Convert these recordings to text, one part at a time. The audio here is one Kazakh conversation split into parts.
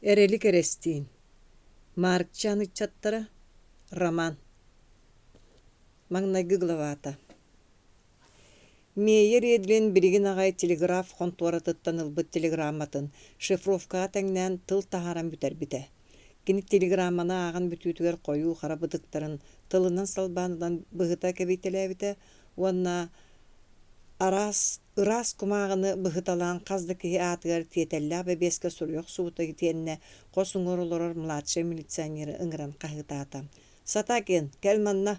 Эрилик Эристиин. Маарыкчаан ыччаттара. Роман. Маңнайгы главата. Мейер еділен бірігін ағай телеграф конторатыттан ылбыт телеграмматын шифровка тәңнән тыл тахаран бүтер біте. Кені телеграммана ағын бүтүтігер қою қара бұдықтарын тылынан салбаныдан бұғыта кәбейтелі біте, онна ырас кумағыны бұғыталан қазды кеге атығар тиетелі абы беске сұруйық суыта кетеніне қосын орылырыр младший милиционері ыңыран қағытата. Сатакен, кәлманна.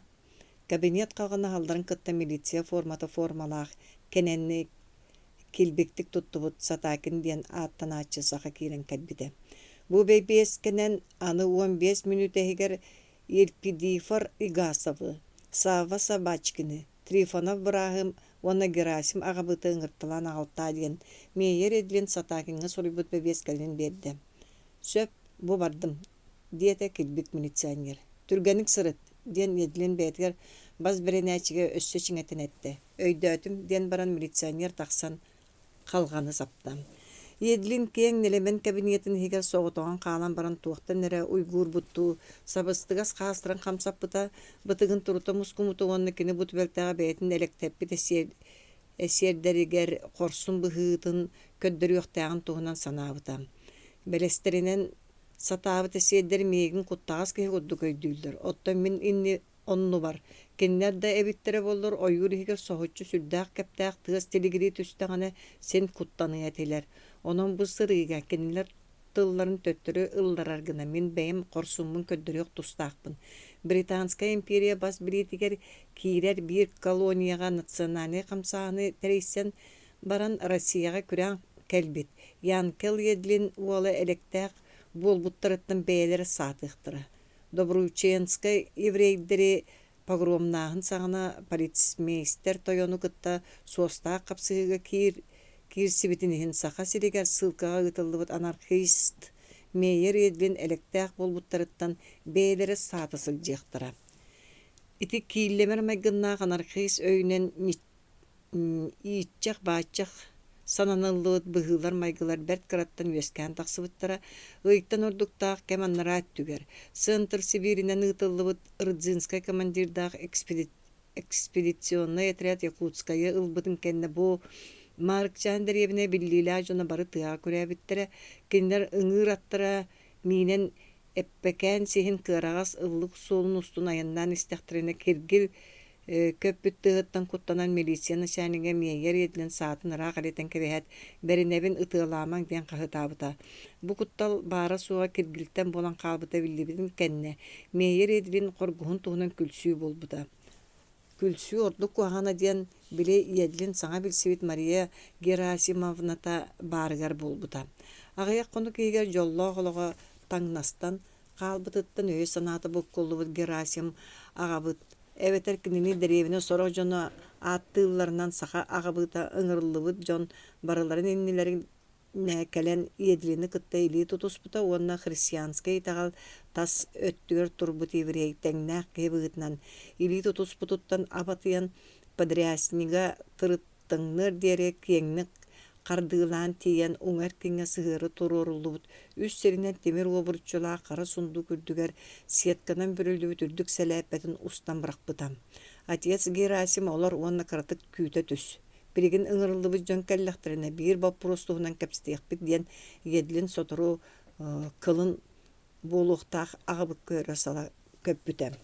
Кабинет қалғаны халдарын кытта милиция формалақ кененні келбектік тұттыбыт Сатакен ден аттан атчы саха кейрен кәлбіді. Бұ бейбес кенен аны 15 минут әйгер Елпидифор Игасовы, Сава Собачкины, Трифонов Брахым, Оны Герасим ағабыты ыңырттылан ағалта ден мейер еділен Сатакенға сұрыбыт бейбес кәлін берді. Сөп, бұ бардым, дете келбік милиционер. Түргенік сырыт, ден еділен бәйтігер баз біренәчіге өссө чіңетін әтті. Өйді өтім, ден баран милиционер тақсан қалғаны саптам. Еділін кең нелемен кабинетін хегер соғытуған қалан баран туақтан нәрі уйгур бұтту, сабыстығас қастырын қамсап бұта, бұтығын тұрута мұскумыты онны кені бұт бәлтаға бәйтін әлектәппет әсердерігер қорсын бұғытын көддері өқтағын туғынан сана бұта. Бәлестерінен сатабыт әсердер мейгін құттағыз кеге құдды көйдүйлдір. Оттан мен инни онну бар. Кеннер да әбіттері болыр, ойуургэ соғытчы сүрдәқ кәптәқ тығыз телегірі түстіғаны сен құттаны әтелер. Onun bu sırıga kendiler tılların töttürü ıldarargına min bəyim qorsumun köddürüq tustaqpın. Британская империя бас билетигер кирер bir колонияға национальный қамсағыны тәрейсен баран Россияға күрән кәлбет. Янкел еділін уалы әлектәқ болбуттарыттың бәйлері сатықтыры. Добрученская еврейдері погромнағын сағына полицмейстер тойону кытта соста қапсығыға кирсибитинихин саха сиригер сылкаға ытылыбыт анархист мейер еділін әлектәқ болбуттарыттан бәйлері сатысыл жектіра. Ити кейлемер мәгіннақ анархист өйнен итчақ бачақ сананылыт бұғылар майгылар бәрт қараттан өскән тақсыбыттара ұйттан ордуқтақ кәманнара түгер. Сынтыр Сибиринен ытылыбыт Рыдзинскай командирдақ экспедиционный отряд Якутская ылбытын кәнне бұ Маарыкчаан дәребіне биллилаа жона бары тыға көрәбіттірі, кендер ыңыр аттыра минен әппәкән сехін кырағас ыллық солын устун аяннан истәқтіріне кергіл көппіт тығыттан құттанан милицияны шәніңе мейер еділін сатын ырақ алетен кебехет бәрінәбін ытыламаң ден қағытабыта. Бұ құттал бары суға кергілттен болан қалбыта білдібін кәнне мейер еділін қорғығын туғынан күлсүй болбыта. Күлсүй ордық қуағана ден біле еділін саңа білсевет Мария Герасимовната барығар болбыта. Ағаяқ қоны кейгер жолла қолыға таңнастан қалбытыттан өй санаты бұл қолыбыт Герасим ағабыт. Әветер кініне дәревіне сорық жоны аттыларынан сақа ағабыта ыңырлыбыт жон барыларын еннелерін нәкәлән еділіні кытта илі тұтыспыта, онна христианскай тағал тас өттігер турбут еврей тәңнәқ кебігітнан илі тұтыспытыттан абатыян подряснига тырыттыңныр дерек кеңнік қардығылан тиен оңар кеңе сығыры тұрорылыбыт. Үс серінен темір обырчыла қара сұнду күрдігер сетканан бүрілді үрдік сәләпәтін ұстан бірақпытам. Отец Герасим олар онна қаратық күйті түс. Бірігін ыңырылыбыз жон кәлләқтіріне бір бапыростығынан кәпстеқпік ден еділін сотыру кылын болуқтақ ағыбық көрі сала көппітем.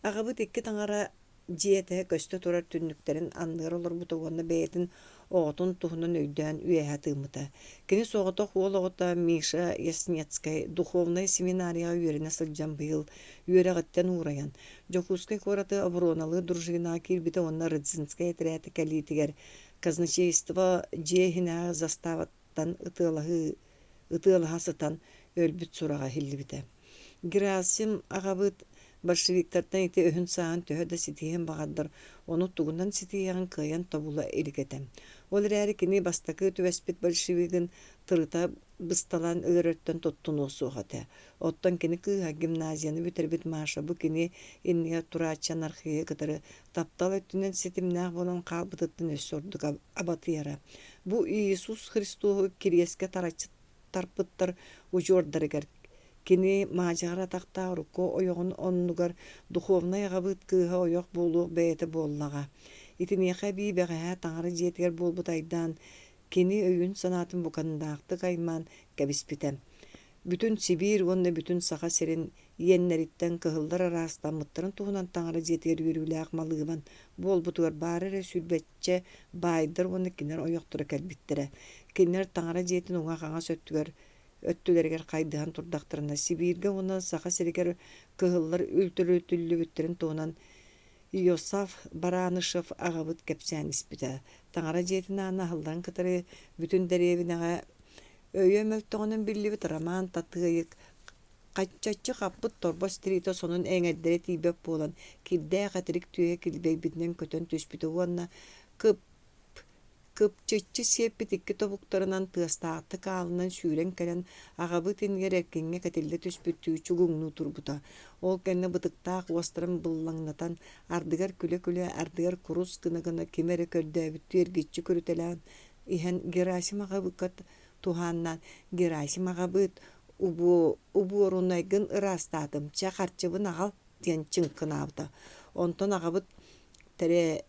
Ағыбыт екі таңара жиеті көсті тұрар түнніктерін андығыр олар бұтығыны бәйетін оғытын тұғынан өйден үйәйә тымыта. Кені соғытық ол оғыта Миша Яснецкай духовный семинарияға үйеріне сылжан бұйыл үйеріғыттен ұғыраян. Жокускай кораты обороналы дружина кирбіті онна Рыдзинскай әтірәті кәлейтігер казначейство жейхіне заставаттан ытылыға өлбіт сұраға хиллібіті. Герасим ағабыт большевиктардан ете өһін саан төһөдө ситиһин бағаддар, оны тугунан ситиһин кыйан тобула эрикетем. Ол рәри кини бастакы төбәспит большевигин тырыта бысталан өрөттөн тоттуну сугата. Оттон кини кыга гимназияны бүтербит Маша бу кини инне Чурапчы анархия кытары таптал өттүнен ситимнах болон калбытыттын өссөрдүк абатыяра. Бу Иисус Христос киреске тарачы тарпыттар ужордарыгар. Кини мажара тахта руко ойогун оннугар духовный агабыт кыһа ойох болук бэйэте боллага. Итинеха би бэгэһэ таңары жетигер болбут айдан кини өйүн санатын букандаакты кайман кэбиспитем. Бүтүн Сибир онна бүтүн саха серин иеннериттен кыһыллар арастаммыттарын туһунан таңары жетигер үрүүлээх малыыбан болбутугар баарыра сүрбэтче байдыр онна кинер ойохтура кэлбиттере. Кинер таңара жетин уңа хаңа сөттүгер өттүлергер кайдыхан турдактарына Сибирге уна саха серигер кыһыллар үлтүлүтүллүбүттерин туһунан Иосаф Баранышев агабыт кепсән испите. Таңара жетин ана хылдан кытары бүтүн деревинага өйөмөлтөңөнүн биллибит роман татыйык каччаччы каппыт торбо стрито сонун эңеддере тийбеп болан кирдээ катырык түйе килбейбитинен көтөн түспүтү уонна кыпчыччы сеппит икки тобуктарынан тыастаатты каалынан сүүрен келен агабыт ингер эркинге катилде түспүттүү чугуңну турбута. Ол кэнне бытыктаак уостарын быллаңнатан ардыгар күлө-күлө ардыгар курус кыныгына кемере көрдөөбүттү эргиччи көрүтелään иһэн Герасим агабыкат туханнан Герасим агабыт убуорунайгын ырастаатым чакарчыбын агал диэн чыңкынаабыта. Онтон агабыт тере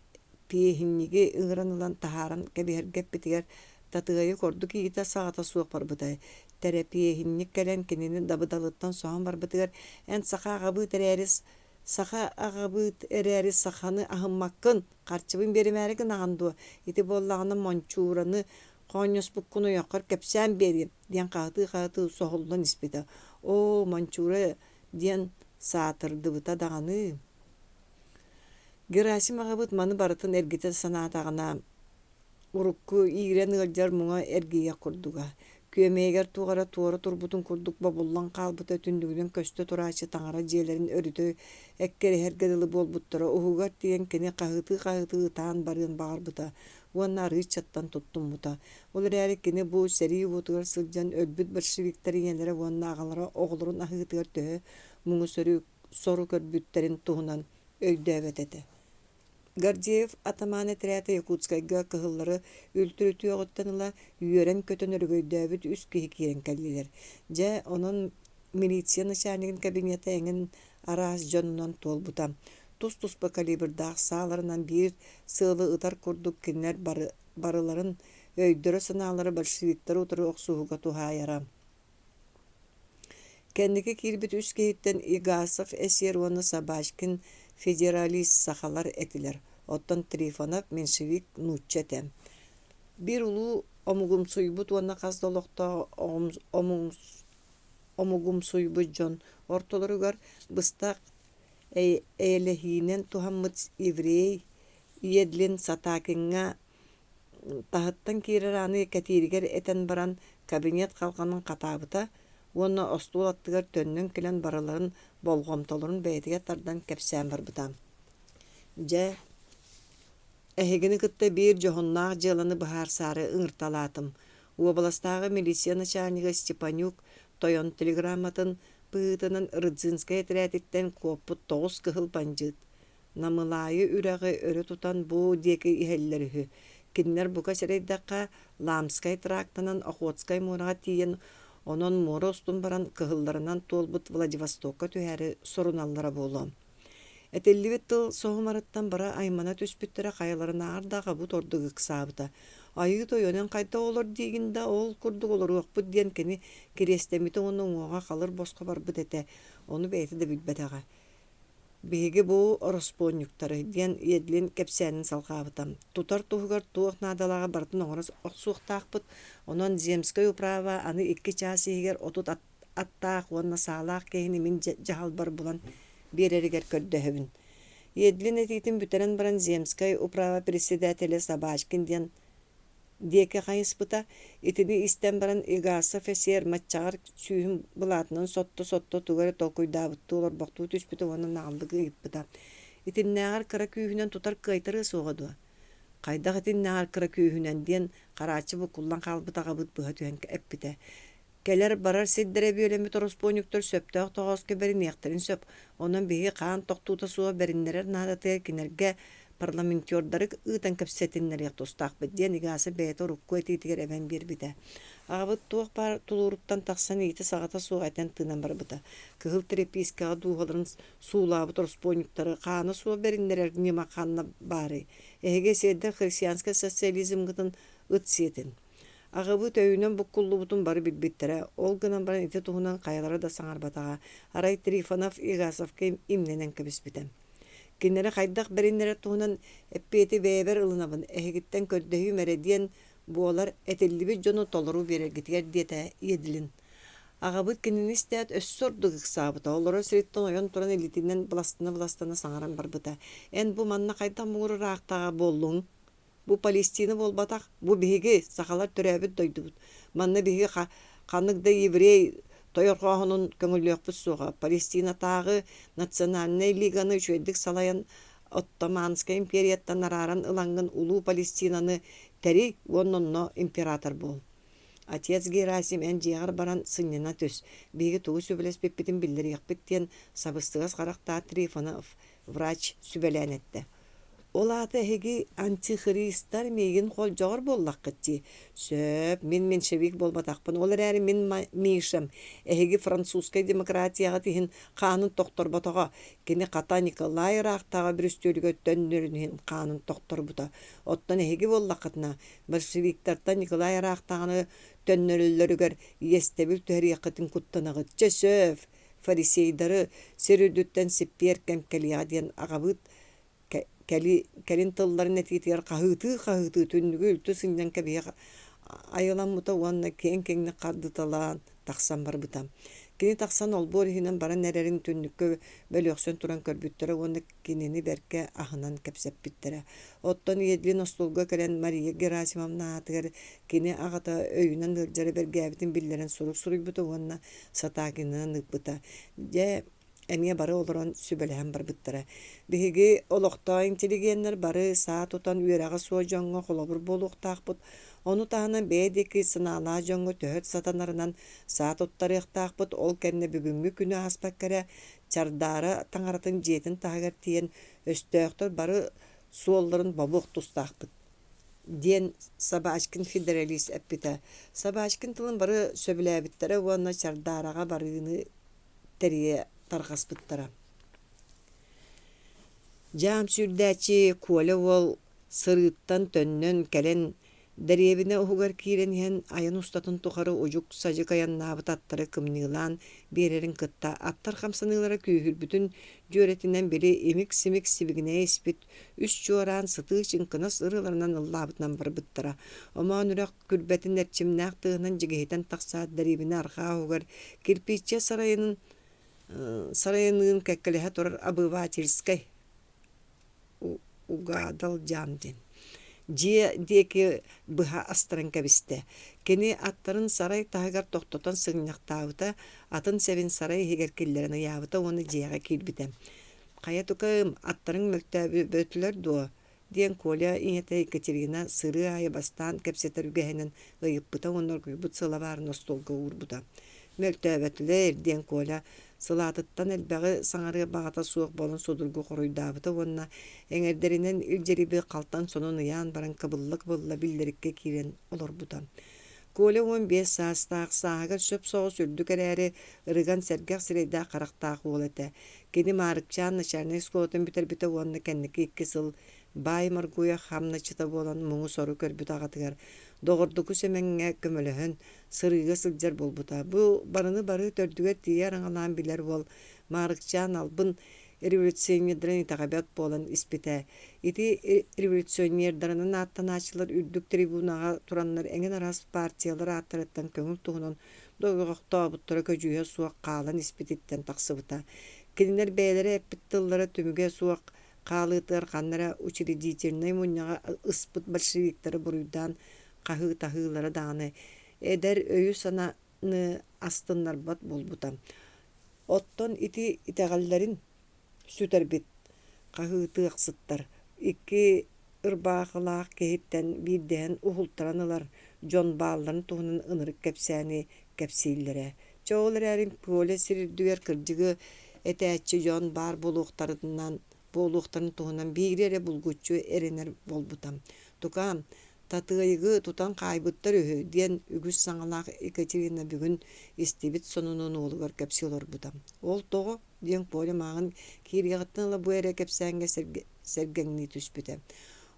пиэхинниги ыҥыранылан таһааран кэбиһэргэппитигэр татыайы корду киигите саҕата суох барбытай. Тере пиэхинник кэлэн кинини дабыдалыттан соһон барбытыгар эн саха агабыт эрээри саханы аһыммаккын харчыбын беримээригин аҕандуо ити боллаҕына мончуураны кооньоспуккуну йоккор кэпсээн биэри диэн хааты соһуллан испите. О мончуура диэн саатырдыбыта даҕаны. Герасим агабыт маны барытын эргите санаатаҕына урукку иирэн ыалдьар муҥа эргийэ курдуга. Күөмээгэр тугара туора турбутун курдук бабуллан хаалбыта түндүгүнэн көстө тураачы таңара дьиэлэрин өрүтө эккерихэргедылы буолбуттара уһугар тиэн кини хаһыты таан барыын баҕарбыта. Уонна ыччаттан туттуммута. Ол эрээри кини бу сэрии уутугар сылдьан өлбүт большевиктер иенлере уонна аҕалара оҕолорун аһыытыгар төһө муҥу сору көрбүттерин туһунан өйдөөбөтөтө. Гордеев атаман отряда Якутскайга кыһыллары үлтүрүтүөҕүттаныла үөрэн көтөн өргөйдөөбүт үс киһи киирэн кэллилэр. Дьэ онон милиция начальнигин кабинета эҥин араас дьонунан туолбута. Тус-туспа калибрдаах сааларынан биир сыылы ытар курдук кинилэр барыларын өйдөрө санаалары большевиктер утары охсууга тухаайара. Кэнники киирбит үс киһиттен Игасов эсер уонна Сабашкин федералист сахалар этилер. Оттон Трифонов меньшевик нуччетем. Бир улуу омугумсуйбут уонна хаздолокто омугумсуйбут дьон ортолоругар быстак эйлэхиинен тухаммыт еврей иедлин сатаакинга таһыттан киирeraаны кэтииригер этен баран кабинет халганын катаабыта уонна остуулаттыгар төннөн килен бараларын болгомтолорун бэйэтиге тардан кэпсээн барбыта. Дьэ эһигини кытта биир дьоһуннаах дьыаланы быһаар саары ыҥырталаатым. Уобаластаағы милиция начальнига Степанюк тойон телеграмматын пыытынан Гражданскай отрядиттен куоппут 9 кыһыл банжыыт. Намылаайы үрэҕи өрө тутан бу диэки иһэллэрүһү. Киннер бука сэрейдакка Ламскай трактанан Охотскай муурага тиийэн онон муора устун баран кыһылларынан туолбут Владивостокка түһээри соруналлара буолуом. Этеллибит тыл соһумарыттан бара аймана түспүттэрэ хайаларына ардааға бут ордугык саабыта. Айыгы тойонен кайда олор диигинда ол курдук олоруокпут диэн кини кириэстэмите онун уоға халыр боско барбыт эте. Ону бэйэти да билбэтэҕэ. Биһиги бу ораспонньуктары диэн иэдлин кэпсээнин салҕаабытам. Тутар туһугар туох наадалаага бартын оҥорос охсуохтаахпыт. Онон Земскай управа аны 2 час иһигэр отут аттаах уонна саалаах кэһини мин жаһалбар булан биэрэригэр көрдөһөбүн. Иэдлин этиитин бүтэрэн баран Земскай управа председателе Сабашкин диэн диэки хайыспыта итини истэн баран Игасов эсер матчаҕар сүүһүн булаатынан сотто тугары толкуйдаабыттуу олорбохтуу түспүтэ уонна наалдыгы ыйыппыта. Итиннээҕэр кыра күүһүнэн тутар кыайтары суоҕадуа. Хайдах итиннээҕэр кыра күүһүнэн диэн караачы букуллан хаалбытаҕабыт быһа түһэн эппите. Келер барар сиддере биөлемит ораспонньуктар сөптөөх тоҕоска бериниэхтерин сөп. Онон биһиги хаан тохтуута суо бериннерер наадатыгар кинерге парламентёрдары ытан кепсетиннер тустакпыт диэн игасы бээтэ урукку этитигер эбен бирбите. Агабыт туох бар тулууруттан тахсан ити сагата сугайтан тынан барбыта. Кыһыл терапийскага дуухаларын суулаабыт орспониктары хаана суа бериннерер нима ханна бары. Эһиге сиэддер христианскай социализм гытын ыт сиэтин. Агабыт өйүнөн буккуллубутун бары билбиттере, ол гынан баран ити туһунан кайалары да саңарбатага, Арай Трифонов Игасовка имненен кебиспитем. Киннере хайдах бериннере туһунан эппети бэбер ылынабын, эһигиттен көрдөһүү мередиен буолар этеллиби жону толору берергитигер диэте иедилин. Агабыт кининистеат өссордуг ыксаабыта, олоро сириттон ойон туран элитинен бластана саңаран барбыта. Эн бу манна хайдах мууру раактага боллуң. Бу Палестина болбатах, бу биһиги сахалар төрөөбүт дойдубут. Манна биһиги ханныгда еврей тойорхоһунун көңүллөөхпүт суга. Палестина тагы национальный лиганы үчөйдик салаян Оттоманская империяттан араран ылангын улуу Палестинаны тери оннонно император бол. Отец Герасим эн жиягар баран сыннена төс. Биги тугу сөбелес пеппитин биллер яқпиттен сабыстыгас қарақта Трифонов врач сөбеләнетті. Олаты хеги антихристар мейгин хол жоғыр боллақ кытти. Сөп, мен меншевик болбатақпын. Олар әрі мен мейшем. Хеги французскай демократияға тихин қанын тоқтор батаға. Кені қата Николай рақтаға бір үстөлігі төннерінен қанын тоқтор бұта. Оттан хеги боллақ кытна. Большевиктарта Николай рақтағаны төннерілерігер естебіл төхері яқытын құттанағыт. Сөп, фарисейдары серүдіттен сеппер кәмкәлияға ден ағабыт кәлин тылларын әтетер қағыты түннігі үлті сыңдан кәбе айылан мұта уанна кен-кеңні қарды талан тақсан бар бұтам. Кені тақсан ол бор хинан баран әрерін түннікке бөліқсөн тұран көрбіттері оны кенені бәрке ағынан кәпсеп біттері. Оттан едлин остолға кәрен Мария Герасимовна атығар кені ағата өйінен ұржары берге әбітін білдерін сұрук бұта уанна сатағынан ұқпыта. Әмие бары олыран сүбеләһән бар бұттары. Биһиги олоқта интеллигеннер бары саа тутан үйерағы суа жоңға қолабыр болуқтақ бұд. Оны тағынан бәйдекі сынала жоңға төхөт сатанарынан саа туттарықтақ бұд. Ол кәнне бүгінгі күні аспақ кәрі чардары таңаратын жетін тағығар тиен өстөқтір бары суолларын бабуқ тұстақ бұд. Ден Сабашкин федералист әппіті. Сабашкин тылын бары сөбіләбіттері уанна чардараға барыны тәрие тарғаспыттара. Жам сүрдәчі куалы ол сырыттан төннөн кәлен дәребіне ұғығар кейренген айын ұстатын тұқары ұжық сажы каяннабыт аттары кымнылан берерін кытта. Аттар қамсанылары күйір бүтін жөретінен бері емік-семік сибігіне еспет үш жуаран сыты шынқынас ырыларынан ыллабытынан бар бұттара. Оман үрақ күрбәтін әрчімнәқ тығынан жігейтен тақсат дәребіне арқа ұғығар кирпиче сарайының кәккілігі тұрар обывательскай угадал жамден. Же деке бұға астырын кәбісті. Кені аттарын сарай тағығар тоқтотан сыңнақтауыта, атын сәвен сарай хегер келлерін ұявыта оны жеға келбітем. Қая тұқым аттарын мөлтәбі бөтілер дуа. Ден Коля инеті Екатерина сыры айы бастан кәпсетер үгәйінен ғайыппыта онар көйбіт сыла барын остолға ұр Мөлтәбәтілер ден Коля сылатыттан әлбәғі саңары бағата суық болын судырғы қоройдабыты онна әңердерінен үлжерібі қалтан сонын ұян баран қабыллық болла білдерікке кейлен олар бұдан. Коля 15 састақ сағығыр сөп соғыс үрдік әрәрі ұрыған сәргәқ сірейді қарақтағы ол әті. Кені Маарыкчаан начальный сколотын бітер-біті онна кәннікі 2 сыл бай маргуя хамна чыта болан мұңы сору көрбіт ағатығар. Доғырдықы сөменге көміліхін сырыға сылжар болбыта. Бұл барыны бары төрдігер тияр аңалан білер бол. Маарыкчаан албын революционердерін итағабят болан іспеті. Ити революционердерінің аттан ачылар үрдік трибунаға туранлар әңген арас партиялар аттырыттан көңіл туғынан доғықты абыттыры көжүйе суақ қалан іспететтен тақсыбыта. Кедінер бәйлері әппіттілері түміге суақ қалытыр қаннара учредительный мұнyaға ыспыт большевиктері бұруйдан қағы-тағылары дағаны әдер өйі сананы астынлар бат болбутам. Оттон ити итәғалларын сүтәрбет қағы-ты ақсыттар. Икки ұрбақылақ кейттен бидден ұғылтыранылар жон балларын туғының ынырық кәпсәні кәпсейлері. Чоғылар әрін пөлі сірдігер кірдігі әтәтші жон бар болуқтарынан болуқтарын туһунан биирере булгуччу эренер болбутам. Тукам татыйгы тутан кайбыттар өһү диэн үгүс саңалаах Екатерина бүгүн истибит сонунун улууһугар кепсилор бутам. Ол того диэн Коля маагын кииргаттан бу эре кепсәңге сергеңни түспүтэ.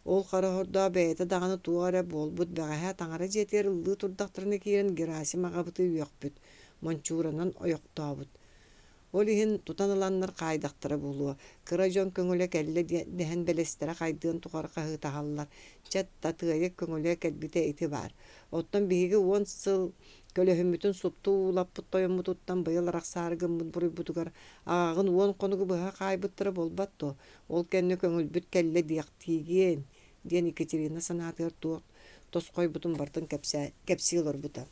Ол харахорда бэйэта даганы тугара болбут бэгэһэ таңара жетер ыллыы турдактарына киирен Герасим агабыты үөкпүт. Мончуранан ойоктообут. Ол иһин тутан ыланнар кайдактара булуа. Кыра дьон көңүлэ кэллэ дэһэн бэлэстэрэ хайдыын тухар каһыытаһаллар. Чат татыайы көңүлэ кэлбите ити бар. Оттон биһиги 10 сыл көлөһүмүтүн суптуу улаппыт тойоммутуттан быйыл арахсаарыгыммыт буруйбутугар агын 10 конугу быһа кайбыттара болбатто. Ол кэнне көңүлбүт кэллэ диактиигиэн диэн Екатерина санаатыгар туох тоскойбутун бартын кепсиилор бута.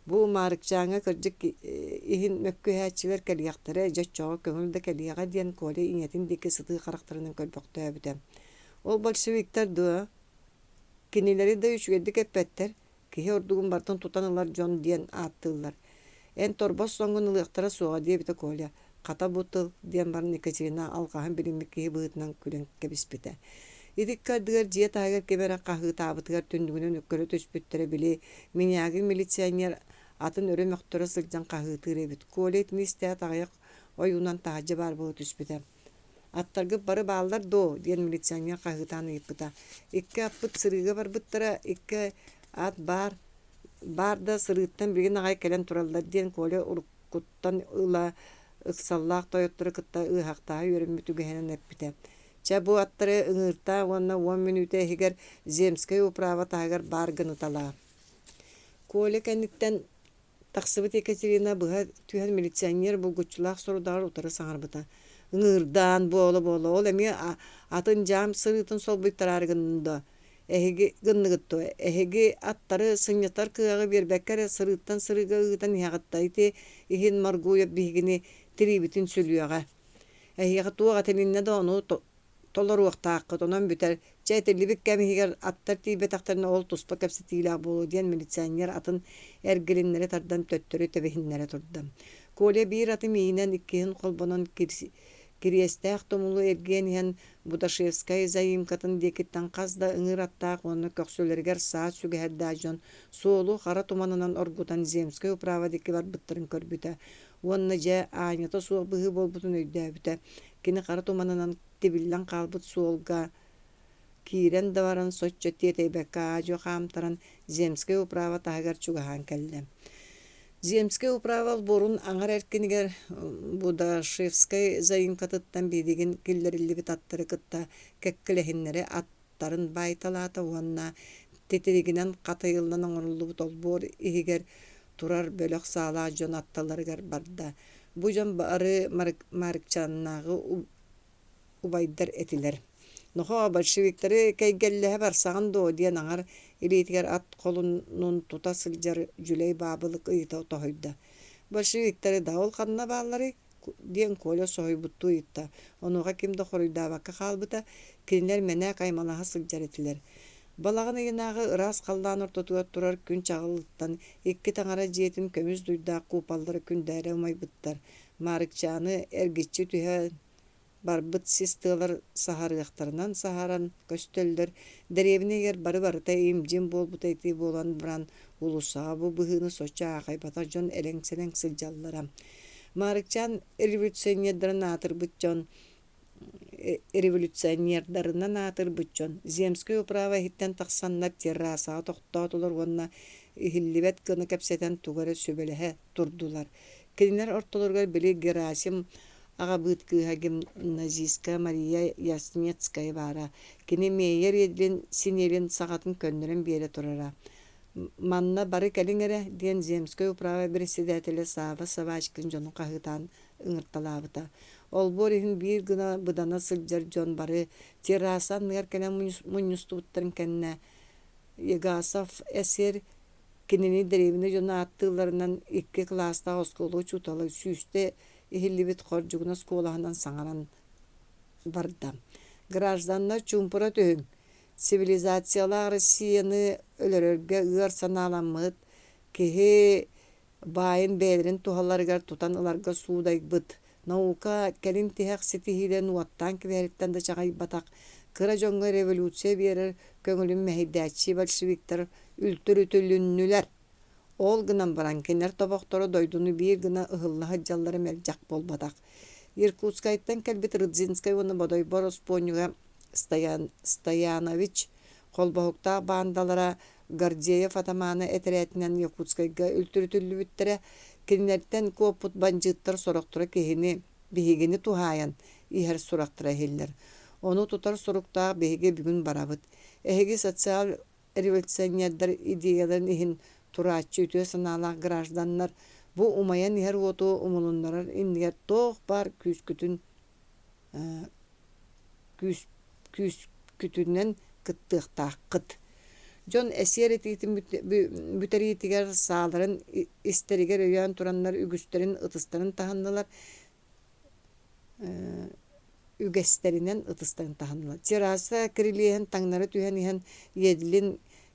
Бу Маарыкчаанга кырдьык иһин мөккүһээчилер кэлиэхтэрэ дьоччоҕо көҥүл да кэлиэҕэ диэн Коля иҥэтин дики сытыы харахтарынан көлбөхтөөбүтэ. Ол большевиктар дуо кинилери да үчүгэдди кэппэттэр киһи ордугун бартын тутан ылар дьон диэн ааттыыллар. Эн торбос соҥгун ылыахтара суоҕа диэбитэ Коля. Хата бутыл диэн барын Екатерина алгаһын билиммик киһи быһытынан күлэн кэбиспитэ. Идик кардыгар дьиэ таһыгар кэмэрэ каһыытаабытыгар түндүгүнэн өккөлө түспүттэрэ били миньяги милиционер атын өрө мөхтөрө сылдьан каһыытыыр эбит. Коля итмистэ тагыяк ойуунан таһажа бар болу түспүтэ. Аттаргы бары бааллар доо диэн милиционер каһыытаан ыйыппыта. Икки аппыт сырыыга барбыттара икки ат бар да сырыыттан биги нагай келен тураллар диэн Коля уруккуттан ыла ыксаллаах тойоттора кытта ыахтааһы үөрэммүтүгэһэнэн эппитэ. Ча бу аттары ыҥырта уонна 10 минута эһигэр земская управа таһыгар бааргын уталаа. Коля кэнниттэн тахсыбыт Екатерина быһа түһэн милиционер булгуччулаах сорудаар утары саҥарбыта. Ыҥырдаан буола ол эми атын жаам сырыытын солбуйттараарыгыннда эһиги гынныгытто эһиги аттары сыññатар кыаҕы биэрбэккэр сырыыттан сырыга ыытан иһаҕыттайты иһин маргууйа биһигини тириибитин сүлүөҕэ. Эһиэҕэ туоҕа тилиннэ да ону толоруохтааккыт онон бүтэр чээтиллибик кэмигэр аттар тиибэтахтарына ол туспа кэпсэтиилээх буолу диэн милиционер атын эргилиннэри тардан төттөрү төбэһиннэри турда. Коля биир аты миинэн иккиһин холбонон кириэстээх томулу эргиэн иһэн Будашевскай заимкатын диэкиттэн хас да ыҥыр аттаах уонна көхсүлэригэр саат сүгэһэрдээ дьон суолу хара туманынан оргутан земская управа дики барбыттарын көрбүтэ. Уонна дьэ ааньата суох быһыы болбутун өйдөөбүтэ. Кини хара туманынан тибиллэн хаалбыт суолга киирэн да баран соччо тиэтэйбэккэ аадьо хаамтаран земская управа таһыгар чугаһаан кэллэ. Земская управа борун аңар эркинигэр Будашевскай заимкатыттан биидигин киллериллибит аттары кытта кэккэлэһиннэри аттарын байталаата уонна тетиригинэн катайыллан оҥоруллубут олбуор иһигэр турар бөлөх саалаа дьон атталарыгар барда. Бу дьон бары Маарыкчааннаагы убайдар этилер. Нохо большевиктары кэйгэллэһэ барсаҕын доо диэн аҥар илиитигэр ат холунун тута сылдьар жүлэй баабылык ыйыта тоһойда. Большевиктары да ол ханна бааллары диэн Коля соһойбуттуу ыйытта. Онуға кимде хоруйдаабакка хаалбыта кинилэр мэнэ каймалаһа сылдьар этилер. Балагын ыйынаагы ыраас халлаан ортотугар турар күн чаҕылыттан икки таҥара дьиэтин көмүс дуйдаах куупаллары күндээре умайбыттар. Маарыкчааны эргиччи түһэ барбыт систыалар саһарыахтарынан саһаран көстөллөр деревинегер бары-барыта имдин болбутайты болан баран улууһа бу быһыыны соча аахайбата дьон элең-сэлең сылдьаллара. Маарыкчаан революционердарынан аатырбыт дьон. Земская управа иһиттэн тахсаннар террасаға тохтоотулар уонна иһиллибэт кыны кэпсэтэн тугары сөбөлэһэ турдулар. Кинилэр ортолоргар били Герасим агабыт кыыһа гимназистка Мария Яснецкая баара. Кини мейер едилин синелин саҕатын көннөрөн биэре турара. Манна бары кэлиҥэрэ диэн Земская управа председателе Сава Савачкин дьону каһыытаан ыҥырталаабыта. Олбор иһин биир гына быдана сылдьар дьон бары террасаан ныгар кэлэн мунньустубуттарын кэннэ Егасов эсер кинини деревине дьону ааттыыларынан 2 класста осколу чуталы сүүстэ иһиллибит хордьугуна скуулаһынан саҥаран барда. Гражданна чумпура төһүң цивилизациялаах Россияны өлөрөргө ыар санааламмыт киһи баайын бээлэрин туһалларыгар тутан ыларга суудайбыт наука кэлин тиһэх ситиһилэн уаттаан кибэриттэн да чаҕай батах кыра дьоҥҥо революция биэрэр көҥүлүн мэһийдээччи большевиктар үлтүрүтүлүннүлэр. Ол гынан баран кинер тобохторо дойдуну биир гына ыһыллаһа дьаллары мэлдьах болбатах. Иркутскайттан кэлбит Рыдзинскай уонна бодойбор Оспоньюга Стоянович холбоһуктаах баандалара Гордеев атамааны этерэтинэн Якутскайга үлтүрүтүллүбүттэрэ кинилэртэн куоппут банжыттар сорохтора киһини биһигини туһааyan иһэр сурахтара иһиллэр. Ону тутар суруктаах биһиги бүгүн барабыт. Эһиги социал революционердер идеяларын иһин Чурапчы үтүө санаалаах гражданнар бу умайан иһэр уоту умулуннарар иннигэр тоох бар күскүтүнэн кыттыахтаах кыт. Дьон эсиэр этиитин бүтэриитигэр сааларын истеригэр өйөөн тураннар үгүстерин ытыстарын таһаннылар. Үгэстеринен ытыстарын таһаннылар. Тераса кирилиэһэн таңнары түһэн иһэн иэдилин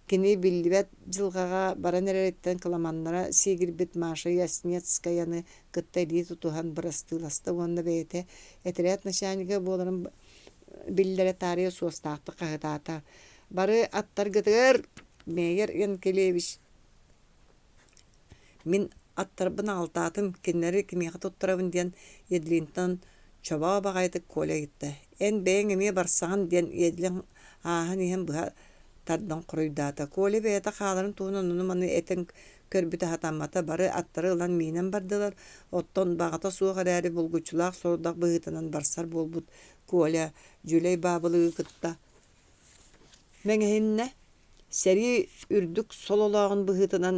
кини биллибэт дьылҕаҕа баран эрээттэн кыламаннара сиигирбит Маша Яснецкаяны кытта илии тутуһан бырастыыласта уонна бэйэтэ этерэт начальнига буоларын биллэрэ таарыа суостаахты хаһытаата. Бары аттар гытыгар Мейер Янкелевич. Мин аттарбын алтаатым киннери кимиэхэ туттарабын диэн иэдилинтэн чобаҕа баҕайытык Коля гытта. Эн бэйэҥ эмиэ барсаҕын диэн иэдилин ааһын иһэн быһа тардан куруйдаата. Коля бэйэtä хааларын туһун онуну маны этен көрбүтэ хатаммата бары аттары ылан миинэн бардылар. Оттон баҕата суох эрээри булгучулаах сордах быһытынан барсар буолбут Коля Жүлей баабылыы кытта. Мэҥэһиннэ сэрии үрдүк сололооҕун быһытынан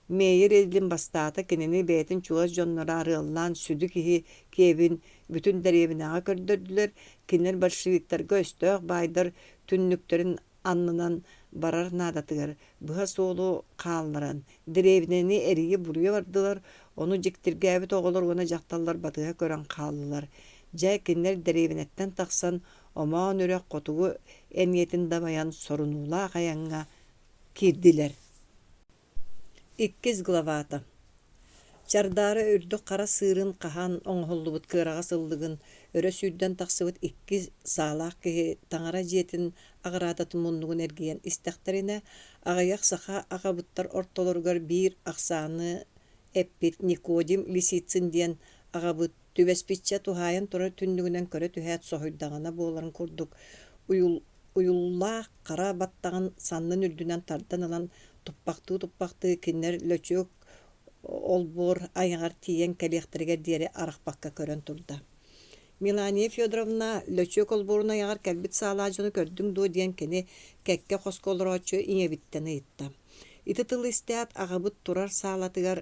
Мейер эдилин бастаата кинини бэйэтин чугас дьоннора арыаллаан сүдү киһи киэбин бүтүн дэриэбинээҕэ көрдөрдүлэр. Кинилэр большевиктарга өстөөх баайдар түннүктөрүн аннынан барар наадатыгар быһа суолу хаалларан дэриэбинэни эрии буруйа бардылар. Ону дьиктиргээбит оҕолор уона дьахталлар батыһа көрөн хааллылар. Дьэ кинилэр дэриэбинэттэн тахсан омоон үрэх хотугу эмиэтин дабайан сорунуулаах аяҥҥа киирдилэр. 2 главата. Чардары үрдүк хара сыырын хаһан оҥоһуллубут кыараҕас ыллыгын өрө сүүрдэн тахсыбыт 2 саалаах киһи таҥара дьиэтин аҕыраата тумуннугун эргийэн истэхтэринэ аҕайах саха аҕабыттар ортолоругар биир ахсааны эппит Никодим Лисицын диэн аҕабыт түбэспитчэ туһааyan тура түннүгүнэн көрө түһээт соһуйдаҕына буоларын курдук. Уйуллаах хара баттаҕын саннын үрдүнэн тардан ылан туппахтыы киннер лөчүөк олбуор айаҥар тиийэн кэлиэхтэригэр диэри арахпакка көрөн турда. Милания Федоровна лөчүөк олбуоруна айаҥар кэлбит саалаадьыны көрдүң дуо диэн кини кэкке хосколорооччу иñэбиттэн ыйытта. Ити тылы истэät аҕабыт турар саалатыгар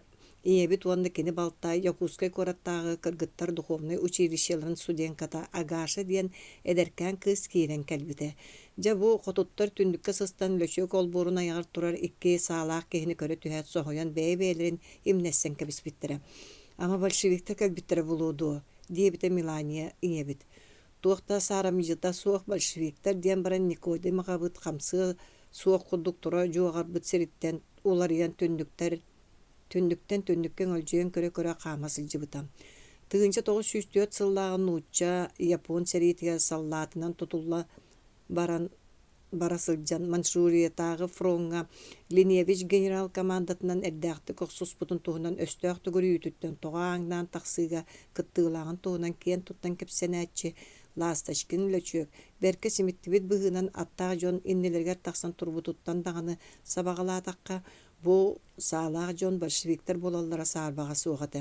иñэбит уонна кини балтай Якутскай куораттааҕы кыргыттар духовный училищеларын студентката Агаша диэн эдэркээн кыыс киирэн кэлбитэ. Дьэ бу хотуттар түндүккэ сыстан лөчүөк олбуоруна айаҕар турар 2 саалаах киһини көрө түһээт соһуйан бэйэ-бэйэлэрин имнэссэн кэбиспиттэрэ. Ама большевиктер кэлбиттэрэ булуудуо диэбитэ Милания иñэбит. Туохта саарамыйыта суох большевиктер диэн баран Никодим аҕабыт хамсыа суох курдук тура дьуоҕарбыт сириттэн уларыйан түндүктэн түндүккэн өлдьүөн көрө хаама сылдьыбыта. Тыгынча 904 сыллааҕын нуучча Япон сэрии саллаатынан тутулла бара сылдьан Манчжуриятааҕы фронга Леневич генерал командатынан эрдээхти кохсуспутун туһунан өстөөх тугур үүтүттэн тоҕааҥнаан тахсыыга кыттыылааҕын туһунан киэн туттан кэпсэнээччи Ласточкин лөчүөк берке симиттибит быһынан аттаах дьон иннилэригэр тахсан турбутуттан даҕаны сабаҕалаатахха бу саалаах дьон большевиктер болаллара саарбаҕа суоҕата.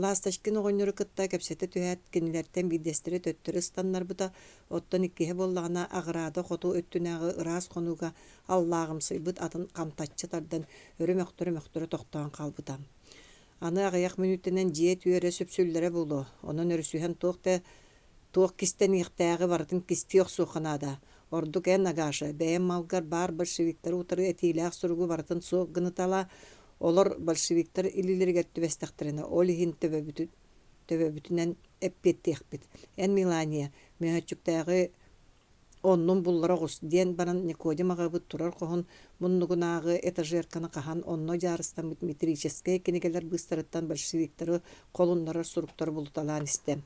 Ласточкин оҕонньору кытта кэпсэтэ түһээт кинилэртэн бидестири төттөрү ыстаннарбыта оттон иккиһэ боллаҕына аҕыраада хоту өттүнээҕи ыраас хонууга аллааҕымсыйбыт атын хамтаччы тардан өрүмөхтөрө тохтоон хаалбыта. Аны аҕыйах мүнүттэнэн дьиэ түөрэ сөпсүллэрэ булу. Онон өрүсүһэн туох кистэн иихтээҕи барытын кистиох суоханаада. Ордук эн Агаша бэйэм малгар баар большевиктер утары этиилээх суругу барытын суох гынытала олор большевиктер илилэригэр түбэстэхтерине ол иһин төбөбүтүнэн эппиэттиэхпит. Эн Милания мөһөччүктээҕи Оннун буллара гус диен баран Никодим агабыт турар коһун муннугунагы этажерканы кахан онно жарыстан метрический кенегелер быстарыттан большевиктары колуннары суруктар булуталаан исте.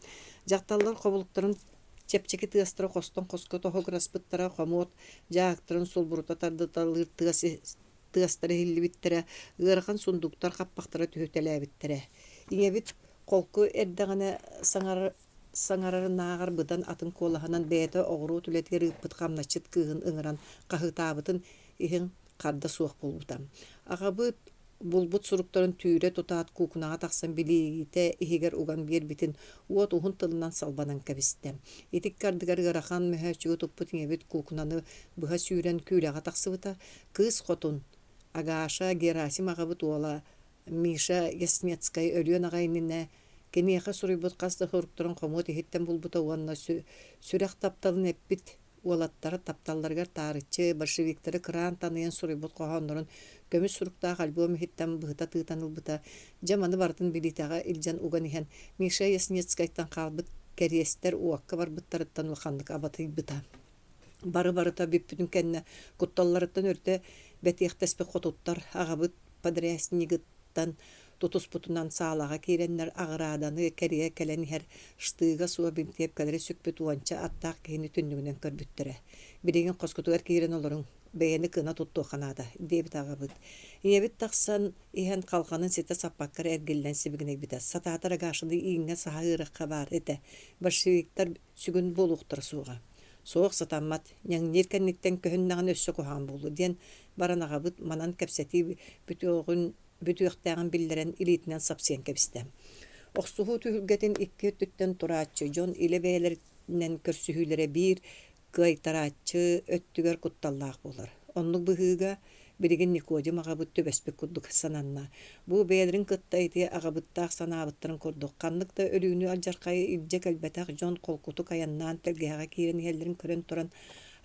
Жакталлар кобулуктарын чепчеки тыастыра костон коско тохограспыттара хомот жаактырын сулбурута тардыталыр тыастары хиллибиттере ыархан сундуктар каппактара түһүтелээбиттере. Иңебит колку эрдэгане саңарарынаагар быдан атын колаханан бэйэтэ оҕуруу түлэтигэр ыппыт хамначыт кыыһын ыҥыран хаһыытаабытын иһин харда суох булбутам. Агабыт булбут суруктарын түүрэ тутаат куукунага тахсан билиигите иһигэр уган биэрбитин уот уһун тылынан салбанан кэбистэ. Итик кардыгар ыарахан möһөөчүгү туппут иңебит куукунаны быһа сүүрэн күүлэҕэ тахсыбыта кыыс хотун Агааша Герасим агабыт уола Миша Яснецкай өлүөн агайнинэ кенеха суруйбут касты хурктурун комут ихиттен булбута уанна сүрэх тапталын эппит уолаттары тапталларгар таарычы большевиктары кран таныйан суруйбут кохоннорун көмүс суруктаах альбом ихиттен быһыта тыытанылбыта жаманы бартын билитага илжан уган иһэн Миша Яснецкайттан каалбыт кэриэстер уакка барбыттарыттан улаханнык абатыйбыта. Бары-барыта биппүтүн кэннэ кутталларыттан өртө бэтиэхтэспе хотуттар агабыт подряснигыттан тутуспутунан саалаға кейреннер ағыраданы кәрие кәләнихер штыға суа бимтеп кәлері сөкпет уанча аттақ кейіні түннігінен көрбүттірі. Біреген қоскутуғар кейрен оларын бәйені кына тұтту қанада, дебіт ағабыт. Иебіт тақсан ихан қалқанын сеті саппаққар әргелден себігінек біті. Сататар ағашыды иіңе саха ырыққа бар еті. Большевиктар сүгін болуқтыр суға. Соғық сатаммат, нәңнер кәнніктен көхіннаған өссі қоған болу. Ден баран ағабыт манан кәпсәті бүтүөхтääҕин биллэрэн илиитинэн сапсыйан кэбистэ. Охсуһуу түһүлгэтин икки түттэн Чурапчы дьон иле бэйэлэринэн көрсүһүүлэрэ биир кыайтарааччы өттүгэр кутталлаах болар. Оннук быһыыга биригин Никодим агабыт төбөспүк курдук сананна. Бу бэйэлэрин кыттайты агабыттаах санаабыттарын курдук. Канныкта өлүүнү алжаркайы илдьэ кэлбэтаах дьон колкуту каяннаан телгэһэҕэ киирэн иһэллэрин көрөн туран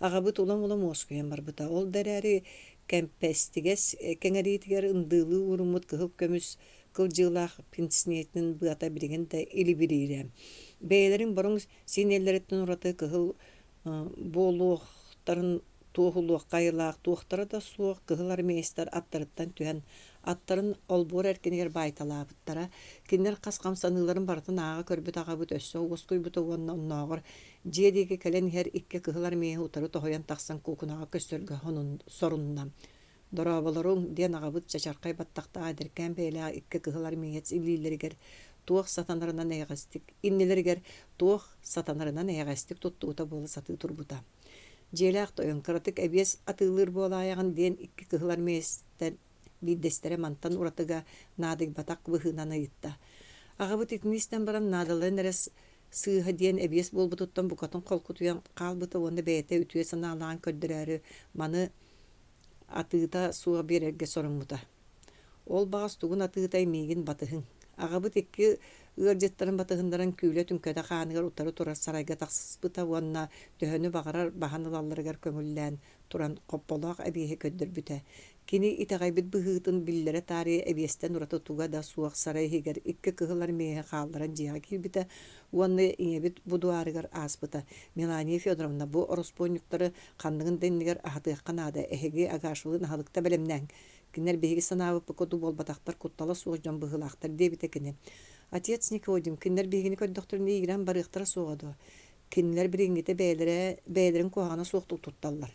агабыт улам оскуян барбыта. Ол дэрээри кэмпэстигес кэҥэриитигэр ындыылыы уруммут кыһыл көмүс кылдьыылаах пинснетинин быата билигин да илибириирэ. Бэйэлэрин бороң синеллереттен ураты кыһыл буолуохтарын туохулуох кайылаах туохтара да суох кыһыл армейстер аттарыттан түһэн аттарын олбуор эркенигер байталаабыттара киннер каскам саныыларын бартын ааға көрбүт агабыт өссө уоскуйбута уонна онноогор жиэдиги кэлэн иһэр икке кыһыл армейэ утары тохойан тахсан куукунага көстөргө хонун сорунна. Дороболоруң диэн агабыт чачаркай баттахтаа деркэн бэйлэа икке кыһыл армейец илиилэригер туох сатанарынан эйэгэстик иннилэригер туох сатанарынан эйэгэстик туттуута буола сатыы турбута. Желяах тойон кыратык эбиэс атыылыр буолааягын диэн икки кыһыл армейстен биддестере мантан уратыга наадык батак быһыынан ыйытта. Агабыт итинистен баран наадалын эрес сыыһа диэн эбиэс буолбутуттан букатын холкутуян каалбыта уонда бэйэтэ үтүэ санаалаан көрдөрөөрү маны атыыта суга берерге соруммута. Ол багас тугун атыыта эмиигин батыһын. Агабыт икки ыардьыттарын батыһындаран күүлэ түнкөдө хааныгар утары турар сарайга тахсыспыта уонна төһөнү багарар баһанылалларыгар көңүллээн туран копполоох эбиэһи көддөрбүтэ. Кини итагайбыт быһыытын биллэре таарии эбиэстен ураты туга да суох сарайыгар икки кыһыл армейэ хаалларан дьиэҕэ киирбитэ уонна иҥэбит будуаарыгар ааспыта. Мелания Федоровна бу ораспонньуктары ханныгын деннигер аһатыахха наада эһиги агашылыын аһалыкта белемнээн киннер биһиги санаабыппы куту буолбатахтар куттала суох дьон быһылаахтар диэбитэ кини. Отец Никодим киннер биһигини көддөхтөрүн иигирэн барыахтара суоҕадо. Киннер бириҥҥите бэйэлэрин куһаҕана суохтук тутталлар.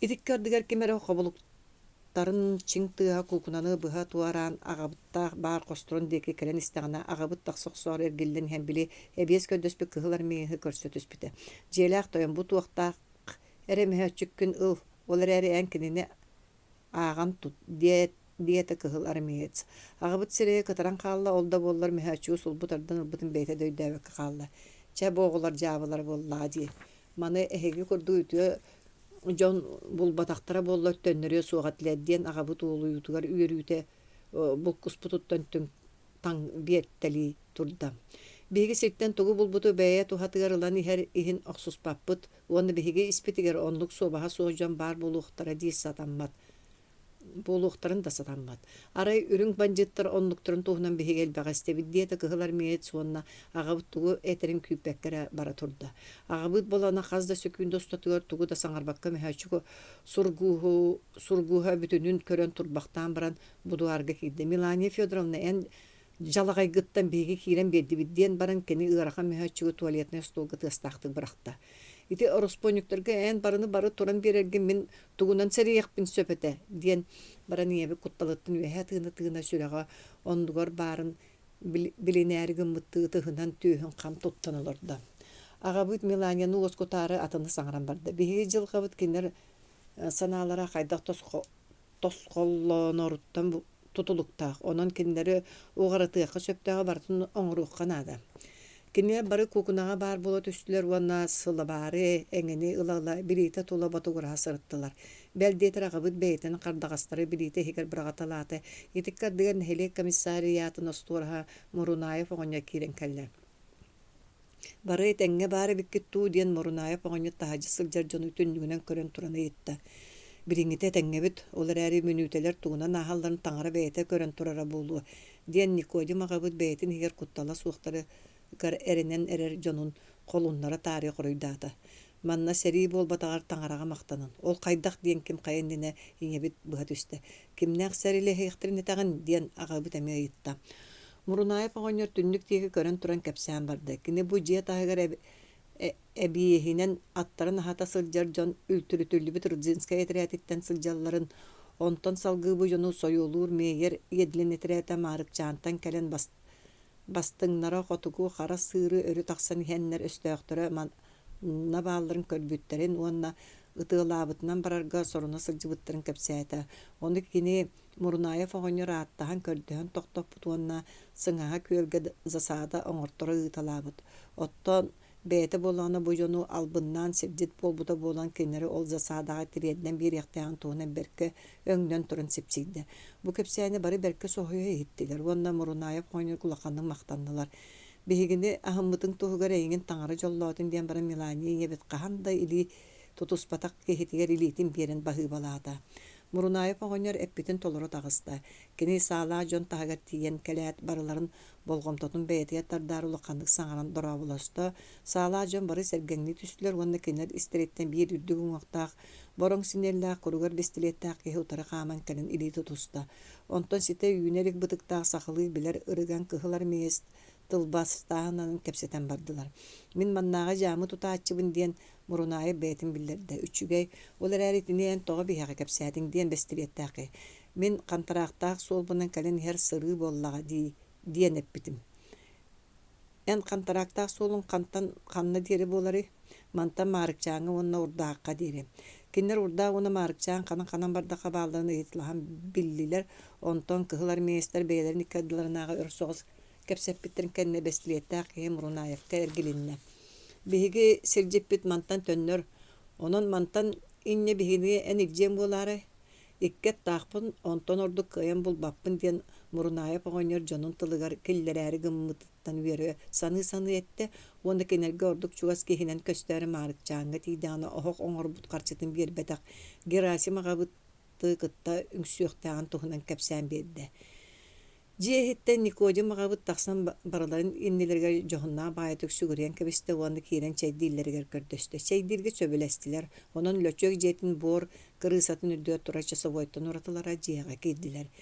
Итик көрдүгэр кимэрэ хобулуктарын чиҥ тыаһа куукунаны быһа туараан агабыттаах баар косторон диэки кэлэн истэҕинэ агабыт тахсохсоор эргиллэн иһэн били эбиэс көддөспүт кыһыл армейыһы көрсөтүспүтэ. Дьиэлээх тойон бу туохтаах эремэһөччүк күн ыл ол эрээри эн кинини ааган тут диэtä кыһыл армеец. Агабыт сирее кытаран хаалла олда буоллар мэһөөчүгү сулбутардан ылбытын бэйэтэ дөйдөөбөккө хаалла. Чэ боҕулар жаабылар буоллаа дии. Маны эһиги курдуу үтүө дьон булбатахтара буоллар төннөрүө суоҕа тилэддиэн агабыт уолуйутугар үөрүүтэ булкуспутуттан таң биэттэлии турда. Биһиги ситтен тугу булбуту бэйэ тухатыгар ылан иһэр иһин охсуспаппыт уонна биһиги испитигэр онлук суобаһа суох дьон баар булуохтара дии сатаммат. болуқтарын да сатамбат. Арай үрүң банжыттар оннуктарын туһунан бихигел бәгәстебит диета кыһылар миет суонна агабыт тугу этерин күйпәккәре бара турда. Агабыт болана хазда сөкүн достатыгар тугу да саңарбакка мәһәчүгө сургуха бүтүнүн көрөн турбактан баран будуарга кирде. Милания Федоровна эн жалагай гыттан биги кирен бердибидден баран кени ыраха мәһәчүгө туалетный столга тыстахты быракта. Ити ороспонюктерге эн барыны бары туран берерге мен тугунан сэрийекпин сөпөтө диен баран ебе кутталыттын үһә тыына сүрәгә ондугар барын билинәрге мытты тыһынан түйһен кам туттаналарда. Агабыт Милания нуоскотары атыны саңран барды. Биһиги жылгабыт кинер саналара кайдак тосколлоноруттан тутулуктак. Онон киндери угаратыакка сөптөгө бартын оңрукканада. Кине бары кукунага бар болот үстүлөр уанна сыла бары эңени ылала билите тула батугура сырыттылар. Белдетер агабыт бейтен кардагастары билите хигер брагаталаты. Итиккар деген нэһилиэккэ комиссариятын остураха Мурунаев оңня кирен келлер. Бары теңге бары биккетту диен Мурунаев оңня тахажы сылжар жону түннүгүнен көрөн тураны етті. Бириңите теңгебит олар әри мүнүтелер тугунан ахалларын таңара бейте көрөн турара болу. Диен Никодим агабыт бейтен хигер куттала суықтары гар эренен эрер жонун колуннара тарих ройдата. Манна сэрии болбатагар таңарага мактанын. Ол кайдак диен ким кайындыне иңебит быгат үсте. Кимнәк сәриле хейхтерин тагын диен агабыт эме ыйтта. Мурунаев оңнор түннүк тиги көрөн туран кепсән барды. Кине бу жия тагыр эбиехинен аттарын хата сылжар жон үлтүрүтүлүбүт Гражданскай этерәтиттен сылжалларын онтон салгы бу жону союлур мейер едлен этерәтә Маарыкчаантан келен бастыңнара хотугу хара сыры өрү таксан хеннер өстөктөрө набаалларын көрбүттерин уонна ытыылаабытынан барарга соруна сылжыбыттарын кепсәтә. Оны кини Мурунаев оңнор аттахан көрдөһөн токтоппут уонна сыңаха күөлгө засаада оңортора ыталаабыт. Оттон бейте болана бу жону албыннан сирдит болбута болан кинери ол засаадага тиредден бир яктаган туунан берке өңнөн турун сипсигде. Бу кепсәне бары берке сохуя иттилер. Уонна Мурунаев оңнор кулаканын мактаннылар. Бигини ахыммытың туһугар эйин таңары жоллоотун диэн бара Милания ебет кахандай или тутуспатак кехитигер илитин берен баһы балаата. Мурунаев оңнор эппитин толоро тагыста. Кини саала жон тагар тиен келет барыларын болгомтотун бейтия тардар улакандык саңаран доробулосто. Саала жон бары сергеңни түстүлөр уонна кинер истереттен бир үрдүгүн октаак бороң синеллаак куругар бестилеттаак кеһи утары хааман келен или тутуста. Онтон сите үйнерик бытыктаак сахылы билер ырыган кыһылар мест тылбастаанан кепсетен бардылар. Мин маннага жамы тутаачыбын диен Мурунаев бейтин биллерде. Үчүгей олар әритинен тоға бияға кепсәтин диен бестилеттаакы. Мин кантарактаак солбунан келен хер сыры боллага диен эппитим. Эн кантарактаак солун кантан канна диери болары. Мантан Маарыкчааны онна урдаакка диери. Кинер урдаак оны Маарыкчаан канан бардака бааларыны ыйытлахан биллилер. Онтон кыһылар мейестер бейлерин иккадыларынага өрсоғыз кепсеппиттерин кенне бестилеттаакы Мурунаевка эргилинне. Биһиги сиржиппит мантан төннөр. Онон мантан инне биһиги энигжем болары. Иккет таахпын онтон ордук кыйын булбаппын диен Мурунаев оңнор жонун тылыгар киллерәри гыммыттан үөрө саны этте. Онда кенерге ордук чугас кехинен көстөрү Маарыкчаанга тииданы охок оңорбут карчытын бербетак Герасим агабытты кытта үңсүөхтаан тухунан кепсән берди. Жиэхиттен Никодим агабыт таксан бараларын иннелерге жохунна байытык сүгүрен кебисте уанды киирен чайдиллергер көрдөстө. Чайдилге сөбөлестилер. Онон лөчөк жетин бор кырысатын үрдө турачасы войтон уратылара жиэга кирдилер.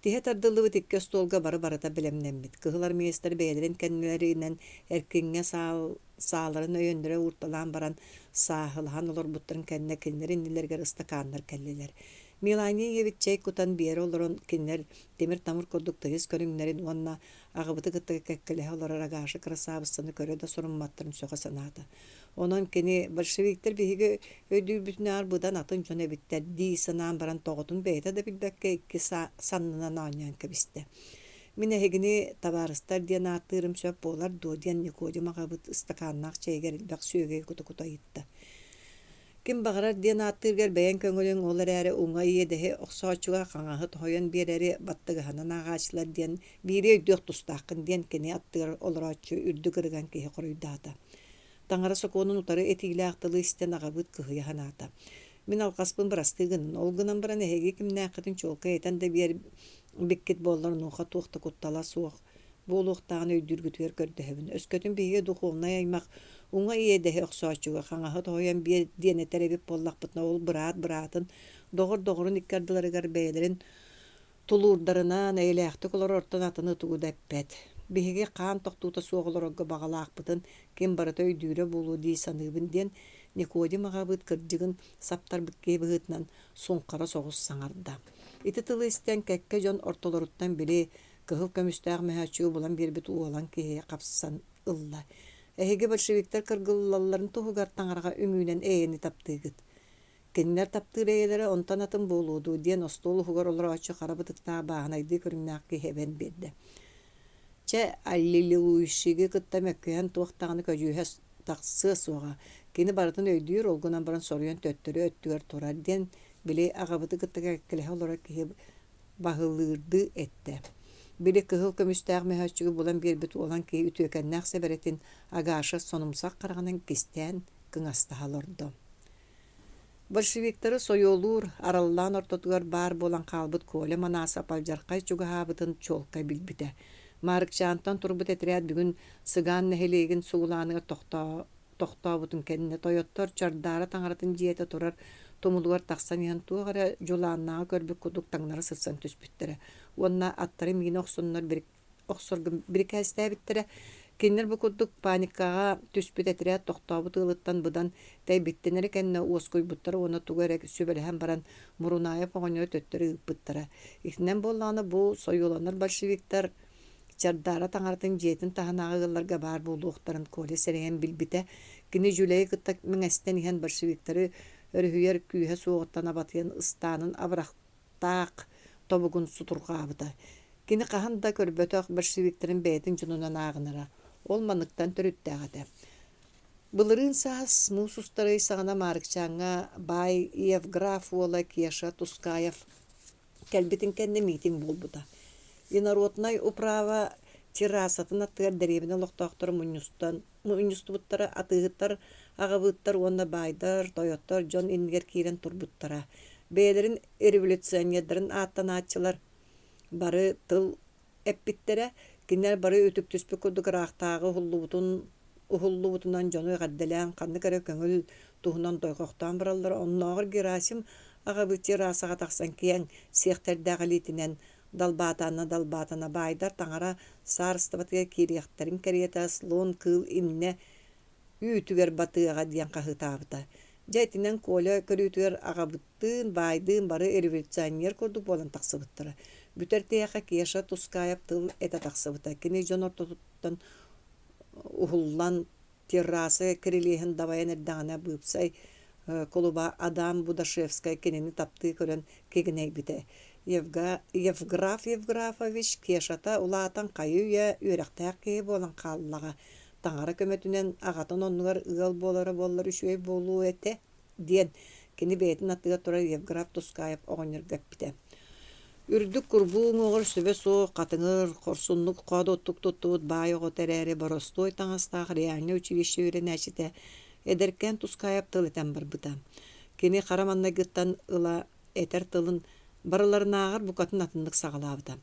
Тиһэ тардылыбыт икке столга барата билемнеммит. Кыһылар мейестер бэйэлерин кеннелеринен эркиңе сааларын өйөндөрө урталаан баран саахылахан олорбуттарын кенне киннерин иннелергер ыстакааннар келлилер. Милания ебит чай кутан биер олорон кинер темир тамыр көрдүк тыгыз көрүңнерин уанна агыбыты кыттыгы кеккелеhe олорара гашы красавыстыны көрө да сурумматтырын сөға санаата. Онон кини большевиктер биһиги өйдүүбүтүнө арбыдан атын жон эбиттер дии санаан баран тоҕотун бейта да билбекке икки саннынан ааньяан кебисте. Мин эхигини табарыстар диэн ааттыырым сөп болар дуо диэн Никодим агабыт ыстакааннаах чайгер илбек сүүгэй кута ыйтта. Ким багарар диэн ааттыыргар бэйэн көңөлүң олар әрі уңа иедеһи оксоочуга каңаһыт хойон биэрери баттыгыһанан агаачлар диэн бири өйдүөх тустааккын диэн кини аттыгар олороочу үрдүк ырыган киһи хоруйдаата. Таңара сокуонун утары этиилээхтылы истен агабыт кыһыйа ханаата. Мен алқаспын бірастығын. Олғынан біран әйге кімнә қытын чолқа етен де бер беккет болларын оға туақты құттала суық. Бұл оқтағын өйдіргітер көрдіхебін. Өскөтін бейге дұқуылна аймақ оңа иедеhe оқсуачуға қаңағы тойын бер дене тәребеп боллақ бұтына ол бұратын доғыр-доғырын иккардыларығар бәйлерін тулурдарынан әйләқті колор ортан атыны туғуда әппәд. Беге қан тоқтуыта соғылыр оғы бағалақ бұтын кем барыта өйдүйрі болу дей санығыбынден Никодим ағабыт кірдігін саптар бүкке бұғытынан соңқара соғыз саңарда. Ити тылы істен кәкке жон ортолоруттан біле кыһыл көмістәғ мәхәчуы болан бербіт уолан кеге қапсан ылла. Әйге большевиктер кыргыллаларын туғығар таңарға үңінен әйені таптығыт. Кеннер таптыр әйелері онтан атын болуду ден остолу хугар олар очы қарабытықта бағынайды көріңнақ кехебен берді. Чә әллилі уйшығы кытта мәккүйен туақтағыны көжүйәс тақсы соға. Кені барытын өйдүйір олғынан баран соруян төттірі өттігер тұрар ден біле ағабыты кыттыға кәліғі олар кеге бағылырды әтті. Біле кыһыл көмістәғ мәхәчігі болан бербіт olan кей үтөкәннәқ сәбәретін ағашы сонымсақ қарғанын кестен кыңастағалырды. Большевиктары сойолур араллан ортотугар бар болан қалбыт коле манаса палжарқай чуғабытын чолқа білбіті. Маарыкчаантан турбут әтірәд бүгін сыған нәхилеген суғыланыға тоқтабытын кәніне тойоттар чардары таңаратын жиеті тұрар томулуар тақсан ян туғара жоланнаға көрбік кудук таңнары сырсан түспіттірі. Онна аттары мені оқсоннар бірік әстәбіттірі. Кеннер бұл кудук паникаға түспіт әтірі тоқтабыт ылыттан бұдан тәйбіттенері кәніне оскөй бұттары оны туғарек сөбеліген баран мұрунайы поғанyo төттірі ұппыттыры. Ихнен болланы бұл сойоланар большевиктар чардара таңартын жетін тағанағы ғылларға бар болу оқтарын коле сәреген білбіті. Кені жүлей қыттак мәңәстен иген большевиктары өрхүйер күйе соғыттан абатыен ыстанын абырақтақ тобугун сутурғабыда. Кені қағанда көрбөтөк большевиктерин бәйтін жүнунан ағыныра. Ол манықтан түріттәғады. Бұлырын саас мұсустары сағына Маарыкчаанга бай Евграф ола Кеша Тускаев кәлбетін кәнне митинг болбуда. Инароднай управа террасатын аттығар дәребіне лоқтақтыр мұнюстыбыттары атығыттар ағабыттар онна байдар, тойоттар, жон ингер кейрен турбуттара. Бәйлерін революционердерін аттан атчылар бары тыл әппіттері, кенер бары өтіп түспі күрдік рақтағы ұхыллубутунан жону ғадделян, қанны кәрі көңіл туғынан тойқоқтан біралдар. Оннағыр Герасим ағабы террасаға тақсан кейін сеқтерді литінен далбатана байдар таңара сарыстыбатыға керияқтарын кәриета слон кыл инне үйтігер батыға дейін қағытабыта. Жайтинен коля көрүйтігер ағабыттын байдын бары революционер көрді болан тақсыбыттыры. Бүтер тияқа Кеша Тускаев тыл әті тақсыбыта. Кені жон ортотуттан ұхыллан террасы кірелейін давайын әрдағына бұйыпсай колуба Адам Будашевскай кенені тапты көрін кегіней біті. Евграф Евграфович Кешата улаатан қайуя үйрәқтәк кей болан қаллаға. Таңара көмөтінен ағатын онығар ұғал болары үшуей болу әте ден. Кені бәйтін аттыға тұра Евграф Тускаев оғыныр гәппіте. Үрдік күрбуң оғыр сөбе соқ, қатыңыр, қорсунлық қады оттық тұттуыт бай оғы тәрәрі баростой таңастақ реальны училище үйрен әшіте әдеркен Тускаев тылытан бар бұта. Кені қараманна гыттан ұла әтер тылын барыларынағыр бұқатын атындық сағалабыда.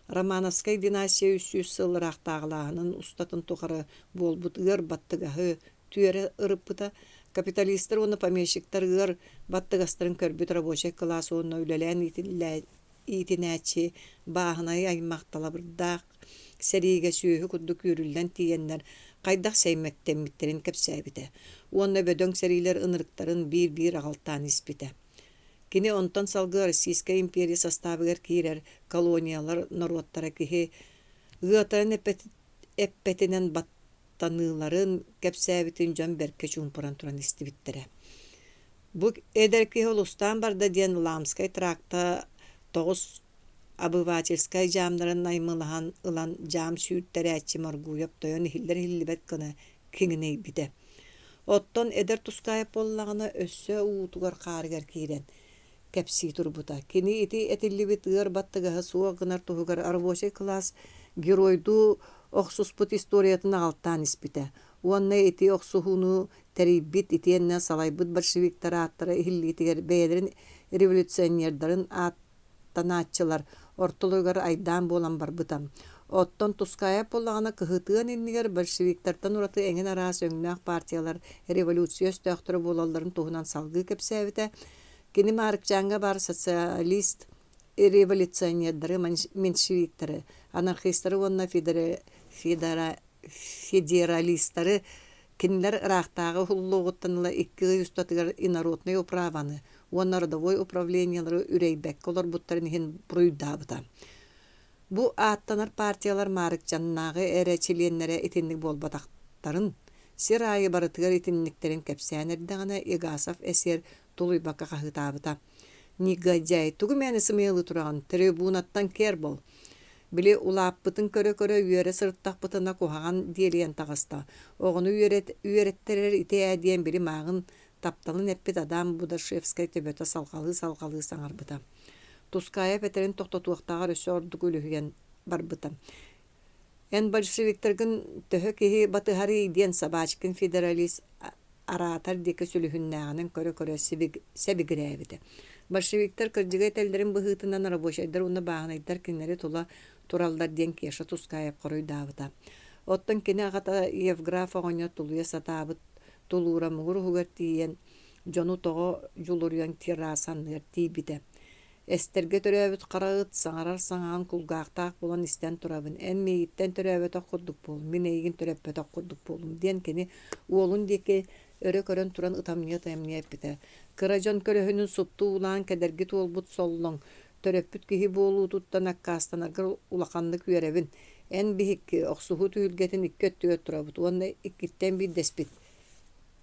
Романовскай династия үсіз сылырақтағылағының ұстатын тұқары болбыт ұғыр баттығағы түйері ұрыппыда. Капиталистер оны помещиктер ұғыр баттығастырын көрбіт рабочай классы оны өлелән итинәтші бағынай аймақтала бұрдақ сәрейге сүйі күдді көрілден тиенлер қайдақ сәймәктен миттерін кәпсәбіді. Оны бөдөң сәрейлер ынырықтарын бір ағалтан іспіді. Кені онтан салғы Российская империя составығыр кейрер колониялар народтара кеге ғытарын әппетінен баттаныларын кәпсәбітін жон бәрке чумпыран тұран істібіттірі. Бұл әдерке ұлыстан барды ден Ламскай тракта 9 обывательскай жамдарын наймылыған ұлан жам сүйттері әтчі маргуяп тойын хиллер-хиллибет кіні кеңіней біді. Оттон әдер Тускаев боллағына өссі ұутығар қарығар кейрен. Кәпсі турбута. Кені еті әтілібет ұғыр баттығығы суағынар тұғығар арбошай класс геройду оқсуспыт историятын алтан іспіті. Уонна ити оксухуну терибит итиенне салайбыт большевиктара аттара хиллитигер бэйдерин революционердарын аттанааччылар ортолугар айдан болан барбытам. Оттон туская поллагана кыһытыан иннигер большевиктартан ураты эңен араас өңнәк партиялар революция өстөктөрү болалларын туһунан салгы кепсәбите. Кини Маарыкчаанга бар социалист революционердары меньшевиктары, анархисттары уонна федералисттары кинилер рахтагы хуллугуттанла 200 инородный управаны, уонна родовой управлениялары үрейбек олар буттарын хин бруйдабыта. Бу аттанар партиялар Маарыкчааннагы эре чиленнере итинник болбатактарын сирайы барытыгар итинниктерин кепсәнердәгәнә Игасов эсер тулуйбакка кахытабыта. Нигадяй тугу мәне сымыйлы тураган трибунаттан кер бол. Биле улаппытын көрө-көрө үйере сырттакпытына кухаган диелиен тагыста. Огону үйереттерер ите әдиен били мағын тапталын эппит адам Будашевскай төбөтө салкалы саңарбыта. Туская петерин токтотуактагар өсө ордук үлүген барбыта. Эн большевиктерген төһө киһи батыһары идиен сабачкин федералист аратар деке сүлүһүннәгәнен көрө-көрө себигирәбите. Большевиктер кырдыгай телдерин быһытынан рабочайдар уны баганайдар киннери тула туралдар ден кеша тускаяп коруйдабыта. Оттон кини агата Евграф огоня тулуя сатабыт тулура улууһугар тииэн жону того жулурян тирасанныр тиибите. Эстерге төрөөбүт карагыт саңарар саңаан кулгаактаак болан истен турабын. Эн мейиттен төрөөбөтө курдук болум. Мен эйгин төрөппөтө курдук болум. Ден кини уолун деке өрө-көрөн туран ытамния эппите. Кыражон көрөһүнүн супту улаан кедерги туолбут соллоң. Төрөппүт киһи болуу туттан аккаастанаргар улаканнык үеребин. Эн бихикки оксуху түйүлгетин иккөттүгө турабыт. Уонна иккиттен биддеспит.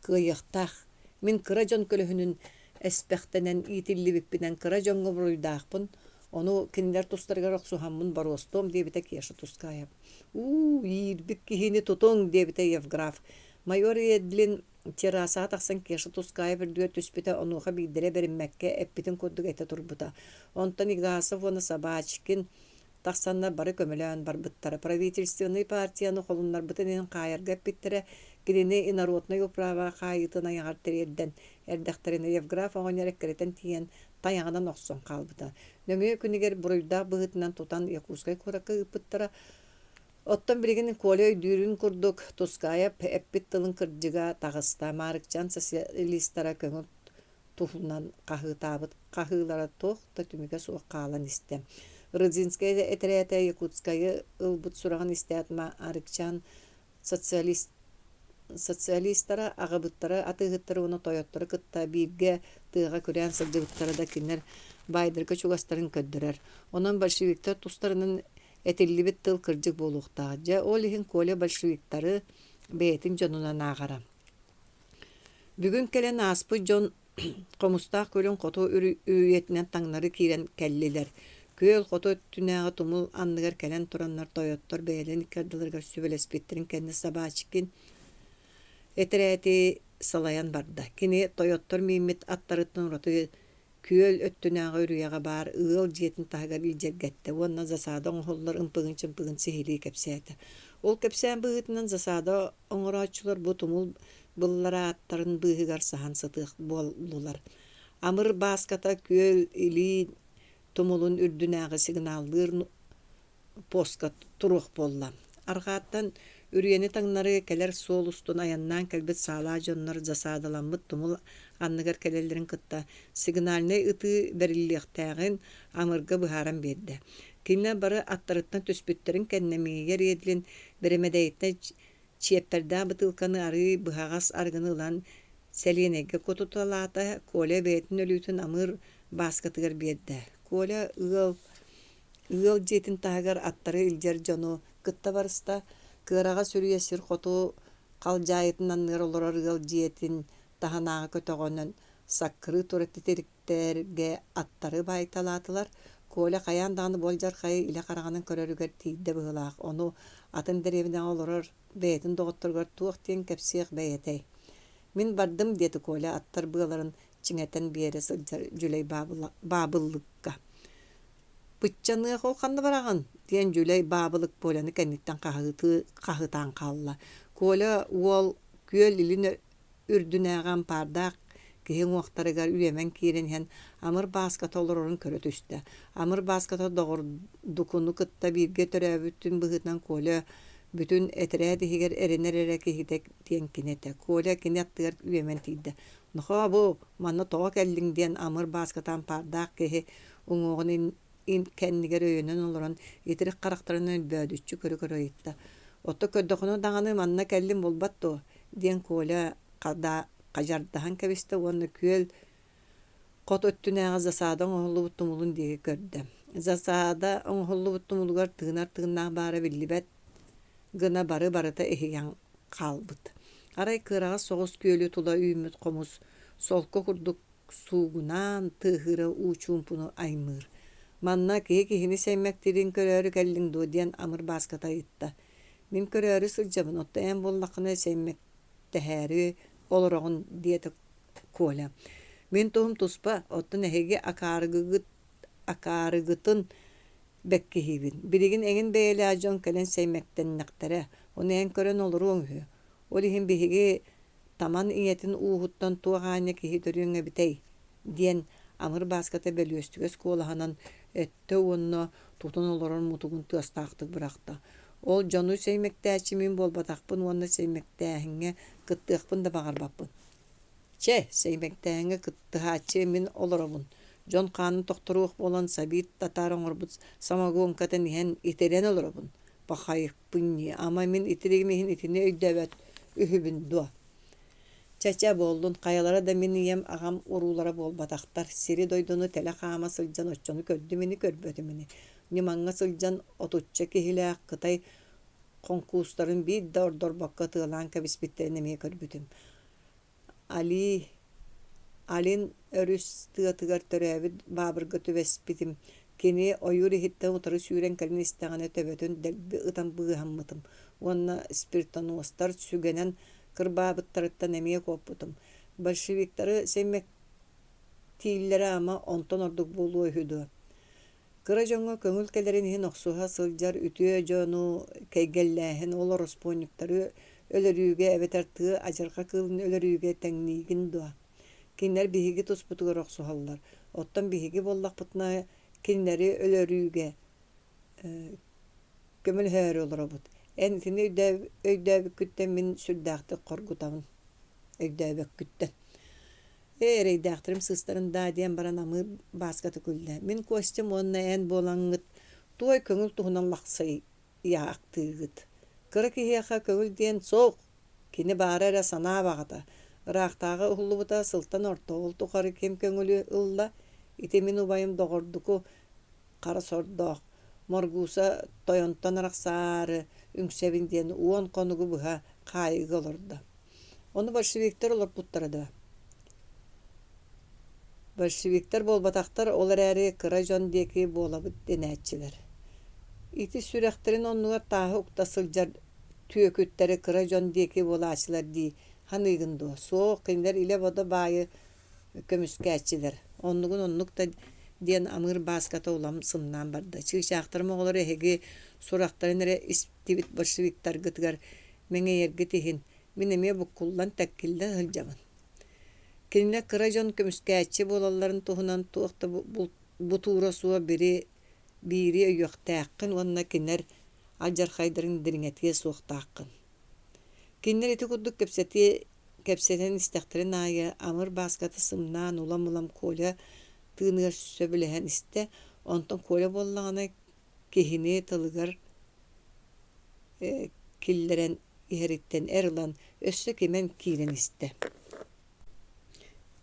Кыйыктах. Мен кыражон көрөһүнүн эспехтенен итиллибиппинен кыражонго буруйдаакпын. Ону кинилер тустаргар оксухаммын баростом дебите кеша тускаяп. Ирбик кихини тутуң дебите Евграф. Майор Едлин тераса тахсан кеша туская бірдуе түспіте онуға биддере беріммәкке әппітін көддік әті турбута. Онтан Игасов оны Сабачкин тахсанна бары көмілән барбыттары. Правительственный партияны қолынлар бұтынен қайырға әппіттері кедіне инородный управа қайытына яғар терерден әрдәқтеріне Евграф оғын әреккеретін тиен таяғынан оқсон қалбыта. Нөңе күнігер бұруйда бұғытынан тутан Якускай көрақы үпіттара. Оттан билигин колой дүүрүн курдук туская эппит тылын кырдыга тагыста Маарыкчаан социалисттара көңүл тухунан кахытабыт кахылара тохта түмүгө суак каалан исте. Гражданскай этерете Якутская ылбыт сураган истеат Маарыкчаан социалисттара агыбыттара атыгыттары уну тоyottары кытта бирге тыга көрән сылдыбыттары да кинер байдырга чугастарын көддөрөр. Онон большевиктер тустарынын этиллибит тыл кырдык болуктаа. Жа олихин коле большевиктары бейтин жонуна нагара. Бүгүн келен аспы жон комустак көлөн кото үйетинен таңнары кирен келлилер. Көөл кото түнәгы тумул анныгар келен тураннар тоyottор бейлен иккардыларга сүбелеспеттерин кенне Сабачкин этерети салаян барда. Кини тоyottор мимит аттарыттын ураты көөл өттүнәгы үрüяга бар ыл жетин тагар илжергетте. Онна засада оңоллар ымпыгын сихили кепсәте. Ол кепсән быгытынан засада оңорачулар бу тумул буллара аттарын быгыгар сахан сытык болдулар. Амыр баската көөл или тумулун үрдүнәгы сигналлыр поска турук болла. Аргаттан үрüени таңнары келер сол устун аяннан келбет сала жоннор засадаламмыт тумул анныгар келелерин кытта сигнальный ыты бериликтәгин амырга быһаран берди. Кинне бары аттарыттан төспүттерин кеннемигер едлин беремедейтне чепперда бытылканы ары быһагас аргынылан селенеге котуталата коле бетин өлүтүн амыр баскатыгар берди. Коле ыл жетин тагар аттары илжер жону кытта барыста кырага сүрүесир хоту калжайытынан ныролорор ыл жетин таханага көтөгөнөн саккыры туреттерге аттары байталатылар. Коле каянданы болжар кайы иле караганын көрөрүгөр тийде быылаак. Ону атын деребинен олорор бетин доготторгор туактен кепсиек бейетей. Мен бардым деди Коле аттар быыларын чиңетен биере сылжар жүлей бабыллыкка. Бытчаны холканды бараган диен жүлей бабылык поляны кенниттен кахытан қалла. Коля уол күөл илин үрдүнәгән пардак киһин уақтарыгар үйемен киирен амыр баскат олорорун көрө түстө. Амыр баската догордукуну кытта бирге төрөөбүттүн быһытынан Коля бүтүн этерэ дихигер эренерере кихитек тиен кинете. Коля кинеттер үйемен тиидде. Нохо бу манна тоо келдиң диен амыр баскатан пардак киһи уңугун ин кеннигер өйөнөн олорон итирик карактарынан бөөдүччү көрө ыйтта. Отто көддөхүнү даганы манна келдим болбатту диен Коля када кажардахан кебисте онны күөл кот өттүнәгә засадан оңлубут тумулун диге көрдө. Засада оңлубут тумулугар тыгынар бары биллибет гына барыта эхиян калбыт. Арай кырага согус күөлү тула үймүт комус солко курдук суугунан тыгыры учумпуну аймыр. Манна кихини сәймәктерин көрөрү келдиң ду диен амыр баската ыйтта. Мин көрөрү сылжабын отта эм боллакына сәймәктәһәри олорогун диете Коля. Мен туһум туспа отта нэһиги акарыгытын беккихибин. Билигин эңин бэйэлэ ажон кэлэн сәймәктәннәктере. Оны эн көрөн олоруң хүү. Ол ихин биһиги таман иетин уухуттан туаганя кихи төрүңө битей диен амыр баската бөлөстүгөс колаханан өттө онно тутун олорон мутугун тыастаактык быракта. Ол жону сәймәктәчи мин болбатакпын, онна сәймәктәһиңе кыттыакпын да багарбаппын. Че, сәймәктәһиңе кыттыхачы мин олоробун. Жон канын тохторук болан сабит татар оңорбут самогонкатын иһен итерен олоробун. Бахайыкпын, ама мин итерегимихин итине өйдөбөт үһүбүн дуа. Чача болдун, каялара да мин ием агам урулара болбатактар. Сири дойдуну теле каама сылжан оччону көрдү мини көрбөтү мини. Нимаңга сылжан отучча кихилээх кытай конкурстарын бит да ордорбакка тыылаан кэбиспиттерин эмие көрбүтүм. Алин өрүс тыатыгар төрөөбүт баабырга түбеспитим. Кини ойур ихиттен утары сүүрен кэлин истэҕинэ төбөтүн дэлби ытан быыһаммытым. Уонна спиртонуостар сүгенен кырбаабыттарыттан эмие коппутум. Большевиктары сэммектииллери ама онтон ордук болуу өйүдү. Кыра жоңго көңүл келерин хин оксуха сылжар үтүө жону кейгеллээхин ол оспонниктары өлөрүүгэ эбетертыы ажарга кылын өлөрүүгэ теңнигин дуа. Кинер биһиги туспутугар оксухаллар. Оттон биһиги боллакпытына кинери өлөрүүгэ көмүл хээрі олоробут. Эн тини өйдөбүк күттен мин сүрдääхти коргутабын. Өйдөбүк күттен. Рейдактырым сыстарында диен баран амы баскаты күлдэ. Мин костюм онна эн болаңыт той көңүл туһунан лақсай яактыгыт. Кыра кихиэха көңүл диен соқ кини баарара санаа багата. Рахтага уллубута сылтан ортоол тухары кем көңүлү ылла итемин убайым догордуку кара сордоох. Моргуса тойонтон араксаары үңсебин диен уон конугу быха кайыгы олорда. Оны большевиктер олор буттарада. Большевиктер болбатактар олар әрі кыра жон деки болабыт денәтчилер. Ити сүрәхтерин оннугар тағы укта сылжар түйөкүттері кыра жон деки болачылар ди ханыгынду. Соқ киндер иле бода байы көмүскәчилер. Оннугун диен амыр баската улам сымнан барды. Чыгышақтарма олар эһиги сурақтарын эре истибит большевиктар гытыгар меңе ергитихин. Мен эме буккуллан тәккилден хылжамын. Киниле кыра жон көмүскәчи болаларын туһунан туохта бутура суа бири өйөктәккын, онна кинер алжар хайдарын дириңетке суохтааккын. Кинер ити курдук кепсетен истәхтерин айы амыр баскаты сымнан улам Коля тыыныгар сүсө билэһэн истэ, онтон Коля боллағына кихини тылыгар киллерен иһериттен эрылан өссө кемен киирен истэ.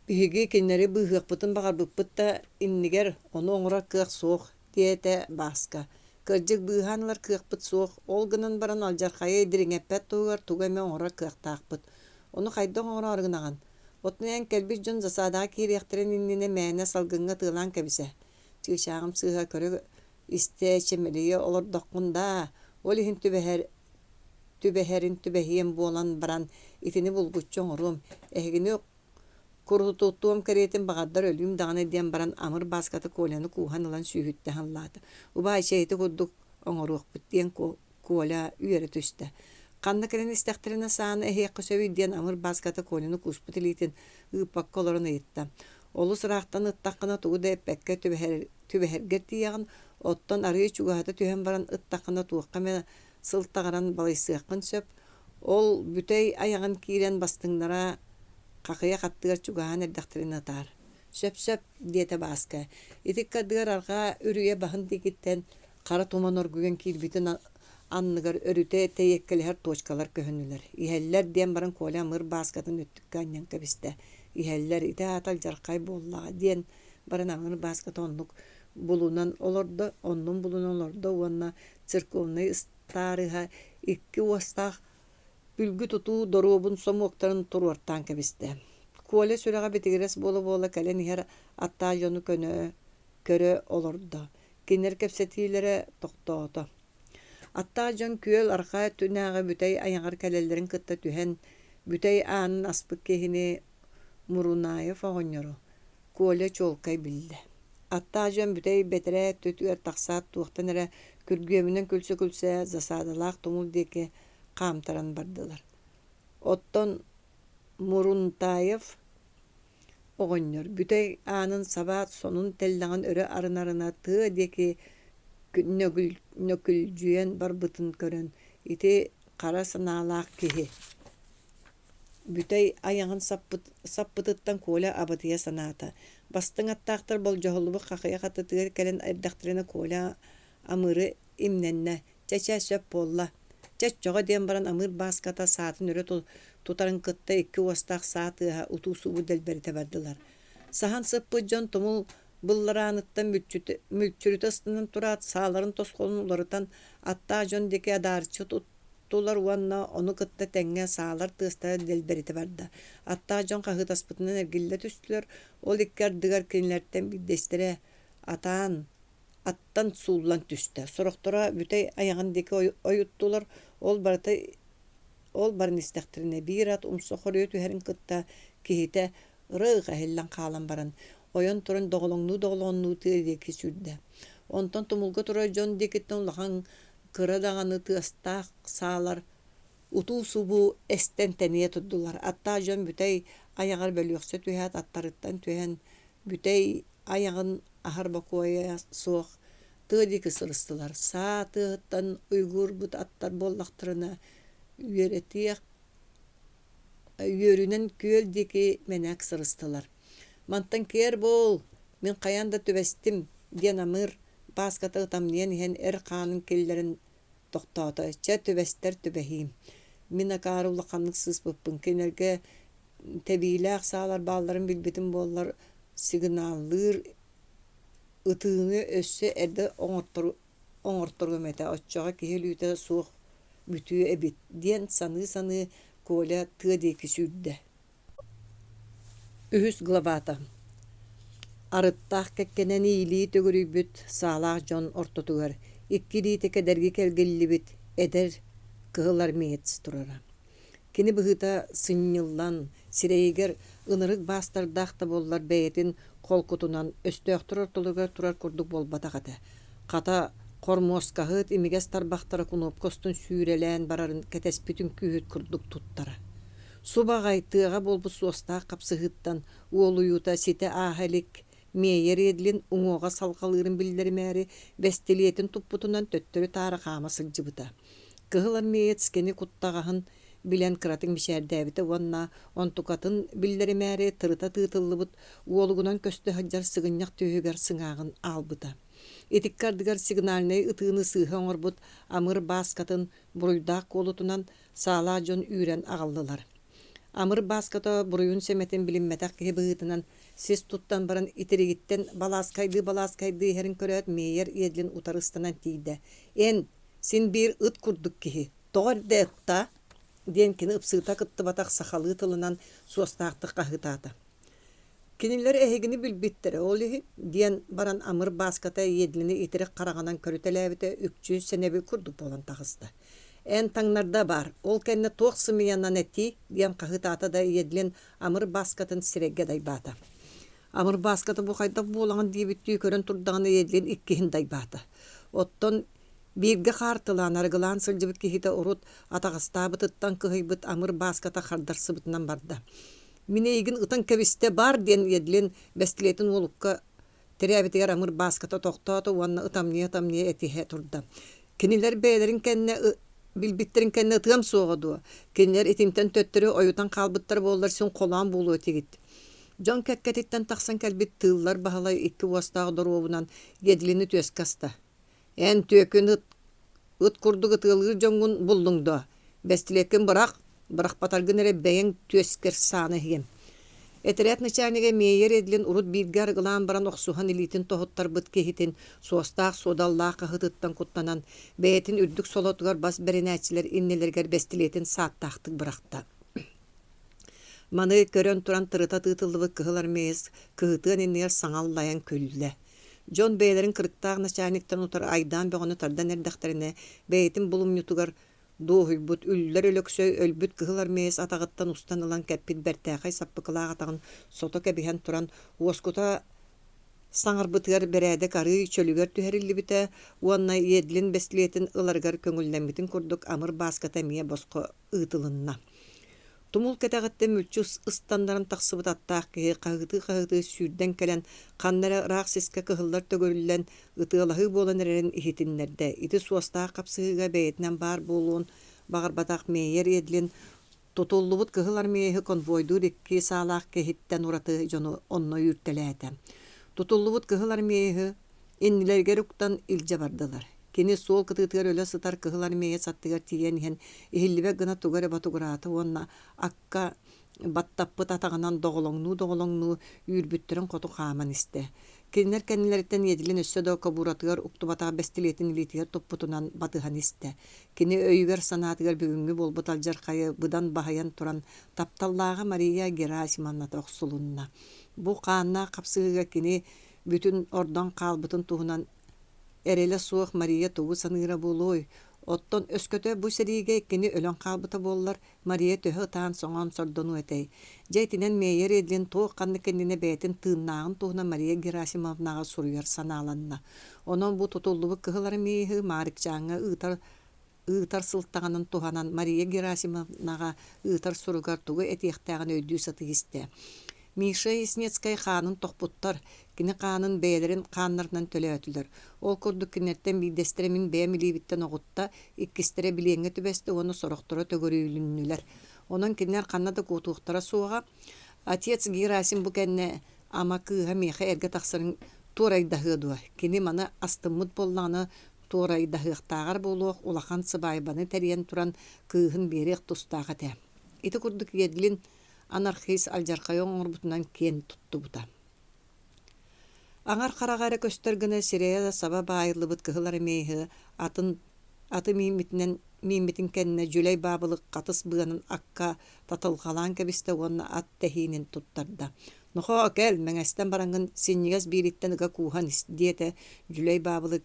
Биһиги киннери быыһыакпытын багарбыппытта иннигер ону оҥура кыах суох диэте баска. Кырдьык быыһаанылар кыахпыт суох, ол гынан баран алжархайы дириҥэппэт тугар тугаме оҥура кыахтаахпыт. Ону хайдың оҥура аргынаган. Отнуян келбис жон засаадаа киириэхтерин иннине мээнэ салгыңга тыылаан кэбисе. Чыгышаагым сыыха көрө истэ чемелие олордохкунда, ол иһин түбэһэрин түбэһиэм буолан баран итини булгуччу оҥурум. Эһигини Kurututtuğum keretin bağadar ölüm dağına diyen baran amır baskatı kolanı kuhan olan sühütte hanladı. Uba şeyti kudduk oŋoruq bittiyen kola üyere tüste. Kanna keren istekterine sağına ehiyakı sövi diyen amır baskatı kolanı kusputilitin ıpak kolorunu yitti. Olu sıraqtan ıttaqına tuğu da epekke tübeherger diyağın ottan arıyı çuğahata tühen baran ıttaqına tuğqame sıltağıran balaysıqın söp. Ol bütey ayağın kiren bastınlara Kakıya kattıgar çugahan erdaktirin atar. Söp diyete baska. İtik kaddıgar arka ürüye bahın dikitten kara toman orgugen kilbitin anlıgar örüte teyekkeli her toçkalar köhünüler. İheller diyen baran kola mır baskatın öttük ganyan kabiste. İheller ite atal jarkay bolla diyen baran amır baskat onluk bulunan olurdu. Onun bulunan olurdu. Onna çırkovnay ıstarıha iki vastaq Bülgü tutu dorobun somuqtarın turortan kabiste. Kuole süraga bitigres bola kalen her atta jonu körö olurdu. Kinner kepsetilere toqtoğdu. Atta jon köl arka tünaga bütey ayağır kalellerin kıtta tühen bütey anın aspık kehini murunayı fağonyoru. Kuole çolkay bildi. Atta jon bütey betere tütüer taqsat tuğtan ere kürgüyeminen külse zasadalaq tumul deke kamtaran bardılar. Otton Muruntayef oğonyor. Bütey anın sabat sonun tellağın öre arınarına tığ deki nökülcüyen barbıtın körün. İti kara sanalaq kehi. Bütey ayağın sappıtıttan kola abatıya sanata. Bastın attaqtır bol johulubı kakıya katı tığır kelen erdaktirine kola amırı imnenne. Çeçe söp bolla. Çeçoğa diyen baran amır baskata saatin öre tutarın kıtta iki vastaq saatı utusu bu delberite verdiler. Sahan sıppı jon tumul bıllarağınıttan mülçürüt ıstının turat sağların toskolun ularıtan atta jon deke adarçı tuttular uanna onu kıtta tenge sağlar tığısta delberite verdi. Atta jon kahıt aspıtından ergille tüstüler. Ol ikkar dıgar kinlerden bir destere attan suullan tüste. Soroktora bütey ayağındaki oyuttular. Ol barın istektirine bir at umsoxoruyo tüherin kıtta kihite rıqa hellan kalan baran. Oyon turun doğulonnu tığdeki sürde. Ondan tumulga tura jon dekitten ulağan kıra dağını tığastaq sağlar utu subu esten teniye tutdular. Atta jon bütey ayağır bölüyoqsa tühet attarıttan tühen bütey ayağın ahar bakoya soğuk tığdeki sırıstılar. Sağ tığıttan uygur attar bollaqtırına yörünen köldeki menak sırıstılar. Mantan ker bol, men kayanda tübestim diyen amır baskata ıtamlayan hen kanın kellerin toqtağıda. Çe tübester tübehim. Min akarıvlı kanıksız bıppın. Kenerge tebiylaq sağlar bağların bilbitin bollar signallar ıtığını össe erde oңortorgu mete. Oççağa kehelüyte soğuk bütüğü ebit. Diyen sanı kola tığdeki sürde. Ühüs glavata. Arıttaq kekkenen iyiliği tögürübüt sağlaq jon ortotugar. İkkiliği teke dergi kelgellibit eder kıhılar meyets turara. Kini bıhıta sınnyıllan sireyger ınırık bastardaqta bollar beyetin kolkutunan östööktür ortolugar turar kurduk bol bataqata. Kata kormos kahıt imiges tarbaqtara kunup kostun sürelen bararın ketespütün kühüt kurduk tuttara. Subagay tığaga bolbu suostaq kapsıhıttan uoluyuta site ahalik meyer edilin uŋoga salqalırın bildirimeri vestiliyetin tupputunan töttörü tarıqama sılcıbıta. Kıhılar meyetskeni kuttağahın bilen kıratın bişerdäbite onna ontukatın bildirimeri tırıta tığıtıllıbıt uolugunan köstü haccar sığınyak tühüger sığağın albıta. Etikkardıgar signalnay ıtığını sığha oŋorbut amır baskatın buruydaq kolutunan sağla jon üren ağallılar. Amır baskata buruyun semetin bilinmetak kehe bıhıtınan ses tuttan baran itirigitten balaskaydı herin köröt meyer edilin utarıstanan tiyde. En sen bir ıt kurduk kehe. Doğru da ıtta diyen kini ıpsıta kıttı batak sahalı tılınan suostaqtı kahıtata. Kiniler ehegini bilbittere olihi diyen baran amır baskata edilini itirek karaganan körütelebite 300 senebi kurduk bolan tağısta. эн таңнарда бар. Ол кенне тохсунньуянан эти диэн кахытата да иедлен амыр баскатын сирегге дайбата. Амыр баскаты бу хайда булаган дибиттүү көрөн турдаганы иедлен иккиһин дайбата. Оттон бирге хартылан аргылан сылжыбыт кихите урут атагастабытыттан кыһыйбыт амыр баската хардарсыбытынан барда. Минейгин ытан кебисте бар ден иедлен бестилетин олукка теребитигер амыр баската токтоту уанна ытамния этиһе турда. Кинилер бээлерин кенне билбиттерин кенне ытыам соҕоду. Кинилер итимтен төттөрү ойутан калбыттар боллар син колаан болуу тигит. Жон кеккетиттен таксан келбит тыыллар баһалай икки уостаах доруобунан едилини төс каста. Эн төкүн ыт курдугы тыылгыр жоңгун буллуңдо. Бестилекин бырак батаргын эре бэйэн төскер сааны хием. Этерет начальниге мейер эдилин урут бирге аргылаан баран оксухан илитин тохуттар быт кехитин суостаах содаллаах кахытыттан куттанан бэйэтин үрдүк солотугар бас беренәчилер иннелергер бестилетин сааттаахтык быракта. Маны көрөн туран тырыта тыытыллыбы кыһылар мейес кыһытыан иннер саңаллаян көлле. Жон бэйлерин кырыттаах начальниктан утар айдан бөгөнү тардан эрдахтерине бэйэтин булумнютугар доохуйбут үллер өлөксөй өлбүт кыһылар мейес атагыттан устан ылан кэппит бертээхай саппыкылаах атагын сото кэбиһэн туран уоскута саңарбытыгар берээде кары чөлүгөр түһэриллибите уонна иедлин бестилетин ыларгар көңүллэммитин курдук амыр бааската мие боско ыытылынна. Тумул кэтэгэтте мүлчүс ыстаннарын тахсыбыт аттаах киһи каһыты сүүрдэн кэлэн ханнара ыраах сиске кыһыллар төгөрүллэн ытыалаһыы буолан эрэрин ихитиннерде ити суостаах капсыыга бэйэтинэн баар буолуун багарбатаах мейер иедлин тутуллубут кыһылар мейеһи конвойдуур икки саалаах кэһиттэн ураты дьону онно үүртэлээте. Тутуллубут кыһылар мейеһи иннилэргэр уктан илдьэ бардылар. Кини суол кытыытыгар өлө сытар кыһылар мейе саттыгар тиийэн иһэн иһиллибэ гына тугары батугурааты уонна акка баттаппыт атаҕынан доголоҥнуу үүрбүттөрүн хоту хааман истэ. Кинилэр кэннилэриттэн иедилин өссө да кобуратыгар уктубатаах бестилетин илиитигэр туппутунан батыһан истэ. Кини өйүгэр санаатыгар бүгүҥҥү болбут алдьархайы быдан баһайан туран тапталлааҕа Мария Герасимовна тохсулунна. Бу хааннаах капсыыга кини бүтүн ордон хаалбытын туһунан Эреле суох Мария тугу саныыра болой. Оттон өскөтө бу сэрийге кини өлөн хаалбыта боллар Мария төһө таан соҥон сордону этей. Жейтинен мейер эдилин туох канны кеннине бээтин тыыннаагын туһуна Мария Герасимовнага суруйар санааланна. Онон бу тутуллубу кыһылар мейеһи Маарыкчаанга ыытар сылтаганын туханан Мария Герасимовнага ыытар суругар тугу этиэхтээҕин өйдүү сатыгисте. Миша Яснецкай хаанын тохпуттар, кини хаанын бээлерин хааннарынан төлөөтүлөр. Ол курдук кинерттен бидестеремин бээ милибиттен огутта, иккистере билиңҥи түбесте оны сорохторо төгөрүйлүннүлэр. Онон кинер ханнада кутуухтара суога, отец Герасим бу кенне ама кыыһа миэхэ эргэ тахсарын туорайдаһыадуа. Кини маны астыммыт боллааны туорайдаһыахтаагар болуох улахан сыбайбаны тэриэн туран кыыһын биэриэх тустаах этэ. Ити курдук иедлин анархист алжархайон орбутунан кен туттубута. Аңар харагара көстөргүнө сирия саба байырлыбыт кыһылар мейеһи аты миимитин кенне жүлей бабылык катыс быанын акка татылгалаан кебисте уонна ат тэһиинин туттарда. Нохо окел меңестен барангын синнигас биириттен ыга куухан диете жүлей бабылык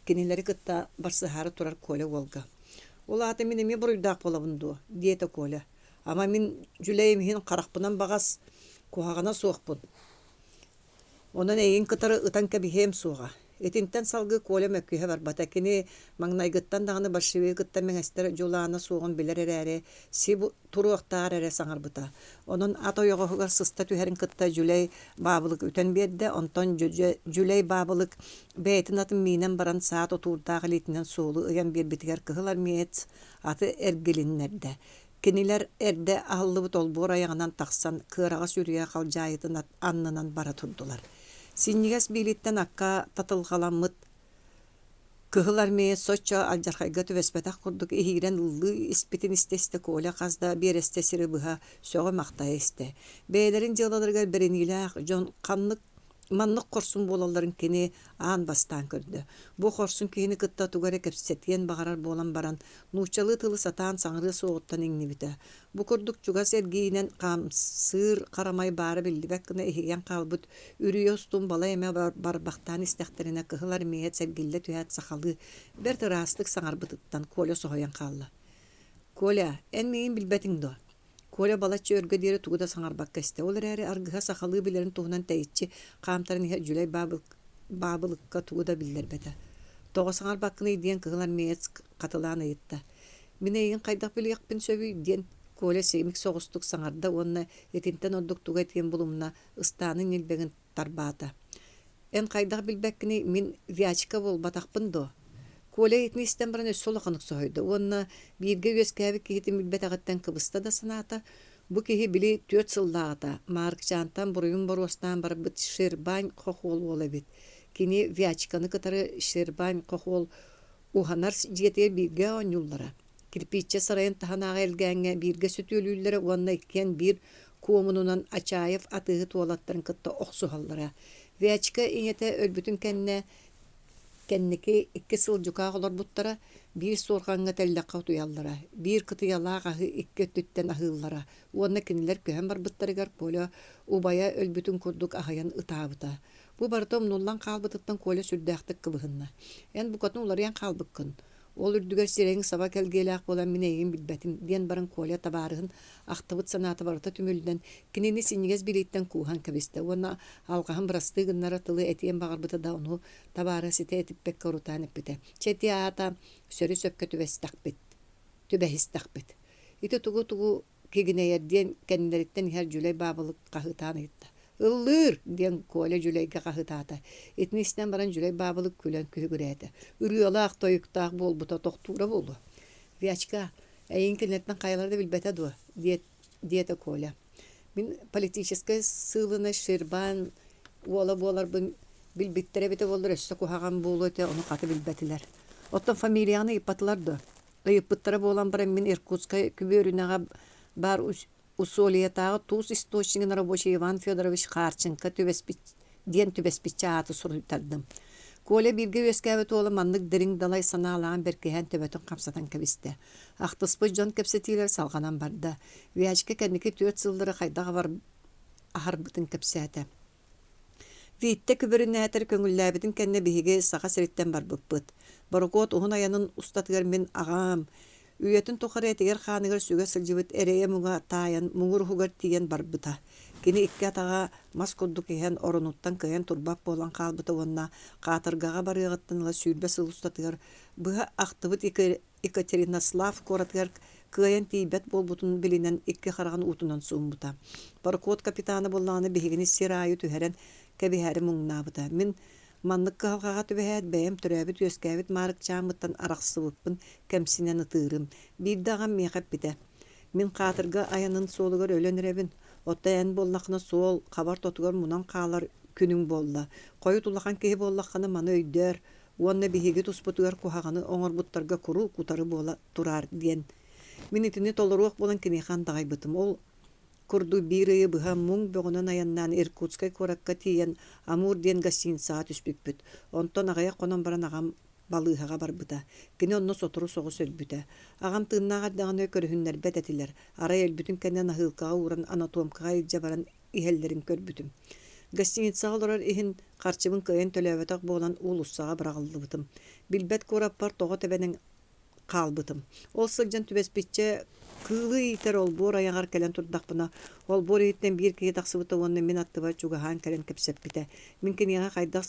кинилери кытта барсыһары турар Коля Волга. Ол аты минеми буруйдаак болабынду диете Коля. Ама мин жүлейимхин қарақпынан бағас куһағана суохпун. Онан эйин кытары ытан кэбиһэм суоға. Этинтен салгы Коля мөккүһэ барбата кини маңнайгыттан дағаны большевигыттан меңестер жулаана суоғын билер эрэре си туруақтаар эре саңарбыта. Онон ат ойоғығығар сыста түһәрін кытта жүлей бабылык үтен берді, онтон жүлей бабылык бәйтін атын минен баран саат отуурдағы литінен суолу ыян бербитигер кыһылар миэц аты эргелиннерді. Кинилер эрде аһыллыбыт олбуор аяғынан тахсан кыырага сүрüе халжайытын аннынан бара турдулар. Синнигас билиттен акка татылгаламмыт кыһылар мее соччо алжархайга төбеспетах курдук ихирен ыллы испитин истесте Коля казда бересте сирыбыха сөҕө мактаа исте. Бээлерин жылаларга беренилээх жон каннык маннык корсун болаларын кини аан бастан көрдü. Бу корсун кини кытта тугары кепсетиен багарар болан баран нуучалы тылы сатаан саңры соғыттан иңнибите. Бу курдук чуга сергийинен камсыр карамай бары билдибек кына ихиген калбыт үрүйөстун бала эме барбактан истехтерине кыһылар миет сергилле түһät сахалы бер тырастык саңарбытыттан Коля соһоян калла. Коля, en miin bilbetin do. Коля балачы өргө дире тугуда саңарбак кесте. Ол эрэри аргыха сахалы билерин туһунан тәйитчи каамтарын иһэ жүлей бабылыкка тугуда биллербете. Тоҕо саңарбаккыны идиен кыһылар меец катылаан ыйытта. Мин эйин кайдах билиэкпин сөбүй диен Коля семик соҕустук саңарда уонна этинтен ордук туга этиен булумна ыстаанын нилбегин тарбаата. Эн кайдах билбеккини мин вячка болбатахпын до. Коля итни истен баран өссө олоханык соһойду. Уонна биирге үөскээбик кихитин билбетагаттан кыбыста да санаата. Бу кихи били 4 сыллаата. Маарыкчаантан буруйун боруостаан барбыт Шербань хохуол уолабит. Кини вячканы кытары Шербань хохуол уханар жиетер биирге оñуллара. Кирпичче сарайын таханага элгэңе биирге сүтүөлүүллere уонна иккен бир комунунан Ачаев атыгы туолаттарын кытта охсухаллара. Вячка иңете өлбүтүн кенники 2 сылжука олар буттара бир сорганга теллакка туяллара. Бир кытыялаагы 2 түттен ахыллара. Уонна кинилер көһөн барбыттарыгар Коля убая өлбүтүн курдук ахаян ытаабыта. Бу бартом нуллан калбытыттан Коля сүрдäхтик кыбыһынна. Эн букатын уларыян калбыккын. Ол үрдүгер сирең саба келгелээх болан мен эйин билбетим диэн баран Коля табаарыһын ахтыбыт санааты барыта түмүлден кинини синнигес билиттен куухан кэбисте. Уонна алгаһын бырастыгыннара тылы этиен багарбыта да ону табаары сите этиппек корутаан эппите. Чети аата сөрү сөпкө түбэхистахпит. Ити тугу кигинэйэр диэн кэннериттен ихэр жүлей бабылык кахытаан ыйтта. Ыллыр диэн Коля жүлейге кахытаата. Итнистен баран жүлей бабылык күлөн күһүгүрээте. Үрүөлаах тойуктаах болбута тохтуура болу. Вячка, эйин кинеттен кайаларды билбете дуо, диэте Коля. Мин политической сылына Шербан болар билбиттере бите болдур өссө кухаган болуэте ону каты билбетилер. Оттон фамилияны иппатылар до. Ыйыппыттара болан баран мин Иркутскай күбөрүнага бар усолиятағы туз источнигин рабочий Иван Федорович Харченко түбеспитча аты суруйтардым. Коля бирге өскәбет олы маннык дирин далай санаалаан беркеһен төбөтөн камсатан кебисте. Ахтыспы жон кепсетилер салганан барда. Вячка кенники 4 сылдыры кайдага бар ахарбытын кепсәте. Витте күбөрүнәтер көңүлләбитин кенне биһиге саха сириттен барбыппыт. Барокот уһун аянын устатыгар мен агам Үйетін тұқыры әтігер қанығыр сүге сылжыбыт әрейе мұңа тайын улууһугар тиген барбыта. Кені икке атаға мас күрдік ехен орынуттан күйен турбап болан қалбыты онна қатыргаға барығыттынға сүйірбе сылыстатығыр. Бұға ақтыбыт Екатеринослав коратығыр күйен тейбет болбутын білінен икке қараған утынан суымбыта. Баркот капитаны болланы бігігіні сирайы түхерен кәбіхәрі мұңнабыта. Мен маннык калгаға түбәһәт бәйем төрөөбүт өскәбит Маарыкчаан мыттан араксыбыппын кемсинен ытыырым. Бир даган миэхеп бите. Мин каатырга аянын соолугар өлөнөрөбүн. Отта эн боллакына соол кабар тотугар мунан каалар күнүң болла. Кою тулахан кеһи боллакканы маны өйдөр. Уонна биһиги туспутугар кухаганы оңорбуттарга куру кутары бола турар диен. Мин итини толоруок болан кинехан дагайбытым. Ол курду бирые быха муң бөгөнөн аяннан Иркутскай коракка тиен Амур диен гостиница түспүппүт. Онтон агая конон баран агам балыыхага барбыта. Кини онно сотору согус өлбүтэ. Агам тыыннаага даганы көрүхүннер бететилер. Арай өлбүтүн кенен ахылкага уран анатомкага илже баран ихеллерин көрбүтүм. Гостиница олорор ихин карчыбын кыйын төлөбөтөк болан улууссага барагылдыбытым. Билбет кораппар того тебенен калбытым. Ол сылжан түбеспитче кылы итер ол бор аяғар кәлен турдақпына. Ол бор иттен бір кеге тақсыбыты онны мен аттыва чугахан кәлен кәпсеп бите. Мен кенеға қайдақ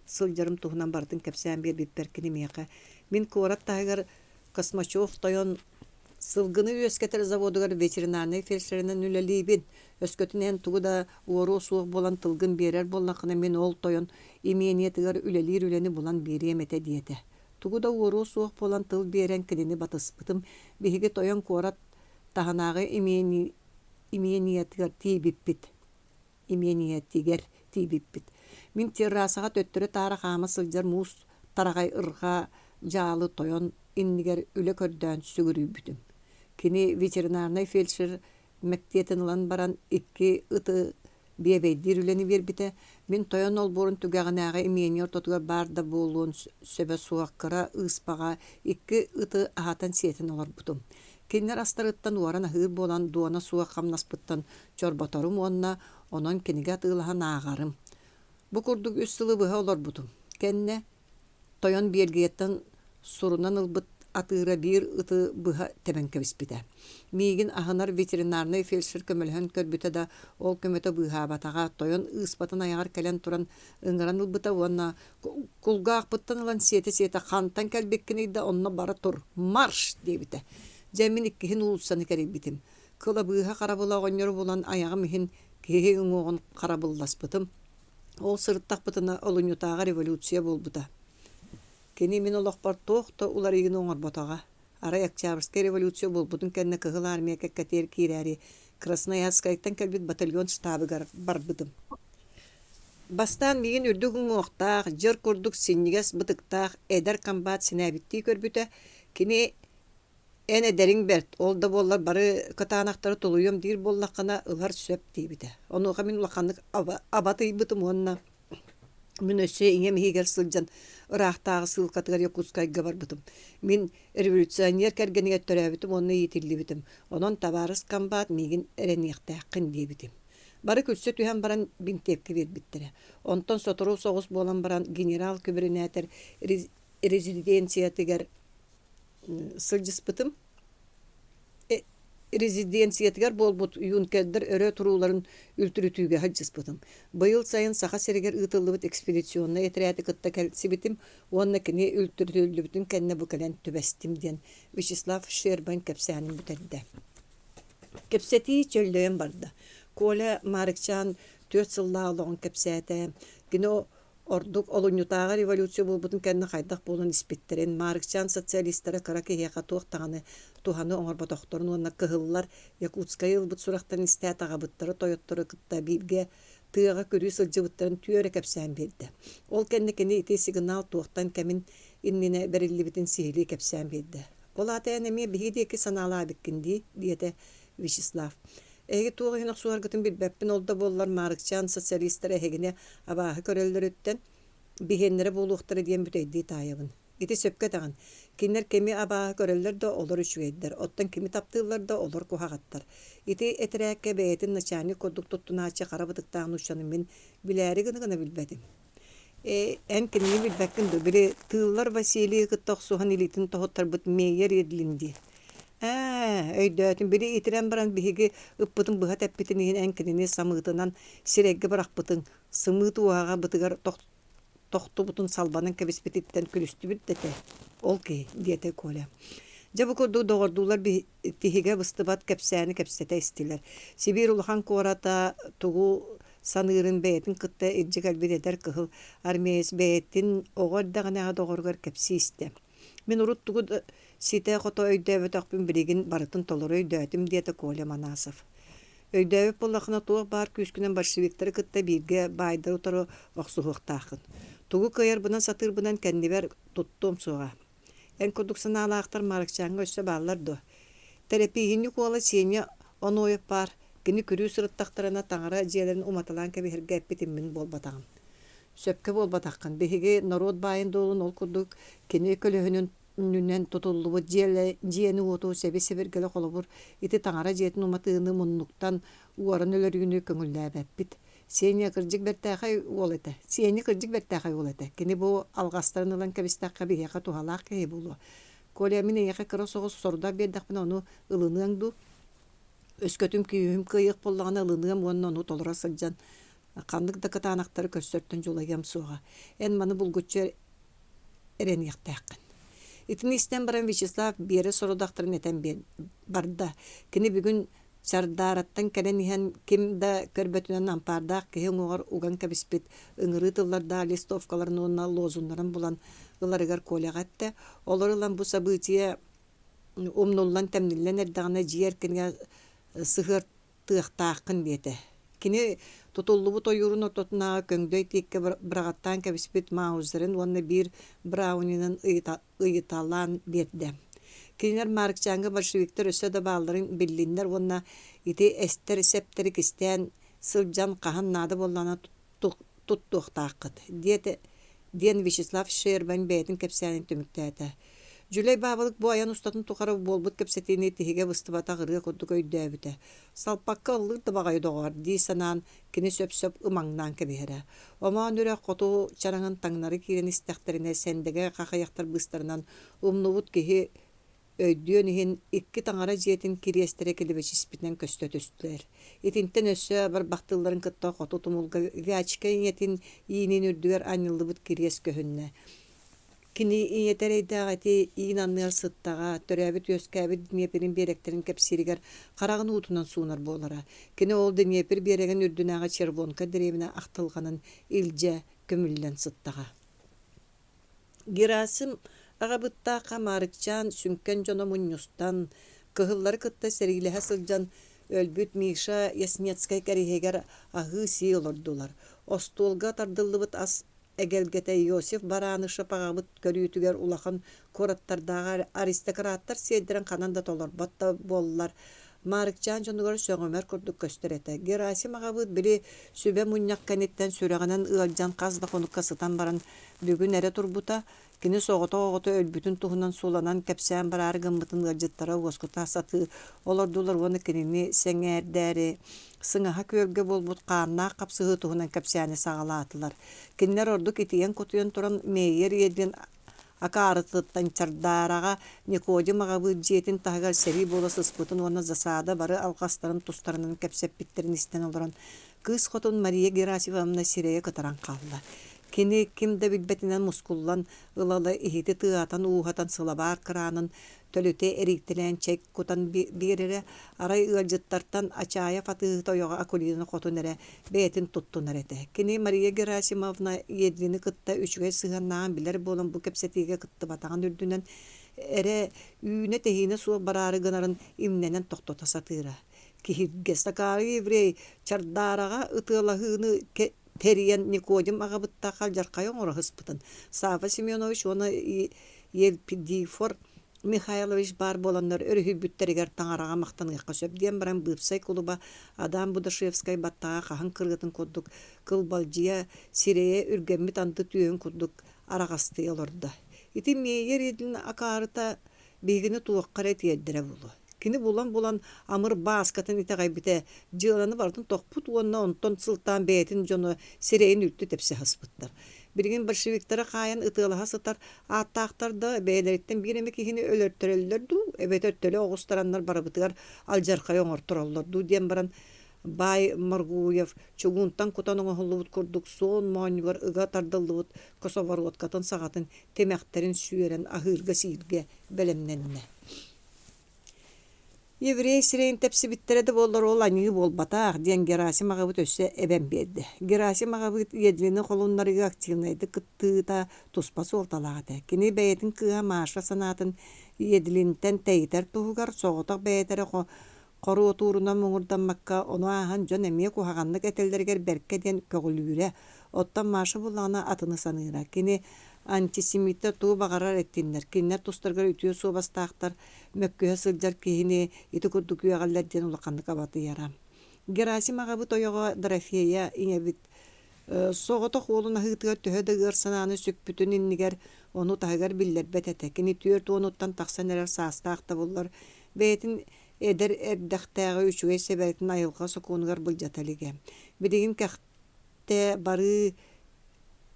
сылжарым туғынан бардың кәпсән бер биппер кені меға. Мен корат тағығар Космачев тойон сылгыны өскетер заводығар ветеринарный фельдшерінен үлелейбін. Өскетінен туғы да уору суық болан тылгын берер боллақына мен ол тойон именетігар үлелер үлені болан беремете диете. Тугу да уору суық болан тыл берен кенені батыспытым. Бихиге тойон корат таханағы имениеттигер тибиппит. Мин террасаға төттөрі тары қамы сылжар муус тарағай ырға жалы тойон иннигер үлі көрдөн сүгірүйбүтім. Кини ветеринарный фельдшер мәктетін лан баран 2 ыты бебейдир үлені бербите. Мен тойон ол борын түгәғынағы имениер тотугар барда болуын сөбе суаққыра ыспаға 2 ыты ағатан сетін олар бұтым. Кинер астарыттан уаран ахыр болан дуана суа камнаспыттан чорботорум онна онон кениге атылахан ағарым. Бу курдук үс сылы быха олар бутум. Кенне тойон бергеттен сурунан ылбыт атыра бир ыты быха тебенкебиспите. Мигин ахынар ветеринарный фельдшер көмөлһөн көрбүтэ да ол көмөтө быха батага тойон ыспатын аягар келен туран ыңыран ылбыта уонна кулгаак быттан ылан сете хантан келбеккини да онно бара тур марш дебите. Жамин иккихин улуссаны керибитим. Кыла быха карабыла гоннор булан аягым хин кеге ыңогон карабылласпытым. Ол сырыттак бытына олуньютага революция болбута. Кени мен олоқпар тоқта улар егін оңыр ботаға. Арай Октябрьский революция болбутун кәнне кыһыл армия кәккәтер кирәри. Красноярскайттан кәлбит батальон штабы барбыдым. Бастан меген үрдігін оқтақ, жыр күрдік сеннігес бұтықтақ, әдер комбат сенәбітті көрбіті. Кені әне дәрін бәрт, олда болар бары кытанақтары толуйым дейір боллаққана ылар сөп дейбіті. Онуға мен улаққанлық абаты бұтым онына. Мен өсі иңем хигер сылжан ырақтағы сыл катыгар Якутскайга барбытым. Мен революционер кәргенеге төрәбітім, оны етілі бітім. Онын табарыс комбат меген әренияқтақын дейбітім. Бары күлсі түйен баран бинтепке вербіттірі. Онтан сотыру соғыс болан баран генерал көбірінәтір резиденциятыгар сылжыспытым. Резиденциятыгар болбут юнкердер өрө турууларын үлтүрүтүүгө хаджыспытым. Быйыл сайын саха серегер ытылыбыт экспедиционна этряты кытта кэлсибитим, уонна кини үлтүрүтүүлүбүтүн кэнне букален түбэстим ден Вячеслав Шербан кепсянин бүтэлдэ. Кепсети чөлдөйөн барды. Коля Маарыкчаан 4 сылла олоғын кепсәті. Кино ордук олуньютага революция болбутун кэнне хайдах болун испиттерин. Маарыкчаан социалисттары караки хеха туақтағаны туханы оңорботохторун уонна кыһыллар Якутскай ылбыт сурахтарын истәт агабыттары тойоттары кытта бирге тыага көрүү сылжыбыттарын түөрө кепсән берди. Ол кэнне ити сигнал туақтан кемин иннине бериллибитин сихили кепсән берди. Ол атаян эме биһиди эки санаала биккинди диете Вячеслав. Эги туога хинак суаргытын билбеппин олда боллар Маарыкчаан социалисттары эгине абааһы көрөллөрүттен бихеннере болуктары диен бүтөйди таайабын. Ити сөпкө таган. Кинер кеми абааһы көрөллөр да олор үчүгейдер. Оттон кими таптыылар да олор кухагаттар. Ити этерээкке бээтин начальник кодук туттунаачы карабытыктаан ушаны мен билээри гына билбедим. Эн кини билбеккин ду бири тыыллар Васильева тохсухан илитин тохоттарбыт мейер едилинди. Өйдөтүн бири итирен баран биһиги ыппытын быха тәппитин иһин әнкинини самыытынан сирегге барахпытын сымыыты уага бытыгар тохтубутун салбанын кебиспититтен күлүстүбүт дете. Ол ки диете Коля. Жабы көрдүү догордуулар тиһиге быстыбат кепсәни кепсете истилер. Сибир улахан кората тугу санырын бээтин кытта иржигал бидедер кыһыл армияс бээтин огордагана догоргор кепси исте. Мен урут тугу сите хото өйдөбөт акпын биригин барытын толор өйдөтүм диете Коля Манасов. Өйдөбөт боллахына туох бар күскүнен большевиктер кытта бирге байдар утору оксугуктаахын. Тугу кыйар бынан сатыр бынан кэннибер туттум суга. Эн кодуксанаалаактар Маарыкчаанга өссө баалар до. Терапийини куала сеня оноyop бар. Кини күрүү сырыттактарына таңара жиэлерин уматалан кебихерге эппитиммин болбатагын. Сөпкө болбатаккан. Беһиги народ байын долун ол курдук кини көлөһүнүн нүнен тутуллубу жиэни оту себе-себергеле колобур. Ити таңара жиэтин уматыыны муннуктан уарын өлөрүгүнү көңүллээбэппит. Сеня кырдьык бертääхай ол эте. Сеня кырдьык бертääхай ол эте. Кини бу алгастарын ылан кебистакка биһиэхэ тухалаах кэһи болу. Коля мин эйэхэ кыра соҕус сордак биэрдахпын ону ылыныаҥду. Өскөтүм күйүм кыйык боллагана ылыныам уонна ону толора сылдьан. Ханнык да кытаанактары көссөртөн жулагам суга. Эн маны булгуччу эрениэхтээхкын. Итини истен баран Вячеслав биэре сорудактарын этен барда. Кини бүгүн чардаараттан кэлен иһэн ким да көрбөтүнөн ампаардаах киһи оҥоҕор уган кэбиспит ыҥырыы тылларда листовкаларын уонна лозуннарын булан ыларыгар Колягатта. Олор ылан бу событие умнуллан тэмниллэн эрдэҕинэ дьиэр кинигэ сыһыр тыахтаахкын диэтэ. Кини тутуллубут ойуурун ототунаа көҥдөй тиикке бырагаттаан кэбиспит маузерин уонна бир браунинын ыйыталаан биэрдэ. Кинер Маарыкчаанга большевиктер өссө да бааларын биллиннер уонна ити эстер септери кистен сылжан кахан наады боллана туттуохтааккыт. Диен Вячеслав Шербан бээтин кепсээнин түмүктээtä. Жүлей бабылык бу аян устатын тухара болбут кепсетини тиһиге выстыбата гырга курдук өйдөөбүтэ. Салпакка ыллык табагай догар ди санаан кини сөп ымаңнан кебиһэрэ. Омаан үрэ коту чараңын таңнары киирен истэхтерине сендеге хахаяктар быстарынан умнубут киһи өйдүөн иһин икки таңара жиэтин кириэстере келебечиспитен көстө түстүлэр. Итинтен өссө бар бактылларын кытта коту тумулга вячка иетин иинин үрдүгер аныллыбыт кириэс көһүннэ. Кини иетерейдагати иинанныр сыттага төрөөбүт өскәбит Днеприн беректерин кепсиригер карагын утунан суунар болара. Кини ол Днепр береген үрдүнага червонка деревине актылганын илже көмүллен сыттага. Герасим агабытта Маарыкчаан сүнкен жоно муннюстан кыһыллары кытта сэрилэһэ сылдьан өлбүт Миша Яснецкай кэрихегер ахыы сии олордулар. Остуолга тардыллыбыт ас эгелгете Иосиф бараанышы пагабыт көрүүтүгер улахан кораттардагы аристократтар сиэддерен кананда толорбатта боллар. Маарыкчаан жонугар сөңөмөр курдук көстөрөтө. Герасим агабыт били сүбе муньяк канеттен сүрөгөнөн ыалжан казда конукка сытан баран бүгүн эре турбута кини согото өлбүтүн туһунан сууланан кепсээн бараары гыммытын ыалжыттара уоскута саты олордулар уону кинини сеңээрдээри сыңаха көөлгө болбут кааннаах капсыгы туһунан кепсээни сагалаатылар. Кинилер ордук итиен кутуйан туран мейер иедин акаарытыттан чардаарага Никодим агабыт жиэтин таһыгар сэрии болос ыспытын уонна засаада бары алкастарын тустарынан кепсеппиттерин истен олорон кыыс хотун Мария Герасимовна сирэйэ кытаран калла. Кини кимде билбетинен мускуллан ылалы ихити тыатан уухатан сылабаар кыраанын төлөте эриктилен чек кутан бирере арай ыалжыттартан ачаая фатыы тойога акулины хотунере бетин туттунерете. Кини Мария Герасимовна едлини кытта үчүгэй сыганнаан билер болон бу кепсетиге кытты батаган үрдүнен эре үүне техине суо бараары гынарын имненен токтота сатыыра. Кихирге стакары еврей чардаарага ытыалахыыны Териен Никодим агабытта халжаркайон орахыспытын. Сафа Семенович оны Елпидифор Михайлович бар боланнар өрүхүбүттеригер таңарага мактаныгакка сөбден баран быпсай кулуба Адам Будашевскай баттага кахан кыргытын курдук кылбалжия сирее үргеммит анты түйөн курдук арагасты олорда. Ити мейер едилин акаарыта бигини туаккара тиеддере болу. Кини булан амыр бааскатын итагайбите жыланы бардын токпут уонна онтон сылтан бетин жону сирейин үртү тепсе хаспыттар. Бирген большевиктара каян ытылаха сытар аттаактарда бээлереттен биреме кихини өлөртөрөллөрдү эбетөттөлө огустараннар барабытыгар алжаркай оңортуроллорду диен баран Бай Маргуев чугунтан кутаның оһуллубут курдук сон мооньгор ыга тардыллыбыт косовороткатын сагатын темектерин сүйерен ахырга сиирге белемненне. Еврей сирейин тепсибиттереди боллар ол аниы болбатаах диэн Герасим агабыт өссө эбен берди. Герасим агабыт едлини холуннарыгы активнайды кыттыыта туспасы орталааты. Кини бэйэтин кыа Маша санатын едлинтен тейтер туһугар соҕотох бэйэтере кору отуруна муңурданмакка ону аахан жон эмие кухаганнык этеллергер берке диэн көгүлүүрэ. Оттан Маша буллаана атыны саныыра. Кини антисемиттер туу багарар эттиннер. Киннер тустаргар үтүө суобастаактар мөккөһө сылдьар киһини ити курдукуягаллар диэн улаканнык абаты ярам. Герасим агабыт ойого Дорофея иңебит соҕото хуолуна хыытыгар төһө дыгыр санааны сүкпүтүн иннигер ону таһыгар биллербет эте. Кини түөр туонуттан тахсан эрер саастаакта буллар. Бээтин эдер эрдэхтээҕи үчүгэй себеритин айылга сокуунугар былдьаталиге. Бидигин кэхтэ бары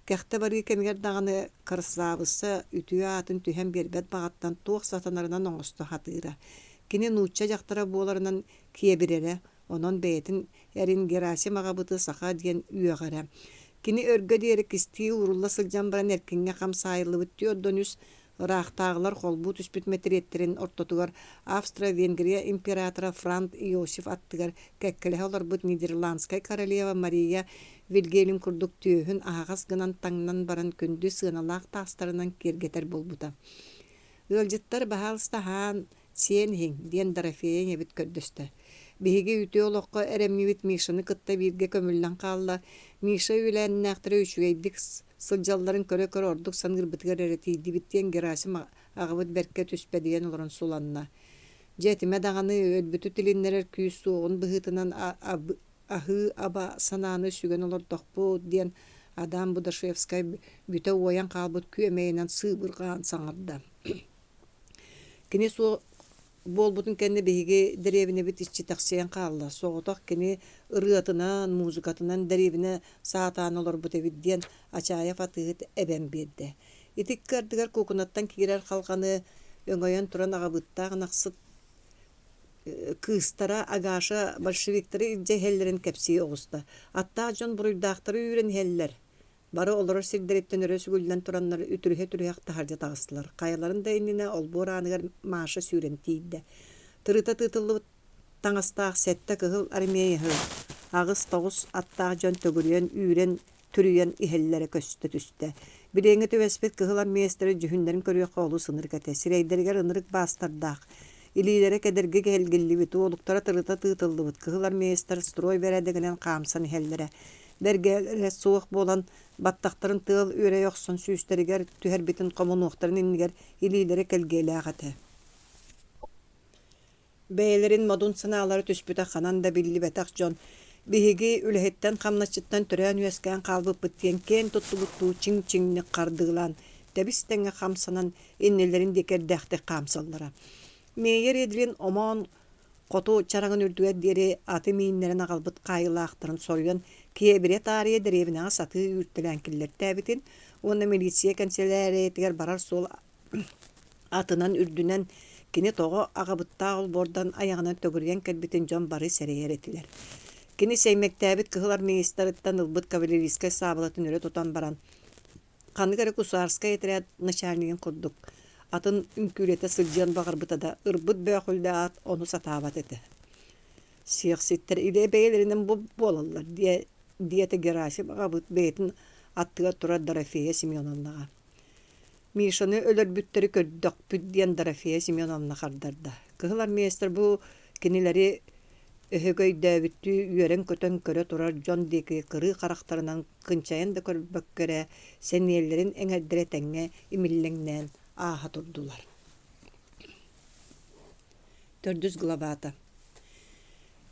кэмигэр даганы кырсаабыssa үтүө атын түһэн бербет багаттан туох сатанарынан оҥосто хатыыра. Кини нуучча дьахтара буоларынан киэбирере, онон бэйэтин эрин Герасим агабыты саха диэн үөҕэрэ. Кини өргө диэри кистии урулла сылдьан баран эркиҥҥэ хам саайыллыбыт түөрдөн үс ыраахтааҕылар холбуу түспүт метриеттерин ортотугар Австро-Венгрия императора Франц Иосиф аттыгар кэккэлэһэ олорбут Нидерландскай королева Мария Вильгельм курдук түйөһүн аагас гынан таңнан баран күндү сыаналаах таастарынан кергетер болбута. Ыалдьыттар баһаалыстаһаан сиэн иһиҥ диэн Дорофея эбит көрдөстө. Биһиги үтүө олоххо эремнибит Мишаны кытта биирге көмүллэн хаалла. Миша үлээннээхтэрэ үчүгэйдик сылдьалларын көрө ордук сангырбытыгар эретиидибит диэн Герасим агабыт берке түспэ диэн олорон суланна. Жетиме даганы өлбүтү тилиннерер күүс суоҕун быһыытынан ахыы аба санааны сүгэн олордохпу диэн Адам Будашевскай бүтэ уоян хаалбыт күөмэйинэн сыыбыргаан саҥарда. Kini so bolbutun kendi bihiги derevine bit içi taksiyen kalla. Soğutak kini ırıatından, muzikatından derevine saatan olur bu teviddiyen açaya fatıhıt eben birdi. İtik kardıgar kokunattan kigirer halkanı öngöyen turan ağabıttağın aksıt kıstara agaşa bolşevikleri cehellerin kepsiyi oğusta. Hatta jon buruydakları üren heller. Bары олар сирдереттен өрөсү гүлден тураннар ütürühe harca tağıstılar. Kayaların da inine olbor anıgar maaşı süren tiydi. Tırıta tıtıllı taŋastağ sette kıhıl armiyayı hıl. Ağız toğuz attağ jön tögürüyen, üren, türüyen ihellere köstü tüste. Bileğine tövespet kıhıl armiyastları cühünlerin körüye qoğlu sınır kate. Sireyderger ınırık bastardağ. İlilere kederge gelgilli bit. Oğluktara tırıta tıtıllı bit. Kıhıl armiyastları stroy veredeginen kamsan ihellere. Bergelere soğuk bolan battaqtарын tığıl öre yoxsun süysteriger tüher bitin komunuqtарын inniger ililere kelgeyle ağatı. Beylerin modun sınaları tüspüte xanan da billi betaq jon. Bihigi ülehetten xamnaçıttan türen üyesken qalbı bittiyen ken tuttu buttu çing-çingni qardığılan tebistenge xamsanan innelerin deker däxte qamsallara. Meyer edilin oman qotu çarağın ürdüge deri atı miyinlerin aqalbıt qayılaqtırın soruyan kebire tarihe derevine satı ürtülen killer tabitin onu milisiye kanseleriyetiger barar sol atından ürdünen kini toğu ağabıtta ol bordan ayağına tögürgen kelbitin jon barı seriyer etiler. Kini seymek tabit kıhılar ministerittan ılbıt kavaleriska sabılatın öre tutan baran. Kanıgara kusarska etere naşarnigen kurduk. Atın ünkülete sılcan bağırbıta da ırbıt böğülde at onu satabat eti. Siyasitler ile beylerinin bu bolallar diyete gerasi bağıbıt beytin attığa tura Darafeya Semyonovnağa. Mişanı ölür bütleri kördük büddiyen Darafeya Semyonovna kardarda. Kıhılar meyester bu kinileri öhögöy dövüttü üyeren kötön köre turar jon deki kırı karakterinin kınçayan da körbök köre seniyellerin eŋerdire tenge imilleŋnen aha turdular. 4. glabata.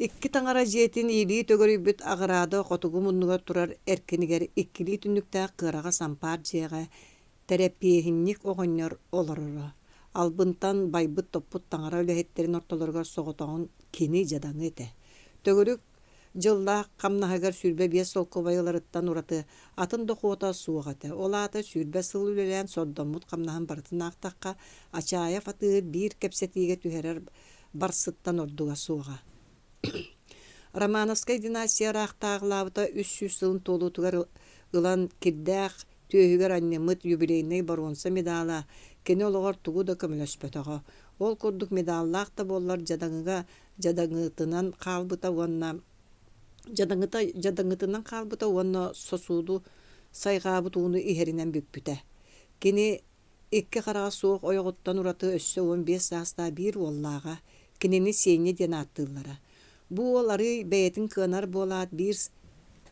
İkki taŋara jetin iyiliği tögörübüt ağırada qotugu munnuga turar erkiniger ikkili tünnüktä kıraga sampar jeğe terapiyehinnik oğonyor olororo. Albıntan baybıt topput taŋara ölehetterin ortalarga soğutoğun kini jadaŋı ete. Tögörük jılda kamnahagar sürbe biye solkobayılarıttan uratı atın dokuota suğatı. Olata sürbe sıl ülelen soddomut kamnahan baratın aqtaqqa açaya fatı bir kepsetige tüherer barsıttan orduga suğa. Romanovskay dinasiya raqtağılabıta 300 yılın tolutugar ılan kiddağ tühüger annemit yubileyinay baronsa medala kene ologar tugu da kömülöspötoğu. Ol kurduk medallaq da bollar jadaŋıtınan qalbıta onna jadaŋıtından qalbıta onna sosudu sayğabı tuğunu iherinen bükpüte. Kene ikki qarağa soğuk oyoğuttan uratı össö 15 sasta bir ollağa kineni seyne den attığılara. Bu oları beyetin kınar bolat bir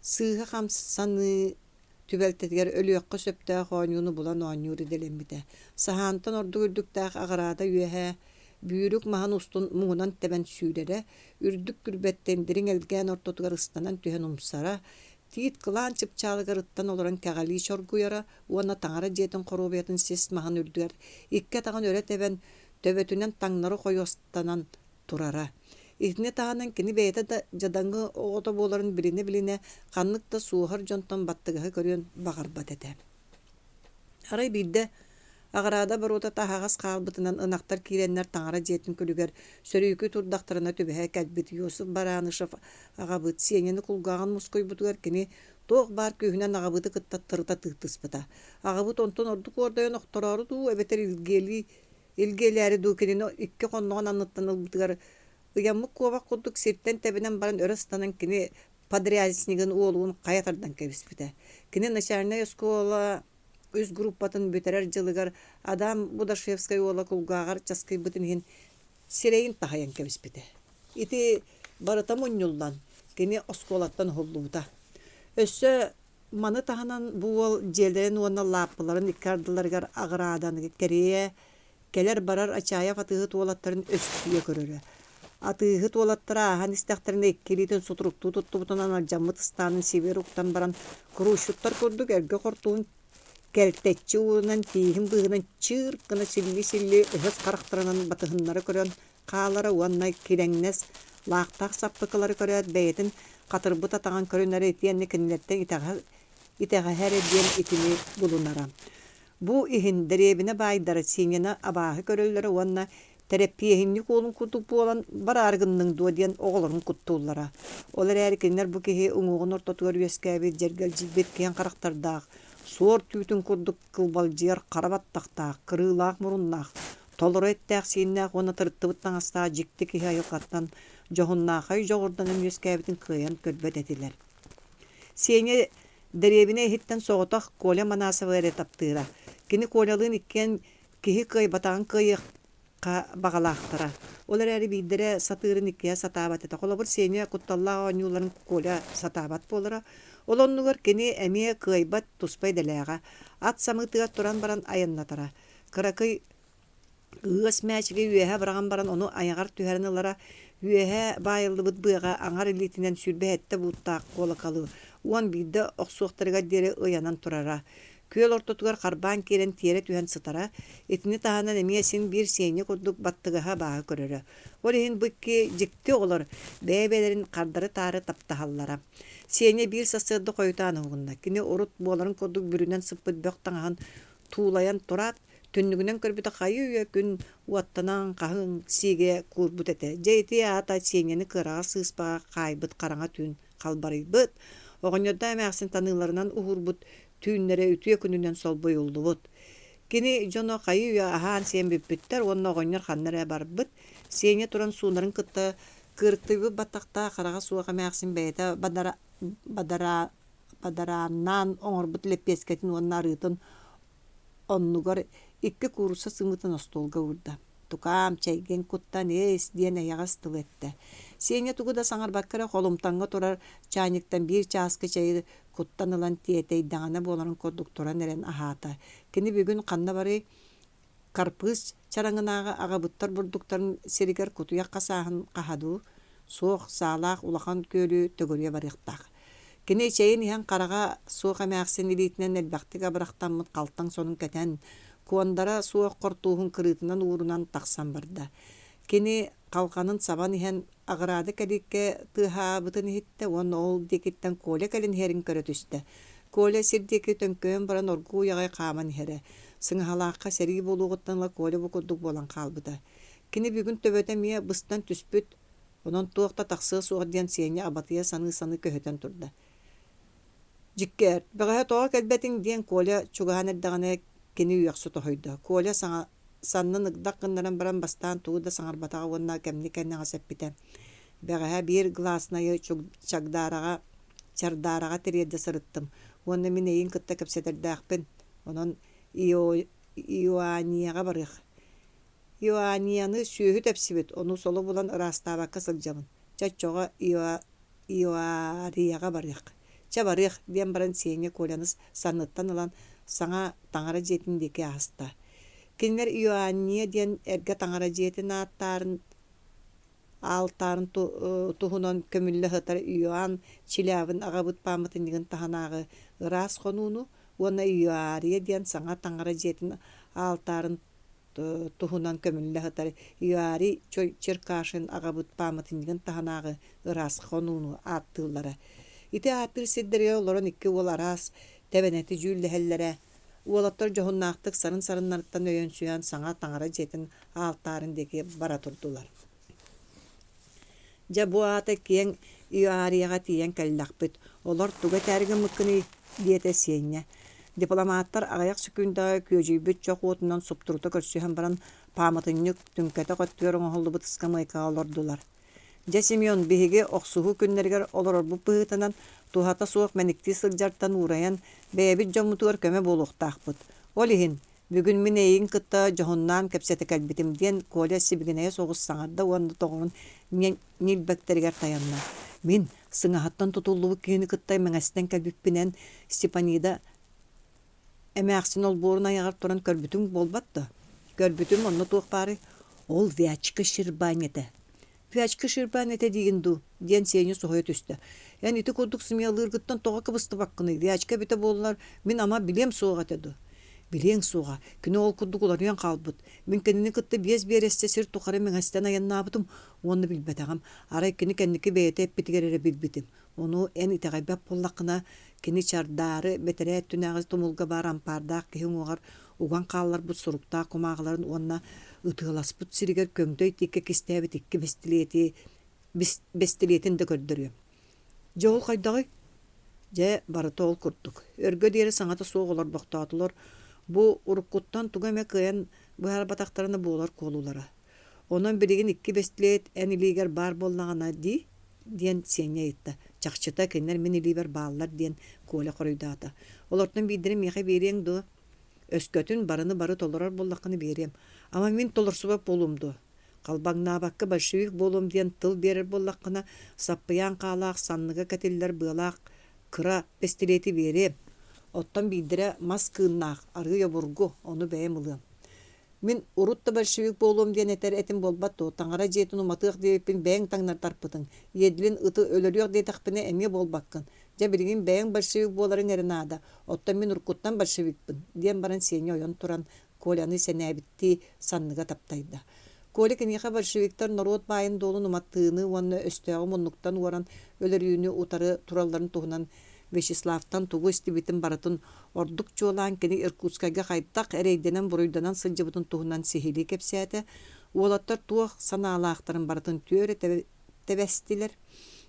sığha kamsanı tübeltetger ölüyökkö söptää xoonyunu bulan oonyuri delembite. Sahantan ordu ürdüktää ağırada üyehe büyürük mahan ustun muğunan teben süylere ürdük gürbettendirin elgen ortotugar ıstanan tühen umsara tiit kılan çıpçalıgar ıttan olaran kagali şorguyara uana taŋara jetin korubiyatın ses mahan ürdüger ikke taŋan öre teben töbötünen taŋnары koyostanan turara. İhne tahanan kini beyte da jadaŋı oğota boların biline kanlık da suğar jontan battıgahı körüyen bağırbat ete. Aray bilde ağırada barota tahagas qalbıtınan ınaqtar kirenler taŋara jetin kölüger sörüykü turdaqtarına tübehe kelbit Yusuf Baranışov ağabıt siyenyeni kulgağın muskoy butugar kini toğ bar köhünen ağabıtı kıttattırıta tığtıspıta. Ağabıt onton orduk ordayan oqtararı du ebeter ilgeleri du kini ikke konnoğun anıttan ılbıtıgar Uyamık kovak kurduk sirtten tebinen baran örüstanan kini padrasnigin oğluğun qayatardan kebispite. Kini naşarna eskola üz gruppatın büterer jılıgar adam Budashevskay oğla kulgağar çaskay bitin hin sireyin tahayan kebispite. İti barata munyullan kini oskolattan hollubuta. Össö manı tahanan bu ol jellerin ona lapıların ikardılargar ağıradan kereye keler barar açaya fatığı tuolatların östüye görürü. Atıhıt olattıra han istaktarına ikkiliten suturuktu tuttu butunan aljamıt ıstanın sever uktan baran kuruşuttar kurduk erge kortuğun Келтеччи уунан тиихин быһынан чыыркына силли ыһыс карактарынан батыһыннары көрөн каалара уаннай кирэҥнэс лаахтаах саппыкылары көрөөт бэйэтин катырбыт атаҕан көрүннары итиэнни кинилэттэн итэҕэһэри диэн итини булунара. Бу иһин дэриэбинэ баайдара сииньэна абааһы көрөллөрө уанна терапияһинни куулун кутук буолан барааргынныҥ дуо диэн оҕолорун куттууллара. Олар ээри кинилэр бу киһи уҥуоҕун ортотугар үөскээбит дьэргэлдьилбит киһэн карахтардаах суор түүтүн курдук кылбалдьыар карабаттахтаах кырыылаах муруннаах толоро эттээх сииннээх уонна тырыттыбыт таҥастаа дьикти киһи айылхаттан жоһуннаахай жоҕурданан үөскээбитин кыайан көрбөт этилэр. Сиэҥэ дэриэбинэ иһиттэн соҕотох Коля Манасова эрэ таптыыра. Кини Колялыын иккен киһи кыайбатаҕын кыайыахха баҕалаахтара. Олар ээри биирдэрэ сатыырын иккиэ сатаабат этэ. Холобур сиэҥэ кутталлаах оонньууларын Коля сатаабат буолара. Олоннугар кини эмиэ кыайбат туспай дэлээҕэ. Ат самыытыга туран баран айаннатара. Кыракый ыас мээчиги үөһэ бараган баран ону аяҕар түһэрин ылара үөһэ баайыллыбыт быаҕа аҥар илиитинэн сүрбэһэтте бууттаах куолакалыы. Уон биирдэ охсуохтарыга диэри ыйанан турара. Күөл ортотугар харбаан киэрэн тиэри түһэн сытара. Итини таһанан эмиэ син биир сиэҥи курдук баттыгаһа бааһы көрөрө. Ол иһин быкки дьикти оҕолор бэйэ-бэйэлэрин хардары таары таптаһаллара. Сиэҥэ биир сасыырды хойутааны угунна. Кини урут буоларын курдук бүрүнэн сыппыт бөх таҥаһын туулайан тураат түннүгүнэн көрбүтэ хайы үө күн уаттанан хаһыҥ сиигэ куурбут этэ. Дьэйти аата сиэҥэни кыарага сыыспаға хаайбыт хараҥа түүн халбарыйбыт. Оҕонньорда эмээхсин таныыларынан уһурбут түүннэрэ үтүө күнүнэн солбой уллубут. Кини дьоно хайы үө аһаан сиэн бүппүттэр уонна оҕонньор ханнара барбыт. Сиэҥэ туран суунарын кытта кыыртыйбы баттахтаа харага суох эмээхсин бэйэтэ бадарааннаан оҥорбут леппиэскэтин уонна арыытын оннугар икки кууруса сымытын остуолга урда. Тукаам чайген куттан эс диэн эйаҕас тылетте. Сиэҥэ тугуда саҥарбаккара холумтаҥҥа турар чааниктан биир чааскы чайы куттан ылан тиэтэй даҕана буоларын курдук туран эрэн аһаата. Кини бүгүн ханна бары карпыыс чараҥынааҕа аҕабыттар бурдуктарын сиригэр кутуйах хасааһын хаһадуу суох саалаах улахан көөлүү төгөрүө барыахтаах. Кини чайын иһэн карага суох эмээхсин илиитинэн элбэхтигэ барахтаммыт халтаң сонун кэтэн куондара суох кортууһун кырыытынан уурунан тахсан барда. Кини халханын сабан иһэн аҕыраады кэлиикке тыаһаабытын иһитте уонна ол диэкиттэн Коля кэлин иһэрин көрөтүстэ. Коля сирдиэки төҥкөөн баран оргуу яҕай хааман иһэрэ. Сыҥаһалаахха сэрии болуугуттанла Коля бу курдук буолан хаалбыта. Кини бүгүн төбөтэ миэ быстан түспүт онон туохта тахсыа суох диэн сиэҥэ абатыйа саны көһөтөн турда. Дьиккээр бэҕэһэ тоҕо кэлбэтиҥ диэн Коля чугаһан эрдэҕинэ кини үөхсү тоһойдо. Коля саннын ыгдак гыннаран баран бастаан тугуда саҥарбатаҕа уонна кэмни кэннэҕэ сэппитэ. Бэҕэһэ биир гласнайы чардаарага тириэрдэ сырыттым. Уонна мин эйин кытта кэпсэтэрдээхпин. Онон Иоанияга барыах. Иоанияны сүүһү тэпсибит. Ону солу булан ыраастаабакка сылдьамын. Чаччоҕо Иоарияга барыах. Чабарыах диэн баран сиэҥэ Коляныс санныттан ылан саҥа таҥара дьиэтин диэки ааста. Кинилэр Иоанния диэн эргэ таҥара дьиэтин аалтаарын туһунан көмүллэ хытар Иоанн чилэабын аҕабыт паамытын дигин таһанааҕы ыраас хонууну уонна Иоария диэн саҥа таҥара дьиэтин аалтаарын туһунан көмүллэ хытар Иоари Черкашин аҕабыт паамытын дигин таһанааҕы ыраас хонууну ааттыыллара. Ити ааттыр сирдэрэ олорон икки уол араас тэбэнэти жүүллэһэллэрэ. Уолаттар жоһуннаахтык сарын-сарыннарыттан өйөнсүйэн саҥа таҥара дьиэтин аалтаарын диэки бара турдулар. Дьэ бу аата киэҥ Иоарияга тиийэн кэллэхпит. Олор туга тээригин мыккыны диэтэ сиэҥñэ. Дипломаттар аҕайах сүкүүндэҕэ күөжүйбүт чох уотунан суптурута көрсүһэн баран паамытынньык түҥкэтэ көттүгэр оҥоһуллубут ыскамайкаҕа олордулар. Дьэ Семен биһиги охсуһу күннэригэр олорорбут быһыытынан туһата суох мэникти сылдьартан уурайан бэйэбит дьоммутугар көмө буолуохтаахпыт. Ол иһин бүгүн мин эйин кытта жоһуннаан кэпсэтэ кэлбитим диэн Коля сибигинэйэ соҕус саҥарда уонна тоҕунун нилбэктеригэр таянна. Мин сыҥаһаттан тутуллубут киһини кыттай мэҥэстэн кэлбиппинэн Степанида эмээхсин олбуорун аяҕар туран көрбүтүм болбатта. Көрбүтүм онно туох баары ол Вячка Ширбанете. Вячка Ширбанете диген ду диэн сиэҥэ соһойо түстэ. Yani iti kurduk sımya lırgıttan toğa kıbıstı bakkını. Diyaçka bite bollar. Min ama bilem soğuğa dedi. Bileң soğa. Küne ol kurduk olar yan kalbıt. Min kendini kıttı bez bereste sir tukarı min hastana yanına abıdım. Onu bilbetağım. Aray kini kendiki beyete hep bitigerere bilbitim. Onu en itegaybap bollakına kini çardarı betere tünağız tumulga bar ampardaq kihin oğar ugan kallar bu surukta kumağların onna ıtıgılaspıt siriger köngдөй tikke kistebit ikki bestiliyetin de gördürüyor. Joğul kaydağı je barı tol kurduk. Örgö deri saňata soğular baktatılar. Bu urukuttan tugame kıyan bu harbataktarına boğular kolulara. Ondan birigin ikki bestiliyet en iliger bar bollağına diyen senye itti. Çakçıta kenler men iliger bağlar diyen kola koruydaata. Olardan bildirim yağı beriyeng do. Öskötün barını barı tolarar bollağını beriyem. Ama min tolursuba bolumdu. Kalbağına bakka bolşevik bolum diyen tıl berer bollağına sappayan qalaq sanlıga katiller bığlaq kıra bestiliyeti beriyem. Ottan bildire mas kığınnaq, arıya burgu, onu beyem ılığım. Min urutta bolşevik bolum diyen eter etim bolbat o, tangara jetin umatıq deyipin beyeng tangnar tarpıtın. Yedilin ıtı ölürüyor dey taqpine emye bol bakkın. Ja birigin beyeng bolşevik boların erinada. Ottan min urkuttan bolşevikpin. Diyen baran seni oyon turan kolanı senebitti sanlıga taptaydı. Kolik niha bolşevikler narot bayın dolun umattığını, onu östüğüm onluktan uğran ölürüğünü utarı turalların tuğunan Veşislav'tan tuğu istibitin baratın ordukça olan kini Irkutskayga kayttaq ereydenen buruydanan sılcıbıtın tuğunan sihili kepsiyete. Olattar tuğ sanalaqtарын baratın tüyöre tevestiler.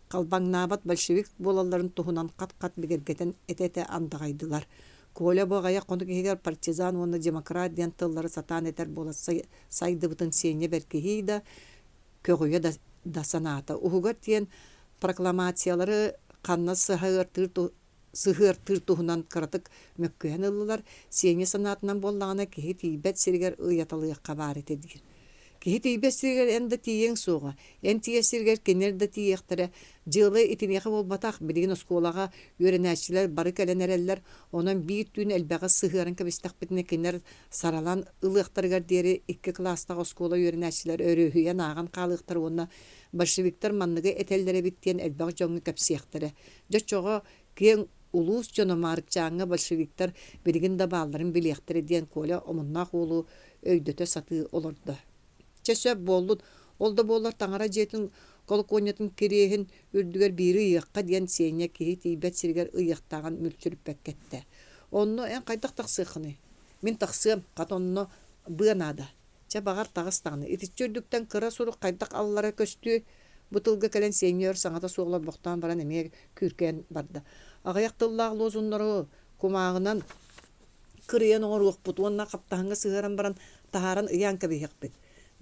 Kalban nabat bolşevik bolaların tuğunan kat bigergeten etete andağaydılar. Kola boğaya konuk eger partizan onu demokrat diyen tılları satan eter bola saydıbıtın senye berkehi da köğüye da sanata. Uhugar diyen proklamasiyaları kanna sıhır tırtuğundan kıratık mökküyen ıllılar, senye sanatından bollağına kehi tibet sirger ıyatalıyı kabaret edir. Kehi tibet sirger en de tiyen soğa, en tiye sirger kener de tiyektere, jılı itineği bolbataq, bilgin oskolağa öğrenäçiler, barı kelenereller, onun bir tün elbağa sıhırın kabistak bitine kener saralan ıllıqtargar deri iki klasta oskola öğrenäçiler örühüyen ağan qalıqtar ona bolşevikler manlığı etellere bittiyen elbaq joňu kapsiyaqtara. Joçoğa kiyen ulus jona Mаарыкчаанга bolşevikler bilgin de bağların biliyaqtara diyen kola omunnaq olu öýdöte satı olurdu. Çesöp bollun, olda bollar tangara jetin kolokonyatın kirehin ürdüger biri ıyaqqa diyen senye kehi tibet sirger ıyaqtağın mülçürüp bekkette. Onu en qaydaq taqsıqını. Min taqsığım qat onu bığanada. Ja bagar tağıstağını. İtitçördükten kıra soru qaydaq allara köstü. Butulga kelen senyor saňata soğlar boqtan baran emeye kürken barda. Agayaq tıllaq lozunları kumağından kırıyan oruq but. Onna qaptahanга sığaran baran taharan ıyan kabihekbet.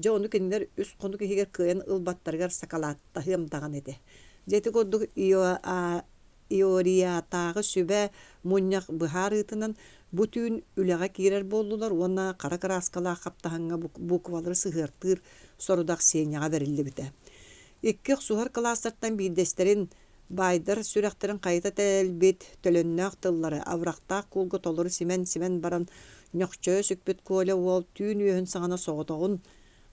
Ja onu kendiler üst konuk eger kıyan ılbattargar sakalatta hımdağın edi. Jeti koduk ioriyatağı sübe munyak bıharıtının bütün ülağa kirer boldular. Ona kara kraskala qaptahanга bukvaları sığırtır sorudaq senyağa verildi bite. İkki suhar klaslardan bildesterin baydar sürekterin kayıta telbit tölönnaq tılları avraqtaq kulgu toluru simen baran nökçö sükbüt kola wol tün ühün saňana soğuduğun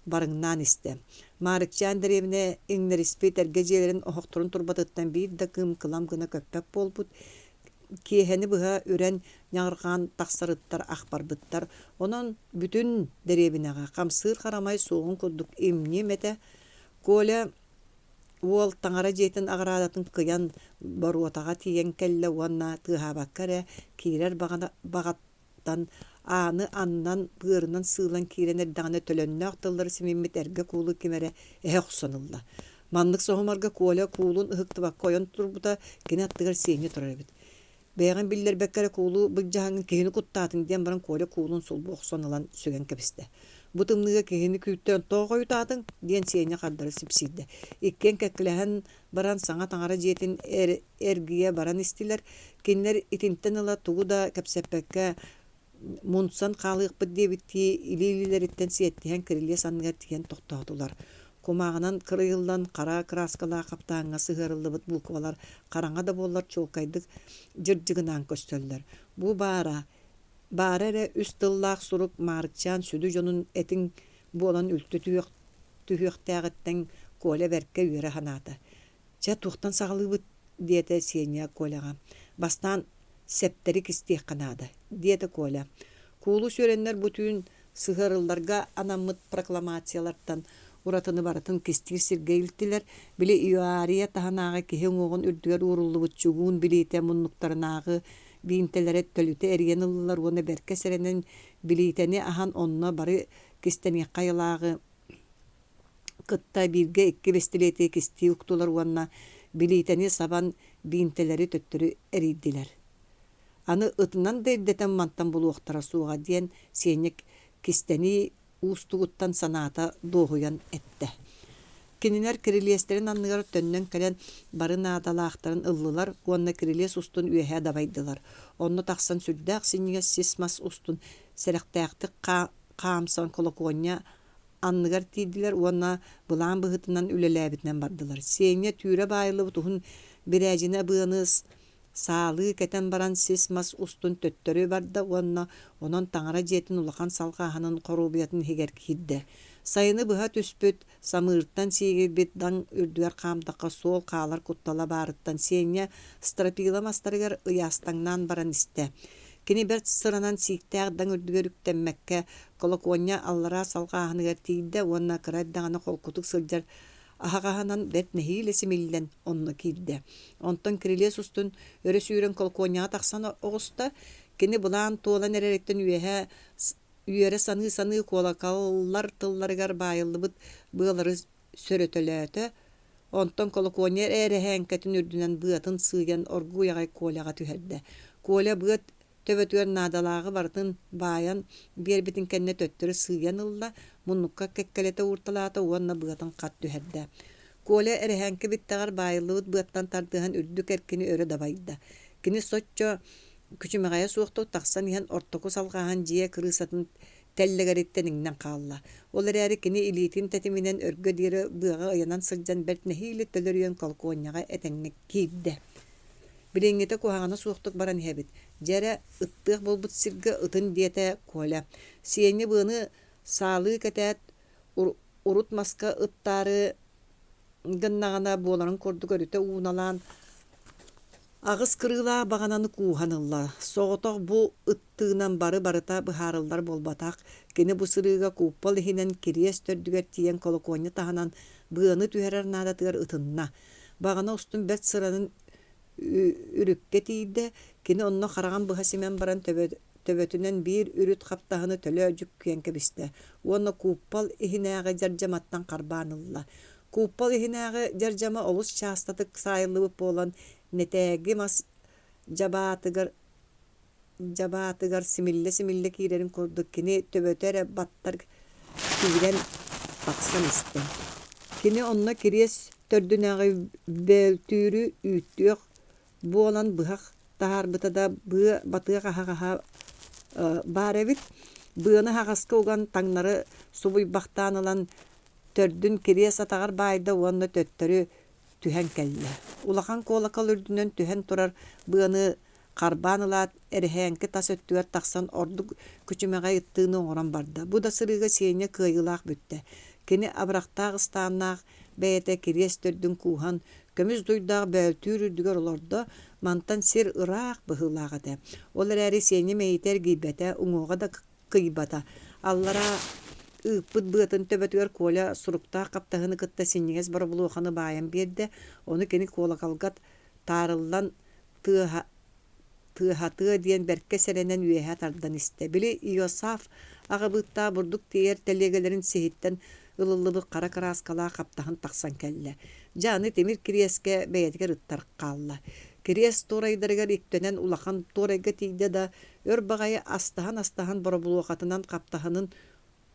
barıngnan iste. Mаарыкчаан derevine ingler ispiter gecelerin ohoqturun turbatıttan bir de kım kılam gına köppek bolbut. Keheni bıha üren ñağırgan taqsarıttar akbarbıttar. Onun bütün derevinaga kamsır karamay soğun kurduk imni mete kola wol tangara jetin agaradatın kıyan baruataga tiyen kelle wana tıhabakkare kirer bagattan anı annan bığırından sığılan kirener dağına tölönnaq tılları simimmet erge kulu kimere oxsanılla. Manlık soğumarga kola kulun ıhıktı koyan turbuda gene attıgar seni turabit. Beğen biller bekkere kulu bıcağın kehini kuttatın diyen baran kola kulun solbu oxsanılan sögen kapiste. Bu tımlığa kehini küytten toğa yutatın diyen seni kardarı sipsiydi. İkken keklehen baran sana tangara jetin ergiye baran istiler. Kenler itinten ıla tuğu da kapsepekke munsan qalıqpı debitti ililileritten siyettihen kirilye sanıgar tiyen toxtadılar. Kumağынан kırıyıldan kara kraskala kaptağına sığırılıbıt bulkuvalar karanga da bollar çoğukaydık jırjıgınan köstöller. Bu bare üst tıllaq suruk Mаарыкчаан südü jonun etin bolan ültü tühüqtağıtten kola berke üyere hanata. Ja tuxtan sağlıbıt диете сеня Коляга. Бастан септери кистех канада диете Коля. Куулу сөреннер бүтүн сыгырылдарга анаммыт прокламациялардан уратыны баратын кистир сиргейлтилер. Били юария таханага кихен огон үрдүгөр уруллубутчугун билите муннуктарынагы бийинтелере төлүте эриген ыллар уона берке серенен билитени ахан онно бары кистени кайлагы кытта бирге икки бестилети кисти уктулар уонна билитени сабан бийинтелери төттөрү эрийдилер. Аны ытынан дердетен мантан булуактара сууга диен сенек кистени устугуттан санаата доогуян этте. Кининер кирилиестерин анныгар төннөн келен барын адалаахтарын ыллылар, уонна кирилиес устун үэхэ дабайдылар. Онно тахсан сүрдээх синниге сисмас устун серехтээхтик каамсан колоконня анныгар тиидилер, уонна былаан быһытынан үлелээбитинен бардылар. Сене түүрэ баайылы тухун бирэжине быаныс саалы кетен баран сисмас устун төттөрү барда, уонна онон таңара жетін улахан салғаханын корубиятын хигер киидде. Сайыны быха түспүт, самыырттан сиегирбит даң үрдүгер қамдаққа сол қаалар куттала барыттан сене стропила мастарыгар ыястаңнан баран исте. Кини берт сыранан сиіктәг даң үрдүгер үктеммекке колоконня аллара салғаханыгар тиидде, уонна кырайдағаны қолкутук сылжар ахағанан бет нэһилиэккэ миллен онно киирде. Онтон кирилиес устун өрө сүүрен колоконняга тахсан оғуста, кини булаан туолан эреректен үйере саны колокаллар тылларыгар байыллыбыт быалары сөрөтөлөөтө. Онтон колоконня эрэһэнкетин үрдүнен быатын сыыян оргуягай Коляга түһэрдэ. Коля быат төбөтүөр наадалаагы бартын баян биэрбитин кэнне төттөрү сыыян ылла, муннукка кеккелете уурталаата уонна быатын кат түһэрдэ. Коля эрэһэнке биттагар байыллыбыт быаттан тардыхан үрдүк эркини өрө дабайда. Кини соччо күчүмэгайа суохту тахсан иһэн ортоку салгахан жие кырыысатын теллегариттениңнен каалла. Ол эрээри кини илиитин тетиминен өргө диэри быага ыянан сылдьан берт нэһиили төлөрүөн колоконняга этеңник киирде. Билиңҥите куһаҕана суохтук баран иһэбит. Жере ыттыах болбут сиргэ ытын диэте Коля. Сиэнни быаны саалы кэтэät урут маска ыттаары гыннагана буоларын курдук өрүтэ uuналаан агыс кырыылаа багананы кууһанылла. Соҕотох бу ыттыынан бары барыта быһаарыллар болбатаах. Кини бу сырыыга кууппал иһинен кириэс төрдүгэр тиийэн колоконня таһанан быаны түһэрэр наадатыгар ытынна. Багана устун бэрт сыранын үрүкке тиийде. Кини онно хараган быһа симен баран төбөтүнен биир үрүт хаптаһыны төлөө жүккүйэн кэбисте. Уонна кууппал иһинээҕэ жаржаматтан карбаанылла. Кууппал иһинээҕэ жаржама олус чаастатык сайыллыбыт буолан нетээги мас жабаатыгар симилле киирерин курдук. Кини төбөтөрэ баттар киирен баксан исте. Кини онно кириэс төрдүнээҕи бөлтүүрү үүттүөх буолан быһах таарбытада быа батыах аһагаһа бааребит. Быаны хагаска уган таңнары субуйбахтаан ылан төрдүн кириэс атагар баайда уонна төттөрү түһэн келле. Улахан колокол үрдүнөн түһэн турар быаны карбаан ылаат эрэһэнки тас өттүгэр тахсан ордук күчүмэгай ыттыыны оҥорон барда. Бу да сырыыга сиэне кыайылаах бүтте. Кини абырахтаах ыстааннаах бэйэтэ кириэс төрдүн кууһан көмүс дуйдаах бөлтүүр үрдүгэр олордо мантан сир ыраах быһыылаагате. Ол эрээри сиэне мэйитер гийбэте, уҥуоҕа да кыйбата. Аллара ыыппыт быатын төбөтүгэр Коля суруктаах каптаһыны кытта синнигес барабулуоханы бааyan биэрдэ, ону кини колокалгат таарыллан тыаһатыа диэн берке серенен үэһэ тардан истэ. Били Иосаф аҕабыыттаа бурдук тиийэр телегелерин сиһиттэн ылыллыбык кара карааскалаа каптаһын тахсан келле. Жааны темир кириэске бэйэтигэр ыттар каалла. Кириэс туорайдарыгар иктөнен улахан туорайга тиийде да өр баҕайы астаһан барабулуохатынан каптаһынын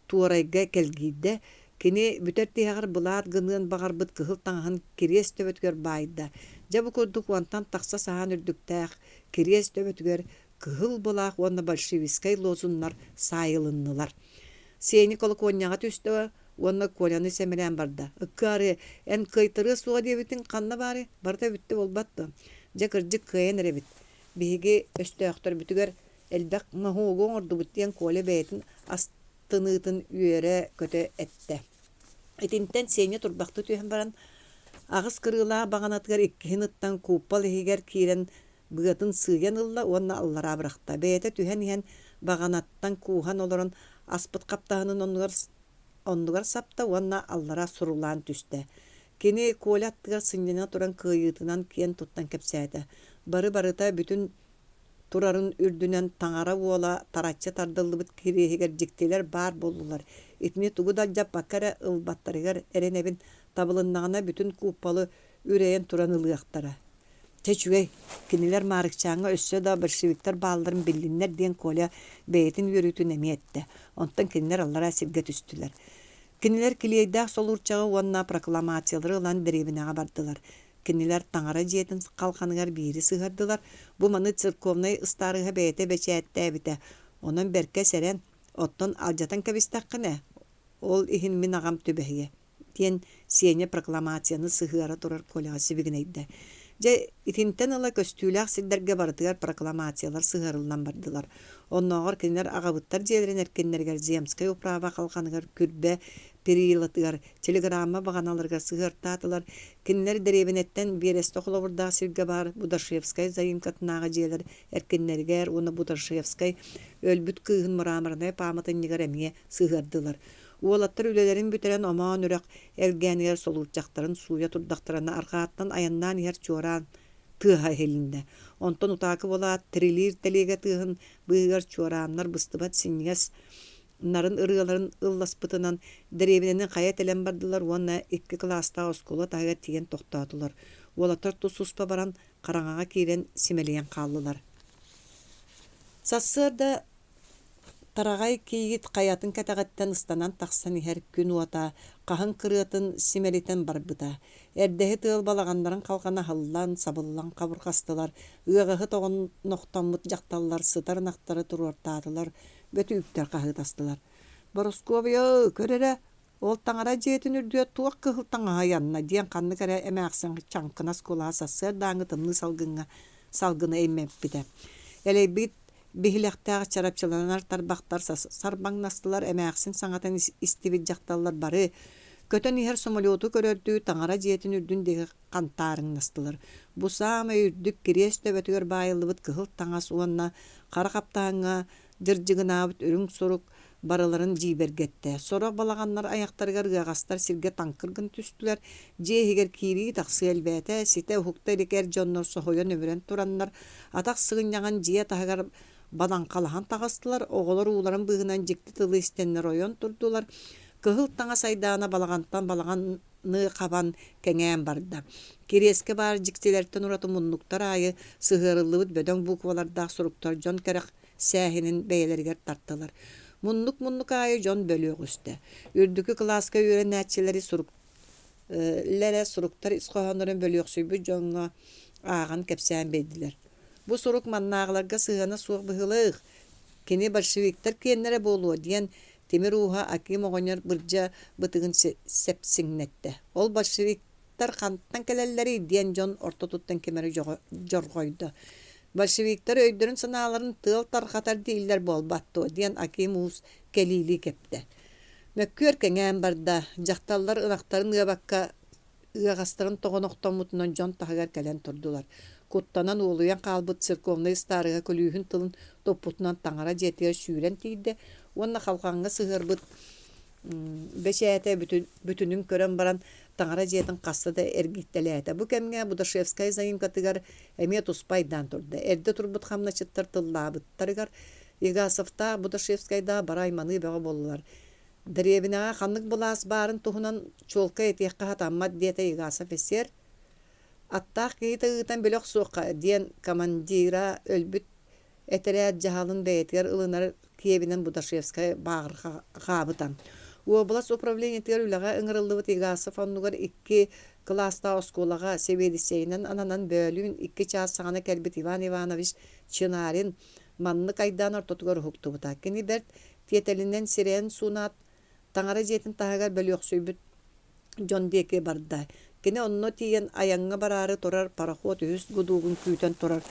туорайга келгиидде. Кини бүтер тиһэҕэр былаат гыныан баҕарбыт кыһыл таҥаһын кириэс төбөтүгэр баайда. Жабы курдук уантан тахса саһаан үрдүктээх кириэс төбөтүгэр кыһыл булаах уонна большевискай лозуннар сайылыннылар. Сиэни колоконняга түстө уонна Коляны семерэн барда. Ыккаары эн кыйтыры суга диэбитин ханна баары барда бүтте болбатты. Жакыржык кыйын эребит. Биһиги өстөөхтөр бүтүгэр элбек маһуугуң ордубут диэн Коля бэйэтин астыныытын үөрэ көтө этте. Этинтен сиэне турбахты түһэн баран Агыс кырыла баганатыгар иккиһиныттан куппал иһигер киирен быатын сыйан ылла уонна аллара бырахта. Бэйэтэ түһэн иһэн баганаттан куухан олорон аспыт каптаһынын оннугар сапта уонна аллара сурулаан түстэ. Кини коляттыгар сынньана туран кыйыытынан киен туттан кепсээте. Бары-барыта бүтүн турарын үрдүнен таңара уола тарачча тардыллыбыт кириһигер диктелер бар болулар. Итини тугудал жаппаккара ылбаттарыгар эренебин табылыннагана бүтүн куппалы үрэйен туран ылыактара. Чечүгэй, кинилер Маарыкчаанга өссө да большевиктер баалларын биллиннер диэн коля бэйэтин үрүтүн эмиэтте. Онтан кинилер аллара сирге түстүлер. Кинилер килейдаах солурчага уанна прокламациялары ылан деребинага бардылар. Кинилер таңара жиэтин калханыгар бири сыгардылар. Бу маны церковный ыстарыга бэйэте бечээттэ эбите. Онон берке серен оттон алжатан кебистаккыне. Ол ихин мин агам түбэхиге. Тиен сиэне прокламацияны сыгыара турар коляга сибигинейдэ. Же итинтен ала көстүүлээх сирдерге бардыгар прокламациялар сыгырылынан бардылар. Онноогор кинилер агабыттар жээлерин эркеннергер земскай управа калханыгар күрбе перийлатыгар телеграмма баганаларга сыгыртаатылар. Кинилер деребинеттен берестохолобурда сирге бар Будашевскай заимкатынага жээлер эркеннергер уны Будашевскай өлбүт кыыгын мурамырына памытыннигар эмие сыгырдылар. Уолаттар үлелерин бүтерен омаан үрек эргенигер солурчактарын суя турдактарына аргааттан аяннан ихер чуоран тыыха хелинде. Онтон утаакы болаат трилир телеге тыыхын быыгар чуораннар быстыбат синнигес нарын ырыаларын ылласпытынан деребиненен кая телен бардылар. Уонна 2 класста оскола тайга тиген токтоотулар. Уолаттар тусуспа баран караңага киирен симелиен каллылар. Сассырда тарагай киигит каятын катагаттан ыстанан тахсан ихер күн уата каһын кырыатын симелитен барбыта. Эрдеһи тыыл балагандарын калгана халлан сабыллан кабыркастылар. Ыагаһы тогон ноктоммут жакталлар сытар нактары туруортаатылар. Бөтү үптер каһытастылар. Боросковия көрөрө ол таңара жеетин үрдүө туак кыһыл таңаһа янна диэн канны кэре эмээхсэн чаңкынас кулаа сассыр дааңы тымны салгыны эммеппите. Элейбит бихилэхтээҕи чарапчыланар тарбахтар сарбаңнастылар эмээхсин саҥатын истибит жакталлар бары. Көтөн ихер сомолиоту көрөрдүү таңара жиэтин үрдүн деги кантаарыңнастылар. Бу саама үрдүк кириэс төбөтүгөр баайыллыбыт кыһыл таңас уонна кара каптааңа дыржыгынаабыт үрүң сорук барыларын жибергетте. Сорок балаганнар аяктарыгар ыагастар сирге таңкыргын түстүлер. Жеһигер кири таксы элбэте сите хукта эликер жоннор сохойон өмүрен тураннар. Атак сыгыньяган жие тахагар бадан калахан тагастылар. Оголор ууларын быгынан жикти тылы истеннер ойон турдулар. Кыһыл таңа сайдаана балагантан балаганны кабан кеңээн барда. Киреске бар жиктилерден ураты муннуктар айы сыгырылыбыт бөдөң буквалардаах суруктар жон керек сээхинин бэйелергер тартылар. Муннук айы жон бөлөөгүстэ. Үрдүкү класска үйренәтчилери лере суруктар исхоһонорун бөлөөхсүйбү жонга ааган кепсээн бейдилер. Бу сурук маннаагларга сыгана суох быһылыых. Кини большевиктер киеннере болуо диэн Темир уха аким оҕоньор бырдьа бытыгын сепсиңнетте. Ол большевиктер канттан келеллери диэн жон орто туттан кемери жоргойду. Большевиктер өйдөрүн санааларын тыал тархатар дииллер болбатту диэн аким уус келили кепте. Мөккүөр кеңээн барда жакталлар ынактарын ыабакка ыагастарын тогоноктомутунан жон тахагар келен турдулар. Куттанан уолуян калбыт церковный старыга көлүүхүн тылын топпутунан таңара жетиер сүүрен тийди. Уонна халқаңга сыгырбыт бечээте бүтүнүн көрөн баран таңара жетин кассада эргиттелээте. Бу кемге Будашевскай заимкатыгар эме туспайдан турду. Эрде турбут хамначыттар тыллаабыттарыгар Игасовта Будашевскайда барайманы бага болулар. Дребинага ханнык булаас барын тухунан чолка этиекка хатаммат диете Игасов эсер. Аттаах кейта ыытан бөлөк суокка диен командира өлбүт этерэт жаһалын бээтигер ылынар киебинен Будашевскай багыр габытан. Облас управление тергөлөга ыңырылдыбыт Игасов оннугар 2 класста осколага себедисейнен ананан бөлүүн 2 час сагана келбит Иван Иванович Чынарин манны кайдан ортотугар хуктубута. Кини берт тиетелинен сирен сунат таңара жетин тагар бөлөксүйбүт жон деке барда. Кини онно тиен аяңга барары турар пароход үс гудугун күйтен турар.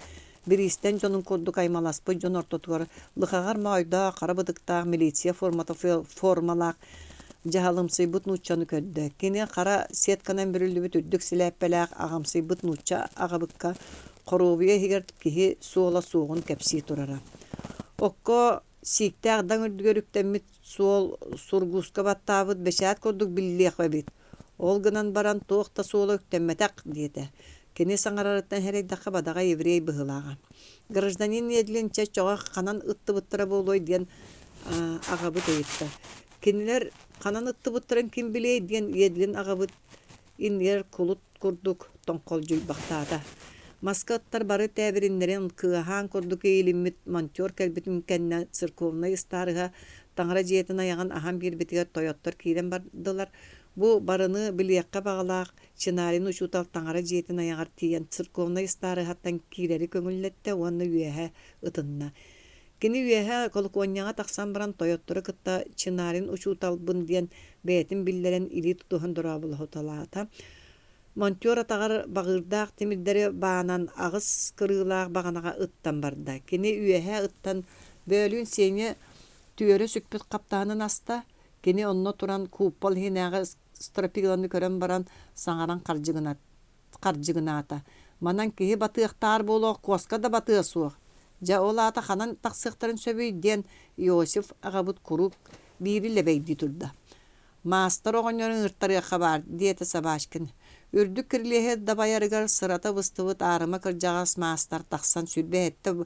Биристен жонун кодду каймаласпы жон ортотугар лыхагар майда карабыдыкта милиция формалак жаһалымсыйбыт нууччаны көрдө. Кини кара сетканан бүрүлүбүт үрдүк силээппелээх агамсыйбыт нуучча агабыкка коробуя хигер киһи суола суогун кепсии турара. Окко сииктээгдаң үрдүгөрүктэммит суол сургууска баттаабыт бэчэät курдук биллиэхбэбит. Ол гынан баран туохта суола үктэммэтэк диэтэ. Кини саҥарарыттан хэрейдэххэ бадаға еврей быһылааға. Гражданин едленче чоға канан ыттыбыттара болой диэн агабыт эйитта. Кинилер канан ыттыбыттарын ким билей диэн едлин агабыт иннер кулут курдук тоңкол жуйбактаата. Маскаттар бары тәбириннерин кыахан курдук эйлиммит монтер кэлбитим кэннэ церковный старыга таңара жиэтин аяган ахам бирбитиге тойоттор киирен бардылар. Бу барыны билиэккэ багалаах чинарин учутал таңара жиэтин аягар тиен церковный старыгаттан киирери көңүллетте уонна үэһэ ытынна. Кини үэһэ колукуонняга таксан баран тойоттору кытта чинарин учуталбын диэн бээтин биллерен или тутуһун дурабылаһуталаата. Монтер атагар багырдаах тимирдери баанан агыс кырыылаах баганага ыттан барда. Кини үэһэ ыттан бөөлүүн сене түөрө сүкпүт каптаанын аста. Кини онно туран куппал хинээга стропигланы көрөн баран саңаран каржыгынаата. Манан киһи батыахтаар болоох коска да батыа суох. Жа олаата ханан таксыктарын сөбүй диэн Иосиф агабыт курук бири лебейди турда. Маастар оҕонньорун ырттарыахха баар диэте Сабашкин. Үрдүк кирлиэһэ дабайарыгар сырата быстыбыт аарыма кырдьаҕас маастар тахсан сүрбэһэтте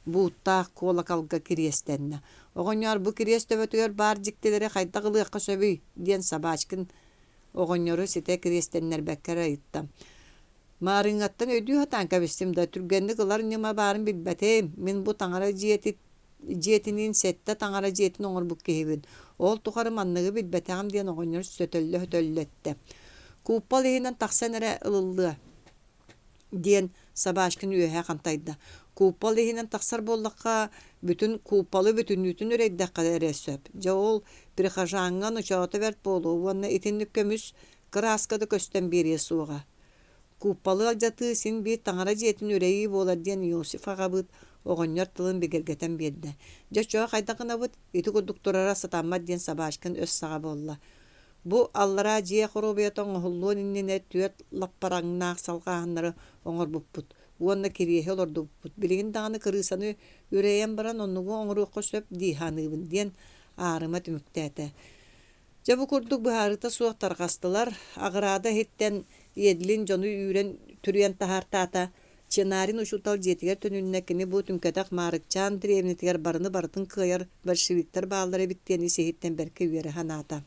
бууттаах колоколга кириэстэннэ. Оҕонньор бу кириэс төбөтүгөр баар дьиктилери хайда гылыахха сөбүй диэн Сабашкин оҕонньору сите кириэстэннэрбэккэр айытта. Маарыҥҥаттан өйдүү хатаан кэбистим да түргэнни кылар ньыма баарын билбэтэйим. Мин бу таңара жиэтинин сетте таңара жиэтин оҥорбук киһибин. Ол тухары манныгы билбэтэҕим диэн оҕонньор сөтөллө-хөтөллөтте. Куппал иһинэн тахсан эрэ ылыллыа диэн Сабашкин үөһэ хантайда. Куппал иһинэн тахсар боллакка бүтүн куппалы бүтүннүүтүн үрейдэххэ эрэ сөп. Дьа ол прихожаҥҥан учаата берт болуу уонна итинник көмүс краскады көстөн биэрие суоҕа. Куппалы алдьаты син биит таңара жиэтин үрейии буолар диэн Иосиф агабыт оҕонньор тылын бигергетен биэрдэ. Дьа чоҕа хайдакынабыт ити курдук турара сатаммат диэн Сабашкин өс саҕа болла. Бу аллара жие хоробуятон оһуллуон иннине түөт лаппараҥнаах салгааханнары оҥорбуппут. Уонна кириэһэ олордуппут. Билигин даҕаны кырыысаны үрэйэн баран оннугу оҥоруохха сөп дииһааныыбын диэн аарыма түмүктээте. Дьа бу курдук быһаарыта суох тарҕастылар. Агыраада хиттен иэдлин дьону үүрэн түрүйэн таһаартаата чинарин учутал дьиэтигэр төнүннэ кини бу түмкэтэх Маарыкчаан древнитигэр барыны барытын кыайар большевиктар бааллара биттиэни сиһиттен берке үөрэ ханаата.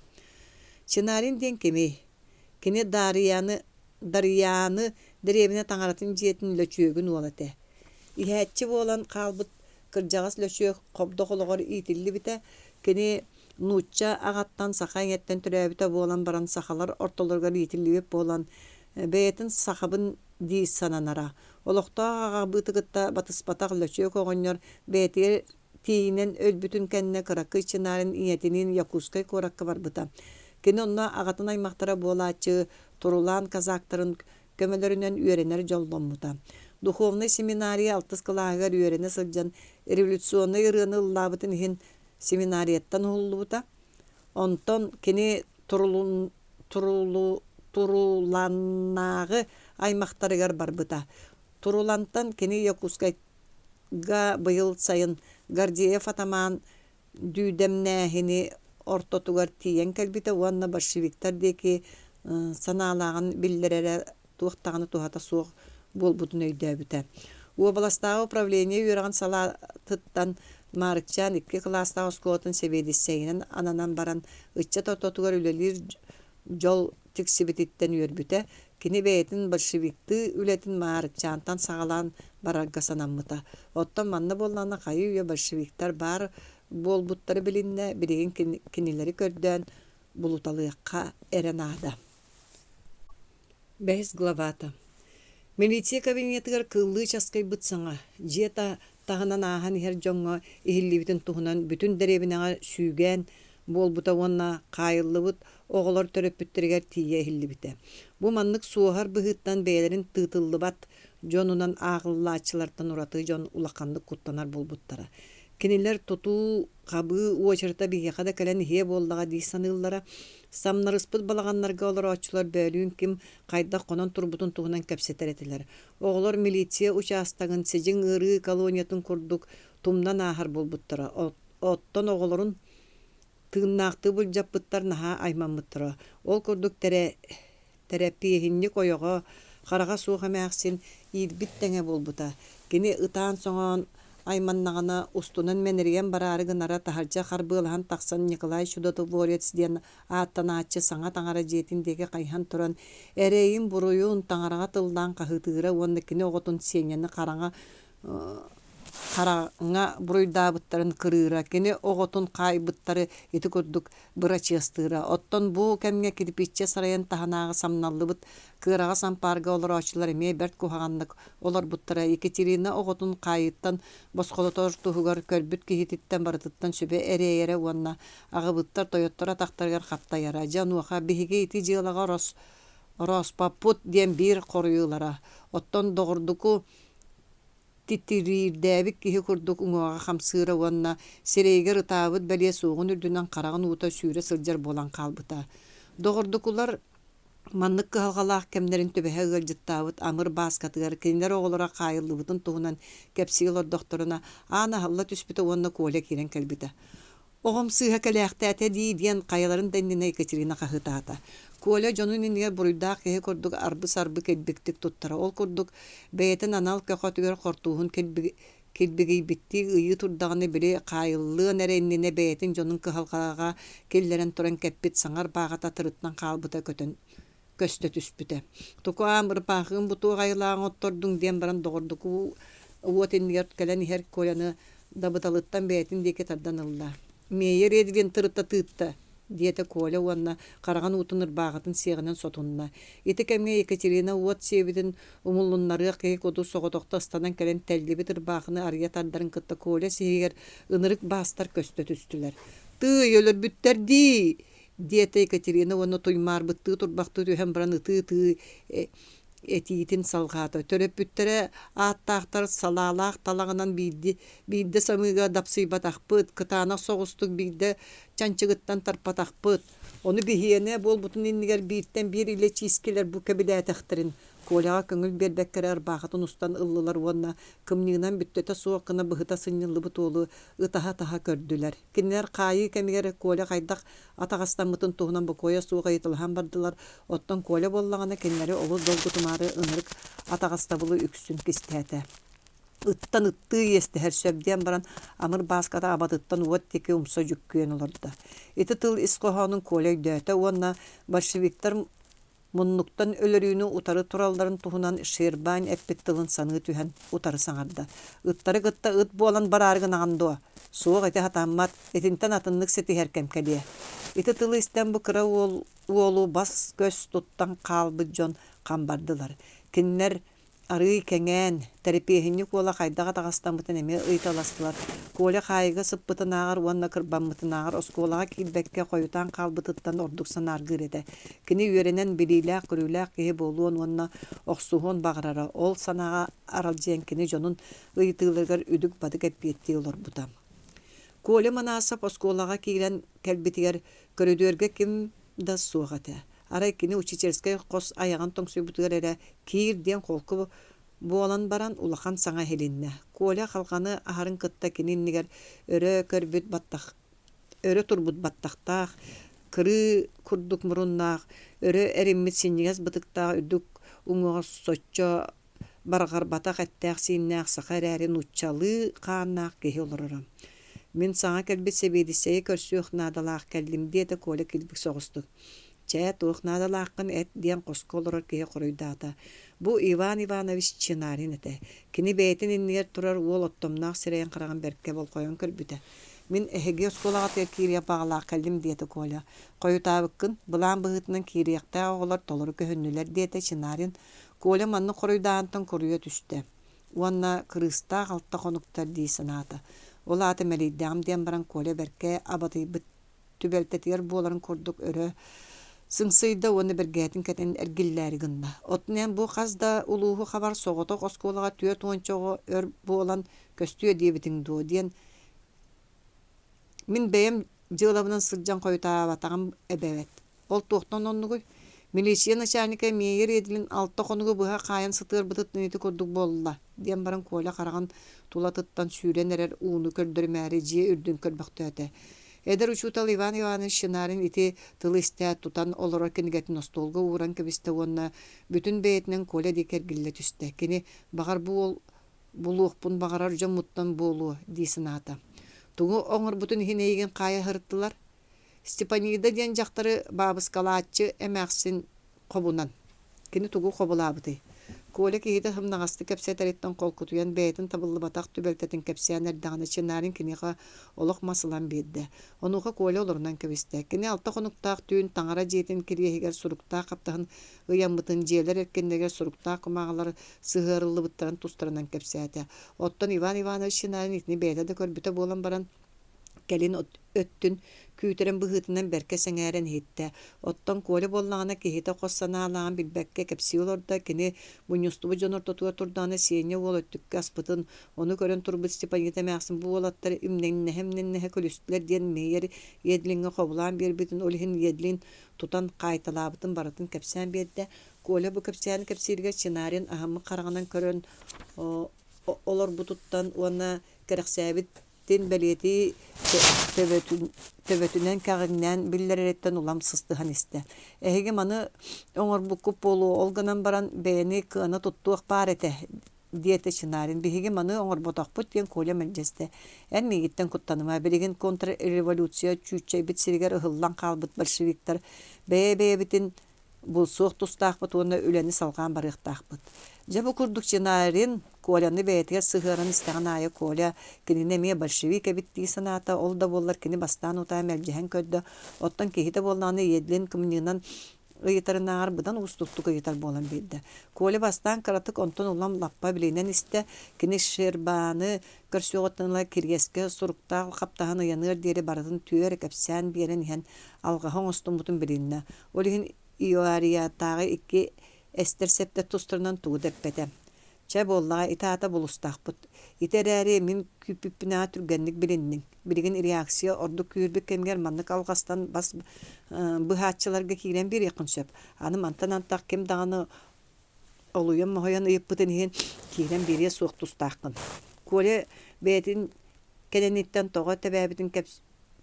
Чинарин диэн кеми кини дарыяны древне таңаратын дьиэтин лөчүөгүн уолате. Иһээччи буолан хаалбыт кырдьаҕас лөчүөг хобдохологор иитилли бите кини нуучча агаттан саха эҥэттэн төрөөбүтэ буолан баран сахалар ортолоргор иитиллибип буолан бэйэтин сахабын диис сананара. Олохтоох агабытыгытта батыспатах лөчүөг оҕонньор бэйэтигэр тиинен өлбүтүн кэннэ кыраккый чинарин иэтинин Якускай куоракка барбыта. Кини онно агатын аймактара буолааччы турулаан казактарын көмөлөрүнөн үөренер жолломмута. Духовный семинария алтыс кылааһыгар үөрене сылдьан революционер-бассабыык ыллаабытын иһин семинарияттан уллубута. Онтон кини туруланнаагы аймактарыгар барбыта. Турулантан кини Якускайга быйыл сайын Гордеев атамаан дүүдэмнээһини ортотугар тиен кэлбите уанна большевиктар деки санаалаган биллерере туохтаганы тухата суох болбутун өйдөөбүтэ. Областагы управление үөраган салатыттан Маарыкчаан 2 класстагы оскуотун себедиссейинен ананан баран ыччаттара үлелир жол тиксибититтен үөрбүтэ. Кини бээтин большевикты үлетин Маарыкчаантан сагалаан барарга санаммыта. Оттон манна боллана хайы үе большевиктар бар болбуттары билинне билигин кинилери көрдөөн булуталыакка эренаада. 5 главата. Милиция кабинетыгар кыллыы часкай бытсаңа, жета тағынан ахан ихер жоңға ихилlibitин туһунан бүтүн деребинеға сүүгэн болбута уонна кайыллыбыт оголор төрөппүттергер тие ихиллибите. Бу маннык суохар быһыттан бээлерин тыытыллыбат жонунан аагыллаачылартан ураты жон улакандык куттанар болбуттара. Кинилер туту кабы очерта бихекада кэлэн хие боллага дийсаныллара самнарыспыт балаганнарга олар очулар бөлүүн ким кайда конон турбутун тугунан кепсетеретилер. Оголор милиция участагын сежин ыры колониятын курдук тумдан ахар болбуттара. Оттон оголорун тыыннаакты булжаппыттар наха аймаммыттара. Ол курдук терапияхинни койого харага сууха мэаксин иирбит теңе болбута. Кини ытаан соңон айманнагана устунан менерген барарыгынара тахаржа харбыылахан таксан Николай Чудотворец диэн ааттанаачы саңа таңара жетиндеги кайхан туран эрейин буруюн таңарага тылдан кахытыыра уонна кини оготун сеңени караңа буруйдаабыттарын кырыыра кини оготун кайбыттары ити курдук быра чыастыыра. Оттон бу кемге кирпичче сарайын таханаагы самналлыбыт кыырага сампарга олар очулар эмээ берт кухаганнык олар буттара Екатерина оготун кайыттан босхолотор туһугар көрбүт кихититтен барытыттан сүбе эреере уонна агыбыттар тойоттора тахтаргар каптаяра жануаха биһиге ити жыалага роспапут диэн бир коруюлара. Оттон догурдуку титирирдээбик киһи курдук уҥуаҕа хамсыыра уонна сирэйигэр ытаабыт бэлиэ суоҕун үрдүнэн хараҕын уута сүүрэ сылдьар буолан хаалбыта. Доҕордукулар маннык кыһалҕалаах кэмнэрин төбэһэ ыалдьыттаабыт амыр бааскатыгар кинилэр оҕолора хаайыллыбытын туһунан кэпсиил ордохторуна аана халла түспүтэ уонна Коля киирэн кэлбитэ. Оҕом сыыһа кэлээхтээте дии диэн хайаларын дэннинэ Екатерина хаһытаата. Коля дьонун инниге буруйдаах киһи курдук арбы-сарбы кэлбиктик туттара. Ол курдук бэйэтин анал көхөтүгөр хортууһун кэлбигийбиттиг ыйыы турдаҕыны били хаайыллыан эрэннине бэйэтин дьонун кыһалҕаага киллэрэн туран кэппит саҥар бааҕата тырыттан хаалбыта көстө түспүтэ. Туку амыр паахыын бутуу хайылааҥ оттордуң диэн баран доҕордуку уот иннигер кэлэн иһэр Коляны дабыталыттан бэйэтин диэки тардан ылла. Мейер эдилин тырытта тыытта диэте Коля уонна караган уутун ырбааҕатын сиэҕинэн сотунна. Ити кэмге Екатерина уот сиэбитин умуллуннарыах киһи куду соҕотохто ыстанан кэлэн тэллибит ырбаахыны арыйа тардарын кытта Коля сиһигэр ынырык баастар көстө түстүлэр. Тыый өлөрбүттэр дии диэте Екатерина уонна туймаарбыттыы турбахтыы түһэн баран ытыы этиитин салгаата. Төрөбүттере ааттаахтар салаалаах талагынан биидде самыыга дапсыйбатахпыт, кытаана соҕустук биидде чанчыгыттан тарпатахпыт. Ону биһиэне болбутун иннигер бииттен бир иле чиискелер бу кэбилээтэхтерин. Коляга көңүл бербеккере арбаахатын устан ыллылар уонна кымньыынан бүттөтө суоккына быһыта сынньыллыбыт уолу ытаха-таха көрдүлэр. Кинилэр хаайыы кэмигэр Коля хайдах атаҕастаммытын туһунан букуоя суоҕа ытылахан бардылар. Оттон Коля боллаҕына кинилэри олус долгутумаары ынырык атаҕастабылы үксүн кистээте. Ыттан ытты естиһэр сөбдиэн баран амыр бааската абатыттан уот теки умса жүккүөн олорда. Ити тыл исқоһоонун Коля дөөтө уонна большевиктар муннуктан өлөрүүнү утары туралларын туһунан шербайн эппиттылын саныы түһэн утары саҥарда. Ыттары гытта ыт буолан бараарыгын аҕандуа. Суох эти хатаммат этинтен атыннык сетиһэр кэмкэлиэ. Ити тылы истэн бу кыра уолу бас көс туттан хаалбыт дьон хамбардылар. Киннер арый кэҥээн терапияһинник уола хайдаҕа таҕастаммытын эме ыйталастылар. Коля хаайга сыппытынаагар уонна кырбаммытынаагар оскуолаҕа киирбэкке хойутаан хаалбытыттан ордук санааргыыр эте. Кини үөрэнэн билиилээх көрүүлээх киһи болуон уонна охсуһуон бағарара. Ол санаага аралдьыан кини дьонун ыйтыыларгар үдүк бадык эппиэттии олорбута. Коля манаасап оскуолаҕа киирэн кэлбитигэр көрүдүөргэ ким да суоҕата. Арай кини учительскай қос аяған тоңсуйбутыгар эрэ киир диэн холку буолан баран улахан саҥа хилиннэ. Коля халҕаны аһарын кытта кининнигэр өрө турбут баттахтаах, кырыы курдук муруннаах, өрө эриммит синнигас бытыктаах үдүк уҥуоҕа соччо барҕарбатах эттээх сииннээх саха эрээрин уччалыы хааннаах киһи олорора. Мин саҥа кэлбит себиидиссэйи көрсүөх наадалаах кэллим диэте Коля килбик соҕустук. Чэ туох наадалааххын эт диэн хоско олорор киһи хоруйдаата. Бу Иван Иванович Чинарин эте. Кини бэйэтин иннигэр турар уол оттомнаах сирэйэн хараҕан берке болхойон көрбүтэ. Мин эһиги оскуолаҕа киирия баҕалаах кэллим диэте Коля. Хойутаабыккын былаан быһытынан киириэхтээ оҕолор толору көһүннүлэр диэте Чинарин. Коля манны хоруйдаантан коруйа түстэ. Уонна кырыыстаах алта хонуктар дии санаата. Ол ааты мэлийдэҕим диэн баран Коля берке абатыйбыт түбэлтэтигэр буоларын курдук өрө сыңсыйда оны бергэтин кэтен эргиллээри гынна. Отнен бу хазда улууһу хабар соҕоток оскуолаҕа түө туончоҕо өр буолан көстүө диэбитиң дуо диэн Min beyem жылабынан сылжан койутаабатаган эбебет. Ол туохтон оннугуй. Милиция начальника мейер едилин алты конугу быха кайын сытыр бытыт нити курдук болла. Дем баран коля караган тулатыттан сүйрен эрер ууну көрдөрмәри жие үрдүн көрбөктөтө. Эдер учутал Иван Иванович Шинарин ити тылыстя тутан олоро кенигетин остолга уран кебисте онна бүтүн бейтинен коля дикер гилле түстө. Кини багар булуукпун багарар жомуттан болуу дисината. Тугу оңор бүтүн хинейген кая хырыттылар. Степанида ден жактары бабыскалааччы эмәксин кобунан. Кини тугу кобулабыты. Коля кихите хымнагасты кепсетериттен кол кутуян бейтин табылы батак түбелтетин кепсиянер даганы чинарин киниха олох масылан бедде. Онуха Коля олорунан кебисте. Кини алта конуктаак түйүн таңара жейтин кирьехигер суруктаак каптахын ыямбытын жээлер эркендегер суруктаак кумагалар сыгырылы буттаран тустарынан кепсиятя. Оттон Иван Иванович Шинарин итини бейтеде көрбүтө болан баран келин өттүн күйтерен быһытынан берке сеңәрен хитте. Оттон Коля боллағына кихите қоссанаалаған билбәкке кепсиолорда кини мунюстубу жонортотуга турданы сене ол өттүкке аспытын. Оны көрен турбут Степанида мәқсін bu олаттары имненнехе көлүстілер ден мейер едлинге қобылан бербетін олихин едлин тутан қайталабытын барытын кепсиян берді. Коля bu кепсиян кепсиерге Чинарин ахамы қарағынан көрен олар бұтуттан оны керексәбіт тен белети төбөтүнен кагыннан биллереттен улам сыстыхан исте. Эһиге маны оңор букуп болу олганан баран бени кына туттуак бар эте диете Чинарин. Биһиге маны оңор ботакпут ден Коля мелжесте. Энни гиттен куттаныма билеген контрреволюция чүччей битсиригер ыһыллан калбыт большевиктер бебебитин бул суох тустаакпыт оны үлени салган барыктаакпыт. Жабы курдук Чинарин Коляны бейтиге сыгырын истеген айы Коля кинине ме большевик эбитти саната ол да боллар кини бастан ута мелжehen көддө. Оттон кихите болланы едлин кымнынан ыйытарынаар быдан устуктук ыйытар болан билди. Коля бастан каратык онтон улам лаппа билинен исте кини шербаны көрсөгөттөнлар киргеске суруктаал каптахан ыяныр дери баратын түөр кепсән берен иһен алгаһын остумутун билинне. Олихин иоариятагы икки эстерсепте тустурунан туу деппете. Ча боллага итаата булустакпыт. Итерәри мин күпүппүнаа түргенник билиннин. Билген реакция орду күйүрбүк кемгер маннык алгастан бас быхатчыларга кирен бир якын сөп. Аны мантан-антак кем даганы олуян махаян ыйыппытын иһин кирен бире суок тустаккын. Коля бетин кенениттен тога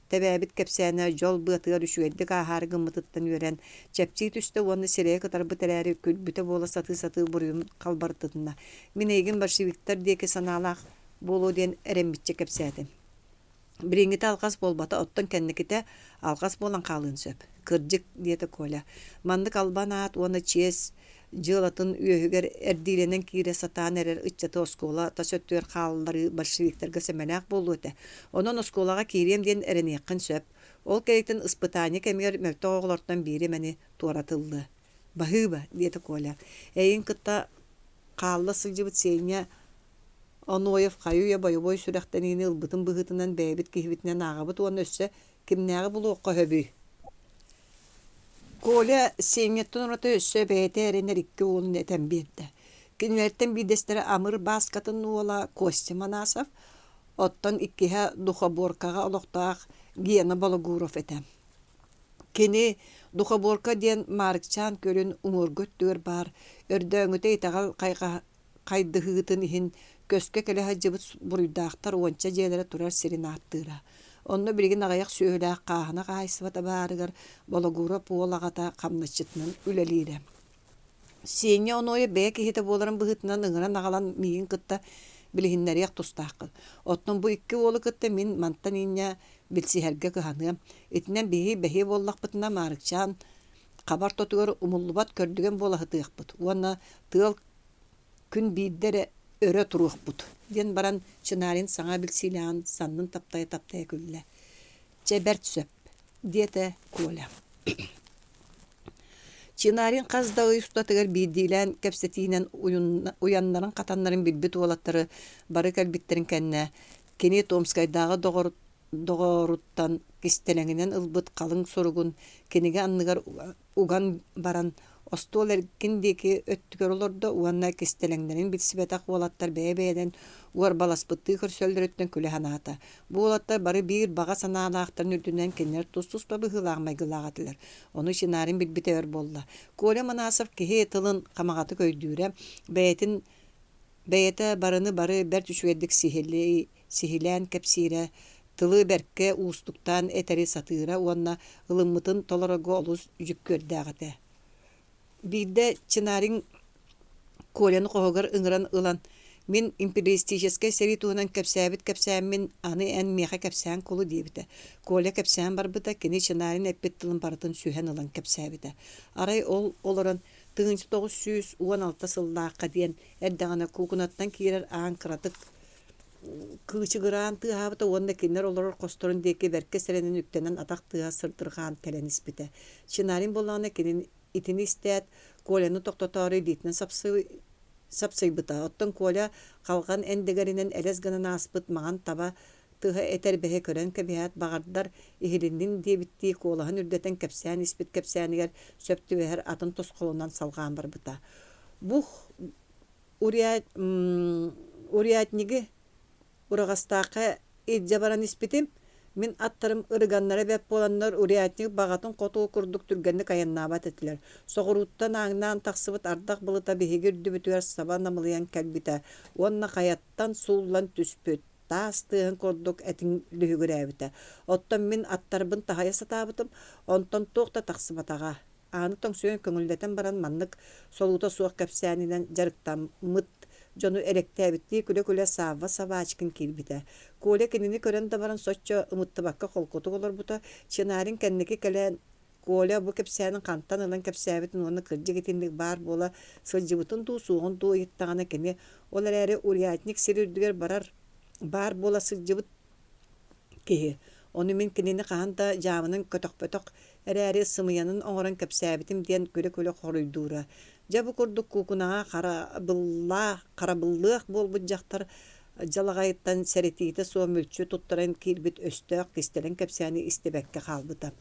Тәбәбит кепсәне жол бытыгар үшүгәддик ахары гымытыттан өрен. Чәпчи түстө оны сирее кытар бытәрәри күлбүтә бола саты бурым калбартытына. Мин еген большевиктер деке саналак болу ден эрембитче кепсәден. Бириңгите алгас болбата оттон кенниките алгас болан калын сөп. Кыржык диете Коля. Мандык албан ат оны чес жылатын үйөгөр эрдиленен кире сатан эрер ыччаты оскола тасөттөр каллары большевиктерге семенак болду эте. Онон осколага кирем ден эренекин сөп. Ол керектен испытание кэмигэр мөлтөөгөлөртөн бири мени туаратылды. Бахыба диете Коля. Эйин кытта калла сылжыбыт сейне Оноев каюя бойбой сүрәхтәнини ылбытын быһытынан бәйбит кихбитнен агабыт оны өссө кимнәгы булу көхөбү. Коля сеңеттен ората өссө бәйте эренер икки уолун этен берді. Кинвертен бидестері амыр баскатын уола Костя Манасов, оттан иккиһэ Духоборкаға олоқтаақ Гена Балагуров этен. Кини Духоборка ден Маарыкчаан көрін умургөттөр бар, өрдөңүтэ итагал кайдыһыытын иһин көскө келеһэ жыбыт буруйдаактар уонча жээлере турар сирин аттыра. Онно билген агаяк сүйөлээх каахына кайсыбата баарыгар Балагуров уолагата камначытынан үлелире. Сене онойы бэк кихите боларын быһытынан ыҥыран агалан миин кытта билихиннерияк тустааккы. Оттон бу икки уолу кытта мин мантан иння билсиһэргэ кыһаныам. Итинен биһи боллахпытына Маарыкчаан кабар тотугар умуллубат көрдүген болаһытыахпыт. Уонна тыал күн бииддере өрө туруахпыт. Ден баран Чинарин саңа билсилаан саннын таптая күлле. Чеберт сөп диете Коля. Чинарин каздагы устатыгар биидилен кепсетинен уяннарын катаннарын билбит уолаттары бары калбиттерин кенне. Кени Томскайдагы догоруттан кистелеңинен ылбыт калың соругун кениге анныгар уган баран Остол эркиндеки өттүгөр олордо уанна кистелеңдерин билсибетак уолаттар бэйбэйден уар баласпытты көрсөлдөрөттөн күле ханаата. Бу уолаттар бары бир бага санаалаактарын үрдүнен кеннер тус-туспа быһылагмайгылагатылар. Ону шинарын билбите өр болла. Коля Манасов кихи тылын камагаты көйдүүрэ бэйэте барыны бары бер түшүгердик сихилэн кепсире тылы берке уустуктан этери сатыыра уанна ылыммытын толорого олус жүк көрдägate. Бирде чинарин Коляны кохогар ыңыран ылан. Мен империалистической сэрии туһунан кэпсээбит аны эн меха кэпсээн кулу диэбите. Коля кэпсээн барбыта кини чинарин эппит тылын барытын сүүхэн ылан кэпсээбите. Арай олоран 1916 сыллаакка диэн эрдэгана кукунаттан киирер аан кыратык кыычыгыраан тыаабыта уонна киннер олорор косторун диэки берке сэренин үктенен атак тыа сырдыргаан кэлениспите. Чинарин боллаана кинин итини истэät Коляны токтоторы диитнен сапсыйбыта. Оттон Коля калган эндегеринен элес гынан аспыт маған таба тыха этербеhe көрөн кебиһэт багардар ихилиндин диэбитти колаһын үрдэтен кэпсээн испит кэпсээнигер сөптүбэһэр атын тосколунан салгаан барбыта. Бух уриатниги урагастаакка иджабаран испитим мен аттарым ырыганнара бэп боланнар уриатник багатын коту курдук түргенник аяннаабат этилер. Соғыруттан аңнан тақсыбыт ардақ былыта бихигер дүбүтүер саба намылыян кәлбіта. Онна қаяттан суулан түспөт. Тастыгын кордук этин лүгүрәбите. Оттан мен аттарбын тахая сатабытым, онтон тоқта тақсыбатаға. Аны тоңсуен көңілдетен баран маннык солута суақ кәпсәнинен жарықтан мыт жону электәбитти күле-күле сава-савачкин килбите. Коля кинини көрен да баран соччо ымыттыбакка холкоту олар бута. Чинарин кенники келен Коля бу кепсәнин кантан ылан кепсәбитин оны кыржы кетиндик бар бола сылжыбытын туу суғын туу иттағана кені олар әрі уриатник сирүрдігер бар бола сылжыбыт кеһи. Оны мен кинини каһанда жамынын көтөк-пөтөк әрі сымыянын оңоран кепсәбитим диен күле-күле хоруйдуура. Жабы курдук кукунага карабыллык болбут жактар жалагайыттан сәретиите суомүлчү туттаран килбит өстөк кистелен кепсәни истебекке калбыта.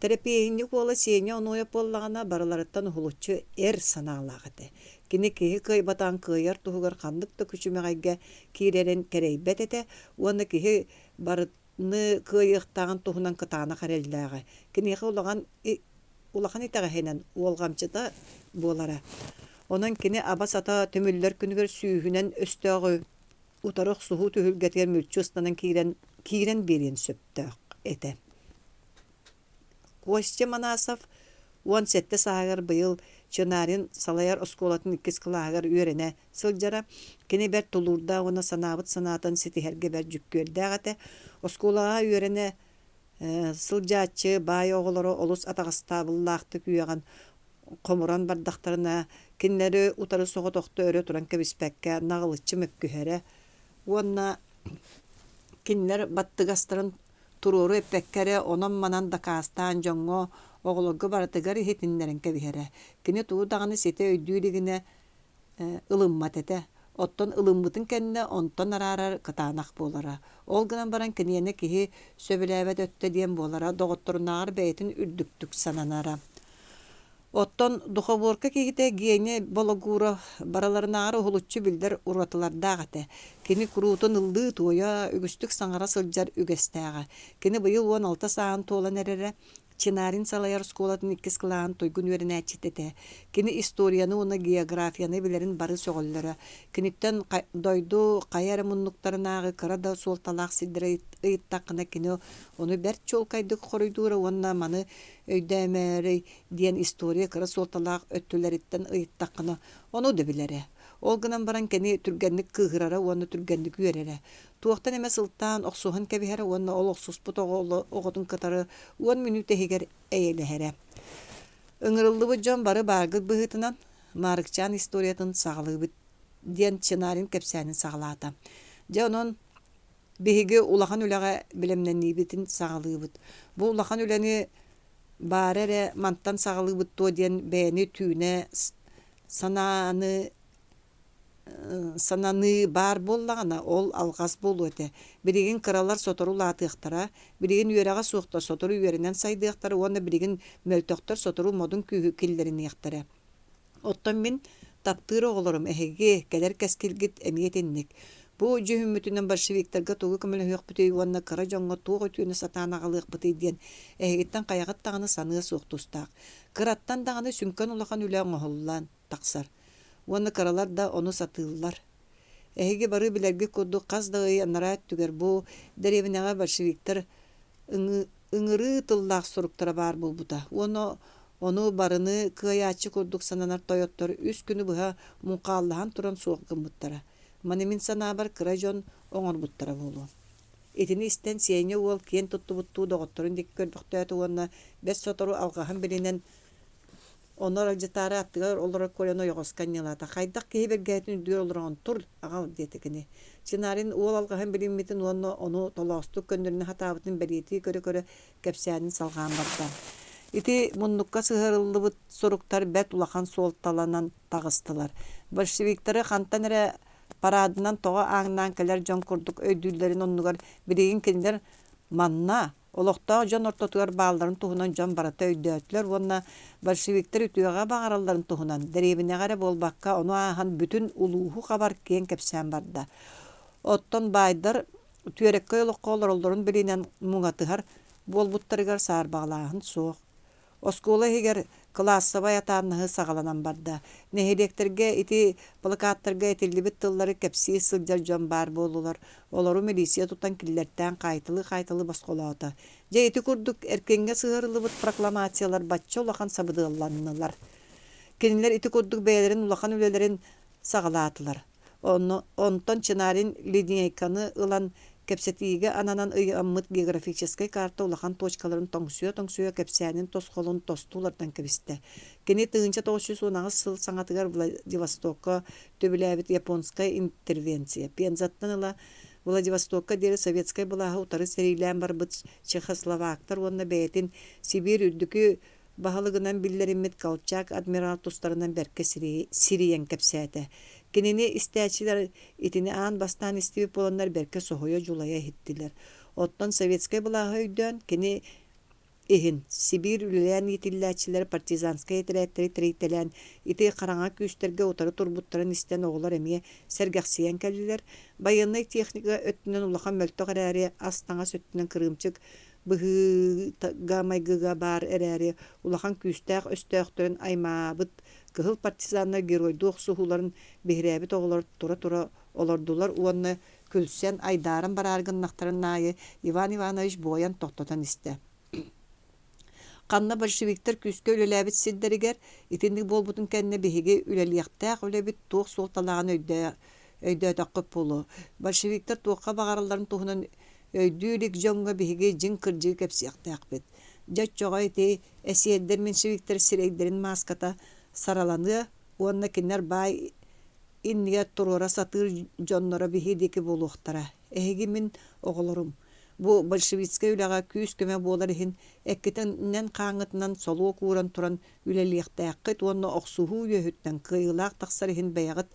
Терапияник бола сеня оноя боллагана бараларыттан хулучу санаалагыты. Кини кихи кыйбатан кыйар туһугар кандыкты күчүмегайга киререн керейбетете, уаны кихи барытны кыйыктаган туһунан кытаана харелдагы. Кини улахан итагахенен уолгамчыта болара. Онан кини абасата төмүллөр күнүгөр сүүһүнен өстөгү утарык суху түһүлгетер мүлчүстанан кирен берен сөптөк эте. Коля Манасов 17 саагар быйыл Чынарин салаяр осколатын 2 кылагар үйрене сылжара кини бер тулурда оны санабыт санатын ситихерге бер жүккөрдәгате осколага үйрене сылжачы бай оголоро олус атагастабыллаакты күйөган комуран бардактарына киннери утары соготокто өрө туран кебиспекке нагылычы мөккүһере уонна киннер баттыгастарын туруру эппеккере онон манан дакастан жоңго оголорго баратыгар хетиннерин кебиһере кини туудаганы сете өйдүүригине ылымматете оттон ылыммытын кенне онтон арарар кытаанак болара ол гынан баран киниене кихи сөбүлээбет өттө диэн болара доготторунаар бэйэтин үрдүктүк сананара оттон духоборка кихите гиэне бологура бараларынаар ухулуччу билдер уратылардаагате кини куруутун ылдыы туоя үгүстүк саңара сылжар үгэстээга кини быйыл 16 саан туолан эрере Чинарин салаяр сколатын 2 кылаан тойгун өренәчитете. Кини историяны уна географияны билерин бары соголлары. Киниттен дойду каяр муннуктарынагы кырада солталак сидре ыйттакына кини оны бер чолкайдык хоройдура онна маны өйдәмәри диен история кыра солталак өттүләриттен ыйттакына оны да билере. Ол гынан баран кени түргенник кыгырара оны түргенник үйерере. Туохтан эме сылтан оксухан кебиһере уонна ол оксуспут оготун кытары 10 минут эгер эйлеһере. Ыҥырыллыбы жон бары баргыт быһытынан Маарыкчаан историятын сагалыбыт диэн Чинарин кепсәнин сагалаата. Жонон биһиги улахан үлэҕэ билемненниибитин сагалыбыт. Бу улахан үлэни баарере мантан сагалыбыт туо диэн бэйэни түүнэ сананы бар боллагана ол алгас болу эте. Биригин кыралар сотору лаатыктара, биригин үйөрага суукта сотору үйөрүнөн сайдыктары, оны биригин мөлтөктөр сотору модун күйү киллерин яктары. Оттон мин таптыыр оҕолорум эһиги кэлэр кэскилгит эмиэтинник. Бу жүһүммүтүнэн большевиктарга тугу көмөлөһүөх бүтүй уонна кыра жоҥҥо туох өтүүнү сатаанаҕалыах бытый диэн эһигиттэн хайаҕат таҕаны саныа суохтустаах. Кыраттан даҕаны сүмкөн улахан үлээн оһоллаан тахсар. Уонна кыралар да ону сатыыллар. Эһиги бары билэрги курдук хас дагый аннара түгэр бу деревинэҕэ большевиктар ыҥырыы тыллаах суруктара баар булбута. Ону барыны кыайааччы курдук сананар тойоттор үс күнү быһа муҥкааллаһан туран суохгыммыттара. Манымин санаабар кыра дьон оҥорбуттара буолуон. Итини истэн сиэҥэ уол киэн туттубуттуу доҕотторун дики көрбөхтөөтү уонна бэс сотору алҕаһын билинэн онор алдьатаары аттыгар олорор колено йоҕоскан ньылаата. Хайдах киһи бэргээтин үдүгэр олороҕон тур аҕал диэтикини. Чинарин уол алҕаһын билинмитин уонна ону толоостук көндүрүнэ хатаабытын бэлиэти көрө кэпсээнин салҕаан барда. Ити муннукка сыһырыллыбыт суруктар бэт улахан суолталанан тагыстылар. Большевиктары хантан эрэ парадынан тоҕо ааҥнаан кэлэр дьон курдук өйдүүллэрин оннугар билигин кинилэр манна олохтоох дьон ортотугар баалларын туһунан дьон барата өйдөөтүлэр уонна большевиктар үтүөҕэ баҕаралларын туһунан деревинэҕэрэ буолбакка ону ааһан бүтүн улууһу хабар киэн кэпсээн барда. Оттон баайдар түөреккэй олоххо олороллорун билинэн муҥатыһар буолбуттарыгар саарбаҕалааһын суох. Оскуола хигер классовай атааннаһы саҕаланан барда. Нэһилиэккэргэ ити плакаттарга этиллибит тыллары кэпсии сылдьар дьон баар буолулар. Олору милиция тутан киллэртээн хайтылы басколоота. Дьэ ити курдук эркенге сыһырылыбыт прокламациялар батча улахан сабыдыалланнылар. Кинилэр ити курдук бэйэлэрин улахан үлэлэрин саҕалаатылар. Онтон чынарин линейканы ылан кэпсэтиигэ ананан ыйаммыт географической карта улахан точкаларын тоҥсуо кэпсээнин тосхолун тостуулардан кэбистэ. Кини тыынча 919 сыл саҥатыгар Владивостокка төбүлээбит японская интервенция. Пензаттан ыла Владивостокка диэри советская былааһа утары сэриилээн барбыт Чехословактар уонна бэйэтин Сибирь үрдүкү баһалыгынан биллериммит Колчак адмирал тустарынан бэркэ сириен кэпсээтэ. Кинини истээчилэр итини аан бастаан истибип болоннар бэркэ соһуйа жулайа хиттилэр. Оттон советская былааһа өйдөөн кини иһин Сибирь үлэлээн итиллээчилэр партизанскай этилээттери тирийтэлээн ити хараҥа күүстерге утары турбуттарын истэн оҕолор эмиэ сэргэхсиэн кэллилэр. Байынный техника өттүнэн улахан мөлтөх эрээри астаҥа сөттүнэн кырыымчык быһыыга майгыга баар эрээри улахан күүстээх өстөөхтөрүн аймаабыт кыһыл партизанна геройдуох суһуларын биһирээбит оҕолор тура олордулар уонна күлсен айдаарын барааргыннахтарын наайы Иван Иванович Боян тохтотон истэ. Ханна большевиктер күскө үлэлээбит сиддеригер итинник болбутун кэнне биһиги үлэлиэхтээх үлэбит туох суолталаан өйдөөтөккөп болу. Большевиктер туохха баҕаралларын туһунан өйдүүлик жоңга биһиги дьин кырдьыы кэпсиэхтээхпит. Дьач чоҕо ити эсиэддер меньшевиктер сирэйдерин maaskata сараланы уонна киннер баай инниге туруора сатыыр дьоннора биһи дики болуохтара. Эһиги мин оҕолорум. Бу большевистская үлэҕэ күүс көмө буолар иһин эккитиннен хааҥытынан солуо кууран туран үлэлиэхтээххит уонна охсуһуу үөһүттэн кыйылаах тахсар иһин бэйэҕит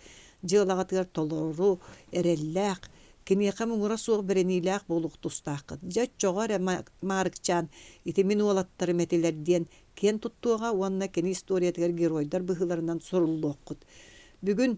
дьыалаҕатыгар толору эрэллээх киниэхэ муҥура суох берениилээх буолуохтустааххыт. Дьач чоҕо эрэ Маарыкчаан ити мин уолаттарым этилэр диэн киэн туттуоҕа уонна кини историятыгар геройдар быһыларынан суруллуоххут. Бүгүн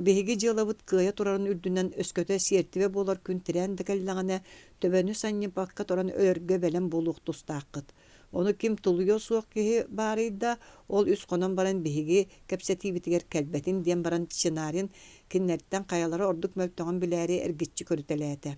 биһиги дьыалабыт кыайа турарын үрдүнэн өскөтө сиэртибэ буолар күн тирээн дакаллаҕана төбөнү санньыпакка туран өргө бэлэн буолуохтустааххыт. Ону ким тулуйо суох киһи баарыйда ол үс хонон баран биһиги кэпсэтиибитигэр кэлбэтин диэн баран чынаарин киннэрттэн хайалара ордук мөлтөҕөн билээри эргиччи көрүтэлээтэ.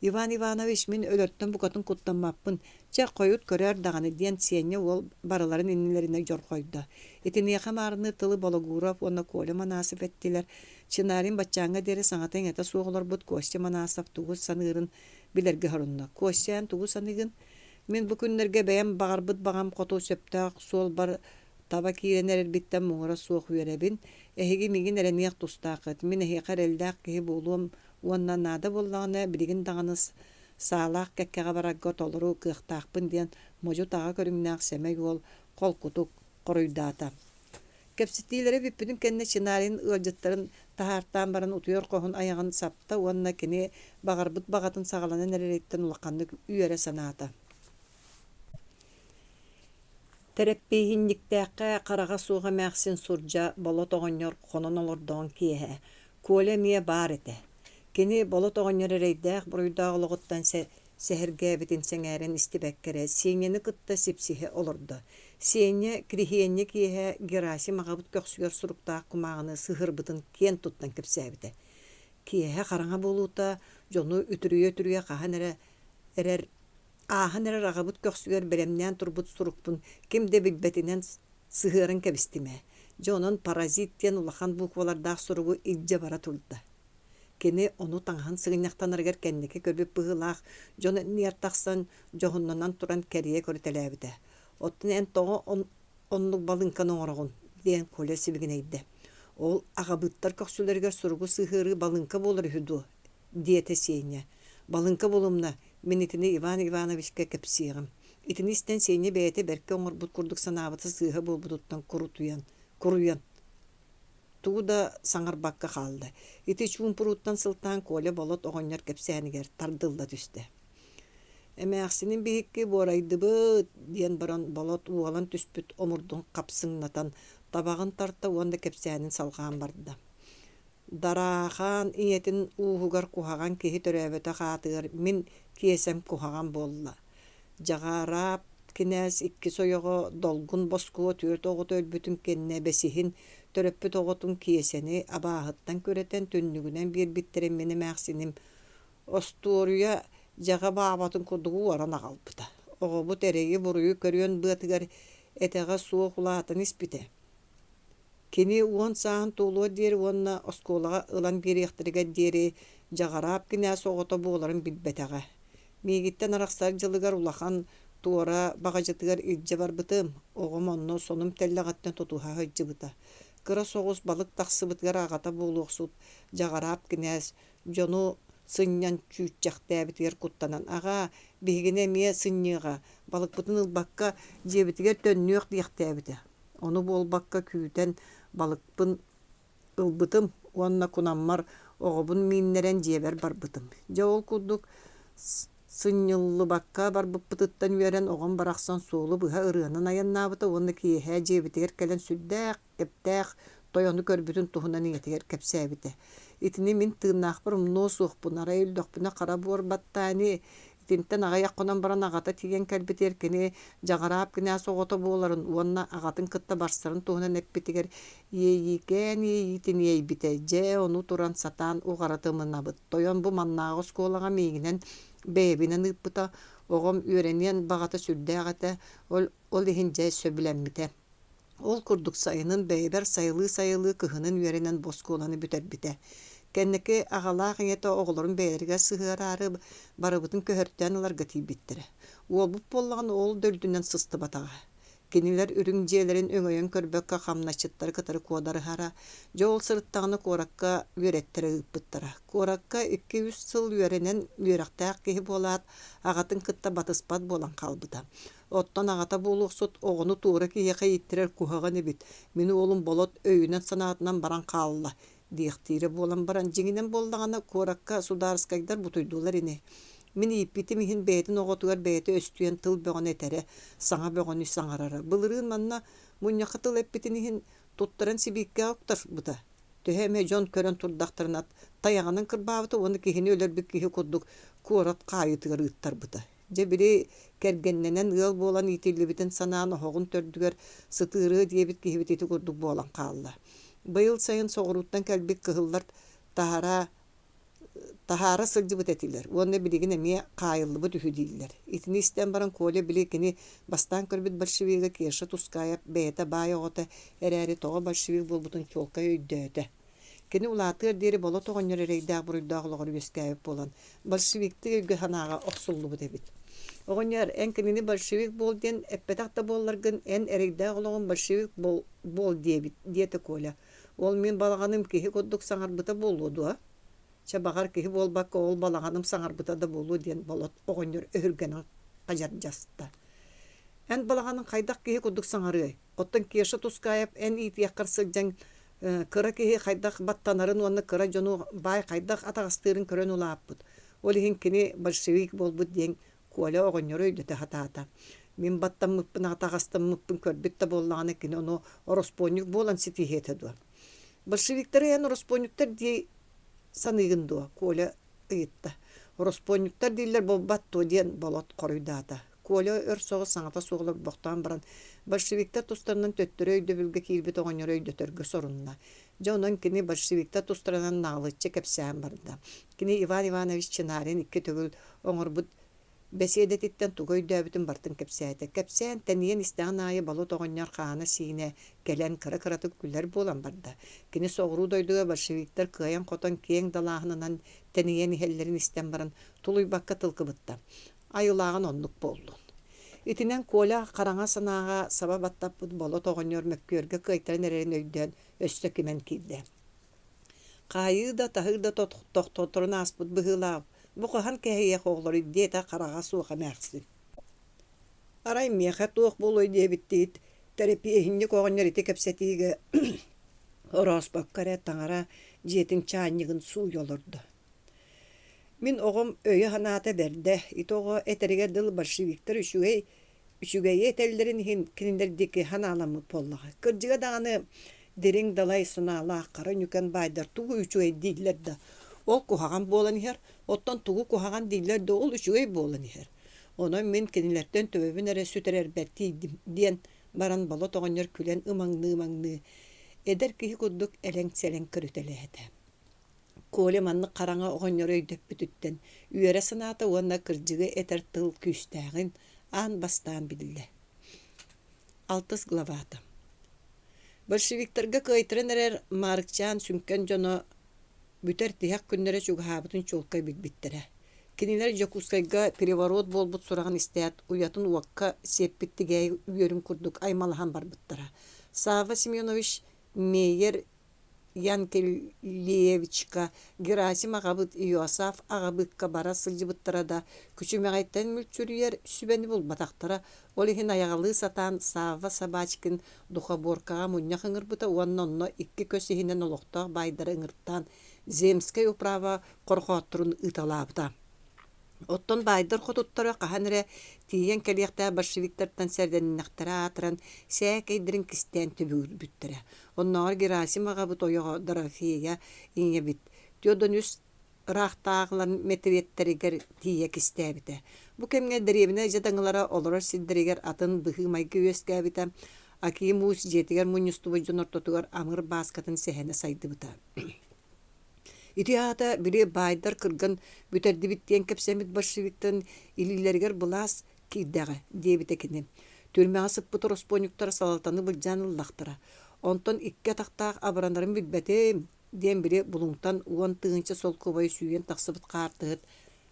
Иван Иванович мин өлөрттөн букатын куттаммаппын. Ча койут көрөр даганы диэн сиэнне ол барыларын иннилерине жорхойда. Итинеха маарыны тылы Бологуров онна Коля Манасов эттилер. Чынарин баччаңга дери саңатын эта суоголор бут Костя Манасов тугус саныырын билерге хорунна. Костян тугус саныгын мен бу күннерге бэйэм багарбыт багам коту сөптөөх суол бар таба кииренер эрбиттен муңара суох үөребин. Эһиги мигин эрениэх тустаакыт. Мен эһиэхэр элдээх киһи буолуом уонна наада боллаҕына билигин даҕаныс саалаах кэккэҕэ барагга толору кыахтаахпын диэн можу таға көрүмнээх сэмэ юол холкутук коруйдаата. Кэпситиилэри биппүтүн кэннэ чинаарин ыалдьыттарын таһаартаан баран утуйор коһун аяҕын сапта уонна кини багарбыт багатын саҕаланан эрээриттэн улаканнык үөрэ санаата. Тереппиһинниктээххэ қараға суға мәхсин суржа болот оҕонньор хонон олордоон киэһэ. Куоля мие баар этэ. Кини болот оҕонньор эрейдээх буруйдаах олоҕуттан сэһэргээбитин сэҥээрэн истибэккэрэ сиэҥэни кытта сипсиһэ олордо. Сиэҥэ кириһиэҥҥэ киэһэ Герасим аҕабыт көхсүгэр суруктаах кумааҕыны сыһырбытын киэн туттан кэпсээбитэ. Киэһэ хараҥа буолуута дьону үтүрүйэ хаһан эрэр ааһан эрэр аҕабыт көхсүгэр бэрэмнээн турбут сурукпун кимде билбэтинэн сыһыарын кэбистимэ. Дьонун паразит диэн улахан буукуолардаах суругу илдьэ бара турда. Кини ону таҥаһын сыгынньахтанарыгар кэнники көрбүп быһылаах дьон ниартахсан дьоһуннунан туран кэрие көрүтэлээбитэ. Оттун эн тоҕо оннук балынкан оҥороҕун диэн Коля сибигинэйдэ. Ол аҕабыттар көхсүлэригэр суругу сыһыары балынка буолар үһүдү диэтэ сиэñэ. Балынка болумна мен итини Иван Ивановичке кэпсиэҕим. Итини истэн сиэñэ бэйэтэ бэркэ оҥорбут курдук санаабыта сыыһа буолбутуттан куруйан. Тугу да саҥарбакка хаалда. Ити чуумпуруттан сылтаан Коля болот оҕонньор кэпсээнигэр тардылла түстэ. Эмээхсинин биһикки буорайдыбыт диэн баран болот уолан түспүт омурдун капсыҥнатан табагын тарта уонда кэпсээнин салгаан барда. Дараахан иэтин улууһугар куһаган киһи төрөөбөтө хаатыгар мин киэсэм куһаган буолла. Жагараап кинээс икки сойоҕо долгун боскуо түөрт оҕото өлбүтүн кэннэ бэсиһин төрөппүт оҕотун киэсэни абааһыттан көрэтэн түннүгүнэн биэрбиттерин мини мээхсиним остуоруйа жага баабатын курдугу аран аҕалбыта. Оҕобут эрэйи буруйу көрүөн быатыгар этэҕэ суох улаатан испите. Кини уон сааһын туулуо диэри уонна оскуолаҕа ылан биэриэхтэригэр диэри жагараап кинээс оҕото буоларын билбэтэҕэ. Миигиттэн арахсар дьылыгар улахан туора баҕадьытыгар илдьэ барбытым, оҕом онно сонум тэллэҕэттэн тутууһа høйдьыбыта. Кыра соҕус балык тахсыбытыгар аҕата буолуохсут жагараап кинээс дьону сынньан чүүччэхтээбитигэр куттанан аҕаа биһигине мие сынньыаҕа балыкпытын ылбакка диэбитигэр төннүөх диэхтээбитэ. Ону буолбакка күүтэн балыкпын ылбытым уонна кунаммар оҕобун мииннэрэн диэбэр барбытым. Дьэ ол курдук сынньыллыбакка барбыппытыттан үөрэн оҕон барахсан суолу быһа ырыанан аяннаабыта уонна киэһэ диэбитигэр кэлэн сүрдээх кэптээх тойону көрбүтүн туһунан иэтигэр кэпсээбитэ. Итини мин тыыннаахпыр умнуу суохпун арай үлдөхпүнэ хара буорбаттаани итинтэн аҕа якхунан баран аҕата тиген кэлбитер кини жагараап кинээс оҕото буоларын уонна аҕатын кытта барсарын туһунан эппитигэр иэйикээн иэйитин иэйбитэ. Дьэ ону туран сатаан уҕаратымынабыт. Тойон бу маннааҕы оскуолаҕа миигинэн бэйэбинэн ыппыта оҕом үөрэнийэн баҕата сүрдээҕэтэ ол иһин дьэ сөбүлэммитэ. Ол курдук сайынын бэйбэр сайылыы кыһынын үөрэнэн боскуоланы бүтэрбитэ. Кэннеки аҕалаах иҥэтэ оҕолорун бэйэлэригэр сыһыараары барыбытын көһөртөөн ыларга тиибиттерэ. Уолбут буоллаҕын ол дөлдүнэн сыстыбатаҕа. Кинилэр үрүҥ дьиэлэрин өҥөйөн көрбөккө хамначыттар кытары куодарыһара, дьэ ол сырыттаҕына куоракка үөрэттерэ ыыппыттара. Куоракка 2-3 сыл үөрэнэн үөрэхтээх киһи буолаат аҕатын кытта батыспат буолан хаалбыта. Оттон аҕата буолуохсут оҕону туора киһиэхэ ииттерэр куһаҕан эбит. Мини уолум болот өйүнэн санаатынан баран хаалла. Диэхтиирэ буолан баран дьиҥинэн буоллаҕына куоракка Сударскайдар бутуйдуулар ини. Мин ииппитим иһин бэйэтин оҕотугар бэйэтэ өстүйэн тыл бөҕөн этэрэ, саҥа бөҕөнү саҥарара. Былырыын манна мунньахха тыл эппитин иһин туттаран сибииккэ октарбыта. Төһө эмэ дьон көрөн турдахтарынат таяҕанын кырбаабыта уону киһини өлөрбүк киһи курдук куорат хаайытыгар ыыттарбыта. Дьэ били кэргэннэнэн ыал буолан иитиллибитин санаан оһоҕун төрдүгэр сытыырыы диэбит киһибит ити курдук буолан хаалла. Быйыл сайын соҕуруттан кэлбик кыһыллар таһаара сылдьыбыт этилэр. Уонна билигин эмиэ хаайыллыбыт үһү дииллэр. Итини истэн баран Коля били кини бастаан көрбүт большевига Кеша тускаайап бэйэтэ баай оҕото эрээри тоҕо большевик буолбутун чуолка өйдөөтэ. Кини улаатыгар диэри болот оҕонньор эрэйдээх буруйдаах олоҕор үөскээбит буолан большевикти өйгө ханааҕа охсуллубут эбит. Оҕонньор эн кинини большевик буол диэн эппэтахта буолларгын эн эрэйдээх олоҕун большевик буол диэбит Коля. Ол мин балаҕаным киһи курдук саҥарбыта буолуоду, чабаҕар киһи буолбакка ол балаҕаным саҥарбыта да буолуу диэн болот оҕонньор өһүргэнэн хаджардьаста. Эн балаҕанын хайдах киһи курдук саҥарыай. Оттон Кеша тускаайап эн иитиэххэр сылдьан кыра киһи хайдах баттанарын уонна кыра дьону баай хайдах атаҕастыырын көрөн улааппыт. Ол иһин кини большевик буолбут диэн Коля оҕонньор өйдөтө хатаата. Мен баттаммыппын атагастаммыппын көрбүтте боллаганы кини ону ораспонник болан ситихете дуа. Большевиктер ен ораспонниктер ди саныгын дуа. Коля ыйытта. Ораспонниктер дилер болбатту диен болот коруйдаата. Коля өр соғы саңата соғылып боқтан баран. Большевиктер тустарынан төттөрөйді бүлге килбет оғанерөйді төргі сорунна. Жонон кини большевиктер тустарынан нағылытчы кепсән барда. Кини Иван Иванович Чынарин икки төгіл оңырбыт бәседетиттен тугой дөбітін бартын кепсәйті. Кепсән тәниен истәғын айы балут оғанер қағаны сиіне келен кыры-кыраты күллер болан барда. Кини соғыру дойдуға большевиктер кыян қотон кең далағынынан тәниен ихеллерін истән баран тулуй баққа тылқы бұтта. Айылағын онлық болдun. Итинен Коля қараңа санаға саба баттап бұд боло тоғынер мәккөрге кайтарын әрерін өйден өсті кемен кейді. Қайы да тахыр да тоқтотырын аспыд бұғылау. Бұқыған кәйе қоғлар үйдейті қараға суға мәқсі. Арай меқа тоқ бол өйдей біттейд. Терапияхинне қоғынер еті кәпсетігі орос баққары таңара жетін чайнығын су йолырды. Min oğum öyü hanata berdi. İtoğu eteriger dıl bolşeviktер üçügey etellerin hin kininderdeki hanalamı pollağı. Kırcıga dağını derin dalay sunala qarın yüken baydar tuğu üçügey değiller de. Ol kuhagan bolan her. Ottan tuğu kuhagan değiller de ol üçügey bolan her. Onu min kinillerden tövebinere süterer bertiydim diyen baran balot oğanyer külen ımangını. Eder kihi kudduk eleng-seleng kürüteleydi. Коля манны қараңа оғанерөй дөппүтүттен. Үйәрі сыната уанна кыржығы этер тыл күстәғін ан бастан білілі. 6 главата. Большевиктерге кайтырын әрер Маарыкчаан сүнкен жоно бүтер тияқ күннері чуғабытын чолкай білбіттірі. Кинилер Жокускайга переворот болбут сұраған истәят уятын уаққа сеппіттігей үйерін күрдік аймалахан барбыттыра. Сава Семенович Мейер Янкелевичка, Герасим ағабыт Иосаф ағабытка бара сылжыбыттыра да, күчімеғайттен мүлчүрiyер сүбәні бол батақтыра, олихин аяғалы сатан Сава Собачкин духа боркаға мұньяқ ыңырбыта, уаннонно икки көсihinen олықтақ байдары ыңырттан земскай управа қорқуаттырын ыталабыта. Оттон байдар хотуттары қаханыры тиен келияқта большевиктерден сәрденінақтара атыран сәкейдерін кістен түбігір бүттірі. Оннағыр Герасим ағабыт ойығы Дорофея ине бит. Тёдон үс рақтағыларын метриеттерігер тие кістәбіті. Бұ кемге дәребіне жадаңылара олырар сиддерігер атын бұғы майғы өскәбіті. Аки мұс жетігер мұныстуы жонортотуғар амыр басқатын сәхені сайды бұта. Итиата бири байдар кырган бүтерди биттен кепсемит большевиктен илилергер булас кийдәге дебитекене. Төрмәгә сыппы оспонюктар салалтаны булҗаныллактыра. Онтон икке тактак абраннарын билбетем дем бири булуңтан уон тыгынча сол кобай сүйен таксыбыт картыт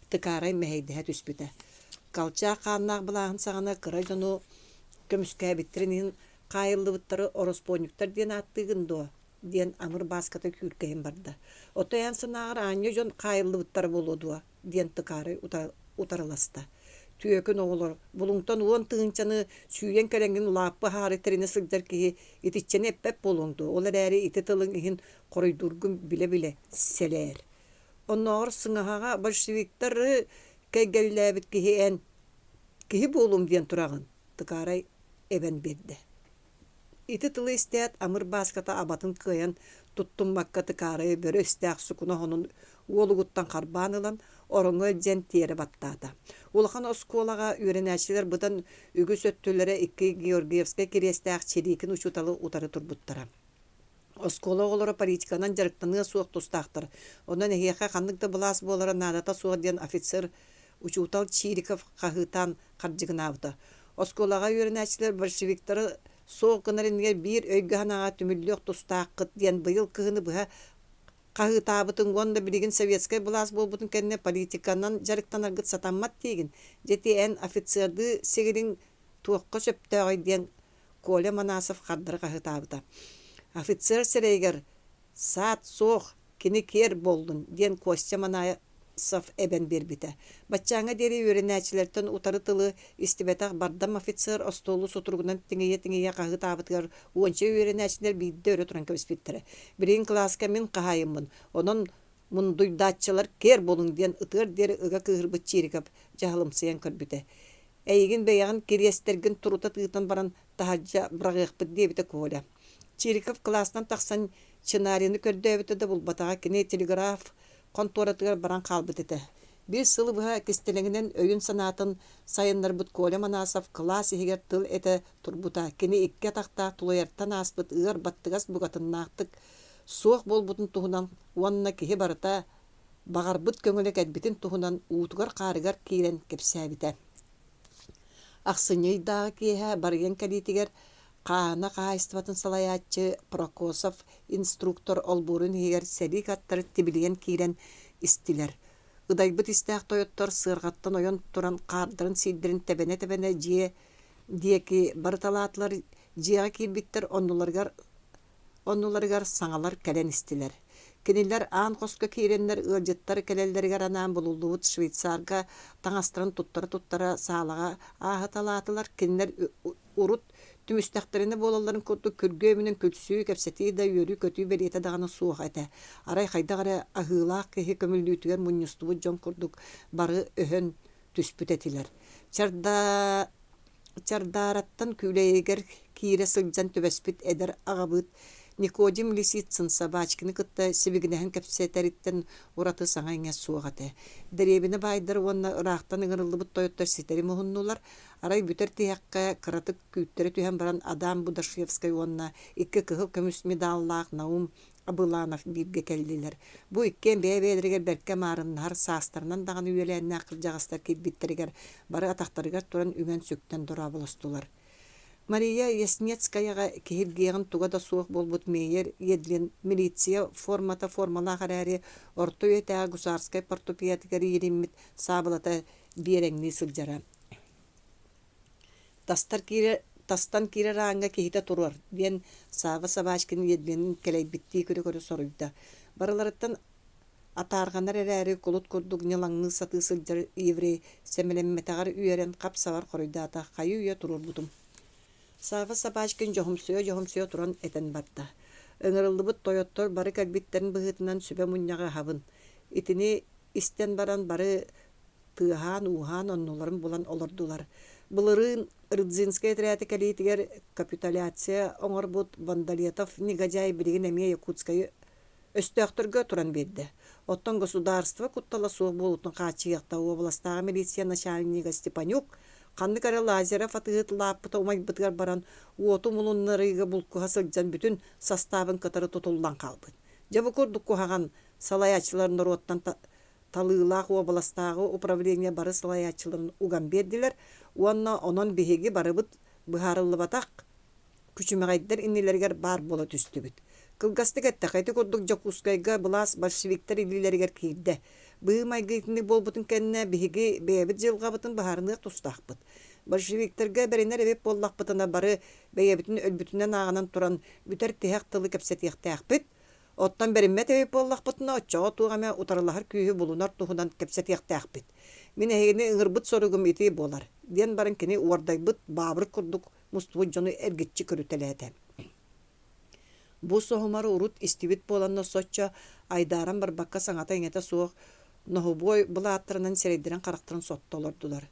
тыкарай мәйдә түспүтә. Калча каннак булагын сагана кырайжону көмүскә биттеринин кайыллыбыттары оспонюктар ден аттыгындо. Ден амыр баската күркейін барды. Отоян сынағыр аньо жон қайыллыбыттар болудуа, ден тыкары утарыласта. Түйекін оғылыр, бұлыңтан уон тыгынчаны сүйен кәренген лаппы хары теріне сылдар кейі етітчені әппәп болуңду. Олар әрі еті тылың ехін қоройдургын біле-біле селер. Оннағыр сыңағаға большевиктары кәйгәлләбіт кейі болуң ден тұрағын. Тыкарай әбән берді. Ити тылы истәт амыр баската абатын кыян туттум макка тыкары бөрө истәк сукуна хонун уолугуттан карбанылан ороңө жен тиери баттаата. Улахан осколага үйренәчилер бутан үгү сөттүләре 2 Георгиевская кирестәк чирикин учуталы утары турбуттара. Оскола олора политиканан жарыктаны суак тустактыр. Онан эхеха хандыкта булас болара надата суаден офицер учутал Чириков кахытан каржыгынабыта. Осколага үйренәчилер большевиктары соғынарынға бір өйгіғанаға түмілліқ тұстаққыт ден бұйыл кығыны бұға қағытабытын онда білген советскай бұлас болбытын кәнне политиканан жарықтан арғыт сатаммат дейгін. Жеті ән офицерді сегірін туаққа сөптіғай ден Коля Манасов қардыр қағытабыта. Офицер сірейгер саат соқ кені кер болдың ден Костя Манасов әбен бербіті. Батчаңа дері өренәчілерден утары тылы истібетақ бардам офицер остолу сотургунан теңеге қағыт абытығар уонча өренәчілер бейді өрі тұран көспеттірі. Бірін класска мен қағайымын. Онын мұндуйдатчылар кер болың ден ұтығыр дері ұға кығырбыт чирігіп жағылымсыян көрбіті. Эйгин бэйагын кириестерген турута тыытан баран тахаджа брагыахпыт диэбите коля. Чириков класстан тахсан чынарины көрдөбүтэ да булбатага кини телеграф конторатыгар баран калбыт эте. Bir сылы быха кистелеңинен өйүн санатын сайыннарбыт Коля Манасов класс игер тыл эте турбута. Кини икке тахта тулуяртан аспыт ыар баттыгас бугатыннаактык. Суох болбутун туһунан уанна киһи барыта багарбыт көңөлөк эдбитин туһунан уутугар каарыгар киирен кепсээбите. Ахсыньый дагы киэһэ барыган калитигер Каана каайстыбатын салаяччы Прокосов инструктор олбурун хигер сэрии каттары тибилиен киирен истилер. Ыдайбыт истээх тойоттор сыаргаттан ойон туран каардарын сииддерин тэбэне жие диэки барыталаатлар жиэға киирбиттер оннуларыгар саңалар кэлэн истилер. Кинилер аан қосқа кииреннер ыалжыттары кэлэллеригер анаан булулуут Швейцарга таңастырын туттара саалаға аахаталаатылар. Кинилер урут түмүстәхтерине болаларын көтү күргөө менен көтсүү кепсети да йөрү көтүү берете даганы суох эте. Арай хайдагара ахылаак кеһи көмүлдүүтүгер муннюстубу жон курдук бары өһөн түспүт этилер. Чардаараттан күлэйгер киире сылжан төбөспүт эдер агабыт Никодим Лисицын собачкины кытта сибигинэхэн кепсетериттен ураты саңайыңа суогате. Деребини байдар уонна ыраахтан ыгырылыбыт тойоттор ситери мухуннулар. Арай бүтер тиякка кыратык күүттери түһэн баран Адам Будашевскай уонна икки кыһыл көмүс медаллаах Наум Абыланов бирге келдилер. Бу иккен бэбэлеригер берке маарыннар саастарынан даганы үйелээннэ акылжагастар кирбиттеригер бары атактарыгар туран үгөн сөктен дора болостулар. Мария Яснецкаяга киһиргиэгин туга да суох болбут мейер едлен милиция формала харари орто өтää гусарскай портупиятыгар ириммит сабылата биэрэҥни сылдьара. Тастан кире рааңга киһите туруар диэн Сава Сабачкин едленин келейбиттии көрө соруйда. Барыларыттан атаарганар эрээри кулут курдук нялаңны саты сылдьар еврей семелемметагар үйөрен капсавар хоруйдаата хайы үйө турурбутум. Сава Сабачкин жохумсуйо туран этен барда. Ыҥырыллыбыт тойоттор бары кэлбиттерин быһыытынан сүбэ мунняга хабын. Итини истен баран бары тыаһаан уһаан оннуларын булан олордулар. Былырын Рыдзинскай отряды калитигер капитуляция оңорбут Вандалетов негодяй билигин эмие Якутскай өстөктөргө туран берди. Оттон государство куттала суох болутун каачыйакта областагы милиция начальника Степанюк Канны Лазеров атыгытлааппыта умайбытыгар баран уоту мулуннарыга булкуха сылдьан бүтүн составын кытары тутуллан калбыт. Жабы курдук кухаган салаяччыларын ороттан талыылаах областагы управление бары салаяччыларын уган бердилер. Уанна онон биһиги барыбыт быһаарыллыбатак күчүмэгайдер иннилергер бар бола түстүбүт. Кылгастык этте хайты курдук Жакускайга былас большевиктер илилергер киирде. Быымайгытны болбутун кенне биһиги бэбит жылгабытын баһарынык тустаахпыт. Большевиктерге беринер эбеп боллахпытына бары бэйебитин өлбүтүнөн аагынан туран бүтер тиһэк тылы кепсетиэхтээхпит. Оттан бериммет эбеп боллахпытына оччоо тугаме утарылахар күйү булунар тухунан кепсетиэхтээхпит. Мен эгини ыҥырбыт соругум ити болар. Диэн барын кини уардайбыт баабыр курдук мустубу жону эргитчи көрүтелээте. Бу соһумары урут истибит боланна соччо айдаран барбакка саңата иңете суох нохубой булааттарынан серейдерен карактырын соттолордулар.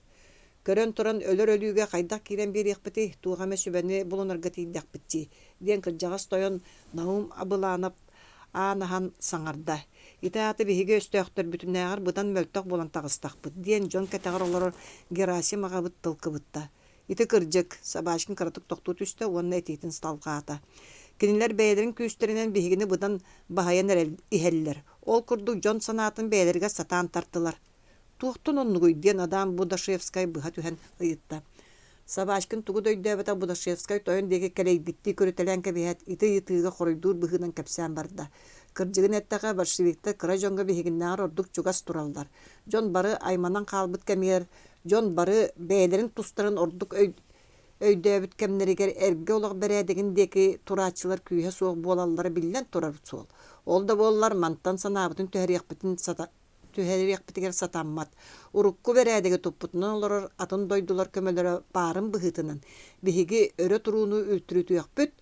Көрөн туран өлөр өлүүгө кайдак кирен бириэхпити тугаме сүбэни булунарга тииддакпитти. Диэн кырдьагас тойон Наум Абыланов аанахан саңарда. Итааты биһиге өстөөхтөр бүтүнээгар бытан мөлтөк болан тагыстакпыт. Диэн жон кетагар олорор Герасим агабыт тылкыбытта. Ити кырдьык Сабачкин каратык токтуу түстө уонна этиитин сталгаата. Кинилер бэйэлерин күүстеринен биһигини быдан баһайан иһэллер. Ол курдук жон санаатын бэйэлерге сатаан тартылар. Туохтун оннугуй диэн Адам Будашевскай быһа түһэн ыйытта. Сабачкин тугу дөйдөбөтө Будашевскай тойон деги келейбитти көрүтэлэн кэбиһэт ити ытыыга хоройдуур быһынан кэпсээн барда. Кырдьыгын эттага большевиктер кыра жонго биһигиннээҕэр ордук чугас тураллар. Жон бары айманан хаалбыт кэмигэр, жон бары бэйэлерин тустарын ордук өйдөбүт кэмнеригер эрге олох берээдигин деки тураачылар күйе суох буолаллары биллен турар суол. Ол да буоллар мантан санаабытын түһэриэхпитигер сатаммат. Урукку берээдиги туппутунан олорор атын дойдулар көмөлөрө баарын быһытынан. Биһиги өрө турууну үлтүрүтүөхпүт,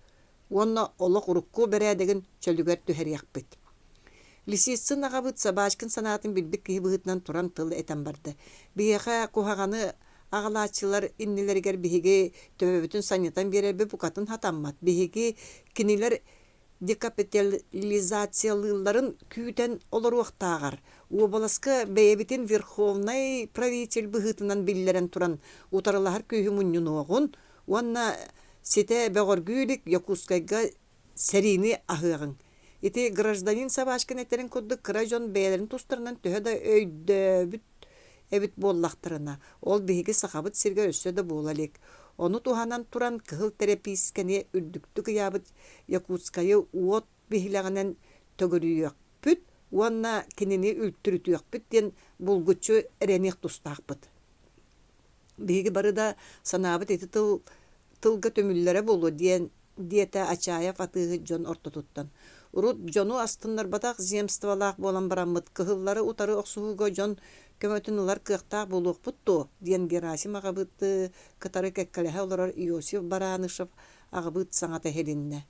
уонна олох урукку берээдигин чөлүгөр түһэриэхпит. Лисицын агабыт Сабачкин санаатын билбик киһи быһытынан туран тыл этен барды. Биэхэ кухаганы Ağalaçılar innilerger bihiги töböbütün saniyatan bererbe bukatın hatammat. Bihiги kiniler dekapitalizatsiyalıların küten olur uaqtağar. Obalaska beyebitin Верховный правитель быһытынан биллерен туран утарылахар күйі мұннын оғын, уанна сете бәғоргүйлік Якутскайга сәрини ахығын. Ити гражданин сабашкын әтерін көдді кыражон бәйлерін тустарынан төһі өйдөбіт эбит боллақтырына. Ол биһиги сахабыт сирге өссө да болалек. Onu туһанан туран кыһыл терапийскене үрдүктү кыябыт Якутскайы уот биһилэгинен төгөрүйөкпүт, уанна кинини үлтүрүтүөкпүт ден булгучу эрених тустаакпыт. Биһиги барыда санаабыт эти тылга төмүлләре болу диета Ачаев атыгы жон ортотуттан. Урут жону астыннар батак земствалаах болан бараммыт кыһыллары утары оксугуга жон көмөтүнүлар кыактаак болуокпутту диэн Герасим агабыт кытары кеккелеһе олорор Иосиф Баранышев агабыт саңата хелинне.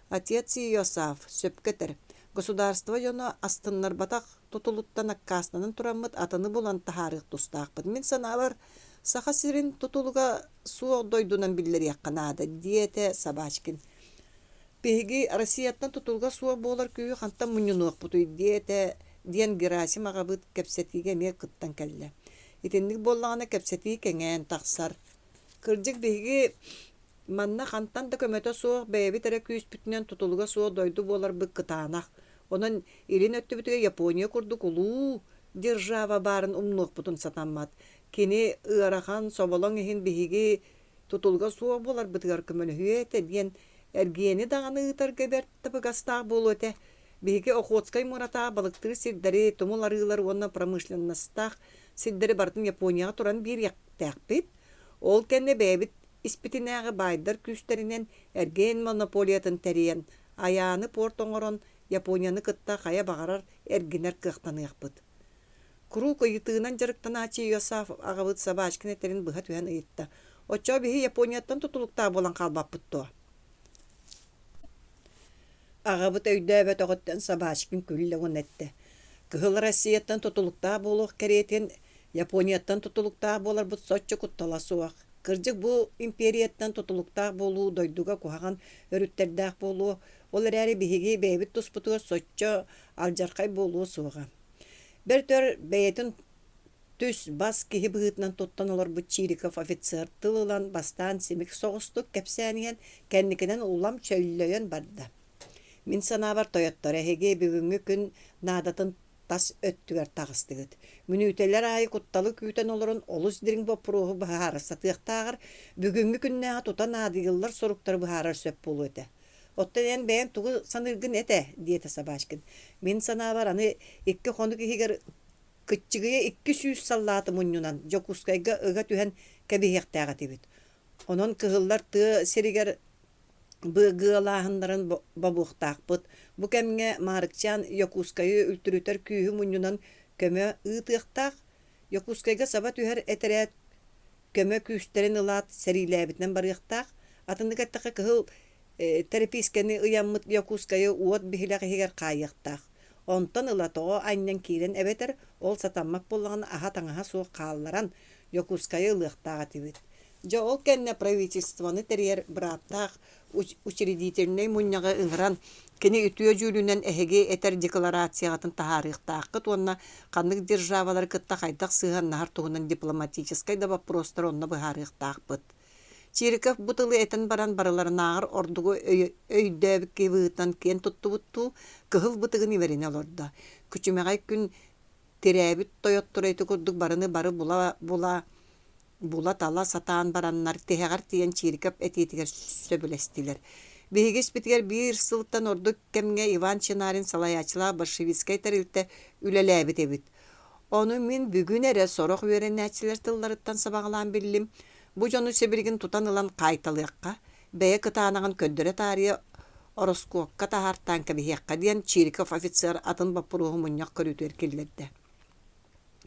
Отец Иосаф сөпкетер. Государство жону астыннар батак тутулуттан аккаснанын тураммыт атыны булан тахарык тустаакпыт. Мен санабар саха сирин тутулуга суох дойдунан биллери якканаада диете Собачкин. Биһиги Россияттан тутулга суох болар күйү хантан муннунуокпутуй диете диэн Герасим агабыт кепсетиге ме кыттан келле. Итинник боллағана кепсети кеңен тақсар. Кырдык биһиги манна хантан да көмөтө суох бэйби тере күйүс бүтүнен тутулга суох дойду болар бык кытаанах. Онон илин өттүбүтүгө Япония курдук улуу держава барын умнуокпутун сатаммат. Кини ыарахан соболоң ихин биһиги тутулга суох болар бытыгар көмөлөһүөте диэн эргиени даганы ытар геберт гастаах болуоте. Биһиги Охотскай мурата балыктыры сирдери тумуларылар онна промышленностах сирдери бартын Японияга туран бир яктаакпыт. Ол кенне бэбит испитинээги байдар күстеринен эрген монополиятын териен аяаны порт оңорон Японияны кытта хая багарар эргинер кыахтаныакпыт. Крук ыйытыынан жарыктан Ачи Иосаф агабыт Собачкин этерин быха түһэн ыйытта. Оччо биһи Японияттан тутулуктаа болан калбаппытту. Агабыт өйдөбөт оҕоттан Собачкин күлле уонетте. Кыһыл Россияттан тутулуктаа болуох керетен Японияттан тутулуктаа болар бут соччо кутталасуах. Кырдьык бу империяттан тутулуктаа болуу дойдуга кухаган өрүттердээх болуу ол эрээри биһиги бэйбит туспутуга соччо алжаркай болуу суга. Бертөр бэйэтин түс бас киһи быһытынан туттан олар бу Чириков офицер тылылан бастан симик соҕустук кэпсээниен кэнникинен улам чөйллөйөн барда. Мин санабар тояттар эһиги бүгүнгү күн наадатын тас өттүгер тагыстыгыт. Мүнүтелер айы кутталы күүтен олорун олус дирин бопрууху быһаарыса тыахтаагар бүгүнгү күннээha тутан аадыгыллар соруктар быһаарар сөп болу эте. Оттен бэйэн тугу саныргын эте диете Собачкин. Мин санабар аны икки хону кихигер кытчыгыя 200 саллааты муннунан Якутскайга ыга түһэн кэбиһиэхтээҕэ тибит. Онон кыһыллар тыа сиригер быгылаһындарын бабуохтаакпыт. Бу кэмигэ Маарыкчаан Якутскайы үлтүрүтер күүһү муннунан көмө ыытыахтаах. Якутскайга саба түһэр этерэт көмө күүстерин ылаат сэрилээбитинен барыахтаах. Атындык аттака кыһыл терапийскени ыяммыт Якутскайы уот биһилэҕиһигэр хаайыахтаах. Онтон ылатоо анньан киирен эбетер ол сатаммак боллаган аха таңаха суох хаалларан Якутскайы ылыахтааҕа тибит. Жо ол кэнне правительствоны терьер браттаах учредительный мунняга ыҥыран кини үтүө жүүлүнен эһиги этер декларациягатын тахарыахтааккыт уонна ханнык державалар кытта хайдах сыыһаннахар туһунан дипломатическай да вопростар онно быһаарыахтаакпыт. Чириков бутылы этен баран барыларынаагар ордугу өйдөбүкки быытан кен туттубуттуу кыһыл бытыгын иберине олорда. Күчүмэгай күн тирээбит тойоттурайты курдук барыны бары була тала сатаан бараннар теһэгар тиен Чириков этиитигер сөбүлестилер. Биһигис битигер бир сылтан ордук кемге Иван Чинарин салайачылаа большевистскай тарилте үлелээбит эбит. Ону мин бүгүн эре сорох үөренээчилер тылларыттан сабагалаан биллим. Бу жону себиригин тутан ылан кайталыакка, бэйэ кытаанаган көддөрө таария ороскуокка тахартан кэбиһиэкка диэн Чириков офицер атын баппурууху муньяк көрүтүөр киллерде.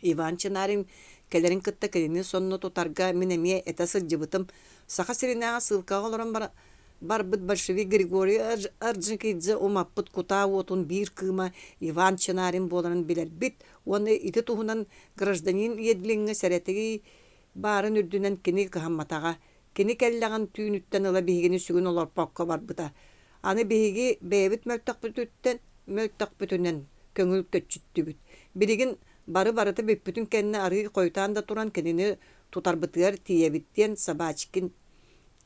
Иван Чинарин келерин кытта келини сонну тутарга мен эмие эте сылжыбытым саха сиринээҕэ сылкаҕа олорон барбыт большевик Григорий Орджоникидзе умаппыт кутаа уотун бир кыыма Иван Чинарин буоларын билербит, уонна ити туһунан гражданин иедлиҥҥи сэретиги барын үрдүнен кини кыһамматаға, кини келлаған түйінүттен ыла бihigini сүгін олар покка барбыта. Аны биһиги бэбит мөлтөкпүтүнен көңүл көччүттүбүт. Билигин бары-барыты биппүтүн кенне арыгы койтаан да туран кинини тутарбытыгар тиебиттен сабачкин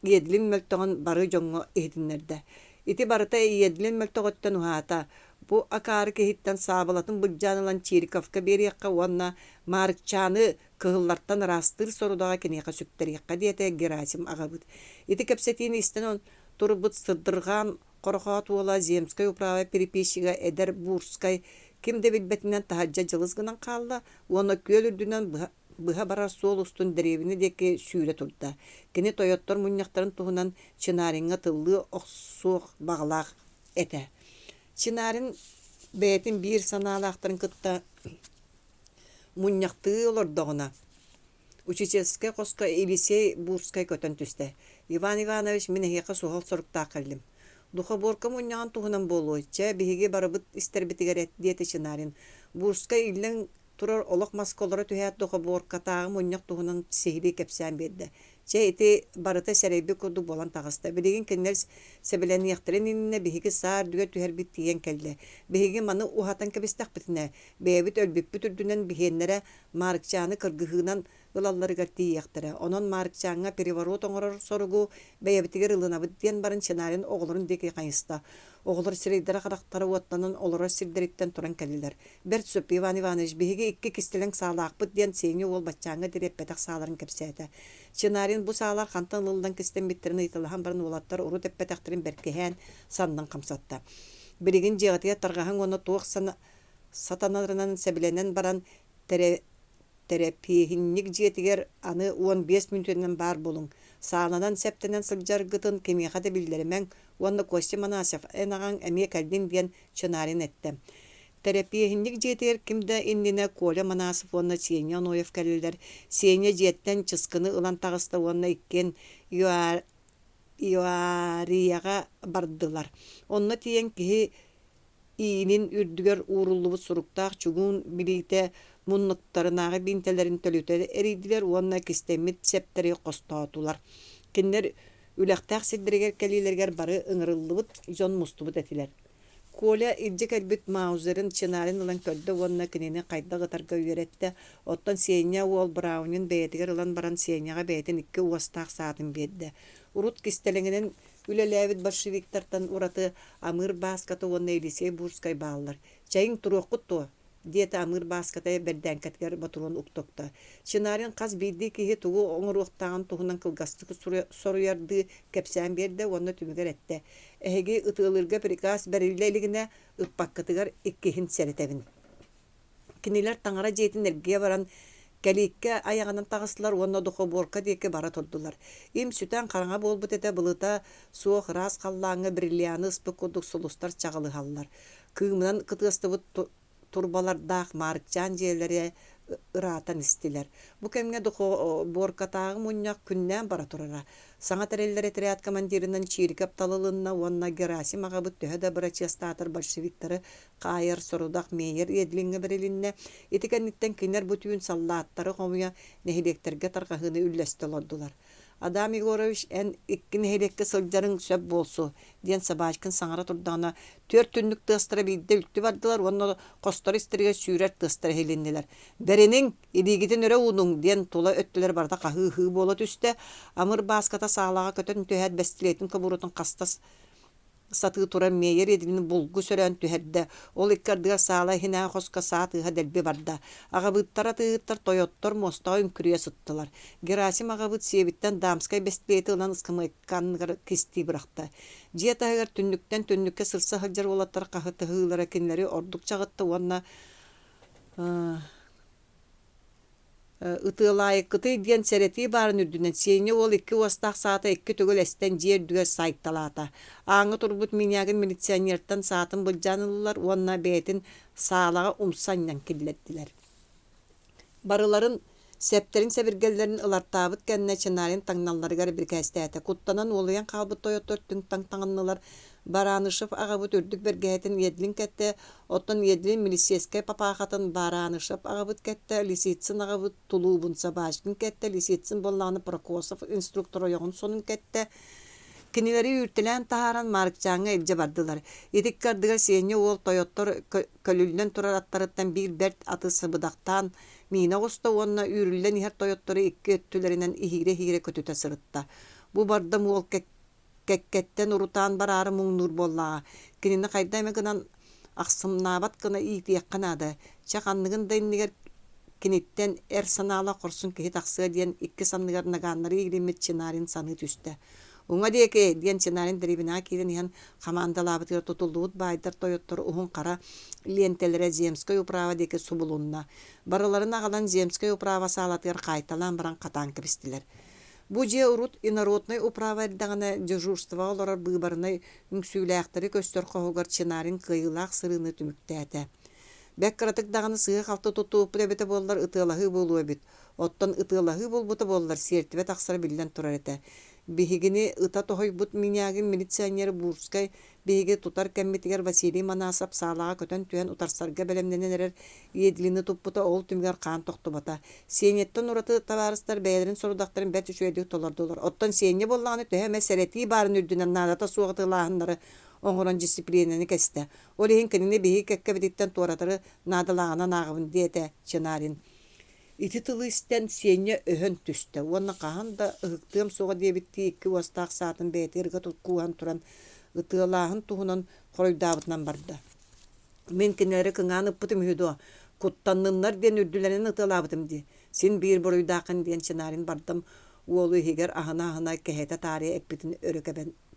иедлин мөлтөгөн бары жоңго эдиннерде. Ити барыта иедлин мөлтөгөттөн уһаата. Бу акары кehitten саабылатын быджанылан Чириковка бериякка уонна Маарыкчааны кыһыллартан растыр сорудага кинеха сүктериякка диете Герасим агабыт. Ити кепсетин истен он турбут сыдырган корохот уола Земской управа переписчига Эдер Бурскай кимде билбетинен тахаджа жылыз гынан калла, уонна көл үрдүнен быха барар сол устун деревини деке сүүрэ турда. Кини тойоттор муньяктарын туһунан Чынаринга тыллы оксуох баглаах эте. Чынарын бәйтін бір саналақтарын кытта муньяқты олордоғына. Учительская қосқа Елисей Бурскай көтін түсті. Иван Иванович мен хеқа суғал сұрықта қылдым. Духа борка муньяған туғынан болу. Ча бігеге барыбыт істербітігер әтдеті Чынарын. Бурскай илін турар олық масколары түйәт духа борка тағы муньяқ туғынан сехили кепсән берді. Че ити барыта сәрейбі күрді болан тағыста. Білеген кеннер сәбіләні яқтырын иніне бігі саар дүгер түхер біт тиген кәлді. Бігі маны ухатан кәбістақ бітіне. Бәйбіт өлбіп бүтірдінен бігенлері Маарыкчааны кыргыһынан ылаллары гәрті яқтыры. Онон Маарыкчаанға переворот оңырыр соругу бәйбітігер ылынабыт ден барын Чынарын оғылырын деке қайыста. Оғылыр сирейдері қарақтары оттанын олыра сирдеріттен тұран кәлілер. Бәр түсіп Иван Иванович бігі икки кістелің саалақпыт ден сейіне ол батчаңға дереппетақ сааларын кәпсәді. Чынарын бу саалар хантан ылдан кістен биттерін ыйтылыған барын олаттар уру теппетақтырын бәркеһән сандан қамсатта. Бірігін жеғатыя тарғаһын оны туық сатанарынан сәбіленен баран терапияхинник жетігер аны 15 минутынан бар болың. Саанадан сәптенен сылжар гытын кемияқады білдерімен оны Костя Манасов әнаған әме кәлден ден Чынарын әтті. Терапияхинник жетігер кімді инніне Коля Манасов оны Сеня Ноев кәлілдер. Сеня жеттен чыскыны ылан тағысты оны иккен Иуарияға бардылар. Онны тиен кихи иинин үрдүгер ууруллубут суруктаах чугун билите муннуктарынағы бинтелерин төлүтеді эридилер уонна кистемит септери қостоотулар. Киндер үлэхтаах силдеригер кәлилергер бары ыңырыллыбыт жон мустубут этилер. Коля иржик элбит маузерин Чынарын ылан көрді уонна кинини қайда гытарга үйеретті. Оттан Сеня уол Браунин бәйтігер ылан баран Сеняға бәйтін икки уастаах саатын бедді. Урут кистелеңінен үлеләбит большевиктартан ураты Амыр Баскаты уонна Елисей Бурскай баалар. Чайын туруққытту. Диета Амыр Баскаты берден кәткер батурон уктокта. Чынарын қаз бейді кихи тугу оңыр уқтаған туғынан кылгастықы соруярды кәпсән берді, оны түмігер әтті. Әхеге ұтылырға приказ бәрілелігіне ұтпаққытығар иккехін сәретәбін. Кинилер таңара жейтін әрге баран кәликке аяғынан тағысылар, оны дұқы борқа деке бара тұрдылар. Им сүтен қараңа болбыт әті бұлыта суық рас қаллаңы бриллианы ұспық құдық сұлыстар чағылы қалылар. Күйімінен қытығысты турбалардақ Маарыкчаан жерлері ыраатан истилер. Бу кемге духо боркатагы муньяк күннен бара турара. Саңа тереллер этериат командиринен Чириков талылынна уонна Герасим агабыт төһөдө брачестатыр большевиктары кайыр сорудак мейер эдлинге берилинне итикенниттен кинер бүтүн саллааттары хомуя нэһилиэккерге таргахыны үллестелоддулар. Адам Егорович эн икки нэһилиэккэ сылжарын сөп болсу диэн сабачкын саңара турдана 4 түннүк тыстыра бидде үлтү бардылар, онно костор истерге сүүрер тыстыра хелиннелер. Беренин идигитин өрө унуң диэн тула өттүлер барда кахы боло түсте. Амыр Баската саалага көтөн төһәт бестилетин кабурутун кастас сатыы туран мейер едилин булгу сөрөн түһәрдә. Ол иккардыга саала хина хоска саатыга делби барда. Агабыттара тыыттар Тойоттор моста үмкүрүе сыттылар. Герасим агабыт себиттен Дамскай бестилетинан ыскымыккан кисти быракта. Жиятагар түннүктен түннүккө сырса хаджар болаттар кахыты хыылара кинлери ордук чагытты уонна Тулаайах диэн сэрии барын үрдүнен Сеня ол 2 уастаах саата 2 төгөл эстен жер дүгө сайтталаата. Аңы турбут минягын милиционерттан саатын былжанылылар уонна бээтин саалага умсаннан киллеттилер. Барыларын Septerin sebirgellerin ılartabıt kenne çınarın tangnallarıgar bir kestete. Kuttanan oluyan kalbı toyotörtün tangnallar baranışıp ağabıt ürdük bergehetin yedlin kette. Otun yedlin milisiyeske papağatın baranışıp ağabıt kette. Lisitsin ağabıt tuluğubunsa başkın kette. Lisitsin bollağını Prokosov instruktörü yoğun sonun kette. Kinileri yürtülen taharan Mаарыкчаанга ilce bardılar. Yedik kardıgar siyenya ol toyottor kölülden turar attarıttan bir dert atı sıbıdaktan mina osta onna yürüllen her toyottoru iki öttülerinden ihire kötüte sırıtta. Bu bardam ol kekketten urutan bararı muğnur bollağa. Kinini kaydayma gınan aksımnabat gına iyiti yakanadı. Çakanlığın dayınlıgar kinitten sanala korsun ki taksıya diyen iki sanlıgar naganları ilgimet çınarin sanı tüste. Uňa diýeki diýen çynaryň deribine kiden ýan komandalabytyr tutuldyp baýdar toyottor uhun qara lentelere Zemskay uprava diýeki subulunna baralaryna galan Zemskay uprava salatyr gaýtalan baran katan kiristiler. Bu je urut inarotnay uprava dagana dежурство olarar bybaryny ünsüýläktiri köster goýgar çynaryň kıýylak syryny tümüktäte. Bekkaratyk dagany sygy halta tutup lebete bollar ıtylahy bolup bit. Ottan ıtylahy bolbuta bollar sertibe taksara bilden turar ete. Bihigini ıta tohoybut minyagin militsiyanyer Burskay bihigi tutar kemmitiger Vasilewa manasap salağa köten tüyen utarsarga belemnenen erer yedilini tupputa ol tümger kan toktubata. Siyenetten uratı tavarıstar beylerin sorudakların bet üçüyedik tolardılar. Ottan siyenye bollağını töheme sereti barın ürdünen nadata suğatı lahınları oňuran disiplinini keste. Olehin kenini bihigi kekkebeditten tuğratarı nadalağına nağıvın diyete çınarin. İti tılıysten siyenye öhön tüste. Ona kahan da ıhıktığım soğa diye bitti 2 vastaq saatin beti ırga tutkuhan turan ıtığılahın tuhunan koroydabıtnan barda. Men kenleri kıngağın ıppıtım hüdo. Kuttannınlar diyen ürdülenin ıtığılabıtım di. Sin bir boroydaqın diyen çınarin bardım. Ulууһугар ahına kehete tarihi eppitin örü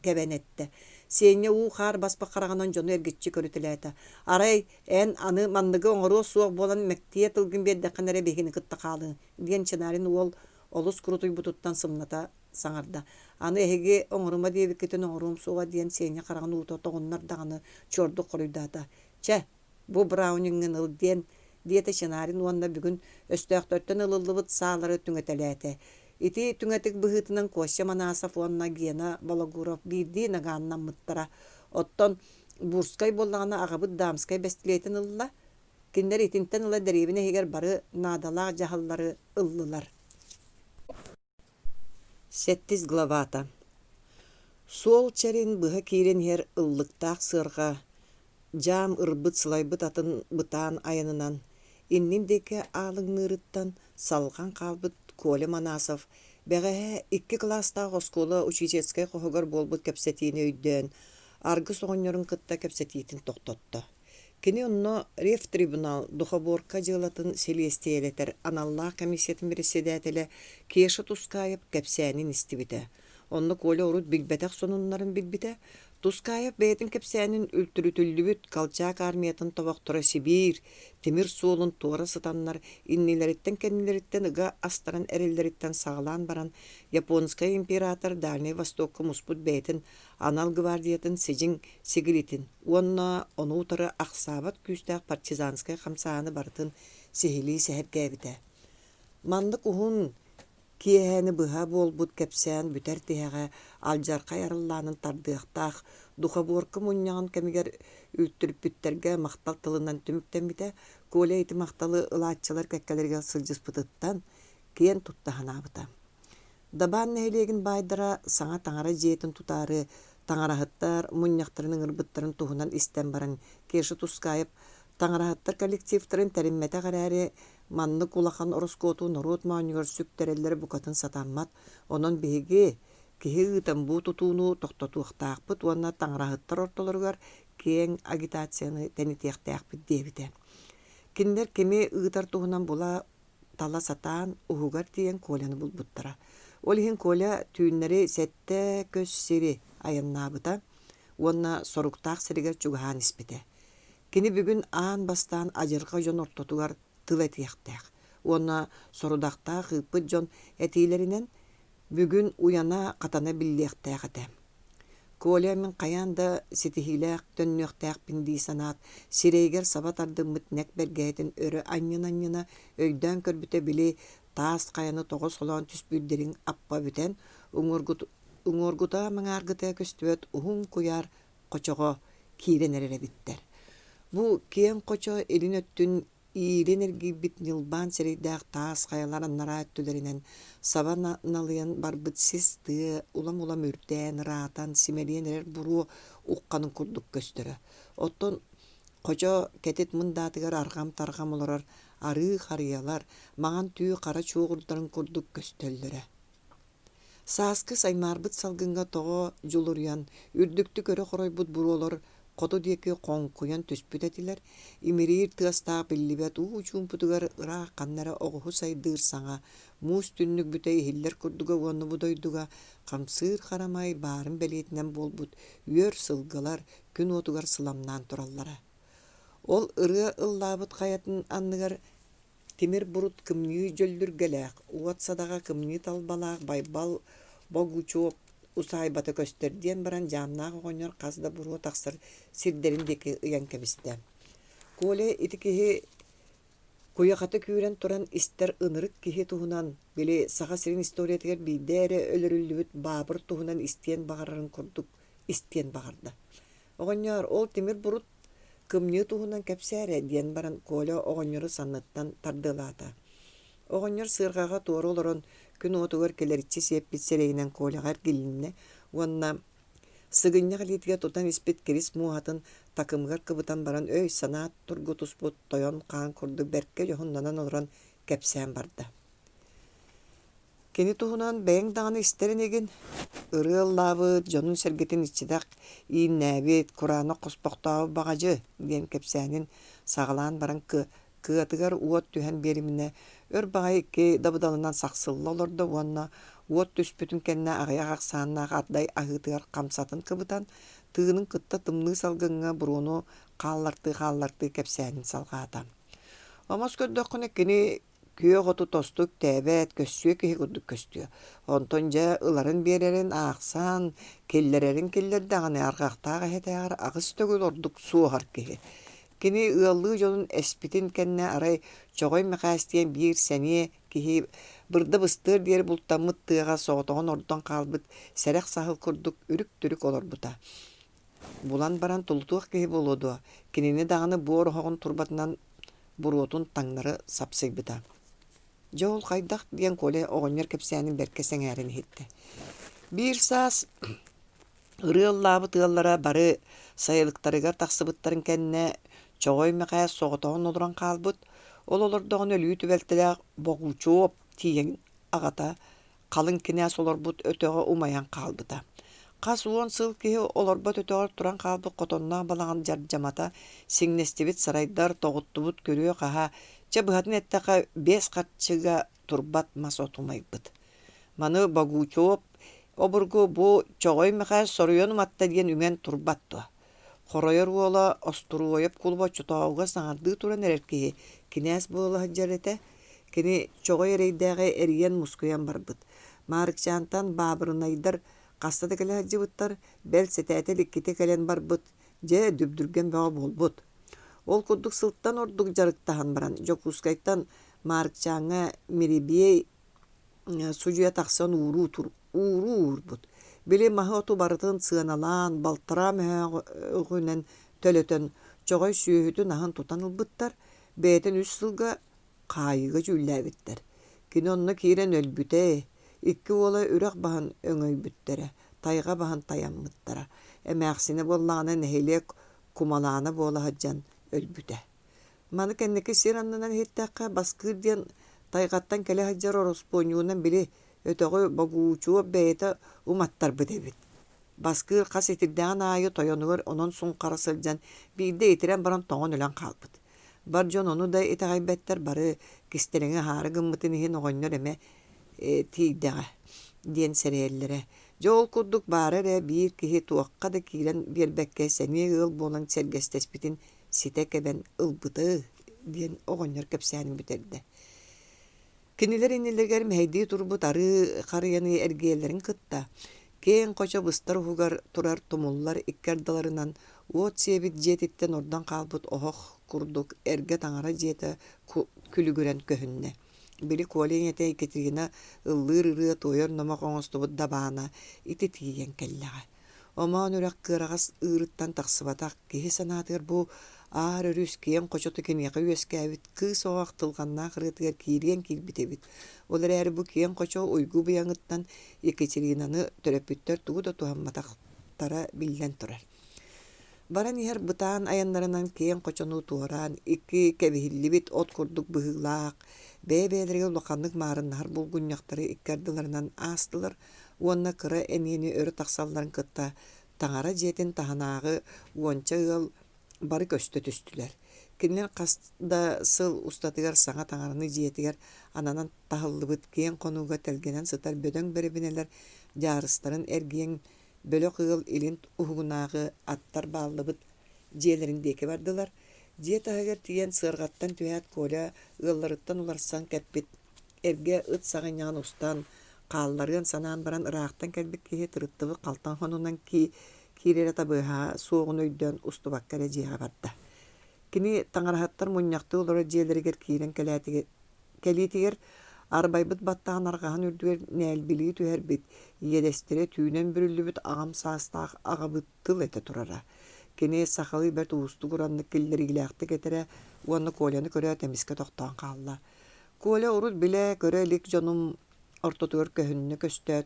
keben etti. Siyenye uğar baspa qaraganan jonu ergitçi körütülete. Aray en anı mandıgı oňoru suaq bolan mektiye tılgın beddeqinere behini kıtta qalı. Diyen çınarin olus kurutuy bututtan sımnata saňarda. Anı ehege oňoruma diye bikitin oňorum suğa diyen siyenye qaragan uğuta toğunlar dağını çordu qoruydata. Çe, bu Browning'in ıl diyen diyete çınarin onda bugün östöktörtten ılılıbıt sağları tüňetelete. Iti tüňetik bıhıtının koşya manasaf onna giyana Balagurov birdi nagannan mıttara. Otton Burskay bollağına ağabıt Damskay bestiletin ılla. Kinler itinten ılla deribine heger barı nadala jahalları ıllılar. 8 glavata. Sol çerin bıha kiren her ıllıktaq sırga. Jam ırbıt sılaybıt atın bıtan ayanınan. Innimdeki ağlın nırıttan salgan kalbıt Коля Манасов бәгә 2 класста оскола учительская хогар болбут кепсетине өйдөн. Аргы соңнорун кытта кепсетитин токтотто. Кини онно реф трибунал духоборка жылатын селестиелетер аналлах комиссиятын председателе Кеша Тускаев кепсәнин истибите. Онно Коля урут билбетек сонуннарын билбите. Тускаев бәйтин кепсәнин үлтүрүтүллүбүт Колчак армиятын тобоктора Сибир, Темир суолун туора сытаннар, иннилерitten кеннилерitten ыга астаран эреллерitten сагалан баран Японскай император Дальний Востокка муспут бәйтин анал гвардиятын сижин сигилитин. Онна оны утары Ақсабат күстәк партизанскай хамсааны бартын сихили сәһәркәбите. Мандык ухун Киэһэни быһа болбут кэпсээн бүтэр тиһэҕэ алдьарха ярыллаанын тардыахтаах духабуорка мунньаҕын кэмигэр үүттүрүппүттэргэ махтал тылынан түмүктэммите Коля ити махталы ылааччылар кэккэлэргэ сылдьыспытыттан киэн туттаһанаабыта. Дабаан нэһилиэгин баайдара саҥа таҥара дьиэтин тутаары таҥараһыттар мунньахтарының ырбыттарын туһунан истэн баран Кеша Тускаев таҥараһыттар коллективтарын тэриммэтэ гарээри манны кулахан ороскоту народ маанюгар сүктереллер букатын сатаммат, онон биһиги киһи ыытан бу тутууну тохтотуахтаахпыт, уонна таҥараһыттар ортолоругар киэң агитацияны тэнитиэхтээхпит диэбите. Кинилэр кими ыытар туһунан була тала сатаан уһугар тиэн Коляны булбуттара. Ол иһин Коля түүннери сэтте көс сири айаннаабыта, уонна соруктаах сиригер чугаһаан испите. Кини бүгүн аан бастаан ажырга жон ортотугар тылетиэхтээх. Уонна сорудактаах ыппыт жон этиилеринен бүгүн уяна катана биллиэхтээх. Коля мен каянда ситихилээх төннүөхтээх пиндии санаат сирэйгер саба тардыммыт нэк бэргээтин өрө аньына өйдөөн көрбүтэ били таас каяны тогос холон түспүддерин аппа бүтен уңоргута маңаргыта көстүбөт ухун куяр кочого кииренерere биттер. Бу киен кочо элин өттүн иирен эргибит нилбан серейдах таас каялар аннара өттүлеринен сабаналыян барбытсыз тыы улам үрден раатан симелиенерер буру укканын курдук көстөрө. Оттон кочо кетет мындаатыгар аргам таргам олорор ары харыялар маңан түү кара чуугурдарын курдук көстөллөрө. Сааскы саймарбыт салгынга того жулурян үрдүктү көрө хоройбут буруолор кото диэки коңкуян түспүтетилер имирир тыастаа биллибет уучуумпутугар ыра каннара огуху сайдыыр саңа муус түннүк бүтэ ихиллер курдуга уонну будойдуга камсыыр харамай баарын белиетинен болбут үөр сылгалар күн отугар сыламнаан тураллара. Ол ыры ыллаабыт хаятын анныгар тимир бурут кымныы жөлдүргелээх уот садага кымныы талбалаах байбал богучуоп усайбата көстөрдиен баран жаамнаах оҕонньор казда буруу тахсар сирдериндеки ыян кэбистэ. Коле ити киһи куйахаты күүрэн туран истер ынырык киһи туһунан били саха сирин историятыгар биидээре өлөрүллүбүт баабыр туһунан истиэн багарарын курдук истиэн багарда. Оҕонньор ол тимир бурут кымныы туһунан кэпсээре диэн баран Коля оҕонньору санныттан тардылаата. Оҕонньор сыырҕаға туору олорон күн отугар келериччи сиэппит серейинен Колягар килинне уонна сыгынньа халиитиге тутан испит кирис муухатын такымгар кыбытан баран өй санаат тургу туспут тойон хаан курдук берке жохуннанан олорон кэпсээн барда. Кини туһунан бэйэң даҕаны истеринегин ырыаллаабыт дьонун сэргитин иччидак ииннээбит кураана хоспохтообу багажы диэн кэпсээнин саҕалаан баран кыатыгар уот түһэн биэримине өр баҕай икки дабыдалынан сахсылла олордо уонна уот түспүтүн кэннэ аҕыйах аксааннаах ардай аһыытыгар хамсатын кыбытан тыынын кытта тымныы салгыңҥа буруону хаалларты кэпсээнин салгаата. Омос көрдөккүнэ кини күө хоту тостук тээбэт көссүө киһи курдук көстүө. Онтон дьэ ыларын биэрэрин аахсан киллерэрин киллердэҕаны аргахтааҕа хэтээҕэр агыс төгүл ордук суоһар киһи. Кини ыаллыы дьонун эспитин кэннэ арай чоҕой мэхээстиэн биир сэниэ киһи бырда быстыыр диэри бултаммыт тыаҕа соҕотоҕун ордон хаалбыт сэрэх саһыл курдук үрүк-түрүк олорбута. Булан баран тултуах киһи болуоду. Кинини даҕаны бу ороһоҕун турбатынан буруотун таҥнары сапсыйбыта. Жол хайдах диэн Коля оҕонньор кэпсээнин берке сэҥээрин иһитте. Биир саас ырыаллаабыт ыаллара бары сайылыктарыгар тахсыбыттарын кэннэ чоҕой мэхээ соҕотоҕун олорон хаалбыт ол олордоҕун өлүү түбэлтэлээх богучуоп тиийэн аҕата халыҥ кинээс олорбут өтөҕө умайан хаалбыта. Хас уон сыл киһи олорбот өтөҕөр туран хаалбыт хотонноох балаҕан дьардьамата сиҥнестибит сарайдар тоҕуттубут көрүө хаһа чэ быһатын эттэхэ 5 хаччыга турбат мас отумайбыт. Маны богучуоп обургу бу чоҕой мэхээ соруйон уматта диэн үмэн турбаттуа. Хоройор уола остуруойоп кулба чутооҕа саҥардыы туран эрэр киһи кинээс буола хаджарете кини чоҕой эрейдээҕэ эриен мускуян барбыт. Маарыкчаантан баабырынайдар кастата келе хаджыбыттар бэл сэтээте ликките келен барбыт же дүбдүрген бөҕө болбут. Ол курдук сылттан ордук жарыктаһан баран Жокускайттан Маарыкчаанга мирибиэй сужуя тахсан уурбут. Били маһы оту барытын сыаналаан балтара möhöөгүнен төлөтөн чоҕой сүүһүтүн аһын тутан ылбыттар бээтин 3 сылга хаайыга жүллээбиттер. Кини онно киирен өлбүтэ икки уола үрэх баһан өҥөйбүттерэ тайга баһан таяммыттара эмээхсине боллаҕына нэһилиэк кумалаана буола хаджан өлбүтэ. Маны кэнники сир аннынан иһиттэххэ баскыыр диэн тайгаттан келе хаджар ороспоньюунан били өтөҕү богуучуоп бэйэте уматтарбыт эбит. Баскыыр хас итирдэҕин аайы тойонугар онон суҥхара сылдьан биирдэ итирэн баран тоҕон өлөн хаалбыт. Бар дьон ону да итэҕэйбэттэр бары кистэлэҥи хаары гыммытын иһин оҕонньор эмэ тиийдэҕэ диэн сэриэллэрэ. Жол курдук баарэрэ биир киһи туохха да киирэн биэрбэккэ сэниэ ыал буолан сэргэстэспитин ситэ кэбэн ылбыты диэн оҕонньор кэпсээнин бүтэрдэ. Кинилер иннилэргэр мэһэйдии турбут ары харыяны эргиэллэрин кытта. Кээн кочо быстар уһугар турар тумуллар иккардаларынан уот сиэбит дьиэтиттэн ордон хаалбыт оһох курдук эргэ таҥара дьиэтэ күлүгүрэн көһүннэ. били коленете Екатерина ыллыр-ыры тойор номок оңостубут дабаана ити тиен келлага. Омаан үрәк кырагас ырыттан тахсыбатак киһи санаатыгар бу аар өрүс киен кочоту кенеқи үескәбит кыз оғақ тылғанна қырытыгар киирген килбитебит. Олар әрі бу киен кочо уйгу буяңыттан Екатеринаны төрөпүттөр тугу да туһамматактара билден турар. Баран ихер бытаан аяннарынан киен кочону туоран икки кебихиллибит от курдук быһыылаак бэбээлерге улаканнык маарыннар булгунняктары иккардыларынан аастылар. Уонна кыра эмиени өрө тахсалларын кытта таңара жетін таханаагы уонча ыал бары көстө түстүлер. Кинилер каста сыл устатыгар саңа таңарыны жиетигер ананан тахыллыбыт киен конууга телгенен сытар бөдөң беребинелер жаарыстарын эргиен бөлөк ыал илин уһугунаагы аттар бааллыбыт жиелериндеки бардылар. Жие таһыгар тиен сыргаттан түһәт коля ыалларыттан уларсан кэппит эрге ыт саҕыñаан устан каалларыан санаан баран ыраактан кэлбик киһи тырыттыбы калтан хонунан киирere табыха суоғун өйдөн устубаккара жиэҕэ барда. Кини таңарахаттар муньяхты олора жиэлэригер киирен кэлиитигер арбайбыт баттаан аргаһан үрдүгер нээлбилии түһэрбит иэдэстире түүнен бүрүллүбүт агам саастаах агабыттыл эте турара. Кини сахалы бэрт уусту куранны киллеригилээхти кетере уонны Коляны көрө темиске тохтоон хаалла. Коля урут биле көрө лик жонум ортотугар көһүннү көстөөт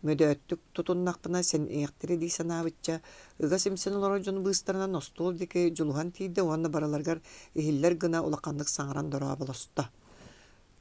мөдөөттүк тутуннакпына сен иэхтире дии санаабытча ыга симсен олоро жон быыстарынан остуол дике жулухан тиийде уонна бараларгар ихиллер гына улаканнык саҥаран дороо болосто.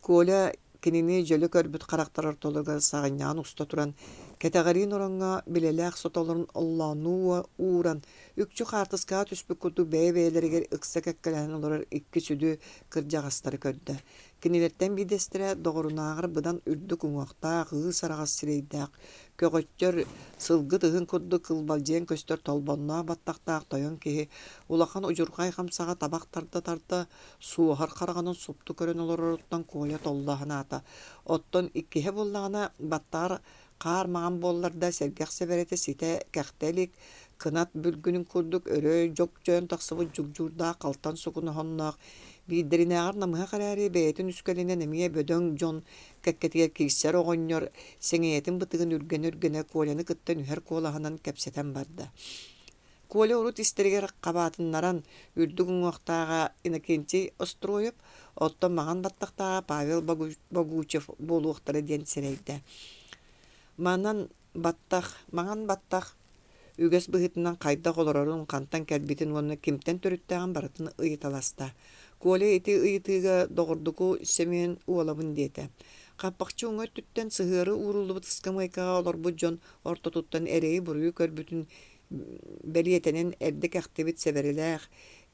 Коля кинини жөлө көрбүт карактар ортолорга саҕыññаан уста туран кэтэҕэриин ороҥҥо билэлээх сотолорун оллоонуу ууран үкчү хаартыскаа түспүк куту бэйэлэригер ыкса кэккэлээн олорор икки сүдүү кырдьаҕастары көрдө. Кинилерттен бидестире доҕорунааҕар быдан үрдүк уҥуохтаах ыы сараҕас сирейдээх көгөччөр сылгы тыһын курдук кылбалдьыан көстөр толбонноо баттахтаах тойон киһи улахан ужургай хамсаҕа табак тарта суоһар хараҕанын супту көрөн олороруттан Коля толлаһынаата. Оттон иккиһэ буллаҕына баттаар каар маҕан буолларда сэргэх сэбэрэти ситэ кэхтэлик кынат бүлгүнүн курдук өрөй жок жөөн тахсыбыт жугжурдаа калтан сукуну хонноох бииддеринээҕар намыһа караари бэйэтин үскэлинэн эмиэ бөдөң дьон кэккэтигэр кииссэр оҕонньор сеҥиэтин бытыгын үргэнэ Коляны кыттан үһэр куолаһынан кэпсэтэн барда. Коля урут истеригэр кабаатыннаран үрдүк уҥуохтааҕа Иннокентий Остроев оттон маҕан баттахтааҕа Павел Богучев буолуохтара диэн сирэйдэ. Маҥан баттах үгэс быһытынан хайдах олорорун хантан кэлбитин уонна кимтен төрүттээҕин барытын ыйыталаста. Коля ити ыйытыыга доҕордуку Семен уолабын диэтэ. Хаппахчы уҥар түттэн сыһыары ууруллубут ыскамайкаҕа олорбут дьон ортотуттан эрэйи буруйу көрбүтүн бэлиэтэнэн эрдик эхтибит сэбэрилээх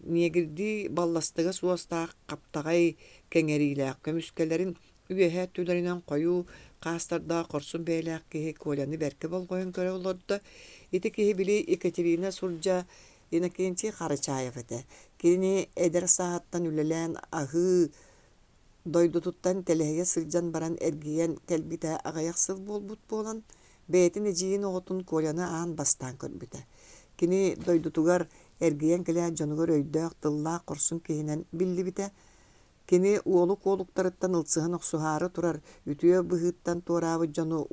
ниэгирдии балластыга суостаах каптаҕай кэҥэрилээх көмүскэлэрин үөһэ түлэринэн хойуу хаастарда корсун бэйлээх киһи Коляны бэркэ болгойон көрө олордо. Ити киһи били Екатерина сурдьа Иннокентий Харычаев эте. Кини эдер сааттан үлэлээн аһыы дойдутуттан телэһигэ сылдьан баран эргийэн кэлбитэ аҕайах сыл буолбут буолан бэйэтин эдьиин оҕотун Коляны аан бастаан көрбүтэ. Кини дойдутугар эргийэн кэлээх дьонугар өйдөөх тыллаах корсун киһинэн биллибитэ. Кини уолук-уолуктарыттан ылсыһын охсуһаары турар үтүө быһыттан туораабы дьону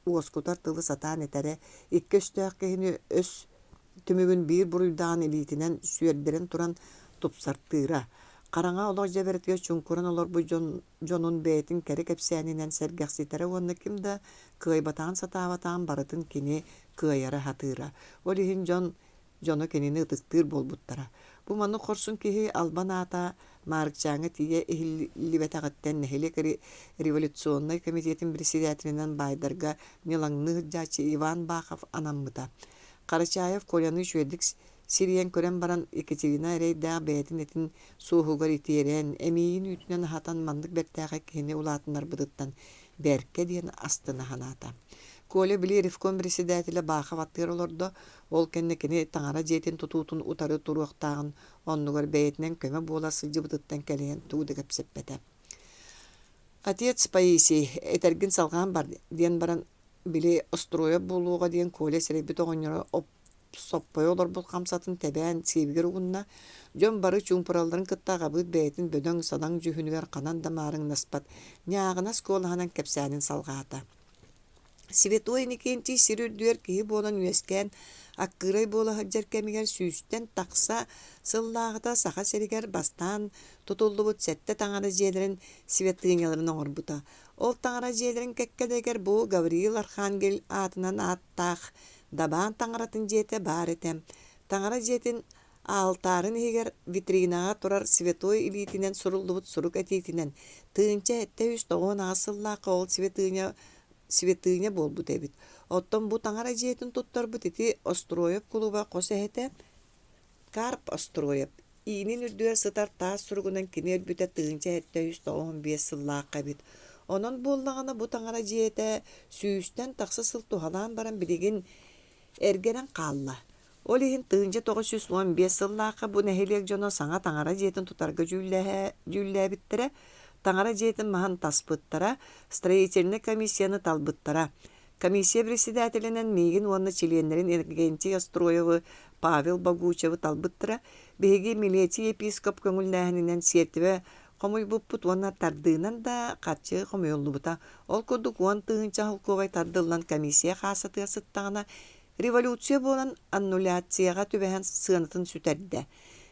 уоскутар тылы сатаан этере икки өстөөх киһини өс түмүгүн биир буруйдаан илиитинэн сүөрдэрэн туран тупсартыыра. Караҥа олох дьэбэрэтигэ чуҥкуран олорбу дьонун бэйэтин кэри кэпсээнинэн сэргэхситэрэ уонна кимда кыайбатаан сатаабатаан барытын кини кыайара хатыыра. Ол иһин дьону кинини ытыктыыр буолбуттара. Бу маннык хорсун киһи албан аата Маарыкчааҥҥа тиийэ иһиллибэтэҕиттэн нэһилиэккэ революционный комитетин председателинэн баайдарга милаҥныы дьаачы Иван Бахов анаммыта. Харычаев Коляны үчүгэдик сириен көрөн баран Екатерина эрейдээх бэйэтин этин суоһугар итиэрээн эмиийин үүтүнэн хатан мандык бэртээхэ киһини улаатыннар бытыттан бэркэ диэн астына ханаата. Коля били ревком председателя Бахов аттыыр олордо ол кэннекини таңара дьиэтин тутуутун утары туруохтааҕын оннугар бэйэтинэн көмө буола сылдьы бытыттан кэлээн тууда кэпсэппэтэ. Отец Паисий этэргин салгаан бар диэн баран били Остроев буолууга диэн Коля сирэйбит оҕонньоро соппой олар бұл қамсатын тәбән севгер угунна жон бары чумпуралларын кыттаға бұд бәйтін бөдөң садаң жүхүнүгер канан да маарың наспат няғынас колаханан кепсәнин салғата. Светой никенти сирүрдүер киһи болан үескән аккырай бола хаджар кэмигэр сүүстен тақса сыллағыта саха сэригер бастан тутуллубут сетте таңара жиэлерин светыыняларын оңорбута. Ол таңара жиэлерин кеккедегер бу Гавриил Архангел атынан аттақ дабаан таңаратын жете бар этем. Таңара жетін алтарын егер витринаға турар светой илитинен суруллубут сурук этитинен тыынча этте үс тоғон асыллақы ол светыыня болбут эбит. Оттон бу таңара жетін туттарбут ити Остроев клуба қосехете Карп Остроев. Иинин үрдүер сытар таас сургунан кинер бүте тыынча этте үс тоғон бес сыллақы бит. Онон боллағана бу таңара жете сүүстен тақсы сылтухалан баран билигин эргенен қалла. Ол ихин тыынча 915 сыллақы бу нэһилиэккэ жоно саңа таңара жетін тутарга жүллә биттіре, таңара жетін махан таспыттара, строительный комиссияны талбыттара. Комиссия председателинен мейгин уонны членерин Эргенти Остроевы Павел Богучевы талбыттара, беги милиция епископ көңүлнәһинен сертибе комуй буппут уонна тардыынан да катчы комуйоллубута. Ол курдук уон тыынча холковай тардыллан комиссия хасатыга сыттагана революция болан аннуляцияға түбәһән сыанытын сүтәрдә.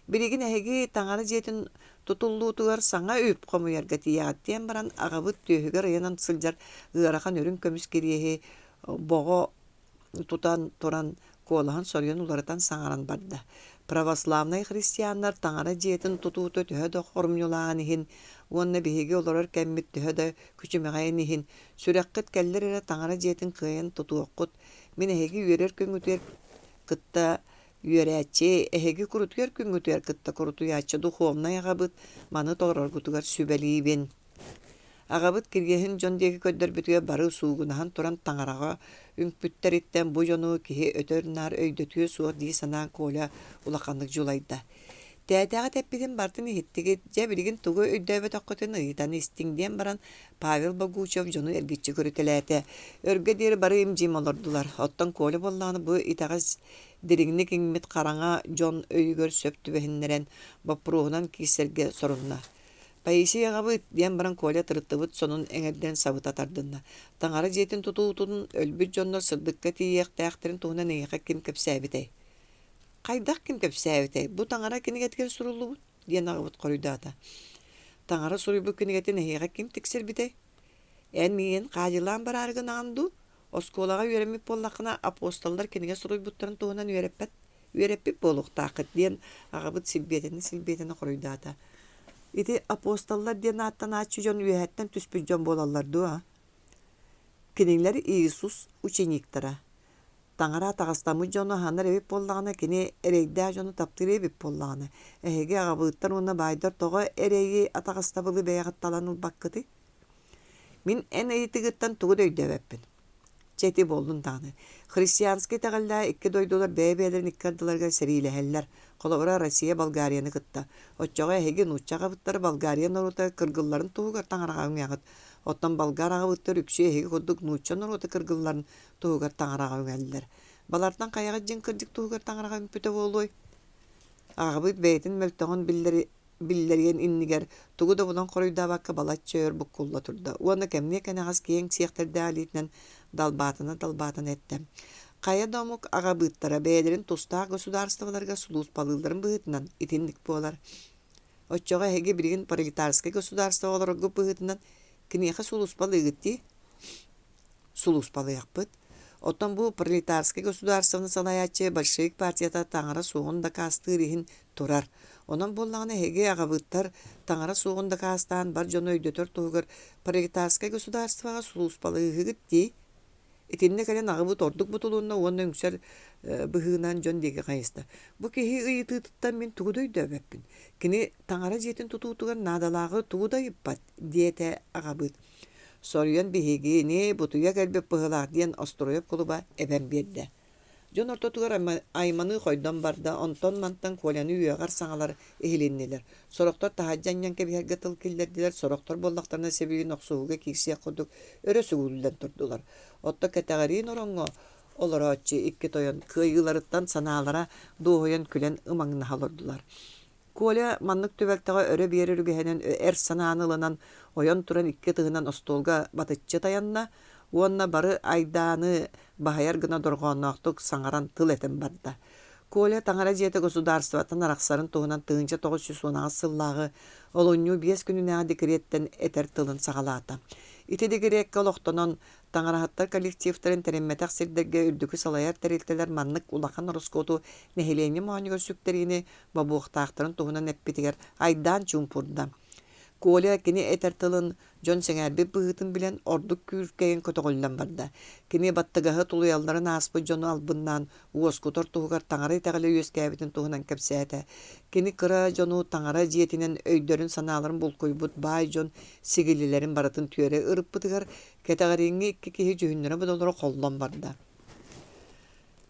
Билигин әһеги таңара жетін тутуллуутугар саңа үп комуярга тияаттен баран агабыт төһүгөр районан сылжар ыарахан өрүн көмүс кириеһи бого тутан туран колахан сорьон уларытан саңаран барды. Православный христианнар таңара жетін тутууту төһөдө хормулаган ихин, уонна биһиги олорор кэммит төһөдө күчүмэҕайын ихин, сүрэккыт кэллер эре таңара жетін кыйын тутуоккут, мен эһеги үөрер көңүтер кытта үөрээчи, эһеги курутугер көңүтер кытта курутуяччы духовнай агабыт маны тоороргутугар сүбэлиибин. Агабыт киргеһин жон диэки көддөрбүтүгө бары суугунахан туран таңарага үңпүттериттен бу жону киһи өтөрнаар өйдөтүгө суох дии санаан коля улаканнык жулайда. Тәэтәгә тәппиден бартын иһиттиги жа билигин тугу өйдөбөт оккотун ыйтан истиңден баран Павел Богучев жону эргиччи көрүтелээте. Өргө диэри бары имжим олордулар. Оттон коля боллааны бу итагас дириңни киңмит караңа жон өйгөр сөптүбэһиннерен баппуругунан киисерге сорунна. Паисияғабыт диэн баран коля тырыттыбыт сонун эңерден сабыт атардынна. Таңара жетін тутуутунун өлбүт жоннор сырдыкка тиийек тәхтерин туһунан эңеха ким кепсээбитей. Кайдах ким кепсээбитей? Бу таңара кинигеткен суруллубут диэн агыбыт коруйдаата. Таңара суруйбут кинигетин эңеха ким тиксербитей? Эн миен кажылаан барарыгын аанду осколага үөремик боллакына апостолдар киниге суруйбуттарын туһунан үөреппит болуктаакыт диэн агыбыт силбетини коруйдаата. Ити апостоллар диэн аттан ачы жон үөһэттен түспүт жон болалларду. Кинилер Иисус учениктара. Таңара тагастамы жону ханар эбип боллагана кини эрейдэ жону таптыр эбип боллагана. Эһеги агабыттар уна байдар того эрейги атагастабылы бэйагатталаныл баккыты. Мин эн ыйтыгыттан тугу дөйдөбеппин. Чети болдун таны. Христианский тагалла икки дойдулар бэйбэлерин иккардыларга сэрилэһэллер. Колобра Россия Болгарияны кытта. Отчога эһеги нуччага буттар Болгария норута кыргылларын тугугар таңарага үңягыт. Оттан болгар агыбыттар үксү эһеги курдук нучча норута кыргылларын тугугар таңарага үңэллер. Балартан каяга жин кырдык тугугар таңарага үмпүтө болой. Агыбыт бэйтин мөлтөңөн биллерген иннигер тугу да булан коруйда бакка балаччы өр буккулла турда. Уана кемне кенагас кийин сиехтерде алитнен далбатын эттем. Кая домук агабыттара бэйдерин туста государстволарга сулус палылдарын быытынан итинник болар. Отчога эһеги билигин пролетарский государство олорго быытынан кинеха сулус палыгытти. Сулус палыякпыт. Оттон бу пролетарский государствоны санаячы большевик партията таңара сугунда кастырыхин турар. Онан боллагана эһеги агабыттар таңара сугунда кастан бар жону өйдөтөр тугугар пролетарский государствога сулус палыгытти. Итинне кален агыбыт ордук бутулуунна уонна үңсер быһыынан жон деги кайыста. Бу киһи ыйытыттан мен тугудой дөбеппин. Кини таңара жетін тутуутугар надалагы тугудай иппат диете агабыт. Сорьон биһиги не бутуя келбеп быһылаах диэн Остроев клуба эбен берде. Жон ортотугар айманы хойдон барда онтон мантан коляны үөгар саңалар эхиленнелер. Сороктор тахаджаньян кебиһерге тыл киллердилер, сороктор боллактарына себебин оксууга кирсия курдук өрө сүгүлден турдулар. Отто категорин оронго олороччы икки тойон кыйыларыттан санаалара дуоян күлен ымаңына халордулар. Коля маннык төбәктәге өрө биерер гәһенен эр санаанылынан ойон туран икки тыгынан остолга батыччы таянна, уонна бары айдааны бахаяр гына доргоонноқтук саңаран тыл этен барда. Коля таңара жете государствотан араксарын тугунан тыгынча 910 сыллагы олонню 5 күнүнә декреттен этер тылын сагалаата. Ити декретке олохтонон таңарахаттар коллективтарын теремметак сирдерге үрдүкү салаяр терилтелер маннык улахан роскоту нэһилиэккэ маанигер сүктерини бабуохтаактарын тугунан эппитигер айдан чумпурда. Коля кини этер тылын жон сеңәрби быһытын билен ордук күркәген көтөгөллән барда. Кини баттыгаһы тулуялларын аспы жону албыннан уоскутор тугар таңары тәгеле үескәбитин тугунан кепсәтә. Кини кыра жону таңара җиетинен өйдөрүн санааларын булкуйбут бай жон сигилилерин баратын түере ырыппытыгар кетәгәринге икки киһи жүһүннәре бодолоро коллон барда.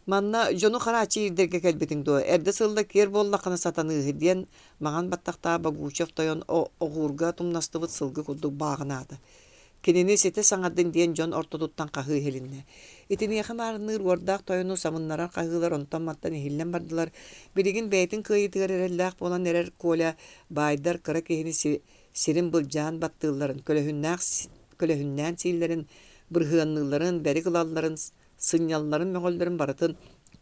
Манна жону харачы ирдерге келбетиң дуо. Эрде сылда кер боллақаны сатаны диен маған баттақта Багучев тойон оғурга тумнастыбыт сылгы кудук бағынады. Кенені сете саңадын диен жон ортодуттан қағы хелинне. Итini yaxamarnır wordaq toyunu samınlara qağılar ontan mattan ehillen bardılar. Birigin beytin kıyıtıgar erellaq bolan erer kola baydar kıra kehini sirin bılcan battığıların kölehünnän sillerin bırhığanlıların beri kılalların sinyalların mögolların baratın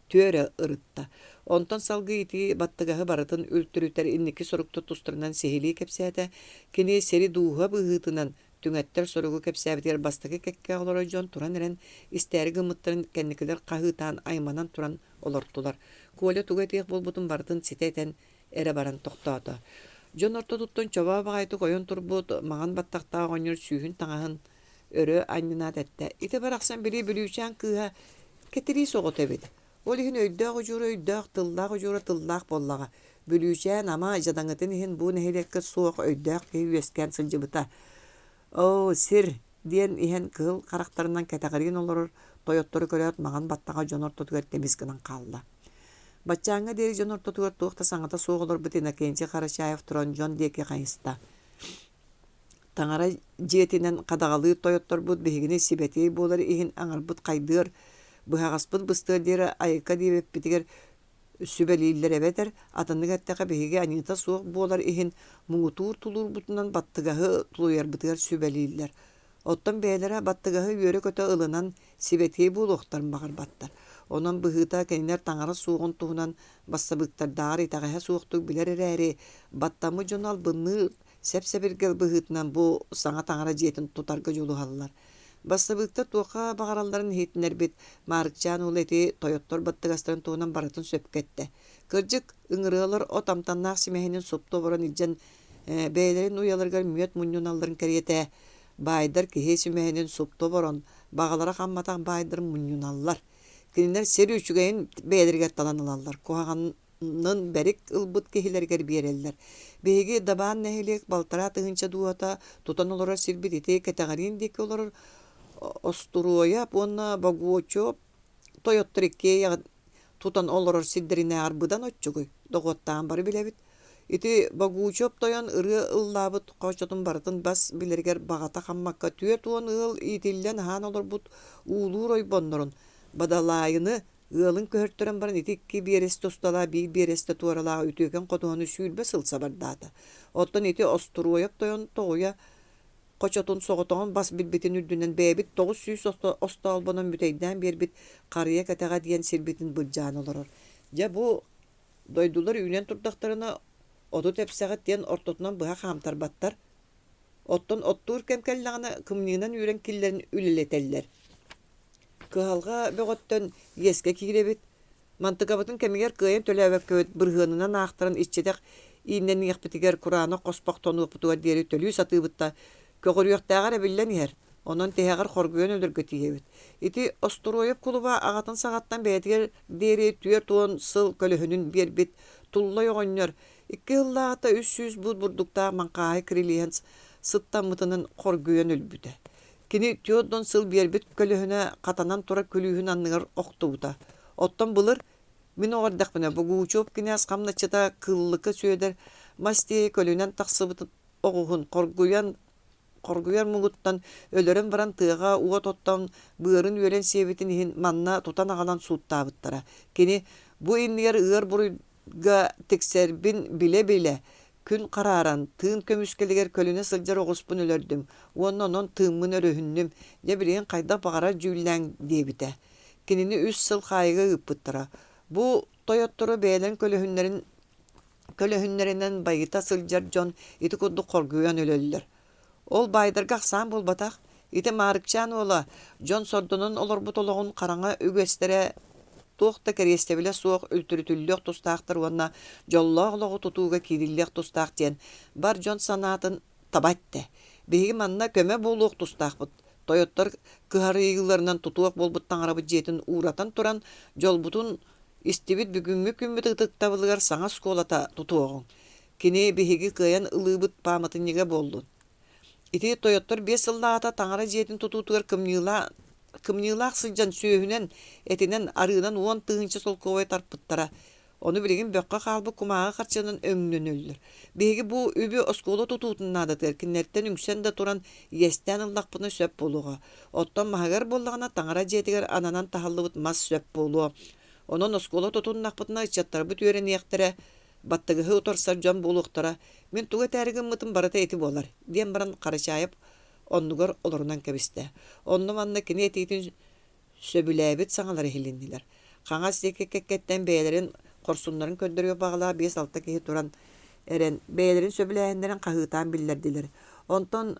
töre ırıtta. Ondan salgı iti battıgağı baratın ültürüter inniki sorukta tusturnan sehili kepsete kini seri duha bıhıtınan tüngätter sorugu kepsebiter bastaki kekke olorojon turan eren isteri gımıttарын kennikiler qahıtan aymanan turan olortular. Kola tugetiyek bolbutun baratın siteten ere baran toqtadı. Jon orta tuttun çoba bağaytı koyun turbut mağan battaqta oynur sühün tağahın örü aynına dette. Ite baraksan biri bülüçen kıha ketiri soğut ebedi. Olihin öydağ ucuru öydağ tıllağ ucuru tıllağ bollağa. Bülüçen ama jadangıtın ihin bu нэһилиэккэ soğuk öydağ keyi üesken sılcıbıta. O sir diyen ihen kıhıl karakterinden kategoriyin olur. Toyottoru körüyat mağan battağa jonor tutugar temizginin kaldı. Batçağına deri jonor tutugar tuğta sanata soğuk olur bitine kenci Karaşayev turan jon diyeke kayısta. Tangara jiyetinen kadağalı toyottor bud bihigini sibeti bolar ihin angar bud kaydır. Bıhağaspıd bıstır deri ayıka diyip bitiger sübeliyiller ebeter. Atınlık etteka bihigi anita soğuk bolar ihin muğutur tulur butunan battıgahı tuluyar bitiger sübeliyiller. Ottan beylere battıgahı yörü kötü ılınan sibeti buluqtar bağır battar. Onun bıhıta kendiler tangara soğun tuğunan Bassabııktar dağır itağıha soğuktuk biler ereri. Battamı jonal bını sep-sepirgel bıhıtından bu sana tangara jiyetin tutarga yolu halılar. Bassabııktar tuğa bağaralların heytinler bit Mаарыкчаан uleti toyottor battıgastарын tuğunan baratın söpkette. Kırcık ıngırılar o tamtannaq simehinin sopto boran ilcan beylerin uyalargar müyet munyunalların keriyete. Baydar kihe simehinin sopto boran bağalara kammataq baydar munyunallar. Kilinler seri üçügeyin beylerger talanılallar. Kohağanın berik ılbıt kehilerger biyereller. Beygi daban нэһилиэккэ baltara tığınca duata tutan olara silbit iti kategorin deki olar osturuya bonna baguoço toyottrikke tutan olar sildirine arbıdan otçuguy. Doğottan bari bilebit. Iti baguoçop toyan ırı ıllabıt qoçotun baratın bas bilirger bağata kammakka tüye tuğun ıl itillen han olar but uğulur oybonnorun. Badalayını ığılın köhörttörün baran iti bir esti ostala bir esti tuarala ütüken koduğunu sülbe sılsa bardata. Ottan iti osturuya toyan toğuya qoçotun soğutuğun bas bilbitin üldünden bebit 900 osta albonan müteyden bir bit karıya katağa diyen silbitin bılcan olur. Ja bu doydular ülen turdaklarına odu tepsagat diyen ortotunan bıha hamtar battar. Ottan ottur kemkellağına kımliğinden üren killerin ülileteller. Kıhalga bögötten yeske kirebit. Mantıkabatın kemiger kıyım tölevek követ bırhığınından ağıktaran iççedek iğnenin yakbitiger Kur'an'a qospak tonuq butuğa deri tölüyü satıbıtta kögürüyöktağar ebillen yer. Onun teheğar korguyon öldürgü tiyebit. İti osturoyup kuluba ağatın sağattan beyetiger deri tüyer tuğun sıl kölühünün bir bit tulla yoğunyor. 2 yıllağıta 300 bud burdukta manqahay kiriliyen sıttan mıtının korguyon ölbüde. Kini tiyodon sıl bir bit kölühüne katanan tora kölühün anlıgar oktuğuta. Ottan bulur, min oğardak bina buguçop kini asqamna çıta kıllıkı söyder. Masti kölühünen taksıbıtıp oğuhun korguyan коргуяр мугуттан өлөрөн баран тыга уот оттон быырын өрен себитин хин манна тутан агалан суuттаабыттара. Кини бу иннигер ыар буруйга тексербин биле күн карааран тыын көмүскелигер көлүнө сылжар огуспун өлөрдүм. Оннон тыыммын өрөһүннүм. Я билген кайда багара жүүләң дебите. Кинини 3 сыл хайга ыппыттара. Бу тоёттору бээлен көлөһүннәренен байгыта сылжар жон ити кудду коргуян өлөллөр. Ол байдырга аксан болбатак. Ити Маарыкчаан ола жон сордунун олорбут ологун караңа үгөстере туохта керестебиле суох өлтүрүтүллөк тустаактыр уонна жоллоологу тутууга кириллек тустаактен бар жон санаатын табатте. Биги манна көмө болук тустаакпыт. Тоёттор кыһарыйгыларынан тутуак болбуттан арабыт жетін ууратан туран жолбутун истибит бүгүнгү күммүт ытыктабылыгар саңа сколата тутуогун. Кини биһиги кыян ылыыбыт пааматынниге болду. Ити тоёттор 5 сыллаата таңара жетін тутуутугар кымньыылаах сылжан сүүһүнен этинен арыынан 10 тыгынчы солковой тарпыттара. Onu bilgin bökka kalbı kumağı harçının ömnünüldür. Bihi bu übü oskolu tututunnadıdır. Kinlerden ünksen de turan yesten ıllakpını söp boluğa. Ottan mahagar bollağına tangara jetiger ananan tahallıbıt mas söp boluğa. Onun oskolu tutunnakpıtına ыччаттара büt öğren yektere battıgıhı otorsar can boluqtara. Men tuğa tärigin mıtın barata eti bolar. Diyen baran karışayıp onlugar olurundan kebiste. Onlu manna kini etitin söbüläbit sağaları hilindiler. Kağa sikekketten beylerin korsunların köndürüyor bağla 5-6 kişi turan eren beylerin söbülähenlerin kahıtan billerdiler. Ondan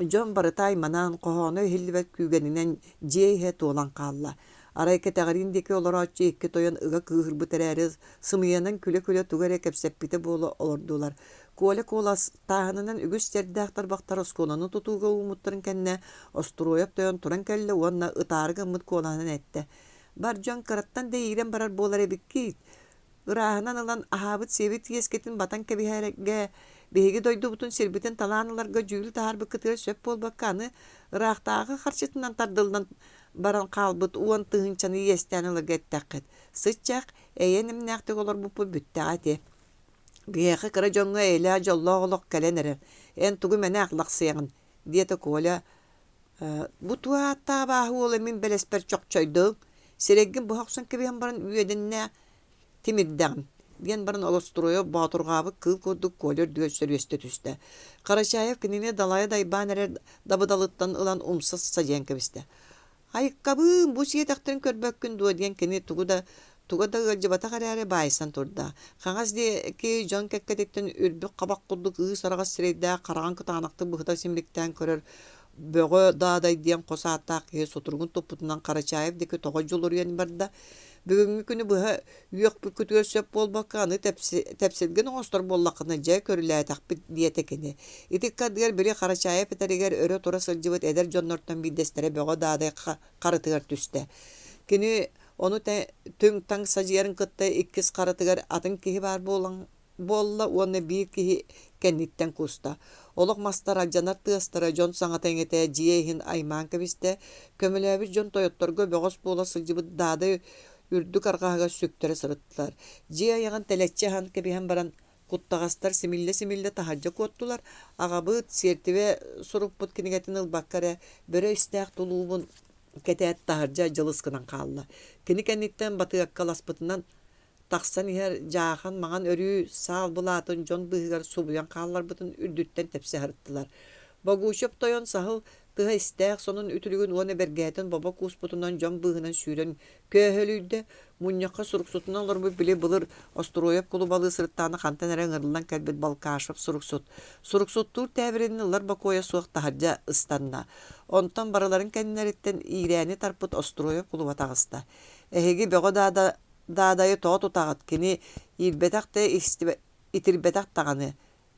John Baratay manan kohonu hilvet kügeninen jeyhe tolan kalla. Arayke tağarindeki olarak iki toyan ıga kıhır butereriz sımıyanın küle tugare kepsepite bolu olurdular. Kolas tahanının ügüs çerdaktar baktar oskolanu tutuga umutların kenne osturoyap toyan turan kelle onna ıtarıga mut kolanın etti. Bar John karattan deyiren barar bolar bikki. Irahanan alan ahabıt sevit yesketin batan kebiherege bihigi doydu butun sirbitin talanılarga jüül tahar bıkıtır söp bol bakkanı ıraqtағы harçıtından tardıldan baran kalbıt uan tığınçanı yestenilirge ettakit. Sıçak eyenim nähtik olur bu büttağati. Biheqi kıra jonga eyle jollağılıq kalenere. En tuğu mene aqlaqsıyağın. Diyete kola. Bu tuğatta bahı ola min belesper çok çoydu. Sireggin bu haqsan kebihen baran üyedinne Timirdağım. Diyen barın oluşturuyor Bootur Uus'u kıl koduk kolör düğüstür üstü tüste. Karaşayev kinini dalaya dayban erer dabıdalıttan ılan umsız sajen kebiste. Ayakkabım bu siyetakların körbökkün duwa diyen kini tuğu da gılcıbata kararı baysan turda. Kağız diye ki John kekketekten ürbük kabak kudduk ığı sarağız sireyde karağan kıtağanaktı bıhıda simlikten körür. Böğü dağday diyen kosa atak soturgun toputundan Karaşayev deki toğa jolur yani barda. Bugünkü günü bu yok bir kötü söp bol bakanı tepsilgen ostor bollakını jay körüle takbit diyetekini. İtik kadger biri Karaşaya peteriger öre tora sılcıvıt eder jonnortan bir destere böğü dağday karıtıgar tüste. Kini onu tüm tang sacıyarın kıtta ikkiz karıtıgar atın kihi var bolla onu bir kihi kenditten kusta. Oluk mastar aljanar tığastara jon saŋatan ete jiyehin ayman kebiste kömülebi jon toyottorgo böğüs bola sılcıvıt dağday ürdük arkağa söktüre sırıttılar. Jiya yağın teletçe han kebihen baran kuttağastar simille tahacca kottular. Ağabıt sertive sorup bud kinigetin ılbakkare böre istak tuluğun ketet taharca jılıskınan kalla. Kini kennitten batı akkalaspıtından taksan iher jahan mağan örü sağ bulatın jon bıhıgar subuyan kallar bıtın ürdütten tepsi harıttılar. Baguşup toyon sahıl tıha istek sonun ütülügün onu bergetin baba kusputundan jon bıhınan sürün köhölüydü. Munyaka suruksutundan olur bu bile bulur osturoyap kulu balığı sırıttağını kantan eren ırılan kelbet balka aşıp suruksut. Suruksut tur təvirenin ıllar bakoya suaq taharca ıstanna. Ondan baraların kendileritten iğreni tarpıt osturoyap kulu batağısta. Ehegi beğo dağdayı toğa tutağıt kini ilbetak da itirbetak tağını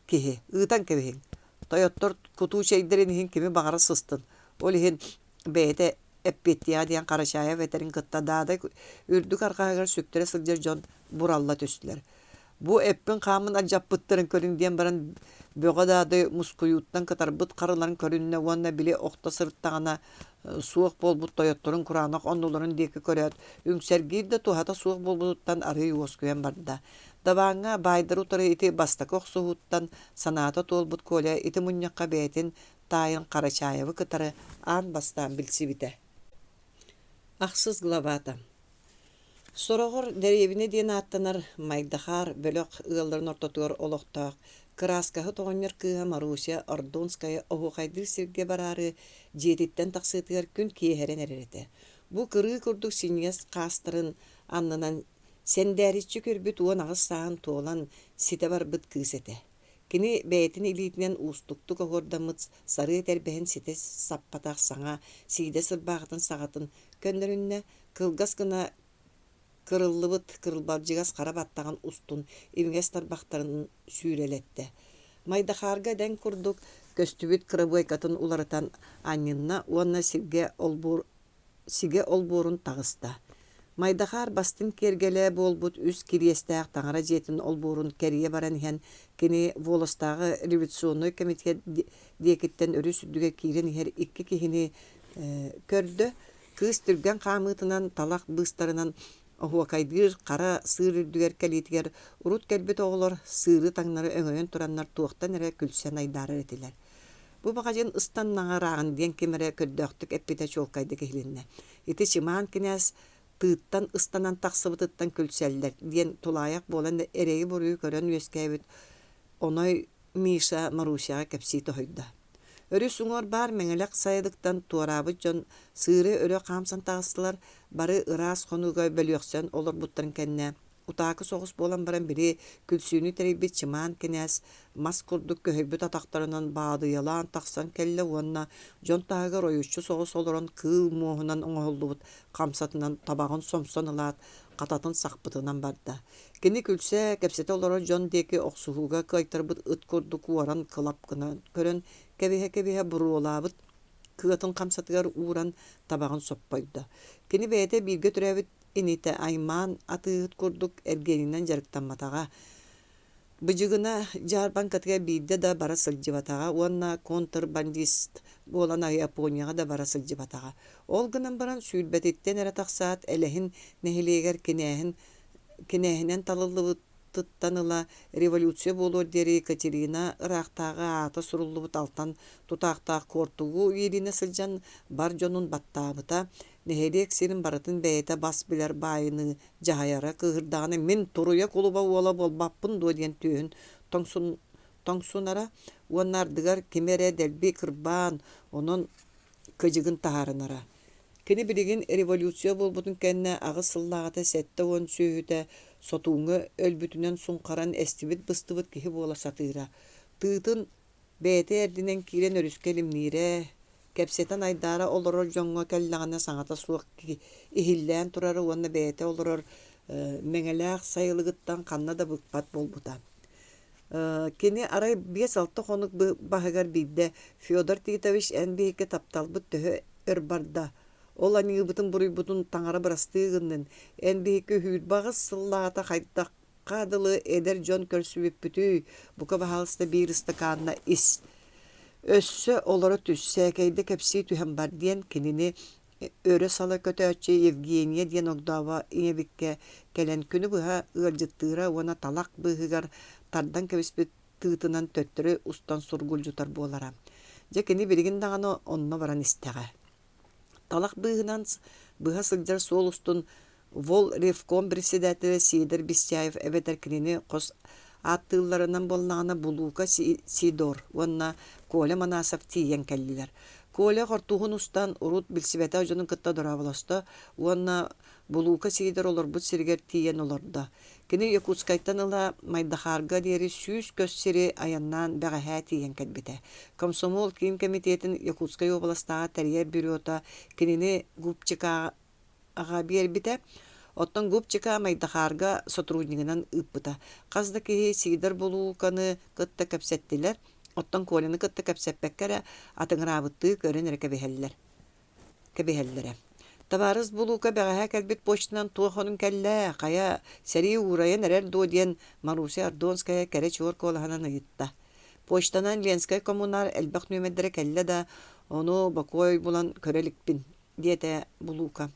kihi. Iğtan kebihin. Toyottor kutu şeyderinihin kimi bağırı sыстın. Olihin beyte Eppettiya diyen Karaşaya veterin kıtta dağda ürdük arkağa söktüre sılcar jon buralla töstüler. Bu eppin kamın acap bıttırın körün diyen baran böğe dağda muskuyuttan kıtar bıt karıların körününe vonna bile okta sırttağına suğuk bol but toyottorun kurağına onluların deki körüt. Ünkser girde tuhata suğuk bol buttan arıyı yosküyen barda. Dabağına baydır utarı iti bastak oksuhuttan sanata tol but kolya iti munyakka beytin тайын Карачаевы кытары ан бастан билсибите. Ахсыз главата. Сорогор деревине диен аттанар майдахар бөлөк ыалларын ортотугар олохтоох краскаһы тоҕонньор кыыһа Маруся Ордонская оһуохайдыыр сиргэ бараары дьиэтиттэн тахсыытыгар күн киэһэрэн эрэрэтэ. Бу кырыы курдук синьяс хаастарын аннынан сендээриччи көрбүт уон агыс саан туолан сите барбыт кыысэтэ. Кини бэйэтин илиитинэн уустуктук оҕордаммыт сарыы тэрбэһэн сите саппатаах саҥа сиидэ сырбаахатын саҕатын көннөрүннэ кылгас гына кырыллыбыт кырылбалдьыгас хара баттаган устун имиҥэс тарбахтарын сүүрэлэтте. Майдахаарга дэн курдук көстүбүт кырабыайкатын уларытан анньынна уонна сиге олбуорун тагыста. Майдахаар бастын кергеле болбут үс кириэстаах таҥара дьиэтин олбуорун кэрийэ баран иһэн кини волостагы революционер комитет диэкиттэн өрү сүрдүгэ киирэн иһэр икки киһини көрдө кыыс түргэн хаамыытынан талах быыстарынан оһуокайдыыр хара сыыр үрдүгэр кэлиитигэр урут кэлбит оҕолор сыыры таҥнары өҥөйөн тураннар туохтан эрэ күлсэн айдаарар этилэр. Бу баҕадьын ыстан наҥарааҕын диэн кимэрэ көрдөөхтүк эппитэ чуолкайда киһилиннэ. Ити чымаан кинээс тыыттан ыстанан тахсыбытыттан күлсэллэр диэн Тулаайах буолан эрэйи буруу көрөн үөскэйбит оной Миша Марусяга кэпсии тоһуйда. Өрү суңор бар мэҥэлэх сайдыктан туораабыт дьон сыыры өрө хаамсан таҕыстылар бары ыраас хонугай бөлүөхсөн олор буттарын кэннэ. Утаакы соҕус буолан баран бiri күлсүүнү тэрийбит чымаан кинээс мас курдук көһөрбүт атахтарынан баадыйалаан тахсан кэллэ уонна дьон таһыгар ойууччу соҕус олорон кыыл муоһунан оҥоһуллубут хамсатынан табаҕын сомсон ылаат хататын сахпытынан барда. Кини күлсэ кэпсэтэ олоро дьон диэки охсуһууга кыайтарбыт ыт курдук уоран кылап гына көрөн кэбиһэ буруолаабыт кыатын хамсатыгар ууран табаҕын соппойда. Кини бэйэтэ бииргэ төрөөбүт ините аймаан атыыт курдук эргенинен жарыктамматаҕа быдьыгына Сбербанкатыга биирдэ да бара сылдьыбатаҕа уонна контрбандист буолан Японияга да бара сылдьыбатаҕа. Ол гынан баран сүүрбэтиттен эрэ тахсаат элэһин нэһилиэккэр кинээһинэн талыллыбыттан ыла революция буолуор диэри Екатерина ыраахтааҕы аата суруллубут алтан тутаахтаах куортугу иирине сылдьан бар дьонун баттаабыта нэһилиэк сирин барытын бэйэтэ бас билэр баайыны дьаһайара кыыһырдаҕына мин туруйа кулуба уола болбаппын дуо диэн түйүн тоҥсунара уоннаардыгар кимэрэ дэлби кырбаан онон кыдьыгын таһаарынара. Кини билигин революция болбутун кэннэ агыс сыллааҕата сэтте уон сүүһүтэ сотууҥҥа өлбүтүнэн суҥхаран эстибит быстыбыт киһи буола сатыыра. Тыытын бэйэтэ эрдинэн киирэн өрүскэ лимниирэ кэпсэтэн айдаара олорор дьоҥҥо кэллэҕинэ саҥата суох иһиллээн турары уонна бэйэтэ олорор мэҥэлээх сайылыгыттан ханна да быкпат болбута. Кини арай 5-6 хонук баһыгар биирдэ Федор Титович М.Б. тапталбыт төһө өр барда. Ол аниыбытын буруйбутун таҥара бырастыыгыннын М.Б. Уйбаанчык сыллаата хайдаккаадылы эдер дьон көрсүбүппүтүү бука баһалыста биир стаканна ис. Өссө олоро түссээкэйдэ кэпсии түһэн бар диэн кинини өрө сала көтөөччи Евгения диэн огдоова иңебикке кэлэн күнү быһа ыалдьыттыыра уона талах быыһыгар тардан кэбиспит тыытынан төттөрү устан сургулдьутар буолара. Дьэ кини билигин даҕаны онно баран истэҕэ. Талах быыһынан быһа сылдьар суол устун Вол Ревком председателі Сидор Бестяев эбетер кинини қос аттыылларынан болнаана Булука Сидор, уонна Коля Манасов тиен кэллилер. Коля хортуғын устан урут билсибете ажонун кытта дорабылосто, уонна Булука Сидор олорбут сиргер тиен олорда. Кини Якутскайтан ыла Майдахаарга диэри сүүс көссири аяннан бэҕэһээ тиен кэлбите. Комсомол кийим комитетин Якутскай областаға тәрьер бюрота кинини губчикаға биэрбите. Оттон губчика Майдахаарга сотруднигынан ыппыта. Казда киһи Сидор Булуканы кытта кэпсэттилэр. Оттон Коляны кытта кэпсэппэккэрэ атыҥыраабытты көрөн эрэ кэбиһэллэрэ. Табарыз Булука бэҕэһээ кэлбит почтанан туохонун кэллээ, хая сэрии уурайан эрэр дуо диэн Маруся Ордонская кэрэ чуор колаһанан ыйытта. Почтанан Ленскай коммунар элбэх нөмэддэрэ кэллэ да, ону бакой булан көрэликпин, диэтэ Булука.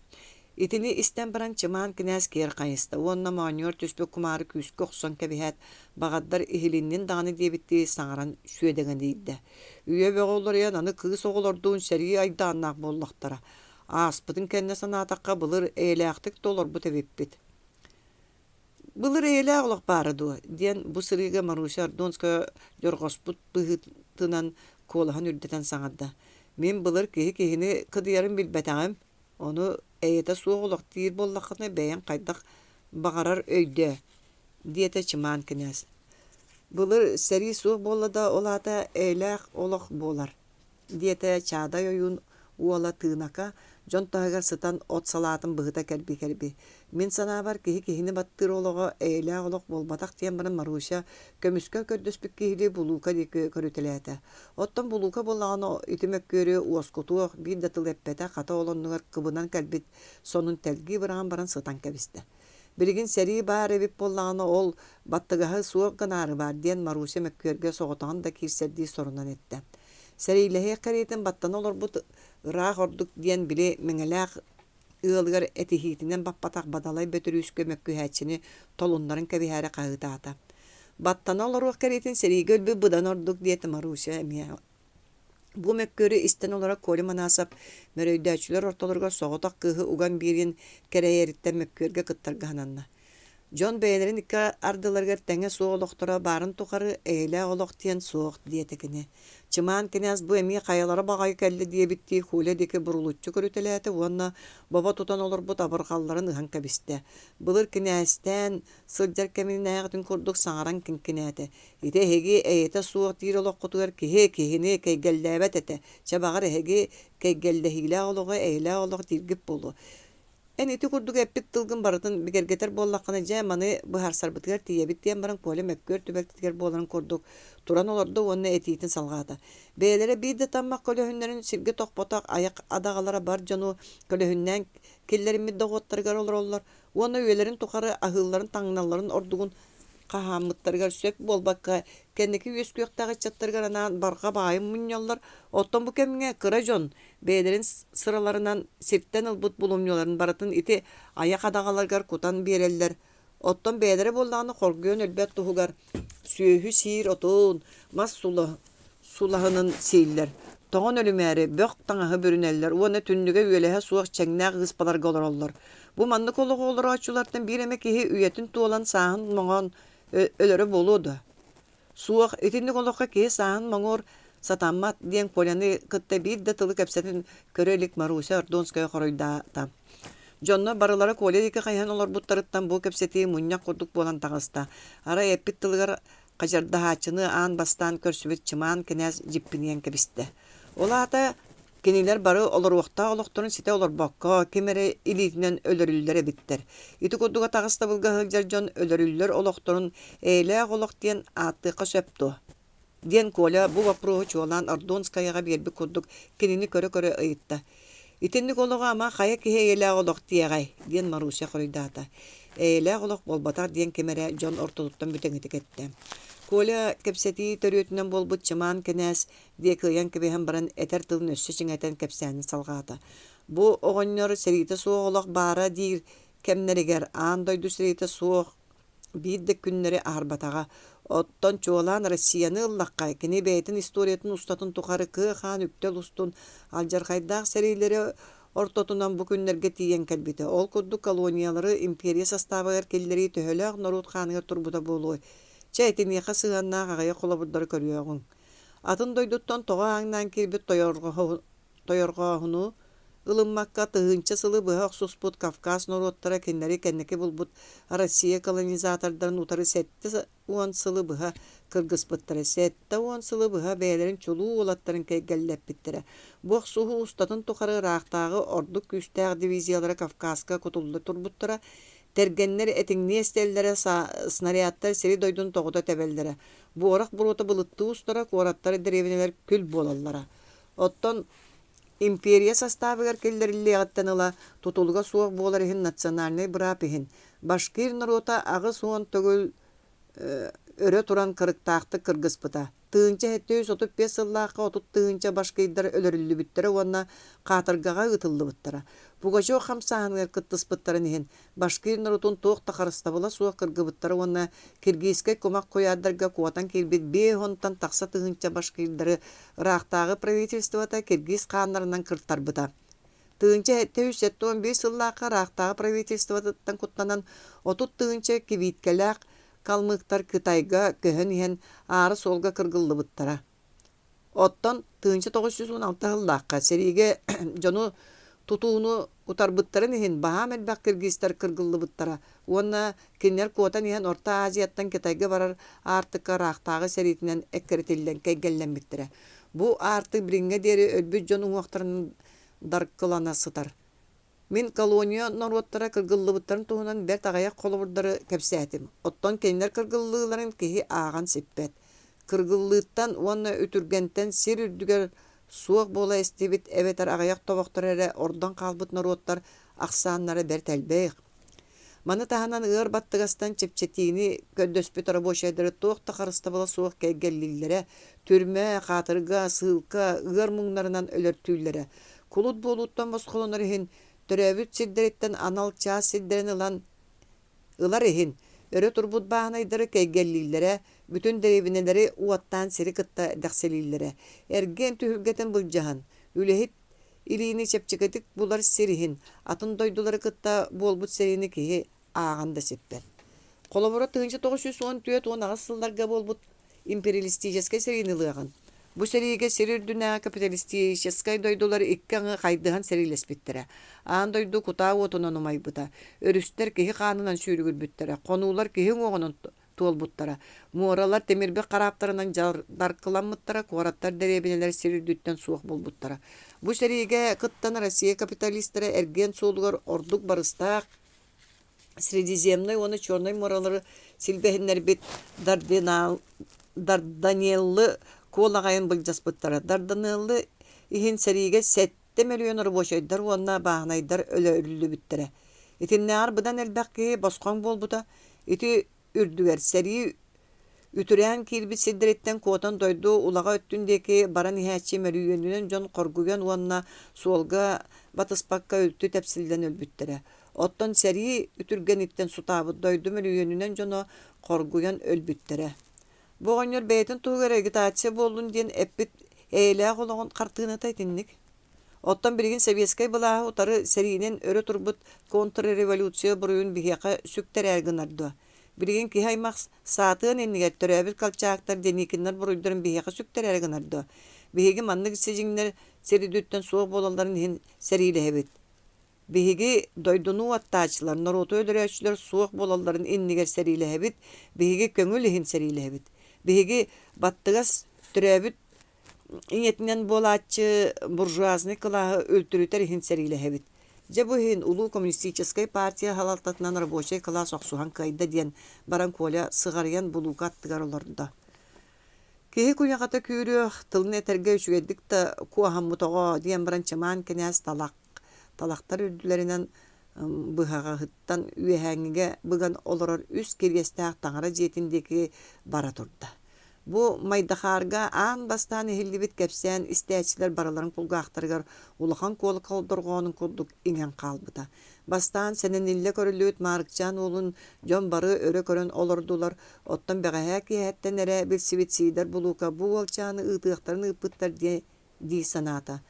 Itini isten baran çıman kines ker kayısta. Onna manyor tüspü kumarı küskü oxson kebihet bağaddar ihilinnin dağını debitti sağaran süedegen deydi. Üye beğollar ya nanı kız oğularduğun seri ayda annak bollaqtara. Aspıdın kenne sanataqqa bılır eylaqtık dolar bu tebippit. Bılır eylaq olaq barıdı. Diyen bu sırıga Marusya Gражданская yorgosput bıhıtınan kolahan ürdeten sağadda. Men bılır kihini kıdıyarım bilbetağım. Onu eyete soğulaq deyir bollaqını beyan qaydaq bağarar öyde. Diyete çıman kines. Bılır seri soğuk bolla da olada eylaq olaq bolar. Diyete çağday oyun uola tığnaka jon tağıgar sıtan ot salatın bıhıta kerbi. Min sana var kihini battır olağa eylaq olaq bolbataq diyen bana Marusya kömüska kördüspük kihili buluka deki körütelete. Ottan buluka bollağını itimek görü uoskutuq bir de tıl eppete kata olanlar kıbınan kelbit sonun telgi bıran baran sıtan kebiste. Birigin seri bağır evip bollağını ol battıgahı suaq gınarı var diyen Marusya mekkörge soğutan da kirserdiği sorundan etti. Serilehe karetin battan olur bu ırak orduk diyen bile mengelaq ığılgar etihitinden bappatak badalay bötürüskö mökkü hətçini tolunların kebihare qağıtata. Battan olur o karetin seri gölbü budan orduk diyeti Marusya emiye. Bu mökkörü isten olarak koli manasap möröydäçüler ortalarga soğutak kıhı ugan birin kereyeritten mökkörge kıttarga hananna. John beylerin ikka ardılargar tenge soğuluqtura barın tuqarı eyle oluq diyen soğuk diyetekini. Çıman kines bu emi qayalara bağay kelli diye bitti hule deki burulutçu körüteleti onna baba tutan olur bu tabarqalların ıhan kabiste. Bılır kinesten sılcar keminin ayaqtın kurduk sağaran kinkineti. Ite hegi eyete soğuk dir oluq kutugar kihini keygellebet ete. Çabağır hegi keygellehile oluğu eyle oluq dirgip bolu. En iti kurduk epit tılgın baratın bigergeter bollaqını jamanı bu harsar bıtıgar tiye bittiyen baran kole mekkör tübektiger bolan kurduk. Turan olurdu onu etiyitin salgada. Beylere bir de tammak kölehünlerin sirge toqpotak ayak adağalara bar jonu kölehünnen killerimi doğottargar olur. Onu üyelerin tuqarı ahılların tangnalların ordugun qahamıttargar söp bolbakka kendiki yüzküyoqtagı çattargar anan barqa bayım munyallar. Otton bu kemine kırajon beylerin sıralarından sirtten ılbut bulumyoların baratın iti ayak adağalargar kutan bereller. Otton beylere bollağını korguyon elbet tuhugar. Süyühü sihir otun mas sulahının seyiller. Toğun ölümeri bök tağıhı bürüneller. Onu tünnüge üyelehe suaq çengnağı ıspalarga olurlar. Bu manlık oluğu olur açılardan bir emek ihi üyetin tuğulan sağın moğon ölörü boludu. Suaq etinlik oluqa ki sağın moğor satanmat diyen polyanı kıtta bir de tılık epsetin Эрилик Marusya Gражданская xoroydata. Jonna barılara koledeki qayhan olur buttarıttan bu kepseti munyak kurduk bolan tağısta. Ara epit tılgar qajarda haçını an bastan körsübet çıman kines jippiniyen kebiste. Ola ata keniler barı olur vaqta oluqturun site olur bakka kemere ilitinden ölörüllere bitter. Iti kurduga tağısta bulga hıgjar jon ölörüller oluqturun eyle oluq diyen attıqa söptu. Diyen kola bu vapruğu çoğulan Gражданскайга berbi kurduk kenini köre ayıtta. İtenlik oluğa ama kaya kihe eyle oluq diyegay diyen Marusya xoroydata. Eyle oluq bolbatar diyen kemere jon ortalıktan büten etikette. Kola kepseti törüyötünden bolbut çıman kenes diye kıyan kebehem baran eter tılın össü çingeten kepseni salgata. Bu oğonyor serite soğuk oluq bara dir kemneriger an doydu serite soğuk bir de günleri aharbatağa. Otton çoğulan Rusiyanı ıllaqqa kene beytin istoriyetin ustatın tuqarı kıhan üptel ustun aljarqaydaq serileri ortotunan bu günlerge tiyen kelbite. Ol kuddu koloniyaları imperiya sastavı erkelleri töhölaq Norut xanıgar turbuda bolu. Çaytin yaqa sığanna qaqaya qolabudları körüyoğun. Atın doyduttan toğa ağından kirbit toyorğahunu ılımmakka tığınça sılı bıhaq susput Kafkas Noruttara kenleri kenneki bulbut Rusiya kolonizatorların utarı sette uan sılı bıha Kırgız bıttara sette uan sılı bıha beylerin çoluğu olatların keygellep bittere. Buq suhu ustatın tuqarı raqtağı orduk güstağ diviziyalara Kafkaska kutuldu turbuttara tergenler etinni estellere snaryatlar seri doydun toğuda tebellere. Bu oraq buruta bılıttı ustara koratları derevineler kül bolallara. Otton imperiya sastavı erkellerli attanıla tutulga soğuk bolarıhin nasyonalnay bırapihin. Başkir narota ağı soğun tögül öre turan kırıktağıtı Kırgız pıta. Тыынча 735 сыллааққа отут тыынча башкайдар өлөрүллүбүттөрө уонна каатыргага ытыллыбыттара. Бугажо хамсааныр кыттыспыттарын иһин башкыр нурутун туох тахарыстабыла суох кыргыбыттары уонна киргизскай комак коядарга куотан кирбит беехонтан такса тыынча башкырдары ыраактагы правительствота киргиз хааннарынан кыртарбыта. Тыынча 715 сыллааққа ыраактагы правительствотан куттанан отут тыынча кибиткелаак калмыктар Кытайга көһөн иһэн ары солга кыргыллыбыттара. Оттон тыынча 916 сыллааққа сэрийге жону тутууну утарбыттарын иһин баһам элбэх киргизтер кыргыллыбыттара. Уонна киннер куотан иһэн Орта Азияттан Китайга барар артыкка ыраактагы сэриитинен эккеритиллен кэйгэллэммиттэрэ. Бу артык бириҥҥэ диэри өлбүт дьон уҥуохтарын даркылана сытар. Мин колония норуоттара кыргыллыбыттарын туһунан бэр тагаяк холобурдары кэпсээтим. Оттон киннер кыргыллыыларын киһи ааган сиппэт. Кыргыллыыттан уонна үтүргэнтэн сир үрдүгэр суох буола эстибит эбетер агаяк тобохтор эре ордон калбыт норуоттар ахсааннары бэр тэлбээх. Маны таһанан ыар баттыгастан чепчетиини көддөспүт рабочайдары туох тахарыстабыла суох кэйгэллиллэре, түрмэ, каатырга, сыылка, ыар муңнарынан өлөртүүллэре. Кулут буолуттан босхолонор иһин төрөөбүт сирдериттен анал чаас сирдерин ылар иһин өрө турбут баанайдары кэйгэллиллэре, бүтүн деребинелери уаттаан сири кытта дахселиллэре. Эрген түһүлгэтен былжахан, үлэхит илиини чепчекетик булар сириһин, атын дойдулары кытта буолбут серини киһи ааган да сиппен. Колоборо тыынча 914-19 сылларга буолбут империалистической серини ылыаган. Бу сериге сирирдүнэ капиталистической дойдулары иккаңы хайдыхан серилеспиттере. Аан дойду кутаа отунан умайбыта. Өрүстер киһи хаанынан сүүрүгүрбүттере. Конуулар киһи оҕонон туолбуттара. Муоралар темирбек караптарынан даркыламмыттара, куараттар деребинелер сирирдүттен суох болбуттара. Бу сериге кыттан Россия капиталисттары эрген суулугар ордук барыстаак Средиземной, оны Черной моралары силбехиннер бит Дарданеллы колагайын былжаспыттара. Дарданеллы иһин сериге 7 миллион рабочайдар уонна баанайдар өлөрүллүбүттере. Итиннаар быдан элбэкки босхоң болбута. Ити үрдүгэр сэрии үтүрэн киирбит сиддериттен куотан дойду улага өттүндеки баран иһээчи мөрүйөнүнөн жон коргуйан уонна суолга батыспакка өлтү тепсилден өлбүттере. Оттон сэрии үтүргениттен сутаабыт дойду мөрүйөнүнөн жоно коргуйан өлбүттере. Боҕонньор бэйэтин туһугар агитация болдун диэн эппит эйлээх олоҕун хартыыната итинник. Оттон биригин Советскай былааһы утары сэриинен өрө турбут контрреволюция буруйун биһиэхэ сүктэрээр гынардыа. Биригин киһи аймах саатыан иннигэр төрөөбүт калчаактар деникиннер буруйдарын биһиэхэ сүктэрээр гынардыа. Биһиги маннык сижиңнер серидүттен суох болалларын иһин сэриилэһэбит. Биһиги дойдунуу аттаачылар, нороту өлөрөөчүлөр суох болалларын иннигэр сэриилэһэбит. Биһиги көҥүл иһин сэриилэһэбит. Биһиги баттыгас төрөөбүт иңетинен болааччы буржуазный кылааһы өлтүрүтер иһин сэриилэһэбит. Же бу иһин улуу коммунистической партия халалтатынан рабочий класс оксухан кайда диэн баран коля сыгарыян булуука аттыгар олордо. Киһи куяхата күүрүөх тылын этерге үчүгэддик да куахаммутого диэн баран чамаан кенэс талактар үрдүлеринен быһага хыттан үэһээҥиге быган олорор үс киргестаах таҥара дьиэтиндеки бара турда. Бу майдахаарга аан бастаан эхиллибит кэпсээн истээчилэр бараларын кулгаахтарыгар улахан куолу колдоргоонун курдук иңен хаалбыта. Бастаан сененилле көрүлүүт Маарыкчаан уолун дьон бары өрө көрөн олордулар. Оттон бэҕэһээ киэһэттэн эрэ билсибит сиидэр булуука бу уолчааны ыытыахтарын ыыппыттар дии санаата.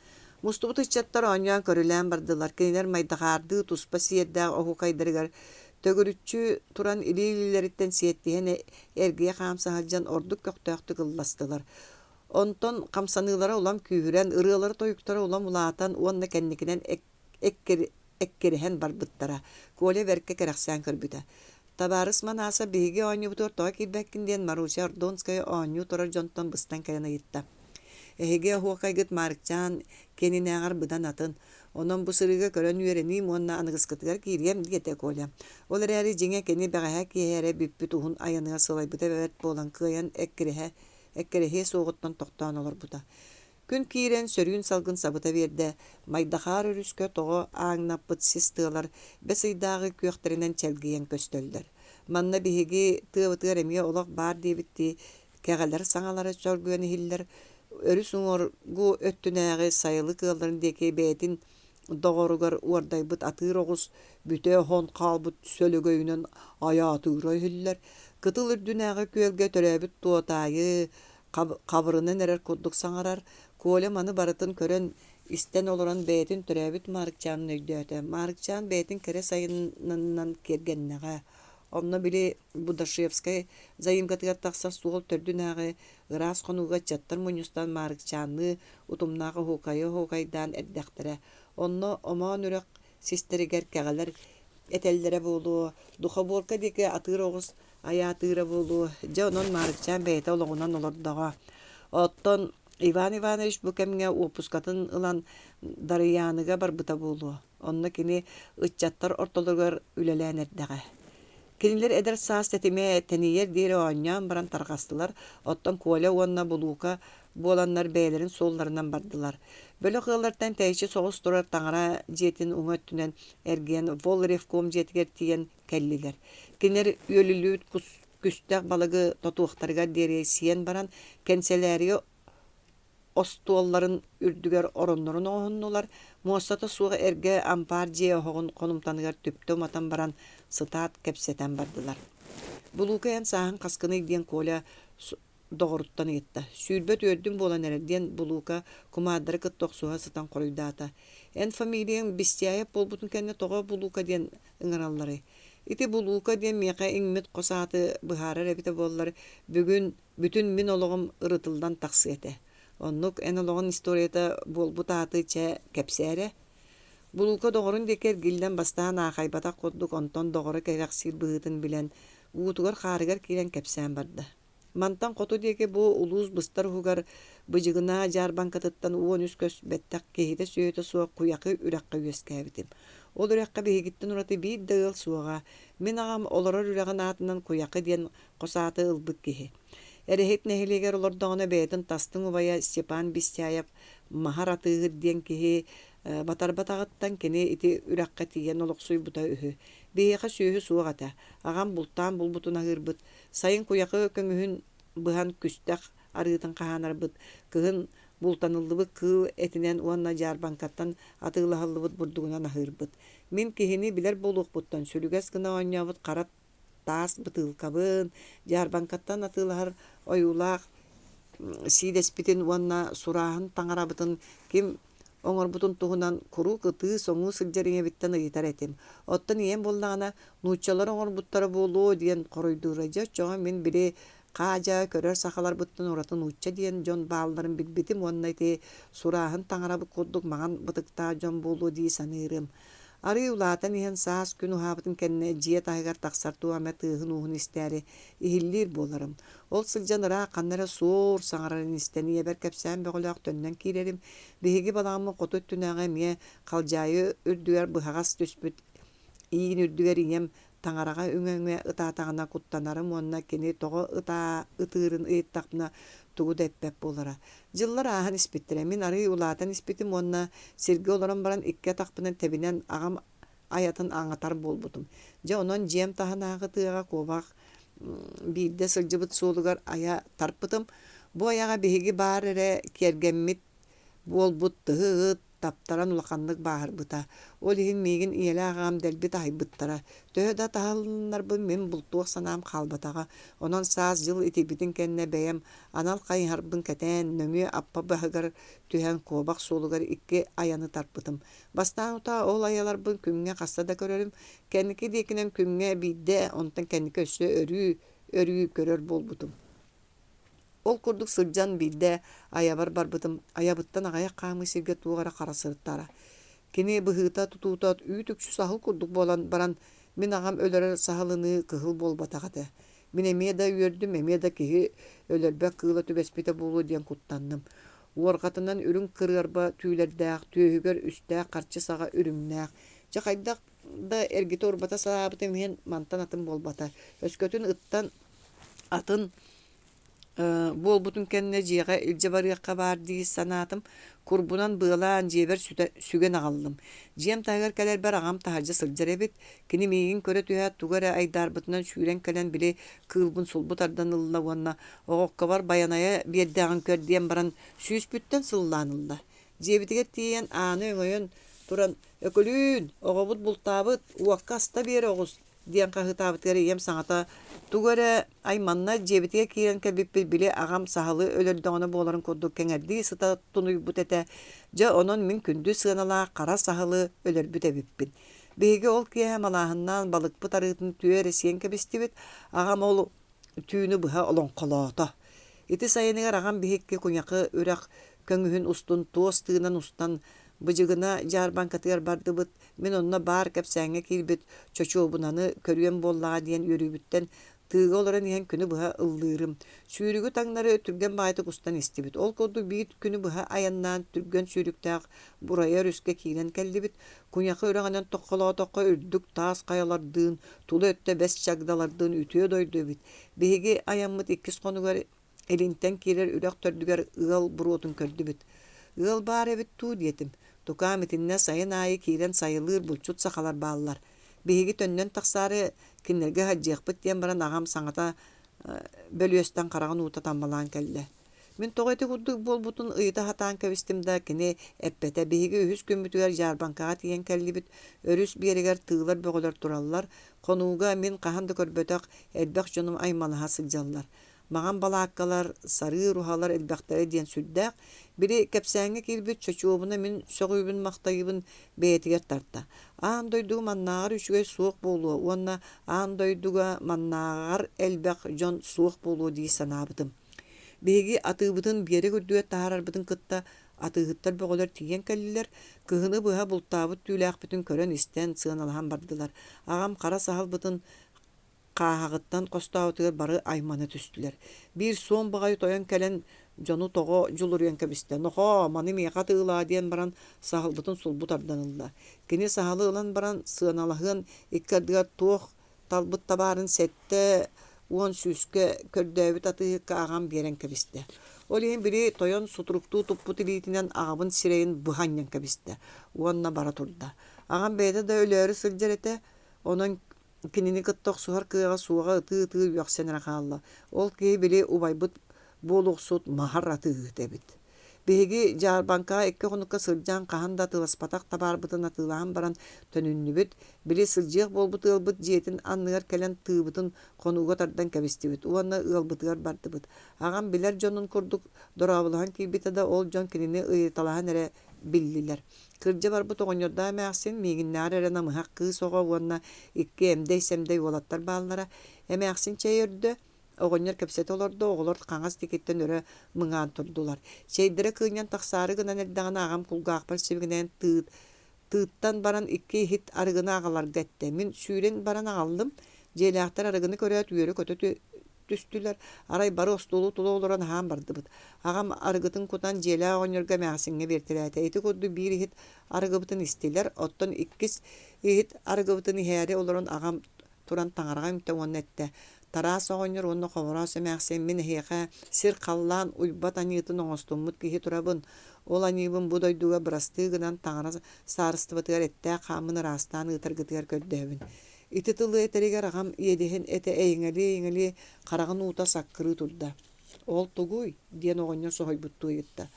Мустубут ыччаттара оññоон көрүлээн бардылар. Кинилэр майдахаарды туспа сиэрдээх оһукайдарыгар төгүрүччү туран илиилилериттен сиэттиһэн эргие хаамсаһалдьан ордук көктөөхтүк ылластылар. Онтон камсаныылара улам күүһүрэн, ырыалары тойуктара улам улаатан уонна кэнникинэн эккериһэн барбыттара. Коля берке керэхсээн көрбүтэ. Табаарыс манааса биһиги оññубутуор тоҕо киирбэккин диэн Маруся Ордонская оññуу турар дьонтон быстан кэйэн ыйытта. Эһиге хуакайгыт Маарыкчаан кенинээҕар быдан атын. Онон бу сырыга көрөн үөрени муонна аныгыскытыгар киирiem диэте Коля. Ол эрээри жиңе кени бэҕэһээ киэһээре бүппүт уһун айаныга сылайбыта бэбэт буолан кыайан эккерэһээ суоҕуттан тохтоон олорбута. Күн киирен сөрүүн салгын сабыта биэрдэ майдахаар өрүскө тоҕо ааҥнаппыт сис тыалар бэс ыйдааҕы күөхтэринэн чэлгийэн көстөллөр. Манна биһиги тыабытыгар эмиэ олох баар диэбитти Kägeler saŋalary çörgüni hiller örü suňorgu öttünäge sayılı kıldırın deki betin doğorugar uardaybyt atyr ogus büte hon kalbyt sölögöýünen ayatyra hiller. Kıtıl ürdünäge kölge төрөөбүт tuotayı kabrını nerer kudduk saŋarar. Kole manı baratın kören isten oluran betin төрөөбүt Mаарыкчаан öýdöte. Mаарыкчаан betin kere sayınından kergennege. Onno bile Budashevskay zaimkatıgar taksar suğul tördünäge ıras konuga çattır muñustan Mаарыкчаанны utumnağı hokaydan erdektere. Onno oman ürek sisteriger kegeler etellere bolu. Duha borka deke atyr ogus ayatyra bolu. Ja onon Mаарыкчаан bete ologunan olordaga. Otton Ivan Ivanovich bu kemge opuskatın ılan darıyanıga barbyta bolu. Onno kini ыччаттар ortolurgar ülelän erdege. Kiniler eder saas tetime teniyer diri oñan baran targastılar. Otton kola onna buluka bolanlar beylerin sollarından bardılar. Böyle kığılardan täişi soğus durar taňara jetin uňöttünen ergen Volrevkom jetger tiyen kelliler. Kiniler ýölülüt küstek balıgı totuqtarga deri siyen baran kenseleri ostuolların ürdüger oronların oğunnular. Muassata suğa erge ampar jeye hoğun konumtanıgar tüptö matan baran sıtat kepseten bardılar. Buluka en sahan kaskını diyen kola doğruttan etti. Sülbet ördüm bolan erden buluka kumadları kıt toqsuğa sıtan koruydaata. En familiyen bistiyayep bolbutun kenne toğa buluka diyen ıngıralları. Iti buluka diyen meqa ingmet qosatı bıhara repite bolları bugün bütün min oloğum ırıtıldan taqsı ete. Onnuk en oloğun istoriyata bolbut atı çe kepsere. Buluka doğurun deker gilden bastaan ağaybata kodduk onton doğru kereksir bıhıtın bilen uutugar xarıgar kiren kepsen bardı. Mantan kotu deke bu uluz bıstar hugar bıcıgına Sberbankattan 13 kös bettak kehide söýete suwa kuyakı ürekka üyeskäbitim. Ol ürekka behigittin urati bir dağıl suwaga. Men agam olarar üregin atından kuyakı diyen qosatı ılbyk kehi. Erehet нэһилиэккэ olordağına betin tastın ubaya Stepan Bistyayev maharatı diyen kehi batarbatağıttan kene iti ürekka tiyen oloqsuy buta ühü. Beheqa söýü suwagata. Agam bultan bulbutuna hırbyt. Sayın kuyakı köngühün bıhan küstek arıtın qahanarbyt. Kıhın bultanıllıbyk kıw etinen uanna Sberbankattan atylahıllybyt burdugunan ahırbyt. Men kehini biler boluqbuttan sülüges gına oñabyt qarat tas bıtılkabın Sberbankattan atylahar oyuulaq sidespiten uanna surahın taňarabытын kim oňorbutun tuğunan kuru kıtı soňu syljarıňa bitten ýeter etim. Ottan ýen bollana nuççalar oňorbuttara bolu diyen koruydyraja çoğa men biri qaja körer sahalar buttan oratın nuçça diyen jon baallarym bilbitim onna ite surahın taňaraby kodduk magan bıtykta jon bolu diýi sanyrym. Arı ulatan ýen saas günü habytyn kenne jiýet aýgar taksar tuama tyhyn uğun isteri ihillir bolarym. Ol syljanara qannara soor saňarany isteni ýeber kepsen begolak tönnen kirerim. Behigi balamy goto tünäge me kaljaýy ürdüger bıhagas töspüt. İyin ürdüger ýem taňaraga öňüňe ıtatagana kuttanarym onna kene togo ıtyryn ýettapna tugu deppep bolara. Jyllar ahan ispitire men arı ulatan ispitim onna sergi olaran baran ikke takpynyň tebinen agam ayatyn aňatar bolbutum. Ja onon jem tahanagy tyga kobak birde sylgybyt solugar aya tarpytym. Bu ayaga behigi bar ere kergemmit bolbut tyhyt taptaran ulakanlyk baharbyta. Ol ihin megin ýele agam delbit aybyttara. Töhda tahallar bu men bultuq sanam kalbataga. Onon saaz jyl itibitin kenne beyem anal qayharbyn keten nömü appa bahagar tühen kobak solugar ikke ayany tarpytym. Bastan uta ol ayalar bu kümme kassa da görerim. Kenniki dekinen kümme bidde ondan kenniki össö örü görür bolbutum. Ol kurduk sırjan bidde ayabar barbytym. Ayabıttan agaya qamy sirge tuğara qarasırtara. Kene bıhıta tututat ütükçü sahıl kurduk bolan baran men agam ölerer sahalyny kıhıl bolbatagaty. Men emeda ürdüm emeda ki ölerbek kıhıla tübespete bolu diyen kuttandym. Uargatından ürün kırarba tüylerdäk töhüger üsttä qarçı saga ürümnäk. Jaqaydak da ergite orbata sahabıtym men mantan atym bolbata. Öskötün ıttan atın Бол бутун кенне жига илжабарыакка бар дии санаатым курбунан быылаан жебер сүген агаллым. Жием тагар келер бар агам тахаржа сылжар эбит. Кини миигин көрө түһәт тугара айдарбытынан шүүрен келен били кыылбын сулбут ардан ылла уанна оғокка бар баяная биердаган көрдиен баран сүүспүттен сыллаанылла. Жебитиге тиен ааны өңөйөн туран өкөлүүн оғобут бултаабыт уакка аста бери оғус диэн кахытаабыт ем саңата тугара айманна жебитиге киирен кэлбиппит били агам сахалы өлөрдөҕөнө буоларын курдук кэҥэрдии сыта тунуйбут эте жа онон мин күндү сыанала кара сахалы өлөрбүт эбиппин. Биһиги ол киэһэ малааһыннаан балыкпыт арыытын түөр эсиэн кэбистибит агам ол түүнү быһа олоҥхолоото. Ити сайыныгар агам биһикки кунякы үрэх көҥүһүн устун туос тыынан устан быжыгына Сбербанкатыгар бардыбыт, мен онна бар кэпсээҥҥэ киирбит чочуобунаны көрүөн буоллаҕа диэн үөрүүбүттэн тыыга олорон иһэн күнү быһа ыллыырым. Сүүрүгү таҥнары түрген баайты кустан истибит. Ол курду биит күнү быһа аяннаан түрген сүүрүктаах бурайа өрүскэ киирен келлибит. Кунякы үрэҕинэн тоххолоотоххо үрдүк таас кайалардыын, тула өттө бэс чагдалардыын үтүө дойдуобит. Биһиги аяммыт иккис хонугар элинтен киирер үрэх төрдүгэр ыал буруотун көрдүбүт. Ыал баар эбит туу диэтим. Тукаам итинне сайын аайы киирен сайылыыр булчут сахалар бааллар. Биһиги төннөн тахсаары киннерге хаджыахпыт диэн баран агам саҥата бөлүөстен караган уута таммалаан келле. Мин тоҕойты курдук буолбутун ыйыта хатаан кэбистим да кини эппете биһиги үһүс күмбүтүгэр Сбербанкага тиийэн келлибит. Өрүс биэригэр тыылар бөҕөлөр тураллар. Конууга мин хаһан да көрбөтөх элбэх дьонум айманаһа сылдьаллар. Маған балааккалар, сарыы рухалар элбэхтэрэ диэн сүрдээх, бiri кэпсээҥҥэ киирбит чочуобуна мин соҕуйбун махтайыбын бэйэтигэр тарта. Аан дойдугу маннааҕар үчүгэй суох буолуо, уонна аан дойдуга маннааҕар элбэх дьон суох буолуо дии санаабытым. Биһиги атыыбытын биэри көрдүгэр таһаарарбытын кытта атыыһыттар бөҕөлөр тиийэн кэллилэр, кыһыны быһа бултаабыт түүлээхпитин көрөн истэн сыаналаһан бардылар. Агам кара саһалбытын кааһаҕыттан костаабытыгар бары айманы түстүлэр. Биир суон баҕайы тойон кэлэн дьону тоҕо дьулуруйан кэбистэ. Нохо, маны миэха тыылаа диэн баран саһалбытын сулбут арданылла. Кини саһалы ылан баран сыаналаһыан иккардыгар туох талбыт табаарын сэтте уон сүүскэ көрдөөбүт атыыһыкка агам биэрэн кэбистэ. Ол иһин бiri тойон сутуруктуу туппут илиитинэн агабын сирэйин быһанньан кэбистэ. Уонна бара турда. Агам бэйэ да өлөөрү сылдьар эте, онон кинини кыттох суһар кыаҕа суоҕа ытыы үөхсэнэр хаалла. Ол киһи били убайбыт буолуохсут махар атыыһыт эбит. Биһиги Сбербанкка икки хонукка сылдьаан хаһан да тыласпатах табаарбытын атыылаан баран төнүннүбүт, били сылдьыах буолбут ыалбыт дьиэтин анныгар кэлэн тыыбытын хонууга тардан кэбистибит. Уонна ыалбытыгар бардыбыт. Агам билэр дьонун курдук дорообулаһан киирбите да ол дьон кинини ыйыталаһан эрэ биллилэр. Кырдьа барбыт оҕонньордаа эмээхсин миигиннээри эрэ намыһак кыыс оҕо уонна икки эмдей-сэмдей уолаттар бааллара эмээхсин чэйөрдө оҕонньор кэпсэти олордо оҕолор хаҥас тикиттэн өрө мыҥаан турдулар. Чэйдэрэ кыыñан тахсаары гынан эрдэҕинэ агам кулгаахпар сибигинээн тыыттан баран икки иһит арыгына аҕаларга этте. Мин сүүрен баран аҕаллым, дьиэлээхтэр арыгыны көрөөт үөрэ көтө түстүлэр. Арай бары остулуу тула олорон хаан бардыбыт. Агам арыгытын кутан дьиэлээ оҕонньорга эмээхсиҥҥэ биэртилээте. Ити курду биир иһит арыгыбытын истилэр, оттон иккис иһит арыгыбытын иһээри олорон агам туран таҥарага үмтэ уонна этте. Тараас оҕонньор уонна хобороос эмээхсин мин эһиэхэ сир халлаан уйбат аниытын оҥостуммут киһи турабын. Ол аниыбын бу дойдуга бырастыы гынан таҥара саарыстыбытыгар эттээх хаамын ыраастаан ыытаргытыгар көрдөбүн. Ити тылы этеригэр агам иэдиһин эте эйиҥэли харагын уута саккырыы турда. Ол тугуй диэн оҕонньор соһойбуттуу ыйытта.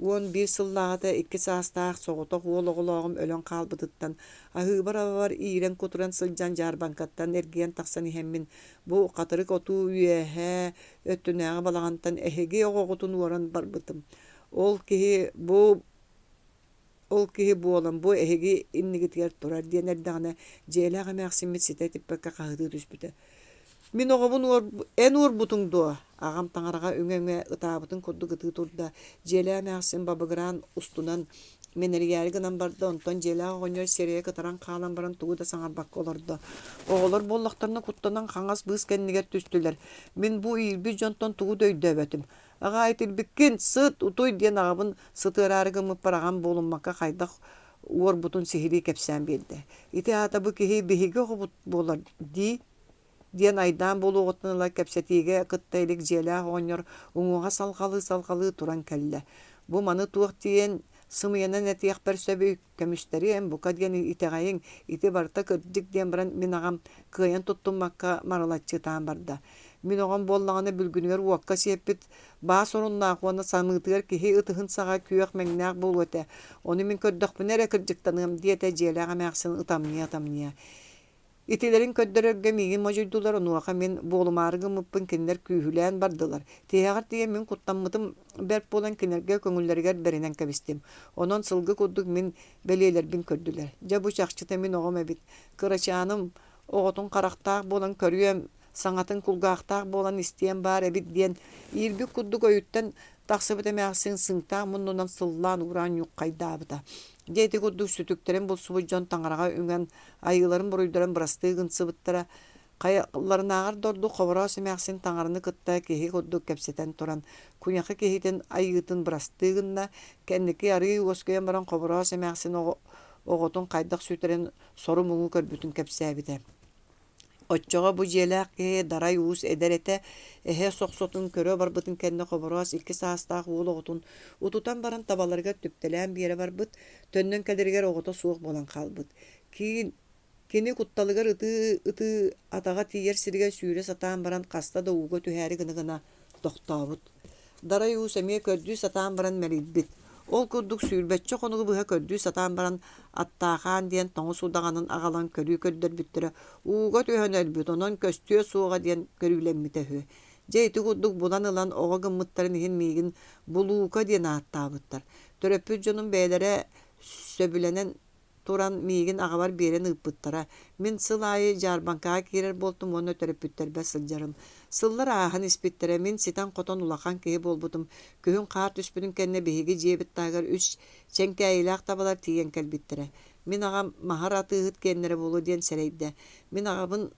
Уон биир сыллаҕата икки саастаах соҕотох уол оҕолооҕум өлөн хаалбытыттан аһыыбар абабар иирэн кутуран сылдьан Сбербанкаттан эргиэн тахсан иһэммин бу хатырык отуу үөһэ өттүнээҕэ балаҕантан эһиги оҕоҕутун уоран барбытым. Ол киһи буолан бу эһиги иннигитигэр турар диэн эрдэҕинэ дьиэлээх эмээхсиммит ситэ типпэккэ хаһытыы түспүтэ. Мин оҕобун эн уорбутуң дуо. Агам таҥарага үҥэ ытаабытын курдук ытыы турда. Дьиэлээх эмээхсин бабыгыраан устунан менэригээри гынан барда, онтон дьиэлээх оҕонньор сэрии кытаран хаалан баран тугу да саҥарбакка олордо. Оҕолор буоллахтарына куттанан хаҥас быыс кэннигэр түстүлэр. Мин бу иирби дьонтон тугу дөйдөбөтүм. Ага айтылбиккин сыт утуй диэн агабын сытыыраары гымыппар агам буолуммакка хайдах уорбутун сихирии кэпсээн биэрдэ. Ити аата бу киһи биһиги оҕобут буолар дии. диэн айдаан болуғытыныла кәпсетиге кыттайлык желя оңнор уңуға салқалы туран кәлле. Бу маны туық тиен сымыянан әтияқ бір сөбі көмістері бұқа диен итеғайын ити барта көрдік диен баран мен ағам кыйын тұттымаққа маралатчы таан барда. Мен оған боллағаны бүлгінігер уаққа сеппіт ба соруннаақ оны самытығар кихи ытығын саға күйек мәңнәқ бол өте. Оны мен көрдіқ бұнәрі кірдіктанығым диете желяға мәқсын ытамния. Итилерин көддөрөргө мигин мажуйдулар онуака мен болумарыгы мыппын кинлер күйүлән бардылар. Тиягар тие мен куттаммытым берп болан кинлерге көңүллергер беринен кебистим. Онон сылгы куддук мен белелербин көрдүлөр. Жа бу чакчыта мен огом эбит. Кырачаным оготун карактаак болан көрүем, саңатын кулгаактаак болан истиен бар эбит диен. Ирби куддук өйүттен таксыбыта мәксин сыңтаак муннунан сыллаан уран юккайдаабыта. Дети куддук сүтүктерин бұл субы жон таңараға үңген айыларын бұруйдарын бұрастығын сыбыттара қайыларынағар дорду қобырасы мәксин таңарыны кытта кехи куддук кәпсетен туран күняқы кехитен айытын бұрастығынна кәннеки ары өскөен баран қобырасы мәксин оғытын қайдақ сүтерен сору мұңы көрбүтін кәпсәбіті. Отчоға бу желак дарай уус эдерете соқсотун көрө барбытын кенне қобырас 2 саастаақ уол оғытын утутан баран табаларга түптелән биере барбыт төннөн кәдергер оғыта суық болан қалбыт. Кини кутталыгар ыты атаға тиер сирге сүйре сатаан баран қаста да уға түхәрі гына тоқтабыт. Дарай уус әме көрдүй сатаан баран мәрейбіт. Ол күрдік сүйірбәтчі қонығы бұға көрдүй сатаан баран аттаахан диен тоңы судағанын ағалан көрүй көрдөр бүттірі. Уға түйен әлбіт, онан көстүйе суға диен көрүйлемміте хүй. Жейті күрдік бұдан ылан оға гыммыттарын ехін мейгін бұлуға диен аттабыттар. Төрөппүт жонun бәйлері сөбіленен туран мейгін ағабар берен ұппыттара. Мен сыл айы Сбербанкка керер болтым, оны төрөппүттербе сылжарым. Сыллар аахан испиттері мен ситан қотон улақан кейі болбутым. Күйін қар түспүнін кәнне бейгі жебіт тағыр 3 чәңке айлақ табалар тиген кәлбиттері. Мен ағам махар атығыт кәннері болу ден сәрейді. Мен ағабын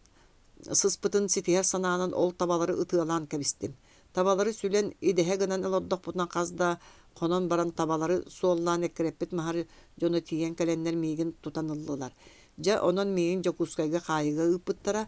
сыспытын ситияр сананын ол табалары ытыалан кәбістім. Табалары сүлен идеhe гынан ылоддық бұтынан қазда қонон баран табалары суоллан эккереппет махар жоны тиген кәленнер мейгін тутанылылар. Жа онон мейгін жокускайга қайыға ыппыттара.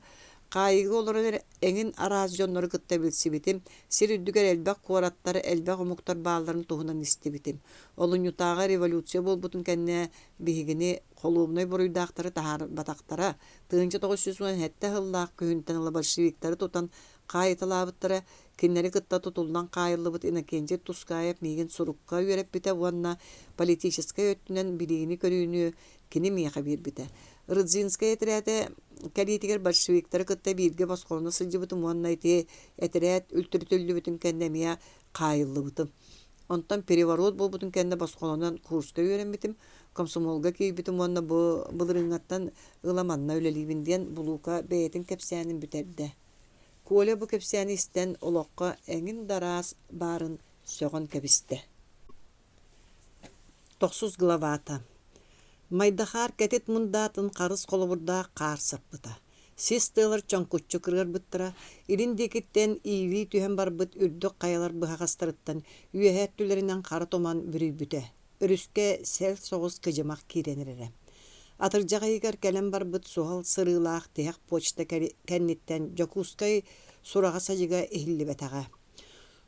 Қайығы оларын әңін араз жонлары кытта білсібітім. Сир үддігер әлбәқ қуараттары, әлбәқ омуқтар бағаларын туғынан істебітім. Олын ютаға революция бол бұтын кәнне бігіні қолуымнай бұруйдақтары тахар батақтара. Тығынчы 900 әтті ғыллақ күйінтен ылы большевиктары тутан қайытылабыттары. Киннери кытта тутулдан қайылыбыт инакенче тускайып мейгін сурукка үйереп біте уанна политическай өттінен билигini көрүүнү кини мияқа бир бите. Рыдзинскай этерәте кәлитигер большевиктары кытта бирге басқолына сылжыбытым уанна ете этерәт үлтүртүллү бүтүн кәннемия қайылыбытым. Онтан переворот бол бүтүн кәнне басқолынан курска үйерем битим. Комсомолга кейбитим уанна бұлырыңаттан ыламанна өлелибинден булука бәйтін кәпсәнин бүтерді. Коля bu kepseni isten olokka engin daras barın sögon kebiste. 9 glavata. Maydahar ketet mundatın qarız qoloburda qarsapıta. Siz tığlar çonkutçu kırgar bıttıra. İrindekitten ivi tühen barbıt ürdük qayalar bıhaqastırıttan üyehet tülerinden qarı toman bürübüte. Örüske sel soğuz kıcımaq kirenirere. Atırcağa yigar kelen barbıt suhal sırılaq teyaq poçta kennitten Jokuskay surağa sajıga ehilli betağa.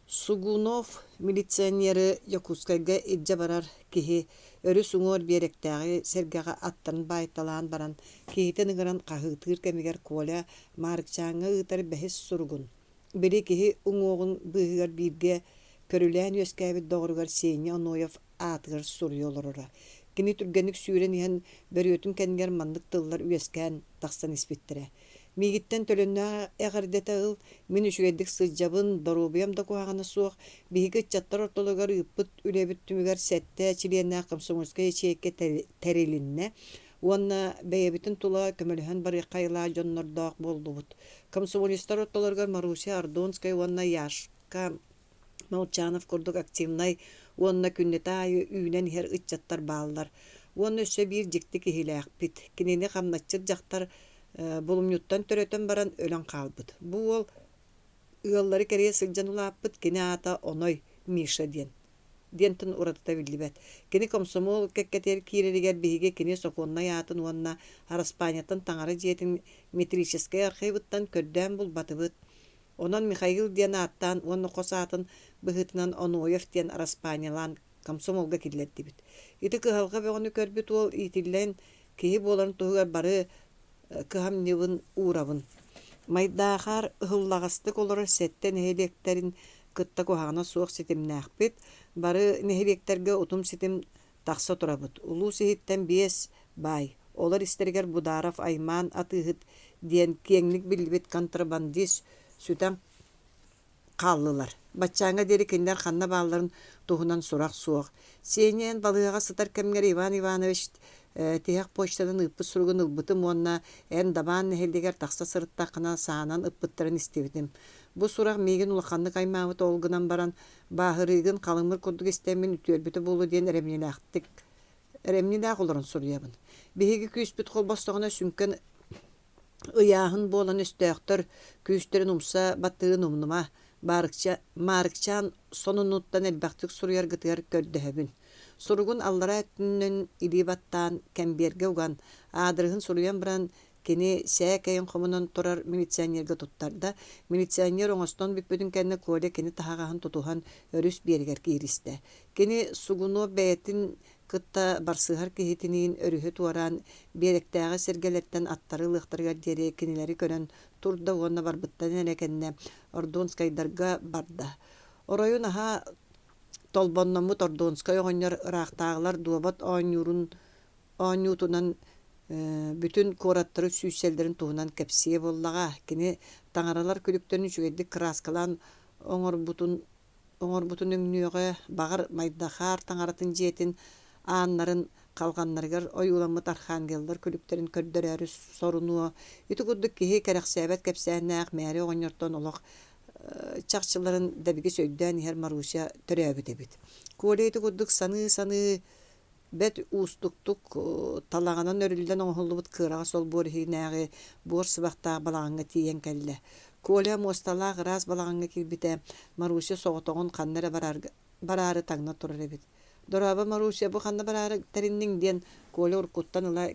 Sugunov miliционері Jokuskayga idja barar kihi örü suңor berektägi sergaga attan baytalan baran kihiten ıgıran qahıtır kemiger kola Mаарыкчаанга ıtar behis surgun. Biri kihi uŋoğun bıhıgar birge körülen yöskäbit doğrugar Senya Onoyev atır suruyolorora. Kini türgenik süren ihan beriyotun kendiler mandık tıllar üyesken takstan ispittire. Migitten tölönne eğerdete ıl, min üşüreddik sıcabın darubiyam da kuhağına soğuk, bihige ыччаттар ortalıgar ıppıt ülebit tümüger sette çiliyenne Komsomolskaya çeyekke terilinne, Уонна бэйэбитин тула көмөлөһөн барыйкайла дьоннордоох болдубут. Комсомолистар оттолоргар Марусия Ардонскай уонна Яшка Молчанов курдук активнай уонна күннетаайы үйнен хер ыччаттар бааллар. Уонна өссө бир жикти кихилээкпит. Кинини хамнатчыр жактар булумнюттан төрөтөн баран өлөн калбыт. Бу ол ыаллары кере сылжан улааппыт кини ата оной Миша диен. диентин уратыта биллибет. Кини комсомол кеккетер киреригер биһиге кини соконна яатын уонна Араспаниятын таңары жиетин метрический архивыттан көрдөн бул батыбыт. Онон Михаил диэн аттан уонна косаатын быһытынан Онуев диэн Араспаниялан комсомолга киллеттибит. Ити кыһалга бөгөнү көрбүт ол итиллен киһи буоларын туһугар бары кыһам небын уурабын. Майдаахар ыһыллагастык олорор сетте нэһилиэкктерин кытта куһаҕана суох ситимнээхпит, бары нэһилиэкктерге утум ситим тахса турабыт. Улуу сиһиттен 5 бай. Олар истергер Бударов Айман атыһыт диэн киэҥник билбит контрабандист сүтэн хааллылар. Баччааңа дери кинилэр ханна баалларын туһунан сурах суох. Сенен балыга сытар кэмигэр Иван Иванович тиһэх почтадан ыппыт суругун ылбытым уонна эн дабаан нэһилдигэр тахса сырыттааххына саанан ыппыттарын истибитим. Бу сурах миигин улаханнык аймаабыт олгунан баран баахырыыгын калымыр курдук истэмин үтүөлбүтү болу диэн эремнилээх олорун суруябын. Биһиги күүспүт холбостоҕуна сүмкен ыяаһын буолан өстөөктөр күүстөрүн умса баттыын умнума Маарыкчаан сонунуттан элбахтык суруяр гытыар көрдөһөбүн. Суругун аллара өттүнөн илибаттаан кэмберге уган аадырыһын суруян баран кини сээкэйин хомунан турар милиционерге туттарда, милиционер оҥостон бүппүтүн кэнне коля кини таһагаһын тутуһан өрүс биэригэр кииристэ. Кини сугуну бэйэтин кытта барсыһар киһитинин өрүһү туаран биэректээҕи сиргэлэттэн аттары лыахтарыгар диэри кинилэри көрөн турда уонна барбыттан эрекенне Гражданскайдарга барда. Оройун аһа толбонномут Гражданскай оҕонньор ыраахтааҕылар дуобат ооньуутунан бүтүн куораттары сүүсселдерин туһунан кэпсие боллаҕа. Кини таҥаралар күлүктөрүн үчүгэддик краскалан оҥорбутун өҥнүөҕө багар майдахаар таҥаратын жиэтин ааннарын калганнарыгар ойууламмыт архангеллар күлүктөрүн көрдөрөрү сорунуо. Ити курдук киһи кэрэхсээбэт кэпсээнаах мээри оҕонньортон олох чакчыларын дабиги сөйдөөн иһэр Маруся төрөөбүт эбит. Коля ити курдук саны бет уустуктук талаганан өрүлден оҥохуллубут кыырага сол буорихинээҕи буор сыбахтаах балаҕаҥҥа тиийэн кэллэ. Коля мосталаах ыраас балаҕаҥҥа киирбитэ Маруся соҕотоҕун ханнара бараары таҥна турар эбит. Дораба Маруся бу ханна бараары таринниң диэн Коля уркуттан ыла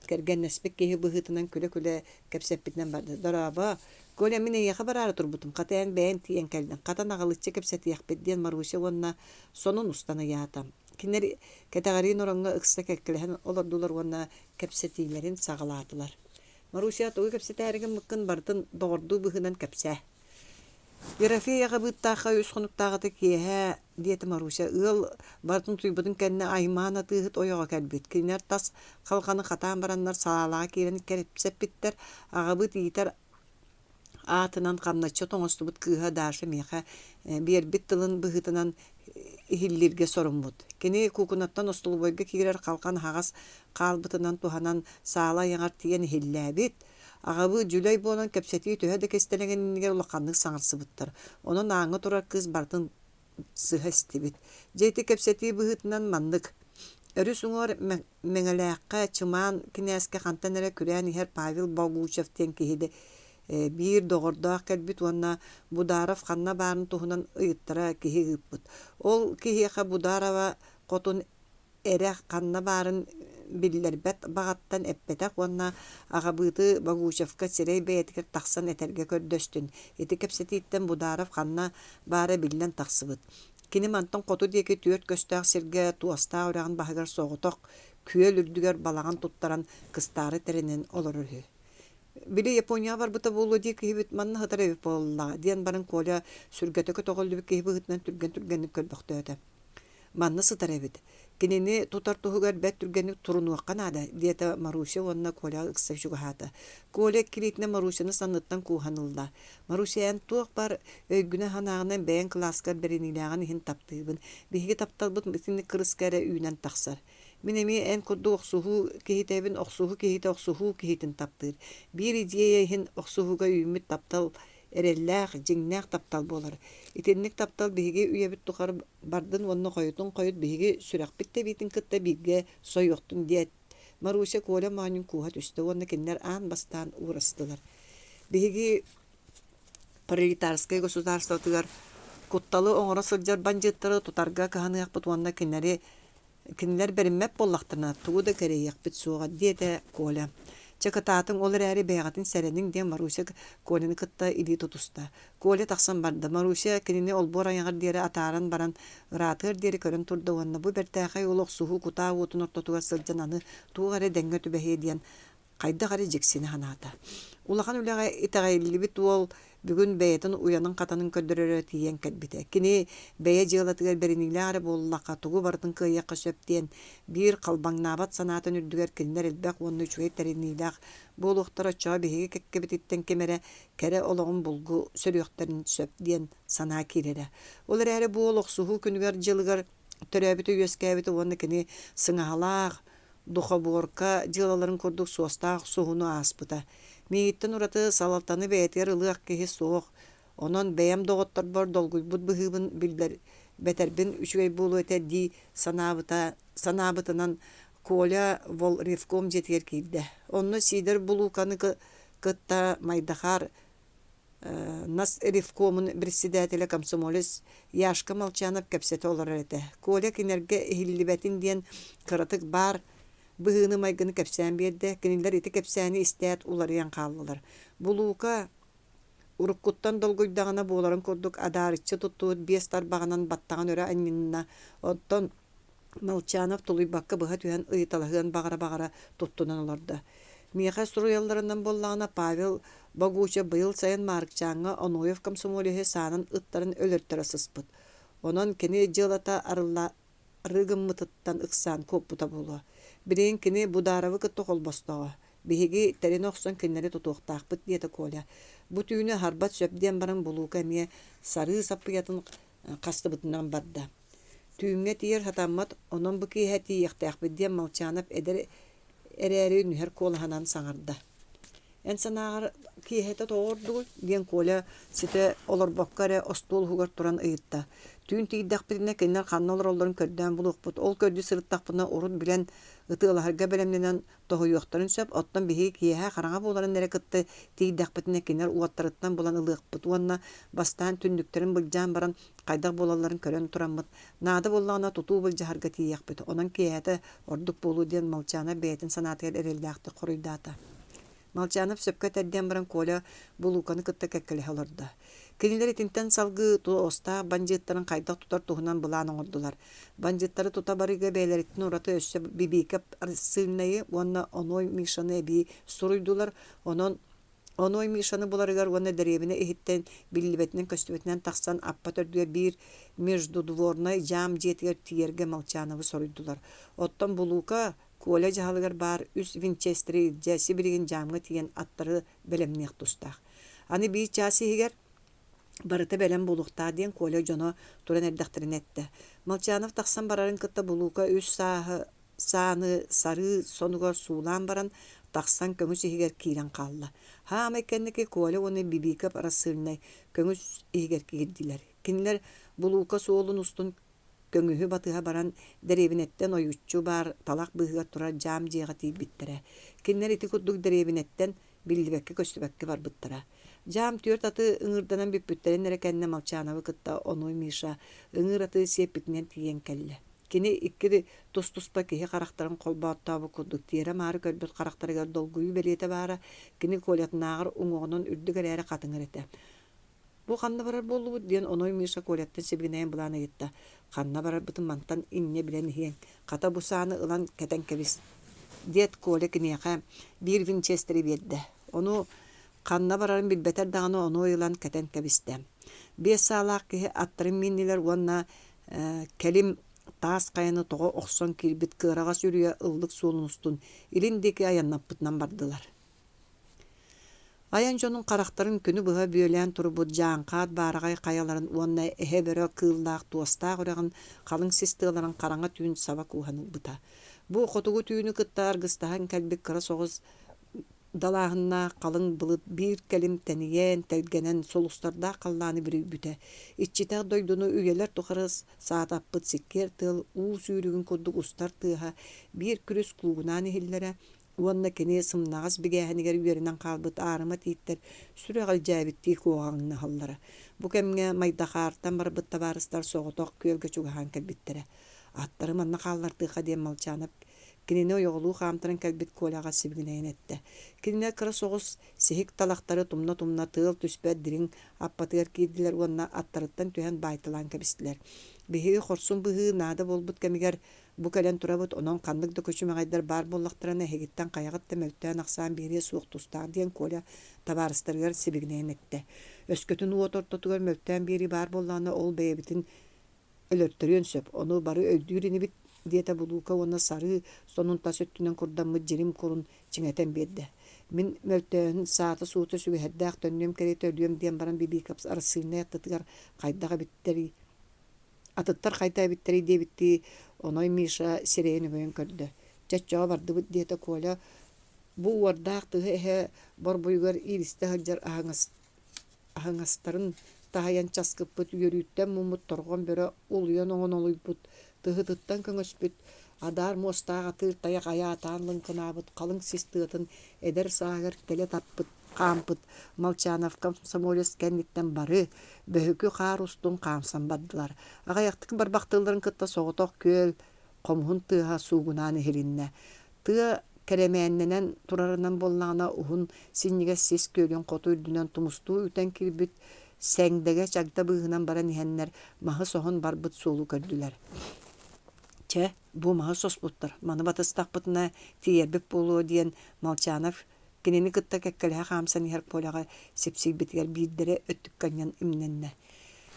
кэргэннэспик киһи быһыытынан күлэ кэпсэппитинэн барды. Дораба Коля мин эйэхэ бараары турбутум, хатыан бэйэн тиийэн кэлдэн. Хатан аҕалыччы кэпсэтиэхпит диэн Маруся уонна сонун устана яатам. Кинер кэтэҕарыын ороҥҥа ыкса кэккилэһэн олордулар уонна кэпсэтиилэрин саҕалаатылар. Маруся тугу кэпсэтээриген мыккын бартын доҕордуу быһынан кэпсээ. Ерофеяға быттааққа өз қонуктағыты киэһэ диэти Маруся ыал бартын туйбутун кэннэ Айман атыыһыт ойоҕо кэлбит. Кинер тас халҕаны хатаан бараннар салаалаға киирэн кэпсэппиттэр аҕабыт иитэр аатынан хамначчы тоҥостубут кыыһа Даша миэхэ биэрбит тылын быһытынан иһиллирге сорумбут. Кини кукунаттан остулубойга киирэр халҕан хаҕас хаалбытынан туһанан саала яҥар тиийэн иһиллээбит. Аҕабы Дьүлэй буолан кэпсэтии төһө да кэстэлэгэннигэр улахханнык саҥарсыбыттар. Онон ааҥы турар кыыс бартын сыһа истибит. Дьэйти кэпсэтии быһытынан маннык. Өрүс уҥор мэҥэлээххэ чымаан кинээскэ хантан эрэ күрээн иһэр Павел Богучев тиэн киһиди биир доҕордоох кэлбит уонна Бударов ханна баарын туһунан ыйыттара киһи ыыппыт. Ол киһиэхэ Бударова хотун эрэ ханна баарын биллербет багаттан эппетэх уонна аҕабыыты Богучевка сирэй бэйэтигэр тахсан этерге көрдөстүн. Ити кэпсэтииттэн Бударов ханна баара биллэн тахсыбыт. Кини мантан хоту диэки түөрт көстөөх сиргэ туастаа ураган баһыгар соҕотох күөл үрдүгэр балаган туттаран кыстаары теринен олорурһу. Били Япония барбыта болу дии киһибит манна хытара эбит боллаҕа диэн барын Коля сүргөтөкө тоҕоллубут киһи быһытынан түргэнник көрбөхтөөтө. Манна сытар эбит. Кинини тутар туһугар бэт түргэнник турунуакка наада диэта Маруся уонна Коля ыкса чугаһаата. Коля килитне Марусяны санныттан кууһанылла. Марусян туох бар өйгүнэ ханаагынан бэйэн класска беринилээҕин иһин таптыыбын. Биһиги тапталбыт митинник кырыскара үүнэн тахсар. Мин эми эн курду охсуһу киһитэбин охсуһу киһитин таптыыр. Биир идея иһин охсуһуга үүмүт таптал эреллээх, жиңнээх таптал болар. Итинник таптал биһиги үйэбит тухар бардын уонна хойутун хойут биһиги сүрэхпитте биитин кытта бииргэ сойуохтун диэт. Маруся Коля маанын кууһа түстэ уонна киннер аан бастаан уурастылар. Биһиги пролетарскай государствотыгар кутталы оңора сылжар банжыттары тутарга кыһаныахпыт уонна кинилер бериммеп боллахтарына тугу да керейиэхпит суоҕа диэтэ Коля. Чакытаатын олар әрі бәйгатын сәренің ден Маруся Коляны кытта или тутуста. Коля тақсан барды. Маруся кинини олбор аяғар дері атаран баран ыратыр дері көрін турда уанна. Бу бәртәқай олық суhu кута уутын ортотуға сылжан аны туғары дәңгө түбәхе диен қайда ғары жексені ханата. Улахан үліға итағайлі бит ол бүгін бәйетін уянын қатанын көдірері тиен кәдбіті. Кіне бәйе жығылатығар бәрінілі ары болылаққа туғы бардың күйеққа сөптен бір қалбаңнабат санатын үрдігер кіндер әлбәқ оны үшуе тәрініліғ болуқтара чаға бейге кәккебетіттен кемері кәрі олығын бұлғы сөріқтарын сөптен сана керері. Олар әрі болуқ суhu күнүгэр жылығар төрөөбүт өскәбіті оны кіне сыңағалақ духа борка жылаларын көрдік суостақ суғыны аспыта. Мейттен ураты салалтаны бәйтер ылыақ кеге соқ. Онон бәйім доғыттар бар долгуйбут бұхыбын білдер бәтәрбін үшігей болу өте ди санабытынан Коля вол ревком жетер кейді. Онны сидер бұлуканы кытта майдахар нас ревкомын председателя комсомолец Яшка Молчанов кәпсеті олар өте. Коля кенерге хиллибәтін ден кырытык бар бұғыны майгыны кәпсән берді, кенелер еті кәпсәні істәт уларыян қалылар. Бұлуға ұрыққыттан долгойдағына боларын көрдік адарытчы тұттуыд бес тарбағынан баттаған өрі әнінна. Оттон Молчанов тұлый баққы бұға түйен ұйталығын бағара-бағара тұттынан оларды. Меха Суруйааччыларынан боллағына Павел Богуча бұйыл сайын Маарыкчаанға Оноев комсомолиhe санын ұттарын өлірттірі сыспыт. Онын кені жылата арылығыммытыттан ұқсан көп бұта болу. Бірейін кені бұдаравы күтті қолбостығы. Беге тәрен оқсан кеннері тұтуқтақпыт дейті Коля. Бұ түйіні харбат сөпден барын бұлуға мие сары саппыятын қасты бұтынан барды. Түйінге тиер хатаммат, онын бұ кейхе тиектәқпыт ден Молчанов әрі нүхер колаханан саңырды. Ән санағыр кейхеті тоғырды ден Коля сіті олар баққары улууһугар тұран ұйытта. Түйін тейдәқпітіне кеннер қанны олар оларын көрден бұлықпыт. Ол көрді сырыттақпына ұрын білен ытылағырға бәлемненен тоғыйоқтарын сөп, оттан бейге кейхе қараңа боларын әрекетті тейдәқпітіне кеннер уаттарыттан болан ылықпыт. Уанна бастан түндіктерін бұлжан баран қайдақ болаларын көрен тұрамыд. Нады болағына тұту бұлжағырға тейяқпыт. Онан кейхеті ордық болу ден Молчана бәйтін санатығыр әрелдәқті құрыйдаты. Молчанов сөпкө тәдден баран Коля бұлуқаны кытта кәккілі алырды. Кенелер етінтен салғы оста банжеттарын қайдақ тұтар тұғынан бұлан оңырдылар. Банжеттары тұта барыға бәйлереттін ұраты өсі бибейкеп сылнайы, онна оной мишаны әбей сұруйдылар. Оной мишаны бұларығар онна дәребіне ehitten білібетінен көстібетінен тақсан аппа төрдіге бір междудворнай жам жетігер тиерге Молчановы сұруйдылар. Оттан бұлуқа Коля жағалығар бар үс Винчестері жәсі білген жамғы тиген аттары бәлемнеқ тұстақ. Аны бей часы егер барыты бәлем болуқта ден Коля жоно туран әрдіқтірін әтті. Молчанов тақсан барарын кытта бұлуға үс саны сары сонуғар сулан баран тақсан көңіс егер кейлен қалды. Хам әккеннеке Коля оны бибейкіп арасырынай көңіс егер кейділер. Кенілер бұлуға суолын ұстын көңүһү батыға баран дәребинеттен ойуччу бар талақ бұғыға тұра жам жиға тей біттірі. Кеннер ити күрдік дәребинеттен білдібәкке көстібәкке бар бұттыра. Жам түрт аты ыңырданан бүппүттерін әрекәнне Молчановы кытта оной миша ыңыр аты сеппітінен тиген кәлі. Кені иккері тұс-тұспа кейі қарақтарын қолба оттабы күрдік. Тері мары көрбіт қарақтарыгар долгүйі белеті бары. Кені колетнағыр ұңғығынан үрдігер әрі қатыңыр еті. Бу қанна барар болу ден оной миша колеттен себігінәйін бұланы етті. Қанна барар бұтын мантан инне білен хең. Қата бұсаны ылан кәтен кәбіс. Дет коле кінеға бір Винчестері берді. Оны қанна барарын білбетер дағаны оны ылан кәтен кәбісті. Бес салақ кеге аттырын меннелер онна кәлім таас қайаны тоғы оқсон келбіт кыраға сүріе ылдық суылын ұстын. Иліндекі аяннап бұтынан бардылар. Аян жонун қарақтарын күні бұға бөйлән тұрыбыд жаңқат барағай қаяларын онна әхебері кыллақ туастақ үріғін қалың сестіғыларын қараңа түйін сабақ уғаныл бұта. Бұ қотуғы түйіні күтті арғыстаған кәлбік қыра соғыз далағына қалың бұлыт бір кәлім тәнеген, тәлгенен солыстарда қалланы бірі бүті. Итчетақ дойдуны үйелер тұқырыз саат аппыт секкер тыл, уу сүйрігін көдік ұстар тыға, бір күріс клубынан ехіллері, Уонна кене сымнагас бигäһинигер үеринен калбыт арыма тииттер сүрэҕэл дьээбиттии куоҕаҥна халлара. Бу кэмҥэ майдахаартан барбыт табаарыстар соҕотох күөлгэ чугаһаан кэлбиттерэ. Аттары манна хааллартыыха диэн малчаанап кинини ойоҕулуу хаамтарын кэлбит куоляҕа сибигинэйэн этте. Кинине кыра соҕус сиһик талахтары тумна тыал түспэт дириҥ аппатыгар киирдилэр уонна аттарыттан түһэн баайтылаан кэбистилэр. Биһиги хорсун быһыы наада болбут кэмигэр бу кэлэн турабыт онон ханнык да көчүмэҕайдар баар боллахтарына хегиттен кайаҕыт да мөлтөөн ахсаан биһири суох тустаар диэн куоля табаарыстарыгар сибигинэйэн этте. Өскөтүн уотортотугар мөлтөөн биһири баар боллаана ол бэйэбитин өлөртөрүөн сөп. Ону бары өлдүүринибит диэта булуука уонна сары сонунта сөттүнэн курдаммыт жирим курун чиҥэтэн биэрдэ. Мин мөлтөөн саата суута сүгэһэрдээх төннүөм кэрийэ өлүөм диэн баран бибикапс арасыына аттытыгар хайдага биттери атыттар хайта биттери диэбитти оной Миша сирэйин өбөйөн көрдө. Чаччоо бардыбыт диэта куоля бу уордаах тыһы эһэ борбуйугар иристэ хылдьар аһаҥастарын таһайан часкыппыт үөрүүттэн муммут торгон бөрө улуйан оҥон олуйбут тыһытыттан көҥөспүт адар мостаах атыыр таяк аyaataан лыҥкынаабыт халыҥ сис тыатын эдер саагар теле таппыт хаампыт Молчанов комсомолец кэнниттэн бары бөһүкү хаар устун хаамсан бардылар. Аҕайахтык барбахтыыларын кытта соҕотох күөл хомуһун тыаһа суугунааны хилиннэ. Тыа кэремээннэнэн турарынан боллаана уһун синнигэр сис көөлүн хоту үрдүнэн тумустуу ütэн кирбит сэҥдэгэ чагда быыһынан баран иһэннэр маһы соһон барбыт суолу көрдүлэр. Че, бу маһы соспуттар, маны батыстахпытына тиербип болуо диэн Молчанов кинини кытта кэккэлэһэ хаамсан иһэр куоляҕа сипсийбитигэр биирдэрэ өттүккэнньэн имнэннэ.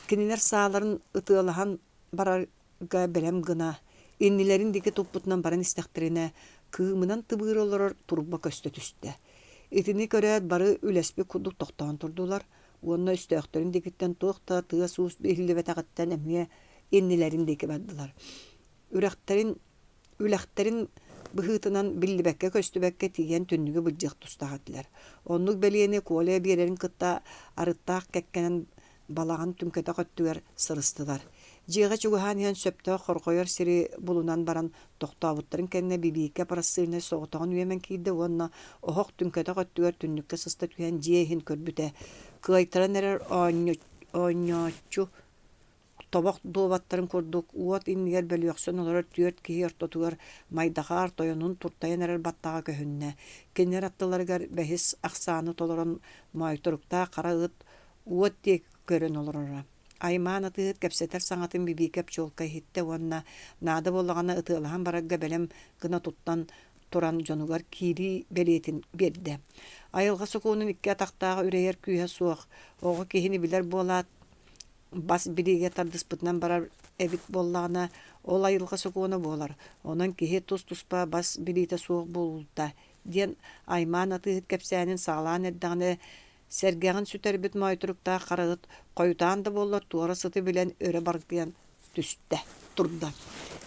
Кинилэр сааларын ытыалаһан барарга бэлэм гына иннилэрин дики туппутунан баран истэхтэринэ кыымынан тыбыыр олорор турба көстө түстэ. Итини көрөөт бары үлэспи курдук тохтоон турдулар. Уонна үстөөхтөрүн дикиттен туохта тыа суус биһиллибэтаҕыттан эмиэ иннилэрин дики бардылар. Үлэхтэрин быһыытынан биллибэккэ көстүбэккэ тиийэн түннүгү былдьыах тустаҕатылар. Оннук бэлиэни куолия биэрэрин кытта арыттаах кэккэнэн балаҕан түмкэтэ көттүгэр сырыстылар. Дьиэҕэ чугаһаан иһэн сөптөөх хоргойор сири булунан баран тохтообуттарын кэннэ бибииккэ парассыына соҕотоҕун үөмэн киирдэ уонна оһох түмкэтэ көттүгэр түннүккэ сыста түһэн дьиэһин көрбүтэ. Кыайтаран эрэр оонньооччу тобох дуобаттарын курдук уот иннигэр бөлүөхсөн олорор түөрт киһи ортотугар майдахаар тойонун туртайан эрэр баттаҕа көһүннэ. Кинилэр аттыларыгар бэһис ахсааны толорон мойторуктаа хара ыт уот диэки көрөн олорора. Аймаан атыыт кэпсэтэр саҥатын бибиикэп чуолка иһитте уонна наада боллаҕана ытыалаһан барагга бэлэм гына туттан туран дьонугар киири бэлиэтин биэрдэ. Айылҕа сукуунун икки атахтааҕа үрэйэр күүһэ суох, оҕо киһини билэр буолаат бас бириге тардыспытынан барар эбит боллаана ол айылга сукуона буолар. Онон киһи туспа бас бириите суох буолта диэн аймаан атыыт кэпсээнин саалаан эрдэҕинэ сэргэҕин сүтэрбит мойторуктаа хараҕыт койутаан да буоллар туора сыты билэн өрө бардыан түстэ турда.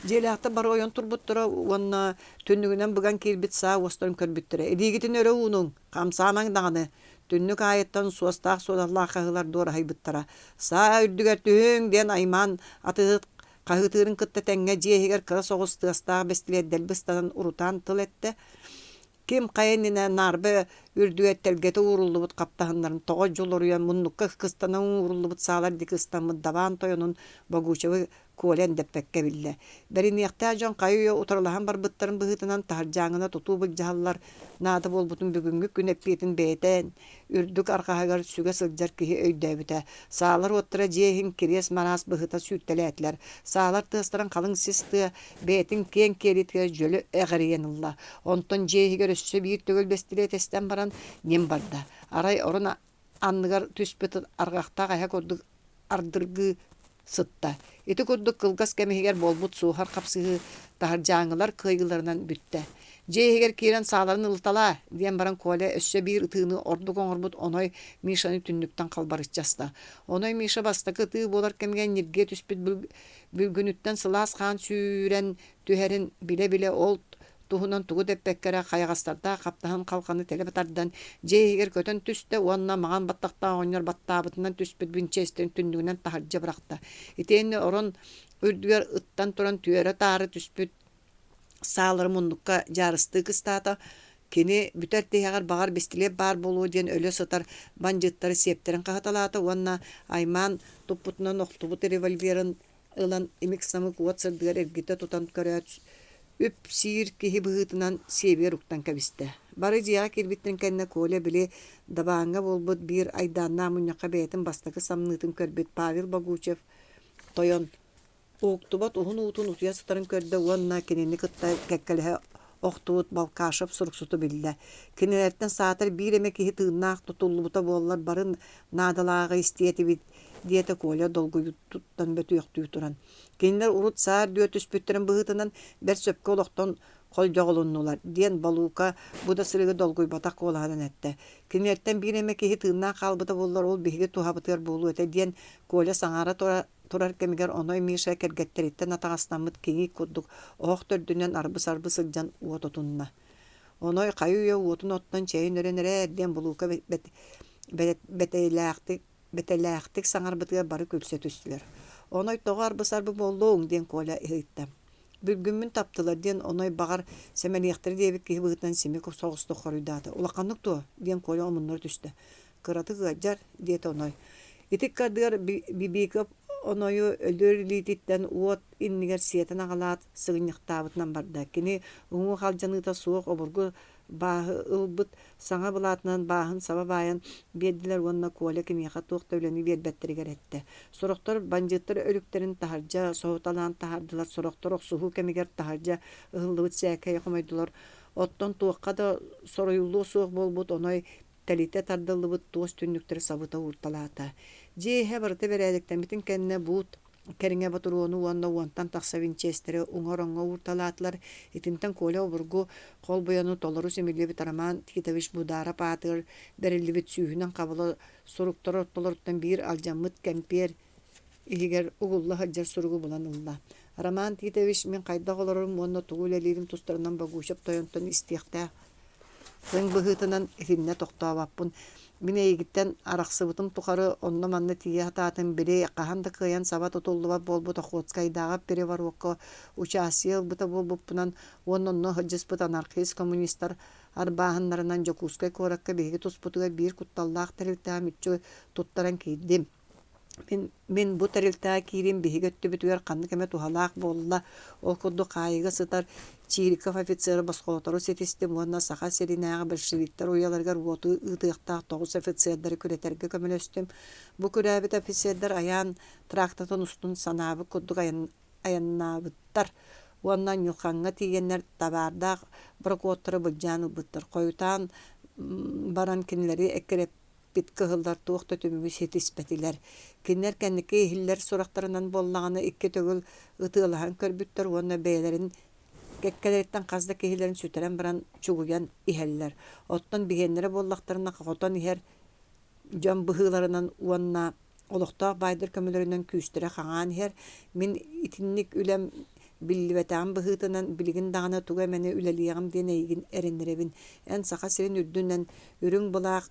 Дьиэлээхтэ бары ойон турбуттара уонна түннүгүнэн быган киирбит саа уосторун көрбүттэрэ. Эдиигитин өрө уунуң хамсаамаң даҕаны түннүк айыттан суостаах суодаллаах каһылар дуора хайбыттара. Саа үрдүгэр түһүң диэн аймаан атыыт каһытыырын кытта тэҥҥэ дьиэһигэр кыра соҕус тыастаах бестилиэрдэл быстан урутаан тыл этте. Ким кайыннина нарбы үрдүгэр телгети ууруллубут каптаһыннарын тоҕо жолоруйан муннукка кыстанан ууруллубут саалар дикыстаммыт dabaan тойонун богуучабы куолен деппекке билле. Бериниэхтээ дьон кайыйа утарлаһан барбыттарын быһыытынан таһырдьааҥҥына тутуу былдьаһаллар наада болбутун бүгүҥҥү күн эппиэтин бэйэтэн үрдүк арҕаһыгар сүгэ сылдьар киһи өйдөөбүтэ. Саалар уоттара дьиэһин кириэс мараас быһыта сүүттэлээтлэр. Саалар тыастаран халыҥ сис тыа бэйэтин киэн киэритигэр дьөлү эҕэриэн ылла. Онтон дьиэһигэр өссө биир төгөл бестилиэтэстэн баран нем барда. Арай орун анныгар түспүт аргахтаах аһа курдук ардыргы сытта. Ити курдук кылгас кэмиһигэр болбут суухар хапсыһы таһырдьааҥҥылар кыйгыларынан бүтtä. Дьиэһигэр киирэн сааларын ылталаа диэн баран куоля өссө биир ытыыны ордук оҥорбут оной Мишаны түннүктэн халбарыччаста. Оной Миша бастакы тыы буолар кэмигэн нирге түспүт бүлгүнүттэн сылаас хаан сүүрэн түһэрин биле ол туһунан тугу деппеккэрэ хайагастарда каптаһын халканы телебатардан дьиэһигэр көтөн түстэ уонна маҕан баттахтаа оññор баттаабытынан түспүт Винчестерин түннүгүнэн таһырдьа бырахта. Итиэнни орон үрдүгэр ыттан туран түөрэ таары түспүт саалары муннукка жаарысты кыстаата Kini bütärtehägär bagar bestilep bar boluu diyen ölö satar banjıttары septerin qahatalaata wanna ayman tuputnan oqtubut revolverin ılan imik samık watsırdıgar ergite tutan köröt üp sir kihi bıhıtınan seviye ruktan kabiste. Barı jiya kirbittin kenne kole bile dabanga bolbut bir aydanna munyaka beyetin bastaki samnıtın körbet Pavel Boguchev toyon Oqtubat uhun utun utuya satarın körde wanna kinini kıtta kekkelehe oqtubut balkaşıp suruksutu bildi. Kinilerden saatar bir emek ihi tığınaq tutullubuta bollar barın nadalağı istiyeti bit diyete kolya dolguyu tuttan bötü yoqtuyu turan. Kiniler urut saar düöt üspüttürün bıhıtından ber söpke oloqtan kol joğulunnular. Diyen baluka bu da sırıgı dolguyu batak kolağından etti. Kinilerden bir emek ihi tığınaq kalbıta bollar ol bihige tuhabıtır bolu öte diyen kolya sangara turar kemiger onoy mişe kergetteritten atağasnamıt kingi kudduk. Oq tördünen arbı sılcan uot otunna. Onoy kayuya uotun ottan çayın örenere diyen baluka betelääxtik saňarbıtyga bary köpsetüstüler. Onoy toğu arbı bolluğun diyen kolya ihittem. Bülgünmün taptılar diyen onoy bagar semeliyekleri diyebik kihi bıhıttan semik soğustu koruydadı. Ulaqanlık tuğu diyen kolya omunlar düştü. Kıratı gıacar diyet onoy. İtik kadıgar bibikap onoyu öldürülititten uot inniger siyeten ağalat sığınıqtabıtnan barda. Kini uğu halcanıta soğuk oburgu bahı ılbıt sağa bulatынан bahın saba bayan berdiler onna kola kimiyaqa tuq tövleni berbetteriger etti. Soroktor banjıttır ölüklerin taharca soğutalan tahardılar. Soroktor oqsuhu kemiger taharca ıhıllıbıt säkeye komaydılar. Otton tuqqa da soruyullu soğuk bolbut onoy telite tardıllıbıt tuğuz tünnükleri sabıta urtalata. Jehe barıta berelikten bitin kendine buut Keringe baturuonu wanda wantan taksa Winchestere ungorongo urtalatlar itinten kola oburgu kol boyanu toluru semilli bitaraman Tikitaviş budara patır berilli bit sühünen kabılı soruktor ortalarıttan bir aljamıt kemper ihiger ugulla haccar sorugu bulanılda. Raman Tikitaviş min kayda olurum wanda tuğul elirim tustarından baguşap toyontan istiyakta Sen bıhıtınan itinne toqtağa vappun. Mine egitten araqsıbıtım tuqarı onna manna tiye hatatın biri qahanda kıyan sabat otulluba bolbu Toxotskaydağa biri var oqqa uçasiyel bıta bolbupunan onunla hıcıspıt anarxist komünistler arbahınlarından Jokuskay korakka begi tusputuga bir kuttallaq teriltağa mitço tuttaran kiydim. Min bu teriltağa kirim behi göttü bütüger qandı keme tuhalaq bolla o kuddu qayıga sıtar Çirikov ofitseri basqolotoru setistim onna saha serinağı bolşeviktler uyalargar votu ıtıqtaq toğuz ofitserleri küreterge kömülöstüm. Bu kürebit ofitserler ayan traktaton ustun sanabı kudduk ayannabıttar. Ondan yuqanga tiyenler tabardaq brokotoru bulcanı bıttır. Koyutan baran kinleri ekkerep bit kıhıllar tuğuk tötümümü setispetiler. Kinler kendiki ehiller soraqtarından bollağını ikke tögül ıtığılahan körbüttür. Onna beylerin Kekkeletten qazda kehilerin süteren baran çuguyan iheller. Ottan bihenlere bollaqtarına qotan iher jam bıhılarından uanna oloqtaq baydır kömülerinden küstüre qağan iher min itinlik ülem billibetan bıhıtınan biligin dağına tuga mene üleliyağım deneygin erenlerebin. En saqa serin ürdünden ürün bulaq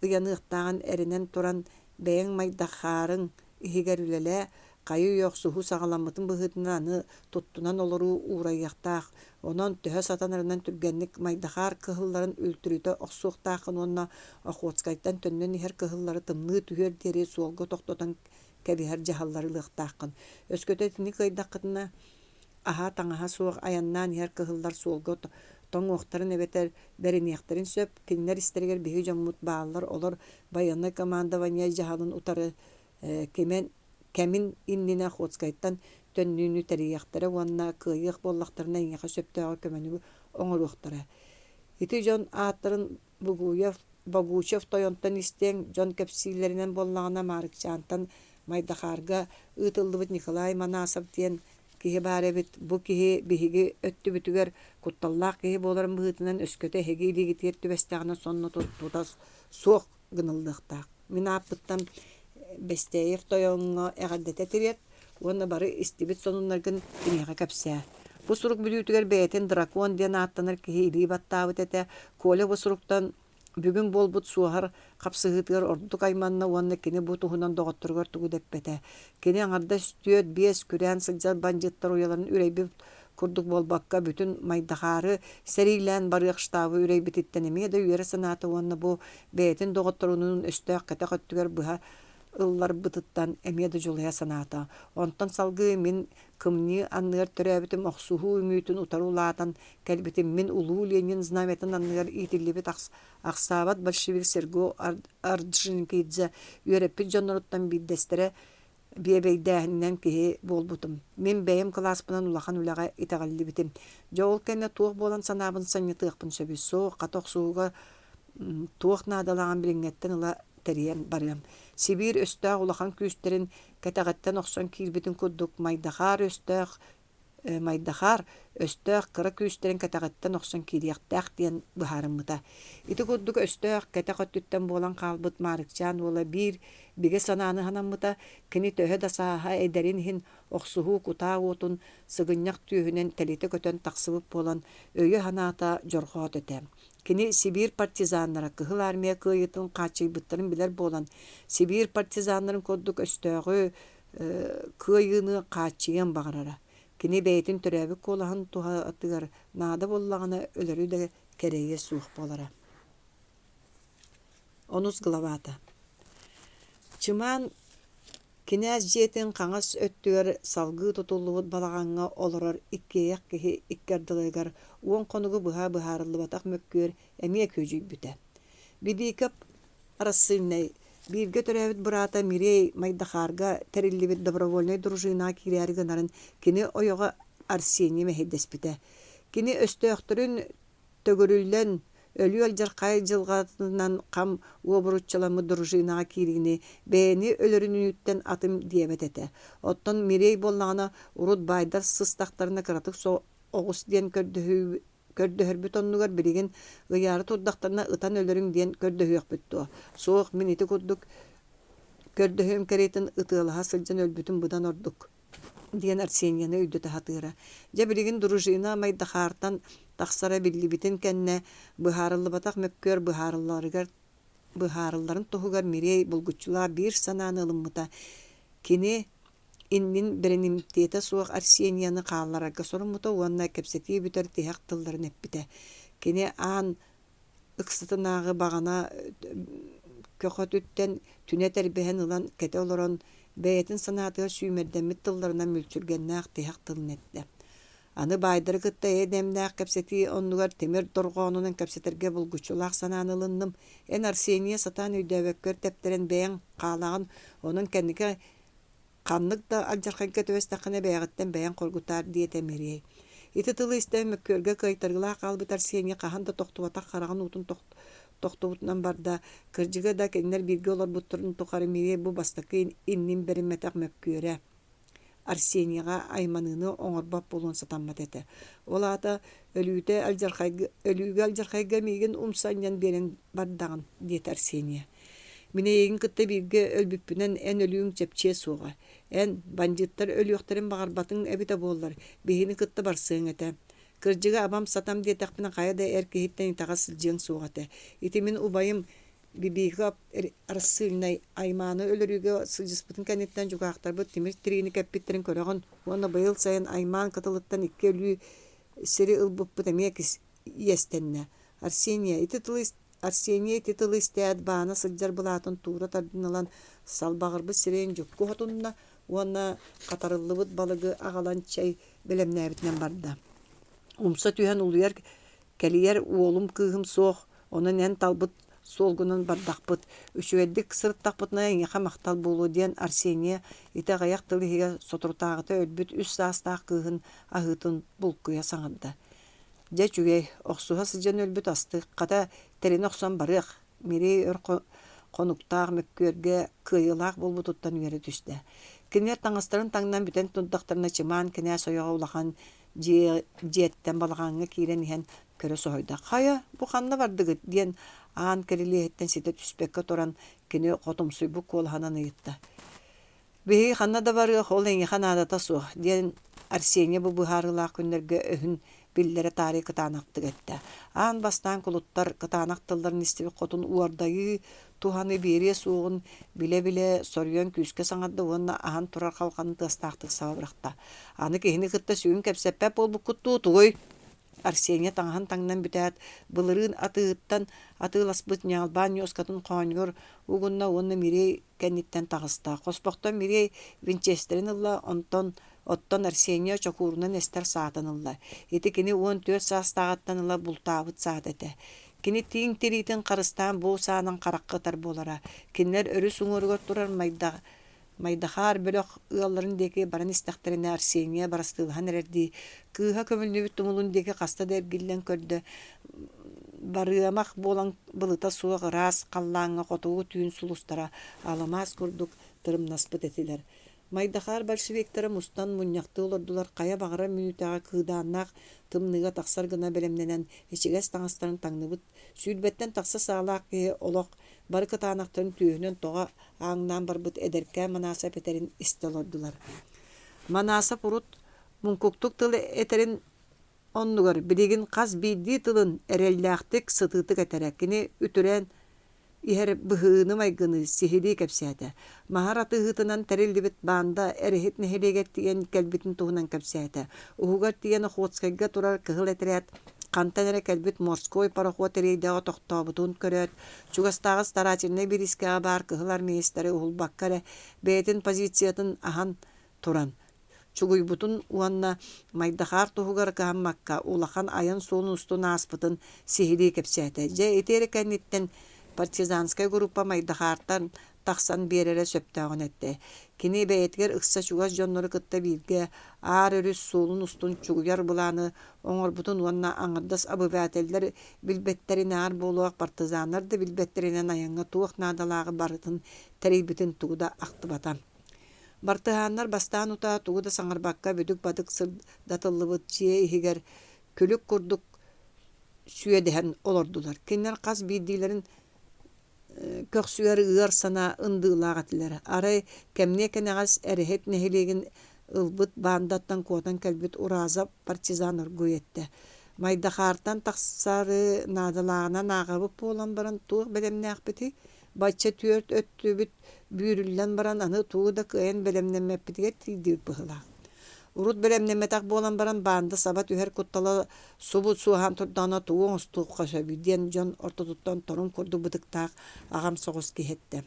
uyanıqtağın erinen turan beyen maydaqarın ihiger ülele Kayı yok suhu sağlamıtın bıhıtınanı tuttunan oluru uğrayaqtaq. Onan töhe satanlarından türgenlik maydaqar kıhılların ültürüte oqsuqtaqın onna Toxotskaydan tönnen her kıhılları tımlığı tüher deri solga toqtotan kebiher jahalları lığtaqın. Öskötetini kaydaqıtına aha tanaha soğuk ayannan her kıhıllar solga ton oqtarın ebeter beriniyaqtarın söp kinler isterger bihi jammut bağlar olur bayanı komandavanya jahalın utarı Kemin innine Toxotskaydan tönnüğünü teriyaqtara wanna kıyıq bollaqtarına inyaqa söptağı kömenügü oňuruqtara. Iti jon aatların Boguchev toyontan isteyen jon kepsilerinden bollağına Mаарыкчаанtan maydaqarga ıtıllıbıt Nikolay Manasov diyen kihi barebit bu kihi bihigi öttü bütüger kuttallaq kihi boların bıhıtınan ösköte hegili gitiyet tübestağına sonuna tutas soğuk gınıldıqtaq. Min apıttan Besteyev toyonga eğaddete tiret, ona barı istibit sonunlargın dünyaga kapsa. Bu suruk bilütüger beyten drakon diyen attanır ki hili battavit ete, kole bu suruktan bugün bolbut suhar kapsıhıtır ordu kaymanna ona kini bu tuhunan doğatturgar tuğu deppete. Kini anarda stüyöt biyes küren sıccal banjıttar uyaların üreybi курдук болбакка бүтүн майдахары сэрилэн барык штабы үрей бититтен эме да үйөрө санаты онна бу бээтин доготторунун өстөк ката көттүгөр быха ыллар бытыттан эме да жолая саната. Онтон салгы мен кымны анныр төрөөбүтүм оксуху үмүтүн утарулаатан кэлбитим мен улуу Ленин знаметин анныр итилибит аксабат большевик Серго Арджинкидзе үйөрөппит жонноруттан биддестере биэбейдээхиннен киһи буолбутум. Мен бэйэм класспынан улахан улаға итагаллибитим. Жоол кэнне туох болан санаабын саннытыахпын сөбүс соох катохсууга туох наадалаан билиңҥэттен ыла териен барыам. Сибир өстөөх улахан күүстерин кэтэгаттен охсон киирбитин курдук майдахар өстөөх кыра күүстерин кэтэгаттен охсон киириэхтээх диэн быһаарыммыта. Ити курдук өстөөх кэтэ көттүттен буолан хаалбыт Маарыкчаан уола биир биге санааны ханаммыта кини төһө да саха эдерин хин охсухуу кутаа уутун сыгынньах түүһүнэн телите көтөн тахсыбыт буолан өйө ханаата жорхоот этем. Кини Сибир партизаннара кыһыл армия кыйытын каачыйбыттарын билер буолан Сибир партизаннарын курдук өстөөгү кыйыны каачыйан багарара. Кини бэйтин төрөөбүт куолаһын туһатыгар наада боллагана өлөрү да керейе суох болара. Онус главата. Чыман кинәс жетин қаңас өттүгөр салгы тутуллубут балаганга олорор иккеяк кихи иккердылыгар уон конугу быһаарыллыбатах мөккөр эмие көжүйбүтэ. Бибикап арасыннай бирге төрөбүт бурата Мирей майдахарга териллибит добровольный дружина киряргынарын кини ойога Арсений мехедеспите. Кини өстөөхтөрүн төгөрүллен өлү алжаркай жылгатынан кам уобуруччаламы дружинага киригини бээни өлөрүнүттен атым диэбет эте. Оттон Мирей боллагана урут байдар сыстактарына кыратык огус диэн көрдөһөрбүт оннугар билигин ыяры турдактарына ытан өлөрүң диэн көрдөһүөхбүттү. Соох мен ити курдук көрдөһөм керетин ытыалаха сылжан өлбүтүн будан ордук диэн Арсенияны өйдөтө хатыыра. Же билигин дружина майдахартан тахсара биллибитин кэнне быһаарыллыбатах мөккөр быһаарылларын туһугар Мирей булгуччулаа бир санааны ылыммыта. Кини иннин беренимтиэте суох Арсенияны хаалларарга соруммута уанна кепсетии бүтер тиһэх тылларын эппите. Кини аан ыксытынаагы багана көхөтүттен түнэ тербэһэн ылан кете олорон бэйэтин санаатыга сүүмэрдэммит тылларына мүлчүргэннаах тиһэх тылын этте. Аны байдары кытта эдемнээх кепсетии оннугар темир доргоонунан кепсетерге булгучулаах санаанылынным. Эн Арсения сатаан үйдөбөккөр тептерен бэйэн каалаган онун кэннике каннык да алжарханка төбөстахына бэйэгэттен бэйэн коргутаар диэте Мирей. Ити тылы истэ мөккөргө кыйтаргылаах калбыт Арсения кахан да тохтубатах хараган утун тохтубутунан барда кырдьыга да кэннер бирге олорбуттурун тухары Мирей бу бастакы иннин беримметах мөккөрэ Арсенияга айманыны оңорбап болуун сатаммат эте. Олаата өлүүгө алжархайга миген умсаньян берен бардагын диет Арсения. Минейин кытта бирге өлбүппүнен эн өлүүң чепче суга. Эн бандиттар өлүөхтерин багарбатын эбите боллар. Бихини кытта барсыың эте. Кырдьыга абам сатам диетахпына каяда эркихиттен итага сылжыың сугате. Итимин убайым бибига арсыльнай айманы өлөрүгө сылжыспытын кенеттен жугаактарбыт тимир тирини кеппиттерин көрөгөн уонна быйыл сайын айман кытылыттан икки өлүү сири ылбыппыт эмиекис иестенне. Арсения ити тылы истэät баана сылжар былаатын тура тардыналан салбагырбыт сирейин жукку хотунна уонна катарыллыбыт балыгы агалан чай белемнээбитинен барда. Умса түйэн улуяр келиер уолум кыыхым соох онун эн талбыт солгунан бардақпыт. Үшуэддик сырыттақпытына эңеха мақтал болу диэн Арсения ите ғаяқ тылыхига сотуртағыта өлбүт үс саастақ кыыхын ахытын булкуя саңырда. Же чүгей оқсуға сылжан өлбүт астық қата терин оқсан барық Мирей өр конуктаақ мөккөрге кыйылақ болбутуттан үйері түсті. Кинер таңастарын таңнан бүтен тұндақтарына чыман кіне сояға улахан жиеттен балағаңы кирен ихен көрі сойда. Қая бұқанна бардығы диен аан керилиэттен сите түспекке туран кини котумсуйбук куолханан ыйытта. Биһиги ханна да бары хол эңи ханаадата суох диэн Арсения бу быһаарылаах күннерге өһүн биллere tarih kıtanaqtık etdi. An bastan kuluttar kıtanaqtılların istibi qotun uardayı tuhanı beriye soğun bile soryon küske saŋardı onna ahan turar kalkanı tastaqtık sababıraqta. Anı kehini kıtta süğün kepseppep ol bu kuttu tuğuy. Арсения таңхан таңнан бүтәт, былырын атыыттан атыыласпыт ñаалбаан yoskатын қооньгор, угунна онна мирей кәнниттен тағыста. Қоспоқтан мирей Винчестерин ылла, оттон Арсения чокуурунан эстер саатын ылла. Ити кини 14 саас тағаттан ылла бултаабыт саат эте. Кини тиң тиритин қарыстан бу саанан қараққытар болара. Кинлер өрі суңургор турар Майдахар бөлөк ыалларын деки баран истахтарына Арсения барастылыхан эрерди. Кыыһа көмүлнүбүт тумулун деки каста дергиллен көрдө. Барыамак болан былыта суак рас қаллаңа котугу түйін сулустара аламас курдук тырымнаспыт этилер. Майдахар большевиктары мустан муньякты олордулар кая багара мүнүтага кыыдааннак тымныга таксар гына белемненен ичигес таңастарын таңныбыт сүйүлбеттен такса саалаак олок бары кытаанактарын түйүнөн тога аңнан барбыт эдерке манаса петерин истелордулар. Манаса пурут мункуктук тылы этерин оннугар билигин каз бийди тылын эреллээхтик сытыытык этереккини үтүрен ихер быһыыны майгыны сихили кепсээте. Махар атыһытынан терилдибит баанда эрехит нэһилиэккэ тиен келбитин туһунан кепсээте. Улууһугар тиен охуоцкайга турар кыһыл этерет. Кантанере келбит морской пароход эрейдеға тоқтообутун көрөт. Чугастагы старательный бирискеға бар кыһыл армейстері ухулбаккаре бээтин позициятын ахан туран. Чугуйбутун уанна Майдахар туһугар каһаммакка улахан аян суун устун ааспытын сихили кепсээте. Же этери кэнниттен партизанскай группа Майдахартан тахсан берере сөптөөгөн этти. Кини бээтигер ыкса чугас жоннору кытта бирге аар өрүс суулун устун чугуяр булааны оҥорбутун уанна аңырдас абываателлер билбеттерин аар болуак партизаннар да билбеттеринен аяңга туох наадалаагы барытын терейбитин тугуда актыбата. Бартыһааннар бастаан утаа тугуда саҥарбакка бүдүк бадык сырдатыллыбыт чие ихигер күлүк курдук сүйедеһен олордулар. Киннер кас биидилерин көксүгер ыар сана ындыылаагатылар. Арай кемне кенегас эрехет нэһилиэгин ылбыт баандаттан куотан келбит урааза партизаныр гуйетте. Майдахартан тахсары наадалаагына наагабып болан баран туох белемнээхпити бачча түөрт өттүбүт бүүрүллен баран аны тууда кыйын белемнеммеппитиге тийдип быһылаах. Урут белемнеметак болан баран баанда саба түһэр куттала субут суахан турдаана тууң устуукка сөбүден жон ортотуттан торун курду бытыктаах агам соҕус киһетте.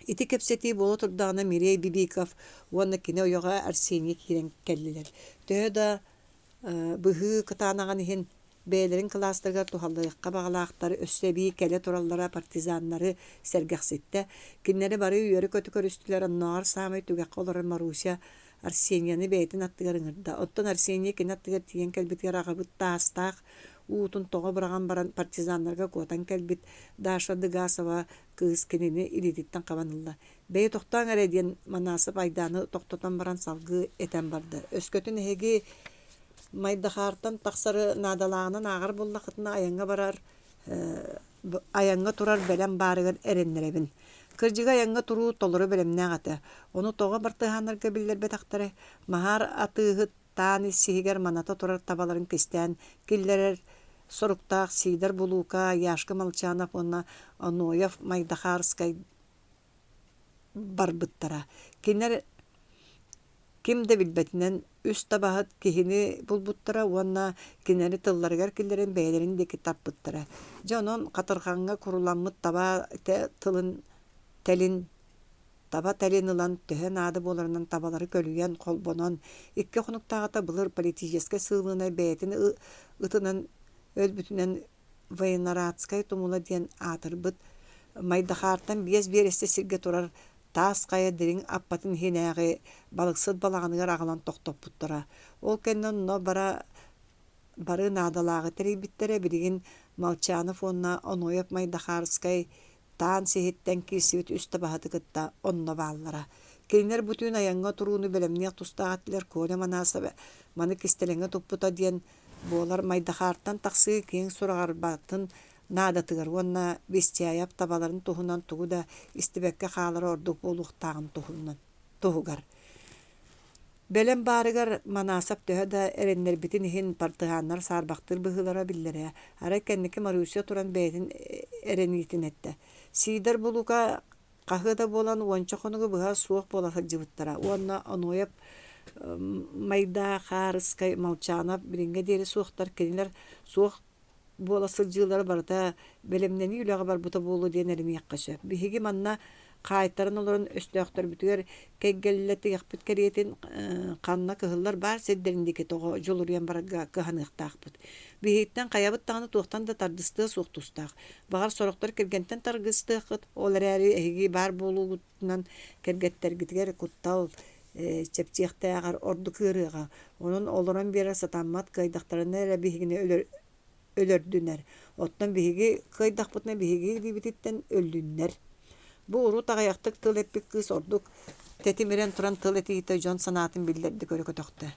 Ити кепсети боло турдаана Мирей Бибиков уонна кине ойоҕа Арсения киирен келлилер. Төһө да быһыы кытаанаган иһин бээлерин класстарга тухаллыйыкка багалаактары өссөбии келе тураллара партизаннары сэргэхситте. Киннери бары үөрү көтү көрүстүлөр аннаар саамай түгэкке олорор Маруся Арсенияны бэйтин аттыгар ыңырда. Оттон Арсения кин аттыгар тиен келбитгер агабыт таастаах уутун тоҕо быраган баран партизаннарга куотан келбит Даша Дыгасова кыыс кинини илититтен кабанылла. Бэй тохтаан эредиен манасып айдааны тохтотон баран салгы этен барды. Өскөтүн эһиги Майдахартан тахсары наадалаагынан агар буллахытына аянга турар белем баарыгар эреннеребин. Кырдьыга аянга туруу толору белемнээҕата. Ону тоҕо бартыһаанарга биллербетахтары махар атыыһыт таан иссиһигер маната турар табаларын кистэн киллерер соруктаах Сидор Булука, Яшка Молчанов, Оноев, Майдахарскай барбыттара. Кинер кимде билбетинен үс табаһыт киһини булбуттара, уонна кинери тылларыгар киллерин бэйэлерин деки таппыттара. Жонон катырханга куруламмыт таба тылын телин таба телин ылан төһө наады боларынан табалары көлүйен колбонон икки хонуктаагата былыр политической сылыына бэйэтин ытынан өлбүтүнен военноратскай тумула диэн аатырбыт Майдахартан биэс биэрэстэ сиргэ турар таас кая дириң аппатын хинээҕи балыксыт балаҕыныгар аҕалан тохтоппуттара. Ол кэннен но бары наадалаагы терейбиттере билигин Молчанов онна Оноев Майдахарскай таан сиһиттен киирсибит үс табаһытыгытта онно бааллара. Кинилер бүтүн аянга турууну белемниэх тустааҕаттылар Коля Манасова маны кистелеҥҥэ туппута диэн буолар Майдахартан тахсыы киң сураҕарбаатын наадатыгар уонна бестиаяп табаларын туһунан тугу, да истибэккэ хаалары ордук буолуохтааҕын туһугар. Кини Майдахартан тахсары наадалаагына наагар буллахтыына аянга барар Белем барыгар манасап төһө да эреннер битин иһин партыһааннар саарбахтыр быһылара биллере. Ара кэнники Маруся туран бэйэтин эренитин этте. Сидер булука кахыда болан уонча хонугу быһа суох боласа жыбыттара. Уонна онояп майда харыскай молчанап билинге дери суохтар кенилер суох боласы жылар барда белемнени үлага бар бута болу диен эремиякка сөп. Биһиги манна кайтарын олорун өстөктөр бүтүгөр кеггеллети яхпыт кериетин канна кыһыллар бар седдериндики того жолуруян барга кыһаныктаакпыт. Биһиттен каябыт таганы туохтан да тардысты суохтустаак. Багар сороктор киргентен таргыстыакыт оларари эһиги бар болугутунан кергеттергитигер куттал чепчиэхтаагар орду кыырыга. Онун олорон бери сатаммат кайдактарына эре биһигине өлөрдүнер. Оттан биһиги кайдакпытына биһиги дибититтен өлдүннер. Бу уру тагаяктык тыл эппик кыз ордук тетимирен туран тыл этиите жон санаатын биллерди көрөкөтөктө.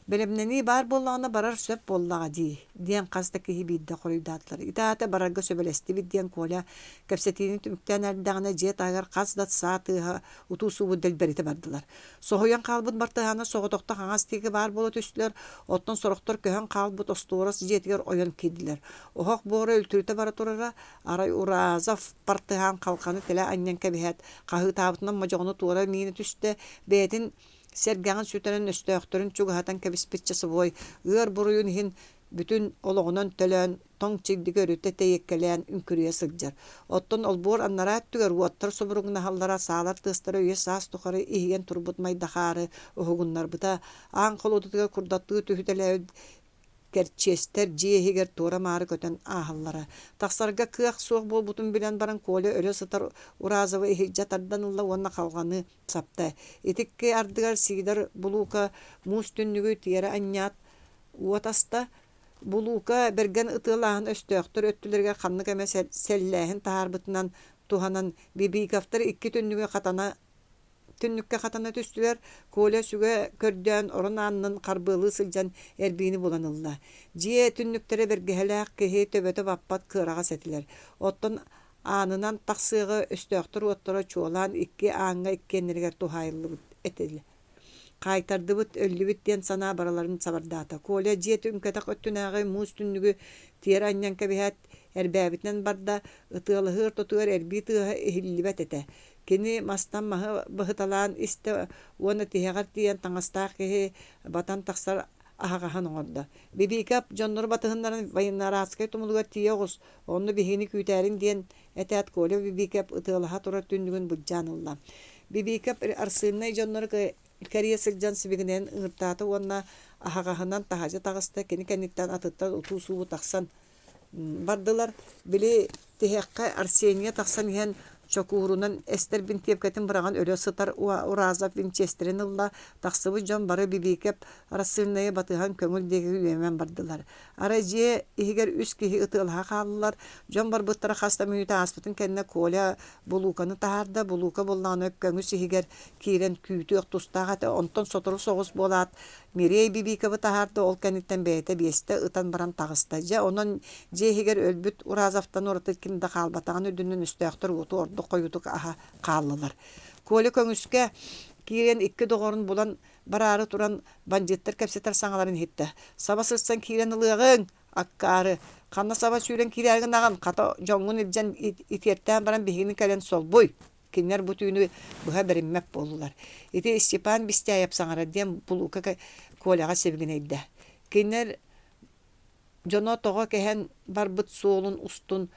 Белемнени бар боллагына барар сөп боллага диен казда киһи бидде корuydaatlar. Итаата барарга сөбелести бидден коля кепсетини түмүктен алдагына жет агар казда саатыга утусубу делберите бардылар. Сохоян калбыт бартыгана соготокта хаңастыгы бар болот үстүлөр, оттон сороктор көһөн калбыт осторос жетигер оyon кидилер. Охок боора өлтүрүтө бара турара арай уразав бартыган калканы теле аннен кебет кахы табытынан мажогону туора мини түстө бетин сергаңын сүтөнөн өстөктөрүн чугахатан кебиспитчасы бой ыр буруйун хин бүтүн ологонон төлөн тоң чигдиге өрүтө тейеккелен үнкүрүе сылжар. Оттон олбор аннара түгөр уоттар собуругна халлара саалар тыстары үйе саас тухары иһиген турбут майдахары ухугуннар бута аан колодутуга курдаттыы түһүтеле керчестер жиехигер туора маары көтөн аахаллара. Тахсарга кыах суох болбутун билен баран коле өлө сытар уразова ихиджатардан улла уонна калганы сапта. Итикке ардыгар сигидер булука муус түннүгү тиere аннят уотаста булука берген ытылаахын өстөктөр өттүлерге ханнык эмес селлээхин таарбытынан туханан бибикафтар икки түннүккө хатана түстүлер коле сүгө көрдөн орон аннын карбылы сылжан эрбини буланылла. Жие түннүктере бергехелээх кеһи төбөтө баппат кырага сетилер. Оттон анынан таксыгы өстөктөр уоттора чуолан икки ааңга иккеннергер тухайыллы этели. Кайтардыбыт өллүбүт ден санаа бараларын сабардаата. Коле жие түнкөтөк өттүнаагы муус түннүгү тиер аннан кебиһат эрбээбитинен барда ытыалыһыр тотугар эрби тыаһа эхиллибет эте. Кини мастан маһы быһыталаан исте уона тиһэгар тиен таңастаах кеһи батан тахсар аһагаһан оҥорда. Бибикап дьоннор батыһыннарын вайыннарааскай тумулугар тиеҕус, онну биһини күүтээрин диэн этэät коле бибикап ытыалаһа турар түннүгүн булдьаанылла. Бибикап арсыыннай дьоннор кэрие сылдьан сибигинэн ыҥыртаата уонна аһагаһынан таһажа таҕыста кини кэнниттэн атыттар утуусуубу тахсан бардылар. Били тиһэккэ Арсения тахсан иһэн чокуурунан эстер бин тепкетин быраган өлө сытар уразап винчестерин ылла тахсыбы жон бары бибикеп арасыыннайы батыхан көңүл деги үйемен бардылар. Ара жие ихигер үс киһи ытыалаһа хааллар. Жон бар быттара хаста мүйтэ аспытын кэнне коля булуканы таарда булука боллааны көңүс ихигер киирен күүтүөх тустаахаты онтон сотору соҕус болаат. Мирей бибикебы таарда ол кэнниттен бэйэтэ биэсте ытан баран тагыста. Же онон жиэхигер өлбүт уразафтан оротыт кинде хаалбатаан өдүнүн үстөөхтөр уту орду койутук аха хааллылар. Коле көңүскэ киирен икки доҕорун булан бараары туран бандиттар кэпсетер саҥаларын хитте. Саба сырсан киирен ылыагың аккаары ханна саба сүүрен киирээгин аган хата жоҥҥун илдьэн итиэртээн баран биһигини кэлэн солбуй. Киннер бу түйүнү быһа бериммеп болулар. Ити Степан Бистяев саҥара диэн булука колега себигинейдэ. Киннер жоно тоҕо кэһэн барбыт суолун устун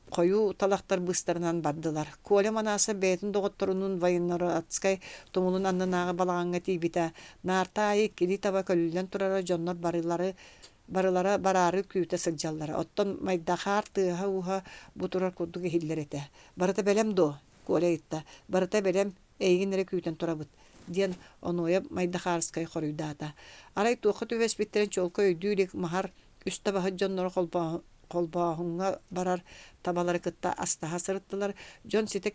кою талахтар быстарынан бардылар. Коле манаса бэйэтин доҕотторунун Военнородскай тумулун аннанааҕы балаҕаҥҥа тиибитэ. Наартаайы кини таба көлүлэн турара дьоннор барылара бараары күүтэ сылдьаллара. Оттон майдахаар тыаһа уһа бутурар курдук иһиллэр этэ. Барыта белем до Коле итта. Барыта белем эйигин эре күүтэн турабыт диэн оноя майдахаарскай хорuydaata. Арай туохха түбэс биттерен чолко өйдүүлик махар үстэ баһа дьоннор колбааһуҥҥа барар табалары кытта астаһа сырыттылар. Дьон сите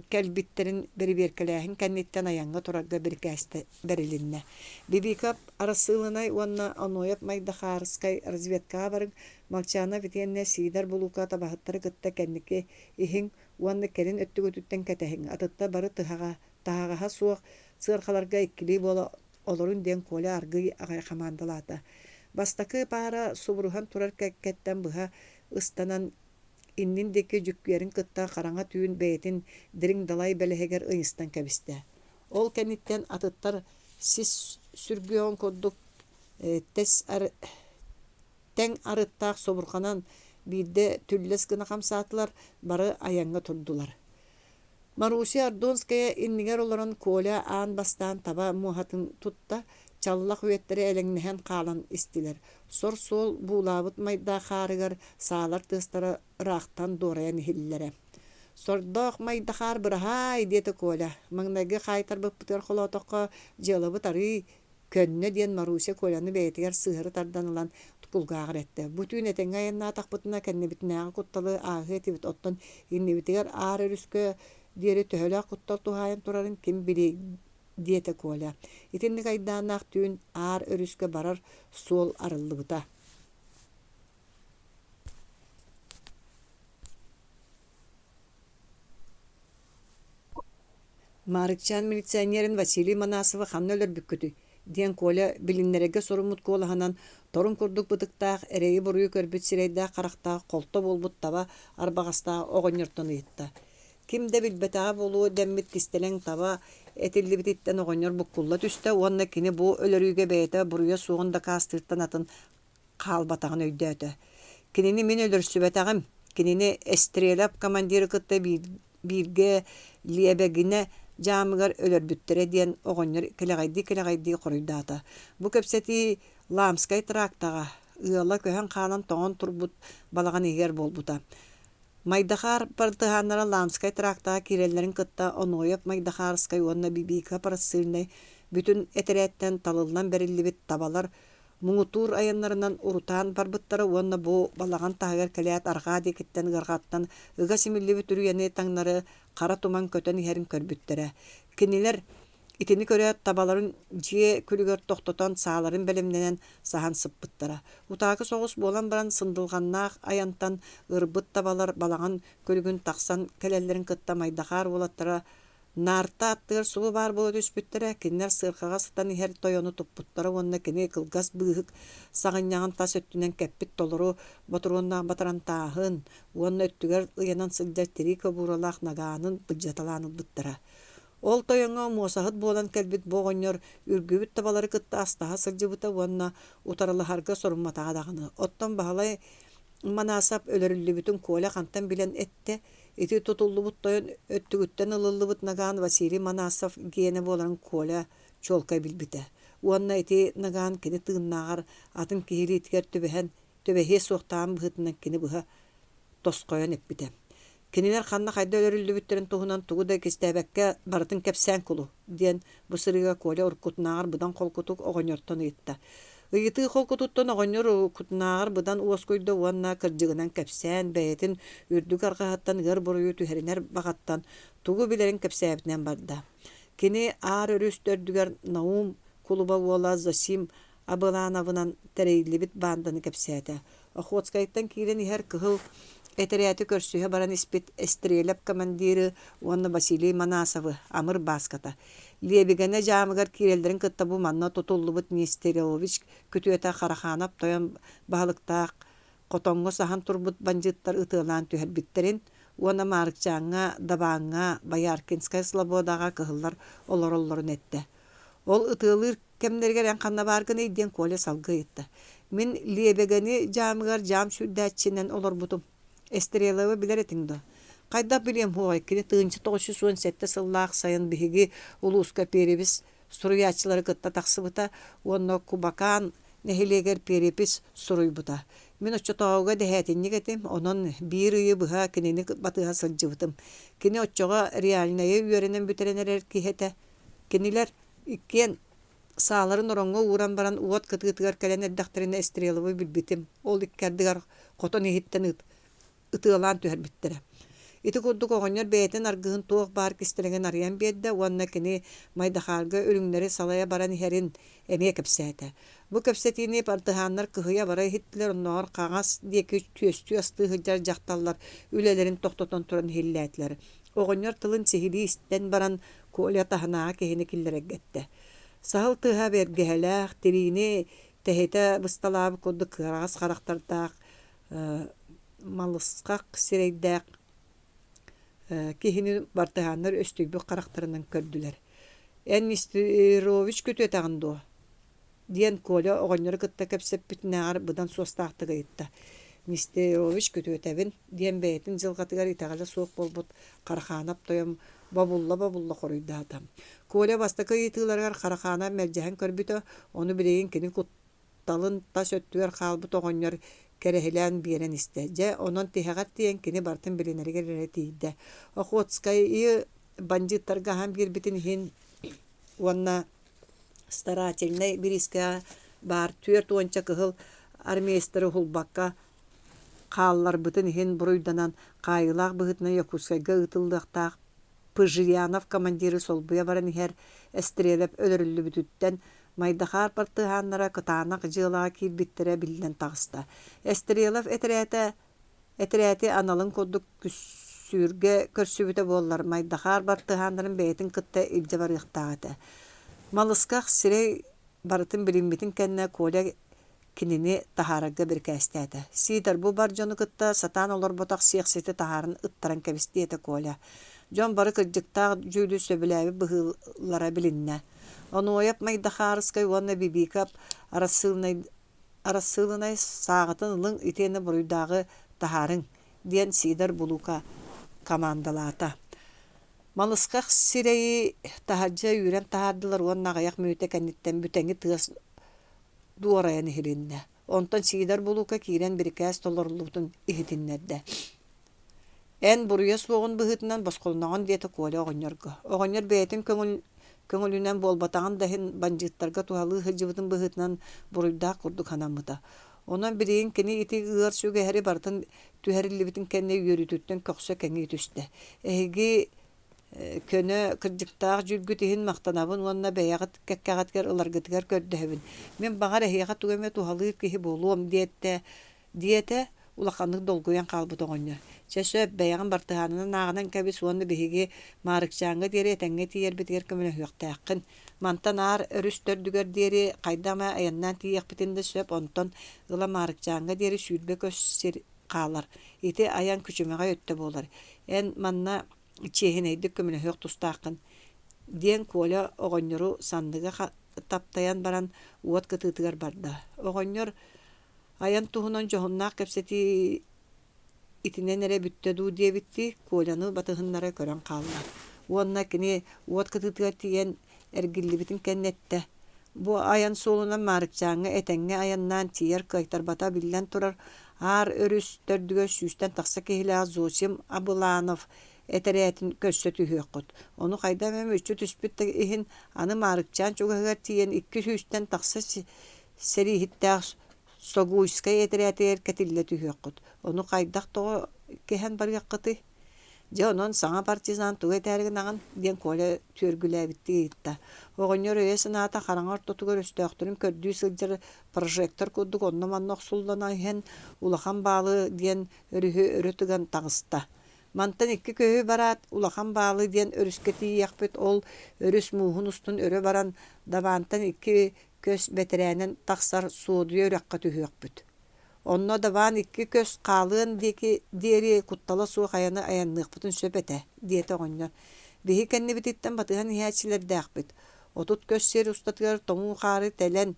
кэлбиттерин берибиэркэлээһин кэнниттэн аяҥҥа турарга биркээстэ берилиннэ. Бибикап арасыылынай уонна онояп майдахаарскай разведкаға барыҥ малчаана битиэннэ сиидэр булука табаһыттары кытта кэнники иһиҥ уонна кэрин өттүгөтүттэн кэтэһиҥ. Атытта бары таһагаһа суох сыархаларга иккилии буола олорун ден коля аргый агай хамандалата. Бастакы пара субрухан турар кәккәттен быха ыстанан инниндеки жүккерин кытта караңа түйүн бээтин дириң далай бэлэһэгэр ыйыстан кэбистэ. Ол кэнниттен атыттар сис сүргүөн коддук тең арыттаах собурханан биирде түллес гына хамсаатылар бары аяңга турдулар. Маруся Ардонская иннигер олорон коля аан бастаан таба муһатын тутта чаллах үеттери элеңнэһэн хаалан истилер. Сор сол буулаабыт майда хаарыгар саалар тыстара раахтан доораян хиллере. Сордоох майда хаар быраһай диэте коля. Маңнаги хайтар быппытыр холотоққа жылыбыт ары көннө диэн Маруся коляны бэйтигер сыһыры тардан ылан тукулгаагыр этте. Бүтүүн этеңге айаннаатахпытына кэннибитинээҕи кутталы ааһы этибит оттон иннибитигер аар өрүскө диэри төһөлөөх куттал тухайан турарын ким били диэте коля. Итинник айдааннаах түүн аар өрүскө барар суол арыллыбыта. Маарыкчаан милиционерин Василий Манасова ханна өлөрбүккүтү. Диэн коля билиннереге сорумут колаханан торун курдук бытыктаах эреги буруй көрбүт сирейдаа карактаах колто болбут таба арбагастаа огоньортон ыйытта. Кимде билбетаға болуу дэммит кистелең таба этиллибититтен огоньор буккулла түстэ уонна кини бу өлөрүүгэ бэйэтэ буруя суогунда каастырттан атын хаалбатагын өйдөөтө. Кинини мен өлөрсүбэтагым, кинини эстрелап командиры кытта биирге лиэбэгине жаамыгар өлөрбүттэрэ диэн огоньор келегайди хоруйдаата. Бу кепсети Ламскай трактага ыала көһөн хаанан тоон турбут балаган игер болбута. Майдахар партыханнара Ламскай трактага киреллерин кытта оноойоп Майдахарскай уонна бибика парассыырнай бүтүн этерээттен талылынан бериллибит табалар муңутуур аяннарынан урутаан барбыттара уонна бу балаган таагар кэлэät аргаа дикиттен гаргаттан ыга симиллибит үрүйэни таңнары кара туман көтөн иһэрин көрбүттэрэ. Кинилер итини көрөөт табаларын жие күлүгөр тохтотон сааларын белемненен сахан сыппыттара. Утаакы соҕус буолан баран сындылганнаах аянтан ырбыт табалар балаган көлүгүн таксан келеллерин кытта Майдахар уолаттара нарта аттыгар субу бар болот үспүттэрэ. Кинилер сырхага сытан иһэр тойону туппуттара уонна кини кылгас быыһык саҕынньаҕын тас өттүнэн кэппит толору ботуруоннаах батаран таахын уонна өттүгэр ыйанан сылдьар тири көбууралаах нагаанын быдьаталаанылбыттара. Ол тойоңо муосаһыт буолан кэлбит боҕонньор үргүбүт табалары кытта астаһа сылдьыбыта уонна утарылыһарга сорумматаҕа даҕаны. Оттон баһалай Манасап өлөрүллүбүтүн коля хантан билен этте. Ити тутуллубут тойон өттүгүттен ылыллыбыт нагаан Василий Манасов гиэне боларын коля чолкай билбите. Уонна ити нагаан кини тыыннаагар атын киһилиитигэр төбэһиэ суохтаан быһытынан кини быһа тоскойон эппите. Кинилер ханна хайда өлөрүллүбүттерин туһунан тугу да кистээбэкке барытын кэпсээн кулу диэн бу сырыга коля уркутнаагар быдан холкутук оҕоньортон ыйытта. Ыйытыы холкутуттан оҕоньор кутнаагар быдан уоскуйда уонна кырдьыгынан кэпсээн бэйэтин үрдүк аргаһаттан ыар буруйу түһэринэр баҕаттан тугу билэрин кэпсээбитинэн барда. Кини аар өрүстөрдүгэр Наум кулуба уола Зосим Абылановынан тэрэйиллибит баанданы кэпсээте. Охуоцкайттан киирэн иһэр кыһыл этерээти көрсүһэ баран испит эстрелеп командиры уонна Василий Манасовы амыр баската. Лебигене жаамыгар кирелдерин кытта бу манна тутуллубут Нестерович күтүөтэ хараханап тойон баһалыктаах котоңго сахан турбут банжыттар ытыылаан түһэрбиттерин уона Маарыкчаанга Дабааңга Бояркинскай слободага кыһыллар олороллорун этте. Ол ытыылыр кемнергер канна баргын ийден коля салгыйытта. Мен лебегени жаамыгар жаам сүрдәтчинен олорбутум. Эстреловы билер этиңдо. Кайда билем хуай кини 1997 сыллаах сайын биһиги улууска перебис Суруйааччылары кытта тахсыбыта уонно Кубакан нэһилиэккэ перепис суруйбута. Мен оччотоога дэһэтинник этим, онон биир ыйы быһа кинини батыһа сылдьыбытым. Кини оччоҕо реальнайы үөренен бүтеренерер киһэтэ. Кинилер иккен сааларын ороңго ууран баран уот кытыытыгар кэлэн эрдэхтерине Эстреловы билбитим. Ол иккердигар хотон иһиттен ытыалаан түһэрбиттерэ. Ити курдук оҕоньор бэйэтин аргыһын туох баар кистелеген арыйан биэрдэ уонна кини Майдахарга өрүҥнэри салая баран иһэрин эмиэ кэпсээте. Бу кэпсэтиини партыһааннар кыһыйа барай хиттилэр онноҕор хаҕас диэки түөстүү астыы сылдьар дьахталлар үлэлэрин тохтотон туран хиллээтлэр. Оҕоньор тылын сиһилии истэн баран коля таһынааҕа киһини киллэрэггэтте. Сахыл тыха бергеһэлээх, тирини тэһэтэ бысталаабы курдук кыарагас характардаах, малысқақ сирейдээх, кихини бартыһааннар өстүйбүк характарынан көрдүлэр. Эн Нестерович көтөтагын дуо. Диэн Коля оҕонньору кытта кэпсэппитинээҕэр быдан суостаахтыга ыйтта. Нестерович көтөтәбин диэн бэйэтин жылгатыгар итаҕала суох болбут харахаанап тойом бабулла хоруйдаатам. Коля бастакы итыыларыгар харахаана мэлжэһэн көрбүтө, ону билейин кини кутталын тас өттүгэр хаалбыт оҕонньор кэрэһилээн биэрэн истэ. Дьэ онон тиһэҕэр тиэн кини бартын билинэригэр эрэ тиийдэ. Охотскай бандиттарга хам бирбитин хин уонна старательный бириска бар түөрт уонча кыһыл армейстары хулбакка хааллар бытын хин буруйданан кайылаах быһытына Якутскайга ытылдыктаах Пыжьянов командиры солбуя баран ихэр эстрелеп өлөрүллүбүтүттен майдахар партыһааннара кытаанак дьыалаға киирбиттерэ билэн тагыста. Эстрелов этерэти аналын курдук күссүүргэ көрсүбүтэ буоллар майдахар партыһааннарын бэйэтин кытта илдьэ барыахтаата. Малысках сирей барытын билиммитин кэннэ Коля кинини тахарага бир кэстээtä. Сиитер бу бар дьону кытта сатаан олорботах сиэхсити тахарын ыттаран кэбистиэtä Коля. Дьон бары кырдьыктаах жүүлүү сөбүлээби быһыыллара билиннэ. Онуояп майдахарыскай уонна бибикап арасыылынай саагытын ылың итиэни буруйдаагы тахарын диэн сиидер булука командалаата. Малысках сирейи тахаджа үйрен тахардылар уонна агаяк мүөтэ кэнниттэн бүтэҥи тыас дуорайан ихилиннэ. Онтон сиидер булука киирен бирикээс толорлуутун ихитиннэрдэ. Эн буруя суогун быһытынан босқолноҕон диэте Коля оҕонньорго. Оҕонньор бэйэтин көҥүлүнэн буолбатаҕын дахин бандиттарга туһалыы хылдьыбытын быһытынан буруйдаах курдук ханаммыта. Онон бириин кини ити ыар сүгэһэри бартын түһэриллибитин кэнне үөрүтүттэн көхсө кэҥи түстэ. Эһиги көнө кырдьыктаах жүргүт иһин мактанабын уонна бэйэҕит кэккэҕиткэр ыларгытыгар көрдөһөбүн. Мен баҕар эһиэҕэ тугаме туһалыы киһи буолуом диэте улаханнык долгуян хаалбыт оҕонньор. Чэсөп бэйэҕин бартыһаанынан ааҕынан кэбис уонна биһиги Маарыкчаанга диэри этэҥҥэ тиийэрбитигэр көмөлөһүөхтээххин. Мантан аар өрүс төрдүгэр диэри хайдама аяннаан тиийэхпитин да сөп онтон ыла Маарыкчаанга диэри сүүрбэ көс сир хаалар. Ити аян күчүмэҕэ өттө буолар. Эн манна чиэһинэйдик көмөлөһүөх тустааххын. Диэн Коля оҕонньору санныга таптаян баран уот кытыытыгар барда. Оҕонньор аян туһунан жоһуннаах кэпсэти итинэн эрэ бүттөдүү диэбитти Коляны батыһыннара көрөн хааллар. Уонна кини уот кытыытыгар тиийэн эргиллибитин кэннэтте. Бу аян суолунан Маарыкчаанга этэҥҥэ аяннаан тиийэр кыайтарбата биллэн турар аар өрүс төрдүгө сүүстэн тахса киһилээх Зосим Абыланов этерээтин көссө түһүөххүт. Ону хайдам эми үччү түспүт иһин аны Маарыкчаан чугаһыгар тиийэн икки сүүстэн тахса сэрииһиттээх Согуйскай этерээтигэр кэтиллэ түһүөххүт. Ону хайдах тоҕо кэһэн барыаххыты. Дьэ онон саҥа партизан тугай тээригин аҕын диэн Коля түөргүлээбитти ыытта. Оҕонньор өйө санаата хараҥар тотугар өстөөхтөрүн көрдүү сылдьар прожектор курдук онно манна охсуллана иһэн улахан баалы диэн өрүһү өрөтүгэн таҕыста. Мантан икки көһү бараат улахан баалы диэн өрүскэ тиийэхпит ол өрүс муухун устун өрө баран dabаантан икки көс бэтэрээнэн тахсар суодуйа үрэххэ түһүөхпүт. Онно dabаан икки көс хаалыын диэри куттала суох аяны аянныахпытын сөпэтэ диэте оҕонньор. Биһи кэннибититтэн батыһан иһээчилэрдээхпит. Отут көс сир устатыгар тоҥуу хаары тэлэн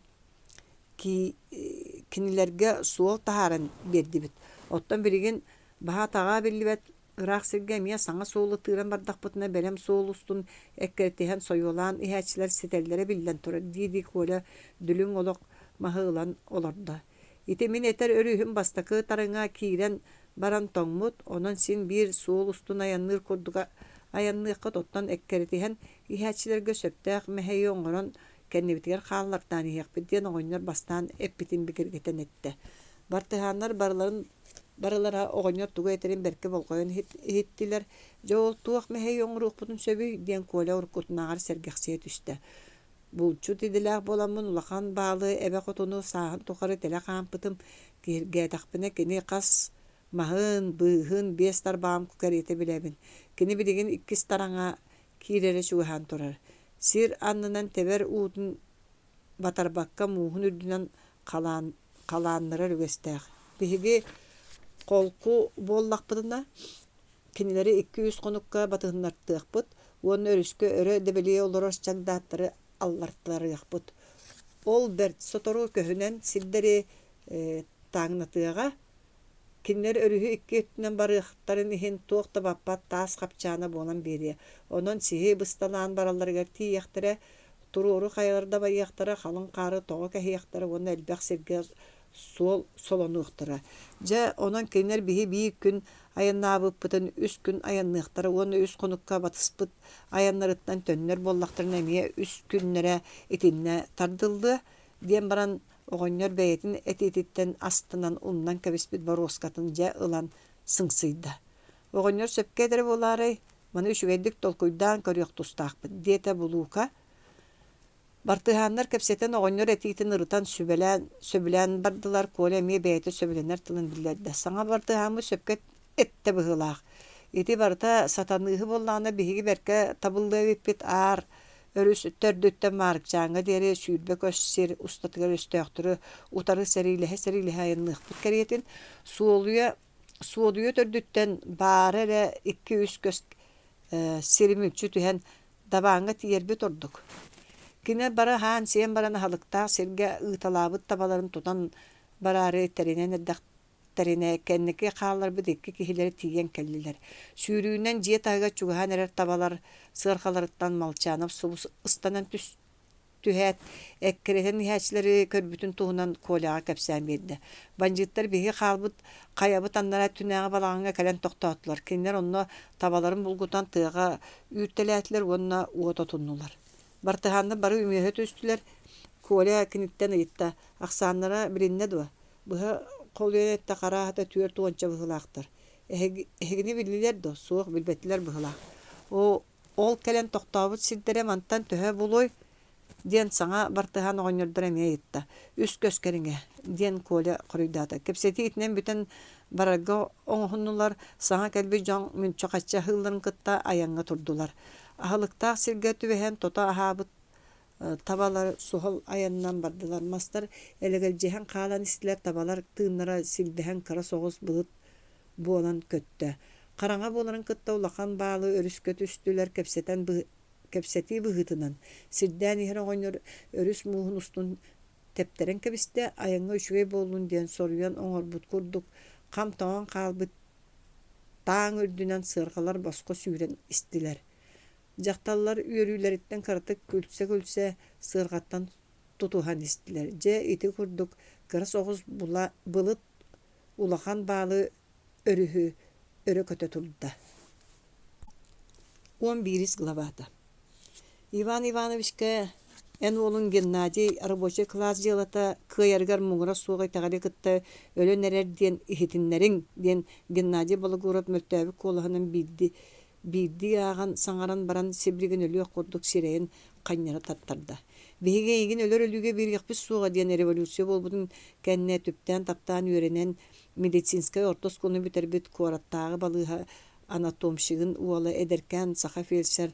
кинилэргэ суол таһааран биэрдибит. Оттон билигин баһа таҕаа биллибэт ыраах сиргэ эмиэ саҥа суолу тыыран бардахпытына бэлэм суолустун эккертиһэн сойуолаан иһээчилэр ситэллэрэ биллэн турар дииди Коля дүлүң олох маһыылан олордо. Ити мин этер өрүһүм бастакы тарыҥа киирэн баран тоҥмут, онон син биир суолустун аянныыр курдуга аянныаххыт оттон эккертиһэн иһээчилэргэ сөптээх мэһэйи оҥорон кэннибитигэр хааллартаан иһиэхпит диэн оҕонньор бастаан эппитин бикиргитэн этте. Бартыһааннар барылара оҕонньор тугу этерин берке болҕойон иһиттилэр. Жоолтуох мэһэйи оҥоруухпутун сөбүй диэн Коля уруккутунааҕар сэргэхсиэ түстэ. Булчу тидилээх боламмын улахан баалы эбэ хотуну сааһын тухары телэ хаампытым кииргээтахпына кини хас маһын быыһын биэс тарбаам кукариите билэбин. Кини билигин иккис тараҥа киирэри чугаһаан турар. Сир аннынан тебер уутун батарбакка муухун үрдүнөн калааннара үгестеэх. Биһиги колку буоллахпытына кинилери 200 конукка батыһыннартыахпыт. Уонна өрүскө өрө дебелие олорос чагдааттары аллартыларыахпыт. Ол берт сотору көһүнен силдери таңнатыага кинилер өрүһү 200-тен барыахтарын иһин туохта баппат таас капчаана буолан бири. Онон сиһи бысталаан баралларыгар тиияхтара туруру хайаларда байяхтара халын кары тоҕо кэһиэхтара уонна элбэх сирге солонуухтара. Дьэ онон кинилер биһи биик күн аяннаабыппытын 3 күн аянныахтара уонна 3 конукка батыспыт аяннарыттан төннөр боллахтарын эмиэ 3 күннэрэ итиннэ тардылды диэн баран оҕонньор бэйэтин этиититтен астынан уннан кэбиспит бороскатын дьэ ылан сыңсыйда. Оҕонньор сөпкэ эдэр булаарай маны үчүгэйдик толкуйдаан көрүөх тустаахпыт диэtä булуука бартыһааннар кэпсэтэн оҕонньор этиитин ырытан сөбүлээн бардылар куоля эмиэ бэйэтэ сөбүлэнэр тылын биллэрдэ. Саҥа бартыһааммы сөпкэ этте быһылаах. Ити барыта сатаныыһы боллаана биһиги берке табыллыабиппит аар өрүс төрдүттэн Маарыкчаанга диэри сүүрбэ көссир устатыгар өстөөхтөрү утары сэрилэһэ аянныахпыт кэриэтин суолуйа төрдүттэн баара эрэ 2-3 көс сиримүлчү түһэн дабааҥҥа тиэрбит ордук. Кине бара хаан сиэн барана халыктаах сиргэ ыыталаабыт табаларын тутан бараары теринэн эрдэхтерине кэнники хаалларбыт икки киһилэри тиийэн кэллилэр. Сүүрүүнэн дьиэ таһыга чугаһан эрэр табалар сыархаларыттан малчаанап субус ыстанан түһээт эккеретен иһээчилэри көрбүтүн туһунан куоляга кэпсээн биэрдэ. Банжыттар биһиги хаалбыт хайабыт аннара түнээҕэ балаҕаҥҥа кэлэн тохтоотулар. Кинилэр онно табаларын булгутан тыаҕа үүртэлээтлэр уонна уото туннулар. Бартыһаанна бары үмүөһө түстүлэр куоля киниттен ыйытта ахсааннара биринне дуа. Быһа колуйенетте караахата түөр туонча быһылаахтар. Эхигини биллилэр до суох билбеттилэр быһылаах. Ол кэлэн тохтообут сирдере мантан төһө булуй диэн саҥа бартыһаан оҕонньордор эмиэ ыйытта. Үс көскериҥэ диэн куоля хоруйдаата. Кэпсэти итинэн бүтэн барарга оҥоһуннулар саҥа кэлби дьоҥ мүнчөҕачча хыылларын кытта аяҥҥа турдулар. Ахалыктаах сиргэ түбэһэн тота аһаабыт табалар суһол аяннан бардылар. Мастар элэгэлдьиэһэн хаалан истилэр табалар тыыннара силбэһэн кыра соҕус былыт буолан көттө. Хараҥа буоларын кытта улахан баалы өрүскө түстүлэр кэпсэти быһытынан. Сирдээн иһэр оҕонньор өрүс муухун устун тептерен кэбистэ аяҥҥа үчүгэй буолуун диэн соруйан оҥорбут курдук. Хам тоҕон хаалбыт тааң үрдүнэн сыархалар боско сүүрэн истилэр. Жакталлар үөрүүлэриттен кырытык күлсэ сыаргаттан тутухан истилэр. Дьэ ити курдук кыра соҕус былыт улахан баалы өрө көтө турда. 11 главата. Иван Ивановичка эн олун Геннадий рабочий класс делата кыйаргар муңура суогай тагали кытта өлөн эрер диэн ихитиннериң диэн Геннадий Балагуров мөлтөбүк колаһынан биирди ааган саҥаран баран сибриген өлүө курдук сирэйин хаññара таттарда. Биһиге игин өлөр өлүгө биирихпис суога диэн революция болбутун кэннэ түптэн таптаан үөрэнэн медицинскай ортос куну битербит куораттаагы балыыһа анатомшигин уола эдеркэн саха фельдшер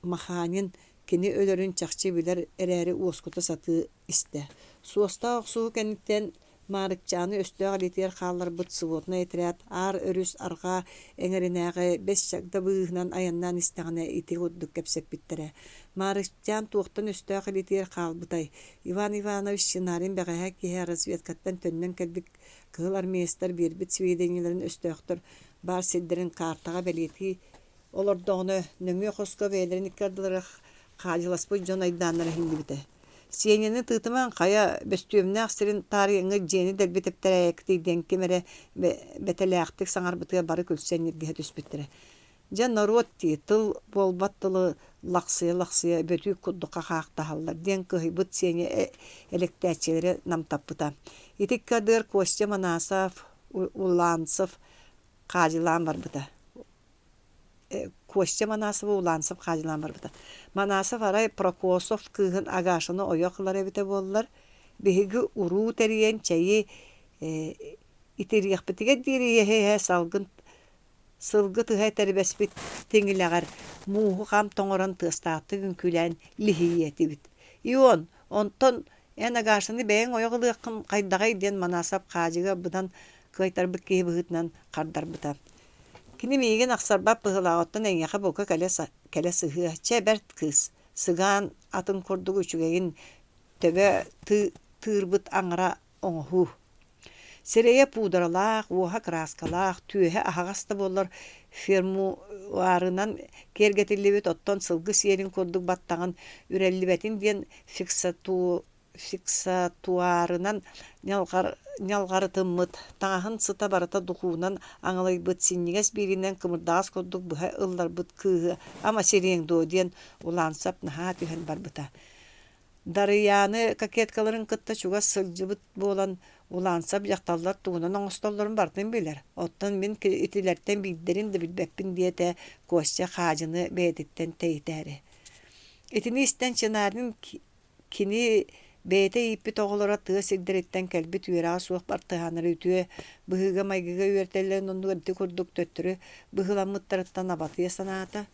маханин кини өлөрүн чахчы билер эрээри уоскута саты истэ. Суоста оксуу кэнниттен Маарыкчааны өстөөгө литер хааллар быт сывотна этрят ар өрүс арга эңеринээге 5 чагда быыһынан аяннан истэҕинэ ити курдук кэпсэппиттерэ. Маарыкчаан туохтан өстөөгө литер хаалбытай. Иван Иванович Шинарин бэҕэһэ киһи разведкаттан төннөн кэлбик кыһыл армиестер биэрбит сведенияларын өстөөхтөр бар силдерин картага белети олордоҕуну нөҥүө хоско бээлерин иккардылары хаажыласпыт дьон айдааннара хиндибите. Сиенени тыытыман хая бөстүөмнээх сирин таарыйыңҥа дьиэни дэлбитептерээкти диэн кимэре бэтэлээхтик саҥарбытыга бары күлсэн иргэһэ түспүттерэ. Дьэ народ тии тыл болбаттылы лахсыя бөтүүк курдукка хаактаһаллар диэн кыһыйбыт сиэни электээчилери намтаппыта. Итикка дыр Костя Манасов Уланцев хаажылаан барбыта. Костя Манасов Уланцев хаажылаан барбыта. Манасов арай Прокосов кыыһын агашыны ойохлар эбите боллар. Биһиги уруу териен чайы итириэхпитиге дириэһэ салгын сылгы тыһа тербеспит теңилегер мууху хам тоңорон тыстааты күнкүлән лихиетибит. Ион онтон эна гашыны бэйэн ойоғылыаққын қайдағай ден манасап қажыға бұдан кайтарбык киһи быһытынан қардарбыта. Кини миигин ақсарбап быһылаағыттан эҥэхэ бока кэлэ сыһыа чэбэрт кыыс сыгаан атын курдук үчүгэгин төбө тыырбыт аңара оҥоһуу. Сэрие пударалаах, уоһа краскалаах, түөһэ аһаҕаста буоллар фермуарынан кергетиллибит оттон сылгы сиэрин курдук баттаҕын үрэллибэтин диэн фиксатуарынан нялғары тыммыт, таҥаһын сыта барыта духуунан аҥалайбыт синнигес бииринен кымырдаҕас курдук быһа ылларбыт кыыһы ама сириэң дуо диэн улаансап наһаа түһэн барбыта. Дарыяны кокеткаларын кытта чугас сылдьыбыт буолан улаансап дьахталлар туунан оҥостоллорун бартын билэр. Оттон мин итилэртэн бииддерин да билбэппин диэтэ Костя хаадьыны бэйэтиттэн тэйитээри. Итини истэн чынаарын кини бэйэтэ ииппит оҕолора тыа сирдэриттэн кэлбит үөрэҕэ суох бартыһанары үтүө быһыга майгыга үөртэллэн оннугар ити курдук төттөрү быһыламмыттарыттан абатыа санаабыта.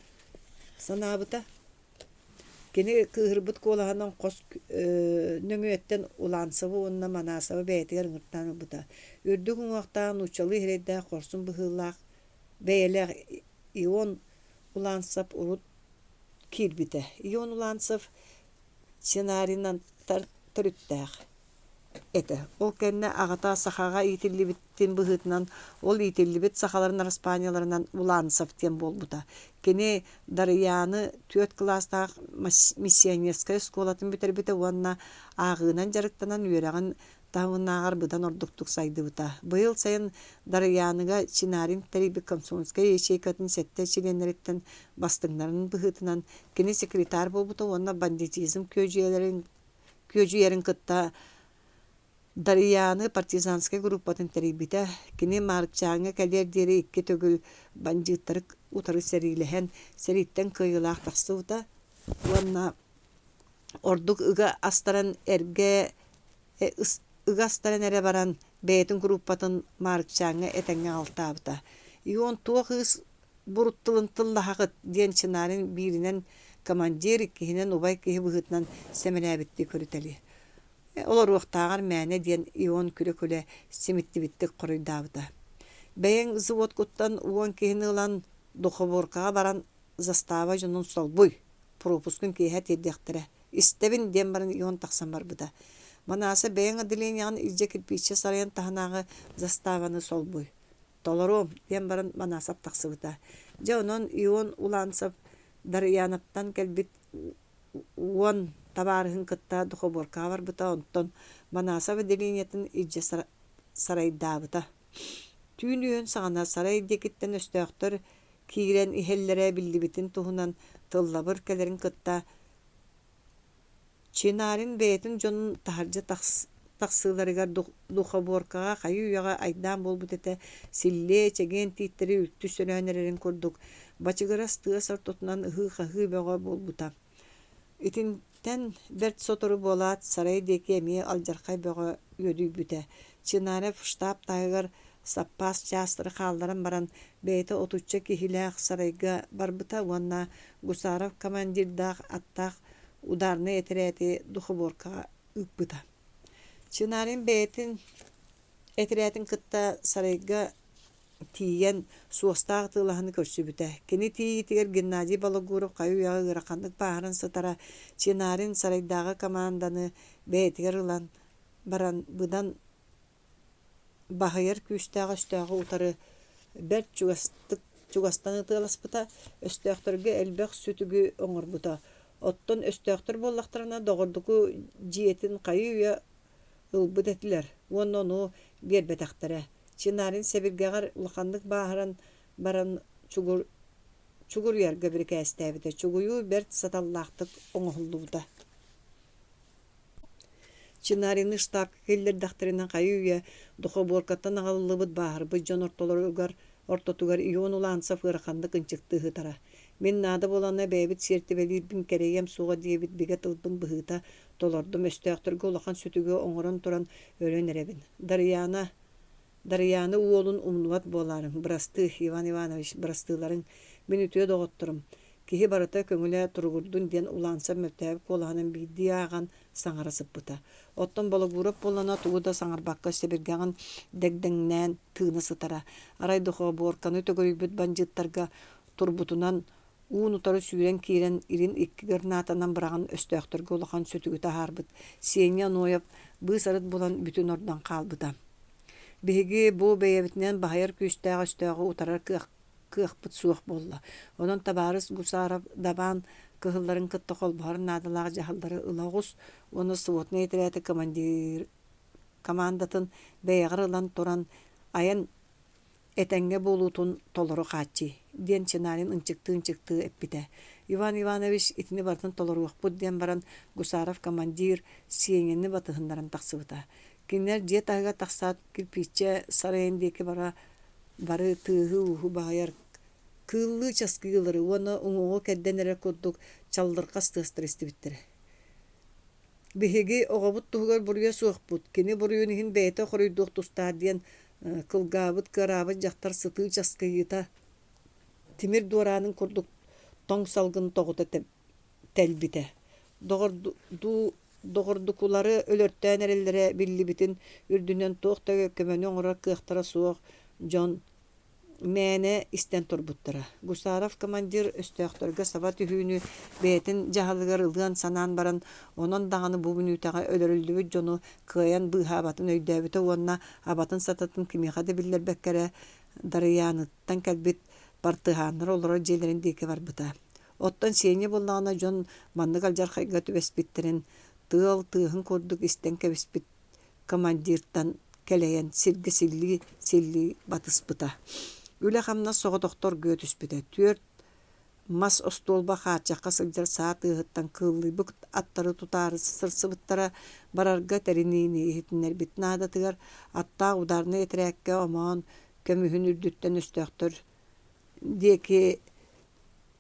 Кини кыһырбыт куолаһынан хос нөҥүөттэн улаансабы уонна манаасабы бэйэтигэр ыҥыртаан ылбыта. Үрдүк уҥуохтаан учалыы ирэйдээх хорсун быһыылаах бэйэлээх Ион улаансап урут киирбитэ. Ион улаансап сценарийнан төрүттээх эте. Ол кэннэ аҕата сахаға иитиллибиттин быһыытынан ол иитиллибит сахаларын распанияларынан улаансап тиэн буолбута. Кини Дарыяны 4 класстаах миссионерская школатын битербите уонна аагыынан жарыктанан үөрэҕин таһыыннааҕар быдан ордуктук сайдыбыта. Быйыл сайын Дарыяныга чинарин терибик комсомольская ячейкатын сетте членнериттен бастыҥнарын быһыытынан кини секретарь болбута уонна бандитизм көжүерин кытта Дарыяны партизанская группатын терибите. Кини Маарыкчаанга кэлэр диэри икки төгүл банжыттарык утары сэриилэһэн сэрииттэн кыйылаах тахсыбыта. Уонна ордук ыга астаран эргэ ыга астаран эре баран бэйэтин группатын Маарыкчаанга этэҥҥэ алтаабыта. Ион туох ыс буруттылын тыллаһаҕыт диэн чынаарын бииринен командир иккиһинен убай киһи быһыытынан сэмэнээбитти көрүтэлии. Олоруохтааҕар мээнэ диэн Ион күлэ-күлэ симиттибиттик хоруйдаабыта. Бэйэҥ завод куттан уон киһини ылан Духоборкаға баран застава жонун солбуй. Пропускун киһэ тиэрдэхтэрэ. Истебин диэн баран Ион тахсан барбыта. Манааса бэйэҥ отделениягын илдьэ кирпиччэ сарайан таһанааҕы заставаны солбуй. Толором диэн баран манаасап тахсыбыта. Дьэ онон Ион улаансап Дарыянаптан кэлбит уон табаарыһын кытта Духоборкаға барбыта. Онтон манаасап отделениятын илдьэ сарайдаабыта. Түүн үөн саҕана сарай декиттен өстөөхтөр киирэн иһэллэрэ биллибитин туһунан тыллабыр кэлэрин кытта чинарин бэйэтин дьонун таһардьа тахсыыларыгар Духоборкаға хайыы үөҕэ айдаан буолбут этэ силлээ чэгээн тииттери үттү сөнөөнэрэрин курдук. Бачыгырас тыа сортутунан ыһыы-хаһыы бөҕө буолбута. Итинтэн бэрт сотору буолаат сарай диэки эмиэ алдьархай бөҕө үөдүүбүтэ. Чинаре штаб таһыгар саппас частыры хаалларан баран бэйэтэ отучча киһилээх сарайга барбыта. Уонна Гусаров командирдаах аттаах ударны этерээти Духоборкаға ыппыта. Чинарин бэйэтин этерээtin кытта сарайга тиийэн суостаах тыылаһыны көрсүбүтэ. Кини тиитигэр Геннадий Балагуров хайуу үөҕэ ыараханнык бааһыран сытара Чинарин сарайдaaҕы команданы бэйэтигэр ылан баран быдан баһыйар күүстээҕэ өстөөҕө утары бэрт чугастаны тыаласпыта. Өстөөхтөргө элбэх сүтүгү оҥорбута. Оттон өстөөхтөр буоллахтарына доҕордуку дьиэтин хайыы үө ылбыт этилэр. Уоннону биэрбэтэхтэрэ. Чинарин сэбиргэҕэр улаханнык бааһыран баран чугур үөргэ бирикээстээбитэ. Чугуйуу бэрт саталлаахтык оҥоһуллубута. Чинарины штаб келлердахтарынан хайыы үө Духоборкаттан аҕалылыбыт бааһырбыт дьон ортотугар Ион улаансап ыараханнык ынчыктыыһытара. Мен наада болана бэйбит сиэртибэлиирбин кэрэйэм суға диэбит бигэ тылбын быһыыта толордум өстөөхтөргө улахан сүтүгө оҥорон туран өлөн эребин. Дарыяна Дарыяны уолун умнуат боларын. Брасты Иван Иванович брастыларын мен үтüе доғоттырым. Кихи барыта көңілі тұргурдун ден уланса мөптәбі колағанын бейді аған саңарасып бұта. Оттон балагурап болана тугуда саңарбаққа себергаған дәгдәңнән тыны сытара. Арай дұқы борканы төгөрүбүт банжыттарға турбутунан уун утары сүйрен киирен ирин иккигер наатанан быраган өстөктөргө улахан сөтүгү тахарбыт. Сиэңе нояп быысарыт болан бүтүн ордан калбыта. Биһиги бу бэйэбитинен баһайар күстәгә өстөгө утарар кыахпыт суох болла. Онон табарыс гусарап дабан кыһылларын кытты холбар надалага жахалдары ылагус, оны сводный отряды командатын бэйгырылан туран аян этенге болутун толору хаччы. Ден чинарин ынчыкты эппите. Иван Иванович итини бартын толоруақпыт ден баран Гусаров командир сиеңенни батыһыннарын тақсыбыта. Кинер же тайга тақсат кирпиче сарайындеки бары тыһы уху бағайар кыллы часкыылары оны уңуғы кәдденері көддік чалдырқас тыстырысты биттері. Биһиги оғабыт туһугар буруя суақпыт. Кини буруюнихин бәйті қорыйдуқ тұстар ден кылгабыт кырабыт жақтар сыты часкыйыта тимир дуаранын курдук тоң салгын тоғыта тәлбите. Доғырдукулары өлөрттән әреллері биллибитин үрдүнен тоқтағы көмөнен оңыра кыақтара суақ жон мәне истен турбуттара. Гусаров командир өстөқтөргө сабат үхүүнү бәйтін жахалыгар ылыан санан баран онон дағаны бу мүнүтаға өлөрүлдүбүт жону кыян быха абатын өйдөбүтө уонна абатын сататын кимихады биллер бәккәрі дарыяныттан кәлбит партыханнар олора желерин дейке барбыта. Оттон сене боллағына жон манны калжар хайга түбеспиттерин тыыл-тыығын көрдік истен кәбеспит командиртан кәлейен силли батыспыта. Үлі қамна соғы доқтор гөтіспіті. Түрт мас остолба хатчаққа сылжар саат ығыттан кыллы бүк аттары тұтары сырсыбыттара барарға тәрінейіне ехетінер бітнада тыгар атта ударны етірәкке оман көмүхін үрдіттен өстөқтір деке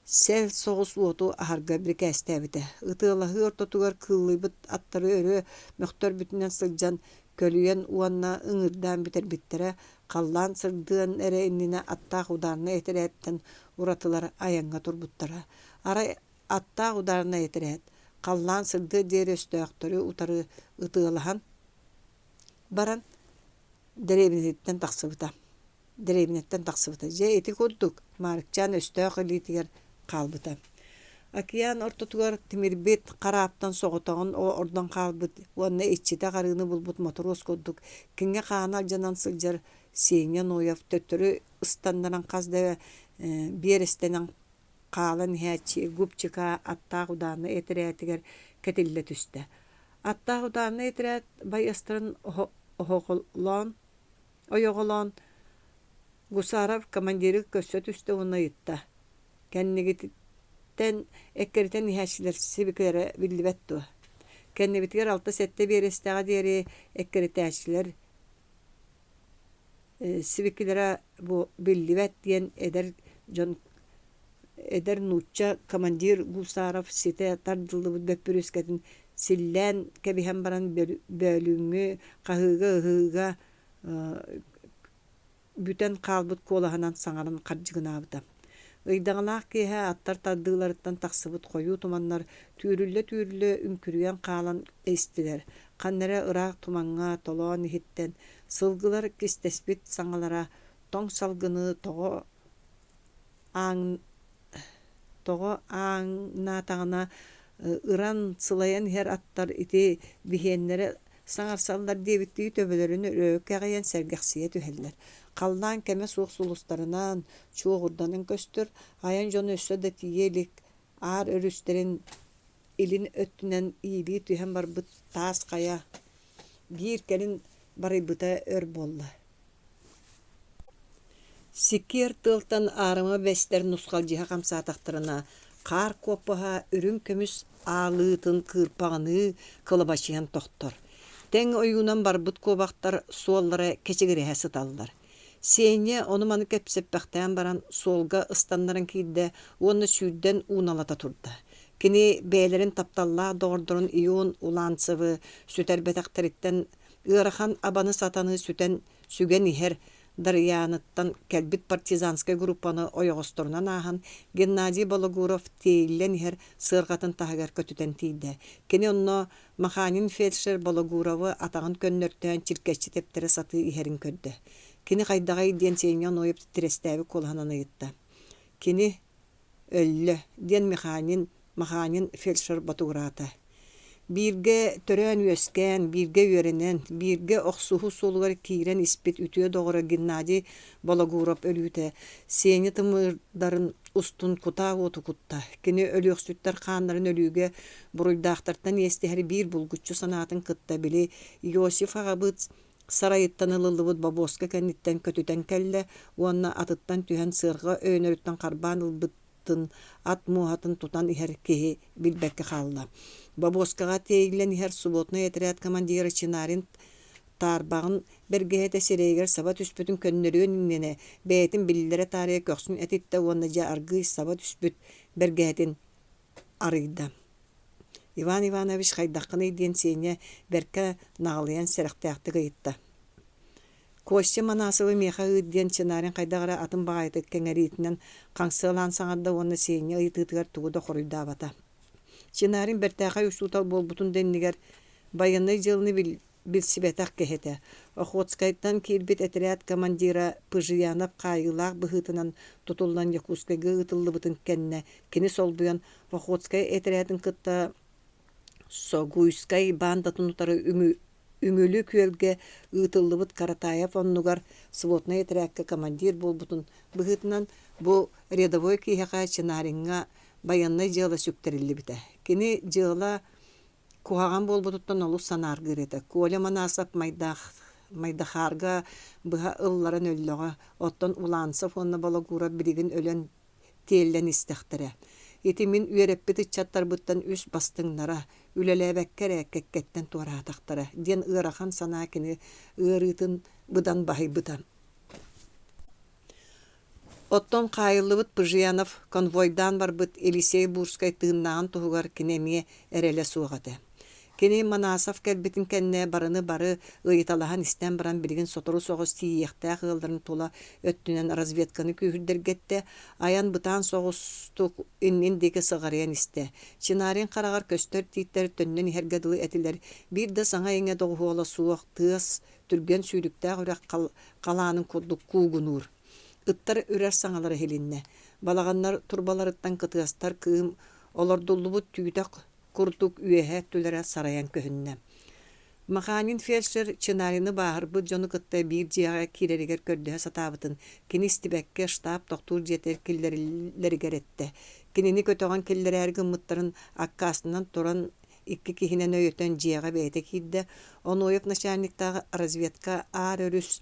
сәл соғыс уоту ахарга бір кәстәбіті. Үтылағы ортотугар кыллы бұт аттары өрі мөқтөр бүтінен сылжан көлүйен уанна ыңырдан бітер биттері қаллан сырдыын әрі инніне аттақ ударына етереттен уратылар аянға турбуттара. Арай аттақ ударына етерет. Қаллан сырды дер өстөқтөрі утары ытылахан баран дәребінеттен тақсыбыта. Же еті көрдік. Маарыкчаан өстөқ елитігер қалбыта. Акиян ортотугар тимирбет қараптан соғытағын ордан қалбыт. Уанна иччите қарыны бұлбыт моторос көрдік. Кенге қағанал жанан сылжар сейінен ойап төттірі ұстандаран қазды берістенен қалын хәтчі гүпчіка аттақ ұданы етірәтігер кәтілі түсті. Аттақ ұданы етірәт байыстырын ойоғылан Гусаров командирі көсі түсті оны етті. Кәннігіттен әккерітен хәтчілер сибіклері білдібәтту. Кәннігіттер 6-7 берістіға дері әккеріті хәтчілер сибиклера бу билливет диен эдер нучча командир Гусаров сите тардылы бөппүрүскетін силлен кебиһен баран бөлүңү кахыга бүтен калбыт колаханан саңарын каржыгынабыта. Ыйдаңлаах кеһэ аттар тардыларыттан тахсыбыт кою туманнар түүрүллө үңкүрүен каалан эстилер. Каннара ыраак туманга толоон ихиттен сылгылар кистеспит саңалара тоң салгыны тоҕо ааңнаатаҕына ыран сылайан хер аттар ити биһиэннере саңарсаллар диэбиттии төбөлөрүн өрөөккэҕийэн сэргэхсиэ түһэллэр. Қаллаан кэме суох сулустарынан чуоҕурданын көстөр аян жону өссө да тиелик аар өрүстерин илин өттүнэн иилии түһэн барбыт таас кая бииркерин барыйбыта өр болла. Сикер тылтан арыма бестер нускалжыха камсаатахтарына каар коппаха үрүн көмүс аалыытын кыырпаганы кылыбачыян тохтор. Тең ойунан барбыт кобактар суоллара кечегиреһэ сыталлар. Сене оны маны кепсеппехтен баран солга ыстаннарын кийде оны сүйден уналата турда. Кини бээлерин тапталла доордорун июн уланцыбы сүтербетактериттен Ыарахан абаны сатаны сүтен сүген ихер дарыяныттан кэлбит партизанскай группаны ойоғосторунан ахан Геннадий Балагуров тейлен ихер сырғатын тахагар көтүтен тийді. Кені онно маханин фельдшер Балагуровы атағын көннөртөн чиркесчи тептері саты ихерин көрді. Кені қайдағай ден сейнен ойып тирестәбі колхананы йытта. Кені өллі ден маханин фельдшер Батурата. Бирге төрөн өскен, бирге өренен, бирге оқсуху солугар киирен испит үтüе доғыра Геннадий Балагуров өлүтэ. Сені тымырдарын устун кута оту кутта. Кені өлөксүттер ханнарын өлүге буруйдақтартан естихери бир булгуччу санатын кытта били Иосиф агабыт сарайыттан ылылыбыт бабоска кәнниттен көтүтен кәлле, уанна атыттан түһен сырға өөнөрүттен карбан ылбыттын ат муатын тутан ихер кеһи билбекке халла. Бабоскага тейлен ихер субботный отряд командиры Чинарин тарбағын бергеһете сирэйгер саба түспүтүн көннөрүөн иннене бээтин биллере тарыя көксүн этитте уонна жа аргый саба түспүт бергеһетин арыйда. Иван Иванович хайдаққыны иден сене берке нағылыян сәріқтаяқты ғайытта. Костя Манасовы меха ыдден Чинарин қайдағыра атын бағайты кәңәритінен қаңсылан саңадда оны сене ыйтытығар туғыда қорыйда бата. Чинарин бәртәқай ұштутал болбутун деннігер байынны жылыны білсібетақ кәхеті. Охотскайттан кирбит отряд командира Пыжиянов қайылақ бұхытынан тұтылдан Якутскайғы ұтылы бұтын кәнне. Кені сол бұян Охотскай отрядын кытта Согуйскай банда тунутары үмөлі көлге ұтылыбыт Каратаев оннугар сводный отрядка командир болбутун бұхытынан бұл рядовой кейхаға Чинаринға баяннай жыла сүктерілі біті. Кені жыла куаған болбутуттан олу санар гыреті. Коля Манасов майдахарға бұға ылларын өлліға оттан улансов онна Балагура бірігін өлен тейлен істіқтірі. Етімін үйереппет ыччаттар бұттан үс бастыңнара, үлеләбәккәрі кәккеттен туаратақтары. Ден ырахан сана кені ырытын бұдан бахай бұдан. Оттон қайылыбыт Пыжиянов конвойдан бар бұт Елисей Бурскай тыыннаған тұғығар кенемие әрелі суғады. Кені Манасов кәлбетін кәнне барыны бары ұйыталахан істен баран білген сотыру соғыз тиияқтақ ғылдарын тола өттінен разведканы күйірдергетті, аян бұтан соғыстық үннен декі сығариян істе. Чинарин қарағар көстер титтер төннен хергадылы әтілер бір да саңа еңе доғы ола суық тығыз түрген сүйріктақ үрәк қаланың koduk куғынур. Ыттар үрәр саңалары хелинне. Балағаннар турбаларыттан кытығастар кыым олардуллубут түйдақ курдук үйәһә түләрә сараян көһүннә. Маханин фельдшер Чинарины баһырбыт жону кытта бир жиага киреригер көрдөһө сатабытын. Кинистибекке штаб доктор жетер киллерлеригер этте. Кинини көтөгөн киллер гыммыттарын аккасынан туран икки кихинен өйөтөн жиага бейте кидде. Оноев начальниктагы разведка ар өрүс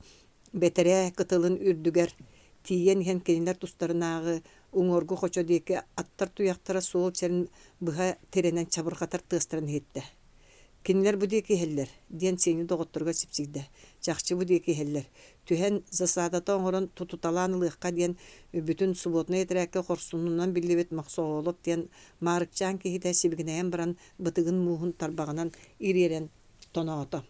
бетере кытылын үрдүгер тиен хен кинилер тустарынагы уңоргу хочо деке аттар туяқтара соол черин бұға теренен чабырғатар тыстырын хетті. Кинилер бұ деке хеллер, ден сені доғыттырға сипсигді. Жақчы бұ деке хеллер. Түхен засадата оңырын тутуталанылыққа ден бүтін субботный етерәкі қорсунынан білдебет мақсоғылып ден Маарыкчаан кейді сибігінәйін баран бұтығын мұғын тарбағынан иререн тоноғыты.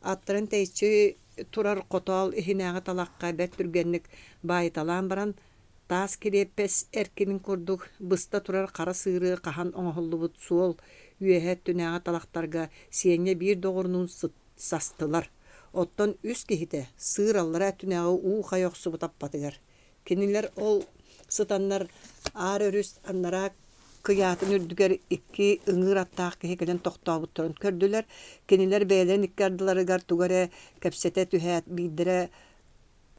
Аттырын тәйчі турар қотал ихинәғы талаққа бәт түргенлік байыталан баран тас киреппес эркинин курдук быста турар қара сыыры қахан оңғылыбыт суол үйәһәт түнәға талақтарға сиенне бир доғырнун састылар. Оттон үс кехите сыыр аллара түнәға уу қайоқсы бұтап батыгар. Кенилер ол сытаннар ар өрүс аннара кыятын үрдүгер икки ыңыр аттақ кехекелен тоқтабыт тұрын көрділер. Кенилер бәйлен иккардыларыгар тугаре кәпсете түхәт биддері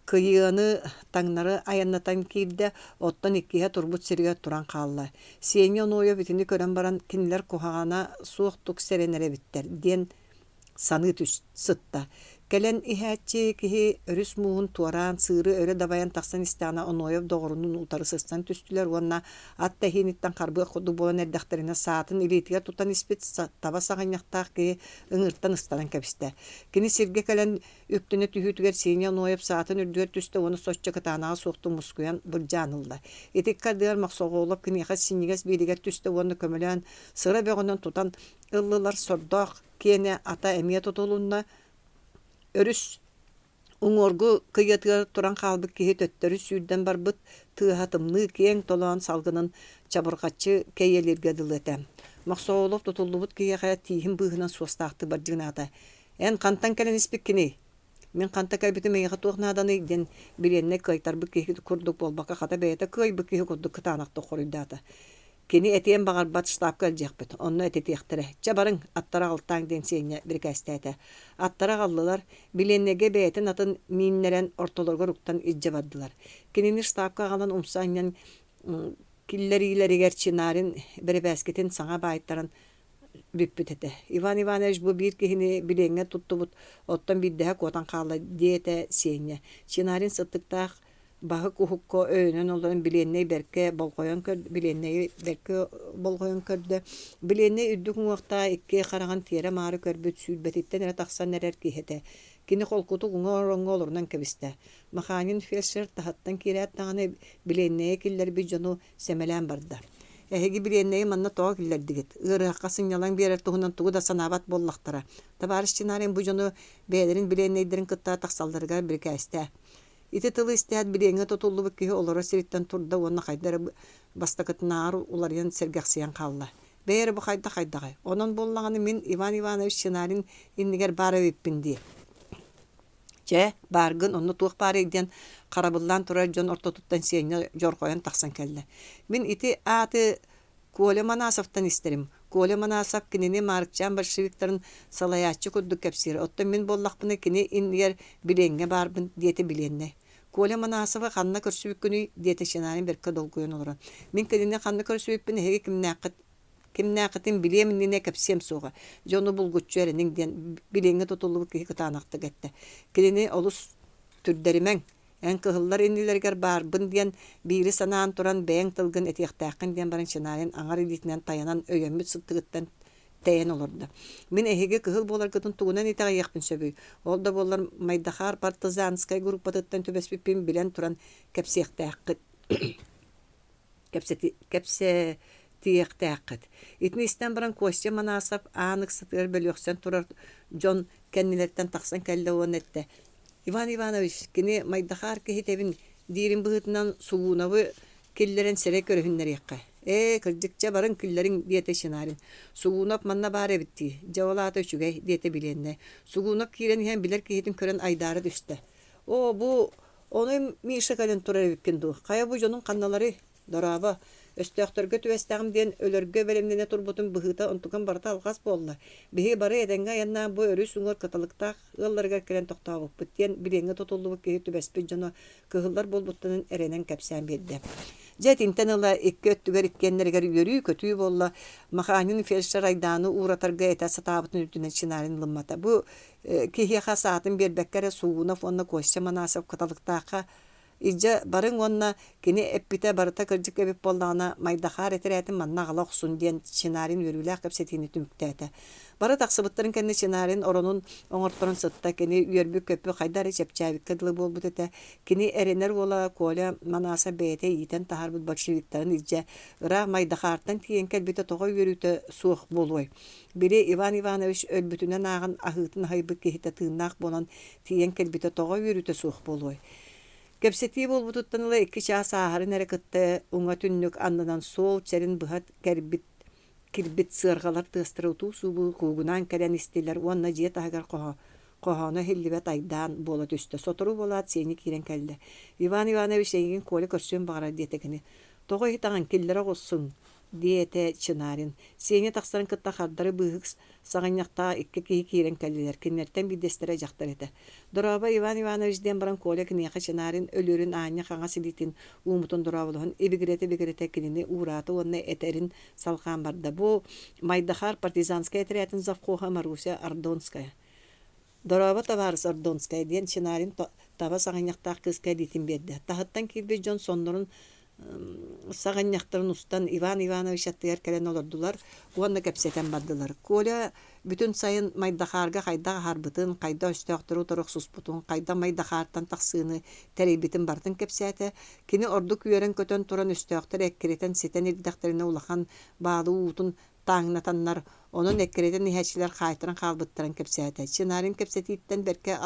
кыйыны таңнары аяннатан кирде оттан иккиhe турбут сирге туран қалла. Сиенье оноя битини көрен баран кинилер кухагана суоқтук серенере биттер. Ден саны сытта. Келен ихәтче кихи өрүс муын туаран сыры өрө дабаян тақсан истана оноев доғырунун утары сыстан түстілер. Онна атта хениттан қарбы құды болан әрдәқтеріне саатын илетіге тутан испет таба сағаняқтақ ки ыңырттан ыстаран кәпісті. Кені сирге келен үктіні түйітігер сене оноев саатын үрдігер түсті оны соччы кытанаға соқты мұскуян бұл жанылды. Етек кардығар мақсоғы олып кінеға синегес бейдігер түсті оны көмілен сыра беғынан тутан ыллылар сордақ кене ата әмия тұтылуына өрүс уңоргу кыйытыгар туран халбык киһи төттөрү сүүрден барбыт тыахатымны кең толоон салгынын чабыргаччы кейелерге дылыта. Махсоолов тутуллубут киэхэ тиихин быыһынан суостаахты бардьыгнаата. Эн кантан кэлэн испиккини. Мен канта кайбытым эйэхэ туохнааданы ден биленне кайтарбык киһи курдук болбакка хата бэйэте кыйбык киһи курдук кытаанакты хоруйдаата. Кини этиен багарбат штабка алжакпыт. Онно этетиэхтере. Чабарың аттара алтаң ден сеññe биркэстээте. Аттара галлылар биленнеге бэйэтин атын миннерен ортолорго руктан ижже бардылар. Кинини штабка галан умсааньян киллерилеригер чинарын беребэскетин саңа байттарын бүппүтете. Иван Иванович бу бир кихини билеңге туттубут оттон биддэһэ куотан хаалла диэте сеññe. Чинарын сыттыктаах баһы кухукко өйнөн олорун биленней берке болгойон көрдө, биленней берке болгойон көрдө. Биленней үрдүк уңакта икке караган тиэре маары көрбүт сүүрбетиттен эре таксан нерер киһете. Кини холкуту уңоронго олорунан кебисте. Маханин фельдшер тахаттан кирэт таганы биленней киллер би жону семелен барды. Эһиги биленней манна тоо киллер дигит. Ырыакка сыññалаң берер туһунан тугу да санабат боллактара. Табарыш чинарын бу жону бээлерин биленнейдерин кытта таксалдарга биркэсте. Ити тылы истәт билеңе тотуллубут киһи олоро сириттен турда уонна хайдары бастакытнаар уларыян сергаксыян халла. Бэйэр бу хайдагай. Онон боллаганы мен Иван Иванович Чинарин иннигер бары виппинди. Че баргын онну туох бары иден карабыллан турар жон ортотуттан сеññe жоргоян таксан келле. Мен ити аты Коля Манасовтан истерим. Коля Манасов кинини Маарыкчаан большевиктарын салаяаччы курдук кепсир. Оттон мен боллакпыны кини иннигер билеңге барбын диэти биленне. Коля Манасова ханна көрсүбүккүнү диэти Чинарын берке долгуйон олорон. Мен кинини ханна көрсүбүкпүн эги кимнакытын билеминине кепсем суга. Жону булгуччу эренин ден билеңге тотулубут киһи кытаанакты кетте. Кинини олус түрдеримең эн кыһыллар иннилергер барбын диэн бири санаан туран бэйэң тылгын этиэхтээххин диэн баран Чинарын аҥар илитинэн таянан өйөммүт сыттыгыттан тэйэн олорду. Мен эһиге кыһыл буоларгытын тугунан итаҕайыахпын сөбүй. Ол да буолар Майдахар Гражданскай группатыттан төбөспүппин билен туран кепсиэхтээххит. Кепсетиэхтээххит. Итини истэн баран Костя Манасов aanык сытыар бөлөөхсен турар Жон кэннилерттен тахсан кэллэ уон этте. Иван Иванович, кини Майдахар кихитебин дирин быһытынан сугунабы киллерен сере көрөһүннэриэккэ. Кырдьыкча барын киллерин диэте Чинарын. Сугунап манна баар эбитти. Жавалаата үчүгэй диэте биленне. Сугунап киирен иһэн билер кихитин көрөн айдаары түстэ. Бу ону Миша кэлен турар эбиккен ду. Кая бу жонун канналары дораба. Өстөктөргө түбэстэгим диэн өлөргө белемнене турбутун быһыта онтуган барта алгас болла. Биһи бары эденге янна бу өрүс уңор кыталыктаах ылларга келен токтообуппут диэн билеңге тотуллубут киһи түбэспит жоно кыһыллар болбуттунун эренен кепсээн биэрде. Жетинтен ыла икки өттүгер иккеннергер үйөрүү көтүү болла. Маханин фельдшер айдааны уратарга эте сатаабытын үтүнен Чинарын лыммата. Бу киһи хасаатын бербеккере Сугунов онна Костя Манасов кыталыктаакка ижа барың онна кини эппите барыта кырдык эбип боллаана Майдахар этерэтин манна гала оксун диэн Чинарын өрүлээх кепсетини түмүктээте. Бары таксыбыттарын кэнни Чинарын оронун оңорторун сытта кини үйөрбүк көпү хайдары чепчээбикке дылы болбут эте. Кини эренер бола Коля Манаса бэйэте иитен тахарбыт большевиктарын ижа ыра Майдахартан тиен келбите тога үйөрүүтө суох болуой. Бири Иван Иванович өлбүтүнөн аагын ахыытын хайбык кихите тыыннаах болан тиен келбите тога үйөрүүтө суох болуой. Кепсети болбутуттан ыла 2 чаас ааһарын эрекытты уңа түннүк аннынан сол черин быһат кирбит сыаргалар тыастырыутуу субу куугунан келен истилер уонна жиет агар кохоно хиллибет айдаан бола түстө. Сотору болаат сени кирен келде. Иван Иванович эгин Коля көрсөөн багара диетекини. Того хитаган киллера госсун диете Чинарын. Сени таксарын кытта хардары быһык сагаññахта икки киһи кирен келлилер. Киннерттен бидестере жактар эте. Дораба Иван Иванович ден баран Коля кинеха Чинарын өлөрүн ааньа хаңа силитин уумутун дурабылыгын эбигирете кинини уураты онна этерин салган барда. Бу Майдахар партизанская отрядын завкоха Маруся Ардонская. Дораба табарыс Ардонская ден Чинарын таба сагаññахтаах кыска дитин берди. Тахыттан кирби Жон соннорун сагаññахтарын устан Иван Иванович аттыгар келен олордулар. Уонна кепсетен бардылар. Коля бүтүн сайын Майдахарга кайда харбытын, кайда өстөктөрү тороксуспутун, кайда Майдахартан таксыыны терейбитин бартын кепсете. Кини орду күйөрен көтөн туран өстөктөр эккиритен сетен ирдактерине улахан баалы уутун таңнатаннар, onun ekkereden nihetçiler kaytıran kalbıttıran kepsete. Çınarın kepsetiyitten berke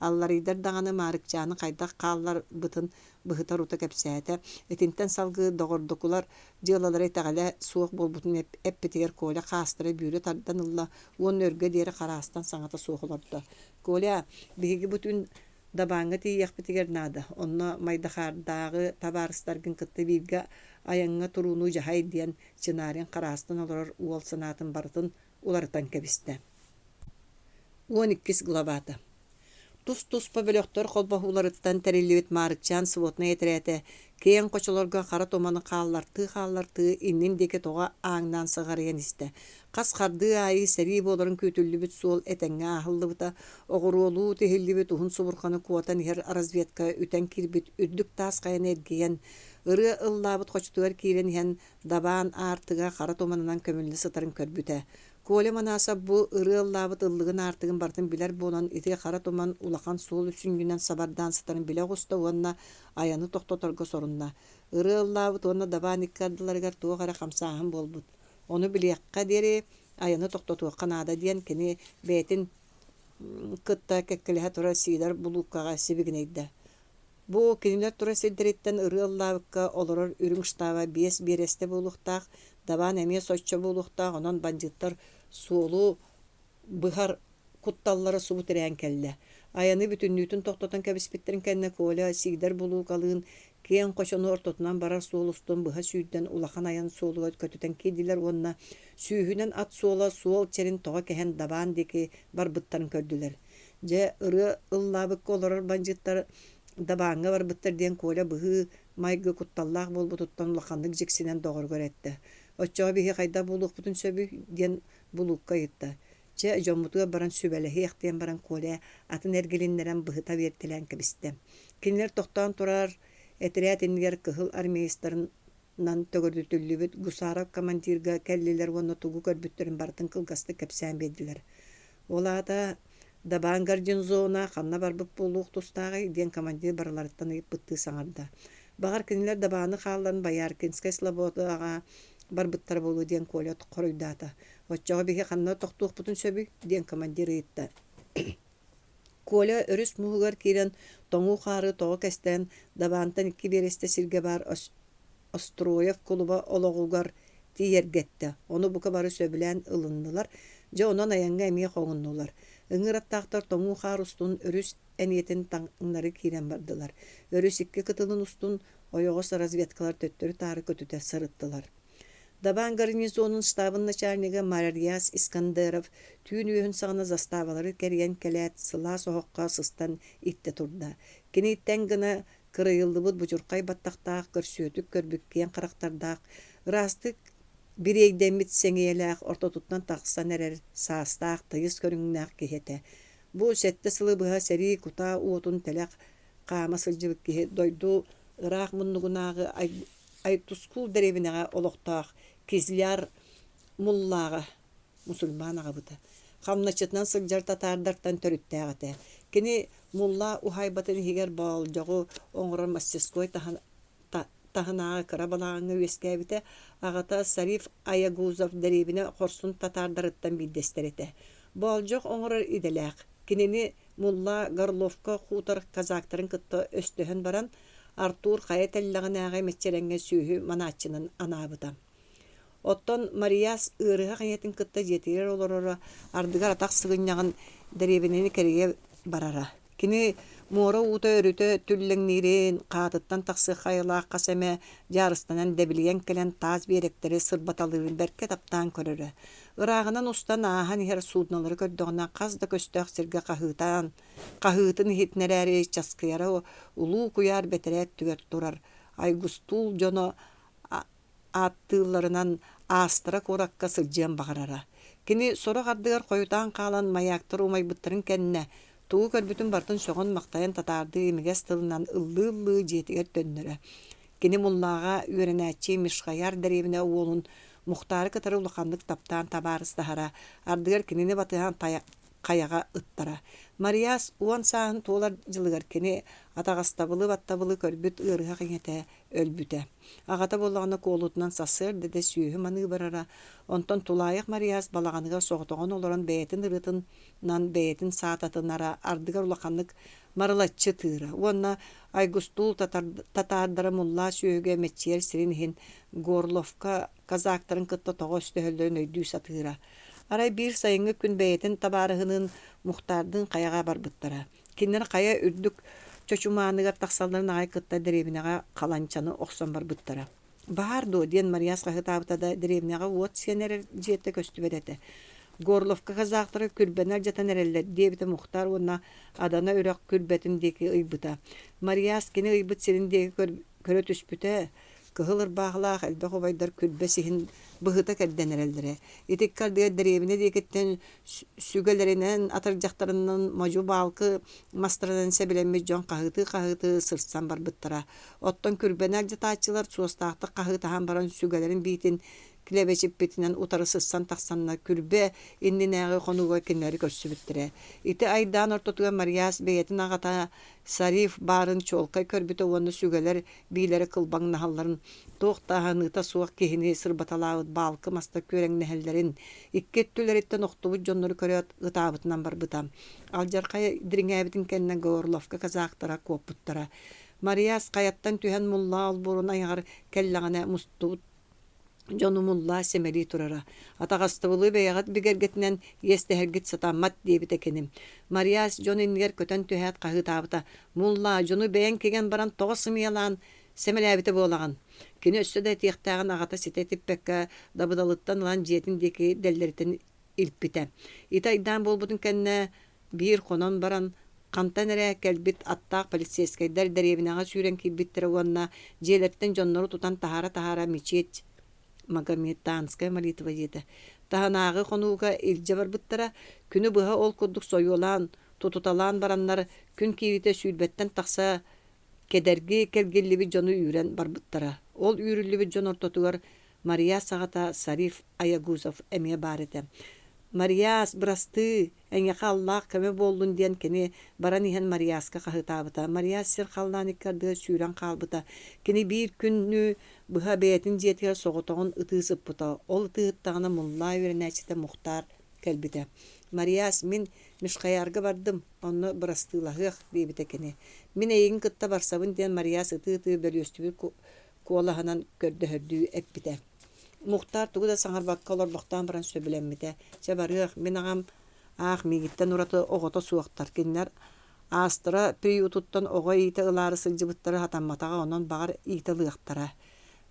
Алларыйдар дағаны Маарыкчааны қайдақ қаллар бұтын бұхытар ұта кәпсәті. Этинтен салғы доғырдықулар жылалары тағалә суық бол бұтын әппетігер көйлі қастыры бүйрі тардан ұлла он өрге дері қарастан саңата суықыларды. Көйлі бігі бұтын дабаңы тейек бітігер нады. Онна майдақардағы табарыстарғын қытты бейгі аяңға тұруыну жағай дейін чынарин қарастан олар уол санатын бартын уларытан кәбісті. 12 главаты. Тус-тус пабелёхтор холбахуларыттан тәрелебет Маарыкчаан сводна етерәте. Кейен қочолорға қара томаны қалларты, иннен деке тоға аңнан сығарыян істі. Қас қарды айы сәрии боларын көтілі сол әтәңі ахылды бұта, оғыролу техілі бүт ұхын сұбырқаны куатан ер разведка үтен кирбіт үддік тас қайын әргейен. Үрі ыллабыт қочтуар кейрен ен дабан артыға қара томанынан көмілі сытарын көрбіті. Коле манаса бу ырыллабыт ыллыгын артыгын бартын билер болан ите қара томан улахан сол үсүнгүнен сабардан сытарын биле қоста уанна аяны тоқтоторго сорунна. Ырыллабыт уанна дабан иккардыларыгар туғара қамсағын болбут. Оны билеққа дери аяны тоқтотуға қанада диен кені бәйтін кытта кәккіліға тұра сидар бұлуққаға себігінейді. Бу кинилер тура сиддереттен ырыллабыкка олорор үрүң штаба 5 бересте болуқтақ, дабан әме соччо болуқтақ, онон бандиттар суолу быхар кутталлары субу тирән кәлле. Аяны бүтүннүтүн тоқтотан кәбіспеттерін кәнне коля сигдер болу қалын, кейен қошону ортотунан барар суолустун быха сүйден улахан аян суолуға көтүтен кедилер онна сүйхүнен ат суола суол черин тоға кәхен дабан деки бар бұттарын көрдүлер. Же ыры ыллабыкка олорор бандиттар дабаңга бар бұттар ден коля быхы майгы кутталлақ бол бұтуттан улахандық жексинен доғыр көретті. Отчоға бихи қайда болуқ бұтын сөбі ден булукка йытта. Че жоммутуга баран сүбәлеһи яктыян баран коля атын эргелиннерен быһыта бертилен кебисте. Кинилер тохтан турар этериатингер кыһыл армейстарынан төгөрдүтүлүбүт гусара командирга келлилер вонно тугу көрбүттерин бартын кылгасты кепсән бедилер. Олада дабан гарнизона ханна барбык булук тустагы ден командир барларыттан ыйып бытты саңарда. Багар кинилер дабаны халларын Баяркинскай слободага барбыттар болу ден коля коройдата. Отчоға беге қанна тоқтуық бұтын сөбі ден командиры етті. Коля өріс мұғығар кейрен тоңу қары тоғы кәстен дабантан 2 бересте сирге бар Остроев клуба олығуғар тиергетті. Оны бұқа бары сөбілен ылындылар, же онан аяңға әмей қоңыннулар. Үңіраттақтар тоңу қар ұстын өріс әниетін таңнары кейрен бардылар. Өріс 2 кытылын ұстын ойоғыс разведкалар төттөрі тары көтіте сырыттылар. Дабан гарнизонун штабын начальнигі Марарияс Искандеров түйін өйін сағына заставалары кәрген кәләт сыла соғыққа сыстан итті тұрда. Кенеттен гына кырыйылды бұд бұжырқай баттақтақ, көрсөтік көрбіккен қарақтардақ, растық бірейден бітсеңейләқ, орта тұттан тақсан әрер састақ, тайыз көріңнәқ кехеті. Бұл сәтті сылы бұға сәрии құта уотын тәләқ қама сылжыбық кехе дойду ұрақ мұнығынағы айтускул дәребінеға олықтақ, кизляр муллаға, мусульманаға бұты. Қамначытынан сылжар татардартан төріттәғіті. Кені мулла ухайбатын хигер бал жоғы оңырар мастерской тахынаға кыра балағыңы өскәбіті, ағата Сариф Аягузов дәребіне қорсын татардарыттан биддестереті. Бал жоқ оңырар иделәқ. Кенені мулла Горловка хутар казактарын кытты өстіхін баран, Артур қайетеллағын ағай мәтчеренге сүйі манатчының анабыта. Оттон Марияс ырыға қайетін кытта жетерер оларора ардыгар атақ сығыняғын дәребінені кәреге барара. Кені мора ута өріті түлліңнерін қатыттан тақсы қайылақ қасәмә жарыстанан дәбілген кәлен таз беректері сырбаталырын бәрке таптан көрірі. Ырағынан ұстан ағын ер судналары көрдіғына қазда көстіғ сірге қағытын хитнәрәрі часкыяры улуу куяр бәтірәт түгер тұрар. Айгустул жоно аттыларынан астыра коракка сылжен бағарара. Кені сора қардығар қойутан қалан маяқтыр умай бұттырын кәнне туғы көрбүтін бартын соғын мақтайын татарды емегес тылынан ыллы-ыллы жетігер төннірі. Кені мұллаға үйренәтчі мишқаяр дәребіне олын мұқтары кітары ұлықандық таптан табарыстахара, ардығар кенені батыған қаяға ыттара. Мариас уон саан туолар жылыгар кини атагастабылы баттабылы көрбүт ырыга кеңете өлбүтэ. Агата боллагана колутунан сасыр деде сүйүхү маны барара. Онтон Тулаайах Мариас балаганыга соғтоғон олорон бэйетін ырытынан бэйетін саататынара ардыгар улаканнык марылатчы тыыра. Уонна Айгустул татардары мулла сүйөге метчер сиринхин Горловка казактарын кытта тоғы өстөһөллөрүн өйдүү сатыыра. Арай бир сайыңы күн бэйетін табарыгынын Мухтардын каяга барбыттара. Киннер кая үрдүк чочумааныгар таксалларын агай кытта деребинага каланчаны оксон барбыттара. Баарду ден Мариас кахытабытада деребинага вот сенер жете көстүбедете. Горловка казактары күрбенер жатан эреллер дебите Мухтар уна адана үрөк күрбетиндеки ыйбыта. Мариас кини ыйбыт сириндеги көрө түспүтэ. Кыһыл ырбаахлаах элбе хобайдар күрбе сихин быһыта кэлден эреллере. Итиккардыга деребине декеттен сүгелеринен атыржактарынан мажу балкы мастырынан себелемми жон кахыты сыртсан барбыттара. Оттон күрбенер жатаачылар суостаакты кахытахан баран сүгелерин битин килебечип битинен утары сыртсан таксанна күрбе иннинээги конуга кинleri көссүбүттүре. Ити айдан ортотуга Мариас бейетин агата Сариф барын чолкай көрбүтө уонну сүгелер бийлери кылбаң нахалларын тоохтааныта суак кихини сырбаталаабыт балкы маста көрөң нехеллерин иккеттүлериттен октубут жоннору көрөт ытаабытынан барбытам. Алжаркай дириңээбитин кеннен Горловка казактара коппуттара. Мариас каяттан түһэн мулла албуруна ягар келлагана мустубут Жону мулла семели турара. Атагастыбылы бейагат бигергетинен естехергит сатаммат дебите кеним. Мариас жон ингер көтөн түһät кахытабыта. Мулла жону бейен кеген баран тоғысымыялан семелебите болаган. Кини өссөдө тиектаган агата ситетип пекка дабыдалыттан лан жетиндеки деллеритен илпите. Итайдан болбутун кенне бир конон баран кантан эре келбит аттаак полицейскайдар деребинага сүйрен кибиттер уонна желеттен жоннору тутан тахара мичет Магометанская молитва еді. Таханағы қонуға илже барбыттара, күні бұға ол күрдік сойулан, тутуталан бараннар күн кейвите сүйілбеттен тақса кедергі келгелліби жону үйрен барбыттара. Ол үйріліби жон ортотуғар Мария сағата Сариф Аягузов әме бар еді. Мариас бұрасты, әңеқа Аллах көмі болдың ден кені баран ихен Мариаска қағытабыта. Мариас сер қалдан иккарды сүйрен қалбыта. Кені бір күнні бұға бәйтін жетіге соғытығын ұтысып бұта. Ол ұтығыттағына мұлла өрен әчіті Мухтар кәлбіті. Мариас, мен мішқаярғы бардым, оны бұрастылағық дейбіті кені. Мен әйін күтті барсабын ден Мариас ұты бөлі өстібір қолағынан көрді өрді әппіті. Мухтар тугуда саңарбакка олорбоктан баран сөбүлеммите. Чабарыах, мен ағам мегиттен ураты оғото суақтар. Кеннер астыра приютуттан оға ите ылары сылжыбыттары хатамматаға онон бағар ите лыақтара.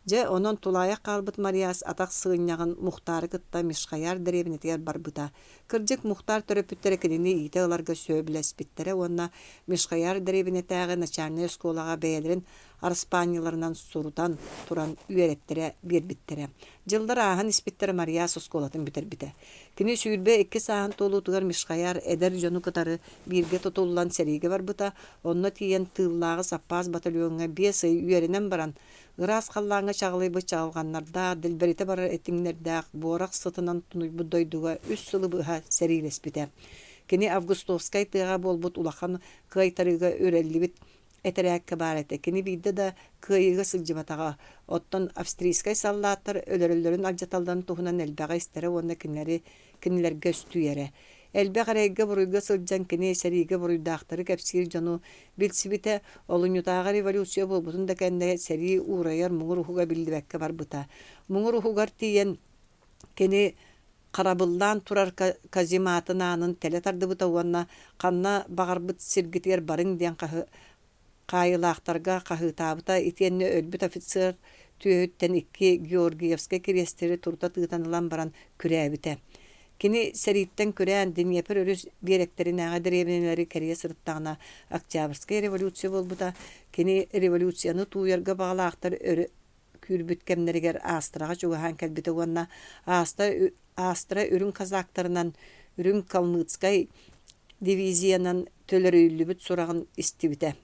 Же онон Тулаайах қалбыт Мариас атақ сығыннағын Мухтары кытта мишқаяр деребінетігер барбыта. Кыржык Мухтар төрөпүттері кенені ите ыларға сөбілеспіттері. Онна мишқаяр деребінетігі начальный сколаға бәйелерін арспаниларынан сурутан туран үйереттері бербіттері. Жылдар ағын іспіттері Мариас осколатын бітер-біті. Кені сүйірбе 2 сағын толутығар мишқаяр әдер жону кытары бірге тұтылуан сәрейге барбыта. Онна тиен тыллағы саппаз батальонға 5 ай үйерінен баран ырас қаллаңа чағылайбы чағылғаннарда, ділберіті барар әтіңнердәқ, борақ сытынан тұнуйбы дойдуға 3 сылы бұға сәрейлеспіті. Кені Августовскай тыға болбут улахан қайтарыға өрелібіт әтірәкке бар әті. Кені бейді да кыйыға сылжыматаға. Оттон австрийскай саллаттар өлерілерін алжаталдан тұхынан әлбәға істері, онына кінілерге үстүйері. Әлбә қарайға бұруйға сылжан кені сәрейге бұруйдақтары кәпсігір жону білсібіті олынютаға революция болбутын да кәнде сәрей урайар мұңыр ұхуға білдібәкке бар бұта. Мұңыр ұхуғар тиен кені қарабылдан тұрар казиматын анын тәлі тарды бұта уанна қанна бағар бұт сіргітер барың ден қайылақтарға қағытабыта итенне өлбіт офицер түйөттен 2 Георгиевскай керестері тұрта тыытанылан баран күрәбіті. Кені сәриттен көрән Днепр өріс беректерін әға дәребінелері кәрие сырттағына Октябрьскай революция болбыта. Кені революцияны туйарға бағалақтар өрі күрбіт кәмнерігер астыраға жоғахан кәлбіті оңна астыра үрін қазақтарынан үрін Калмыцкай дивизиянан төлер үйлібіт сұрағын істібіті.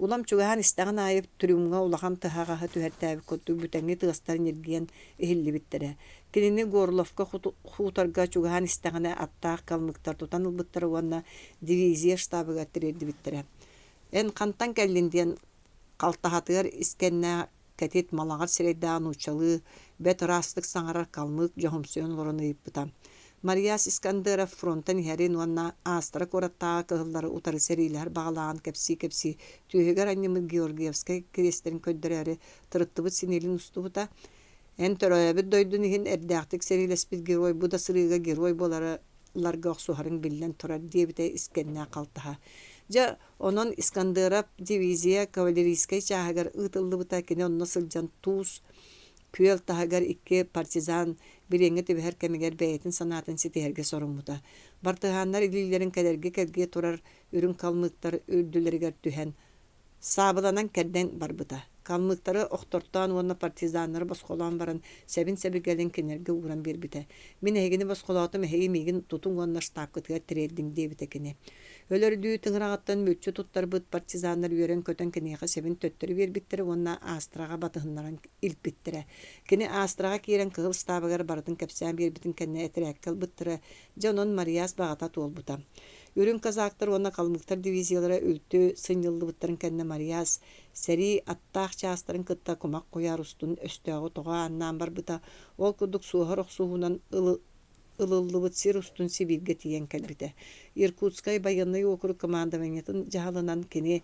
Улам чугаһан истәгән айып түрүмгә улахан тыһагаһы түһәртәбик көтү бүтәңге тыгыстар нерген эхиллибиттере. Кинини Горловка хутарга чугаһан истәгәнә аттаах калмыктар тутан ылбыттар уонна дивизия штабыга тирердибиттере. Эн кантан кэллинден калтаһатыгар искеннә кәтет малагар сирейдаан учалы бет растык саңарар калмык жохумсуен лороны иппыта. Марияс Искандеров фронтан хәрин уанна астра кораттаа кыһыллары утары сәрииләр багалаан кепси түйегер аннымы Георгиевскай крестерин көддөрәре тырыттыбыт синелин устубута. Эн төрөөбүт дойдун ихин эрдәктик сәриилеспит герой буда сырыга герой болары ларга оксухарын билен турар дебите искеннә калтаха. Жа онон Искандеров дивизия кавалерийскай чаһагар ытыллыбыта кине онно сылжан туус күел тахагар икки партизан билиңҥи тибэһэр кэмигэр бэйэтин санаатын ситиһэргэ соруммута. Бартыһааннар илиилэрин кэлэргэ кэлгэ турар үрүн калмыктар үрдүлэригэр түһэн саабыланан кэрдэн барбыта. Калмыктары охтортоон уонна партизаннары босхолоон баран сэбин сэбигэлин кинэргэ ууран биэрбитэ. Мин эһигини босхолоотум эһиги мигин тутун уонна штабкытыгар тирэйдиҥ диэбитэ кини. Өлөрдүү тыҥырағаттан мүччү туттарбыт партизаннар үөрен көтөн киниэхэ сэбин төттөрү биэрбиттере уонна аастрага батыһыннаран илпиттере. Кини аастрага киирен кыһыл стабыгар барытын кэпсээн биэрбитин кэннэ этирээккэл быттыры дьонон Марияс багата туолбута. Үрүн казактар уонна калмыктар дивизиялары үлтү сыньыллыбыттарын кэннэ Марияс сэрии аттаах чаастарын кытта кумак куяар устун өстөөгө тоҕо аннаан барбыта. Ол курдук суоһар охсуһунан ылыллыбыт сир устун Сибирге тиен кэлбите. Иркутскай военный округ командованиятын жаһалынан кини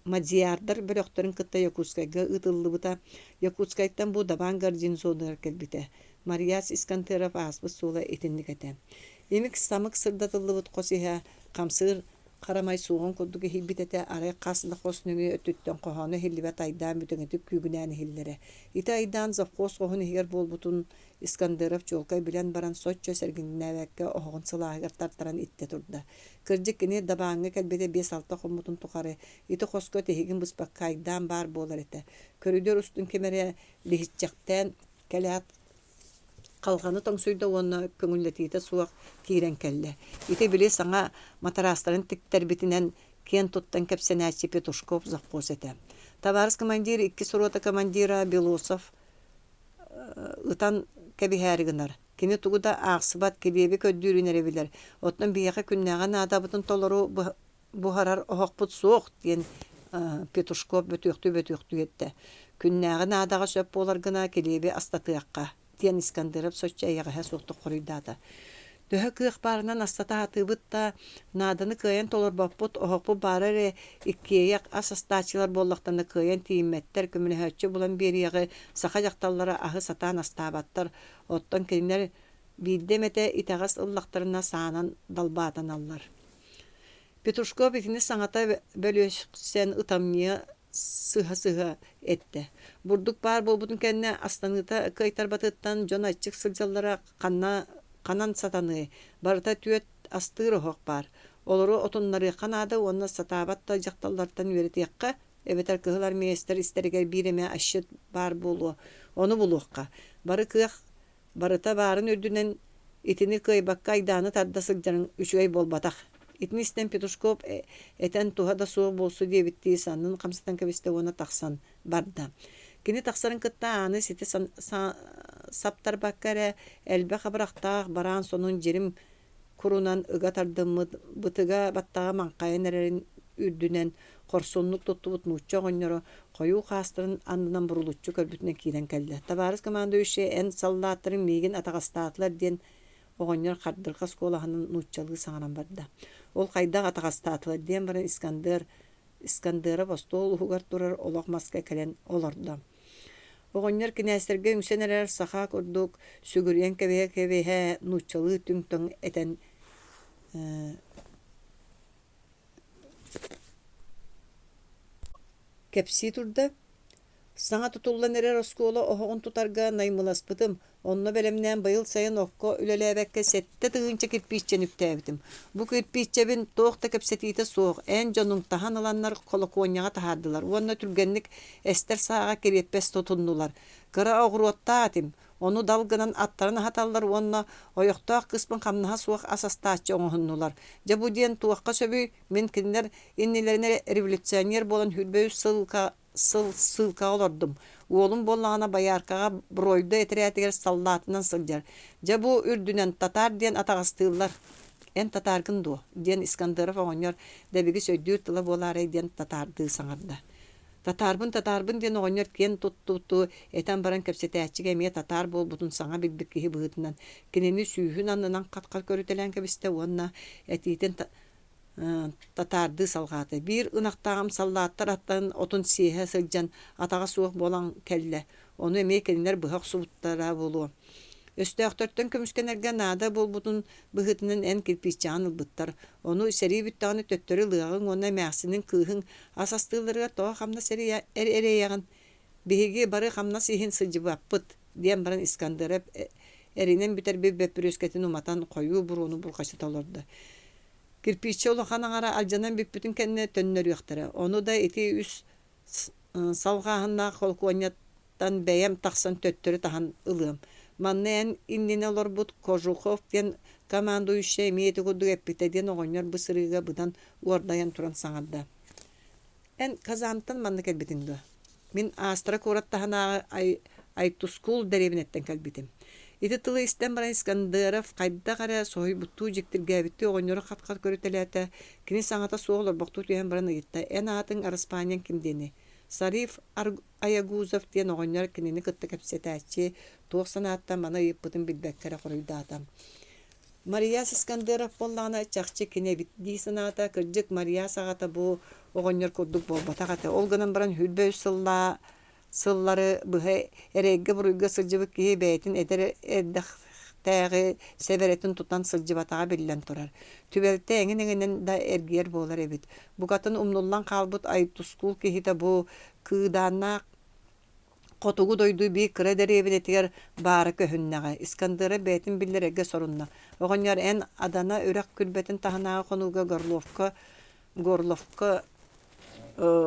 мадьярдар бөлөктөрүн кытта Якутскайга ытыллыбыта. Якутскайттан бу дабан гарнизонугар кэлбите. Марияс Искандеров ааспыт суола итинникэте. Эмик самык сырдатыллыбыт косиһа камсыр карамай сугон курдук эхилбитете арай касла хоснугу өтүттөн кохону хиллибет айдаан бүтөңөтүп күгүнään хиллере. Ити айдаан завхоз кохун ихер болбутун Искандеров жолкай билен баран соччо сергиңнээбекке охогун сылаагар тартаран итте турда. Кырдьык кини дабааңга келбете 5-6 хомутун тухары ити хоско техигин быспакка айдаан бар болар эте. Көрүдөр устун кемере лихитчактен келят калганы тоңсуйда уонна көңүллетиите суак киирен келле. Ити били саңа матарастарын тиктербитинен кен туттан кепсенääчи Петушков завхоз эте. Товарищ командир 2 рота командира Белосов ытан кебиһээригинар. Кини тугуда ааксыбат кебеби көддүүрүнер эбилер. Оттон бияка күннäгän аадабытын толору бухарар охокпут суох диен Петушков бөтүөктү этте. Күннäгän аадага сөп болар гына келеби астатыакка диен Искандеров сочча аягаһа суохтук хорuydaata. Төһө кыах барынан астатаатыбытта нааданы кыйан толорбаппут охокпу бараре иккияк асастаачылар боллактаны кыйан тиимметтер көмүнөһөччү булан берияғы саха жакталлары ахы сатаан астаабаттар оттон кинилер бииддемете итагас ыллактарына саанан далбаатан аллар. Петрушков итини саңата бөлөсен ытамния сыха этте. Бурдук бар болбутун кэнне астаныта кайтарбатыттан жон ачык сылжаллара канан сатаны барыта түөт астыыр охок бар. Олору отуннары канада онна сатаабатта жакталлартан үөретиякка эбетер кыһылар министр истеригер биреме ашыт бар болу. Оны булуокка. Бары кыах барыта барын өдүнен итини кыйбакка айдааны тадда сылжарын 3 ай болбатах. Итнистен Петушков этен тухада суу болсу дебитти санын камсатан кебисте оны таксан барда. Кини таксарын кытта аны сити саптар баккаре элбе хабырактаах бараан сонун жерим курунан ыга тардыммыт бытыга баттага манкайын эрерин үрдүнен корсунлук туттубут нучча гонноро кою хастырын андынан бурулуччу көрбүтүнө киирен келди. Товарищ командующий эн солдаттарын мигин атагастаатлар ден огоннор кардырга сколаһынын нуччалыгы саңаран барда. Ол кайда атагастаатлар ден барын Искандеров улууһугар турар олох маска келен олорду. Огоннор кинестерге үңсенерер саха курдук сүгүрен кебе нуччалыгы түңтөң этен кепси турда Саңа тутуллан эрер оскуола оһоҕун тутарга наймыласпытым. Онно белемнään быйыл сайын окко үлелээбэкке сетте тыгынча кирпиччен үктээбитим. Бу кирпиччебин тоохта кепсетиите суох, эн жонуңтахан ыланнар колокуонняга таһаардылар. Уонна түргенник эстер саага киреппес тотуннулар. Кыра оҕуруоттаатим. Onu dalgınan attarını hatallar onna oyuqtaaq kısmın kamnaha suaq asastaaçı oňuhunnular. Ja bu diyen tuaqqa söbü men kinler innilerine revolüционер bolan hülböy sılka olordum. Oğlum bollağına bayarkağa broyda etiriyatiger sallatından sıljar. Ja bu ürdünen tatar diyen atağastığırlar. En tatargın do. Diyen İskandarov oňor debigi söydüür tıla bolarey diyen tatardığı saňarda. Tatarbın diyen oňor ken tuttu etan baran kepsetääçige me tatar bol butun saňa bilbikki bıhıtынан. Kineni sүйhün annan kat körütelen kebiste onna etiten tatardı salgаты. Bir ınaqtağım sallattar attan otun sihe sıljan atağa suuq bolan kelle. Onu emekenler bıhaq suuttara bolu. Östüktörtön kömüşkenerge nada bol butun bıhıtının en kirpiççan ılbıttar. Onu seri büttağını töttörü lığın ona mäsinin kıhın asastığılarga toğa hamna seri ereyağın. Bihigi barı hamna sihin sılcı bapıt diyen baran İskandarov erinen büter bir bepürüsketin umatan koyu burunu burkaçı olurdu. Kirpiççi olağana ara aljanan büpütün kendine tönner yoktara. Onu da eti üs salgağına kolkuanyattan beyem taksan töttörü tahan ılığım. Mannayan innine olor but Kojukov diyen komanduyuşa emiyeti kudu epite diyen oğonyor bu sırıga budan uardayan turan saŋarda. En kazantan manna kelbitin. Min astra kurat tahana aytuskul derebinetten kelbitim. Iti tılı isten baran İskandarov kayda kara soy butu jiktirgebitti oğonyoru kat körütelete kini saŋata soğulur baktu tüyen baran agitta. En atın Araspanyan kimdeni. Sarif Ayaguzov diyen oğonyor kinini kıttı kepsetääçi tuğ sanattan bana yıppıtın bilbekkere koruydatam. Marias İskandarov bollağına çakçı kine bitdi sanata kırcık Marias ağata bu oğonyor kurduk bol batağata. Olganan baran hülböy sılları bıhe eregge buruyga sılcıbık kihi beytin eder erdäği severetin tutan sılcı batağa billen turar. Tübelte engin da ergiyer bolar ebit. Bu katın umnullan kalbut ay tuskul kihi de bu kıdana kotugu doydu bir kıra derebinetiger barı köhünnaga. İskandarov beytin billerege sorunna. Oğonyor en adana örek külbetin tahanağa konuga gorlovka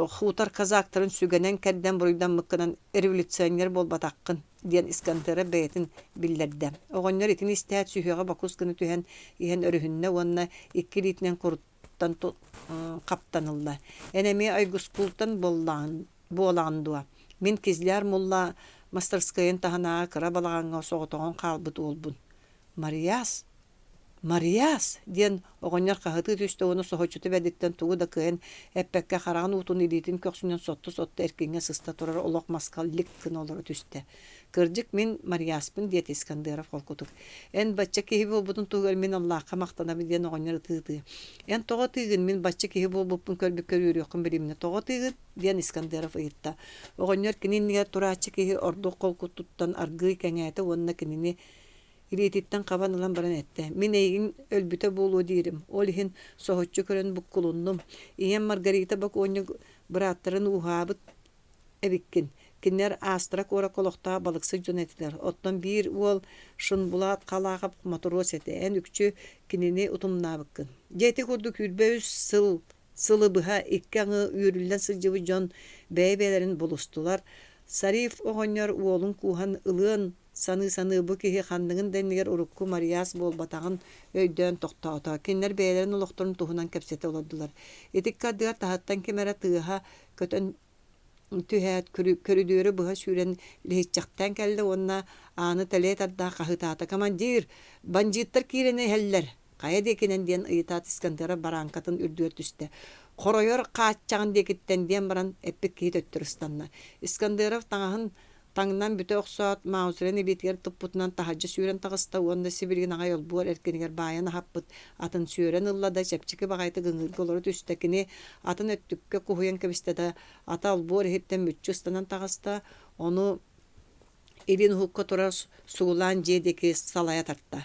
Hutar kazakların sügenen kedden buruydan mıkkınan revolüционер bol batakkın diyen İskandarov beytin billerdem. Oğonyor itin istehat sühüge bakuskını tühen ihan örühünne onna iki litinen kuruttan kaptanılla. Enemi ayguskultan boğulandığa. Min kizler mulla Mastarskayın tahanağa kıra balağına soğutuğun kalbıt olbun. Marias diyen oğonyor kahıtı düştü onu soğuçutu bedikten tuğu da kıyın eppekke karağın utun ilitin köksünün sottu erkeğine sısta turar olaq maskallik kın olur düştü. Kırcık min Mariaspın diyet İskandarov kolkutuk. En batça kehi bolbutun tuğul min Allah'a maqtanabil diyen oğonyor tığdı. En toğa tığın min batça kehi bolbutun kölbük körüyor yokum birimine toğa tığın diyen İskandarov ayıtta. Oğonyor kinin niye turaçı kehi ordu kolkututtan argıy kengete onna kinini İrititten kaban alan baran ette. Min egin ölbüte bolu dirim. Olihin sohutçu kören bukkulunnum. İyen Margarita bak onu bırattırın uhabıt ebikkin. Kinler astrak ora kolokta balıksı jönetiler. Ottan bir ol şun bulat kalağap motoros ete. En ükçü kinini utumna bıkkın. Jeti kurduk hülbeüs sılı bıha ikkanı yürülden sıcıvı jon beybelerin bulustular. Sarif oğonyor oğlun kuhan ılığın sanı bu kihi xandığın denniger urukku Marias bol batağın öydön toqtağıta. Kinler beylerin uluqturun tuhunan kepsete olurdular. Etik kaddığa tahattan kemere tığıha kötön tühät körüdüörü bıha süren lehitçaktan kelle onna anı telet adda kahıtata. Kamandir, banjittar kirene heller. Kaya dekenen diyen ıyıtat İskandarov barankatın ürdüört üstte. Koroyor kaççağın dekitten diyen baran eppik kihi töttürüstanna. İskandarov Tаңнан büte oqsat mausren elitger tupputunan tahajja süren tağısta onda Sibirgin ağa yol buar erkeniger bayana happıt atın süren ıllada çepçiki bağaytı gıngırgı olur üstekini atın öttükke kuhuyan kebistede ata ol buar hepten mütçüstanan tağısta onu elin hukka turar suğulan jedeki salaya tartta.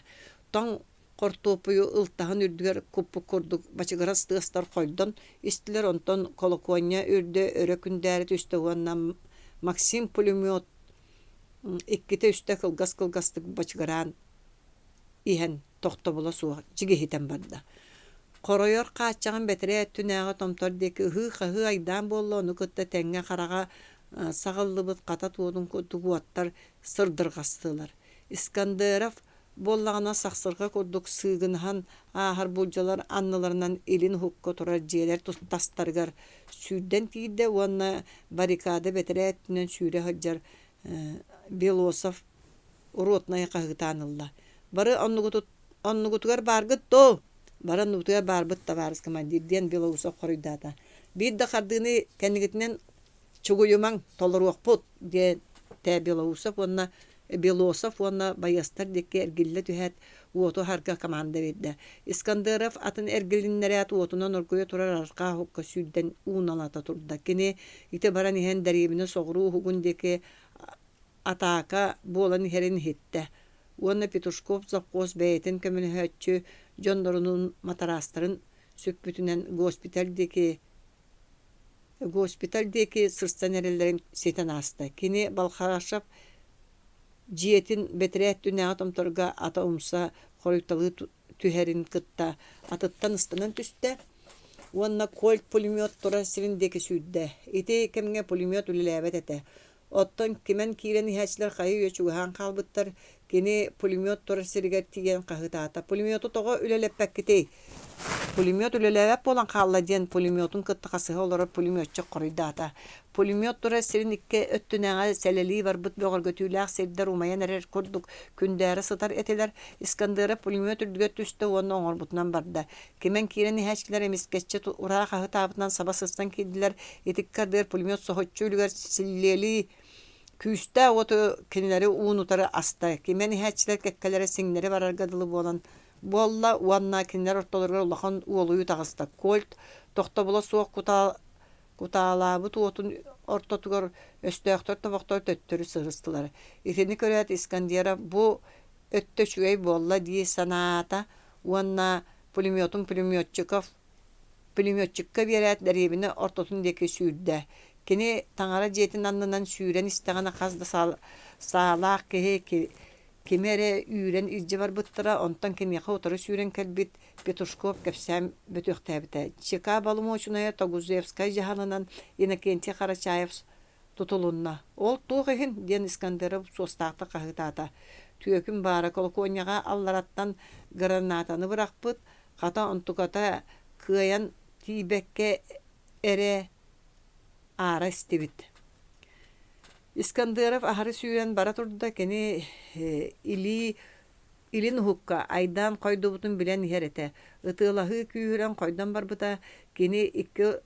Ton kortopuyu ıltahın ürdüger kupu kurduk başıgaras tığıstar koydun istiler ondan kolokonya ürdü örökünderi üstü ondan Максим пулемет икките үстө кылгас-кылгастык бачыгаран иһэн тохто була суга жигехитен барда. Коройор каачаган бетере түнәгә томтор деки хы айдан болло ону кытта тәңгә карага сагыллыбыт ката туудун тугуаттар сырдыргастылар. Искандеров боллагана саксырга курдук сыгынхан ахар булжалар анныларынан элин хукка турар жээлер тастаргар сүйден тиде уанна баррикада бетере түнен сүйре хаджар Белосов уротная кагытанылла. Бары оннугутугар баргыт то. Бары оннугутугар барбыт табарыс командирден Белосов корыйдата. Бир да кардыны кенигитинен чугуюмаң толоруокпут де Белосов онна баястар деке эргилле түһәт уоту харга команда берди. Искандеров атын эргиллиннерят уотунан оргуя турар арка хокка сүдден уналата турда. Кини ите баран иһен дарибине согруу хугун деке атака болан херин хитте. Уонна Петушков запкос бәйтен көмөнөһөтчү жондорунун матарастарын сөкпүтүнен госпиталь деки сырстан эрелерин сетен аста. Кини балхарашап жиетин бетерет түнәгә томторга ата умса хоруйталы түһәрин кытта атыттан ыстанан түстә. Уонна кольт пулемет тура сириндеки сүддә. Ите кемгә пулемет үлеләбәт әтә. Оттон кимен кирен иһәчләр кайы өчүгән калбыттар. Кини пулемет тура сиригә тигән кагытата. Пулемету тога үлеләппәк китей. Пулемет үлеләбәп болан калла ден пулеметун кыттыкасы олар пулеметчы корыйдата. Пулемет тура сиринекке өттүнәгә сәләли бар бит бөгөргө түләк сердер умаян эрер курдук күндәре сытар этелер. Искандера пулемет үлгә төстә онны оңор бутнан барда. Кимен кирен иһәчләр эмискәчче ура кагытабытан сабасыстан кидиләр. Этиккәдер пулемет сохотчу үлгәр силлели күстә ото кинләре уунутары аста. Кимен иһәчләр кәккәләре сиңнәре бараргадылы болан. Болла уанна кинләр ортоларга улахан уолую тагыста. Кольт тохта була суак куталабыт уотун ортотугар өстөктөр табактар төттөрү сырыстылар. Итени көрәт Искандера бу өттө чуй болла ди саната уанна пулеметчикка берет дәребине ортотун деке сүйдә. Кини таңара жетин аннынан сүйрен истегана казда салак кемере үйрен изже бар буттара онтан кини хавтары сүйрен калбит Петушков кепсәм бөтөхтәбите. Чека балумочуная Тогузевская жаһанынан Иннокентий Карачаев тутулунна. Ол тугыһын ден Искандеров состакта кагытата. Түөкүн бара колконьяга аллараттан гранатаны быракпыт. Ката онтуката кыян тибекке эре ара истебит. Искандеров ахары сүйрен бара турда кени илин хукка айдан койдубутун билен херете. Ытылахы күйрен койдан барбыта кени икки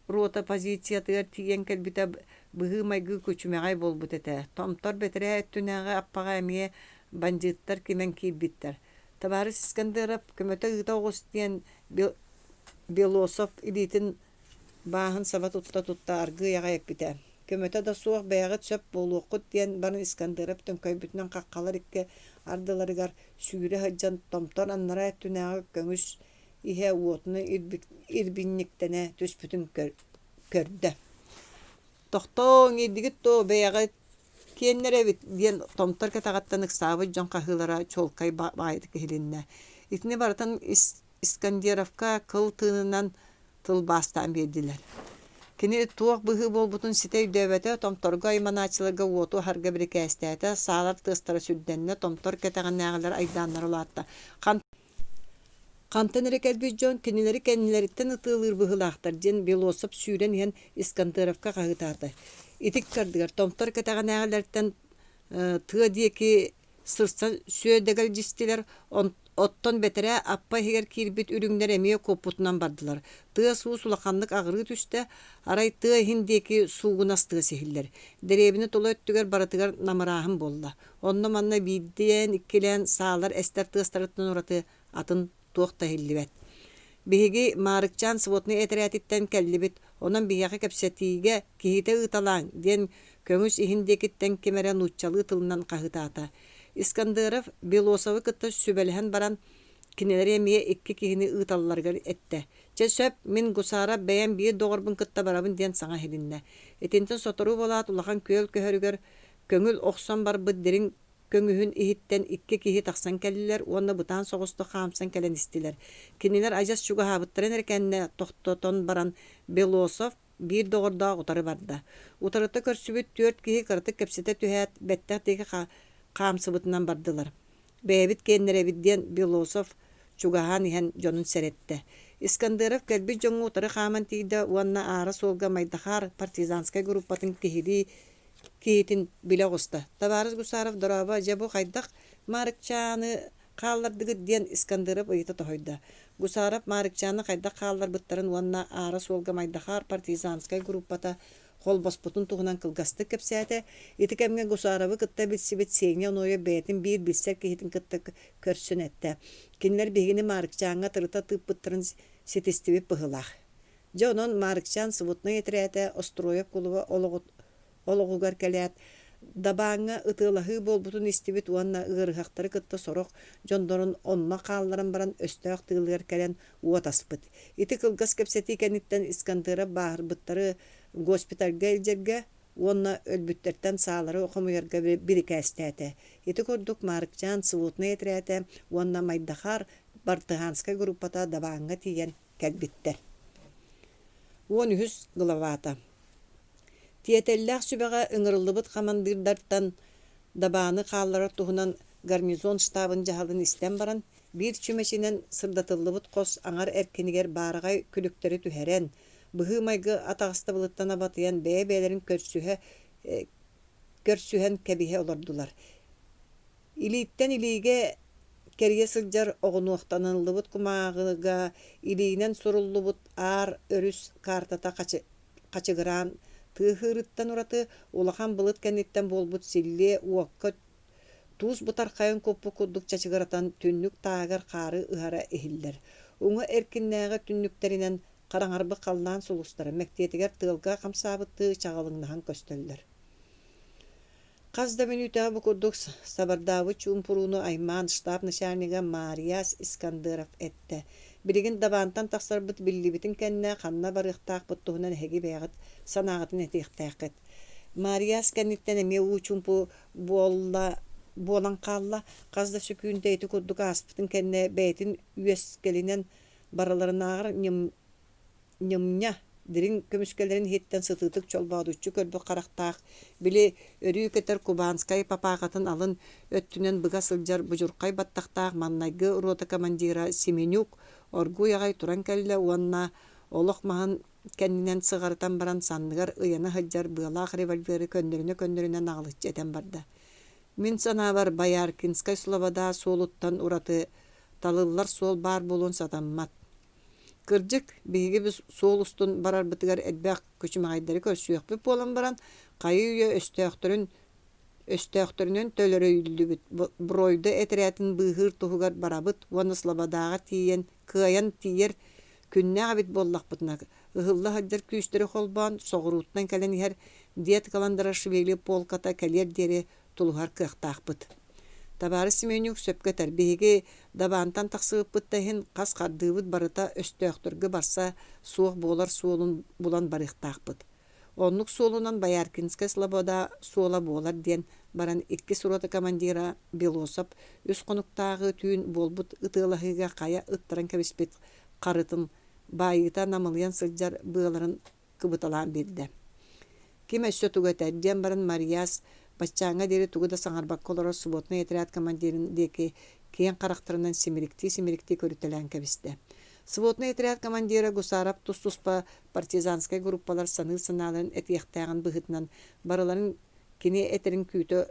рота позиция тыгар тиген келбите быгы майгы көчүмөгай болбут эте. Томтор бетере түнәгә аппага эмие бандиттар кимен кийбиттер. Табарыс Искандеров көмөтө ыта огустен Белосов илитин баһын саба тутта аргы ягайып бите. Көмөтө да суак бәягы сөп болуокут диен барын Искандеров төңкөйбүтүнөн каккалар икке ардыларыгар сүйре хаджан томтор аннара түнәгә көңүс иһә уотны ирбинниктене төспүтүн көрдө. Тохтоң идигит то бәягы кеннере бит диен томтор катагаттан ыксабы жон кахылара чолкай байды килинне. Итне баратан Искандеровка кыл тынынан тыл бастан бердилер. Кини туак быһы болбутун ситей дөбөтө томторго айманачыларга уоту харга бирикэстээте саалар тыстара сүдденне томтор кетаганнаагалар айдааннар улаатта. Кантенери келбижон кинилери кеннилериттен ытылыр быһылаахтар ден Белосов сүйрен иһен Искандеровка кагытааты. Итик кардыгар томтор кетаганаагаларттан тыа диеки сырса сүйөдөгөл жистилер оттон бетере аппа хигер кирбит үрүңнер эмие копутунан бардылар. Тыа суу сулаканнык агыры түстө арай тыа хиндеки суугунастыгы сехиллер. Деребини тола өттүгер баратыгар намыраахын болла. Онно манна бидден иккелен саалар эстер тыастарыттан ураты атын туокта хилливет. Биһиги Маарыкчаан сводный этериатиттен келлибит, онон биһиэхи кепсетиге кихите ыталаан ден көмүс ихиндекиттен кемерен уччалы тылынан кагытаата. Искандеров Белосовы кытта сүбелген баран кинелere мие икки кihini ыталларгар этте. Че сөп min гусара бәйән бие доғырбын кытта барабын ден саңа хелинне. Этентен сотору болат улахан көөл көһөрүгөр көңүл оқсан бар быддерин көңүһүн ихиттен икки киһи тахсан келлилер, уонна бутаан соғусты хаамсан келен истилер. Кинилер ажас чуга хабыттарын эркенне тохтотон баран Белосов бир доғырда утары барда. Утарыта көрсүбүт 4 киһи кырытык кепсете түһәт бәттәктеги хаамсыбытынан бардылар. Бәйбит кеннеребидден Белосов чугахан иһен жонун серетте. Искандеров кэлби жоңу утары хааман тииде уанна ара солга майдахар партизанскай группатын киһитин биле госта. Табарыз Гусаров дораба жабу хайдах Маарыкчааны хааллардыгы диэн Искандеров ыйыта тохойда. Гусаров Маарыкчааны хайдах хааллар быттарын уанна ара солга майдахар партизанскай группата холбоспутун тугунан кылгасты кепсәте итикемге Гусаровы кытта билсибет сеңе оноя бәйтин бир билсер киһитин кытта көрсүн этте. Кинлер бигини Маарыкчаанга тырыта тыппыттырын сетистибип быһылах. Жонон Маарыкчаан сыбутны етерәте Остроев кулува олоғугар кәләт. Дабаңа ытылаһы болбутун истибит уанна ыгырыхактары кытта сорох жондорун онна каалларын баран өстөк тыылыгар кәлән уотаспыт. Ити кылгас кепсети кәниттен Искандыра баарбыттары госпитальга илжерге уонна өлбүттерден саалары окумуярга бирикәстәте. Ити көрдүк Маарыкчаан сыбутны етерәте уанна майдахар Партизанскай группата дабаңа тиен кәлбиттер. 13 главата. Тиетелләх сүбәгә ыңырылыбыт командирдартан дабаны кааллары туһунан гарнизон штабын жаһалын истен баран бир чүмәченен сырдатылыбыт кос аңар эркенигер баарыгай күлүктәре түһәрен быһы майгы атагыста булыттан абатыян бәбәләрен көрсүһен кәбиһе олордулар. Илиттен илиге керие сылжар оғынуақтанылыбыт кумағыга илиинен суруллубут ар өрүс картата качыгыран тыһырыттан ураты улахан былыт кенниттен болбут силле уакка туус бутаркайын коппу куддук чачыгыратан түннүк таагар кары ыһара эхиллер. Уңа эркиннээге түннүктеринен караңарбы каллаан сулустары мектиетигер тыылга камсаабытты чагалыңнахан көстөллөр. Казда минута букурдук сабардавы чумпуруну айман штаб начальнига Марияс Искандеров этте. Билигин дабантан тахсарбыт биллибитин кенне ханна барыхтаак буттуһунан хеги бэягыт санаагытын этиихтаакыт. Марияс кенниттен эме чумпу болан калла казда сүкүүнтэ эти курдук аспытын кенне бэйтин үескелинен бараларынаагыр ньымня дирин көмүскелерин хеттен сытытык чолбаадуччу көрбө карактаак били өрүү кетер Кубанскай папагатын алын өттүнен быга сылжар бужуркай баттактаак маннайгы рота командира Семенюк оргуягай туран келле уанна олохмахан кеннинен сыгартан баран санныгар ыяна хыджар быалаах револьвери көндөрүнө нагылыч этен барды. Мин санабар Бояркинскай слобода солуттан ураты талыллар сол бар болун сатаммат. Кырдык биги біз сол устун барар бытыгар эдбәк көчүмәгәйдәре көрсүөкпү болан баран кайы өстөктөрүнөн төлөрөйүлүбүт бройды этерәтин быһыр туһугар барабыт уаны слободага тиен кыян тиер күннәгә бит боллакпытна ыһылла хаҗар күстөрө холбан согуруттан кален һәр диет каландара швели полката калер дере тулгар кыхтакпыт. Табары Семенюк сөпкө тәрбиеге дабантан тақсыппыттайын қас қардыбыт барыта өстөқтіргі барса суық болар суолун булан барықтақпыт. Онлық суолунан Бояркинскай слобода суола болар ден баран 2 сурота командира Белосов өс қонуқтағы түйін болбут ытылахыға қая ыттыран кәбіспет қарытын байыта намылыян сылжар бұғыларын кыбыталан берді. Кем өссө тугатар ден баран Марияс Баччаңа дери тугуда саңарбак колора субботна етерят командирин деки киен карактарынан семирикти көрүтелен кебисте. Субботна етерят командира Гусаров тус-туспа партизанскай группалар саны-сыналарын этиехтаган быхытынан барылара кини этерин күйтө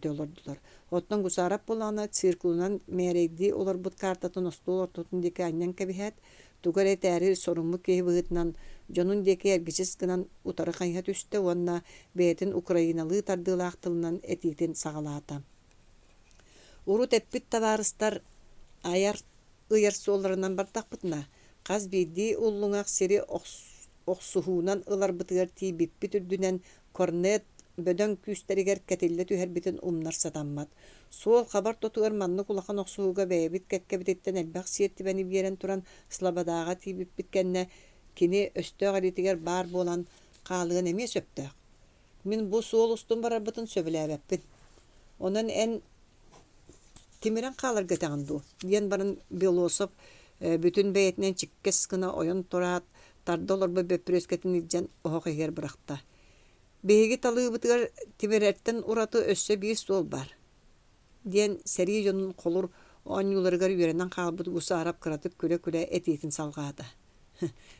олордулар. Оттон Гусаров болана циркулунан мерегди олар бут картатын остол ортотун деки аньян кебихет тугар этери сорумлу кеhi быхытынан Жонун деки эргичис гынан утары хайхат үстө уанна бээтин украиналы тардылаах тылынан этиитин сагалаата. Урут эппит табарыстар аяр ыяр суолларынан бартақпытна. Қаз бейди уллуңақ сери оқсуһуунан ылар бытыгар тиибиппит үрдүнен корнет бөдөн күстеригер кетилле түһәрбитин умнар сатаммат. Сол хабар тотугар манны кулахан оксууга бэбит кеккебитеттен элбах сиеттибени биерен туран слабадага тибип биткенне кини өстөг алитигер бар болан каалыгын эме сөптөк. Мин бу сол устун барарбытын сөбүләбеппин. Онан эн тимирен кааларга тагынду. Диен барын Белосов бүтүн бэйетинен чиккес кына ойон турат тардолорбу бөпүрөскетин илжен оохегер быракта. Беги талыыбытыгар тимиреттен ураты өссө бир сол бар. Диен сэрии жонун колур ооньюларыгар үйренен каалбыт гуса арап кыратып күлө-күлө этиитин салгаата.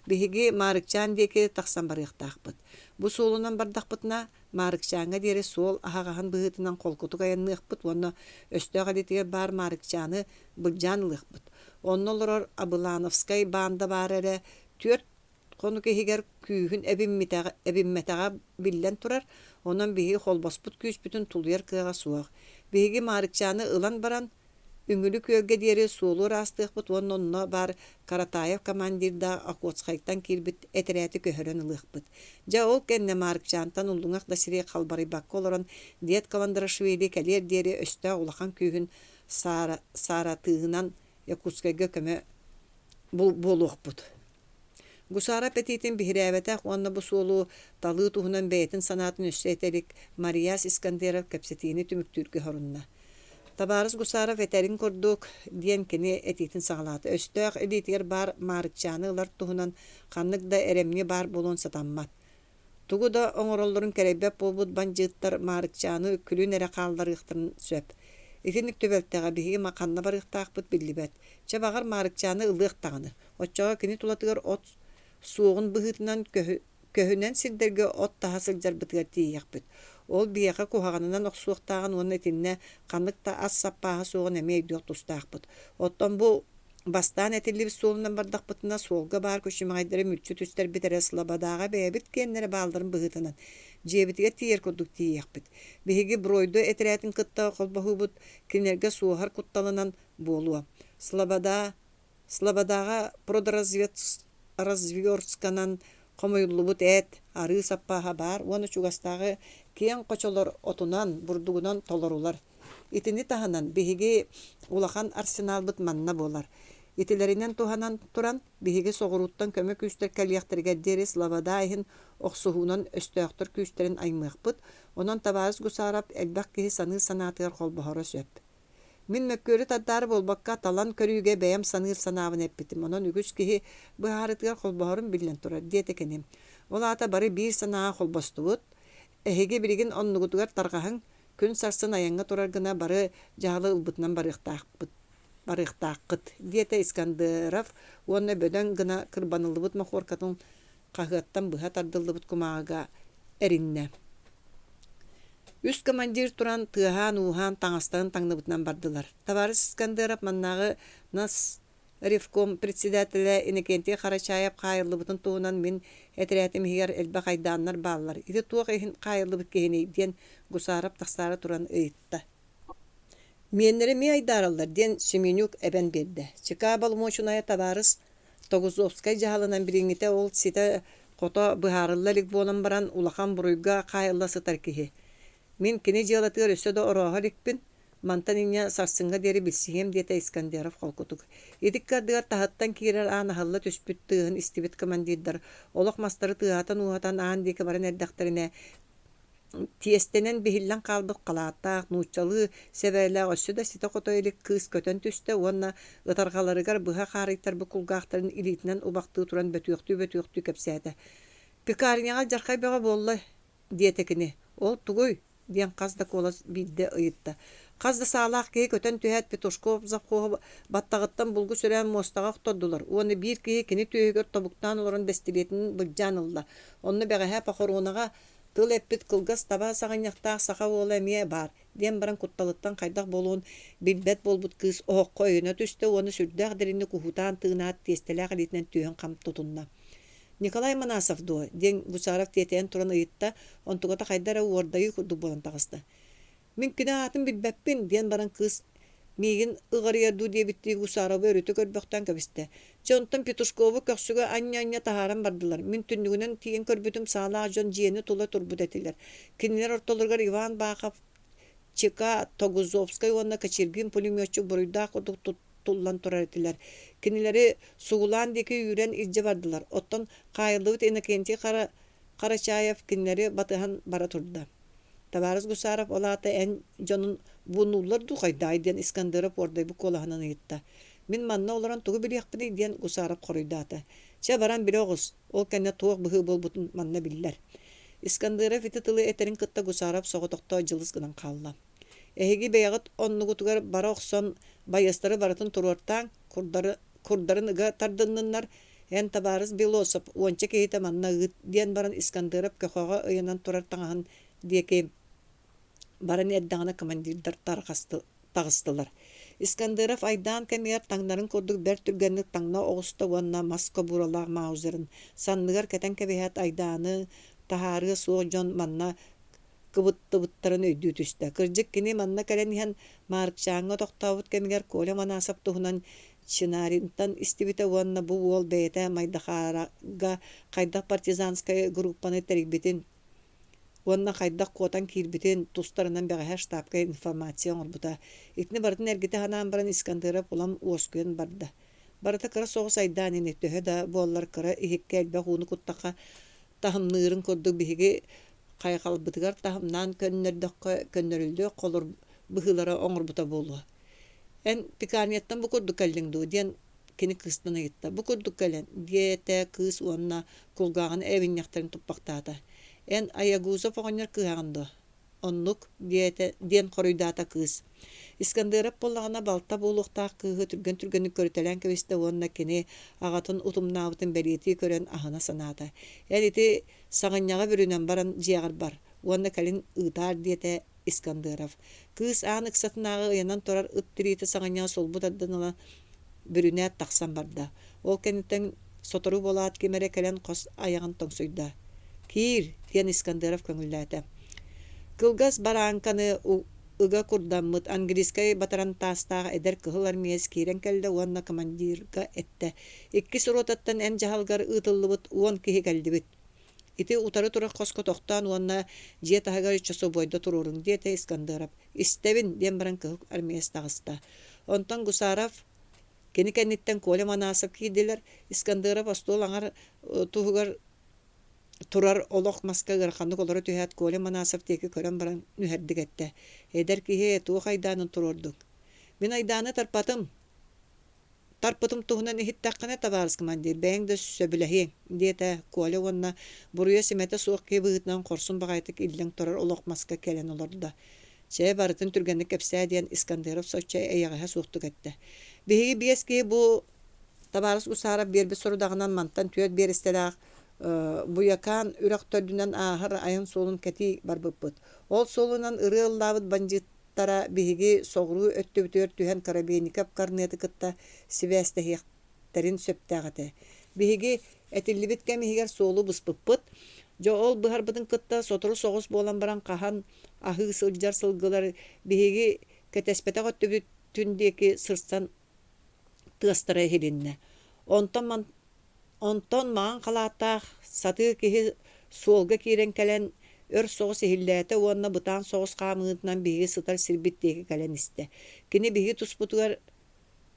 Беги Маарыкчаан деки таксан барыктаакпыт. Бу солунан бардакпытына Маарыкчаанга диэри сол ахагахан быһытынан колкутук аянныакпыт, онно өстөг алитиге бар Маарыкчааны былжаанылыакпыт. Оннолорор Абылановскай баанда бар эре түөрт кону кехигер күүһүн эбимметага биллен турар, онон биһиги холбоспут күүспүтүн тулуяр кыага суак. Биһиги Маарыкчааны ылан баран үңүлү көөгө диэри суолу растыакпыт, оннонно бар Каратаев командирда Акоцхайттан кирбит этерэти көһөрөн ылыакпыт. Жа ол кенне Маарыкчаантан уллуңак да сирии калбары бакка олорон диет Каландарашвили келер диэри өстө улахан күүһүн сааратыынан Якутскайга көмө болуакпыт. Гусара петитин бихирәбәтә онна бу суолу талыы туһунан бәйтин санатын өссәтелик Марияс Искандеров кәпсетини түмүктүргө хорунна. Табарыс Гусара ветерин кордук диен кини этитин сагалаты. Өстөк элитигер бар Маарыкчааны ылар туһунан ханнык да эремни бар болон сатаммат. Тугу да оңороллорун керебеп болбут банжыттар Маарыкчааны күлүн эре калдарыктын сөп. Итинник төбөлтәгә биһиги маканна барыктаакпыт биллибет. Чабагар Маарыкчааны ылыктаганы. Оччога кини тулатыгар от суогун быһытынан көһүнен силдерге от тахасылжар бытыгар тииякпыт. Ол бияка кухаганынан оксуактаган оны этинне каныкта ас саппаха суогун эме өйдүк тустаакпыт. Оттон бу бастан этилип суолунан бардакпытына суолга бар көшүмайдары мүлчү түстер битере слабадага бэбит кеннере балдырын быһытынан жебитиге тиер курдук тииякпыт. Биһиги бройду этеретин кытта колбахубут кинерге суохар кутталынан болуа. Слободага продразвертканан комоюллубут ары саппаха бар, оны чугастагы киен кочолор отунан, бурдугунан толорулар. Итини таханан биһиги улахан арсеналбыт манна болар. Итилеринен туханан туран биһиги соғуруттан көмө күстер кәлияқтырға дери Слободайын оқсуһунан өстөқтір күстерин аймықпыт, онан табарыс гусарап элбақ кихи саныр санатығар қолбахара сөп. Мин мөккөрі таддары болбаққа талан көрүүге бәйім саныр санавын эппитим, онан үгіс кихи бұхарытығар қолбахарын билен турар, диетекенем. Ол ата бары бир санаға қолбастуыт, эхеге билигин оннугутугар тарғахын күн сарсын аянга турар гына бары жағы ылбытынан барықтаққыт. Диета Искандеров, онна бөдөн гына кырбанылыбыт махоркатын қағыттан бұға тардылыбыт кумағыға әринне. Үс командир туран тыахан ухан таңастығын таңныбытынан бардылар. Табарыс Искандеров маннағы нас Ревком председателя Иннокентий Харачаев қайырлыбытын туынан мен әтірәтім хигер әлбі қайданнар балылар. Иді туақ ехін қайырлыбыт кехіне ден гусарап тақсары туран ыйтта. Меннері ме айдаралар ден Семенюк әбен берді. Чика балмошуная табарыс Тогузовскай жағалынан біріңіте ол сите қото бұхарыллалик болан баран улахан бұруйға қайылла сытар кехе. Мен кене жағалатығыр өсөді ороға ликпін. Мантан ине сарсынга дери билсием диете Искандеров колкутук. Идик кардыгар тахаттан кирер анахалла төспүт тыгын истибет командирдар. Олох мастары тыгатан уатан аан деке барын эрдактарыне тиестенен бихиллен калбык калааттаак нууччалы себеле өссө да сите котойлик кыз көтөн түстө онна ытаргаларыгар быха карыйттар букулгаактарын илитинен убакты туран бөтүөктүү кепсээте. Пикарыняга жаркай бага болла диетекини. Ол тугуй диен казда колас бидде ыйытта. Казда саалаах кеhe көтөн түһәт Петушков запхо баттагыттан булгу сүрән мостага тоддулар. Оны бир кеhe кини төөгөр тобуктан олорун бестилетин былжанылла. Онны бәгәһә пахоронага тыл эппит кылгас таба саганьяктаах саха ола эмие бар. Ден баран кутталыттан кайдак болуун билбет болбут кыз оокко өйнө түстө оны сүрдәк деринни кухутаан тыынаат тестеләк илитинен түйөн кам тутунна. Николай Манасов до ден Гусаров тетен туран ыйытта онтугата кайдара уордайы курду болан тагыста. Мен күнә атын билбеппин ден баран кыз мигин ыгарыярду диебитти гусарабы өрөтө көрбөктөн кебисте. Жонтон Петушкову көксүгө анья тахаран бардылар. Мен түннүгүнөн тиген көрбүтүм саалаа жон жиени тула турбут этилер. Кинилер ортолоргар Иван Бахов, Чека Тогузовскай онна качиргин пулеметчу буруйда кодук туллан турар этилер. Кинилери сугулан деки үйрен ирже бардылар. Оттон кайылыбыт Иннокентий Карачаев кинилери батыхан бара турда. Табарыз Гусаров олата эн жонун бунулар духайдай ден Искандеров ордай бу колаханан ыйытта. Мен манна оларан тугу билиякпыды ден Гусаров коройдата. Че баран билогус, ол кэнне туок быхы болбутун манна биллер. Искандеров ити тылы этерин кытта Гусаров соғытокто жылыс гынан қалла. Эһиги бейагыт оннугутугар бара оксон байыстары баратын туруортаң курдарын ыга тардынныннар эн табарыз Белосов уонча кейте манна ыгыт диен баран Искандеров көхөҕө ыйынан турартаҥаһын диэки баран эддаҕына командирдар тағыстылар. Искандеров айдаан кэмигэр таңнарын курдук бэр түргэнник таңна оҕуста уонна Москва буралаах маузерин санныгар кэтен кэбиһэт айдааны тахары суох жон манна кыбыттыбыттарын өйдүү түстэ. Кырдьык кини манна кэлэн иһэн Маарыкчаанга тохтообут кэмигэр Коля Манасап туһунан Чинаринтан истибите уонна бу уол бэйэтэ майдахарага хайдах партизанскай группаны терибитин уонна хайдах куотан киирбитин тустарынан бэҕэһэ штабка информация оҥорбута. Итини бартын эргите ханаан баран Искандеров улам уоскуйан барда. Барыта кыра соҕус айдаан ини төһө да буоллар кыра иһикке элбэ хууну куттаха тахымныырын курдук биһиги кайгалбытыгар тахымнаан көннөрүлдөө колор быһылара оҥорбута буолуа. Эн пиканиеттан бу курдук кэллиңдуу диэн кини кыыстана гитта. Бу курдук кэлэн диэтэ кыыс уонна кулгаагын эбинняхтарын туппактаата. Эн Аягузов оҕонньор кыһаҕындо. Оннук диэн хоруйдаата кыыс. Искандеров боллагана балта буолуохтаах кыыһы түргөн көрүтэлэн кэбисте уонна кини аҕатын утумнаабытын бэлиэти көрөн аһына санаата. Эн ити саҕынньаҕа бүрүнэн баран дьиэҕэр бар. Уонна кэлин ыытаар диэтэ Искандеров. Кыыс аан ыксатынааҕы ыйанан турар ыт тириити саҕынньаҕа солбут аддыныла бүрүнэät тахсан барда. Ол кэнниттэн сотору болаат кимэре кэлэн хос аяҕын тоҥсуйда. Киир диэн Искандеров көҥүллээте. Кылгас бараанканы ыга курдаммыт англискай батаран таастааға эдер кыһыл армиэс киирен кэллэ уонна командирга этте. Икки суротаттан эн жаһалгар ыытыллыбыт уон киһи кэлдибит. Ити утары тура хоско тохтаан уонна дьиэ таһыгар чособойдо туруурун диэте Искандеров. Истебин диэн баран кыһыл армиэс тағыста. Онтон Гусаров кини кэнниттен Коля Манасов киидилер. Искандеров остуол аңар туһугар турар олох маска гырханнык олары түһэт Коля Манасов теки көрөн баран нүһэрдик этте. Эдер киһи туох айдаанын турордук. Мен айдааны тарпатым туһунан иһиттаххына табаарыс командир бэйэң да сөбүлэһиэң диэtä Коля уонна буруйа симэтэ суох киһи быһытынан хорсун баҕайтык иллэң турар олох маска кэлэн олорда. Чэ барытын түргэнник кэпсээ диэн Искандеров сочча эйэҕэһэ суохтук этте. Биһиги биэс киһи бу табаарыс Гусаров биэрби сорудағынан мантан түөт биэристэлээх буякан үрак төрдүнөн аахыр айын солун кэти барбыппыт. Ол солунан ыры ыллаабыт бандиттара биһиги соҕуруу өттөбүтөр түһэн карабейникап карнеты кытта сибээстэһиэхтерин сөптээҕэтэ. Биһиги этиллибит кэмиһигэр соолу быспыппыт. Жо ол быһарбытын кытта сотору соҕус буолан баран хаһан аһыы сылдьар сылгылар биһиги кэтэспэтэх өттөбүтүн диэки сырсан тыастара эһилиннэ. Онтон маан халааттаах сатыы киһи суолга киирен кэлэн өр соҕус иһиллээте уонна бытаан соҕус хаамыытынан биһиги сытар сирбиттиэки кэлэн истэ. Кини биһиги туспутугар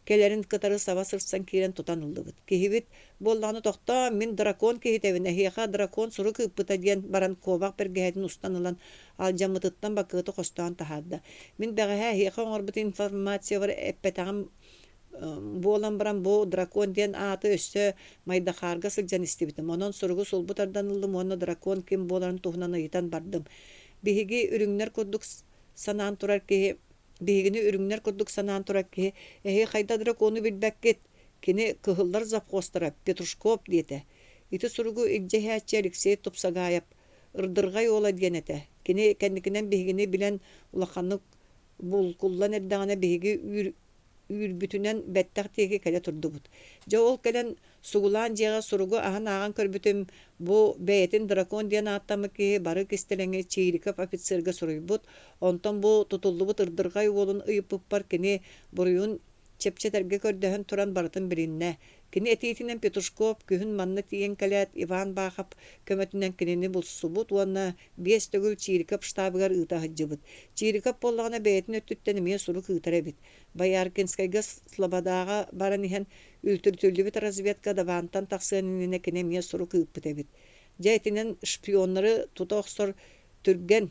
келерин кытары саба сырсан киирен тутан ыллыбыт. Киһибит буоллааны тохтоо мен дракон киһитебин эһиэха дракон сурук ыппыта диэн баран куобак бэргэһэтин устан ылан алдьаммытыттан баккыты хостоон таһаадда. Мен бэҕэһэ эһиэха оҥорбут информация бар эппэтэҕим буолан баран бу дракон диэн ааты өссө майдахаарга сылдьан истибитим. Онон суругу сулбутардан ыллым, онно дракон ким буоларын туһунан ыйытан бардым. Биһиги үрүҥнэр курдук санаан турар киһи биһигини үрүҥнэр курдук санаан турар киһи эһи хайда дракону билбэккит кини кыһыллар завхозтара Петрушков диэте. Ити суругу илдьэһээччи Алексей Тупсагаев ырдыргай ола диэнете. Кини кэнникинэн биһигини билэн улаханнык булкуллан эрдэҕинэ биһиги үрбүтүнен беттактеги келе турдубут. Жа ол келен сугулаан жега суругу ахан аган көрбүтүм бу бээтин дракон диэн аттамыки бары кистелеңе Чириков офицерге суруйбут. Онтон бу тутуллубут ырдыргай уолун ыйыппыппар кини буруйун чепчетерге көрдөһөн туран барытын билинне. Кини этиитинен Петушков күһүн манны тиен келет Иван Бахап көмөтүнен кинини булсубут уонна 5 төгүл Чириков штабыгар ыта хаджыбыт. Чириков боллагана бээтин өттүттен эмие суру кыытарабит. Баяркинскайга слободага баран иһен үлтүртүллүбүт разведка давантан таксыанине кине эмие суру кыыппытабит. Жайтинен шпионнары тутоохсор түрген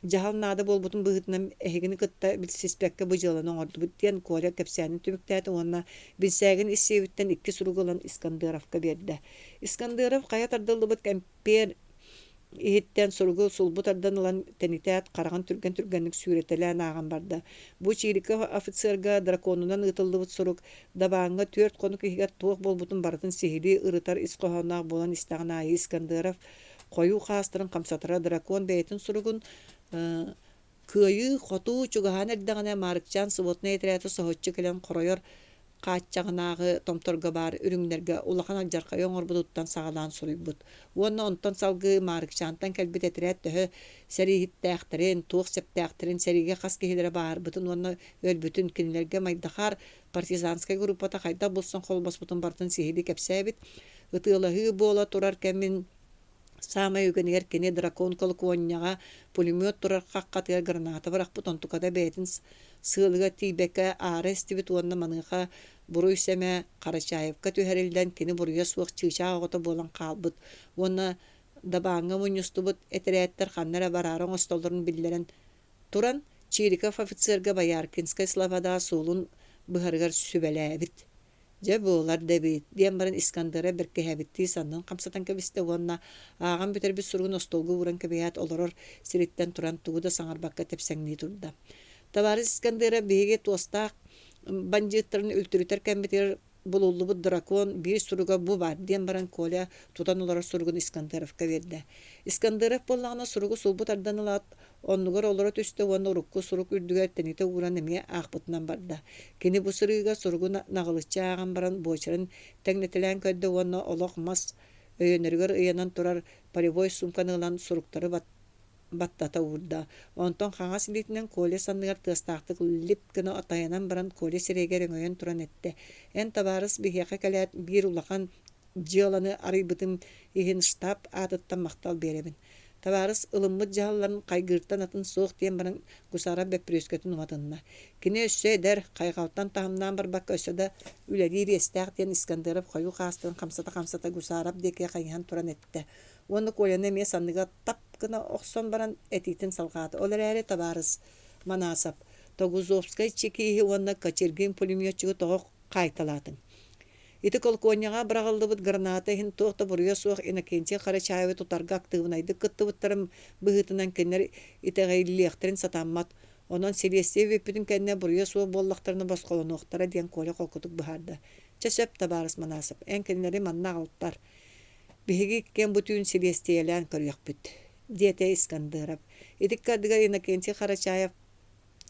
жахал наада болбутун быһытынан эхигини кытта билсиспекке быжылан оңордубут диэн Коля кепсянин түмүктээти уонна билсääгин иссиэбиттен 2 суруголан Искандыровка берди. Искандыров кая тардыллыбыт кемпер иһиттен суругу сулбут ардан ылан тенитээт караган түргенник сүүретелээн ааган барды. Бу Чириков офицерга драконунан ытыллыбыт сурук дабааңга 4 конук иһигер туох болбутун барытын сихили ырытар исқоһонаах болан истаган аайы Искандыров кою хаастырын камсатыра дракон бээтин суругун кыйы хоту чугахан эрдэгане Маарыкчаан субботный этряты соһотчу келен коройор кааччагынаагы томторго бар үрүңнерге улахан алжарка оңорбудуттан сагалаан суруйбут. Уонна онтон салгы Маарыкчаантан келбит этрят төһө сэрийиттээхтерин, туох септээхтерин сэрииге хас киһилере баарбытын уонна өлбүтүн кинилерге майдахар партизанскай группата хайда булсан холбоспутун бартын сихили кепсээбит. Ытыылаһыы буола турар кэмин самай үгенегер кини дракон колкуонняга пулемет турар хаккатыгар граната барахпут онтукада бээтин сыылыга тиибекке арестибит уонна маныха буруй семе Карачаевка түһэрилден кини буруя суох чыычаа огото болан каалбыт. Уонна дабааңга муньустубут этерээттер ханнара бараарын остоллорун биллерен туран Чириков офицерге Баяркинскай слобода суулун быһарыгар сүбэлээбит. Же болар дебит. Диэн баран Искандыра беркеһэбитти саннан камсатан кебисте уонна ааган бүтербит сургун остолгу уран кебиһэт олорор сириттен туран тугуда саңарбакка тепсэҥнии турда. Табарыс Искандыра биһиги туостаах бандиттарын үлтүрүтер кэмбитер булуллубут дракон бир суруга бу бар диэн баран Коля тутан олорор сургун Искандыровка берди. Искандыров боллагана суругу сулбут ардан ылаат оннугар олоро түстө уонна урукку сурук үрдүгэр тените уран эмие аахпытынан барда. Кини бу сырыыга суругу нагылыча ааган баран боочарын теңнетилээн көддө уонна олох мас өйөнөрүгөр ыйанан турар полевой сумканы ылан суруктары баттата урда. Онтон хаңа силитинен Коля санныгар тыастаактык лип кына атаянан баран Коля сирегер өңөйөн туран этте. Эн табарыс биһиэхэ кэлээт биир улахан дьыаланы арыйбытым иһин штаб атыттан мактал беребин. Табарыс ылыммыт жаалларын кайгыртан атын суох диэн баран гусара беппирөскөтүн уматынна. Кини өссө эдер кайгалтан таһымнаан барбакка өссөдө үлэлиир эстээк диэн Искандыров хою хаастын камсата гусарап деке кайыхан туран этте. Уонна Коляны эмие санныга тап кына охсон баран этитин салгааты. Олар эри табарыс манасап. Тогузовскай чекиһи уонна качергин пулеметчугу тоҕо кайталаатын. Ити колкуонняга бырагыллыбыт граната иһин туохта буруя суох Иннокентий Карачаева тутарга актыыбынайды кыттыбыттарым быһытынан кеннер итегэйлиэхтерин сатаммат. Онон Селестия веппитин кенне буруя суох боллахтарына басколонуохтара диэн Коля колкутук быһаарда. Чөсөп табарыс манасап. Эн кеннери манна агалттар. Биһиги кен бутүүн Селестиялаан көрүөхпүт. Диэте Искандыров. Итиккардыга Иннокентий Карачаев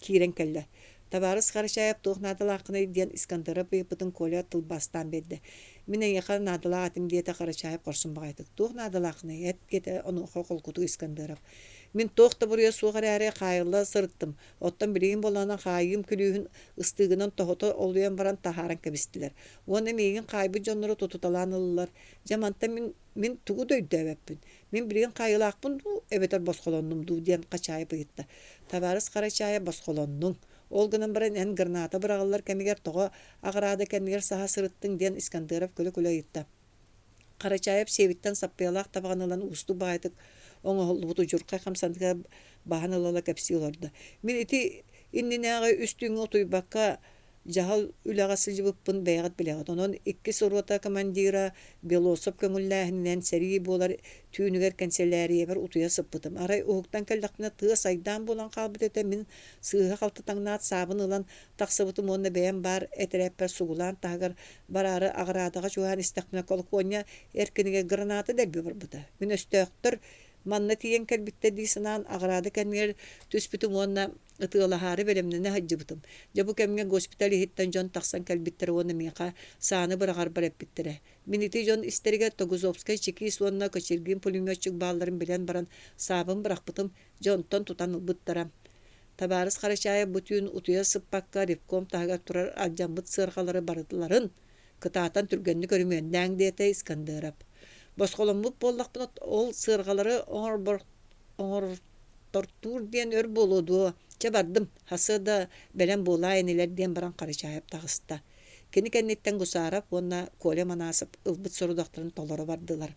киирен келле. Табарыс Карачаев туох наадалааккына диэн Искандыров быйыппытын Коля тылбастан берди. Мин эйэхэ наадалаатым диэте Карачаев корсун багайтык. Туох наадалааккына эт кете ону колкутук Искандыров. Мин туохта буруя суохар эри хайылла сырыттым. Оттон билигин болана хайым күлүүһүн ыстыгынан тохото олуян баран тахаран кебистилер. Уонна миигин хайбы жоннору тутуталаан ылылар. Жаманта мин тугу дөйдөбөппүн. Мин билигин хайылаакпын эбетер босхолоннум дуу диэн Качаев быйытта. Табарыс Карачаев босхолоннуң. Ол гынан баран эн граната бырагыллар кэмигэр тоҕо аҕараада кэмигэр саха сырыттың диэн Искандыров көлө ыйытта. Карачаев себиттен саппыялаах табаганылан усту баайтык оңоһоллубуту журкай хамсандыга баһанылала кэпси олорда. Мин ити иннинээҕэ үстүүҥҥэ утуйбакка жахал үлэгасы жыбыппын бэйэҕит билэҕит. Онон 2 суруата командира Белосов көҥүллээһинэн сэрии буолар түүнүгэр канцеляриябар утуя сыппытым. Арай уһуктан кэлдэхтина тыа сайдаан буолан хаалбыт өтө мин сыыһа халтатаҥнаат саабын ылан тахсыбытым уонна бэйэм бар этерэппэр сугулаан таһыгар бараары аҕараатаҕа чуһаан истэхмина колкуоння эркиниге граната дэлби барбыта. Мин өстөөхтөр Манна тиен кэлбитте дисынан аграды кэмигэр түспүтүм уонна ытыалахары белемнене хаджыбытым. Жабу кэмигэр госпитали хиттен жон тахсан кэлбиттер уонна миха сааны бырагар бараппиттере. Минити жон истериге Тогузовскай чекис уонна кочергин пулеметчик бааларын билен баран сабын быракпытым жонтон тутан ылбыттара. Табарыс харачая бүтүн утуя сыппакка ревком тагар турар алжамбыт сыргалары бардыларын кытаатан түргенни көрүмөндәң диете Искандерап. Босқоломбут боллақпынат ол сыргалары оңор тортур диен өр болуду. Чабардым хасы да белен болайынелер диен баран харачаяп тагыста. Кени кеннеттен гусарап онна коле манасып ылбыт сорудактарын толору бардылар.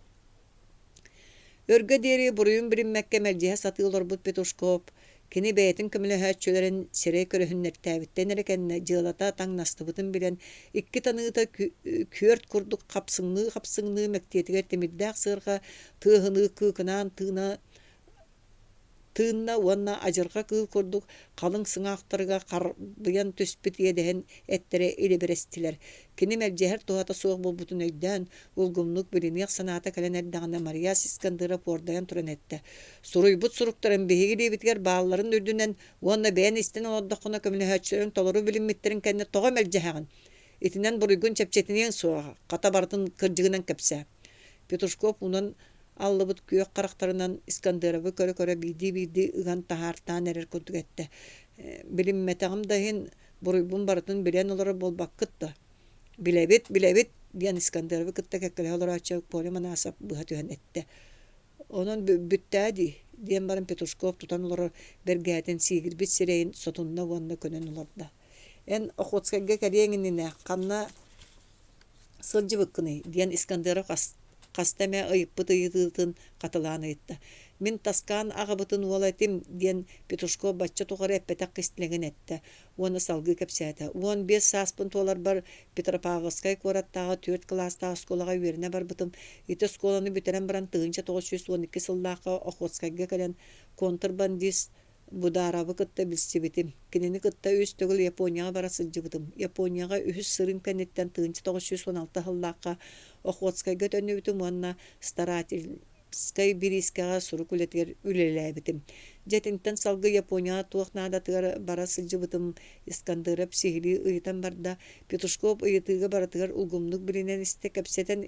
Өргө дери буруйун бириммекке мелжеhe сатыылар бут Петушкоп. Кини бәйтін көмілі сирей көріхіннерттәбіттен әрекенне жылата таңнастыбытын білен икки таныыта күөрт курдук қапсыңны мәктетігер темирдәк сырға тыхыны кыкынан тыынна уанна ажырға кыыл курдук қалың сыңақтарға қардыян түспіт еден әттері елі берестілер. Кини мәлжәһәр туғата соғ болбутун өйдән улгумлук билинех саната кәлен әрдағына Мария Искандерап ордаян туран әтті. Суруйбут суруктарын бейгілі биткер бағаларын үрдінен уанна бәйін істен олдақына көмілі хәтшілерін толыру білінметтерін кәнне тоға мәлжәһәғын. Итінен бұруйгун чәпчетінен соға, қата бартын кыржығынан кәпсә. Петушкоп унан аллыбыт күйек қарақтарынан Искандеровы көрі биди ыган тахартан әрер күрдік әтті. Білімметағым дайын бұруйбун бартын білен олары болбақ кытты. Билебит диэн Искандеровы кытта кәккілі олары ачау поле манасап бұға түйен әтті. Онын бүттәді диэн барын Петушкоп тутан олары бергәтін сигір бит сирейін сотунна уанна көнен оларда. Эн охотскайга кәрееңініне қанна сылжы бұққыны диэн Искандеров қастаме айыппыт ыйытын қатыланы етті. Мен таскан ағыбытын уолайтым ден Петушкоп батча туғары әппетақ кестілеген әтті. Оны салғы кәпсәді. 15 саспын толар бар Петропавловскай кораттағы 4 класстағы сколаға үйеріне бар бұтым. Еті сколаны бүтерен баран 1912 сыллақы Охотскайға кәлен контрбандист Бударабы кытта билсибитим. Кинени кытта үс төгүл Японияга бара сылжыбытым. Японияга үс сырын кенеттен 1916 хыллакка Охотскайга төнүбүтүм онна старательскай бирискага сурукулетер үлелебитим. Жетинтен салгы Японияга туакнада тыгар бара сылжыбытым. Искандерап сихили ыйтан барда Петушкоп ыйтыга баратыгар улгумлук билинен истекепсетен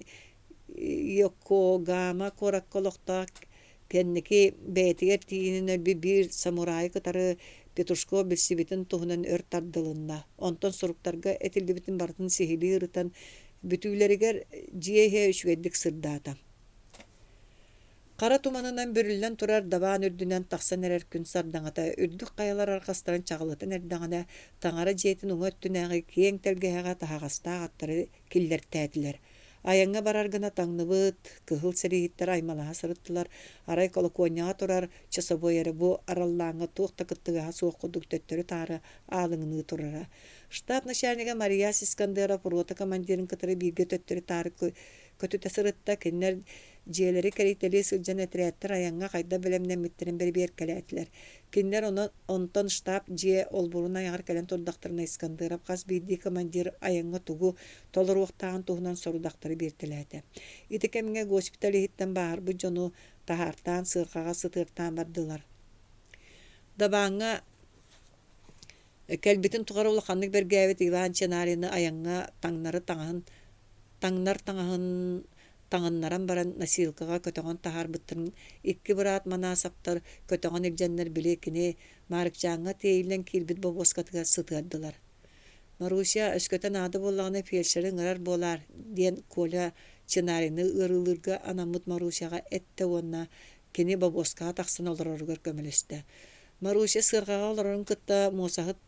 Йокогама коракколоктак Кенники бәйтігер тиінін өлбі бір самурай кытары Петушкоп білсібетін тұғынан өр тардылынна. Онтон сұруктарға әтілдібетін бартын сихили ұрытан бүтүлерігер жиеге үшведдік сырдата. Қара туманынан бүрілден тұрар даван үрдінен тақсан әрер күн сардаңата үрдік қаялар арқастарын чағылытын әрдаңана таңара жейтін ұңыттүнәғі кең тәлгеға тағағаста аттары киллер тәтілер. Айаңа бараргына таңныбыт, кыһыл сэрийиттер аймалаға сырыттылар, арай колоконияға турар, часовой әрі бұ араллаңа туақта кыттыға соққыдық төттері тары алыңыны турара. Штаб начальнига Мария Искандеров рота командирин кытыры биге төттері тары көтіті сырытта кеннер жиелері кәрейтелі сылжан әтірәттір айаңа қайда білемнен миттерін бер кәләтілер. Кеннер онтон штаб жие олбурын аяғар кәлен тұрдақтырына Искандеров қаз бейді командир айаңа тугу толыр уақтағын туғынан сорудақтары бертіләді. Иті кәміңе госпиталі хиттен бағыр бұ жону тахартан, сырқаға сытыртан бардылар. Дабаңа кәлбетін туғар олақанлық бергәвет Иван Ченарины айаңа таңнар таңыннаран баран насилкаға көтөғөн тахар бұттырын икки бұрат манасаптар көтөғөн илжаннар білекіне Маарыкчаанга тейілен кирбит бобоскатыға сытырдылар. Маруся өскөтен ады болағына фельдшерин ырар болар ден Коля Ченарины ырылырга анамыт Марусяға әтті онна кені бобоскаға тақсын оларыргар көмілісті. Маруся сырғаға оларын кытта мосағыт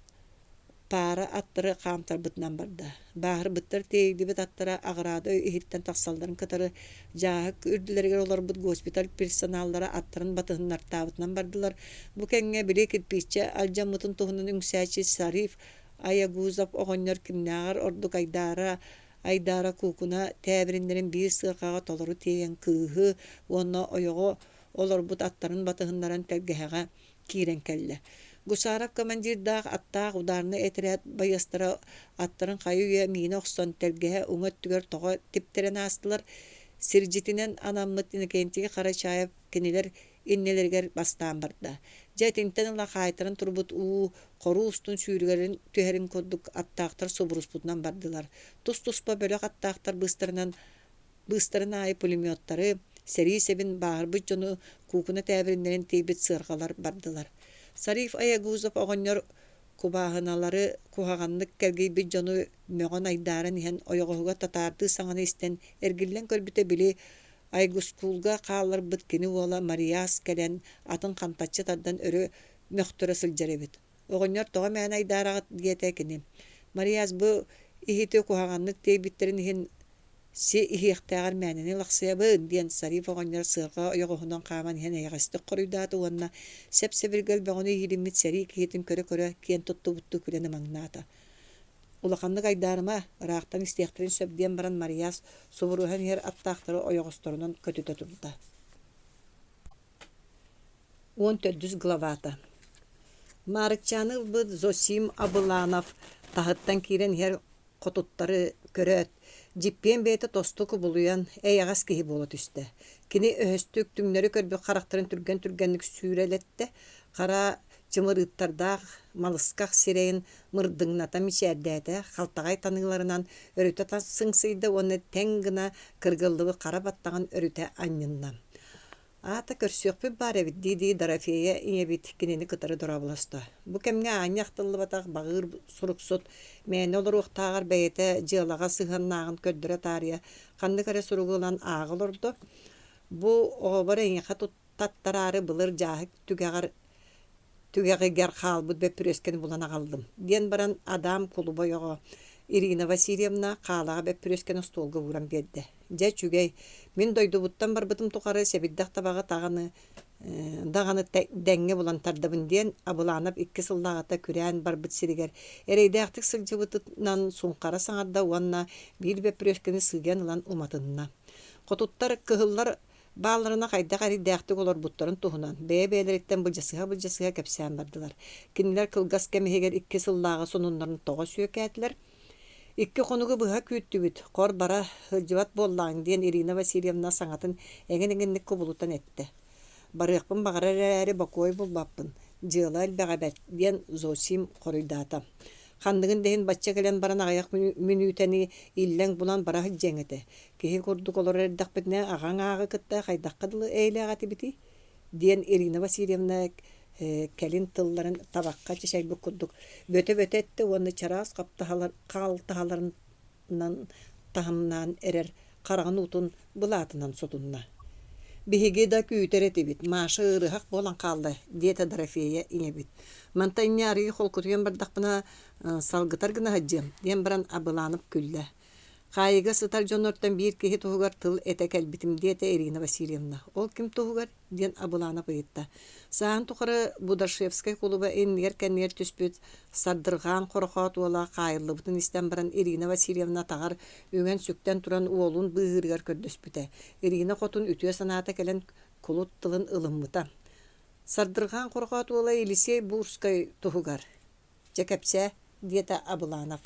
пара аттары қамтар бұтынан барды. Бағыр бұттар тейді бет аттара ағырады үйхеттен тақсалдарын кытары жағық үрділергер олар бұт госпиталь персоналдары аттарын батығынар табытынан бардылар. Бұ кәңе біле кірпейтші алжамытын тұғының үңсәчі Сариф аягузап оғынер кімнағар ордық айдара кукуна тәбіріндерін бір сырқаға толыру тейен кыһы, онна ойығы олар бұт аттарын батығынларын тәлгіғаға кирен кәлі. Гусарап командирдақ аттақ ударны әтірәт байастыра аттарын қайуя мені оқсан тәлгіға ұңыт түгер тоға типтерен астылар. Сиржитінен анаммыт инекентігі қара чайып кенелер иннелергер бастаан барда. Жайтинтен ла хайтырын турбут уу кору устун сүүргерин түһерин коддук аттаактар собуруспутунан бардылар. Тус-туспа бөлөк аттаактар быстарына ай пулеметтары сэрии себин баарбыт жону кукуна тәбириндерин тийбит сыргалар бардылар. Сариф Аягузов оҕонньор кубааһыналары куһаҕаннык кэргий бит жону мөҕөн айдаарын иһэн ойоҕоһуга татаарды саҥаны истэн эргиллэн көрбүтэ били Айгускулга хааларбыт кини уола Мариас кэлэн атын хантаччы тардан өрө мөхтөрө сылдьарыбыт. Оҕонньор тоҕо мээн айдаараҕат диэтэ кини. Мариас бу иһитэ куһаҕаннык тиэбиттерин иһин си иһиэхтээҕэр мээнини лахсыабын диэн Сариф оҕонньор сыырга ойоҕоһунан хааман иһэн эйэҕистик хоруйдааты уонна сеп-себиргэл бөҕөнү иһилиммит сэрии киһитин көрө киэн туттубутту күлэни маҥнаата. Улаханнык айдаарыма ыраахтан истиэхтерин сөбдиэн баран Мариас собуруһан иһэр аттаахтары ойоҕосторунан көтүтө турда. 14 главата. Маарыкчааны ылбыт Зосим Абыланов таһыттан киирен иһэр хотуттары көрөөт. Жиппиэн бэйэтэ тостуку булуян эйэҕас киһи буола түстэ. Кини өһөстүк түҥнөрү көрбүк харахтарын түргэнник сүүрэлетте, хара чымырыттардаах малысках сирэйин мырдыңната мичээрдээте халтагай таныыларынан өрүтэ сыңсыйда оны тең гына кыргыллыбы кара баттаган өрүтэ анньынна. Ата көрсөкпү бар эбит диди Дорофея иңебит кинини кытары дурабыласта. Бу кемге аньяхтыллыбатах багыр суруксут мэни олор уктаагар бэйэте дьыалага сыһаннаагын көрдөрө таария ханны кара суругулан аагыл ордо. Бу оҕобор эҥиэхэ таттарары былыр жаахык түгэгигер хаалбыт бэппүрөскени булан агалдым. Диэн баран Адам Кулубойоҕо Ирина Васильевна хаалаға бэппүрөскени столга уран берди. Жа чүгэй, мен дойдубуттан барбытым тухары себиддах табаға дағаны дәңге булан тардабын диэн Абыланап 2 сыллағата күрән барбыт сиригер. Эрейдәқтік сылжыбытынан суңқара саңарда уанна бир бэппүрөскени сыган ылан уматынна. Хотуттар кыһыллар бааларына хайдах ариддээхтик олор буттарын туһунан бэйэ-бэйэлэриттэн былдьасыһа кэпсээн бардылар. Кинилэр кылгас кэмиһигэр 2 сыллааҕа сонуннарын тоҕо сүйөкээтлэр. 2 хонугу быһа күүттүбүт, хор бара хылдьыбат буоллааң диэн Ирина Васильевна саҥатын эҥин-эҥинник кубулутан этте. Барыахпын баҕарар бакуой булбаппын, дьыала элбэҕэбэт диэн Зосим хоруйдаата. Ханныгын дэһин бачча келен баран аҕайах мүнүүтэни иллэң булан бара хылдьэҥэтэ. Киһи курдук олор эрдахпытына аҕаң ааҕы кытта хайдаххадылы эйлээҕати бити диэн Ирина Васильевна кэлин тылларын табакка чэчэйбик курдук бөтө этте уонны чараас калтаһаларынан таһымнаан эрер караҕын утун былаатынан сотунна. Биһиги да күүтэрэтибит, Маша ырыһак болан каалда диэта Дорофея иңэбит. Манта инньаары холкутуйан бардахпына салгытар гына хаджым диэн баран Абыланып күллэ. Хайыга сытар дьоннортон биир киһи туһугар тыл эте кэлбитим диэта Ирина Васильевна. Ол ким туһугар диэн Абыланып ыйытта. Саан тухары Будашевскай кулуба иннигер кэннигер түспүт сардыргаан хорохоот уола кайыллыбытын истен баран Ирина Васильевна тагар үңэн сүктен туран уолун быыгырыгар көрдөспүтэ. Ирина хотун үтүө санаата келен кулут тылын ылыммыта. Сардыргаан хорохоот уола Елисей Бурскай туһугар. Жекепсе диэта Абыланов.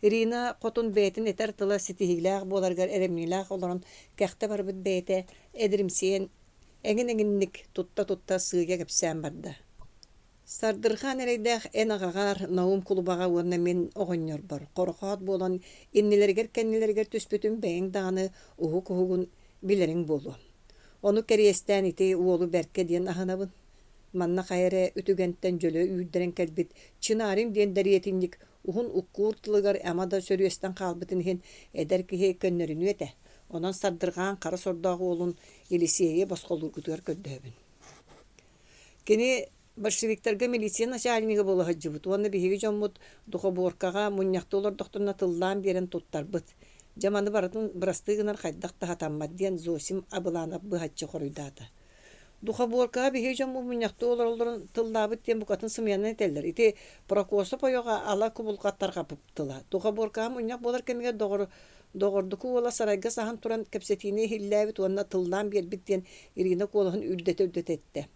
Ирина хотун бэйтин этер тыла ситиһиглээх буоларгар эремнилээх олорон кэхтэ барбыт бэйте эдиримсиэн эҥин-эҥинник тутта сыыга кэпсээн барда. Сардырхан эрейдээх эн аҕаҕаар Наум кулубаҕа уонна мен оҕонньорбор. Хорохоот буолан иннилэригэр түспүтүн бэйэҥ даҕаны уһу-куһугун билэриҥ буолуо. Ону кэриэстээн ити уолу бэркэ диэн аһынабын. Манна хайырэ үтүгэнттэн дьөлө үүрдэрэн кэлбит чынаарым диэн дариэтинник ухун уккууртылыгар амада сөрүөстэн хаалбытын иһин эдэр киһи көннөрүнү этэ. Онон сардыргаан кара сордоогу олун Елисейе босхолургутугар көрдөбүн. Кини большевиктарга милиция начальниги болу хаджыбыт. Уонна биһиги жоммут духобуоркага муньяхты олордохтурна тыллаан берен туттарбыт. Жаманы барытын бырастыгынар хайдах тахатаммат диэн Зосим Абыланап быхаччы хоруйдаата. Духобуоркага биһиги жомму муньяхты олоролорун тыллаабыт диэн букатын сымыянан этеллер. Ити прокосо пойога ала кубулкаттар капыптыла. Духобуоркага муньяк болар кэмигэр доғордуку ола сарайга сахан туран кэпсетине хиллээбит уонна тыллаан биэрбит диэн Ирина куолаһын үрдэте этте.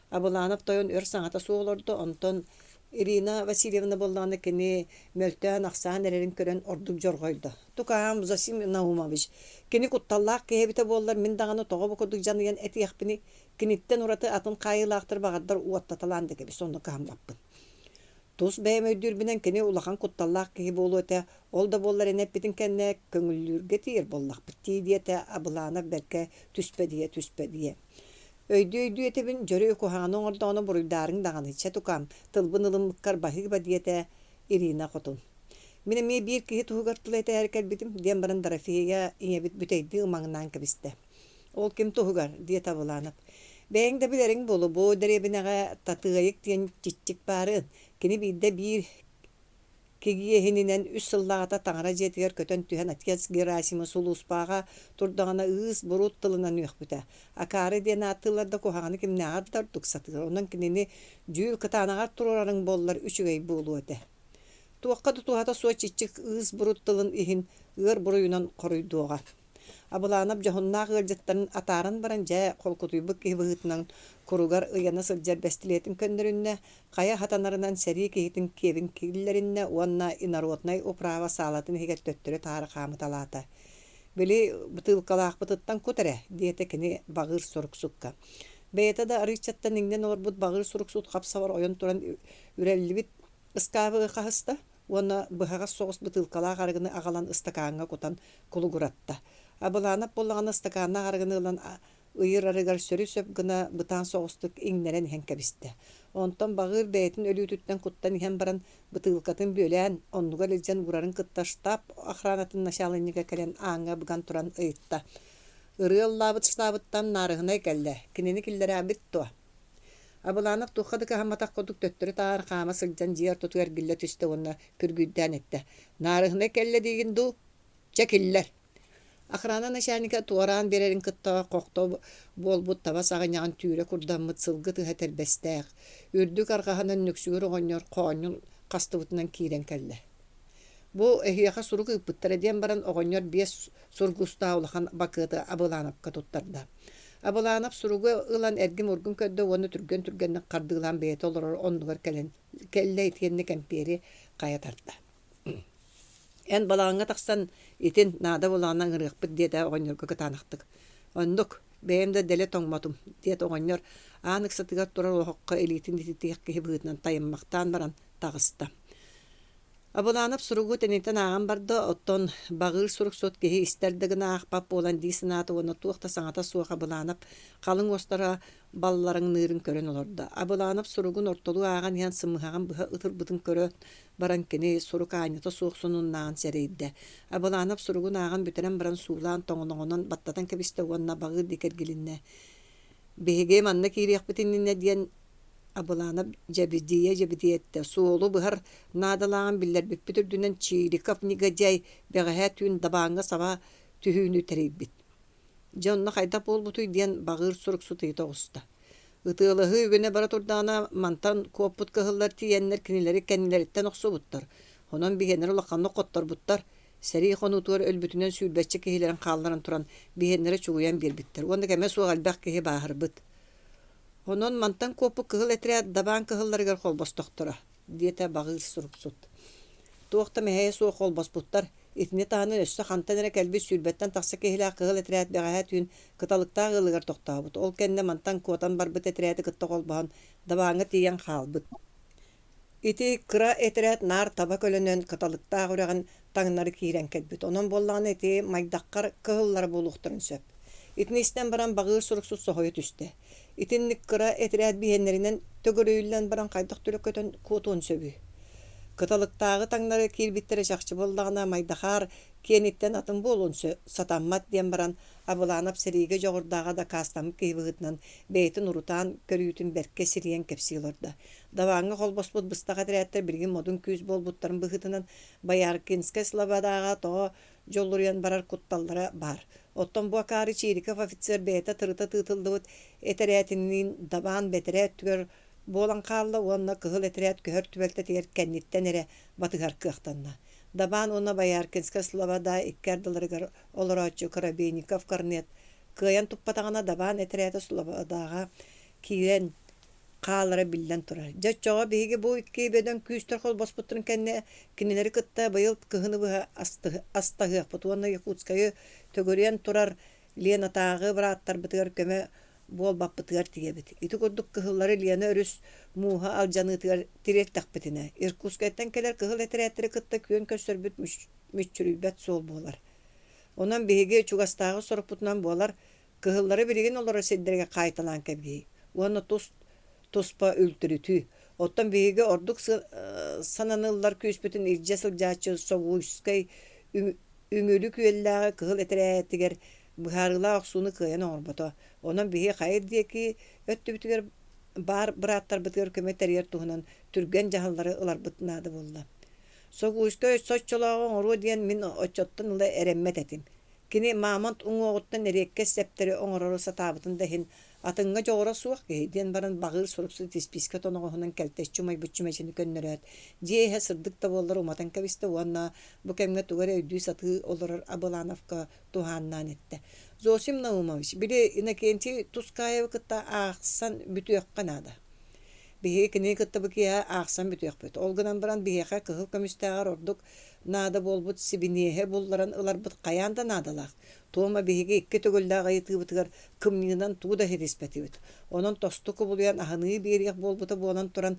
Абыланап тойон өр саҥата суолордо, онтон Ирина Васильевна болланы кини мөлтөн аксаан эрерин көрөн ордук жоргойду. Тукаам Зосим Наумович. Кини кутталлаак кебите боллар мен даганы того бокудук жаныян этияхпини киниттен ураты атын кайылаактыр багардар уаттаталан деге бис онда камбаппын. Тус бәймөйдүрбүнен кини улахан кутталлаак кеби болу эте ол да боллар энеппитин кенне көңүллүргө тиер боллак битти диете абылана берке түспе дие. Өйдü etebin jörü kohana orda onu buruydарын dağını çetukam tılbın ılımlıkkar bahıgba diyete Irina Kotun. Mine bir kihi tuhugartılı ete herkel bitim diyen barın darafiya iye büteydi ımağından kebiste. Ol kim tuhugar diye tabulanıp. Beğen de bilerin bolu bu derebine tatığayık diyen çiçik barın. Kini bir Kegiye heninen 3 yıllağata tağara jetiger kötön tühen atkez Gerasimi Suluspağa turdağına ığız burut tılınan üyekbüte. Akari diyen attılarda kohağını kim ne ağırlar tuksatır. Onun kinini jüyül kıtanağa turarın bollar üçügey bolu öte. Tuğakka tutuğata suğa çiçik ığız burut tılın ihin ığır buruyunan koruyduğuğa. Abılanıp jahunnağı ığırcıtların atarın baran jaya kolkutuybuk kehbihitinan kurugar ıyana sıljar bestiletin köndürünne, kaya hatanarından seri kehitin kevin killerinne, onna inarotnay uprava salatın heget töttürü tarı kamı talata. Beli bıtılkalaq bıtıttan kutere, diyetekini bağır soruksukka. Beyete da arıçattan inden orbut bağır soruksut kapsavar oyun turan ürellibit ıskabı kahısta, onna bıhagas soğus bıtılkalaq argını ağalan ıstakağına kutan kuluguratta. Abılanıp bollağına ıstakağına argını ılan ıyır arıgar sörü söp gına bıtan soğustuk inleren henkebiste. Ondan bağır beytin ölü tütten kuttan ihan baran bıtılkatın bölen, onluğa lezcan vurarın kıttaştap, ahranatın naşalınıga kelen ağına bıgan turan ıyıtta. Irıyalla bıtıştabıttan narıhına kelle, kinini killere abit tuğa. Abılanıp tuğadık ahamatak koduk töttürü tağır kama sılcan ciğer tutuğer gille tüste onunla pürgüdden etti. Narıhına kelle digin du, çekiller. Akrana naşanika tuğaran bererin kıtta kokto bol but tava sağınyan tüyre kurdamıt sılgı tıha terbestek. Ürdük arkahanan nüksüğür oğonyor koğonyon kastıvıtından kiren kelle. Bu ehiyaka suruk ıpıttara diyen baran oğonyor bies surgusta olahan bakıda abılanıp katuttarda. Abılanıp surugu ılan ergim urgun ködde onu türgen kardığılan beyet olur onluğar kelle itiyenli kemperi kaya tartta. En balağına taksan itin nada bolağından ırıqpıt diye oğonyorga kıtanıqtık. Onduk, beyim de dele toңmatum diye oğonyor. Anık satıgar turar oğuqqa elitin dititiq kehi bığıtnan tayınmaqtan baran tağısta. Abılanıp surugu teniten ağam barda otton bağır suruk sot kehi isterdegine ağpap olan disinatı onu tuğta saŋata suaq abılanıp kalın ostara balların nırın körön olurdu. Abılanıp surugun ortoluğu ağan yan sımıhağın bıha ıtır bıdın körön baran kene suruk aynıta suuq sununnaağın sereydi. Abılanıp surugun ağan büteren baran suğlan toŋunoğunan battatan kebiste onna bağır dikergilinne. Behege manna kiriyaq bitinninne diyen abılanıp jebidiyette. Suğulu bıhar nadalağın biller büpütür dünen çiğlikaf nigajay beğehe tüün dabağına sava tühüğünü tereybit. Jonna haydap ol butuy diyen bağır suruk sutuyu toğusta. Itığılığı ügüne bara turdağına mantan koput kıhıllar tiyenler kinileri kendileritten oqsu buttar. Honan bihenler olaqanlı qottar buttar. Seri konutuğur ölbütünen sülbetçe kehilerin qalların turan bihenlere çuğuyan bir bittir. Onda keme suğalbaq kehi bağır bıt. Honon mantan kopu kıhıl etriyat daban kıhıllarıgar kolbos doktora. Diyete bağır suruk sut. Tuğta meheye suğu kolbos buttar. İtini tağının össü xantanere kelbi sülbetten taqsa kehila kıhıl etriyat beğahat yün kıtalıkta ağılıgar toktağı but. Ol kenne mantan kotan barbıt etriyatı kıtta kolbağın dabağı tiyen xal bıt. İti kıra etriyat nar tabak ölünün kıtalıkta ağırağın tağınları kiren kelbit. Onun bollağın eti maydakkar kıhılları buluqturun söp. İtini isten baran bağır suruk sut soğuyu tüste. İtinlik kıra etriyat bihenlerinden tögörüyülen baran kaydak tülük kötön kutuğun söbü. Kıtalıktağı tağınları kirbittere şakçı bollağına maydakar kenitten atın bolun satanmat diyen baran abılanıp serige joğurdağa da kastamık kehbihitnan beytin urutan körüyütün berke siriyen kepsiyorlardı. Davağını kolbosbut bıstak etriyatlar birgin modun küz bol butların bihitinan Bayarkinske Slavadağa toğa jolluruyan barar kuttallara bar. Otton bu akari çiğrikaf ofitser beyta tırıta tığtıldıvıt eteriyatinin daban beteriyat tügör bolan qallı onna kıhıl eteriyat köhör tübelte tiyer kennitten ere batıgar kıhtanna. Daban ona Bayarkinske Slavadağa ikkerdalarıgar Oloroçu Karabeynikov karnet kıyan tuppatağına daban eteriyata Slavadağa kiren Kağlara billen turar. Jaçoğa bihiги bu iki beden küstür kol baspıtırın kenne kineleri kıtta bayıl kıhını bu astahı putuanna Yakutskayı tögörüyen turar Lena tağı bırattar bıtır köme bol bap bıtır tiyebit. İti kurduk kıhılları Lena örüs muha alcanı tiret takbetine. Irkutskay'tan keler kıhıl eteretleri kıtta köyün köstür bütmüş müççürübet sol bolar. Ondan bihiги çugastağı sorup putunan bolar kıhılları birigin olara sedderge kaytalan kebi. Onu tospa öldürütü. Ottan bihiги orduk sananıllar küspütün ilcesıl jaçı sovuskay üngülük üyellağı kıhıl eterettiger buharıla aksunu kıyan orbata. Ondan bihi hayır diye ki öttü bütüger bar bırattar bütüger kömeter yer tuğunan türgen cahalları ılar bıtnadı bolla. Sovuskay soççolağı oru diyen min oçottan ıla eremmet etim. Kini mamant uŋu oğuttan erekke septeri oŋororo satabıtın dehin atınga joğra suak diyen baran bağır sorupsu tispiske tonoğunan kelteş çumay bütçüme çini könnöröt. Diye sırdık da bollar umatan kabiste uanna bu kemge tugare ödüy satı olurur abalanafka tuhannan etti. Zosim naumaviş. Biri inakenti tuskaya vakıtta ağsan bütü yok kanada. Bihi kini kıtta bukiya ağsan bütü yok büt. Olgunan baran bihiqa kıhıl kömüsteğar orduk. Nada bolbut sibinihe bolların ılar bıt kayanda nadalaq. Tuğma bihigi iki tögüldağ ayıtı bıtıgar kımniğinden tuğu da hedispeti bit. Onun tostuku buluyan ahını biriyek bolbuta bolan turan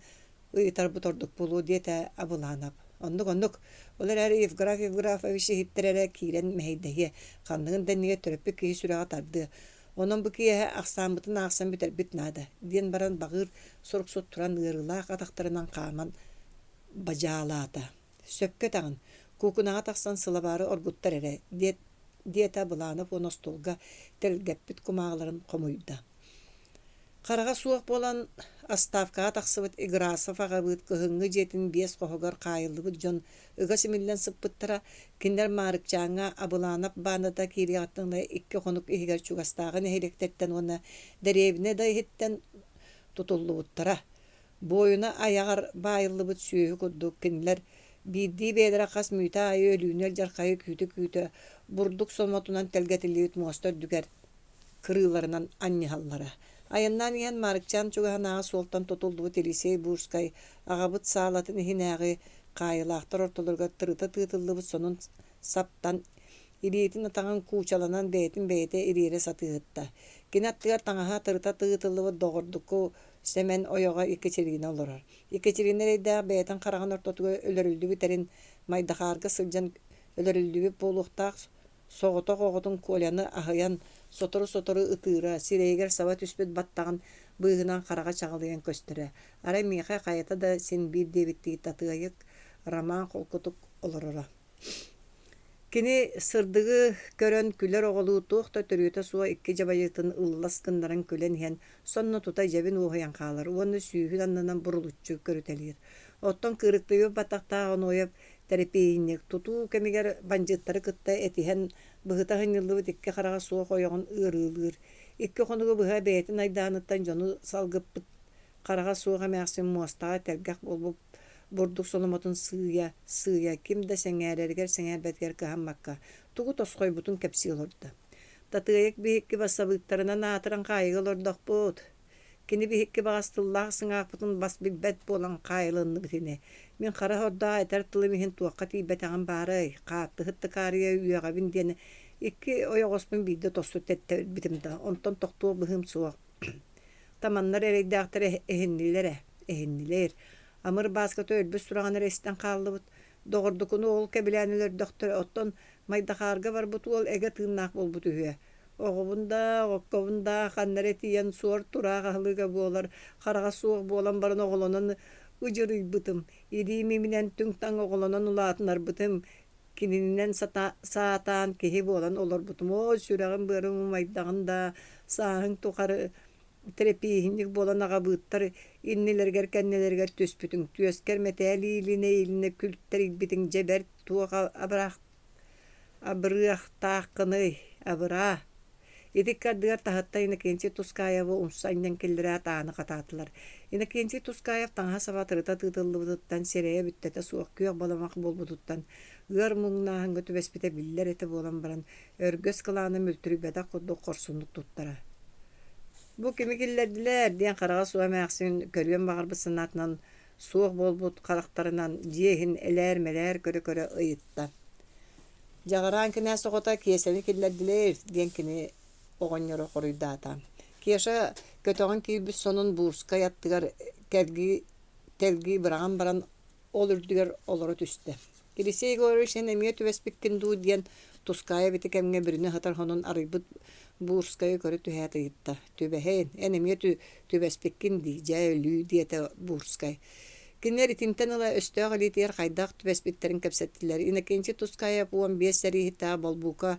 ıyıtar butorduk bulu diyete abulanap. Onduk. Olar her ifgraf avişi hittirerek kiren meheydehi. Kandığın deniye töröpü kihi süreğe tardı. Onun bu kiye aksan biter bitnada. Diyen baran bağır soruk sot turan ığırılaq ataktarından kaman bacalata. Söpke tağın. Kukunağa taksan sılabarı orguttar ere. Diyeta bulanıp o nostolga telgeppit kumağların komuyda. Karaga suak bolan astavkağa taksıbıt igrasa fagabıt kıhıngı jetin bies kohogar kayıllıbıt jon ıga simillen sıppıttara kinder Mаарыкчаанга abulanap banada kiriyatınla iki konuk ihiger çugastağı nehelektetten ona derevine da hitten tutullubuttara. Boyuna ayağar bayıllıbıt süyü kudduk kinler Biddi bedra kas müta ayı ölüğünel jarkayı kütü burduk solmatunan telgetiliyut muastör düger kırılarından annihallara. Ayından yiyen Mаарыкчаан çugahan soltan tutulduğu telisey burskay ağabıt sağlatın hinägi kayılaqtar ortalarga tırıta tığıtıllıbıt sonun saptan iriyetin atağın kuçalanan beyte iriyere satığıtta. Kinattıgar tağaha tırıta tığıtıllıbıt doğurduku Semen oyoga ikechirine olurar. İkechirine de beyten karağın ortatuğu ölürüldü biterin maydakarga sılcan ölürüldü boluqtaq soğuta qoğutun kolyanı ahıyan sotoru ıtığıra sireyger savat üspet battağın bığınan karağa çağılayan köstere. Ara miqa kayata da sen bir devittiği tatığayık roman kolkutuk olurura. Kini sırdığı körön küller oğulu tuğda törüyete suğa iki jabayıtın ıllas kındaran kölen hen sonna tuta jabin uğayan kalır. Onu süyühün anlanan burulutçu körütelir. Otton kırıklığı batakta onu oyap terapiyinlik tutu kemiger bancıtları kıtta etihen bıhıtağın yıllığı dikke karağa suğa koyağın ırılır. İki konuğu bıha beytin aydanıttan jonu salgıp karağa suğa mağsin muastağa telgaq bolup burduk solomotun sığya kim de senger betger kahammakka tugu toskoy butun kepsi olurdu. Tatıyık bihikki Bassabııktarına natıran kayıgıl ordok bud. Kini bihikki bağıstıllah sığak butun bas bibbet bolan kayılınlı bitine. Min kara horda eter tılı mihin tuakkat ibetağın bari qaattı hıttı kariya üyağa bindiyene iki oyogospun bide tostu tette bitimde onton toktuğu bıhım suak. Tamanlar ereydağıtır ehenniler. Amır baskat ölbüs durağını resten kallı bud. Doğurdukunu ol kebileneler doktor otton maydakarga var bud ol ege tığınak bol bud üye. Oğubunda kanlar etiyen suor turağa hılıga bolar. Karağa suğuk bolan barın oğulanan ucuru bıtım. İdiğimi minen tüngtan oğulanan ulatınlar bıtım. Kinininden saatan kehi bolan olur bıtım. O sürağın bırım maydağında sağın tukarı terapiyihinlik bolan ağa bıttar. İnnilerger kennelerger tüspütün. Tüyesker meteli iline külteri bitin ceber tuğa abıraq taqını abıra. Edik kardıgar tahatta inakenci tuskaya bu umsayından kellere atağını katatılar. Inakenci tuskaya tağa savatırıta tığdıllı buduttan sereye büttete suak kuyaq balamak bol buduttan. Gör muğnağın götü bespite biller ete bolan baran. Örgöz kılağını mültürü beda koddu korsunduk tuttara. Бу кемигиллердилер диэн карага суа мәксин көрген багарбы сынатынан суох болбут карактарынан жиехин элер мелер көрө ыйытта. Жагаран кине согота киесени киллердилер диэн кини огонньоро коруйдаата. Киеша көтөгөн кийбүс сонун буурска яттыгар телги быраган баран ол үрдүгер олоро түстө. Кирисей горышен эмие түбеспиккин дуу диэн туская бити кемге бирине хатар хонун арыйбыт буурская көрө түһәт ыйытта. Түбэһэн эмие түбеспиккин ди жайлүү диэте буурскай. Кинер итинтен ыла өстөөгө литер хайдак түбеспиттерин кепсеттилер. Инекенчи туская буон 5 сэрии та болбука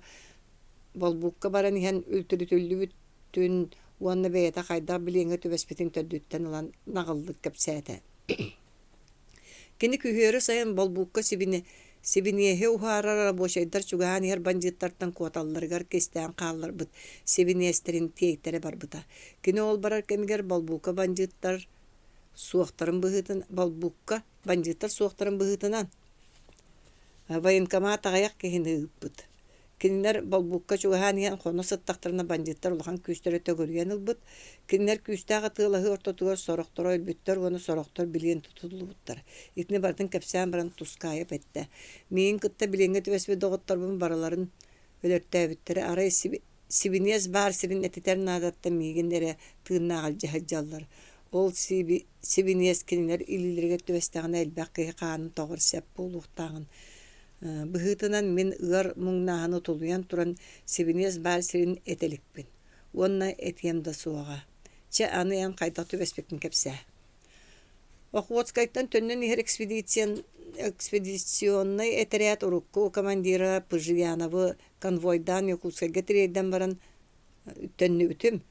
баран иһэн үлтүрүтүллүбүттүн уонна бэйэта хайдак билиңҥи түбеспитин төрдүттен ылан нагыллык кепсээте. Кини күһүөрү сайын болбукка сибинеһе ухаарара бошайдар чугаан иһэр бандиттартан куоталларыгар кестээн хаалларбыт сибинеестерин тиэйтере барбыта. Кини ол барар кэмигэр болбукка бандиттар суохтарын быһытынан военкомат агаяк киһин ыыппыт. Кинилер болбукка чугаан иһэн хоно сыттактарына бандиттар улахан күстөрө төгөрүен ылбыт. Кинилер күстээҕэ тыылаһы ортотугар сорохторо өлбүттөр уону сорохтор билиэн тутулубуттар. Итини бартын кепсээн баран тускайып этте. Миин кытта билиңҥи түбеспи доҕотторбун бараларын өлөртөөбүттери арай сибинес баар сирин этитерин аадатта миигин эре тыыннааҕал жаһаллар. Ол сибинес кинилер илилерге түбестээҕинэ элбэх киһи хаанын тоҕор сэп буулуухтааҕын. Быһытынан мен ыар муңнааны тулуян туран сибинес баар сирин этеликпин. Уонна этиемда суаҕа. Че аны ян хайдах түбеспекин кепсää. Охвотскайттан төннөн иһэр экспедиционный этериат урукку командира Пыжыяновы конвойдан Якутскайга тирэйдэн баран төннүбүтүм.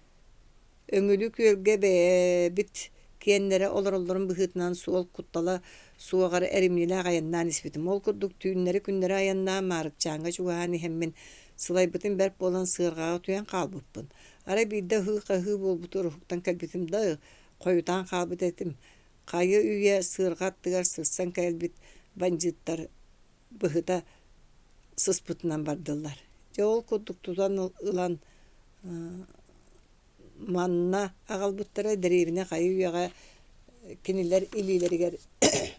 Өңүлү күөлгэ бит киэннере олороллорун быһытынан суол куттала суоҕар эримнилэ аяннаан испитим. Ол курдук түүннери күннери аяннаа Маарыкчаанга чугаан иһэммин сылайбытын бэрп болан сыыргаага туян хаалбыппын. Арай биирдэ хыы болбуту урухуктан кэлбитим да койутаан хаалбыт этим. Хайы үйе сыыргааттыгар сырсан кэлбит бандиттар быһыта сыспытынан бардылар. Ол курдук тутан ылан манна агалбыттара деревине хайы үйега кинилер илилеригер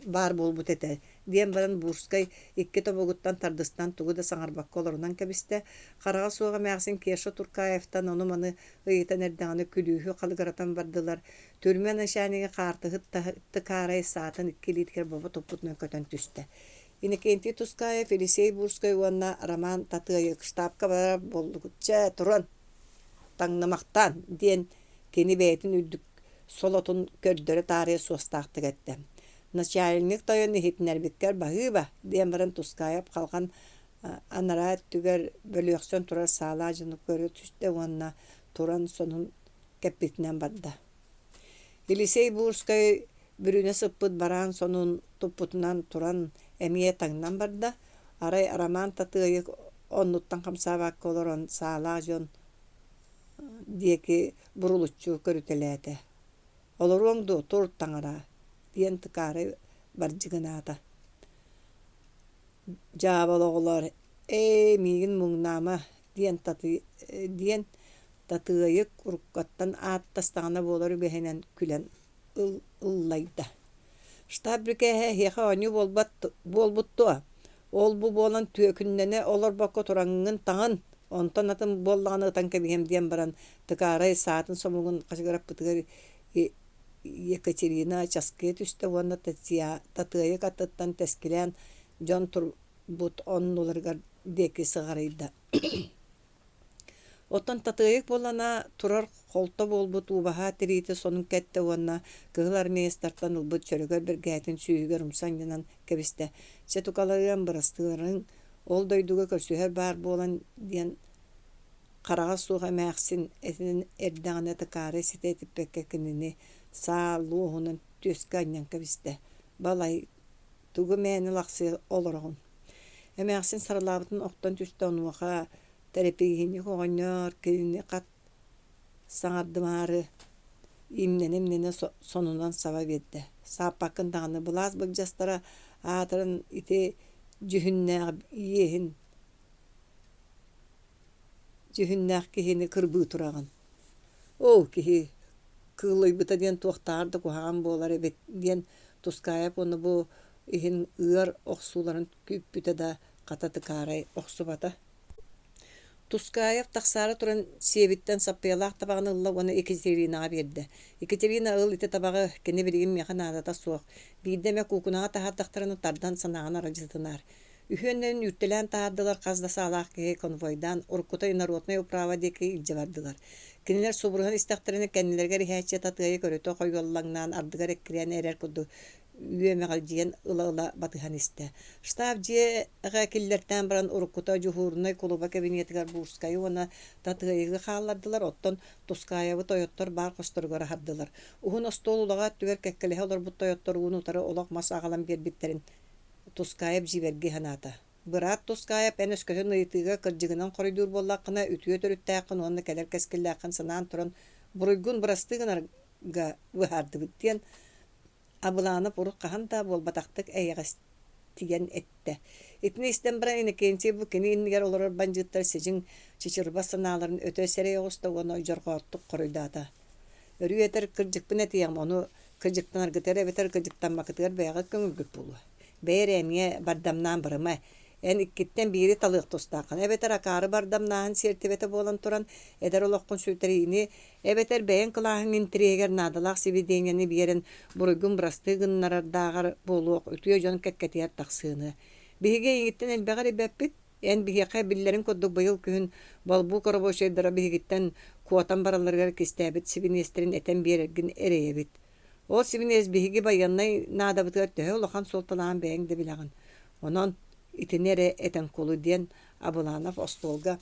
бар болбут эте. Диэн баран Буурскай икки тобогуттан тардыстан тугу да саңарбакка олорунан кэбисте. Харага суоға мәғсин Кеша Туркаевтан оны маны ыйытан эрдэҕаны күлүүһү халыгаратан бардылар. Түрмен ашаниге хаартыгыт тыкаарай саатын иккилииткер боба топпутунан көтөн түсте. Инекенти Тускаев, Елисей Буурскай уонна роман татыайык штабка бара болдугутча туран таңнамактан диэн кени бэйтин үрдүк солотун көрдөрө таарыя суостаактык этте. Начальник тойон ихитнербиккер баһыыба диэн баран Тускаев халган анара түгер бөлүөксөн турар саалаа жынып көрө түсте уонна туран сонун кеппитинен барда. Елисей Буурскай бүрүнө сыппыт баран сонун туппутунан туран эмие таңнан барда. Арай роман татыайык оннуттан камсаабакка олорон саалаа жон диэки бурулуччу көрүтелээте. Олоруңду турттаңара диэн тыкаары баржыгынаата. Жаабалоголор миигин муңнаама диэн татыайык уруккаттан ааттастаҕына буолары бэһэнэн күлэн ыллайда. Штабрикэһэ хеха ону буолбуттуа. Ол бу буолан түөкүннэне олорбакка тураңҥын таҥын онтон атын буоллаҕаны ытан кэбиһэм диэн баран тыкаарай саатын сомугун хасыгараппытыгар Екатерина часкыя түсте уонна татыайык аттыттан тескилээн дьон турбут оннуларгар диэки сыҕарайда. Оттон татыайык болана турар холто болбут убаһа тириити сонун кэтте уонна кыһыл армиэстартан ылбыт чөрөгөр биргээтин сүүһүгэр умсанньынан кэбисте. Четукалайан бырастыырын ол дойдуга көрсүһэр баар буолан диэн карага суuга мэхсин этинин эрдэҕинэ тыкаары ситеэтиппекке кинини саа луухунан түөскэ аньян кэбисте. Балай тугу мээни лахсы олорогун. Эмээхсин саралаабытын оқтон түсте онуаха терапийини хоҕонньор кинини кат саҥардымаары имнене сонунан саба биэрдэ. Сааппаккын таҕаны былаас быгдьастара аатарын ити жүһүннээх киһини кырбыы тураган. О, кихи кыылойбута диэн туохтаарды куһаан буолар эбит диэн тускаайап ону бу иһин ыар охсууларын күппүтэ да кататыкаарай охсубата. Тускаев тахсара туран сиэбиттэн саппыялаах табаҕына ылла уона Екатеринаға биэрдэ. Екатерина ыл ити табаҕы кини билигин мяхан аадата суох. Биирдэмэ куукунаҕа таһаардахтарын тардан санааҕына рajытынаар. Үһүөннэн үртэлээн таһаардылар казда саалаах киһи конвойдан уруккута инародная управа диэки илдьэ кинилэр субурхан истахтарына кэннилэргэ иһээччэ татыайы көрөтө хойголлаңнаан ардыгар эккириэн эрэр курду үөмэҕэл диэн ыла батыһан истэ. Штаб диэҕэ киллэртэн баран уруккута жуһуурунай кулуба кабинетигар буурскайы уона татыайыгы хааллардылар, оттон Тускаевы тойоттор баар косторгора хардылар. Уһун остол улаҕа түгэр кэккэлэһэ олорбут тойоттор уун утары олох мас аҕалан биэрбиттерин Тускаев жиберги ханаата. Бырат Тускаев эн өскөтөн ыйытыыга кырдьыгынан коридор боллааккына үтүө төрүттээккын уонна кэлэр кэскиллээккын санаан туран буруйгун бырастыгынарга выһаардыбыт диэн абылаанып урук хаһан да болбатахтык эйэҕэс тиген этте. Итини истен бара инекенчи бу кини иннигер олорор банжыттар сижин чичирба санааларын өтө серей оста уону жоргооттук коройдаата. Өрүетер кырдьыкпын этиэм ону кырдьыктан аргытер эбетер кырдьыктан макытыгар бэйэҕэ көҥүлгүт булу. Бэйэр эмиэ бардамнаан барыма эн иккиттен бири талык тустаакын эбетер акаары бардамнаан сертибете болан туран эдер олоккун сүтериини эбетер бэйэн кылааһын интириэгер наадалаах сибидеңени биэрен буруйгун брастыгыннарардаагар болуок үтүө дьон кэккэтиэр тахсыыны. Биһиге иҥиттен элбэҕэр ибэппит эн биһиэхэ биллэрин курдук быйыл күһүн болбуу коробочойдара биһигиттен куотан бараларыгар кистээбит сибинестерин этен биэрэргин эрэйэбит. Ол сибинес биһиги байаннай наадабытыгар төһө улахан суолталаан бэйэҥ дебилэҕин. Онон итинере этен кулу диэн Абыланов остолга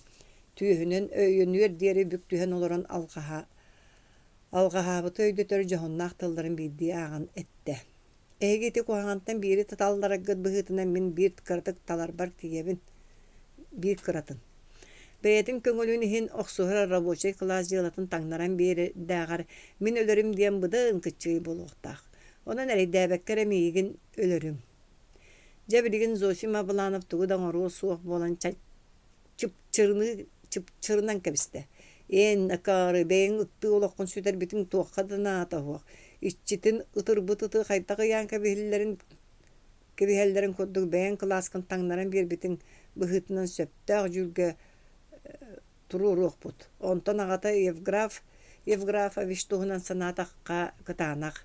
түйүһүнэн өйөнүөр диэри бүк түһэн олорон алгаһаабыты өйдөтөр жоһоннаах тылларын биирдии ааган этте. Эгити куһаҕантан бири таталлараггыт быһыытынан мин биир кырдык таларбар тиэбин биир кыратын. Бэйэтин көҥөлүүн иһин охсуһара рабочий класс дьыалатын таҥнаран биэрдээҕар мин өлөрүм диэн быдаын кыччыый болуохтаах. Онон эрэйдээбэккэр эмиигин өлөрүм. Жабилигин Зосим Абыланов тугу даңоруу суох болан чыпчырынан кэбисте. Эн акары бэйэн ытты олоққун сүтер битин туаққадына атауақ. Иччитин ытырбытыты қайтағы кебихеллерин коддуг бэйэн класскын таңнаран бир битин быһытынан сөптөг жүлге туруруох бут. Онтон ағата Евграфович туғынан санатаққа кытаанақ.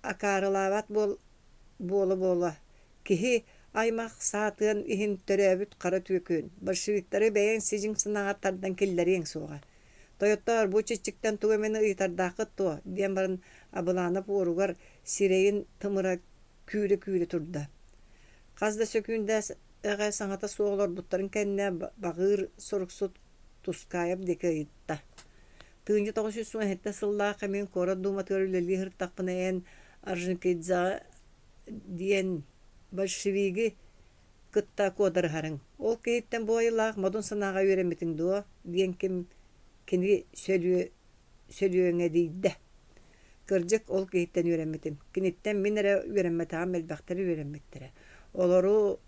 Акарылават болу. Кихи аймақ саатыан иһин төрөөбүт қара түөкүн. Большевиктары бэйэн сижин сынағаттардан келлерин суға. Тойоттар бу чичиктен тугамені ыйтардаақыт туа. Диэн барын Абыланов улууһугар сирейин тымыра күүрі турда. Қазда сөкүүндә эгэ саңата суоғлар буттарын кэнне бағыр соруксут Тускаев деке ыйтта. Тыынчы 917 сыллаах мен кора думатырылли хыртақпына эн Орджоникидзе диэн большевиги кытта кодырхарың. Ол кейттен бойылаах модун санаға үйренметің дуа диэн кини сөлүөңе дейді. Кырдьык ол кейттен үйренметім. Киниттен минере үйренметаам элбақтары үйренметтері. Олору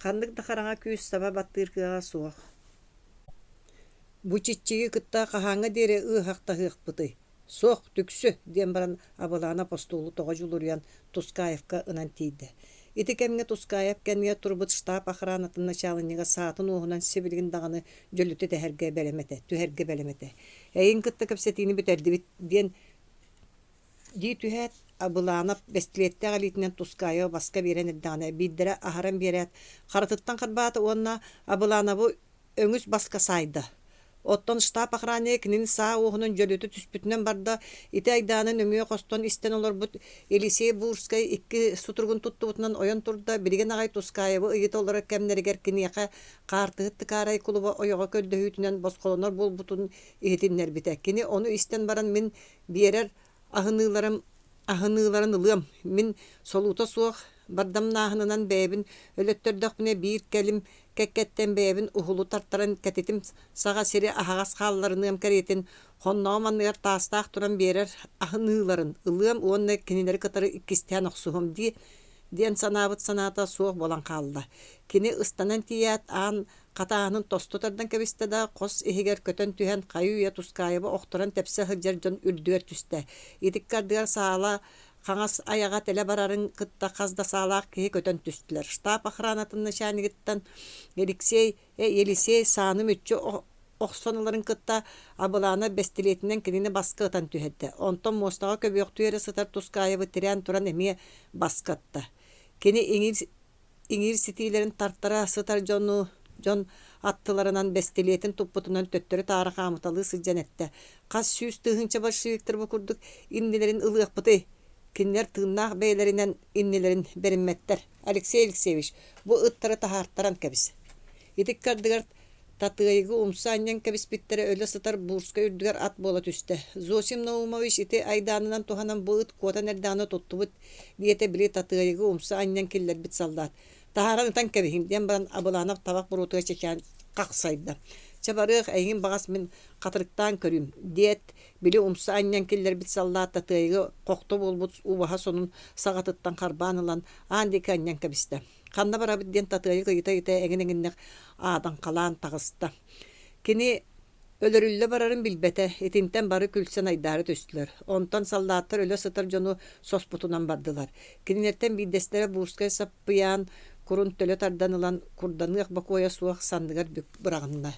қандық тақараға күйіс саба баттыркыға суақ. Бу чиччиги кытта қахаңа дере ыхақта хықпыты. Соқ түксі ден баран Абылана постулу тоға жулуруян Тускаевка ынан тейді. Ити кемге Тускаев кенге турбут штаб охранатын началынига саатын уғынан сибилгин дағаны жөлүті түхерге белемете. Эйин кытта кепсетини битерди ден ди түхет Абыланов бестилетте галитинен Тускаев баска берен ирданы биддере ахаран берет. Харатыттан кырбааты онна Абыланову өңүс баска сайды. Оттон штаб охране кинин саа уғынан жөлөтү түспүтүнөн барда ити айдаанын өңүө костон истен олорбут Елисей Бурскай икки сутургун туттубутунан ойон турда билген агай Тускаевы ыйыт олора кемнеригер кинияка каартыгытты каарай кулуба ойого көлдөһүүтүнөн босколонор болбутун иһитиннер бите. Кини ону истен баран мин биерер ахыныыларын ылыам. Мин солута суох бардамнаахынынан бэйбин өлөттөрдөкпүне биир келим кеккеттен бэйбин ухулу тартаран кэтитим саға сири ахагас хаалларыным кәретін хоннооманныгар таастаах туран берер ахыныыларын ылыам уонна кинилери кытары иккистен оксуһум диэн санаабыт санаата суох болан хаалла. Кини ыстанан тият аан Катаанын тостутардан кебисте да кос ихигер көтөн түһен кайы уя тускайыбы охторан тепсе хыржар жон үрдүгер түстэ. Идик кардыгар саала Қаңас аяға теле барарын кытта қазда саалақ кеге көтөн түстілер. Штаб охранатын нышанигіттен Елисей саны мүтчі оқсоныларын кытта абыланы бестилетінен кеніне басқы ытан түхетті. Онтон мостаға көбек түйері сытар тускайыбы тирян туран эме басқатты. Кені иңир ситилерін тарттара сытар жон аттыларынан бестилетін туппутунан төттөрі тарық амыталы сыджан етті. Қас сүйіз тыхынча большевиктер бұкурдuk иннелерін ылық бұты. Кинлер тыыннақ бейлеринен иннелерин беринметтер. Алексей Алексеевич, бу ыттары тахарттаран кебис. Итик кардыгар татыйгы умсаньян кебис биттере өлі сытар бурска үрдігер ат бола түсті. Зосим Наумович ити айданынан туханан бу ыт кота нерданы тоттубут диете били татыйгы умсаньян киллер бит салдат. Тахаран ытан кебихин ден баран абыланап табақ бурутыға чекен қақсайды. Чабарык әйгин багас мен катырыктан көрүм. Диет били умса аннан киллер бит саллата тыйгы кокто болбут убаха сонун сагатыттан карбанылан андик аннан кебисте. Канна бара биден татыйгы ita эгенегинне адан калан тагыста. Кини өлөрүллө барарын билбете этинтен бары күлсен айдары төстүлөр. Онтон салдаттар өлө сытыр жону соспутунан бардылар. Кинерден бидестере бурскай саппыян курун төлө тарданылан курданык бакоя суак сандыгар бырагында.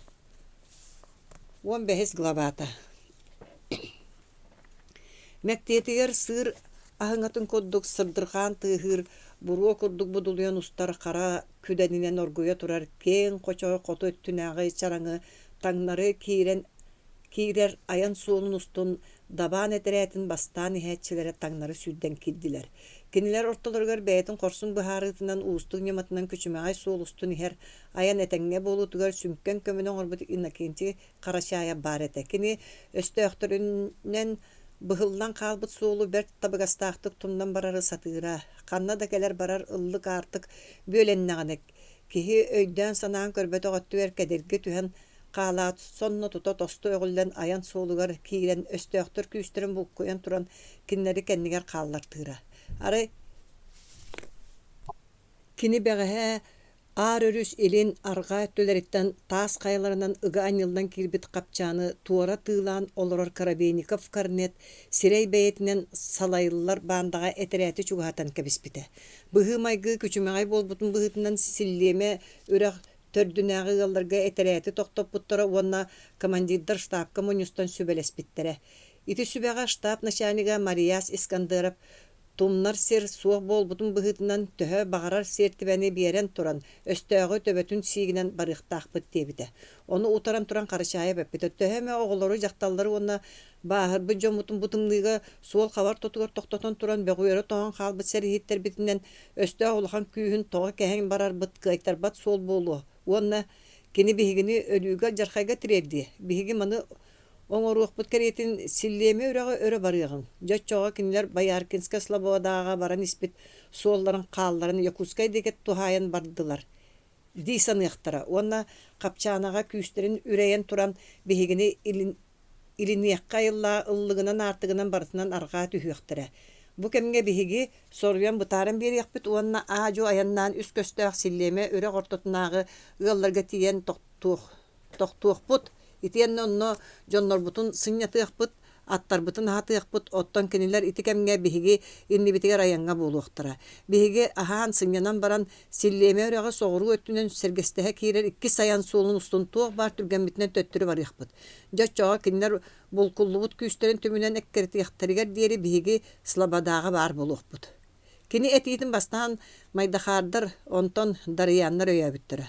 15 главата. Мектетигер сыр ахыңатын коддук сырдырхан тыгыр буру курдук будулуян устар кара күденинен оргуя турар кен кочо кото өттүнагы чараңы таңнары кирер аян суунун устун дабан этеретин бастан хэтчилере таңнары сүдден килдилер. Кинилер ортолоргар бэйтин корсун быхарытынан уустук нематынан күчүмагай суолустун ихер аян этеңге болутугар сүмккен көмөнөн орбут инакенти карашая бар эте. Кини өстөктөрүнен быхылдан калбыт суолу бер табыгастаактык тумдан барары сатыыра. Канна да келер барар ыллык артык бөленнаганек. Кихи өйдөн санаан көрбөтө готтуер кедерге түһен каалаат сонно тута тосту ögүллен аян суолугар киирен өстөктөр күүстөрүн буккуян туран киннери кеннигер кааллартыыра. Ары кини бэгэһэ аар өрүс илин арга төлөриттен таас кайыларынан ыга аньылдан кирбит капчааны туора тыылаан олорор Карабейников карнет сирей бэйетинен салайыллар баандага этерээти чугаатан кебиспите. Быһыы майгы күчүмэгай болбутун быһытынан силлеме үрэх төрдүнäғы ылларга этерээти токтоппуттара уонна командирдар штаб коммунистан сүбелеспиттере. Ити сүбэҕэ штаб начальнига Марияс Искандеров тумнар сер суох болбутун быһытынан төһө бағарар сертибэни биэрен туран өстөөгө төбөтүн сиигинен барыахтаахпыт диэбите. Ону утаран туран карычаая бэппите. Төһөмө оҕолору жакталлары уонна баахырбы жомутун бутуңлыга суол хабар тотугар токтотон туран бөгүйөрө тоон хаалбыт сэрихиттер битинен өстөө улахан күүһүн тоҕо кэһэң барарбыт кыайтарбат суол болуо. Уонна кини биһигини өлүүгө жархайга тирерди. Биһиги маны оңоруохпут керетин силлеме өрөгө өрө барыгын. Жоччоға кинилер Бояркинска Слободага баран испит суолларын каалларын Якутскай дегет тухайын бардылар. Ди саныяктара. Уонна капчаанага күүстерин үрейен туран биһигини илиниякка ылла ыллыгынан артыгынан бартынан арга түһүөхтөрө. Бу кемге биһиги соруян бутарын бериякпит уонна аажу аяннан үс көстөөх силлеме өрө гортотунагы ыалларга тиен тохтуохпут. Итиен онно жоннорбутун сыннятыахпыт, аттарбытын хатыахпыт, оттон кинилер ити кемге биһиги иннибитигер аянга болуохтара. Биһиги аhaan сыннянан баран силлеме өрөгө соҕуруу өттүнөн сергестеһе киирер 2 саян суолун устун туох бар түргенбитинен төттүрү барыахпыт. Жоччоға кинилер булкуллубут күүстерин түмүнен эккертиахтаригер диэри биһиги Слободага бар болуохпут. Кини этиитин бастаан майдахаардар онтон дарыяннар өйөбүттөрө.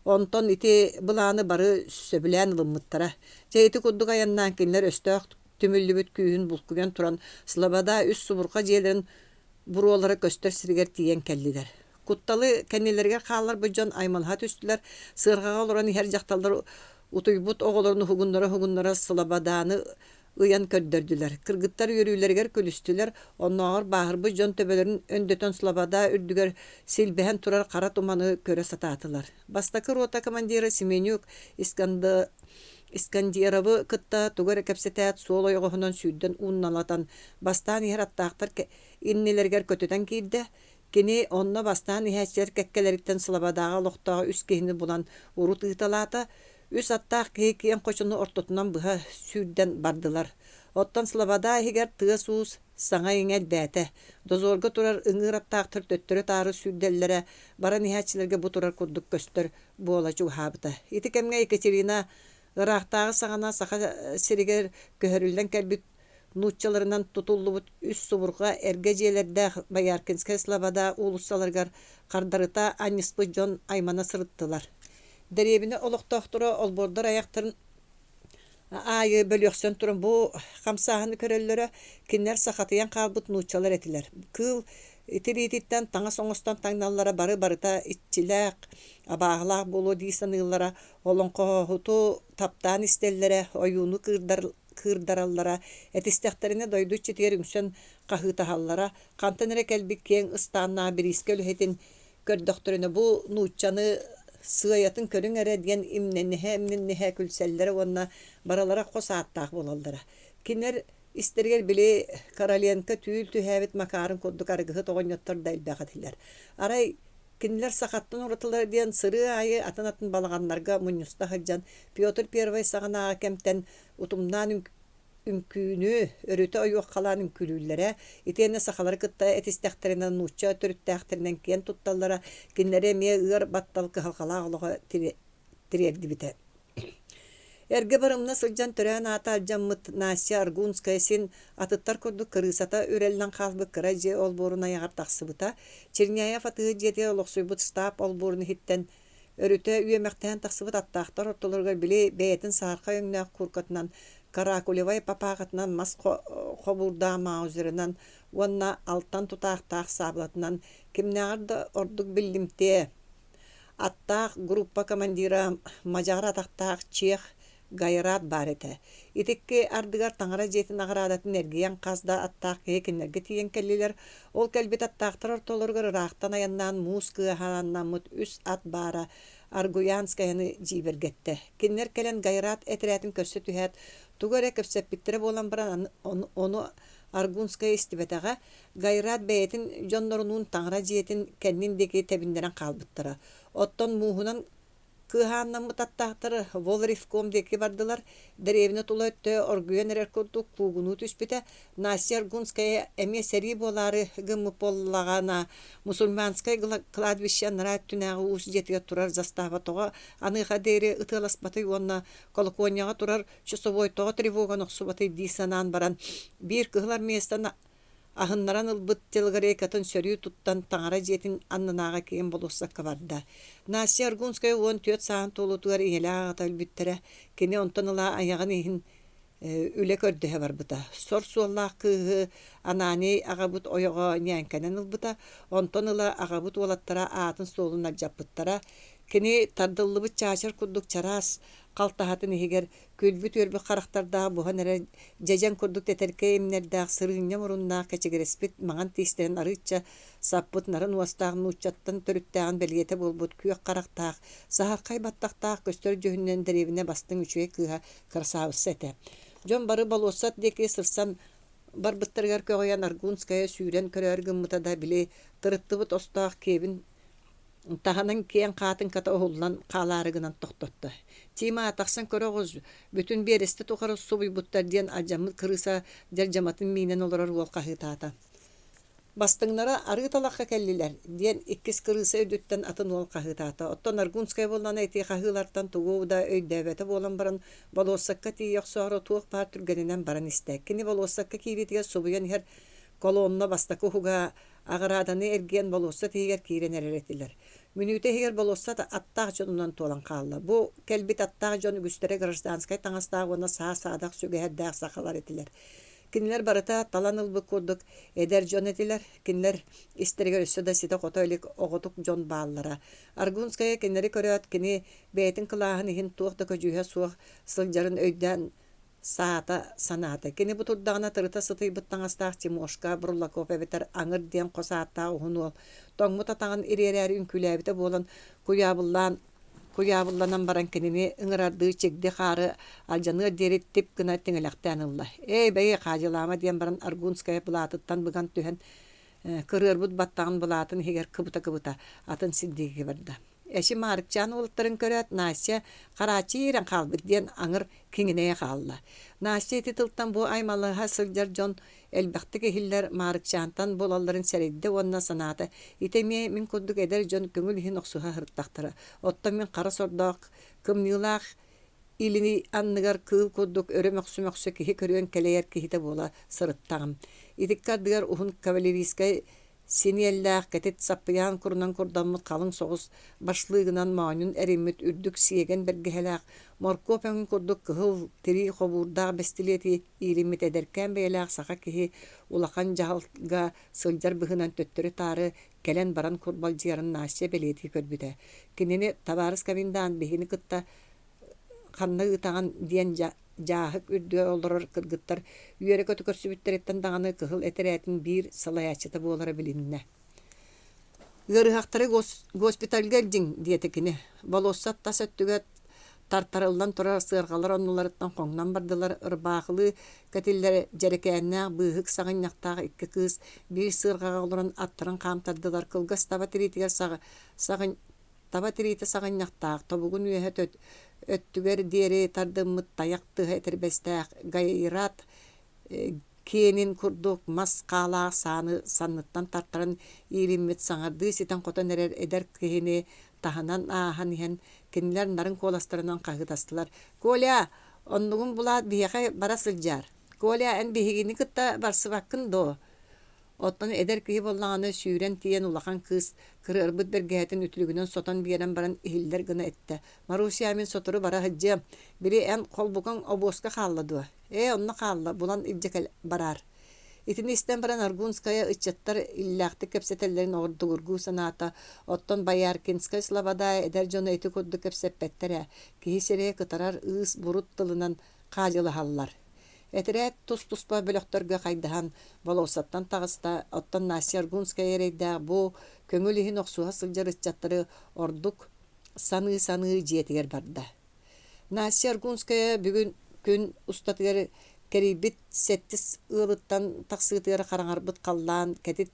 Онтон ити былааны бары сөбүлээн ылыммыттара. Жайыты курдук аяннаан кинилер өстөөх түмүллүбүт күүһүн булкуган туран Слобода үс субурга жээлерин буруолара көстөр сиригер тиен келлилер. Кутталы кеннилерге хаалар бұджан аймалха түстілер, сырғаға олоран ихер жақталар утуйбут оголорну хугуннара Слободаны ыян көрдөрдүлер. Кыргыттар үрүүлергер көлүстүлер, онноор баахыр бұджан төбөлөрүн өндөтөн Слобода үрдүгер силбэһэн турар кара туманы көрө сатаатылар. Бастакы рота командиры Семенюк Искандеровы кытта тугар кепсетәт суол ойоғынан сүйден унналатан бастан ихер аттаақтар иннелергер көтөтен киирде. Kini onna bastan ihäçler kekkeleritten sılabadağa loqtağı üs kehini bulan urut ıtalata, üs attaq kehikiyen koçunu ortotunan bıha sürden bardılar. Ottan sılabadağa higer tığız uus sana ingel bäte. Dozorga turar ıngır attaqtır töttörü tarı sürdellere, baran ihäçlerge bu turar kurduk göstör bu olacı uhabıta. İtikemge Ekaterina ıraqtağı sağana saha siriger köhörülden kelbit nuççalarından tutullu üst suburga ergecelerde Bayarkinskay Slavada ulussalargar kardarıta Annispı John Aymana sırıttılar. Derebine oluk tohturu olbordar ayaktarın ayı bölüksön turun bu kamsahını körellere kinler sakatayan kalbut nuççalar etiler. Kıl itirититтен таңа соңостан таңналлара бары барыта итчиләк, абағылақ болу дейсін ыллара, олонқо хуту таптан истеллere, ойуну кырдараллара, этистәхтеріне дойду четер үңсен қахытахаллара, қантыныры кәлбік кен ыстанна бір искел хетін көрдіқтеріне бұл нууччаны сыйатын көрің әрі ден имненнеhe күлселлері онна баралара қосаттақ болалдыра. Кинер истергер биле Короленко түйіл түйәбет макарын koduk аргыһы тоғыньоттар дайлбағатылар. Арай кинлер сақаттын уратылар ден сыры айы атанатын балағанларға мұнюста хаджан Петр I сағана кемтен утумнан үмкүнү өрөтө ойуақ қалан үмкүлүлләре итене сақалар кытта этистәхтерінен нуча төрүттәхтерінен кен тутталлара кинлере ме ыр баттал кыһалқала олығы тирерди бите. Эрге барымна сылжан төрән ата алжаммыт Настя Аргунская син атыттар көрдік кырысата өреллен қалбы кыра же олборына яғар тақсыбыта. Черняев атығы жете олықсуйбыт стап олборыны хиттен өріті үйемектен тақсыбыт аттақтар ортолырға біле бәйетін сарқа өңнәк куркатынан Каракулевай папағытынан мас қобурда маузырынан онна алттан тұтақтақ сабылатынан кімнәғарды ордық білімте аттақ группа командира мажағыр атақтақ чех гайрат бар еті. Итекке ардыгар таңара жетін ағырадатын әргейен қазда аттақ кекінерге тиен кәлелер. Ол кәлбет аттақтар ортолырғыр рақтан аяннан муз кыахананнан мұт үс ат бара Аргуянскаяны жибергетті. Кеннер кәлен гайрат әтірәтін көсі түхәт. Тугары көпсәп біттірі болан баран оны Аргунская істібетаға гайрат бәйетін жонларының таңара жетін кәнніндегі тәбіндерін қалбыттыра. Оттон муғынан кыһааннан мутаттаахтар Волрифком деки бардылар. Деревне тула өттө оргуенерер курдук куугуну түспүтэ. Настя Аргунская эме сэрии болары гыммы поллагана мусульманскай кладбище нара түнагы уус жетиге турар застава тога аныха дейре ытыласпаты онна колоконияга турар часовой тога тревога ноксубаты дисанан баран бир кыһылар местан Ахыннаран ылбыт телгарей катын сөрүү туттан таңара жетін аннанага кейін болуссакка барда. Настя Аргунская он төт саан толутугар иеле ағата үлбүттері. Кені онтан ыла аяғын ехін үле көрдіге барбыта. Сор суаллақ кыһы ананы ағабыт ойоға нянканан ылбыта. Онтан ыла ағабыт олаттара атын солуна жаппыттара. Кені тардыллыбыт чачар курдук чарас қалтахатын егер көлбүт өрбі қарақтарда бұған әрі жажан күрдік тәтәрке емнердақ сырыйня мұрынна кәчегереспет маған тейстерін арытча саппыт нарын уастағын ұчаттан төріттәғын бәлгеті болбыт күйек қарақтақ сағар қайбаттақтақ көстер жөйінен дәревіне бастың үшуе кыға кырсауысы әті. Жон бары балосат деке сырсан барбыттарғар көғаян Аргунская сүйрен көрер гыммытада біле тырыттыбыт остақ кебін Таханан кен қатын ката оғылан қаларығынан тоқтотты. Тима атақсан көріғыз, бүтін бересті тоқары собой бұттар ден ажамы кырыса дәржаматын мейнен оларар ол қағытата. Бастыңнара арғыталаққа кәлілер, ден иккіз кырыса өдөттен атын ол қағытата. Оттан Аргунскай болан әйті қағылартан туғуда өйдәветі болан баран балуосаққа тейек соғыры туық бар түргенінен баран істәк. Кені балуосаққа кейбетіге собуян хер колонна бастақы хуға ағыраданы әрген балуоса тегер кейрен әрәретілер. Мүнүйте егер балуоса аттақ жонынан толан қалды. Бұл кәлбет аттақ жоны күстері Гражданскай таңастағы оны саа-саадақ сүгәһәрдәқ сақалар етілер. Кинлер барыта талан ылбы көрдік әдер жон етілер. Кинлер істерге өссі да ситі қотойлік оғытық жон бағылара. Аргунская кинлері көрет, кені бәйтін қылағын ехін туақты көжүйе суық сылжарын өйден саата саната. Кені бұтырдағына тұрыта сытой бұттаңастақ Тимошка, Бурлаков әбетер аңыр ден қосаатта ұғын ол. Тоңмұт атағын ирерәрі үнкілі әбеті болын куябылланан баран кеніне ыңырарды чекде қары алжаны дереттіп күні теңелектен ұлла. Бәйі қажылама ден баран Аргунская бұлатыттан бұған түхен кырырбут баттагын булатын хигер кыбыта атын сиддиги барда. Эши Маарыкчаан улуттарын көрөт Настя карачиран калбыт диен аңыр кеңине калла. Настя титылтан бу аймалыга сылжар жон элбакты кехиллер Маарыкчаантан болалларын сәрейді онна санаты. Итеме мен курдук эдер жон көңүл хин оксуга хырттактары. Оттан мен кара сордок кымнылах илини анныгар кыл курдук өрөмөксүмөксө кихи көрөн келеер кихите бола сырыттагым. Идиккардыгар ухун кавалерийскай синеллах кетет саппыян курунан курдаммыт калың соғыс башлыгынан маанын эриммит үрдүк сиеген бергехелак моркопен курдук кыһыл тири хобурдаа бестилети илиммит эдеркен бейлак саха кихи улахан жаалга сылжар быһынан төттөрү тары келен баран курбалжыярын Настя белети көрбүтэ. Кинини табарыс кабиндан бихини кытта ханна ытаган диен жаахык үрдү олорор кыргыттар үйөрө көтү көрсүбүттереттен даганы кыһыл этеретин бир салаячыта болары билинне. Гырыхактары госпитальга элдиң диетекини. Болоссат тасөттүгө тартарылдан тура сыргалар оннуларыттан коңнан бардылар ырбаахылы катиллер жерекенне быыгык сагыньяктагы икки кыз бир сыргага олорун аттырын камтардылар кылгас таба тиритигер таба тирите сагыньяктаак тобугун үйөһө өттүгер диэри тардыммыт таяктыһы этербестаах гайрат кенин курдук мас каалаах сааны санныттан тартарын иилиммит саңарды ситен котон эрер эдер кихини таханан аахан иһэн кинилер нарын коластарынан кагытастылар. Коля, оннугун булаат биһэхэ бара сылдьаар. Коля, эн биһигини кытта барсыбаккын доо. Оттон эдер киһи боллаҕаны сүүрэн тиен улахан кыыс кырырбыт бергäһэтин үтүлүгүнөн сотон биэрэн баран иһиллер гына этте. Маруся амин сотору бара хыджы. Бири эн холбукан обоска хаалла дуа. Онна хаалла булан илжекел барар. Итини истен баран Гражданская ыччаттар иллахты кепсетеллерин ордугургу санаата. Оттон Бояркинскай слободая эдер жону эти курду кепсеппеттере. Киһи серее кытарар ыыс бурут тылынан кажылы халлар. Этерет тус-туспа бөлөктөргө кайдахан болосаттан тагыста оттон Настя Гражданская эрейдэ бу көңүл иһин оксуга сылжар ыччаттары ордук саны жетигер барда. Настя Гражданская бүгүн күн устатыгар керибит сеттис ылыттан таксыытыгар караңарбыт каллаан кетит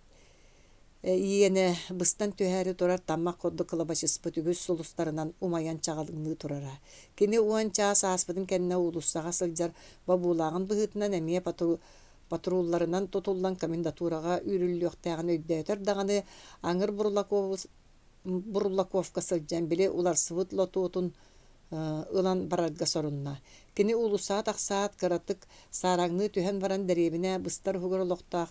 иене быстан төһәри турар таммак koddu кылабачыспыт үгүс сулустарынан умаян чагалыгны турара. Кини уанча сааспытын кенне улуссага сылжар бабуулагын быһытынан эмие патрулларынан тутуллан комендатурага үрүллүөхтәгән өйдөтөр даганы аңыр бурлаковка сылжан биле улар сывыт лотуутун ылан барарга сорунна. Кини улусаат аксаат кыратык саараңны түһэн баран деребине быстар хугурлоктаах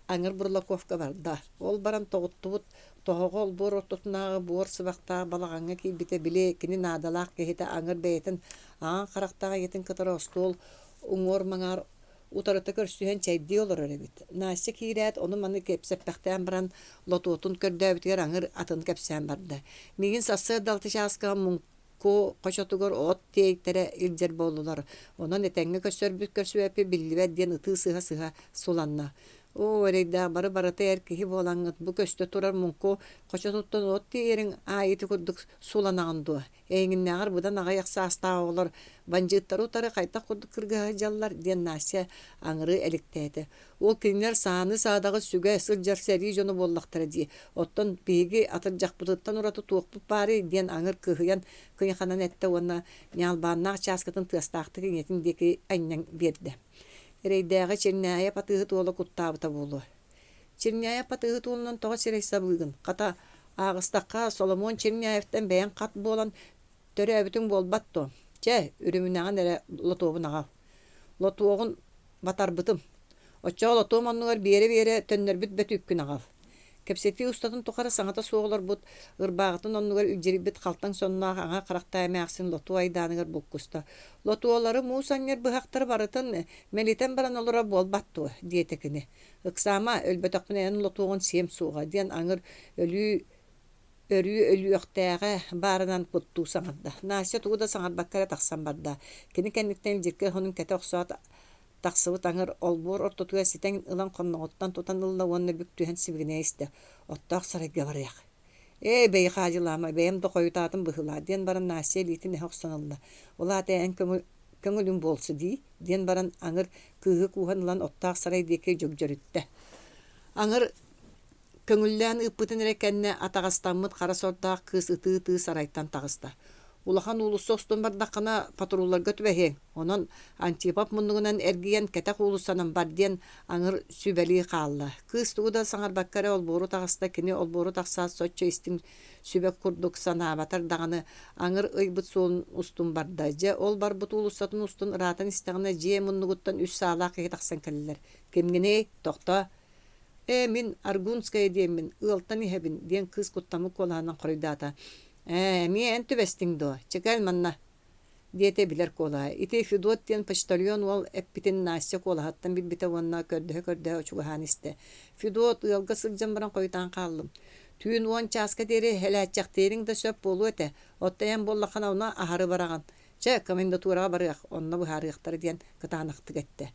аңыр бурлаковка барда. Ол баран тоғыттубут тоғол бор отутунагы бор сыбактаа балаганга кийбите биле кини наадалаах кехите аңыр бейтин аан карактага етин кытары остол уңор маңар утарыта көрсүһэн чайди олор эребит. Настя кийрәт оны маны кепсеппехтен баран лотуутун көрдөбүтер аңыр атын кепсен барда. Мигин сасы далтышаска мунку кочотугор от тейтере илжер болулар. Онон этеңге көсөрбүт көрсүөпи билбе ден ыты сыга суланна. Эрейдэ бары тээр кихи болаңыт бу көстө турар мунку кочотуттан от тиерин айыты курдук суланагынду. Эйгиннагар будан агаяк саастаа олар банжыттар утары кайта курдук кырга жаллар ден Настя аңыры электети. Ол кинилер сааны саадагы сүгэ сылжар сэрии жону боллактары ди. Оттон биги атыр жакпытыттан ураты туокпут бары ден аңыр кыһыян кыйханан этте онна нялбааннаак чааскатын тыастаакты кеңетин деки аннан берди. Эрейдäge Черняя патыгы туола куттабыта болу. Черняя патыгы туолунан тоҕо серейсабыыгын. Ката агыстакка Соломон Черняевтен бэйэн кат болан төрөөбүтүн болбатто. Үрүмүнаган эре лотуобунага. Лотуогун батарбытым. Оччоо лотуом оннугар биэре төннөрбүт бөтүккүн агал. Кепсети устатын тухара саңата суоголор бут ырбаагытын оннугар үгжерибит калтаң соннаах аңа карактаамааксын лоту айдааныгар булкуста. Лотуолары муусаңер быхактар барытын мелитен баран олора болбатту диетекини. Ыксаама өлбөтөкпүн эн лотуогун сем сууга диен аңыр өлүөхтээге баарынан куттуу саңарда. Настя тугуда саңарбаккара таксан барда. Кини кенниктен жирке хонун кете оксоот таксыбыт аңыр олбор ортотуга ситен ылан конноғоттан тутан ылла уонна бүктүһэн сибигине исте. Оттаах сарайга барыяк. Бей хажылама, бейем доқоютатын быхыла. Ден баран Настя литин эхокстанылла. Олаата эн көңүлүн болсу ди. Ден баран аңыр кыһы куухан ылан оттаах сарай деке жогжорүтте. Аңыр Көңүллән ыппытын эрекенне атагастаммыт кара сордаак кыз ытыы сарайттан тагыста. Улахан улуссу остон бардаккана патрулларга түбэһең. Онон антипап муннугунан эргиен кетек улуссанан бардиен аңыр сүбәли каалла. Кыз тууда саңарбаккара олбору тагыста кини олбору тагсаа соччо истин сүбәк курдук санаабатар даганы аңыр ыйбыт суун устун барда. Же ол барбыт улуссатын устун ыраатын истегіне же муннугуттан үс саалаак ege таксан келлер. Кемгене тохто Мин Аргунская деймин, ылтан ихебин, ден кыз куттамы колаанан коройдаата. Мен түбестиң до, чекал манна. Диете билер кола. Ите Федот ден почтальон ол эппитин Настя колааттан бибите вонна көрдө очугаханисте. Федот ылга сылжан баран койтан каллым. Түйін он часка дере хеләтчактерин да сөп болу эте. Оттаян боллакана уна ахары бараган. Че комендатурага барыак, онна бухарыактар ден кытаанакты кетти.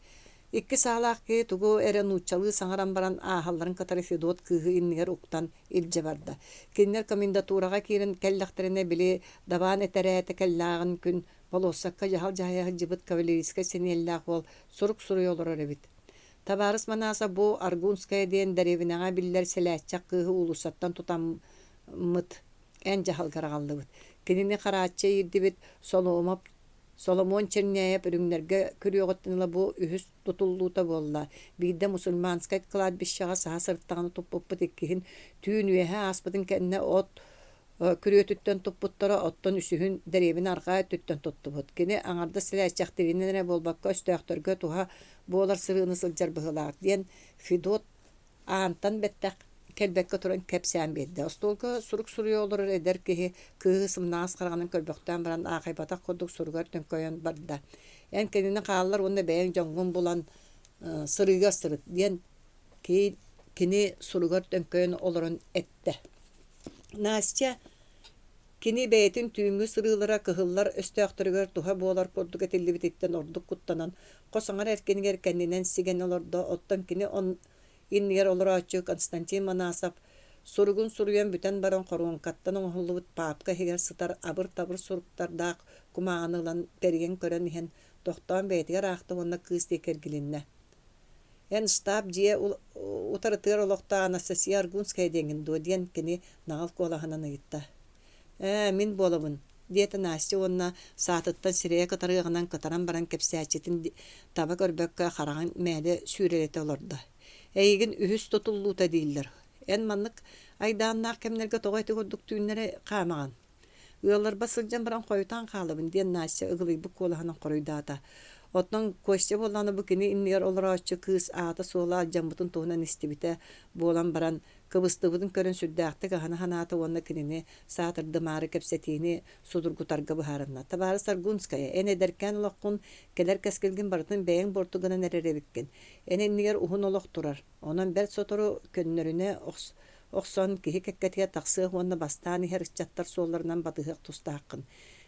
Икки саалаакки тугу эрен уччалы саңаран баран аахалларын катары Федот кыһы иннигер уктан илже барда. Киннер комендатурага кирен келлахтерине били dabaan этерээте келлаагын күн болоссакка жахал жахаяһы жыбыт кавалерийска сенеллаах ол сурук суруйолорор эбит. Табарыс манаса бу Аргунская ден деревинага биллер селәччак кыһы улусаттан тутаммыт эн жахал гарагаллыбыт. Кинини карааччы ирдибит Соломон Черняев үрүңнерге көрүөгөттүнүла бу үһүс тутуллуута болла. Бийде мусульманскай кладбищага саха сырттаганы туппуппут иккиһин түүн үөһэ аспытын кэнне от күрүөтүттөн туппуттара оттон үсүһүн деребин аргаа түттөн туттубут. Кини аңарда силээччактыринене болбакка өстөөктөргө туха буолар сырыыны сылжар быһылаак диэн Федот аантан беттак келбекке туран кепсән бедде. Остолга сурук суруйолор эдер киһи кыһы сымнаас караганын көлбөктөн баран аахайбатак курдук суругар төңкөйөн барда. Эн кенини кааллар онда бэйэн жоңгун булан сырыйга сырыт диэн кини суругар төңкөйөн олорун этте. Настя кини бэйэтин түйүнгү сырыылара кыһыллар өстөөктөргөр туха буолар курдук этиллибититтен ордук куттанан косаңар эркенигер кеннинен сиген олордо оттон кини он иннигер олорааччы Константин Манасов суругун суруян бүтен баран коруун каттан оңолубут папка хигер сытар абыр-табыр суруктардаак кумааныылан берген көрөн иһен тохтоон бэйтигер аахты онна кыыс текергилинне. Эн штаб жие утарытыгар олохта Анастасия Аргунская деңин дуодиен кини нагал колаханан ыйытта. Мин болобун. Диета Настя онна саатыттан сирее катарыгынан катаран баран кепсәчетин таба көрбөккө хараган мәде сүрелете олорда. Эйгин үһүс тотуллуута дииллер. Эн маннык айдааннаак кемнерге тоҕойты курдук түйүннере хаамаган. Ыалар басылжан баран койутан хаалыбын диэн Настя ыгылыйбы куолаханан коройдаата. Оттон костя болланы бу кини иннигер олорааччы кыыс аата суола алжамбытын туһунан истибите буолан баран кыбыстыбытын көрөн сүрдээхтик ахана-ханаата уонна кинини саатырды маары кепсетиини судургутарга быһаарынна. Табарыс Аргунская эн эдеркен олоққун келер кескелгин бартын бэйэн бортугынан эреребиккен. Эн иннигер ухун олох турар. Онон бер сотору көннөрүнө охсон киһи кеккетиге тахсыах уонна бастааны ыччаттар суолларынан батыһык тустааккын.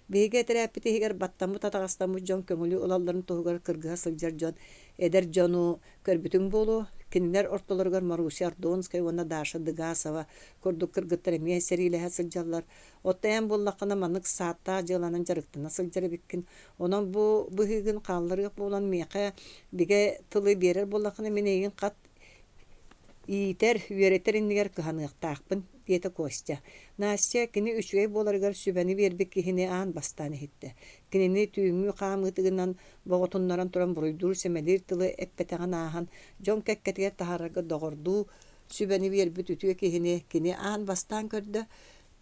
Биге терапити хигер баттамы татагастамы жон көңүлү улалларын тугар кыргыга сылжар жон эдер жону көрбүтүң болу кинилер ортолоргор Маруся Ардонская уонна Даша Дыгасова курдук кыргыттар эмие сэрилэһэ сылжаллар оттаян боллаккана манык саатта жыланан жарыктына сылжары биккин онон бу быһыгын каалларык болан миэхэ биге тылы берер боллаккана менейин кат иитер үеретер иннигер кыһаныктаакпын диэте Костя. Настя кини үчүгэй боларыгар сүбэни биэрбик киһини аан бастааны хитте. Кинини түйүңү хаамыытыгынан боҕотуннаран туран буруйдуур семелир тылы эппетеҕан ааһан дьон кэккэтигэр таһаарарга доҕордуу сүбэни биэрбит үтүө киһини кини аан бастаан көрдө.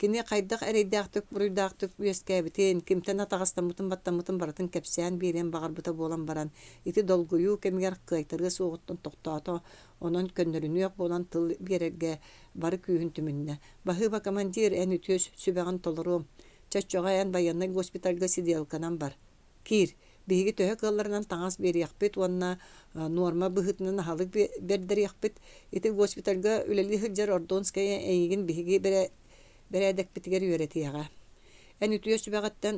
Кини хайдах эрейдэхтик буруйдаахтик үескэбитин кимтен атагастаммытын баттаммытын баратын кепсээн биирен багарбыта буолан баран ити долгуйуу кэмигэр кыайтарыга суоҕуттан тохтоото онон көннөрүнүөк буолан тыл биэрерге бары күүһүн түмүннэ. Баһыыба командир эн үтүөс сүбэҕин толору чоччоҕа эн военный госпитальга сиделканан бар. Кир биһиги төһө кыалларынан таҥас биэриэхпит уонна норма быһытынан аһалык бердериэхпит ити госпитальга үлэли сылдьар Ордонская эйигин биһиги берээдэкпитигэр үөретиэҕэ. Эн үтүөс сүбэҕэттэн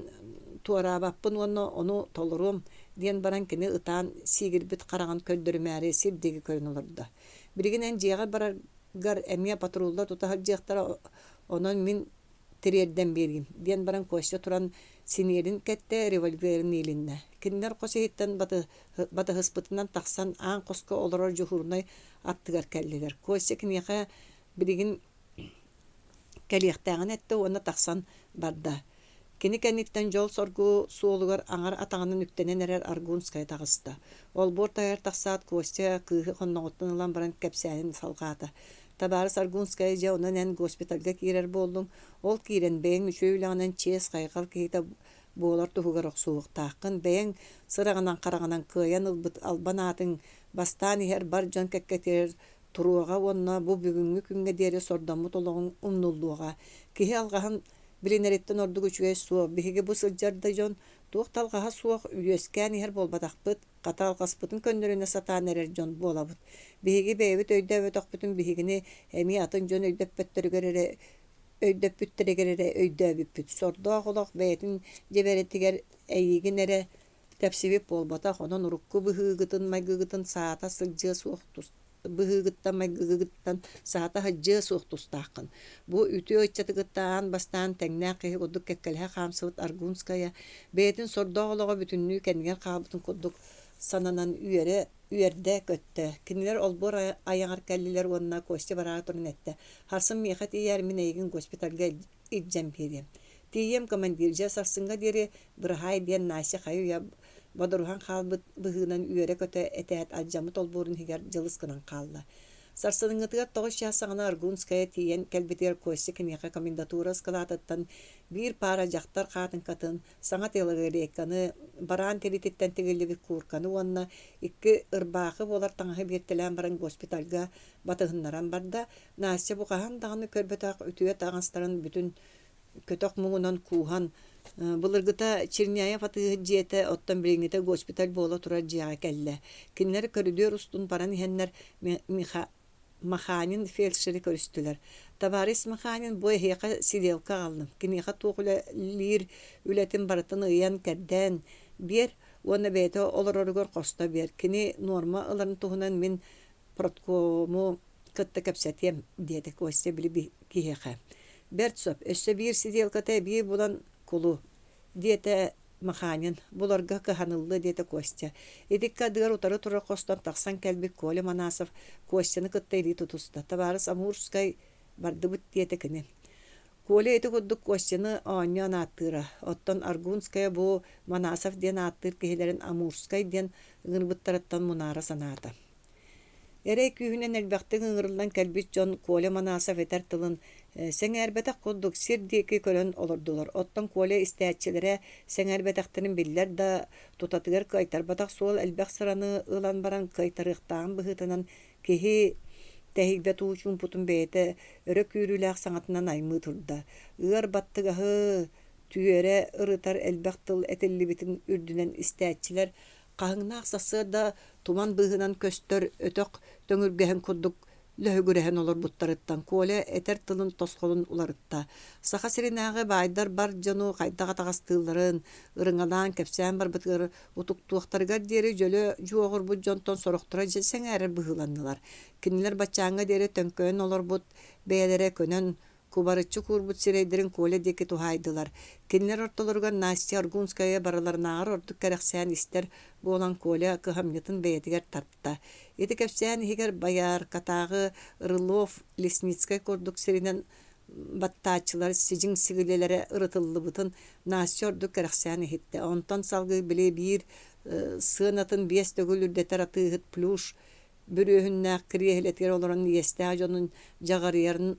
туораабаппын уонна ону толорум диэн баран кини ытаан сиигирбит караган көлдөрүмээри сирдиги көрүн олорда. Биригин эн дьиэҕэ бараргар эмиэ патруллар тутаһар дьиэхтара онон мин тириэрдэн биэргим диэн баран Костя туран синиэрин кэтте револьверин иилиннэ. Кинилэр косиһиттэн батыһыспытынан тахсан аан коско олорор жуһурунай аттыгар кэллилэр. Костя киниэхэ Билигин кәлиэхтээҕин этте уонна тахсан барда. Кини кэнниттен жол соргу суолугар аңар атаҕынан үктенен эрер Аргунскай тагыста. Ол буор таяр тахсаат Костя кыыһы хонноҕуттан ылан баран кэпсээнин салгаата. Табаарыс Аргунскай же онан эн госпитальга киирер болдуң. Ол киирен бэйэң үчөйүлэҕинэн чиэс хайгал киһитэ буолар туһугар охсууктааххын бэйэң сырағынан қарағынан кыайан ылбыт албанаатың бастаан иһэр бар дьон кэккэтиэр туруаҕа уонна бу бүгүҥҥү күҥҥэ диэри сордоммут олоҕуҥ умнуллуоҕа. Киһи алҕаһын билинэриттэн ордук үчүгэй суох биһиги бу сылдьарда дьон туох талҕаһа суох үөскээн иһэр болбатахпыт хата алҕаспытын көннөрүнэ сатаан эрэр дьон буолабыт. Биһиги бэйэбит өйдөөбөт охпутун биһигини эми атын дьон өйдөппүттеригерере өйдөөбүппүт. Сордоох олох бэйэтин жебереттигэр эйигин эре тэпсибип болбата хонон урукку быһыыгытын майгыгытын саата сылдьыа суох быһыыгыттан майгыгыттан саата хаджыа суох тустааххын. Бу үтүө ыччатыгыттаан бастаан тэҥнээх киһи курдук кэккэлэһэ хаамсыбыт Аргунская бэйэтин сордоох олоҕо бүтүннүү кэннигэр хаалбытын курдук сананан үөрдэ көттө. Кинилер олбор аяҥар кэллилер уонна Костя бараа турун этте. Харсын миэхэ тиийэр мин эйигин госпитальга илдьэм биэрим. Тиийэм командир же сарсынга диэри бырахай диэн Настя хайуя бодорухан хаалбыт быһыынан үөрэ көтө этэät алдьаммыт олбуурун хигэр дьылыскынан хаалла. Сарсыныҥҥытыгар тоҕус чаасаҕына Аргунская тиийэн кэлбитигэр Костя киниэхэ комендатура ыскалаатыттан биир пара дьахтар хаатынкатын саҥа тыалагыриэкканы бараан тирититтэн тигиллибит куурканы уонна икки ырбаахы буолар таҥаһы биэртэлээн баран госпитальга батыһыннаран барда Настя букаһан даҕаны көрбөтөөх үтүө тааҕастарын бүтүн көтөх муҥунан кууһан былыргыта Черняев атыһы дьиэтэ оттон билиҥҥите госпиталь буола турар дьиэҕэ кэллэ. Кинилэр көрүдүөр устун баран иһэннэр Маханин фельдшери көрүстүлэр. Табарис Маханин бу эһиэхэ сиделка ааллым. Киниэхэ туох лир үлэтин барытын ыйан кэрдэн биэр уонна бэйэтэ олороругар хоста биэр. Кини норма ыларын туһунан мин проткому кытта кэпсэтиэм диэтэ Костя били киһиэхэ. Берцоп өссө биир сиделката биир булан кулу диэтэ Маханин буларга кыһаныллы диэтэ Костя. Идикка дыар утары тура хостон тахсан кэлбик Коля Манасов Костяны кытта илии тутуста. Табаарыс Амурскай бардыбыт диэтэ кини. Коля эти курдук Костяны оонньоон ааттыыра. Оттон Аргунская бу Манасов диэн ааттыыр киһилэрин Амурскай диэн ыҥырбыттарыттан мунаара санаата. Эрэй күүһүнэн элбэхтик ыҥырылан кэлбит дьон Коля Манасов этэр тылын сэҥээрбэтэх курдук сир диэки көрөн олордулар. Оттон Коля истээччилэрэ сэҥээрбэтэхтэрин биллэр да тутатыгар кыайтарбатах суол элбэх сыраны ылан баран кыайтарыахтаан быһытынан киһи тэһигбэ туучуун путун бэйэтэ өрө күүрүүлээх саҥатынан аймыы турда. Ыар баттыгаһы түйэрэ ырытар элбэх тыл этиллибитин үрдүнэн истээччилэр хаһыҥнаах сасыада туман быһынан көстөр өтөх төҥүргэһэн курдук лөһүгүрэһэн олорбуттарыттан Коля этер тылын тосхолун уларытта. Саха сиринааҕы баайдар бар дьону хайдаҕа таҕастыылларын ырыҥалаан кэпсээн барбытыгар утуктуохтарыгар диэри дьөлө дьуоҕурбут дьонтон сорохтура сэҥээрэр быһыыланнылар. Кинилэр бачааҥҥа диэри төҥкөөн олорбут бэйэлэрэ көнөн кубарыччы куурбут сирэйдэрин Коля диэки туһаайдылар. Кинилэр ортолоругар Настя Аргунская бараларнааҕар ордук кэрэхсээн истэр буолан Коля кыһамньытын бэйэтигэр тарпта. Ити кэпсээн иһигэр Баяр катааҕы Рылов Лесницкай курдук сиринэн баттаачылар сижиң сигилэлэрэ ырытыллыбытын Настя ордук кэрэхсээн иһитте. Онтон салгы били биир сыанатын биэс төгүл үрдэтэр атыыһыт плюш бүрүөһүннээх кириэһилэтигэр олорон иэстээ дьонун дьаҕарыйарын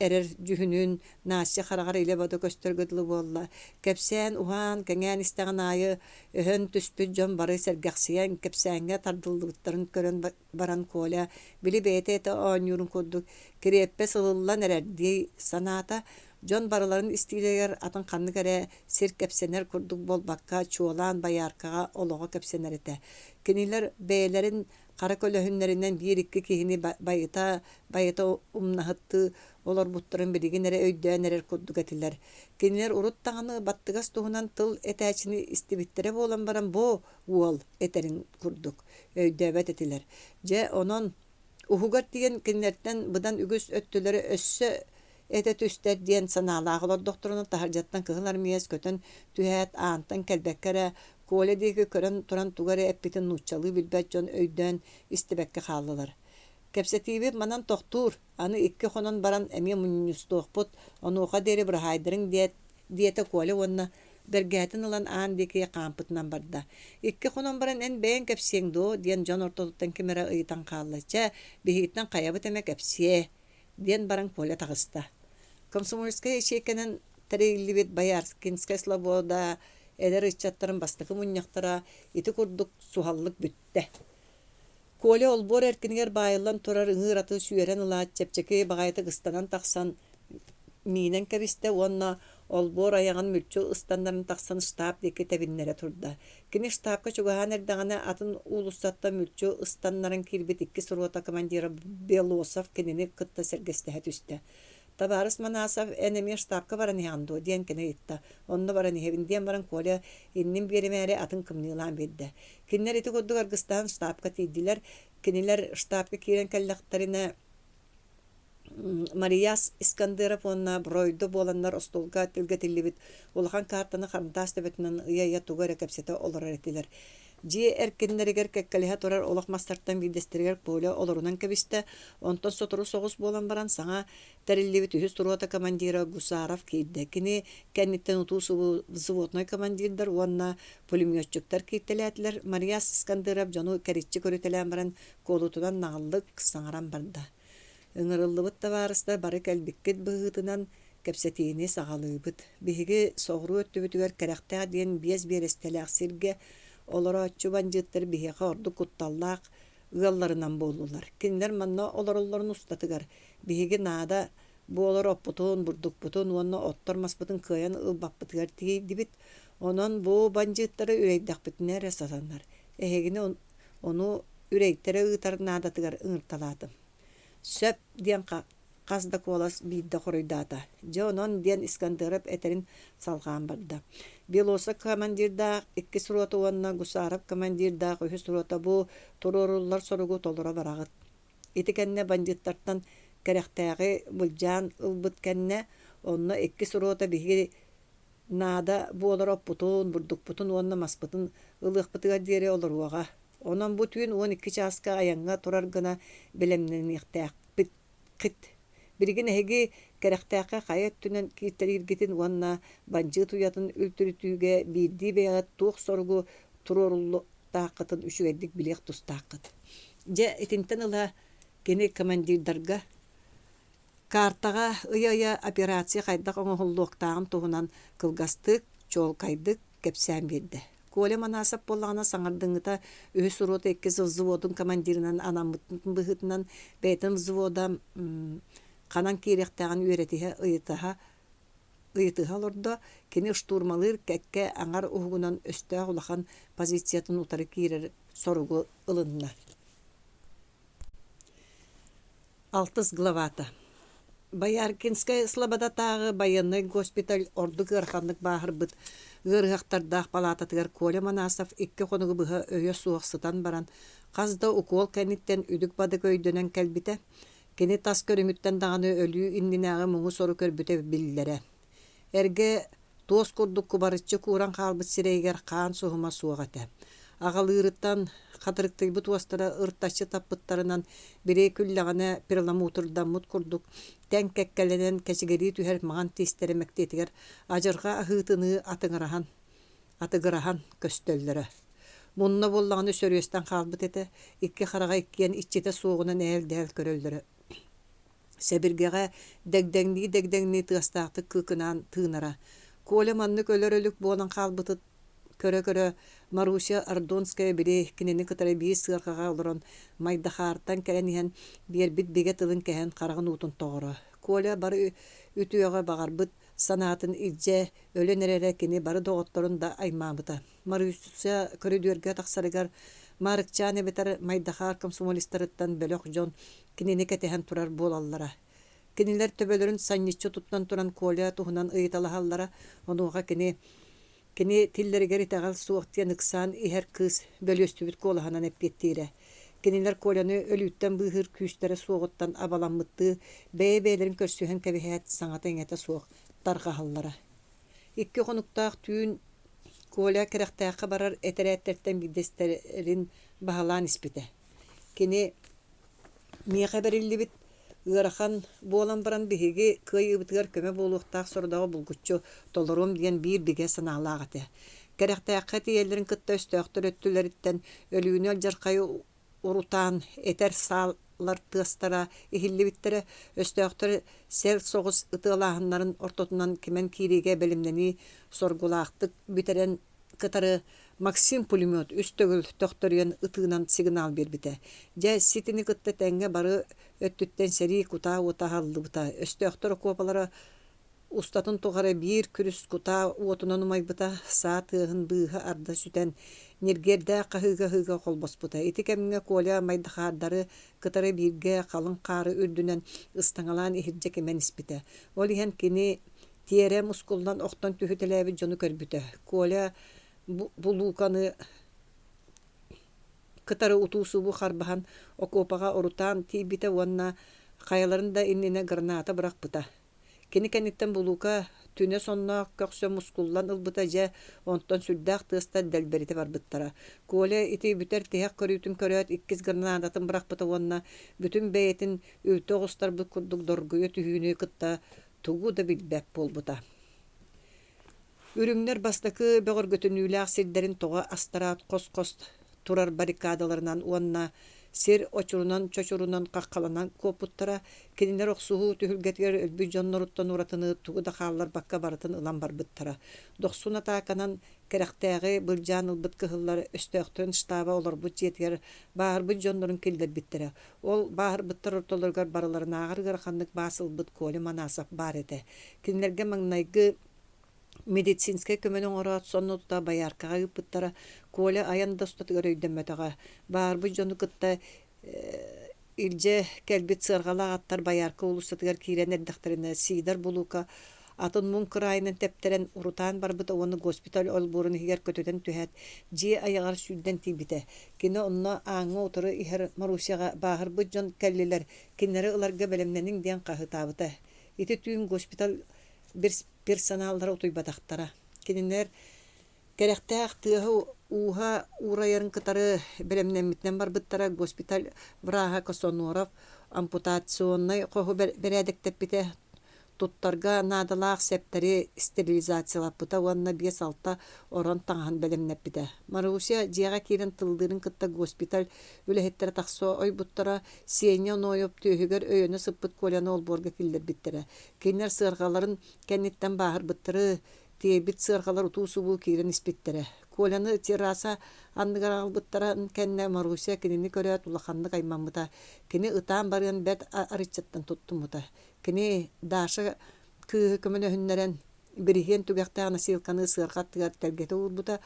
эрер жүһүнүн Настя харагар иле боду көстөргөдүлү буолла. Кэпсээн уһаан кэҥээн истэҕин аайы өһөн түспүт дьон бары сэргэхсийэн кэпсээҥҥэ тардыллыбыттарын көрөн баран Коля били бэйэтэ этэ оонньуурун курдук кириэппэ сылыллан эрэрдии санаата дьон барыларын истиилэгэр атын ханнык эрэ сир кэпсэнэр курдук болбакка чуолаан Баяркаҕа олоҕо кэпсэнэр этэ. Кинилэр бэйэлэрин хара көлөһүннэринэн биир икки киһини байыта умнаһытты олорбуттарын билигин эре өйдөөн эрер курдук этилэр. Кинилэр урут таҕаны баттыгас туһунан тыл этээчини истибиттере буолан баран бу уол этерин курдук өйдөөбөт этилэр. Же онон уһугар диэн кинилэртэн быдан үгүс өттүлэрэ өссө эте түстер диэн санаалааҕылар дохторунан таһардьаттан кыһыл армиэс көтөн түһээт аантан кэлбэккэрэ Коля диэки көрөн туран тугары эппитин нууччалыы билбэт дьон өйдөөн истибэкке хааллылар. Кепсетиби манан тохтур, аны икки хонон баран эме муннюстуохпут, онуоха дери бұрахайдырың диете коле онна бергәтін ылан аан деке қампытынан барда. Икки хонон баран эн бәйін кепсеңдо, диен жон ортотуттан кемера ыйтан қаллача, бейхиттен қаябыт эме кепсие, диен баран коле тағыста. Комсомольская ячейканын тәрейлібет Боярскинская слобода, эдер ыччаттарын бастықы мұньяқтара, ити курдук сухаллык бүтті. Коле олбор эркинигер байылан турар ыңыр аты сүйерен ылаат чепчеке бағайты гыстанан тақсан минен кебисте онна олбор аяған мүлчө ыстандарын тақсан штаб деке тебиннере турда. Кини штабка чугахан эрдағана атын улустатта мүлчө ыстандарын кирбит икки суруота командира Белосов кинини кытта сергестеhe түсті. Табарыс манасов энеме штабка баран ханду диен кene itта. Онно баран хевин диен баран коле иннин беремере атын кымнылан бедде. Киннер ити koddu Кыргызстан штабка тидилер. Кинилер штабка кирен келлактарына Марияс Искандеров онна бройду боланнар остолга тилгетилибит. Улахан картаны хармтас тебетнен ыя тугара кепсете олар этилер. Же эркеннеригер кеккелеhe турар олақ мастартан билдестергер поле олорунан кебисте, онтон сотору соғыс болан баран саңа тәреллебет үхіс туруата командира Гусаров кейдді. Кені кәнниттен уту взводной командирдар, онна пулеметчуктар кейттелетілер. Марияс Искандеров жону кәритчі көрітелен баран колутунан нағылық саңаран барда. Үңірілдібіт табарыста бары кәлбіккет бұғытынан кәпсетейіне сағалыбыт. Беге соғыру өттібітігер кәрәқтәға дейін без берестелі ақсирге олара чубанжыттар бихеха орду кутталлаақ ыалларынан болулар. Кинлер манна оларолларын устатыгар. Бихеге наада бу олар оппутун, бурдукпутун, онна оттормаспытын кыян ылбаппытыгар тигейдибит. Онон бу банжыттары үрейдақпытынер эсасаннар. Эхегіне ону үрейттері ыытар наадатыгар ыңырталады. Сөп диен қазда колас бейді қоройдата. Жонон диен Искандеров этерин салған барды. Белоса командирда икки сурота уанна Гусаров командирда көйі сурота бу туроруллар соругу толура барағыт. Ити кәнне бандиттартан кәрәқтәғі бұлжан ылбыт кәнне онна икки сурота биги наада бу олар оппутун, бурдукпутун, онна маспытын ылықпытыға дере олар уаға. Онан бу түйін 12 часка аянға турар гына білемнен иқтәқ бит қит. Бирген эһиги кәрәхтәккә хәят түнен киттериргитин уанна банжы туятын үлтүрүтүүгө бирди бәгәт тух соргу туроруллу тақытын үшүгәддик билек тустақыт. Же этинтен ыла кене командирдарга картага ыя операция кайдак оңоллуктагын тугунан кылгастык, чолкайдык кепсән бирди. Коле манасап боллағына саңардыңыта өз сурота екке взводын командирынан анамыттын бұғытынан бәйтін взвода қанан керектәғін өретіге ұйытыға лорда кені штурмалыр кәкке аңар ұғынан өстәғ ұлақан позициятын ұтары керер соруғы ылынна. 6 главата. Бояркинская слобода тағы военный госпиталь орды ғырханлық бағыр бұд ғырғақтардақ палататығар Коля Манасов икке қонығы бұға өйе суақсытан баран қазда укол кәниттен үдік бады көйдөнен кәлбіті кені тас көріміттен дағаны өлі иннинағы мұңы сору көрбіті білілері. Әрге тоз күрдік күбарытчы куран қалбыт сирейгер қан суғыма суағаты. Ағалырыттан қатырықты бұт уастыра ұртташы таппыттарынан бірей күллағаны перламутырдан мұт күрдік. Тән кәккәленен кәсігері түйер маған тестеремекті етігер ажырға ағытыны атығырахан көстөллері. Мұнына боллағаны сөрестен қалбыт еті, икке қараға иккен итчеті соғынан әл-дәл көрөлдері. Сәбіргеға дәгдәңні тығастақты күкінан тығынара. Коля манны көлөрөлік болан қалбыты көрө-көрө Маруся Ардонская бире кинени кытары бейс сырқаға олырын майдахартан кәрәнеген бербит беге тылын кәһен қарағын утын тоғыры. Коля бары үтіөға бағарбыт санатын идже өлен әрәрі кені бары доғыттырын да аймамыта. Маруся көрөдүерге тақсарыгар Маарыкчаан бетер майдахар комсомолистарыттан бөлөк жон кинени кәтәһен турар болаллара. Кинилер төбөлөрүн санниччо туттан туран Коля туһунан ыйталаһаллара, онуға Кені тиллергер итағал суақтен ықсан ихер кыз бөлөстүбіт колаханан әппеттейрі. Кенилер Коляны өлүттен бұғыр күйістері суғыттан абаламмытты, бәй-бәйлерін көрсүйен кәбіхәт саңатын әті суық тарғағаллары. Икки қонуқтақ түйін Коля кіріқтәқі барар әтәрәттерттен бидестерін бағалан іспеті. Кені Миэхэ бериллибит ыарахан буолан баран биһиги кый ыбытыгар көмө буолуохтаах сордоҕо булгуччу толорум диэн биир бигэ санаалаагата. Кэрэхтээххэ тиэллэрин кытта өстөөхтөр өттүлэриттэн өлүүнү алдьархайы урутаан этер сааллар тыастара иһиллибиттерэ өстөөхтөр сэр соҕус ытыалааһыннарын ортотунан кимен киириге белимнени соргулаахтык бүтерен кытары Максим пулемет үстөгүл тохторуян ытыынан сигнал бербите. Жа ситини кытта тәңге бары өттүттен сэрии кутаа утаһаллыбыта. Өстөөхтөр окуопалара устатын тугары биир күрүс кутаа уотунан умайбыта. Саа тыаһын быыһа арда сүтен нергердэ каһыга холбоспута. Ити кэмигэ коля майдахаардары кытары бииргэ калын каары үрдүнен ыстаңалаан иһирдьэ кемен испите. Ол иһэн кини тиэрэ мускулдан охтон түһүтэлээби жону көрбүтэ. Коля булуканы кытары утуусубу харбахан окопага орутаан тийбите уонна хаяларында иннине граната быракпыта. Кини кенниттен булука түнө сонно көксө мускуллан ылбыта же онтон сүрдээх тыаста дэлберите барбыттара. Коля ити бүтер тиһэк көрүүтүн көрөөт иккис гранататын быракпыта уонна бүтүн бэйэтин өвтө оҕустарбыт курдук доргуйа түһүүнү кытта тугу да билбэп болбута. Үрүңнер бастакы бөгөргөтүнүүлээх сирдерин тоҕо астараат кос-кос турар баррикадаларынан уонна сир очурунан чочурунан каккаланан копуттара кинилер оксуһу түһүлгэтигэр өлбү дьонноруттан уратыны тугу да хааллар бакка барытын ылан барбыттара. Дохсуна тааканан керэхтээги былдьаан ылбыт кыһыллар өстөөхтөн штаба олорбут дьиэтигэр баарбыт дьоннорун киллэрбиттерэ. Ол баарбыттар ортолоргар бараларынаагар гыраханнык баас ылбыт Коля Манасов бар эте. Кинилерге маңнайгы медицинская көмөнөң орот соннута баяркага ыппыттара Коля аян достатыгар өйдөмөтөга баарбы жону кытта илже келбит сыргалагаттар баярка улустатыгар кирен эрдахтарына сидар булука атын мун кырайынан тептерен урутаан барбыта оны госпиталь олбурун хигер көтөтен түһәт же аягар сүлден тибите кине онно аңы утуру ихер Марусяга баарбы жон келлилер кинере ыларга белемненин ден кахытабыта ити түйүн госпиталь bir personallara utuybataqtara. Kinler керехтәэх тыаһы уха урайарын кытары белемнемитнен барбыттара госпиталь враха Косоноров ампутационный коху берәдектеппите туттарга надалаах септери стерилизациялаппыта уанна 5-6 орон таңахан белемнеппите. Марусия жиага кирен тылдырын кытта госпиталь үлэхеттер тахсо ойбуттара сиэнья нойоп түйүгөр өйөнө сыппыт Коляны олборга киллер биттере. Кинер сыргаларын кенниттен баахыр быттыры тиебит сыргалар утуусубу кирен испиттере. Коляны терраса анныгар албыттаран кенне Марусия кинини көрөт улаханнык аймаммыта. Кини ытаан барыан бет арычаттан туттумута. Кини Даша кыһы көмөнөһүннәрен бирихен түгәхтәгә силканы сыргаттыгар тәргәтә урбута.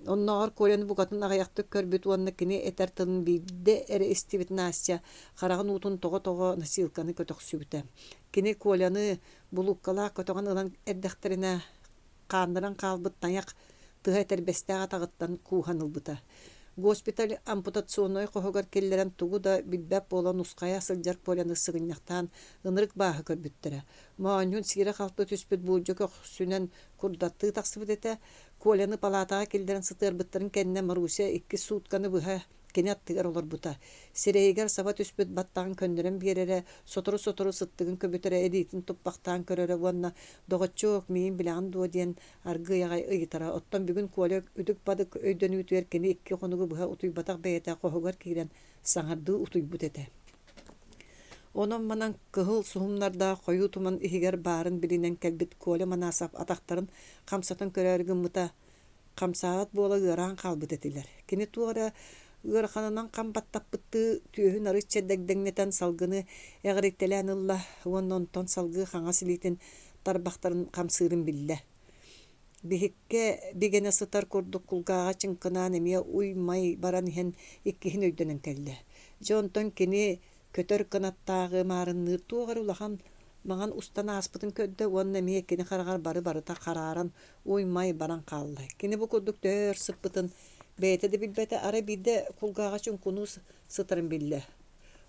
Онноор Коляны бугатын агаяктык көрбүт уонна кини этер тылын бидде эре истибит Настя харагын утун того насилканы көтөксүбүтә. Кини Коляны булуккала көтөгөн ылан эрдәхтерине кандыран калбыт таяк тыһа тербестәгә тагыттан куһанылбыта. Госпиталь ампутационный кохогар келлерен тугу да билбәп болан уская сылжар Коляны сыгыннактан ынырык баһы көрбүттөрө. Мааньун сире халты түспүт булжок сүнен курдатты таксыбыт эте. Коляны палатага келдерен сытырбыттырын кенне Марусия 2 сутканы быһа кенеттигер олор бута. Сиреегер саба түспүт баттагын көндөрөн берере сотору сыттыгын көбүтөрө эдитин туппактан көрөрө ванна догочок миин билан дуоден аргыягай ыйтара. Оттон бүгүн Коля үдүк бадык өйдөнү үтүеркени 2 конугу быһа утуйбатак бейете кохогар кирен саңарды утуйбут эте. Онон манан кыһыл суһумнарда кою туман ихигер барын билинен келбит Коля Манасов атактарын камсатын көрөргүн мыта камсаат бола ыран калбыт этилер. Кини туара ырханынан камбаттаппытты түйөһүн арычча дэгдэгнетен салгыны эгриттелен ылла оннон салгы хаңа силитин тарбактарын камсырын билле. Бихикке бигене сытар курдук кулгага чыңкынан эмие уймай баран иһен иккиһин өйдөнөн келле. Жонтон кини көтөр канаттагы марынны тугар улахан маған устана аспытын көдді онна мие кини харагар барыта караран уймай баран калды. Кини бу курдук төр сыппытын бейте де билбете ара бидде кулгага чыңкуну сытырын билле.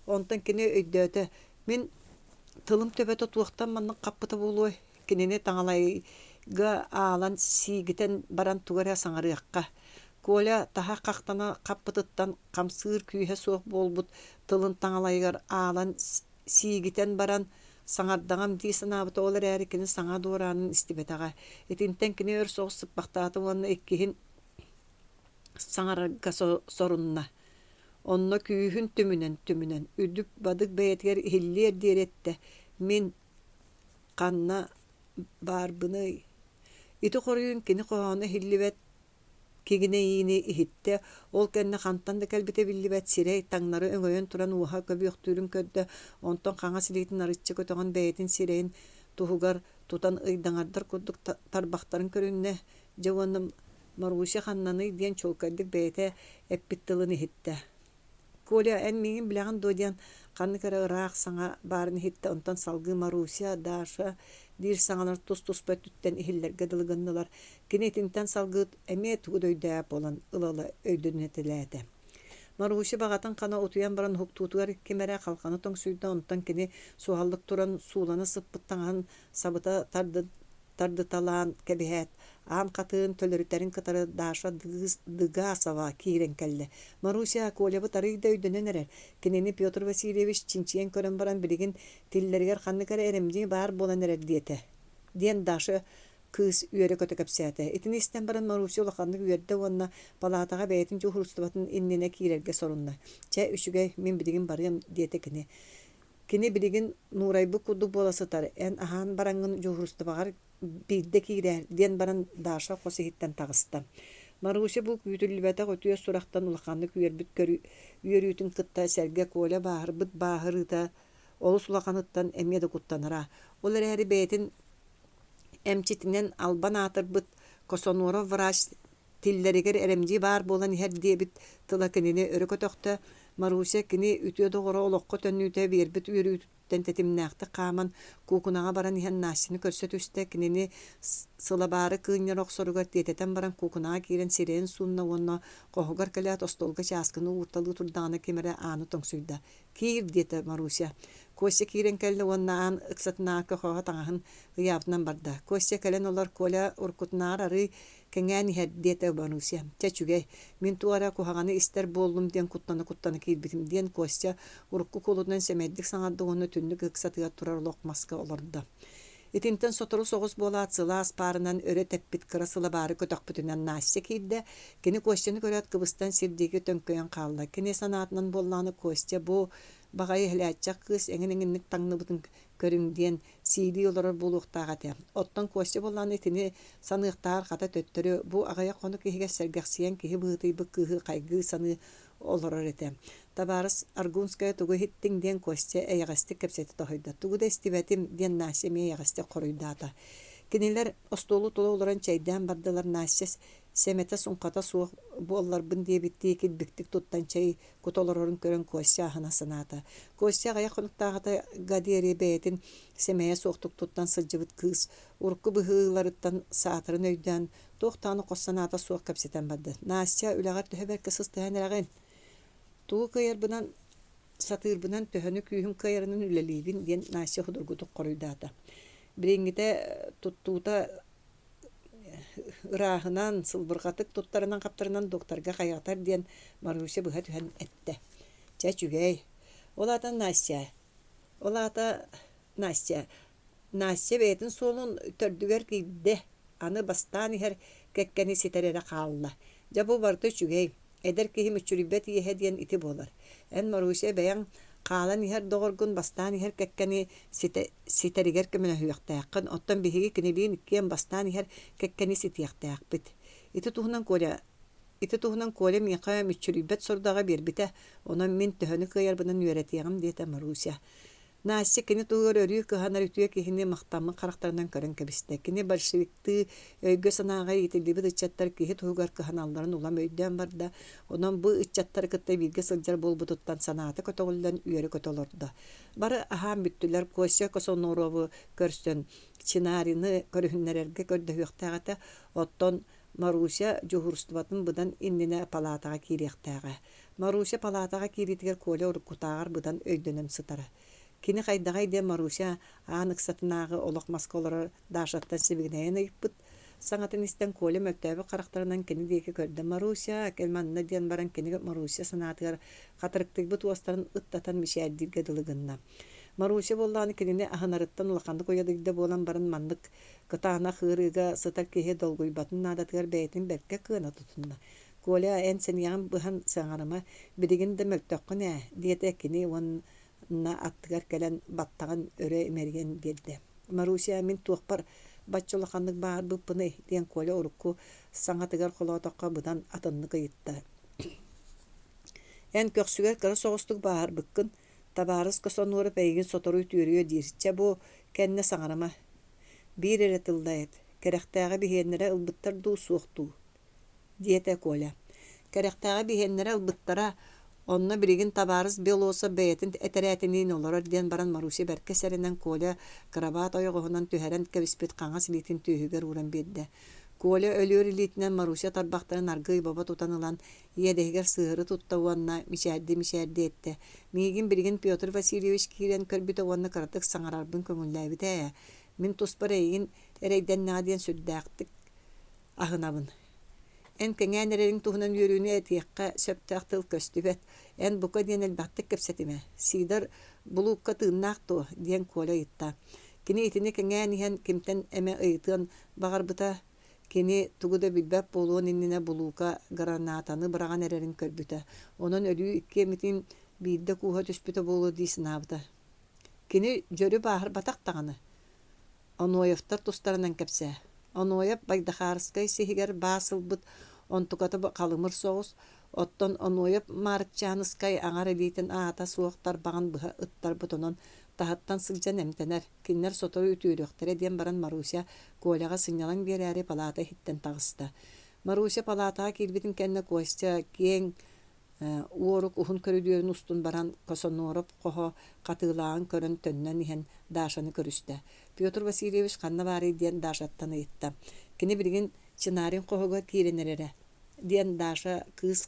Онтон кини өйдөтө мен тылым төбөтө туактан манның каппыты болой. Кинини таңалайга алан сигитен баран тугара саңарыакка. Коля таха қақтана қаппытыттан қамсыр күйе соқ болбут тылын таңалайгар аалан сигитен баран саңардағам дейсін абыты олар әрекені саңа доранын істебетаға. Етінтен кіне өр соғысып бақтаты оны еккейін саңарға сорунна. Онна күйін түмінен. Үдік бадық бәйетгер хиллер деретті. Мен қанна барбыны. Ити қорыйын кені қоғаны хилливет кегіне ейіне ихитте. Ол кәнне қанттан да кәлбете билливет сирей таңнары өңөйін туран улууһа көбі өқтүрін көдді. Онтон қаңа силейтін арытчы көтіған бәйетін сирейін туһугар тутан ыйдаңардар күрдік тарбақтарын көрінне. Жауаным Маруся ханнаны ден чолкайдык бәйті әппіттілін ихитте. Коля ән меңін біліған доден қанны кәрі ұрақ саңа барын ихитте. Онтан салғы Маруся, Даша, дир саңалар тус-туспа түттен ихиллерге дылғыннылар. Кенетинтен салғыт әме туғыд өйдәп olan ылалы өйдөнетіләді. Маруся бағатын қана отуян баран хуктутугар кемәрі қалқаны тоң сүйді. Онтан кені суғалдық туран суланы сыппыттаңан сабыта тардыталан кәбіхәт. Аан қатын төлөрүтәрін кытары Даша дыга сава киирен кәлі. Маруся Колябы тарыйда өйдөнен әрер. Кенені Петр Васильевич чинчиен көрін баран білігін тиллергер қанны кәрі әрімдей бар болан әрер диеті. Ден Даша кыз үйері көті көпсәті. Итін істен баран Маруся олақанны үйерді онына палатаға бәйтін жохұрыстыбатын иннене киирерге сорунна. Чә үшігай мен білігін барым диеті кені. Кені білігін Нурайбы күрдік боласытар. Ән ахан бараңын жохұрыстыбағар бейді кейрер, ден баран Даша қосы хиттен тағысты. Маруся бұл күйтілібәті қөтүйе сұрақтан ұлақанды күйербіт үйерүйтін қытта сәрге Коля бағырбыт бағырыда олы сұлақаныттан әмеді құттаныра. Олар әрі бәйтін әмчетінен албан атырбыт косонура врач тиллерігер әрімдей бар болан әр дебіт тыла кінені өрі көтіқті. Маруся кіні үтіе доғыра олыққы төннүйті бербіт үйерүйтін тәтімнәқті қаман кукунаға баран иһэн наасчыны көрсөт үстэ кинини сылабары кыыннер оксоругар диэтетен баран кукунаға киирен сирен суунна уонна кохугар кэлэат остолга чааскыны уурталыы турдаана кемере ааны тоңсуйда. Киир диэте Маруся. Костя киирен кэлле уонна аан ыксатынаа көхөҕө таҥаһын ыяабытынан барда. Костя кэлэн олар Коля уркутнаар ары кэҥээн иһэр диэте Маруся. Чэчүгэй, мин туара куһаҕаны истер буоллум диэн куттаны киирбитим диэн Костя урукку кулутунан сэмэддик саҥардыҕыны түннүк ыксатыга турар лоқмаска олорда. Итинтен сотору соғыс болаат сылаас парынан өрө тәппит кыра сылабары көтөкпүтүнен Настя киирде. Кини Костяны көрөт кыбыстан сирдеги төңкөйөн каалла. Кини санаатынан болланы Костя бу багай хлячак кыз эңен-эңенник таңныбытын көрүңден сиди олорор булуктагаты. Оттон Костя болланы тини саныктар ката төттөрү бу агая кону киһиге сергексиен киһи быты быккы кайгы саны олорор эте. Табарыс Аргунская тугу хиттин ден Костя эйгасты кепсети тохойда. Тугу да стибетим ден Настя ме эйгасты коройдата. Кинилер остолу толу олоран чайдан бардылар Настя семете сунката суох боллар бын дебитти килбиктик туттан чай кутолорорун көрөн Костя хана саната. Костя гая конуктагата гадери бетин семее соктук туттан сылжыбыт кыз урку быһыларыттан саатырын өйдөн тохтаны косаната суох кепсетен барды. Настя үлөгөр төһөбер кысыс тәһенереген Туу кайарбынан сатырбынан төһөнү күйүн кайарынын үлелибин ден Настя худургутук коройдата. Бириңите туттуута ырахынан сылбыргатык туттарынан каптарынан докторга кайгатар ден Маруся быха түһэн этте. Чачугэй. Олата Настя бетин солун төрдүгөр кийде. Аны бастан ихер кеккени ситерере калла. Жабу барды чугэй. Эдер кихим үчүрүбет иһедиен ити болар. Эн Маруся бэян каалан ихер догоргун бастан ихер кеккени ситеригер кемene хуяктааккын оттон биһиги кинилиин иккен бастан ихер кеккени ситияктаакпыт. Ити туһунан Коля миха үчүрүбет сордага бербите. Онон мен төһөнү кыйарбынан үйрәтиягым диете Маруся. Настя кини тугар өрү кыһанар үтүе кихини мактамы карактарынан көрөн кебисте. Кини большевикты өйгө санаага итилибит ыччаттар кихи тугар кыһаналларын улам өйдөн барда. Онон бу ыччаттар кытта бирге сылжар болбутуттан санааты көтөгүлдөн үйөрү көтөлөрдө. Бары ахан бүттүлөр Костя косонорову көрстөн чинарины көрүннөргө көрдөһүктагата оттон Маруся жохурстубатын быдан иннене палатага кириектага. Маруся палатага киритигер Коля уркутагар быдан өйдөнөн сытара. Кини кайдагай де Маруся анык сатынагы олок маскалары дашаттан себигнәен ыйппыт. Саңатын истен Коля мөлтөбі қарақтарынан кені дейкі көрді. Маруся, келманына ден баран кені Маруся санатығар қатырықтық бұт уастарын ыттатан мишәддирге дылығынна. Маруся болланы кеніне аханарыттан улақанды қойадығды болан барын мандық кытағына қырыға сытар кеге долгуй батын надатығар бәйтін бәкке кыына тұтынна. Коля ән сәнияғын бұхан саңарыма бірігінді мөлтөққын диеті кені онына аттығар кәлін баттаған өрі мерген берді. Маруся мен туақпар баччолақандық бағар бұппыны ден Коля ұрықку саңатығар қолауатаққа бұдан атынны қиытты. Ән көксүгер кірі соғыстық бағар бұққын табарыз көсонуыры пәйгін сотору түйіріе дейіртче бұ кәнне саңарама. Bir eretildayet. Керектәгә бихеннәре ылбыттар ду суықту. Диете Коля. Керектәгә бихеннәре ылбыттара онны биригин табарыз белоса бәйтин этерәтинин олар дигән баран Маруся бәркәсәреннән Коля крабат аягыгынан төһәрән кебиспет каңас литин төһүгәр уран бирде. Коля өлөр литинен Маруся тарбактарын аргый баба тутанылан иедегер сыыры туттауанна мишәдде этте. Мигин биригин Петр Васильевич кирен көрбүтө онны кыртык саңарарбын көңүлләбите. Мин туспарайын эрейден наден сүддәктик ахынабын. Эн кеңәнерин туһунан йөрүне этиякка сөптәктил көстүбет. Эн бука ден элбаттык кепсетиме. Сидар булукка тыыннакту ден Коля итта. Кини итине кеңәнихен кимтен эме ыйтын багарбыта кини тугуда билбәп болуын иннине булука гранатаны бараган эрерин көрбүтә. Онон өлүү икке митин бидде куха түспүтө болу дисинабыта. Кини жөрү бахар батактаганы. Оноевтар тустарынан кепсе. Оноев Байдахарскай сихигер басылбыт онтукаты калымыр соғыс. Оттон Оноев Маарыкчаанскай аңар элитин аата суоқтар баган быха ыттар бутонон тахаттан сылжан эмтенер. Киннер сотору ütүрөктөрө ден баран Маруся Коляга сыйнялан берәри палата хиттен тагыста. Маруся палатага килбитин кенне Костя кең уорук ухун көрүдүөрүн устун баран косонороп кохо катыылаан көрөн төннөн иһен Дашаны көрүстө. Петр Васильевич канна бары диен Дашаттан ыйтта. Кини биригин чынарын кохого киренерере. Диен Даша кыз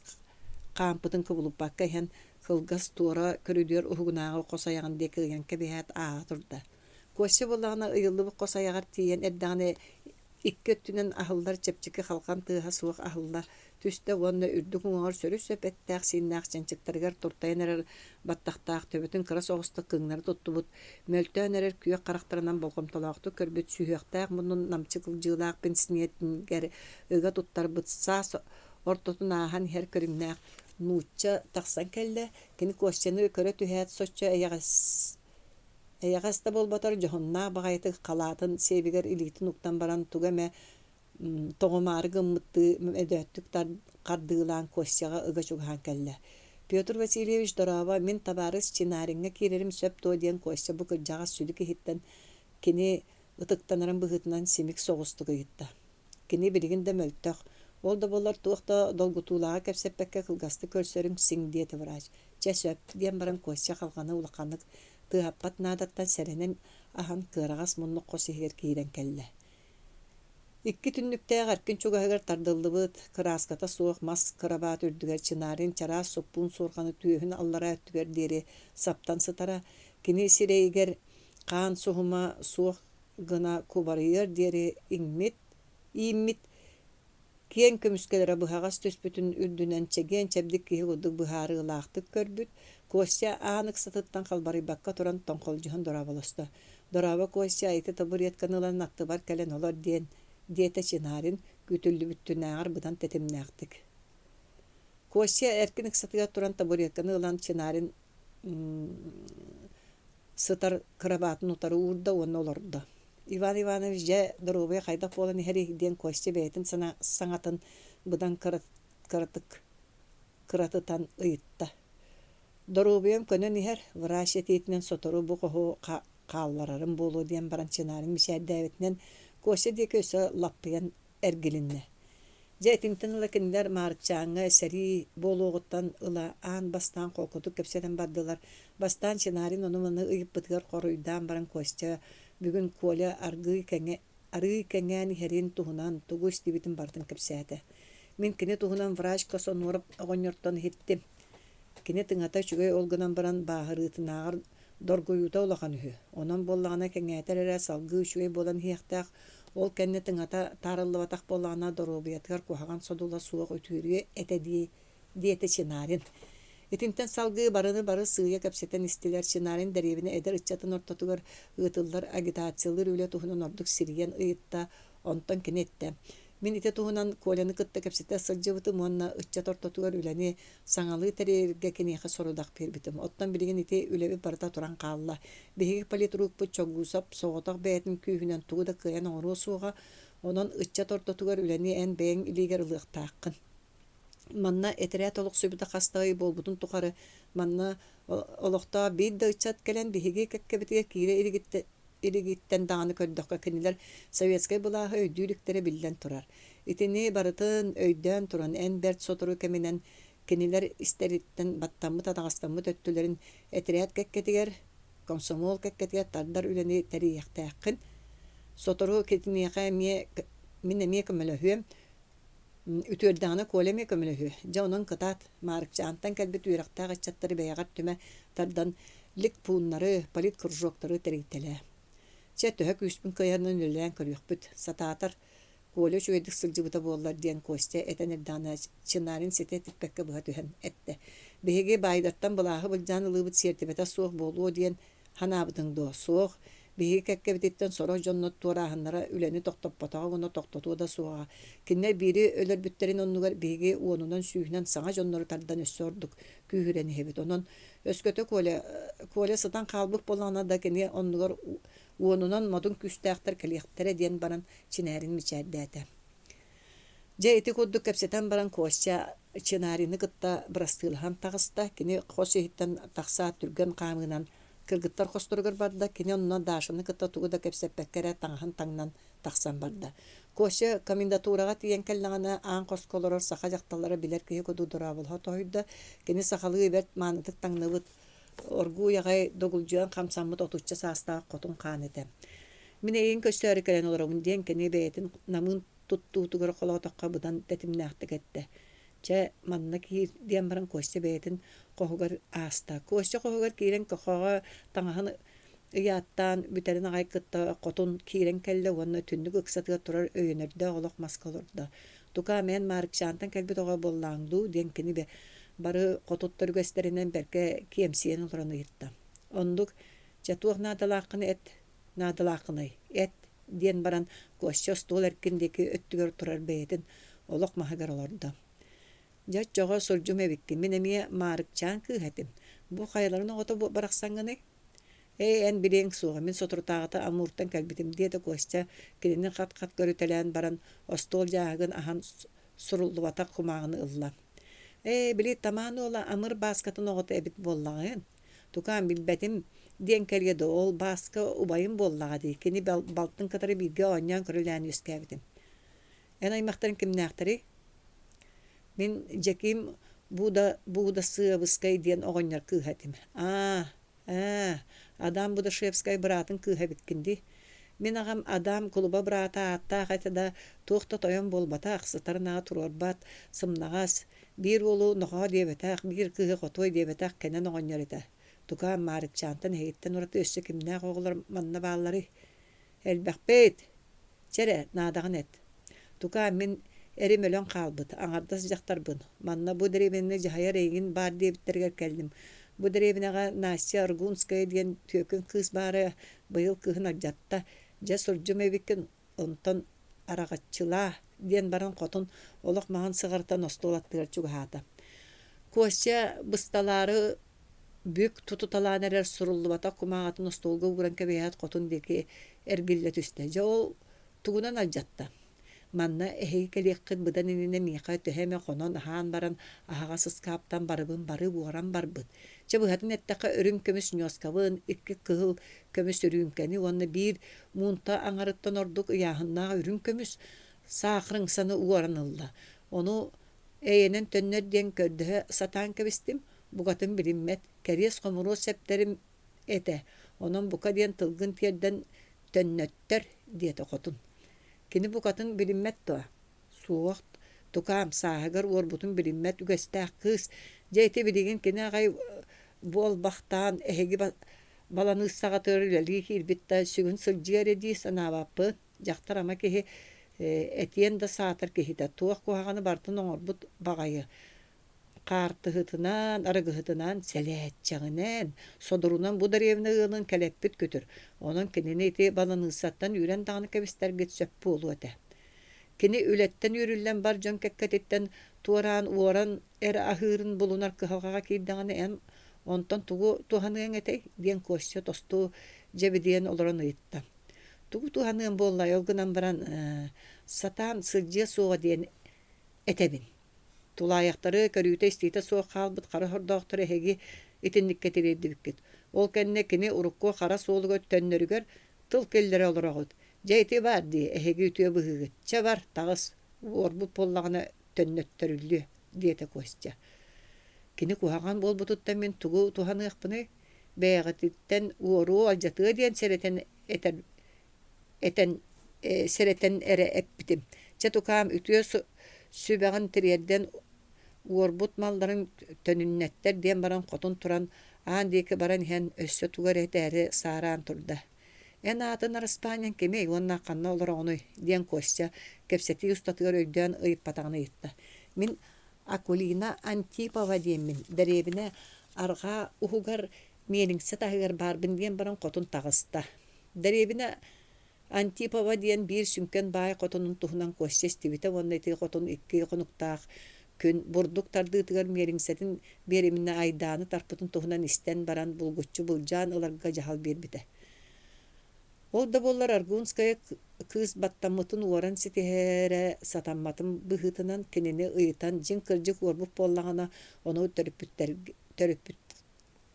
кампытын кыбылыппакка иһен кылгас туора көрүдүөр угунага косаяган декеген кебиһат турда. Костя боллагына ыйылды косаягар тиен эрдаганы иккөттүнен ахылдар чепчики халкан тыга суак ахылла түстө вонна үрдүк уңар сөрүс сөпеттак синнак ченчиктергер туртайнер баттактак төбөтүн кыра соғыстык кыңнар туттубут мөлтөнер күйөк карактарынан болгомтолокту көрбөт сүйөктак мунун намчыкыл жылак пенсинеттингер ыга туттар бытса ортотун ахан хер көрүмнак нучча таксан келде кини Костяны көрө түһәт соччо Аягаста болбатар жохонна багайтык калатын себигер илитин уктан баран тугаме тогомары гыммытты эдөттүк кардыылан Костяга ыга чугахан келле. Петр Васильевич дораба мен табарыс чинаринге кирерим сөп то диен Костя бу кыжага сүдүк хиттен кини ытыктанаран быгытынан семик соғыстыгы гитта. Кини биригинде мөлтөк ол да болар туакта долгутуулага кепсеппекке кылгасты көрсөрүм сиң диети врач. Чесөп диен баран Костя калганы улаканык тыаппат надаттан сәренен ахан кырагас мунну косигер кийрен келле. Икки түннүктәгә аркын чугагар тардылдыбыт краската суак мас крабат үрдүгер чинарын чара соппун сорганы түйөһүн аллара өттүгер дери саптан сытара кини сирейгер кан сухума суак гына кубарыер дери иммит киен көмүскелере быхагас төспүтүн үрдүнөн чеген чебдик киһи удук быхары лактык көрбүт. Костя анык сатыттан калбары бакка туран тоңколжуһун дорабалысты. Дораба Костя айты табуретканылан натты бар келен олар диете чинарын күтүллү бүттүнәгар быдан тетемнәктик. Костя эркиник сатыга туран табуретканылан чинарын сытар крабатын утары урда онно олорду. Иван Иванович же доробая кайда болан хери ден Костя бейтин саңатын быдан кыратытан ыйтта. Доробуем көнөн ихер врач ететинен сотору бу кохо калларарын болу диен баранчынарын мишәддәбетнен Костя декөсө лаппыян эргилинне. Жетинтен лекендер Маарыкчаанга сэрии болугуттан ыла аан бастан колкуту кепсетен бардылар. Бастан чынарын онуманы ыйып бытыгар коруйдан баран Костя бүгүн Коля аргый кеңен херин туһунан тугус дибитин бардын кепсәте. Мен кини туһунан врач косонорып огоньорттон хиттим. Кини тыңата чүгөй олгынан баран баһырытынагар доргоюта улахан үһү. Онон боллагана кеңээтерерэ салгы үчүгэй болан хиэхтээх ол кэнне тыңата тарыллыбатах боллагана доробуятыгар кухаган содула суох өтүүрүгө этедии диэте чинарин. Итинтен салгы бары сыйя кэпсетен истилер чинарин деревине эдер ыччатын ортотугар ыытыллар агитациялар үле тухунун ордук сириен ыйытта онтон кинетте. Мен ите туһунан коляны кытта кэпсете сылжыбыты муанна ыччат ортотугар үлени саңалы терерге кинеха сорудак бербитим. Оттан билеген ите үлеби барыта туран каалла. Биһиги политрукпут чогуусап соҕотох бээтин күүһүнэн тугу да кыйан оңоруу суuга онон ыччат ортотугар үлени эн бэйин илигер ылыктааккын. Манна этерэ толук сөбүтэ хастагы болбутун тухары манна олохта бидда ыччат келен биһиги кэккебитиге кире иригиттен дағаны көрдөккө кинилер советскай булааһы өйдүүлүктери биллен турар. Итини барытын өйдөн туран эн берт сотору кеминен кинилер истериттен баттаммыт адагастаммыт өттүлерин этерэт кэккетигер комсомол кэккетигер тардар үлени терияхтааккын сотору кетинияка мине көмөлөһүөм үтүөрдәгәне колеме көмөлөһү. Жа онон кытат Маарыкчаантан кэлбит үйрактаак ачаттары бэягат түмэ тардан лик пууннары, полит кружоктары терителе. Че төһөк үспүн кыйарнын үлэлэн көрүөхпүт сатаатар коле чуйдык сылжыбыта боллар диэн косте этенердана чинарин сете типпекке быга түһэн этте. Беге байдаттан булааһы булжан ылыбыт сертибета суох болуу диэн ханаабытың до суох биһиги кэккебититтен соро дьоннот туорааханнара үлени токтоппотоҕо уну токтотуу да суоҕа. Кинне бири өлөрбүттерин оннугар биһиги уонунан сүүһүнэн саҥа дьоннору тардан өссөөрдук күүһүрэн иһибит. Онон өскөтө коле сытан хаалбык болаана да кини оннугар уонунан модун күстээхтер кэлиэхтере диэн баран чинээрин мичээрдээте. Же ити курдук кэпсетен баран косча чинаарины кытта бырастыылахан тагыста кини хос иһиттен тахсаа түргэн хаамыынан кыргыттар хостургар барда кини оннон даашыны кытта тугуда кэпсеппеккере таҥахан таҥнан тахсан барда. Косча комендатурага тиен келлэҕэна аан хосколорор саха дьахталлара билэр киһи куду дурабылха тоһуйда кини сахалыы бэрт маанытык таҥныбыт оргуу ягай догулжуан хамсаммыт отучча саастаа хотун хаанете. Мин эйин көстөөрү келен олорогун диэн кини бээтин намын туттуутугар холоотокка будан тетимнээхтик этте. Че манна киир диэн баран косча бээтин кохугар ааста. Косча кохугар киирен кохого таҥахан ыяаттаан бүтерин агай кытта хотун киирен келле уонна түннүк ыксатыга турар өйөнөрдө олох маскалорда. Тука мен Маарыкчаантан келбит ого боллааңдуу диэн кини бе бары хотуттар gösтеринен берке киемсиен олорон ыйытта. Ондук жатуох наадалааккыны эт диэн баран косча стол эркиндеки өттүгөр турар бээтин олох маһыгар олордо. Жат жого суржум эбикки мен эмие Маарыкчаан кыыһэтим. Бу хайыларын оҕото барахсаҥҥаны эн билиэҥ суоҕа мен соторутааҕата амууртан кэлбитим диэте косча кинини хат көрүтэлээн баран остуол жаагын аһан суруллубатак хумааҕыны ылла. Били тамааны ола амыр бааскатын оҕото эбит боллаҕын. Тукаан билбэтим диэн кэлге ол бааска убайын боллаҕа кини балтын катары биирге оонньаан көрүлээн үскээбитим. Эн аймактарын кимнээхтери мен жеким буда сыабыскай диэн оҕонньор кыыһэтим. Адам Будашевскай быраатын кыыһэбиткинди. Мен агам адам клуба брата ааттаах айтада туохта тойон болбата аксытарнаа турорбат сымнагас бир олу нохоо диэбэтаах бир кыыһы хотой диэбэтаах кэнэн оҕонньор Тука Маарыкчаантан хэйиттен ураты өссө кимнээх оҕолор манна бааллары. Элбэхпэйт чере наадагын эт. Тука мен эри мөлөн хаалбыт аңардас жактарбын. Манна бу деревинни жахайар эйгин бар диэбиттергер келдим. Бу деревинага Настя Аргунская диэн түөкүн кыыс баары быйыл кыыһын аджатта жа суржум эбиккин онтон арагаччылаа диэн баран хотун олох махан сыгартан остуолаттыгар чугаһаата. Косча бысталары бүк тутуталаанерер суруллубата кумаатын остуолга угуран кебеят хотун деки эргилле түстэ. Жа ол тугунан аджатта. Манна эһиги келиэккит быдан инине миэхэ төһөмө хонон аһаан баран аһаҕа сыскааптан бары буоран барбыт. Че быһатын эттэхэ өрүн көмүс ньоскабын икки кыһыл көмүс өрүүмкэни уонна биир муунта аҥарыттан ордук ыяаһыннаах өрүн көмүс саахырың саны уоран ылла. Ону эйэнэн төннөр диэн көрдөһө сатаан кэбистим бугатын билиммет кэриэс хомуруу септерим эте. Онон бука диэн тылгын тиэрдэн төннөттөр диэте хотун. Кини букатын билиммет тоа. Суоcht тукаам сааһыгар уорбутун билиммет үгэстээх кыыс. Дьэйти билигин кини агай буол бахтаан эһиги баланы саға төрүләли хирбитта сүгүн сылжыар эди санабаппы жактар ама кеһи этиен да саатар кеһитэ туох куһаганы бартын оҥорбут багайы картыһытынан арыгыһытынан сэлээччэҕинэн содурунан бу дарыабына ыалын кэлэппит көтөр онон кинини ити баланыыссаттан үүрэн даҕаны кэбистэргит сөппү улуу этэ кини үлэттэн үүрүллэн бар дьон кэккэтиттэн туораан уоран эр аһыырын булунар кыһалҕаҕа киирдэҕини эн онтон тугу туһаныаң этей диэн куоссу тостуу дьэбидиэн олорон ыйытта тугу туһаныаң буоллай ол гынан баран сатаан сылдьыа суоҕа диэн этебин Тулаайахтары көрүүтэ истиитэ суох хаалбыт хара хордоохтар эһиги итинникке тириирдибиккит. Ол кэнне кини урукку хара суолугар төннөрүгөр тыл келлере олорогут. Жайты бар ди эһиги үтүө быһыгыт. Ча бар тагыс орбут поллагына төннөттөрүллү диэте костя. Кини кухаган болбутутта мен тугу туханыахпыны бэйагытиттен уору алжатыа диэн серетен эре эппитим. Ча тукаам үтүө сүбәгән тирерден уорбут малларын төнүннәттер диэн баран хотун туран аан диэки баран иһэн өссө тугар этээри саараан турда. Эн аатын Испаниян кеме уонна канна олороҕону диэн костя кепсети устатыгар өйдөөн ыйыппатаҕына ыйытта. Мин Акулина Антипова диэммин дэриэбине арҕаа уһугар миэлиҥсе таһыгар баарбын диэн баран хотун тагыста. Дэриэбине Антипова диэн биир сүнкен баай хотунун туһунан костес тибите уонна ити хотун икки конуктаах күн бурдук тардыытыгар миэлиҥсэтин биэримине айдааны тарпытын туһунан истен баран булгуччу булжаан ыларга жахал биэрбите. Ол да боллар Гражданскай кыыс баттаммытын уоран ситиһээре сатамматын быһытынан кинини ыйытан дьин кырдьык уорбуп буоллаҕына ону төрүппүт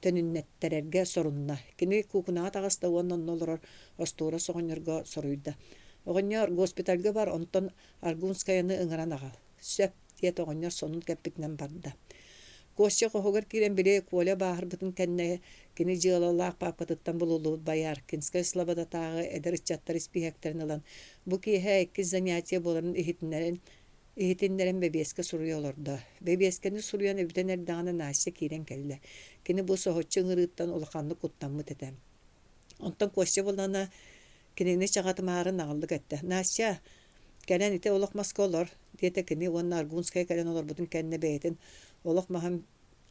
төнүннэттерерге сорунна. Кини кукунаға тағыста уоннон олорор остуора соҕоньорго соруйда. Оҕоньор госпитальга бар онтон Гражданскайны ыҥыран аҕал. Сөп диэт оҕоньор сонун кэппитинэн барда. Костя хоһугар кирен бире куоля баахарбытын кэннэ кини дьыалалаах паапкатыттан булулуут баяр Кинскай слободатаагы эдэр ыччаттар испиһэктерин ылан бу киэһэ икки занятие боларын Ihitinneren bebeske suruya olurdu. Bebeskeni suruyan evden erdağına naşse kiren kelle. Kini bu sohutçu ngırıttan ulukanlı kuttanmı tetem. Ondan koşça bulana kinini çağatı mağarın ağıldık etti. Naşse gelen ite oluk maske olur. Diyete kini onun Gражданскай gelen olur budun kendine beytin. Oluk maham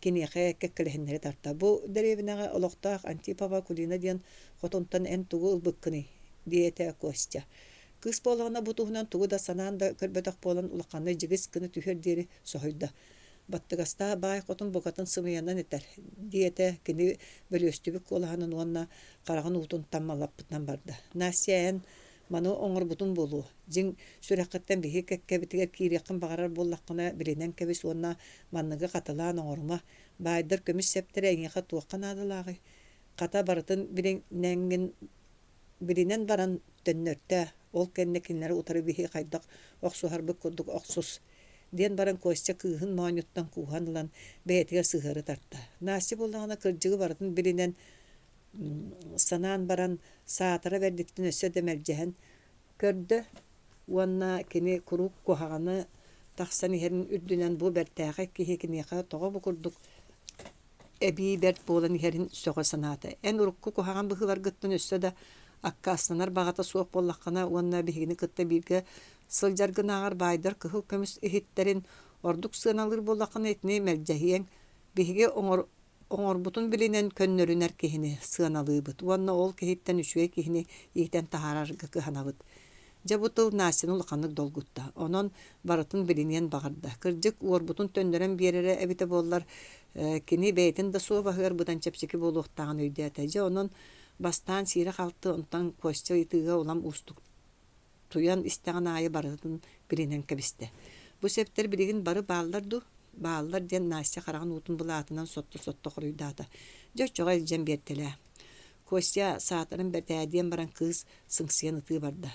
kini kekkelehinleri tartta. Bu derevine oluktağ Antipova Kulina diyen xotuntan en tuğu ılbıkkını diyete koşça. Kız bolağına butuğundan tuğu da sanağında körbötök bolan ulaqanı jigis kını tüher deri sohuyda. Battıgasta bay xotun bokatın sımıyandan eter. Diyete kini bölüstübük olağının onunla qarağın utun tammalapıtnan barda. Nasiyen manu oңор butun bolu. Jing sürekketten bihi kekkebitiger kiriyakin bağarar bollaqına bilinen kebis onna mannıgı qatılan oңorma. Baydır kömüş septere eňeqa tuğkan adılağı. Qata baratın bilinen baran dönnörte. Ol kennekinleri utarı bihi qaydak oqsuharbık kurduk oqsus. Diyen baran koşça kıhın maňuttan kuhanılan beyetiger sığırı tartta. Nasip olağına kırcığı baratın bilinen sanan baran saatara verdiktin össe demelcehen kördü. Uanna kini kuruk kuhağını taqsan iherin ürdünen bu bertäğe kihi kiniqa toğa bu kurduk. Ebi bert bolan iherin soğa sanatı. En urukku kuhağın bıhılar gıttın össe de akka aslanar bağata soğuk bollaqana uanna bihigini kıtta birge sıljargın ağır baydır kıhıl kömüs ihitterin orduk sığınalır bollaqana etni melcehiyen bihige oңor butun bilinen könnörüner kihini sığınalıbıt. Uanna ol kihitten üçüge kihini ihten taharar kıhanabıt. Jabutıl nasin ulaqanlık dolgutta. Onon baratın bilinen bağırda. Kırcık uorbutun töndören birere ebite bollar kini beytin da soğuk bahır budan çepçeki boluqtağın öydeyatacı. Onon bastan sire qaltı ondan koşça itiga olam ustuk. Tuyan isteğen ayı baratın bilinen kebiste. Bu septer biligin barı bağlardu. Bağlar diyen nasya qarağın utun bulatından sottu quruydadı. Joçoğa ilcen bertele. Koşça saatların bertadiyen baran kız sınksiyan ıtığı barda.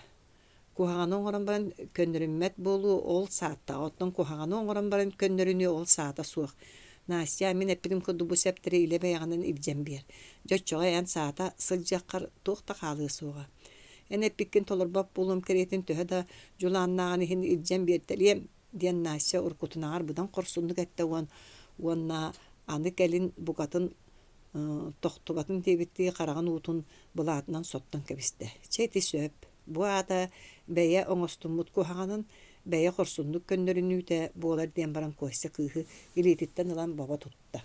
Kuhağanı oңoran baran könnörümmet bolu ol saatta. Ottan kuhağanı oңoran baran könnörünü ol saata suaq. Nasya min epirim kudu bu septere ile beyanın ilcen ber. Joçoğa en saata sıljaqqar tuqta qalığı suğa. En epikkin tolurbap bulum keretin töhe da julannağını hin ilcen berteliyem. Diyen nasya urkutunar budan qorsunduk ette uanna anı kelin bukatın тохтубатын тебитти караган уутун булаатынан соттан кебисте. Чети сөп. Бу ата бәйе оңостуммут кухаганын бәйе хорсундук көннөрүнүүтэ буолар диэн баран койса кыыһы илиититтен ылан баба тутта.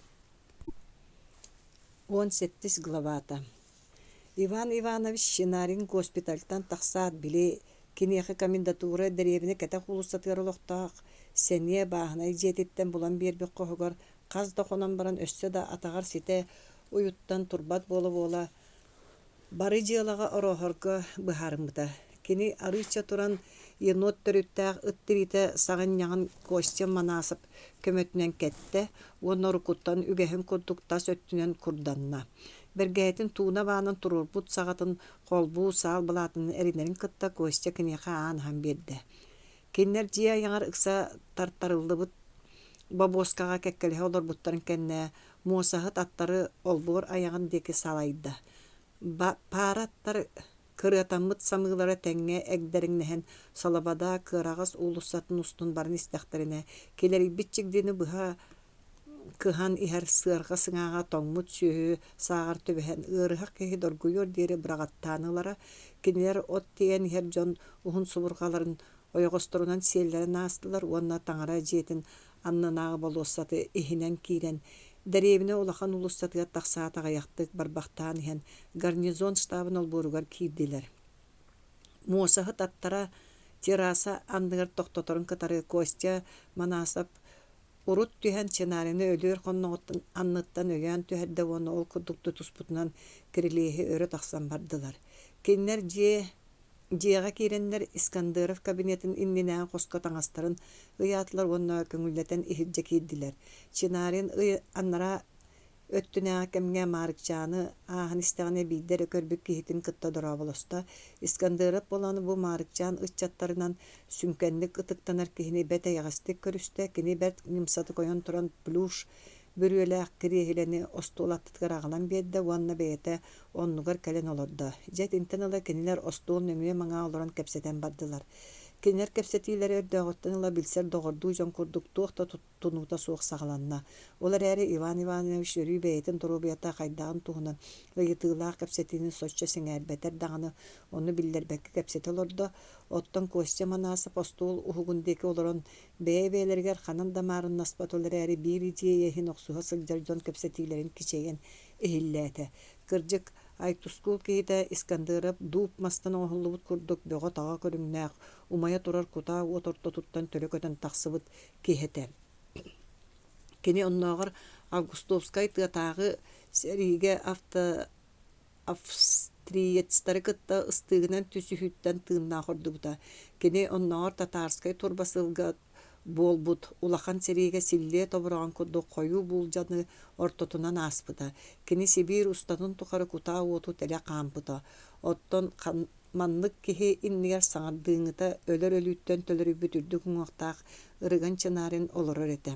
17 главата. Иван Иванович Шинарин госпитальтан тахсаат били кинеха комендатура деревине кете хулустатыгар олохтаах сене баахнай жетиттен булан биэрбик кохогор каз дохонан баран өссө да атагар сите уюттан турбат бола бары жыалага орохорго быхарымыта. Кини арыча туран енот төрүттаах ыттырите саганняган костен манасып көмөтүнен кетте, онорукуттан үгэһин курдуктас өттүнен курданна. Бергәйтин туна баанын турурбут сагатын холбуу саал булатын эринерин кытта костя кинеха аан хам берде. Киннер жия яңар ыкса тартарылдыбыт бабоскага кеккеле олорбуттарын кенне муосахыт аттары олбур аягын деки салайда. Параттар кырыатаммыт самыылара тәңге эгдериңнэһэн салабада кырагас улуссатын устун барын истэхтерине келери битчигдини быха кыхан ихер сыарга сыңаага тоңмут сүйү саагар төбөһэн ырыхак кеһи доргуйор диэри бырагаттаанылара кинилер от тиен ихер жон ухун субургаларын ойогосторунан сиэллерин аастылар уонна таңара жиэтин аннанаагы болуоссаты ихинен киирен деревине улахан улуссатыга тахсаата гаяктык барбахтаан иһэн гарнизон штабын олбууругар киирдилер. Муосахыт аттара тераса андыгар тохтоторун кытары костя манасап урут түһэн чынарыны өлүөр хонноҕоттун анныттан өйөөн түһэрдэ уонна ол курдукту туспутунан кирилиэһи өрө тахсан бардылар. Киннер жиэҕэ кииреннер Искандеров кабинетин иннинээн хоско таҥастарын ыйаатылар уонна көҥүллэтэн иһирдьэ киирдилер. Чынарын аннара өттүнэҕэ кэмигэ Маарыкчааны ааһын истэҕинэ биирдэр өкөрбүк киһитин кытта дорооболоста Искандеров боланы бу Маарыкчаан ыччаттарынан сүмкэнник ытыктанар киһини бэтэ яҕастык көрүстэ кини бэрт нымсаты койон туран плюш бүрүөлээх кириэһилэни остуулаттытыгар аҕалан биэрдэ уонна бэйэтэ оннугар кэлэн олордо. Дьэ тинтэн ыла кинилэр остуул нөҥүө маҥаа олорон кэпсэтэн бардылар. Кинилэр кэпсэтиилэри өрдөҕөттөн ыла билсэр доҕордуу дьон курдуктуохта тунуута суох саҕаланна. Олар эри Иван Иванович өрүү бэйэтин туруубуйата хайдаагын туһунан ыйытыылаах кэпсэтиинин соччо сиҥээрбэтэр даҕаны ону биллэрбэкки кэпсэти олордо оттон костя манасып остуул уһугун диэки олорон бэйэ-бэйэлэригэр ханан дамаарын наспат олар эри биири дьиэйэһин охсуһа сылдьар дьон кэпсэтиилэрин кичэйэн иһиллээтэ. Кырдьык айтускул киһитэ Искандеров дууп мастан оһуллубут курдук бөҕө таҕа көрүҥнээх умайа турар кутаа уоторто туттан төлөкөтөн тахсыбыт киһитэ. Кини оннооҕор Августовскай тыатаагы сэриигэ австриецтары кытта ыстыыгынан түсүһүттэн тыыннаах ордубута. Кини оннооҕор Татарскай турбасылга буолбут улахан сэриигэ силлиэ тобураҕан курдук хойуу булдьаны ортотунан ааспыта. Кини Сибир устатын тухары кутаа уоту телэ хаампыта. Оттон маннык киһи иннигэр саҥардыыҥыта өлөр өлүүттэн төлөрүбүт үрдүк уҥуохтаах ырыган чынарын олорор этэ.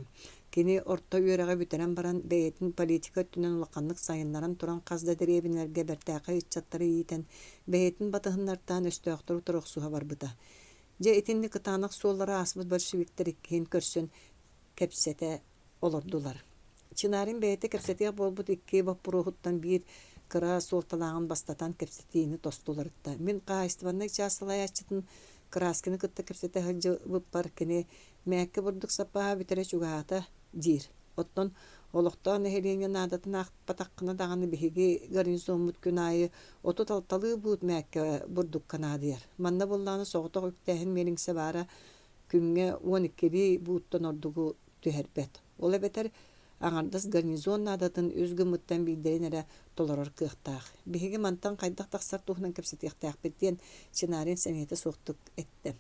Кини орто үөрэҕэ бүтэрэн баран бэйэтин политика өттүнэн улаканнык сайыннаран туран казда деревинерге бэртээхэ ыччаттары иитэн бэйэтин батыһыннартаан өстөөхтөрү турохсуһа барбыта. Дьэ итинни кытаанах суоллара аасбыт большевиктер иккиһин көрсөн кэпсэтэ олордулар. Чынарын бэйэтэ кэпсэтиэх болбут икки баппуруһуттан биир кыра суолталааҕын бастатан кэпсэтиини тостуларытта. Мин хаайыстыбаннай чаасылайааччытын краскины кытта кэпсэтэ хылдьы выппар кини мээкке бурдук саппаһа бүтэрэ чугаата диир. Оттон олохтоо нэһилиэккэ наадатын аахпатаххына даҕаны биһиги гарнизонмут күн аайы оту талталыы буут мээкке бурдук канаадыйар. Манна буллааны соҕотох үктээһин мелиҥсэ баара күҥҥэ 12 бууттан ордугу түһэрбэт. Ол эбэтэр аҥардас гарнизон наадатын үс-гыммыттан биирдэрин эрэ толорор кыахтаах. Биһиги мантан хайдах тахсар туһунан кэпсэтиэхтээхпит диэн Чынарын сэмиэтэ суохтук этте.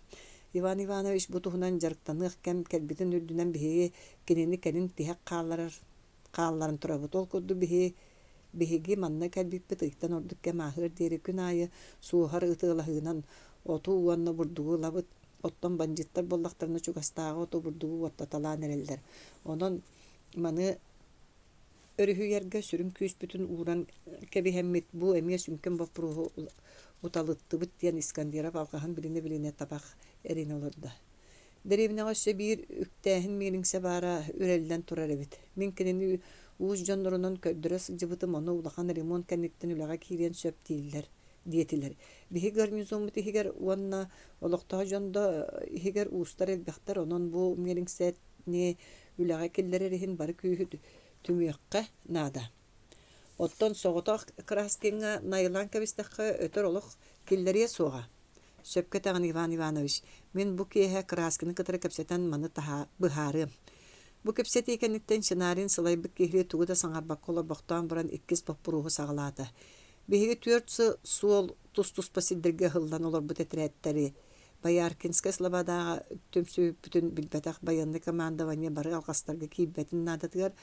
Иван Иванович бу туһунан жарыктаныах кэм кэлбитин үрдүнэн биһиги кинини кэлин тиһэк хаалларын турабыт. Ол курду биһиги манна кэлбиппит ыйттан ордук кэм ааһыар диэри күн аайы суохар ытыылаһыынан оту уонна бурдугу лабыт оттон банжыттар боллахтарына чугастааҕа оту бурдугу уоттаталаан эрэллэр. Онон маны өрүһүйэргэ сүрүм күүспүтүн ууран кэбиһэммит бу эмиэ сүмкэн баппуруһу уталыттыбыт диэн Искандеров алгаһын билине табах эрин олорда. Деревинеҕэ өссө биир үктээһин миилиҥсэ баара үрэллэн турар эбит. Мин кинини уус жондорунан көддөрөс жыбыты мону улахан ремонт кенниктен үлага кирен сөп дииллер диетилер. Биһи гарнизонмут ихигер уанна олохтоо жондо ихигер уустар элбехтер онон бу мериңсет не үлага киллерерихин бары күйүт түмүөккэ наада. Оттон соғотоқ краскинга найлан кабистаққа өтөр олық киллерие суға. Сөпке тағын Иван Иванович, мен бу кеһе краскины кытыры кепсетен маны таха быхары. Бу кепсет екенниктен шынарин сылайбык кехри тугуда саңарбак колор боқтан буран иккис боппуруғы сағалаты. Беһиги 4 сы суол тус-тус пасиддерге хылдан олар бут этерәттәри. Баяркинская слободага төмсү бүтүн билбетах баянны командование бары алкастарга кийбетин надатыгар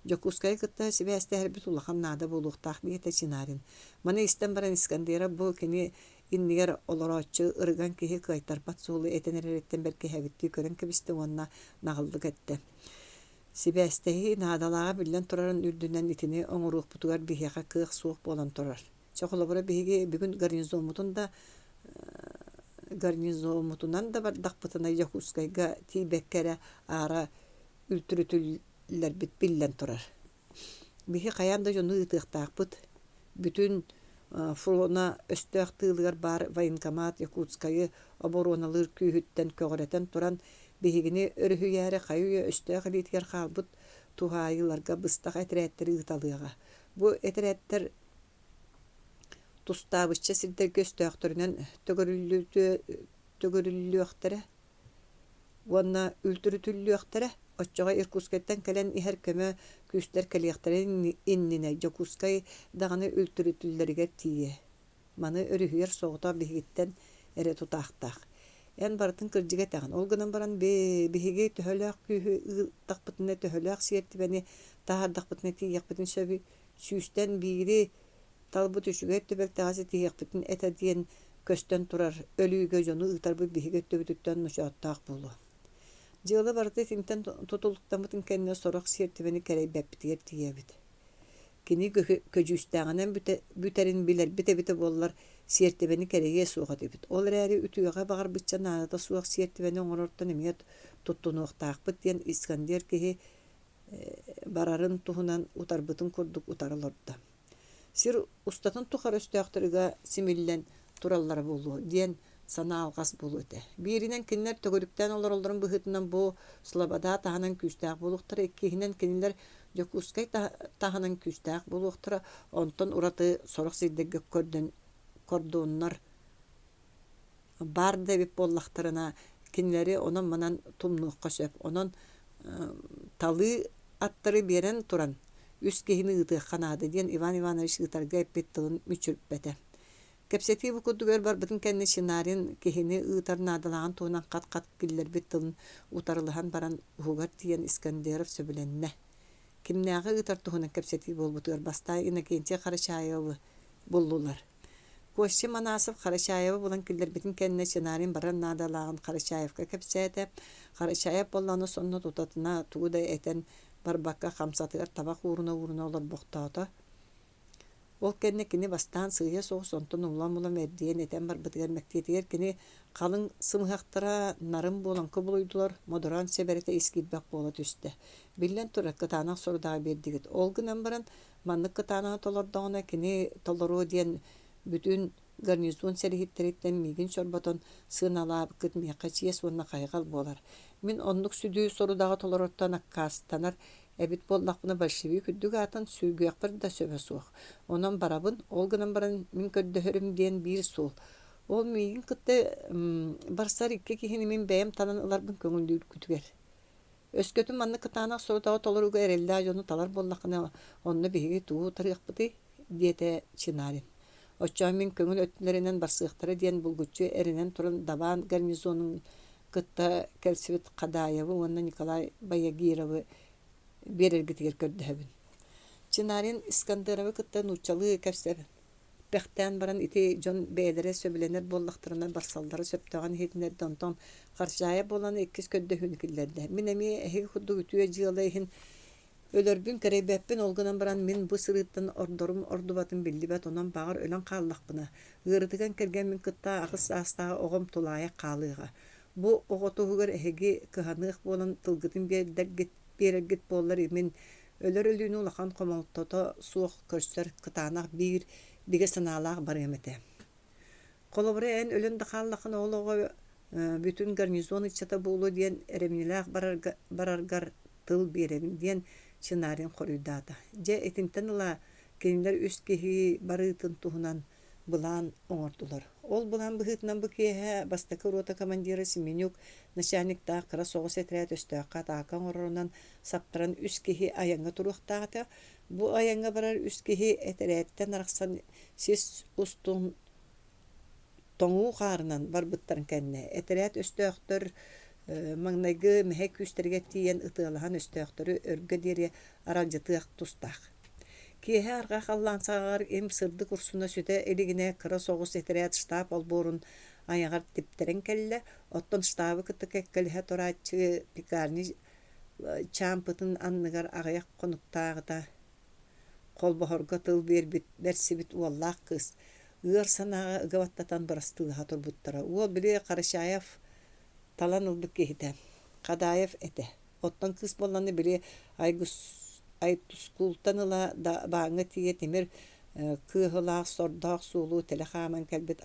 Жокускай кытта себәстә һәрбит улахан нада булуктах бите чинарин. Маны истен баран Искандера бу кини иннигер олороччы ырган кеһи кайтар патсулы этенереттен берке хәбитти көрән кебисте онна нагылдык этте. Себәстәһи надалага билен турарын үрдүнән итини оңурук бутугар бихега кык суык болан турар. Чакылыбыра биһиге бүгүн гарнизонмутунан да бардак бытына Жокускайга тибеккере ара үлтүрүтүллер бит биллен турар. Биһи каянда жону ытыктакпыт бүтүн фурона өстөктүлгөр бар военкомат Якутскайы обороналыр күйүттен көгөрөтен туран биһигини өрүһүяре кайы өстөктүлгөр халбыт тухайыларга быстак этереттери ыталыга. Бу этереттер тустабычча сирдер көстөктөрүнөн төгөрүллүөктөрө уонна үлтүрүтүллүөктөрө оччога Иркутскайдан келен ихер көмө күстер келиектерин иннине Жокускай даганы үлтүрүтүллерге тие. Маны өрүһүер соғыта биһигиттен эре тутаактак. Эн бартын кырдыга тагын. Ол гынан баран биһиги төһөлөк күйү тахпытына төһөлөк сиертибени тахардахпытына тиекпитин сөбү сүүстен бири талбы түшүгө төбөлтагасы тиекпитин эте диен көстөн турар өлүүгө жону ытарбы биһиге төбүтүттөн нушаттаак болу. Жылы барды тинтен тутулуктамытын кенне сорок сиертибени керейбеппитигер тиебит. Кини көжүүстәгенен бүтерин билер бите боллар сиертибени кереге суга дебит. Ол рәри үтүгө багар быччана да суак сиертибени оңорттон эмет туттунуктаакпыт диен Искандер кеһи барарын туһунан утарбытын курдук утарылырда. Сир устатын тухар өстөктөргө симиллен тураллар болу диен сана алгас болу эте. Биринен кинлер төгөрүктен олоролдорун быһытынан бу слобода таханан күстәк болуктар, иккиһинен кинлер Жокускай таханан күстәк болуктар, онтон ураты сорок сирдеге кордоннар бар деп боллактарына кинлери онон манан тумнуукка сөп, онон талы аттары берен туран үс кehini ытыаханады диен Иван Иванович ытарга эппеттылын мүчүрппете. Кепсети бу кудугөр бар бытын кенне шинарин кehini ытар надалаган туунан кат киллер биттылын утарлыхан баран улууһугар диен Искандеров сөбүленне. Кимнäge ытар туунан кепсети болбутугар бастай инекенче Карачаева боллулар. Көшче Манасов Карачаева булан киллер битин кенне шинарин баран надалаган Карачаевка кепсете. Карачаев болланы сонно тутатына тугуда этен барбакка хамсатыгар табак уруна олар боқтаата. Ол кенне кини бастан сыйя соғыс онтон улам эрдиен этен барбытыгар мектетигер кини қалың сымхактара нарын боланкы болуйдулар модеран себерете искилбек бола түсті. Билен тура кытанақ сордага бердигит. Ол гынан баран маннык кытанаа толордоғына кини толору диен бүтүн гарнизон серихиттериттен мигин чорботон сыналаап кытмыяка чиес онна кайгал болар. Мен оннук сүдүү сорудага толороттан аккастанар эбит боллакпына большевик күдүгө атын сүйгөкпөр да сөбө суох. Онон барабын, ол гынан баран мен көддөһөрүм диен бир суул. Ол мигин кытты барсар икке кихини мен бэйем танан ыларбын көңүлдүү күтүгер. Өскөтүн манны кытаанак сорудага толоруга эрелдаа жону талар боллакына онны биһиги туу тарыакпыты диете Чинарин. Оччоо мен көңүл өттүлөрүнөн барсыктары диен булгуччу эринен туран Даван гарнизонун кытта Келсевит Кадаевы, онна Николай Баягировы берергитигер көрдөһөбүн. Чинарин Искандеровы кытта нучалы кепсеп. Бехтен баран ити жон бээлере сөбүленер боллактарына барсалдары сөптөгөн хетинер донтон каршая боланы иккис көддөһүн киллерде. Мен эми эһи худду үтүө жыалайын өлөрбүн керейбеппин олгунан баран мен бу сырыттан ордорум ордубатын биллибет онон багыр өлөн каллакпына. Ырытыган керген мен кытта агыс астагы огом Тулаайах калыга. Бу оготугар эһиги кыһанык болан тылгытын бердергит боллар мен Өлөр өлүүнү улахан комолтото суох көрсөр кытаанах биге санаалаах бар эмете. Колобура эн өлөн дахаллахын олого бүтүн гарнизон ыччата болу диен эремнилаах бараргар тыл беребин диен сценарийин хоруйдаата. Же этинтен ыла кинилер үс киһи барыытын туһунан былаан оҥордулар. Ол былаан быһыытынан бу киэһэ бастакы рота командиры Семенюк начальниктаах кыра соҕус этерэät өстөөххэ таакан орорунан саптаран үс киһи айаҥҥа туруохтаата. Бу айаҥҥа барар үс киһи этерээттен арахсан сис устун тоҥуу хаарынан барбыттарын кэннэ. Этерэät өстөөхтөр маҥнайгы мэһэ күстерге тиийэн ытыалаһан өстөөхтөрү өргө диэри аралдьытыах тустаах. Киэһэ арҕаах аллаансааҕар им сырды курсуна сүтэ элигине кыра соҕус этерэät штаб олбуорун айаҕар типтерен кэллэ, оттон штабы кытта кэккэлиһэ Чурапчы пекарни чаампытын анныгар аҕыйах конуктааҕыта холбоһорго тыл берсибит уоллаах кыыс. Ыар санааҕа ыгабаттатан барастыыһа турбуттара. Уол били Карачаев талан ылбык киһитэ. Кадаев эте. Оттон кыыс болланы били айтускултан ыла бааҥҥа тиийэ тимир кыһылаах сордоох суулуу телехааман кэлбит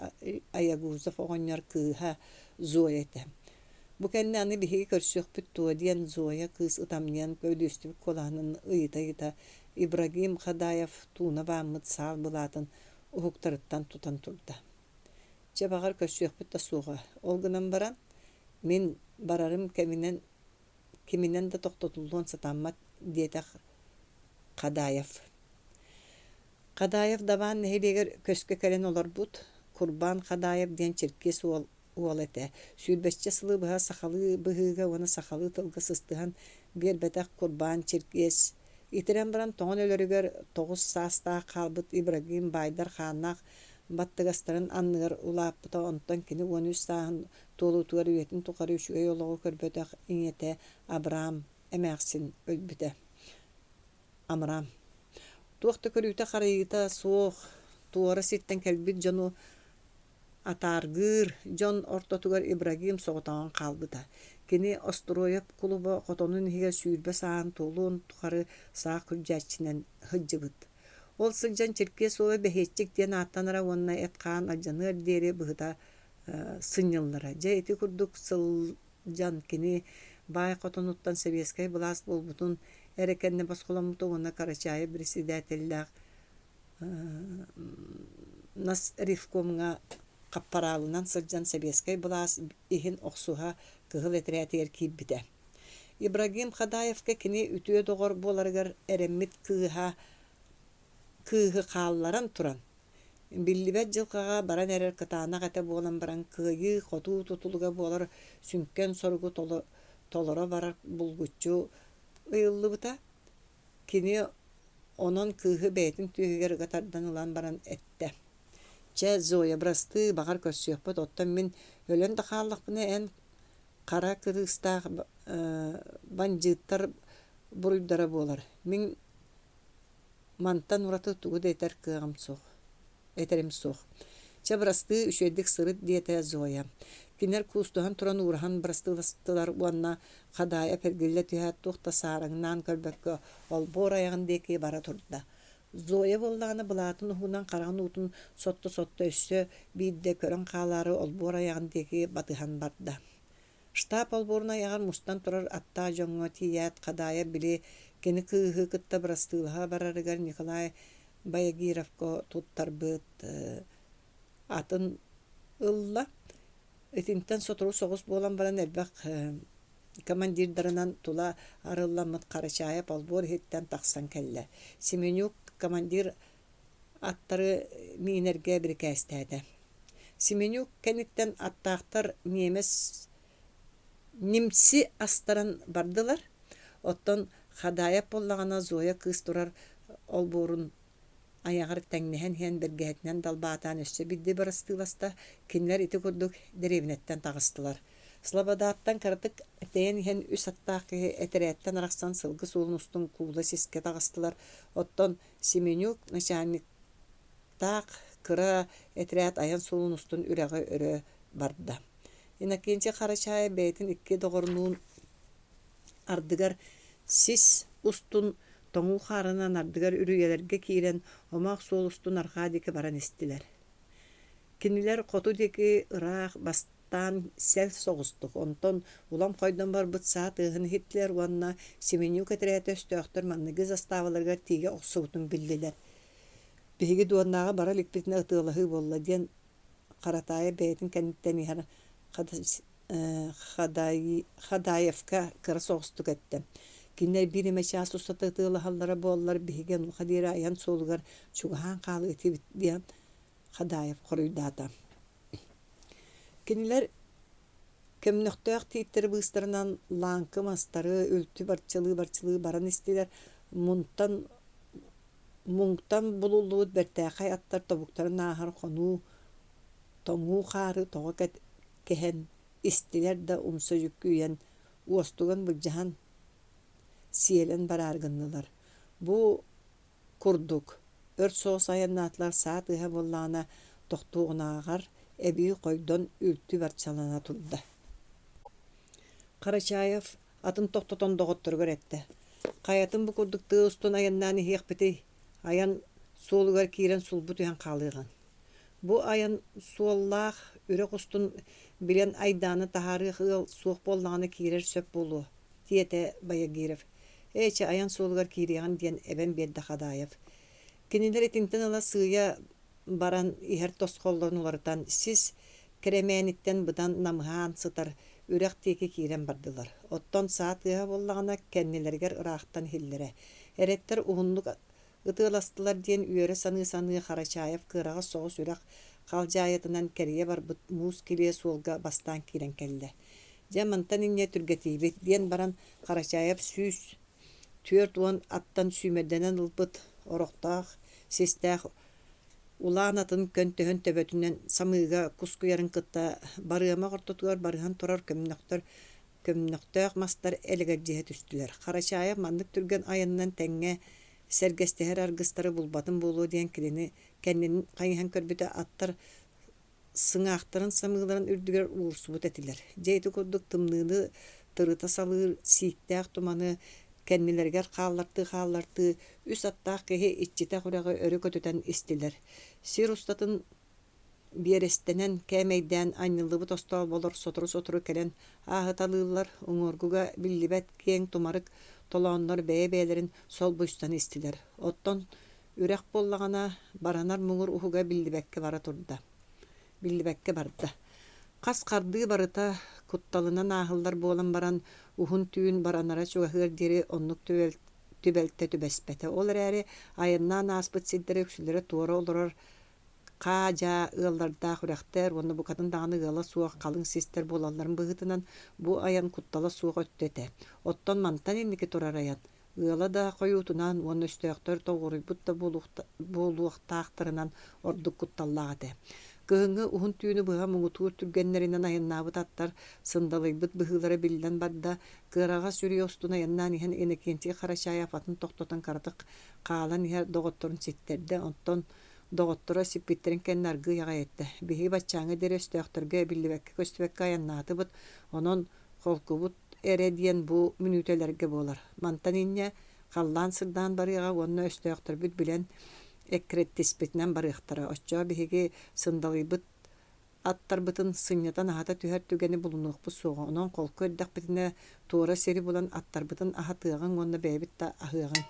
Аягузов оҕонньор кыыһа Зоя эте. Бу кэннэ аны биһиги көрсүөхпүт туо диэн Зоя кыыс ытамньыан көйдүүстүбүк колаанын ыйыта Ибрагим Хадаев тууна бааммыт саал былаатын уһуктарыттан тутан турда. Чебаҕар көрсүөхпүт да суоҕа. Ол гынан баран мин барарым киминен да тохтотуллуон сатаммат диэтэх Хадаев. Хадаев dabaan нэһилиэккэ көскө кэлэн олорбут. Курбан Хадаев диэн черкес уол эте. Сүүрбэччэ сылыы быһа сахалыы быһыыга уона сахалыы тылга сыстыһан биэрбэтэх Курбан черкес. Итирэн баран тоҕон өлөрүгэр 9 саастаах хаалбыт Ибрагим Байдар хааннаах баттыгастарын анныгар улааппыта онтон кини уонүс сааһын туолуутугар үетин тухары үчүгэй олоҕу көрбөтөх иҥете Абрам эмээхсин өлбүтэ. Амрам. Туохта көрүүтэ харыйыта суох туора ситтен кэлбит дьону атааргыыр дьон ортотугар Ибрагим соҕотоҕун хаалбыта. Кини Остроев кулуба хотонун иһиге сүүрбэ саан туулуун тухары саах күлжээччинэн хыджыбыт. Ол сылдьан черкес уола бэһиэтчик диэн ааттанара уонна эткаан алдьаныар диэри быһыта сынньыллара. Дьэ ити курдук сылдьан кини баай хотонуттан Советскай былаас болбутун эрекенне басколаммута уонна Карачаев председателлээх нас рифкомга каппараалынан сылдьан Советскай былаас иһин охсуha кыһыл этерээтигэр киирбитэ. Ибрагим Хадаевка кини үтүө доҕор буоларыгар эреммит кыыһы хаалларан туран. Биллибэт дьылҕаҕа баран эрэр кытаанах эте буолан баран кыайыы хотуу тутулуга буолар сүнкен соргу толоро барар булгуччу ыйыллыбыта. Кини онон кыыһы бээтин түүһүгэр гатардан ылан баран этте. Че Зоя брасты багар көссүөхпөт оттон мин өлөн дахааллахпына эн кара кырыыстаах бандиттар буруйдара буолар. Мин мантан ураты тугу дейтер кыагам суох. Этерим суох. Че брасты үчүэдик сырыт диэтэ Зоя. Кинер куустухан туран урахан брастыластылар уанна Хадаев пергилле түһэт тухта саараңнаан көлбөккө олбор аяғын деки бара турда. Зоя боллағаны былатын уһунан қарағын утун сотто өссө биидде көрөн хаалары олбор аяғын деки батыхан барда. Штаб олборуна ягар мустан турар атта жоңго тият Хадаев били кини кыыһы кытта брастылаха барарыгар Николай Баягировко туттарбыт атын ылла. Этинтен сотору соғыс болан баран элбэх командирдарынан тула арылламыт Карачаев олбор хиттен тахсан келле. Семенюк командир аттары минерге бир кэстээдэ. Семенюк кениттен аттаахтар немси астаран бардылар. Оттон Хадаев боллагана Зоя кыыс турар олборун аяғар тәңнеһен хен бергәһетнән далбаатан өссө бидди барастыласта кинлер ити курдук деревнеттен тагыстылар. Слободаттан кырдык тен хен үс аттаакы этерәттен араксан сылгы суулнустун куула сиске тагыстылар. Оттон Семенюк начальник так кыра этерәт аян суулнустун үрәгы өрө барда. Инакенче Карачаев бәйтин икки доғорнуун ардыгар сис устун тоңу харынан ардыгар үрүйелерге киирен омақ соолустун архадики баран истилер. Кинилер хоту деки ыраах бастан сел соғыстық. Онтон улам койдон бар быт саат ыһын Хитлер уанна Семенью кетерээте өстөөхтөр манныгы заставаларга тиге оксубутун билдилер. Биһиги дуаннага бара ликпитине ытыылаһыы болла диэн Каратайа бэйэтин кэнниттен иһэр Хадаевка кыра соғыстық этти. Киннер бириме час устата ытыылаһаллара буоллар биһиген улууһа аян суолугар чугаһаан хаалы ити диэн Хадаев хоруйдаата. Кинилер кемнөхтөөх тииттери быыстарынан лаанкы мастары өлтү барчылыы баран истилер. Муңтан булулуут бертээхай аттар тобуктарын аахар хонуу тоңуу хаары тоҕо кэһэн истилер да умса жүккүйен уостуган быджаһан сиэлэн барааргыннылар. Бу курдук өр соос аяннаатлар саат ыһа боллаана тохтуугунаагар эбии койдон үлтү барчалана турда. Карачаев атын тохтотон доготторгор этте. Каятын бу курдуктуу устун аяннааны хиэхпити аян суолугар киирен сулбут үһэн хаалыган. Бу аян суоллаах үрек устун билен айдааны тахары хыыл суох боллааны киирер сөп болуу диэте Баягиров. Эче аян суолугар киирияган диэн эбен биэрдэ Хадаев. Кинилер этинтен ала сыыя баран иһэр тосхоллорун уларытан сис керемээниттен быдан намыһаан сытар үрэх тиеки киирен бардылар. Оттон саат ыһа боллагана кэннилергер ыраахтан хиллере. Эреттер уһуннук ытыыластылар диэн үөрэ саныы Карачаев кыырага соҕус үрэх халжаайытынан кэрие барбыт муус килие суолга бастаан киирен келле. Жамантан инне түргетиибит диэн баран Карачаев сүүс түөрт уон аттан сүүмерденен ылбыт орохтаах систээх улаанатын көнтөһөн төбөтүнен самыыга кускуярын кытта барыама гортотугар барыхан турар көмнөхтөөх мастар элегер диһэ түстүлэр. Карачаев маннык түрген айыннан теңҥэ сэргэстэһэр аргыстары булбатын буолуу диэн килини кэннин хайыхан көрбүтэ аттар сыңаахтарын самыыларын үрдүгэр уурсубут этилер. Дьейти курдук тымныыны тырыта салыыр сииктээх туманы кэннилергер хаалларты үс аттаах кеһи иччите хурага өрө көтөтөн истилер. Сир устатын биэрестенен кэмэйдээн анныллыбыт остол болор сотору келен аахыталыыллар уҥуоргуга биллибэт киэң тумарык толооннор бэйэ-бэйэлэрин сол буйстан истилер. Оттон үрэх боллагана баранар муҥур уһуга биллибэкке барда. Кас кардыы барыта кутталынан аахыллар буолан баран уһун түүн баранара чугаһыар диэри оннук түбэлтэ түбэспэтэ. Ол эрээри айыннаан ааспыт сиддери үксүллэри туора олорор каа-жаа ыаллардаах үрэхтэр уонна букатын даҕаны ыала суох калың систер буолалларын быһытынан бу аян куттала суох өттөтэ. Оттон мантан инники турар аян. Ыала да койуутунан уонна өстөөхтөр тоҕуруйбут да буолуохтаахтарынан ордук кутталлаҕатэ. Кыһыҥҥы уһун түүнү быһа муҥутуур түргэннэринэн айаннаабыт аттар сындалыйбыт быһыылара биллэн барда кыарага сүрүө устун аяннаан иһэн инекиэнчи Карачаев атын тохтотон картык каалан иһэр доҕотторун ситтерде. Онтон доҕотторо сиппиттерин кэннэ аргыы яҕайытта. Биһиги баччааҥҥа диэри өстөөхтөргө биллибэкке көстүбэкке аяннаатыбыт онон холкубут эре диэн бу мүнүүтэлэргэ буолар. Мантан инне халлаан сырдаан барыаҕа уонна өстөөхтөрбүт билэн эккиреттиспитинэн барыахтара. Оччоо биһиги сындалыйбыт аттарбытын сынньатан аһата түһэр түгэни булунуохпут суоҕа. Онон холку эрдэхпитине туора сири булан аттарбытын аһатыаҕын уонна бэйэбит да аһыаҕын.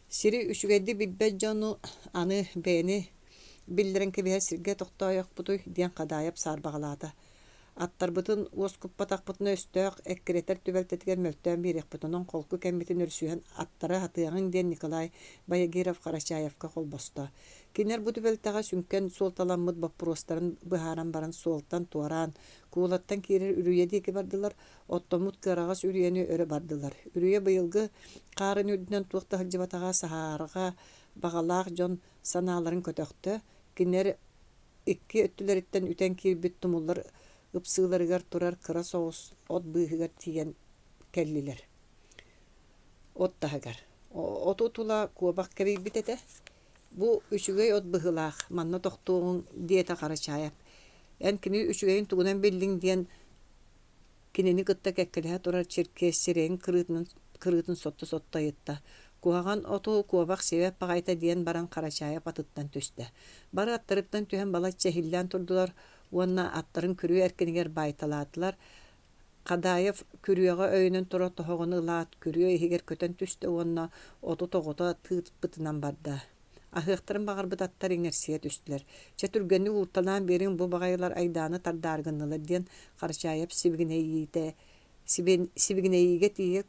Сири үчүгэйди билбэт дьону аны бэйэни биллэрэн кэбиһэр сиргэ тохтоойохпутуй диэн Хадаев саарбаҕалаата. Аттарбытын уоскуппатахпытына өстөөх эккиретер түбэлтэтигэр мөлтөөн биирэхпит. Онон холку кэммитин өрсүһэн аттара хатыаҕын диэн Николай Баягиров Карачаевка холбосто. Кинер бу түбэлтэҕэ сүнкэн суолталаммыт баппуруостарын быһааран баран суолтан туораан куулаттан киирер үрүйэ диэки бардылар. Оттомут кыарагас үрүйэни өрө бардылар. Үрүйэ быйылгы каарын үрдүнэн туохта хылдьыбатаҕа сахаарга бағалаах дьон санааларын көтөхтө. Кинер икки өттүлэриттэн ütэн киирбит тумуллар ыпсыыларыгар турар кыра соҕус от быыһыгар тиийэн келлилэр. От таһыгар. Оту тула куобах кэбийбит этэ. Бу үчүгэй от быһылаах манна тохтууҥун диэtä Карачаев. Эн кини үчүгэйин тугунан биллиң диэн кинини кытта кэккэлэһэ турар черкес сирэйин кырыытын сотто соттайытта. Куаган оту куабак себеп багайта диен баран Карачаев атыттан төстө. Бары аттырыттан түһен балачча хиллән турдулар, уонна аттарын күрүү эркинигер байталаатылар. Кадаев күрүөгө өйүнөн тура тохогону лаат күрүө ихигер көтөн түстө, уонна оту тогото тыыт бытынан барда. Ахыктарын багарбыт аттар иңерсие түстүлер. Четүргөнү уурталаан берин бу багайлар айдааны тардааргыннылар диен Карачаев сибигинейиге тиек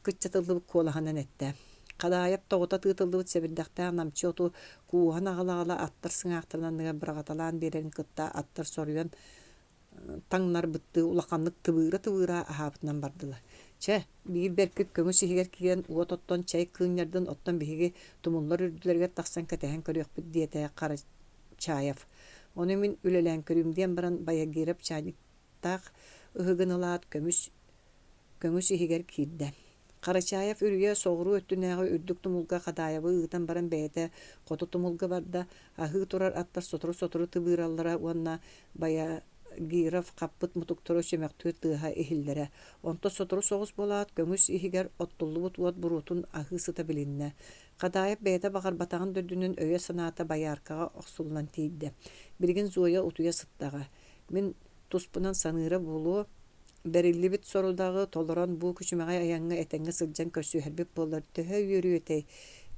кыччатылдыбык куолаханан этте. Кадаев тогото тыытылдыбыт себирдактаа намчы оту куухан агалагала аттар сыңаактарнанныга бырагаталаан берерин кытта аттар соруйан таңнар бытты улаканнык тыбыыра ахабытынан бардыла. Че, бии беркит көңүс ихигер киген уот оттон чай кыыннярдын оттон биһиги тумуллар үрдүлерге тахсан кэтэһэн көрүөхпүт диэтэ Карачаев. Оны мин үлэлэн көрүм диэн баран баягиреп чайниктаах ыһыгыныlaat көңүс ихигер киирдэ. Карачаев үрүе соғруу өттүнээҕи үрдүк тумулга Кадаевы ыытан баран бэйэтэ хоту тумулга барда ахыы турар аттар сотору тыбыыраллара уонна Баягиров каппыт мутуктуру чөмөктүү тыаха ихиллере. Онто сотору соғус болаат көңүс ихигер оттуллубут уот бурутун ахыы сыта билинне. Кадаев бэйэтэ багарбатаҕын дөрдүнүн өйө санаата Баяркаға охсуллан тиийдэ. Биригин зуоя утуя сыттаға. Мен туспунан саныыра булуу Бериллибит сорудагы толорон бу күчүмэгай аяңга этеңге сылжан көрсүһэрбип болар төһө үйөрүөтэй.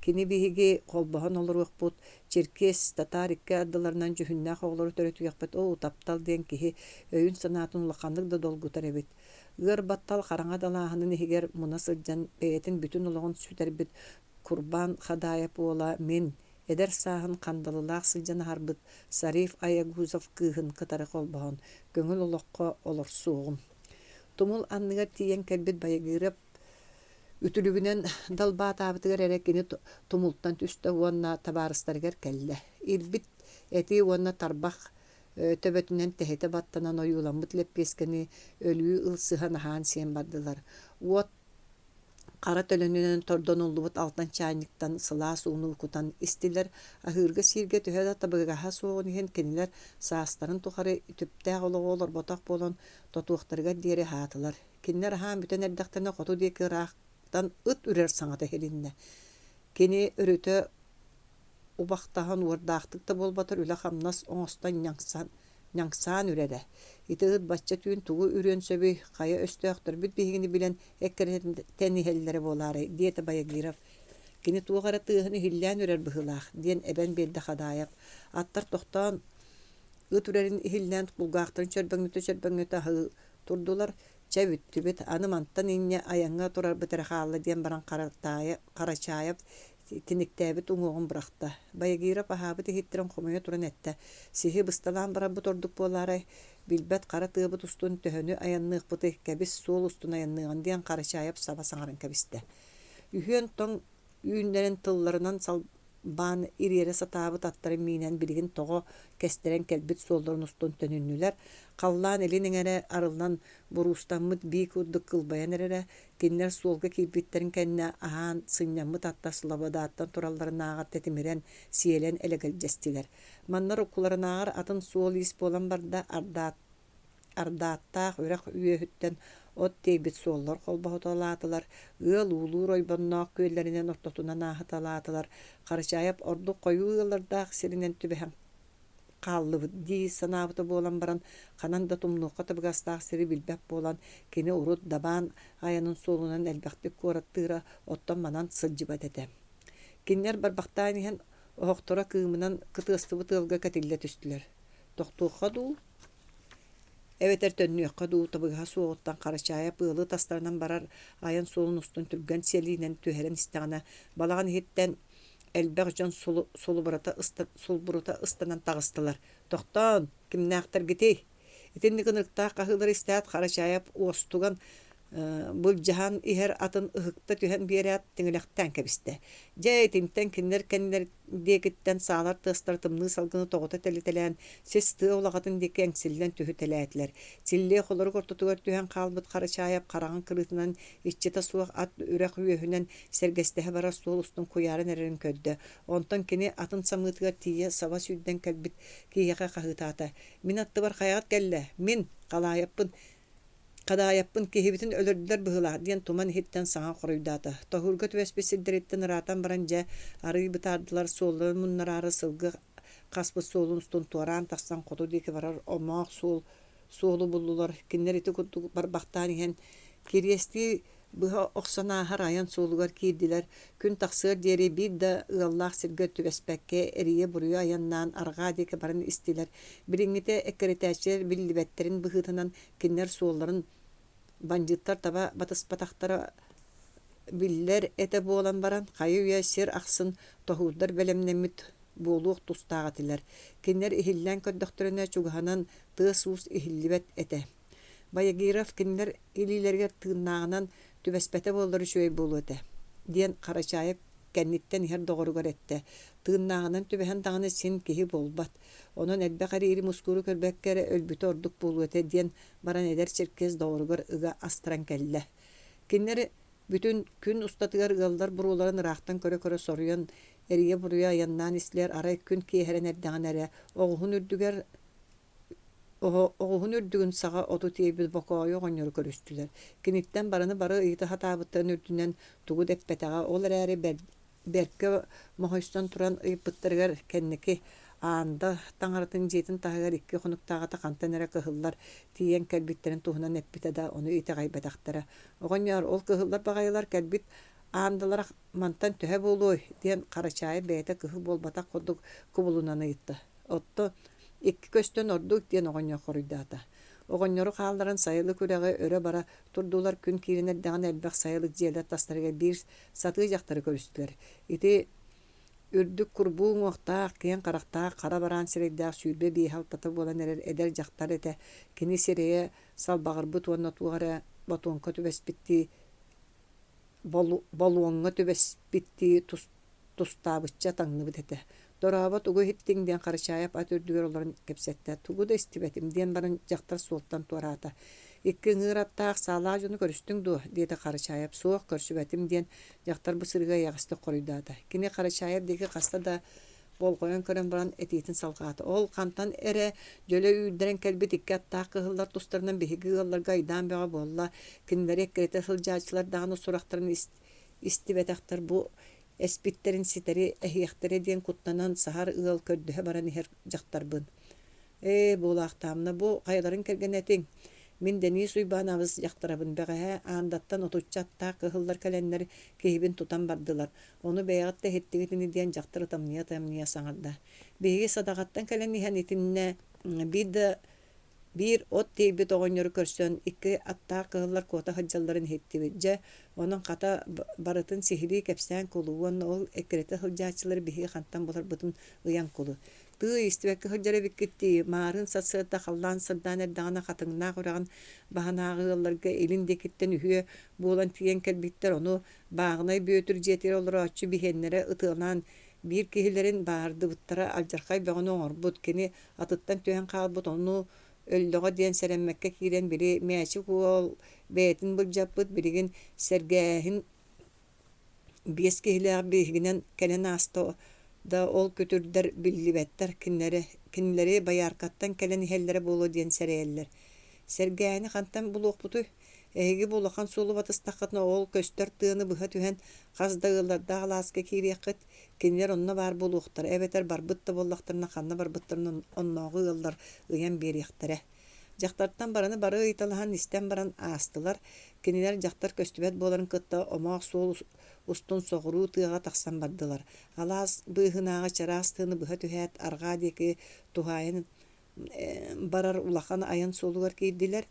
Кини биһиги холбоһон олоруохпут, черкес, татар икке аддыларынан жүһүннээх оҕолору төрөтүгэхпит оо таптал диэн киһи өйүн санаатын улаханнык да долгутар эбит. Ыар баттал хараҥа далааһынын иһигер муна сылдьан бэйэтин бүтүн олоҕун сүтэрбит Курбан Хадаев уола мен эдер сааһын хандалылаах сылдьан аһарбыт Сариф Аягузов кыыһын кытары холбоһон көҥүл олоххо олорсууҕум. Тумул анныгар тиен кэлбит Баягиров үтүлүгүнен далбаатаабытыгар эрекини тумултан түстө уонна табаарыстарыгар кэллэ. Ирбит эти уонна тарбах төбөтүнен тэһэтэ баттанан ойууламмыт леппескени өлүү ылсыхан аһаан сиэн бардылар. Уот кара төлөнүнен тордонуллубут алтан чайниктан сылаа сууну кутан истилер ахыырга сиирге төһө табыгаха соогун иһэн кинилер саастарын тухары түптээх ологолор ботак болон тотуохтарыгар диэри хаатылар. Кинилер аһаан бүтэн эрдэхтэринэ хоту диэки ыраахтан ыт үрэр саҥата хелинне. Кини өрүтө убахтаһан уордаахтык да болбатыр үлэ хамнас оҥостон ñaҥсаан үрере. Итыгыт бачча түүн тугу үрүөн сөбүй хая өстөөхтөрбүт биһигини билэн эккерэтен иһэллэри буолаары диэtä Баягиров. Кини тугара тыаһыны хиллээн үрэр быһылаах диэн эбэн биэлдэ Хадаев. Аттар тохтоон ыт үрэрин ихиллээн булгаахтарын чөрбөҥнөтө аһыы турдулар. Чэбүттүбүт аны мантан инне аяҥҥа турарбытыра хаалла диэн баран Карачаев тиниктээбит уҥуоҕун бырахта. Баягиров аһаабыт иһиттерэн хомуйа туран этте. Сиһи бысталаан барабыт ордук буолаарай. Билбэт кара тыабыт устун төһөнү аянныахпыты кэбис суол устун аянныаган диэн Карачаев саба саҥаран кэбисте. Үһүөн тоҥ үүннэрин тылларынан салбаан ириэре сатаабыт аттарын миинэн билигин тоҕо кэстерэн кэлбит суоллорун устун төнүннүлэр. Халлаан элин эҥэрэ арылынан буруустаммыт биик урдук кылбайан эрере киннер суолга киирбиттерин кэннэ аһаан сынньаммыт аттар сылабадааттан туралларынаагар тетимирэн сиэлэн элэгэлдьэстилэр. Маннар укуларынаагар атын суол иис буолан барда ардааттаах үрэх үөһүттэн от тейбит суоллор холбоһотолаатылар, ыал уулуур ойбонноох күөллэринэн ортотунан аахыталаатылар. Карачаев ордук койуу ыалардаах сиринэн түбэһэн хааллыбыт дии санаабыты буолан баран ханан да тумнуухха табыгастаах сири билбэп буолан кини урут дабаан аянын суолунан элбэхтик куораттыыра оттон манан сылдьыбат этэ. Киннер барбахтаан иһэн оһохтора кыымынан кытыастыбыт ыалга кэтиллэ түстүлэр. Тохтуухха дуу эбетер төннүөххэ дуу табыгаһа суоҕуттан Карачаев ыалы тастарынан барар аян суолун устун түргэн сиэлиинэн түһэрэн истэҕинэ балаҕан иһиттэн элбэх дьон сулбурута ыстанан таҕыстылар. Тохтоон, кимнээхтэр гитий. Итинник ынырыктаах каһыылар истээт Карачаев уостуган булдьаһан иһэр атын ыһыкта түһэн биэрэät тиҥилэхтээн кэбистэ. Дьэ итимтэн кинилэр кэннилэр диэкиттэн саалар тыастар тымныы салгыны тоҕото тэлитэлээн сис тыа улаҕатын диэки эҥсиллэн түһү тэлээтлэр. Силлиэ холорук ортотугар түһэн хаалбыт Карачаев хараҕын кырыытынан иччита суох ат үрэх үөһүнэн сэргэстэһэ барар суол устун куйаарын эрэрин көддө. Онтон кини атын самыытыгар тиийэ саба сүүрдэн кэлбит кииэхэ хаһыытаата. Мин аттыбар хайаҕат кэллэ, мин халаайаппын Кадаяппын кихибитин өлөрдүлөр быһыла диэн туман хиттен саҥа хоруйдаата. Тохурга түбэспесилдериттен ыраатан баран дьэ арый бытаардылар суолларын муннарары сылгы хаспыт суолун устун туараан тахсан хоту диэки барар омоох суолу буллулар. Киннер ити курдук барбахтаан иһэн кириэсти быһа охсанааһар аян суолугар киирдилэр күн тахсыар диэри биир да ыаллаах сиргэ түбэспэкке эрие буруйа аяннаан аргаа диэки баран истилэр. Билиҥҥите эккэритээчилэр биллибэттерин быһыытынан киннер суолларын банжыттар таба батыспатахтара биллер эте буолан баран хайы үйэ сир ахсын тоһуурдар белемнеммит буолуох тустааҕатилэр. Киннер иһиллээн көддөхтөрүнэ чугаһанан тыас уус иһиллибэт эте. Баягиров киннер илиилэригэр тыыннааҕынан түбэспэтэ буоллары үчүгэй буолуо эте диэн Харачаев кэнниттэн иһэр доҕоругар этте. Тыыннааҕынан түбэһэн таҕаны син киһи болбат. Онон элбэх эриири мускуру көрбэккэрэ өлбүтэ ордук буолуо эте диэн баран эдэр черкес доҕоругар ыга астыран кэллэ. Киннер бүтүн күн устатыгар ыаллар бурууларын ыраахтан көрө соруйан эрие буруйа аяннаан истилэр арай күн киэһэрэн эрдэҕин эрэ оҕуһун үрдүгүн саҕа оту тиэбит бокоойу оҕонньору көрүстүлэр. Киниттэн бараны бары ыйыта хатаабыттарын үрдүнэн тугу деппэтэҕэ ол эрээри берке моһойстон туран ыйыппыттарыгар кэнники аанда таҥарытын дьиэтин таһыгар икки хонуктааҕата хантан эрэ кыһыллар тиийэн кэлбиттерин туһунан эппитэ да ону ыйтаҕайбатахтара. Оҕонньоор ол кыһыллар баҕайылар кэлбит аандалара мантан төһө буолуой диэн Харачаев бэйэтэ кыһыл буолбатах курдук кубулунан ыйытта. Отто икки көстөн ордук диэн оҕонньор хоруйдаата. Оҕонньору хаалларын сайылы күрэҕэ өрө бара турдуулар күн кииринэрдэҕин элбэх сайылык дьиэлэр тастарыга биир сатыы дьахтары көрүстүлэр. Ити үрдүк курбууң уохтаах киэн харахтаах хара бараан сирэйдээх сүүрбэ биэһалтата буолан эрэр эдэр дьахтар эте кини сирее салбаҕарбыт уоннотуугара ботуонко түбэспитти болуоҥҥо түбэспитти тустаабычча таҥныбыт эте. Дораабат угу хиттиң диэн Харачаев ат үрдүгэр олорун кэпсэттэ. Тугу да истибэтим диэн баран дьахтар суолтан туараата. Икки ыҥыыраттаах саалаа дьону көрүстүң дуо диэте Харачаев. Суох көрсүбэтим диэн дьахтар бысырыга яҕысты хоруйдаата. Кини Харачаев диэки хаста да болгойон көрөн баран этиитин салгаата. Ол хантан эре дьөлө үүрдэрэн кэлбит икки аттаах кыһыллар тустарынан биһиги ыалларга айдаан бэҕэ буолла. Кинилэри эккэрэтэ сылдьаачылар даҕаны сурахтарын истибэтэхтэр бу эспиттерин ситери эһиэхтэри диэн куттанан сахар ыал көрдөһө баран иһэр дьахтарбын. Буолаахтаамна бу хайаларын кэргэн этиң. Мин Денис Уйбаанабыз дьахтарабын бэҕэһэ аандаттан отуччаттаах кыһыллар кэлэннэр киһибин тутан бардылар. Ону бэйэҕэтэ хэттигитини диэн дьахтар тамния саҥарда. Биһиги садаҕаттан кэлэн иһэн итиннэ биир от тиэбит оҕонньору көрсөн икки аттаах кыһыллар куота хылдьалларын хэттибит дьэ онон хата барытын сихирии кэпсээн кулууон ол эккэрэтэ сылдьаачылар биһиги хантан боларбытын ыйан кулу. Тыы истибэкки сылдьара биккитти маарын сатсыата халлаан сырдаан эрдэҕинэ хатыҥнаах ураган баһанааҕы ыалларга илин дикиттэн үһүө буолан тиийэн кэлбиттэр ону бааҕынай бүөтүр дьиэтигэр олорооччу биһиэннэрэ ытыалаан биир киһилэрин баардыбыттара алдьархай бөҕөнү оҥорбут кини атыттан түһэн хаалбут ону өллөҕө диэн сэрэммэккэ киирэн били мэчи куол бэйэтин былдьаппыт билигин сэргээһин биэс киһилээх биһигинэн кэлэн ааста да ол көтүрдэр биллибэттэр кинилэри байааркаттан кэлэн иһэллэрэ буолуо диэн сэрэйэллэр. Сэргээһини хантан булуохпуту эһиги булахан суолу батыстаххытна ол көстөр тыаны быһа түһэн хаздагыларда алааска киириэххит кинилэр онно баар булуохтар. Эбэтэр барбыт да боллахтарына ханна барбыттарын онноогу ыаллар ыйан биэриэхтэрэ. Дьахтартан бараны бары ыйталаһан истэн баран аастылар. Кинилэр дьахтар көстүбэт буоларын кытта омоох суол устун соҕуруу тыаҕа тахсан бардылар. Алаас быыһынааҕа чараас тыаны быһа түһээт аргаа диэки туһайын барар улахан аян суолугар киирдилэр.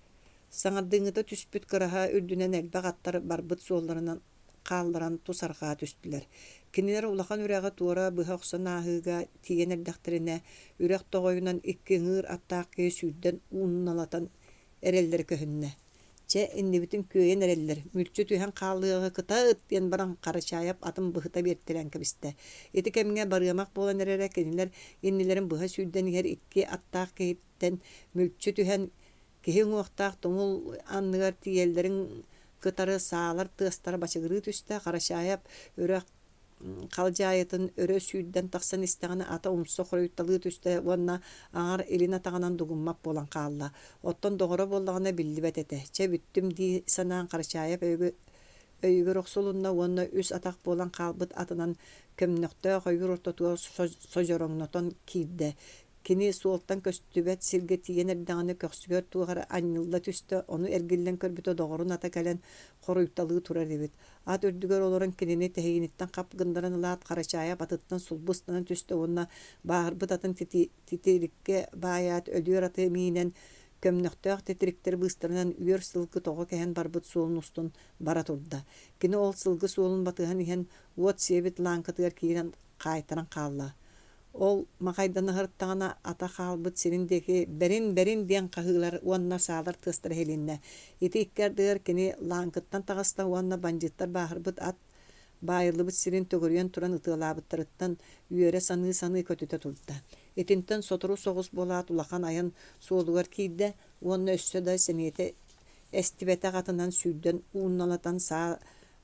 Саҥардыҥҥыта түспүт кыраһа үрдүнэн элбэх аттар барбыт суолларынан хаалларан тусаргаа түстүлэр. Кинилэр улахан үрээҕэ туора быһа охсанааһыыга тиийэн эрдэхтэринэ үрэх тоҕойунан икки ыҥыыр аттаах киһи сүүрдэн уунналатан эрэллэр көһүннэ. Че иннибитин күөйэн эрэллэр мүлчү түһэн хааллыаҕы кытаат диэн баран Харачаев атын быһыта биэртилэн кэбистэ. Ити кэмиҥэ барыамах буолан эрэрэ кинилэр иннилэрин быһа сүүрдэн иһэр икки аттаах киһиттэн мүлчү түһэн киһи уҥуохтаах туҥул анныгар тиийэллэрин кытары саалар тыастара бачыгырыы түстэ Харачаев үрэх қалжайытын өрө сүйден тақсан истеғаны ата умсо хоройтталыы түсте уонна аңар илина тағанан дугуммап болан қалла. Оттон доғыра боллағына биллибет ете. Че бүттім ди санаан қарчайып өйгөр оксолунна уонна үс атақ болан қалбыт атынан көмнөктө ойур ортотуа сожороңнотон киирде. Кини суолтан көстүбет сирге тиген эрдағаны көксүгөр туғара аннылла түсті, оны эргиллен көрбүтө доғырын ата кэлен хоройтталыы турар дебит. Ат үрдүгөр олорун кинини тэһигиниттен кап гындаран ылаат қарачая батыттан сулбустанан түсті, онна баарбыт атын титирикке баят өлүөр аты миинен көмнөктөөх тетириктер быстарынан үйөр сылгы тоҕо кэһэн барбыт суолун устун бара турда. Кини ол сылгы суолун батыһан иһэн уот сиэбит лаанкытыгар киирен кайтаран хаалла. Ол мақайданы хырттағана ата халбыт сириндеки берин диэн каһыылар уонна саалар тыстар хелинне. Ити иккердыгар кини лаанкыттан тағаста уонна банжыттар баахырбыт ат баайылыбыт сирин төгөрүен туран ытыылаабыттарыттан үйөрэ саны көтүтө турда. Итинтен сотору соҕус болаат улахан айан суолугар киирде уонна өссө да сенете эстибете гатынан сүйдөн уунналатан саа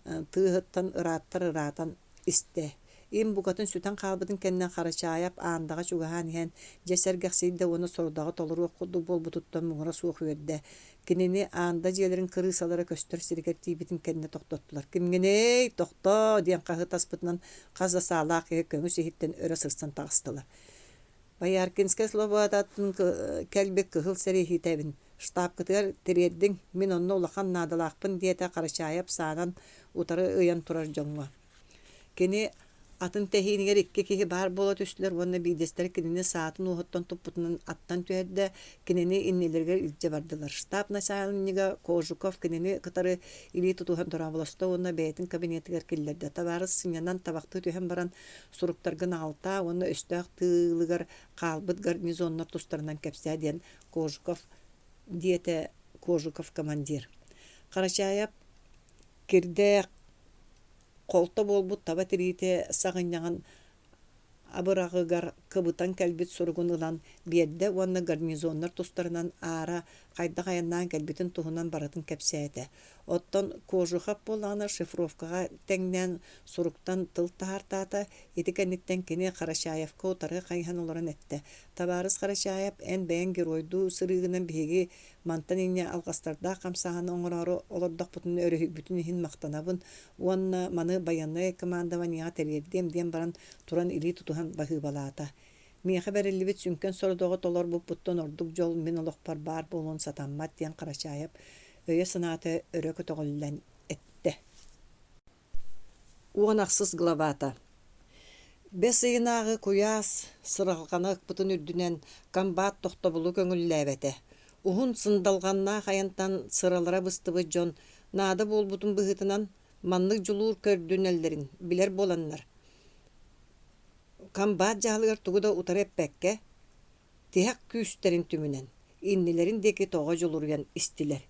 тыыһыттан ыраатан исте. Им бугатын сүтен қалбытын кеннен қарачайап аандаға чугахан иһэн жесергәхсейді оны сордағы толыру құдды болбутуттан мұңыра суық өйдді. Кинини аанда жиелерин кырысалары көстөр сиригер тиибитин кенне тоқтоттулар. Кимгеней тоқто диэн қағы таспытынан қаза саалақ көңі сехиттен өрі сырсан тағыстылар. Баяркинске словататын кәлбек кыһыл сэрии тәбін. Штаб кытыгар терердің мен онны улахан надалақпын диете қарачайап саанан утары ыян турар жоңға. Кини атын тэһиинигер икки киһи баар бола түстүлэр уонна биидестер кинини саатын уһуттан туппутунан аттан түһэрдэ кинини иннилэригэр илдьэ бардылар. Штаб начальнига Кожуков кинини кытары илии тутууһан турабыласта уонна бэйэтин кабинетигер киллэрдэ. Табаарыс сыньянан табакты түһэн баран суруктаргын аалта уонна өстөөх тыылыгар хаалбыт гарнизоннор тустарынан кэпсээ диэн Кожуков диэте Кожуков командир. Карачаяп кирдэ қолта болбут таба тирите сағынняған абырағыгар кыбытан кәлбит сургун ылан биэрдэ уонна гарнизоннар тустарынан аара кайда каяннаан кәлбитин туһунан баратын кэпсээте. Оттон Кожухап боллаана шифровкага теңнен суруктан тыл тахартаата итикенниттен кини Карачаевка утары кайхан олоран этте. Табаарыс Карачаев эн бэйэн геройду сырыгынан биһиги мантан инне алгастарда камсааны оҥорору олордохпутун өрөһүбүтүн иһин мактанабын уонна маны баянный командованияга терьердем диэн баран туран илии тутухан баһыыбалаата. Миэхэ бэриллибит сүнкен сордоҕо толор буппуттан ордук жол мен олохпар баар болуун сатаммат диэн Карачаев өйө санааты өрө көтөҕүллэн этте. Уонахсыз главата. Бес ыйынаагы куяас сыралгана бутун үрдүнен комбат тохтобулу көңүллээбете. Ухун сындалганнаа хаянтан сыралара быстыбы жон наада болбутун быһытынан маннык жулуур көрдүнэллерин билер боланнар. Комбат жаалыгар тугуда утар эппекке тиһэк күүстерин түмүнен иннилерин деки тоҕо жулуруян истилер.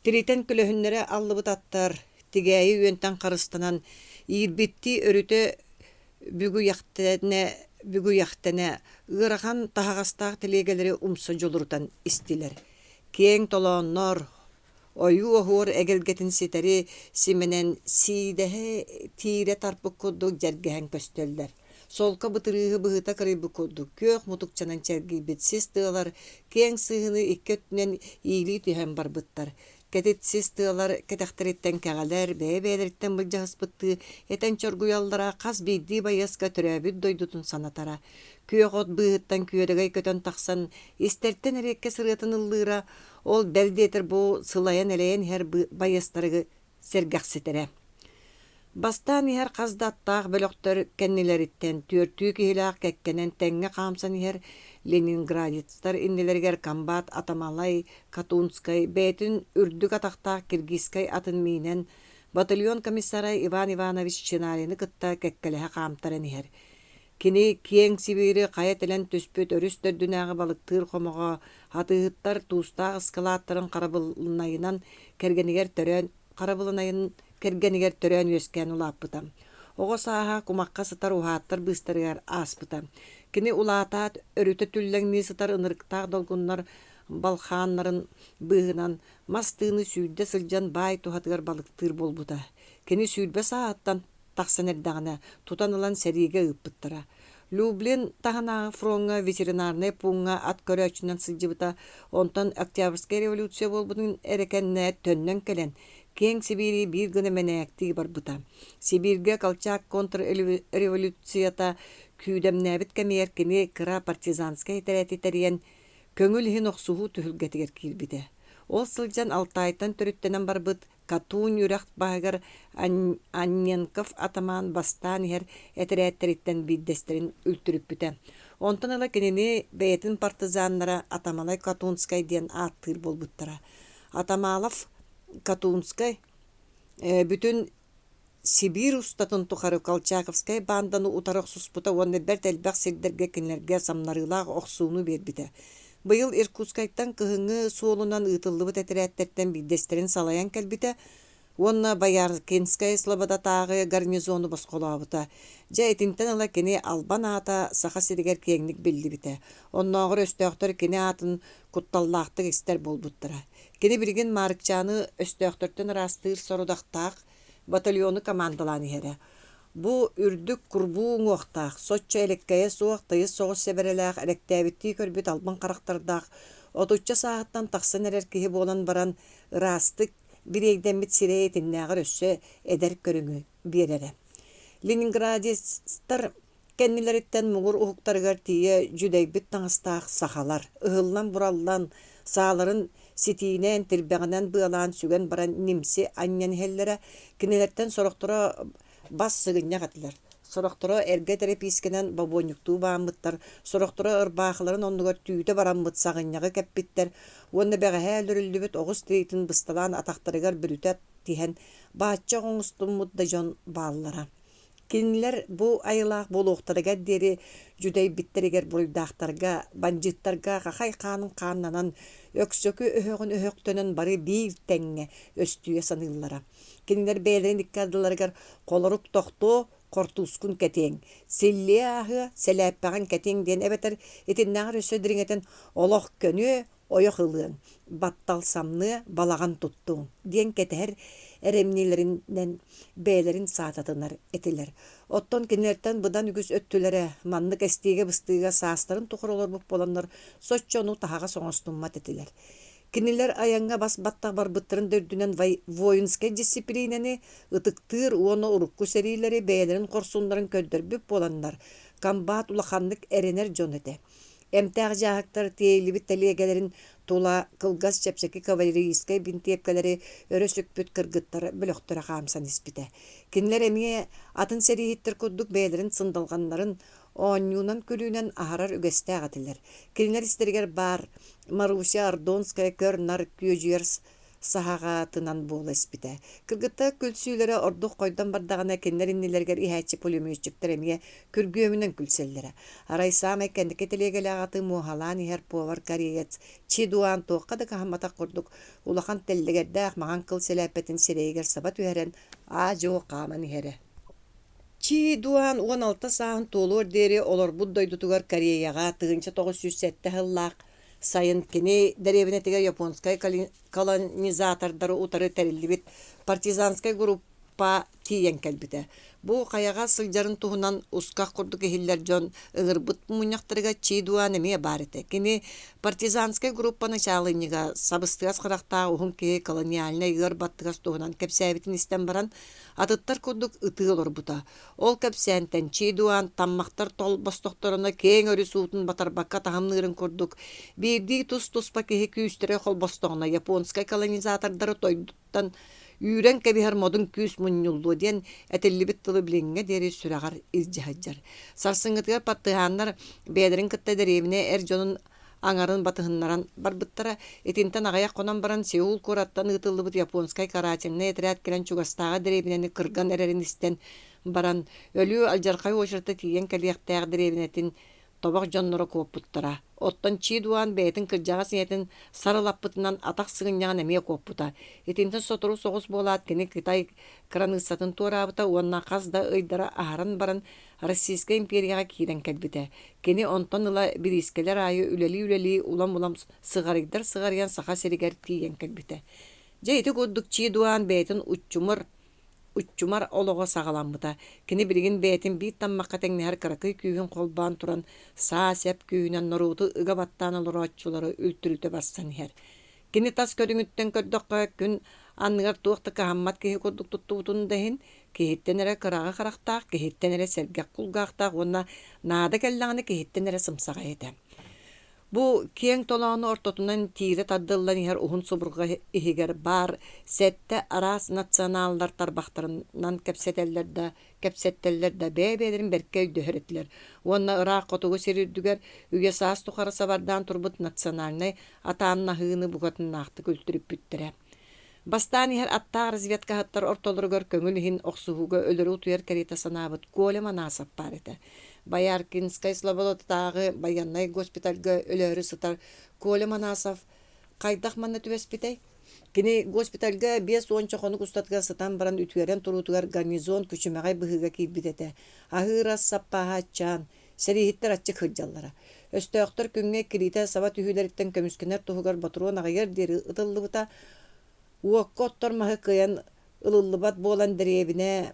Тиритен күлөһүннере аллыбыт аттар тигээи үөнтен карыстанан иирбитти өрүтө бүгү яхтene ырахан тахагастаах телегелери умса жолурутан истилер. Кең толооннор ойуухугар эгелгетин ситери сименен сиидеһе тиире тарпык курдук жергеһен көстөллер. Солка бытырыгы быһыта кырыйбы курдук көөх мутукчанан чергийбитсиз тыалар кең сыыны иккөтүнен иилии түһэн барбыттар. Кетитсиз тыалар кетехтериттен кэҕэлэр бэйэ-бэйэлэриттен былдьаһыспытты этен чоргуяллара хас бииддии байаска төрөөбүт дойдутун санатара. Күөҕот быһыттан күөдөгэй көтөн тахсан истертен эрекке сырыатын ыллыыра ол бэлдиэтер бу сылайан элэйэн иһэр байастарыгы сэргэхситерэ. Бастан иһэр хаздаттаах бөлөктөр кэннилэриттен түөртүү киһилээх кэккэнэн тэҥҥэ хаамсан иһэр Ленинградецтар иннилэригэр комбат Атамалай, Катунскай, бээтин үрдүк атахтаах Киргизскай атын миинен батальон комиссарай Иван Иванович Чинарины кытта кэккэлэһэ хаамтаран иһэр. Кини киэң сибири кая телен түспүт өрүс төрдүнääҕи балыктыыр хомоҕо хатыыттар туустаах ыскалааттарын карабылынайынан кэргэнигэр төрөөн үөскэн улааппытам. Оҕо сааһа кумакка сытар уһааттар быыстарыгар ааспытам. Кини улаатаат өрүтө түллэҥнии сытар ынырыктаах долгуннар балхааннарын быыһынан мастыыны сүүрдэ сылдьан баай туһатыгар балыктыыр болбута. Кини сүүрбэ сааттан тахсанердагына тутан ылан сәриге ыппыттара. Люблин таханағы фронга ветеринарный пунга ат көрөчүнөн сылжыбыта, онтон Октябрьская революция болбудун эрекенне төннөн келен кең Сибири бир гына менәктиги барбыта. Сибирге колчак контрреволюцията күйдемнәбит кемер кини кыра партизанскай тәрәти тәрен көңүл хин оксуһу түһүлгетигер кирбите. Ол сылжан Алтайтан төрүттенен барбыт Катун юрахт багар Анненков атаман бастан хер этереттериттен биддестерин үлтүрүппүтэ. Онтон ала кенени бейтин партизаннара Атамалай Катунскай ден аттыр болбуттара. Атамалов Катунскай бүтүн Сибирь устатын тухары Колчаковскай банданы утарық суспута онны бәртелбәк сирдерге кенлерге самнарылақ оқсуыны бербіті. Быйыл Иркутскайттан кыһыңы суолунан ытыллыбыт этерәттерттен биддестерин салаян кәлбіті, онна Бояркинскай слобода тағы гарнизону басқолабыта. Жа этинтен ала кене албан ата саха сиригер кеңник билди бите. Оннағыр өстөқтөр кене атын кутталлақтық істер болбуттыра. Кене бірген Маарыкчааны өстөқтөртен растыр сорудақтақ батальоны командаланы хере. Бу үрдүк курбуң оқтақ, сотча элеккәйе суақтайы соғыс себереләқ, әректәбітті көрбіт албан қарақтардақ, отуча сағыттан тақсын әрер кеге болан баран растық бірегден бит сирей етіннәғыр өссі әдер көріңі берері. Ленинградистар кәннелеріттен мұғыр ұхықтарғар тие жүдәйбіт таңыстақ сахалар, ұғылан бұраллан, сағаларын сетиинен тирбәгенен быалан сүген баран немси аннен хеллере кинелерден сорохтора бассыгыння гатылар. Сорохтора эрге терапийскенен бабонюктуу баамыттар, сорохтора ырбаахларын оннугар түйүтө бараммыт сагынняга кеппиттер. Онна бега хәлүрүлүбүт огус дейтин бысталан атактарыгар бүрүтәт тиһен баачча гоңустуммут да жон бааллара. Кинилер бу айылаах болуқтарыга дери жүдей биттеригер буруйдақтарга, банжиттарга қақай қанын қаннанан өксөкü өһөгүн өһөктөнөн бары бир теңге өстүйе саныллара. Кинилер бээлерин иккадыларыгар колорук тохто кортускун кетең, силлиахы селәппәгән кетең ден эбетер этиннәгәр өсөдириңетен олох көнү ойох ылын, баттал самны балаган туттуң, ден кетер эремнилеринен бээлерин саататынар этилер. Оттон кинилерден быдан үгүс өттүлере маннык эстиге быстыга саастарын тухуролор буп боланнар соччону тахага соңостуммат этилер. Кинилер аянга бас баттак барбыттырын дөrdүнен воинский дисциплинени ытыктыр уону урукку серийлери бээлерин корсундарын көддөрбүп боланнар. Комбат улаханнык эренер жон эте. Эмтәг жаһактар тиелибит телегелерин тула кылгас чепсеки кавалерийскай бинтепкалери өрөсүкпүт кыргыттары бөлөктөрө камсан испите. Кинилер эмие атын серииттер куддук бээлерин сындалганнарын ооннюнан күлүүнен ахарар үгестэ агатылар. Кинилер истергер бар Маруся Ардонская көрнар күйөжүер сахага тынан бол испите. Кыргытта күлсүйлөрө ордук койдан бардагана кинилер иннилергер ихачы пулеметчиктер эмие күргөөмүнөн күлселлере. Арайсам экендики телегеле агаты мухалан ихер повар кореец чидуан тоққа да кахамата курдук улахан теллегердах маган кыл селепетин сирейгер сабат үһерен жоо каман ихере. Чидуан 16 саан толор дери олор буддойдутугар Кореяга 1907 хыллак сайын кини деревнетиге японскай колонизатордары утары терилибит партизанскай группа тиен келбите. Бу каяга сылжарын туһунан ускак курдук эхиллер жон ыгырбыт муняктарыга чидуан эме барыты. Кини партизанскай группаны чалыйнига сабыстыгас кыракта ухун ки колониальный ыгыр баттыгас туһунан кепсәбитин истен баран атыттар курдук ытыылор бута. Ол кепсәнтен чидуан таммактар тол бостокторуна кең өрү суутун батарбакка тахамнырын курдук. Бирди тус-туспа кеһи күүстөрө хол бостогуна японскай колонизатордары тойдуттан үйрен кебихер модун күс муньюллу ден этеллибит тылы билиңҥи дери сүрагар изжахаджар. Сарсыңгытыгар паттыханнар бедерин кытта деревине эр жонун аңарын батыһыннаран барбыттара этинтен агаяк конан баран Сеул кураттан ытыллыбыт японскай каратинне этерәт келен чугастага деревинени кырган эрерин истен баран өлүү алжаркай очырта тиен калияктаах деревинетин тобак жонноро коппуттара. Оттон чидуан бейтин кыржага сиетин сарылаппытынан атак сыгынняган эме коппута. Этинтен сотору соғыс болаат кини Кытай кранысатын туарабыта уонна казда ыйдара ахаран баран Российская империяга киирен келбите. Кини онтон ыла бирискелер айы үлели улам сыгарыян саха серигер тиен келбите. Жейти куддук чидуан бейтин уччумур уччумар олого сагаламмыта. Кини билигин бетин бит таммакка теңнер кыракый күйүн колбан туран саа сеп күйүнөн норуту ыга баттан олороччулары үлтүрүтө бассан хер. Кини тас көдүңүттен көрдөккө күн анныгар туакта кахаммат кихи курдук туттуутун дехин кихиттенере кырага карактаак, кихиттенере сергек кулгаактаак, онна наада келлаңаны кихиттенере сымсага эте. Бу кең толоону ортотунан тире таддыллан ихер ухун субурга ихигер бар сетте арас националдар тарбахтарынан кепсеттеллерде бэбелерин берке өйдөһөрөтлөр. Онна ыраак котугу сирирдүгер үге саас тухары сабардан турбут национальный атаанна хыыны бугатыннаакты күлтүрүп бүттере. Бастан ихер аттаа разведка хаттар ортолоргор көңүл хин оксугуга өлөрү туяр карита санаабыт колема насап бар эте. Баяркинскай слободотагы баяннай госпитальга өлөрү сытар колема насап кайдах манна түбеспитей. Кини госпитальга 5-10 чохону кустатга сытан баран үтүерен турутугар гарнизон күчүмөгай быһыга кийбитете. Ахырас саппахаччан сэрии атчык хыджаллара. Өстөктөр күнгө кирите саба түһүлерден көмүскенер туһугар Боотур агайер дери ытыллыбыта уоккоттор маһы кыян ылыллыбат болан деребине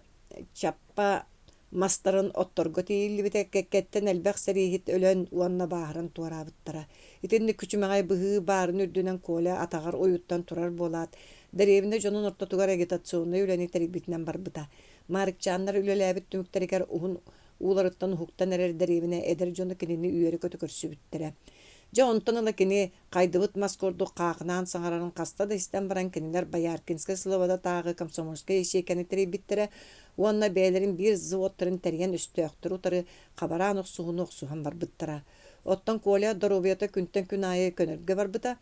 чаппа мастарын отторго тииллибите кеккеттен элбек сэрии өлөн уанна бааран туарабыттара. Итинни күчүмөгай быһыы баарын үрдүнөн коля атагар оюттан турар болат. Деребине жонун ортотугар агитационный үлени терибитинен барбыта. Маарыкчааннар үлелебит түмүктеригер ухун ууларыттан хуктан эрер деребине эдер жону кинини үйөрү көтөкөрсүбүттере. Жа онтоныла кини кайдыбыт маскорду каакынан саңарарын каста да истен баран кинилер Баяркинскай слобода тагы комсомольская ишекени терибиттере. Уанна бээлерин бир заводтарын терген үстөктөр утары кабаран оксухан барбыттара. Оттон коля доробията күнтен күн айы көнөргө барбыта.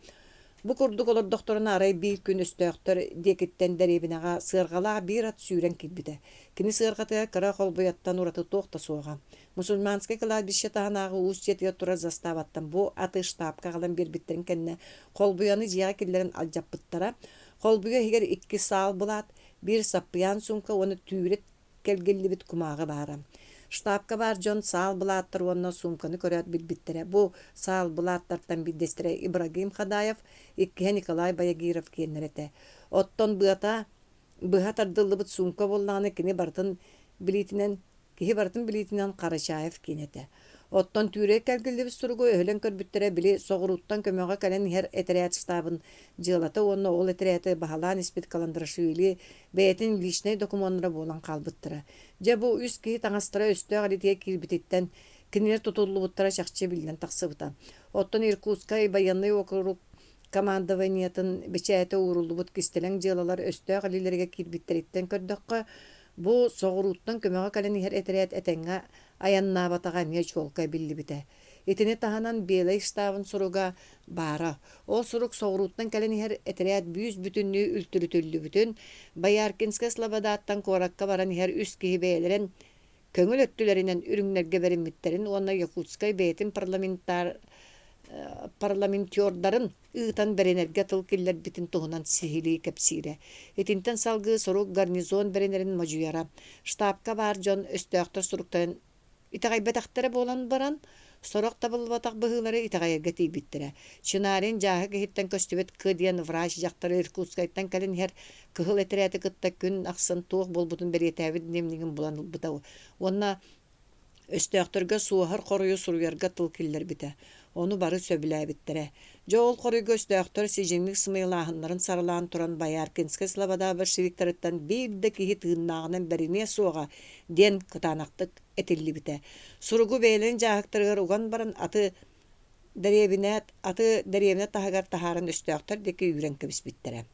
Бу курдук олар докторуна арай бир күн үстөктөр декиттен деребинага сыргалаа бир ат сүүрен килбите. Кини сыргатыга кара холбуяттан ураты тоқта суога. Мусульманский кладбище таханагы уус жетиге тура заставаттан бу аты штабка калан бирбиттерин кенне холбуяны жия киллерин алжаппыттара. Холбуя хигер 2 саал булат, бир саппыян сумка оны түүрет келгеллибит кумагы бара. Штабка бар жон саал булаттар онна сумканы көрөт билбиттере. Бу саал булаттартан биддестире Ибрагим Хадаев, икке Николай Баягиров кеннерете. Оттон быха тардылыбыт сумка болланы кини бартын билитинен Карачаев кенете. Оттон түүрек келгилибит суругу өһөлөн көрбүттере били согуруттан көмөгө кален хер этериат штабын жылата онна ол этериаты бахалан испит каландрашыли бетин личный документра болан калбыттыра. Же бу үс ки таңастыра өстө галитие кирбититтен кинилер тутуллубуттара чакчы билен таксыбыта. Оттон Иркутскай военный округ командованиятын бичээте уруллубут кистелең жылалар өстө галилерге кирбиттериттен көрдөккө бу согуруттан көмөгө кален хер этериат этеңге аяннаабатага не чолка биллибите. Итини таханан белей штабын суруга бара. Ол сурук согуруттан кален хер этериат бүүс бүтүннүү үлтүрүтүллүбүтүн Баяркинскай слободаттан коракка баран хер үс кихибээлерин көңүл өттүлеринен үрүңнерге беримиттерин онна Якутскай бетин парламентёрдарын ыытан беренерге тыл киллер битин туһунан сихили кепсире. Этинтен салгы сурук гарнизон беренерин мажуяра. Штабка бар жон өстөктөр суруктан итагайбатактары болан баран сорок табылбатак быһылары итагайга тийбиттере. Чынарын жаһы киһиттен көстүбет кыдыян врач жактары Иркутскайдан кален хер кыһыл этерети кытта күн аксын туох болбутун беретебит немнигин булан бутау. Онна өстөктөргө суохар корую суруярга тыл киллер бите. Onu bары сөбүләбиттере. Жол корыгы өстөктөр сижиңник сымыйлаһыннарын сарылаан туран Баяркинскай слобода большевиктарыттан бирде кихи тыыннаагынан берине суога ден кытанактык этиллибите. Суругу бейлен жаактырыгар уган баран аты деребине тахагар тахарын өстөктөр деки үйрен кебиспиттере.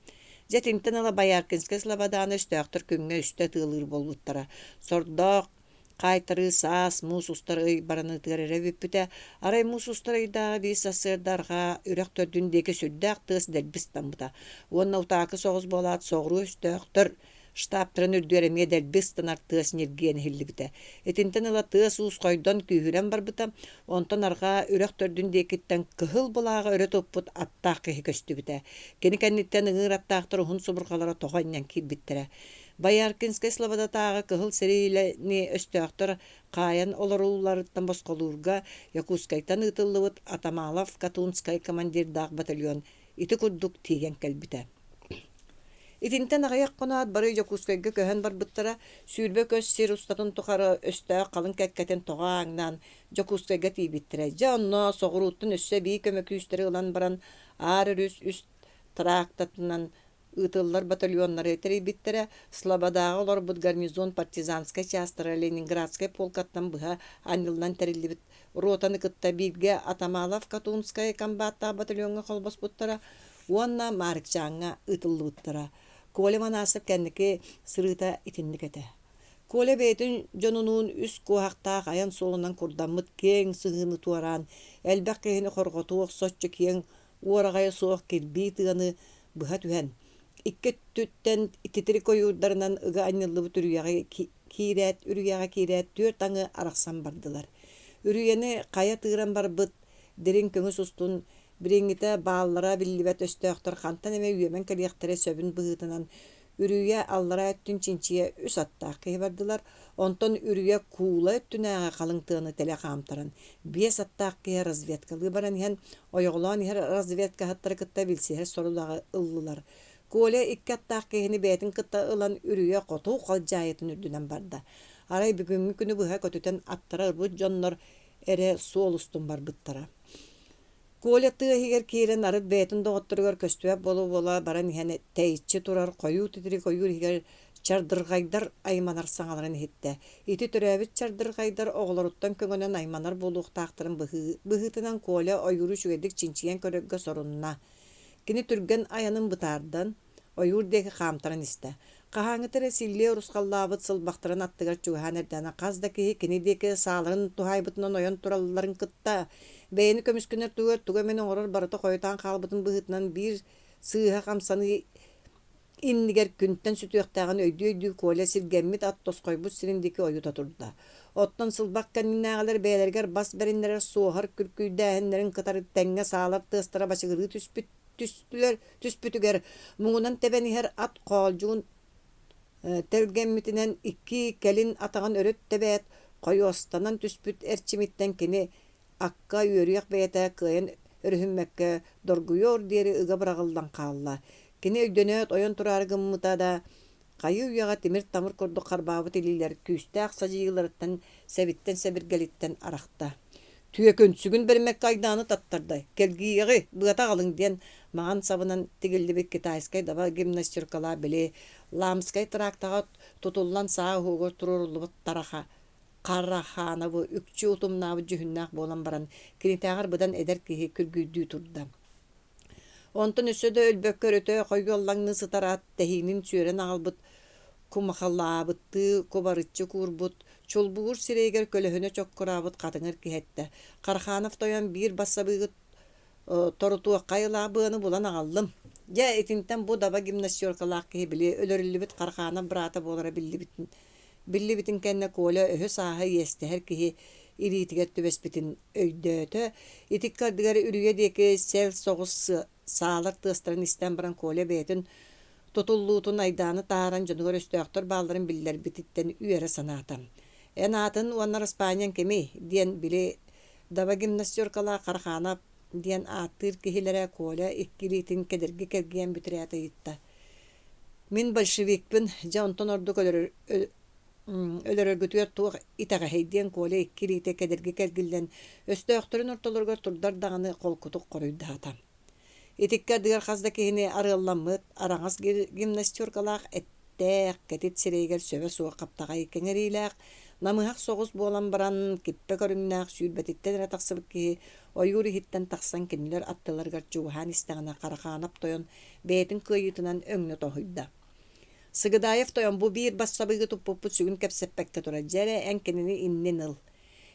Жетинтен ала Баяркинскай слободаны өстөктөр күнгө үстө тыылыр болбуттара. Сордок кайтыры саас мус устары бараны тыгареребиппите. Арай мус устарыйда бис асырдарга үрөктөрдүн деки сүрдәк тыс делбистамбыта. Онна утаакы соғыз болат соғру өстөктөр штабтырын үрдүереме делбистан артыс нерген хиллибите. Этинтен ала тыс уус койдон күйүрен барбыта. Онтон арга үрөктөрдүн декиттен кыһыл булага өрө топпут аттаак кихи көстүбите. Кеникенниттен ыңыр аттаактыр ухун субуркалара тоҕоннян кирбиттере. Баяркинскай слободатагы кыһыл сэрии өстөктөр каян олоруларыттан босколуурга Якутскайтан ытыллыбыт Атамалов Катунскай командирдаак батальон ити курдук тиген келбите. Итинтен ағаяқ қонаат бары жокускайга көһөн барбыттара сүүрбө көс сир устатын тухары өстө қалын кәккәтен тоғаңнан жокускайга тиибиттире. Жонно соғуруттун өссө бии көмөкүүстері ылан баран аарырүс үст трактатынан ытыллар батальоннары терибиттере слободағы олорбут гарнизон партизанской частары Ленинградской полкаттан быха анылдан терилибит ротаны кытта бирге Атамалов Катунская комбатта батальонга холбоспуттара уанна Маарыкчаанга ытыллыбыттара. Коле манасып кәннеке сырыта итинникете. Коле бейтін жонунун үс куақтақ аян солынан курдаммыт кең сыгыны туаран, әлбәк кехini хорготуық сотчы кең уарағай соқ келбей тыганы быха түһен. Икке түттен ититiri койуурдарынан ыга анныллыбыт үрüяға киирәт түөр таңы арақсан бардылар. Үрüяны қая тыыран барбыт, дерин көңіс устун бириңите бааллара биллибет өстөөхтөр хантан эме үйемен калиэхтере сөбүн быһытынан үрüя аллара өттүн чинчие үс аттаах кеһи бардылар. Онтон үрüя куула өттүнээҕэ халыҥ тыаны теле хаамтаран. Биэс аттаах кеһи разведкалыы баран иһэн ойоҕулоон иһэр разведка хаттары кытта билсиһэр сорулагы ыллылар. Коле икки аттаах кеһини бээтин кытта ылан үрüя хотуу халдьаайытын үрдүнэн барда. Арай бүгүнгү күнү быһа көтүтэн аттара ырбыт дьоннор эре суолустун барбыттара. Коле тыахигер киирен арыт бээтин доҕотторугар көстүөп бола баран иһэн тэйиччи турар койуу титири койуур игер чардыргайдар айманар саҥаларын иһитте. Ити төрөөбүт чардыргайдар оҕолоруттан көҥөнөн айманар болуухтаахтарын быһытынан Коле ойууру үчүгэдик чинчиен көрөггө сорунна. Кини түрген аянын бытаардан ойуур деги хаамтаран исте. Кахаңытыры силле урускаллаабыт сылбахтаран аттыгар чугахан эрдана казда киһи кини деки сааларын тухайбытынан ойон туралларын кытта. Бэйини көмүскүнер туга мен оҥорор барыта койотаан хаалбытын быһытынан бир сыыха хамсаны иннигер күнтен сүтүөхтааган өйдүү Коле сиргэммит ат тоскойбут сириндики ойута турда. Оттон сылбак каннинаагалар бээлергер бас бериннерер суохар күркүйдээһиннерин кытары теңге саалар тыыстара бачыгырыы түспүтүгер муңунан тебенихер ат коолжуун тергеммитинен икки келин атаган өрөт тебэт койостанан түспүт эрчимиттен кини акка үөрүөх бэйэтэ кыйын өрүһүммэккэ доргуйор диэри ыга бырагылдан хаалла. Кини өйдөнөөт ойон тураарыгыммыта да кайы уяга тимир тамыр курдук карбаабыт илилер күүстээх сажыйыларыттан себиттен себиргелиттен арахта. Түйөкөнсүгүн бермекке айдааны таттардай. Келгиэҕи быата галың диэн маан сабынан тигиллибик китайскай даба гимнастеркала били ламскай трактага тутуллан саа хугор турурулубут тараха караханабы үкчү утумнабы жүһүннаах болан баран кинитаагар быдан эдер киһи күргүйдүү турда. Онтон өссөдө өлбөккөр өтө койголлаңны сытараат тэһиинин сүүрэн агалбыт кумахалаабытты кубарыччы куурбут чулбугур сирэйгер көлөһөнө чоккураабыт катыҥыр киһэтте. Карханов тойон бир бассабыык торутуаккайылаабыаны булан агаллым. Жа этинтен бу даба гимнастеркалаах киһи били өлөрүллүбүт Карханов брата буолара биллибитин кэнне Коле өһө сааһа иэстэһэр киһи ириитигэр түбэспитин өйдөөтө итик кардыгар үрüye диэки сел соҕус саалар тыастарын истэн баран Коле бээтин тутуллуутун айдааны тааран дьонугар өстөөхтөр баалларын биллер бититтен үөрэ санаатам. Эн атын уаннар Испаниян кеми диэн били даба гимнастеркалаа Карханов диэн ааттыыр киһилэрэ Коле иккилиитин кедерги кэргиэн бүтүрээта ыйтта. Мин большевикпин жа онтон ордук өлөрөргүтүөр туох итаҕаһый диэн Коле иккилиите кедерги кэргиллэн өстөөхтөрүн ортолоргор турдар даганы колкутук коруйдаатам. Итиккердигер хазда киһини арыалламмыт араңас гимнастеркалаах эттээх кетит сирэйгер сөбө суо каптагай кеңерилээх намыһах соҕус буолан баран киппэ көрүҥнээх сүүрбэтиттен эрэ тахсыбык киһи ойуур иһиттэн тахсан кинилэр аттыларгар чугаһаан истэҕинэ Караханап тойон бээтин кыйыытынан өҥнө тоһуйда. Сыгыдаев тойон бу биир бассабыыгы туппуппут сүгүн кэпсэппэкке тура дьэрэ эн кинини иннин ыл.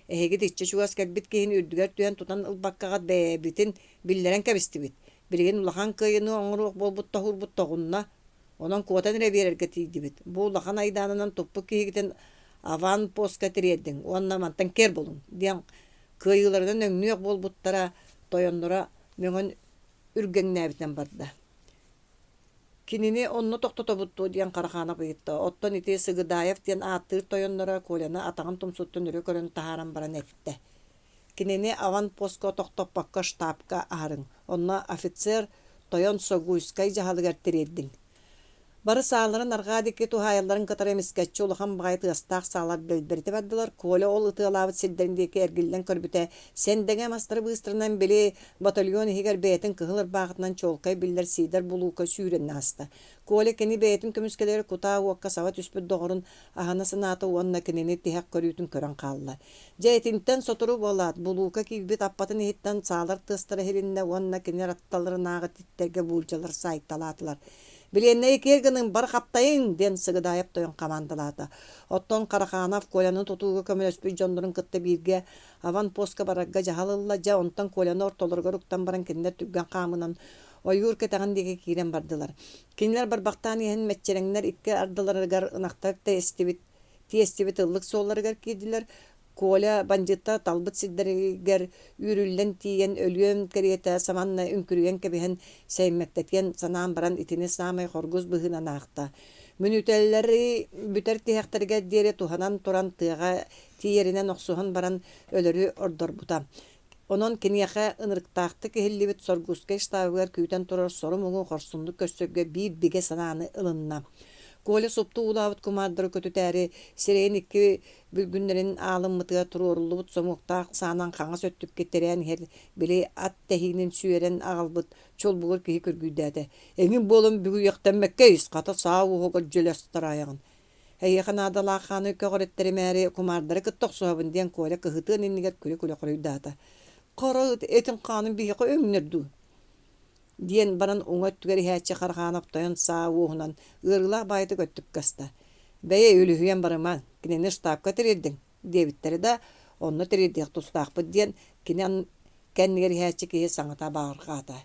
Эһиги тиччэ чугас кэлбит киһини үрдүгэр түһэн тутан ылбаккаҕат бэйэбитин биллэрэн кэбистибит. Билигин улахан кыйыны оҥоруох болбут тохурбут тоҕунна онон куотан эрэ биэрэргэ тиийдибит. Бу улахан айдаанынан туппу киһигитин аван постка тириэддиң уонна мантан кер болуң диэн кыйыларынан өҥнүөх болбуттара тойоннора мөҥөн үргэҥнээбитэн барда. Кинини онно тохтотобутту диэн Караханап ыйытта. Оттон ити Сыгыдаев диэн ааттыыр тойоннора Коляны атаҕын тумсуттун үрү көрөн тахааран баран этте. Кинини аван постко тохтоппакка штабка аарыҥ. Онно офицер тойон Согуйскай жаһалыгар тириэддиң. Бары сааларын аргаадикки тухайылларын кытары эмискетчи улахан багайты астаах саалар белберите бардылар. Коля ол ытыалаабыт силдериндеки эргиллен көрбүтэ. Сендеге мастары быыстырынан били батальон хигер бээтин кыһыл ырбаахытынан чолкай биллер сиидер булуука сүүрен аста. Коля кини бээтин көмүскелери кутаа уакка сава түспүт доҕорун ахана санааты уонна кинини тиһэк көрүүтүн көрөн хаалла. Жээтинтен сотору болаат булуука киибит аппатын иһиттен саалар тыстара хилинне уонна кинер атталырынаагы титтерге буулжалар сайыкталаатылар. Биленней кергінің бар қаптайын ден сығыдайып тойын командалады. Оттон Қараханов Коляның тутуғы көмөлөспүй жондырын кытты бирге аван постка барагга жахалылла жа онтан Коляны ортолырға руктан баран киндер түгген қамынан ойуургэ тағын деге кирен бардылар. Кинлер бар бақтан ехін мәтчереңнер икке ардыларыгар ынақтар тиестибит ыллық соларыгар кирдилер. Коля бандитта талбыт сиддеригер үрүллен тиен өлүөн керете саманна үнкүрүен кебиһен сеймектеткен санаан баран итини самай хоргуз быһынан аакта. Мүнүтеллери бүтер тиһэхтерге диэре туханан туран тыага тиеринен оксуһан баран өлөрү ордорбута. Онон кинияха ынырыктаакты киһиллибит соргуска штабыгар күүтен турар сору мугун хорсундук көссөгө биге санааны ылынна. Коля сопту улаабыт кумааддары көтүтääри сирэйин икки бүлгүннерин аалыммытыга туруорулубут сомуктаак саанан хаңас өттүп кеттерен хер били ат тэһигинин сүүрен агалбыт чолбугур киһи көргүйдээте. Эңин болум бүгү яктанмекке исқата саауһугар жөлөстарайагын. Эйяхан адалааханы көгөрөттеримээри кумаардары кыттоксуабын диэн Коля кыһытыын иннигер күлө корuydaata. Кора этин канын биһиқа өңнөрдү. Диен баран уңөттүгер хәччи Қараханов тойон саауһунан ырылаа байты көттүк каста. Бәйе үлүһүен барыма кинени штабка тирердиң дебиттери да онно тирердиэх тустаакпыт диен кинен кэннигер хәччи киһи саңата бааргаата.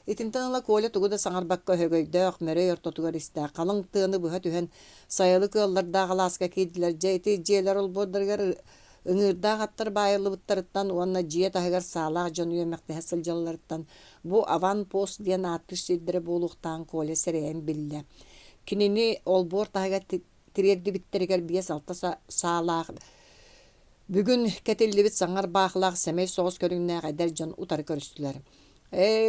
Итинтен ала Коля тугуда саңарбакка хөгөйдөөх мөрөй ортотугар истää калың тыаны быһа түһэн сайылы кыалларда галааска кийдилер жайты жээлер олбордоргар ыңырдаах аттар байылыбыттарыттан уонна жие таһыгар саалаах жон үйөмэхтэһэ сылдьалларыттан бу аван пост диэн ааттыш сирдере буолуохтаан Коля сэрэйэн биллэ. Кинини олбор таһыга тирердибиттеригер биэс алта саалаах бүгүн кетиллибит саңар баахлаах семей соҕус көрүңнээх эдер дьон утары көрүстүлэр.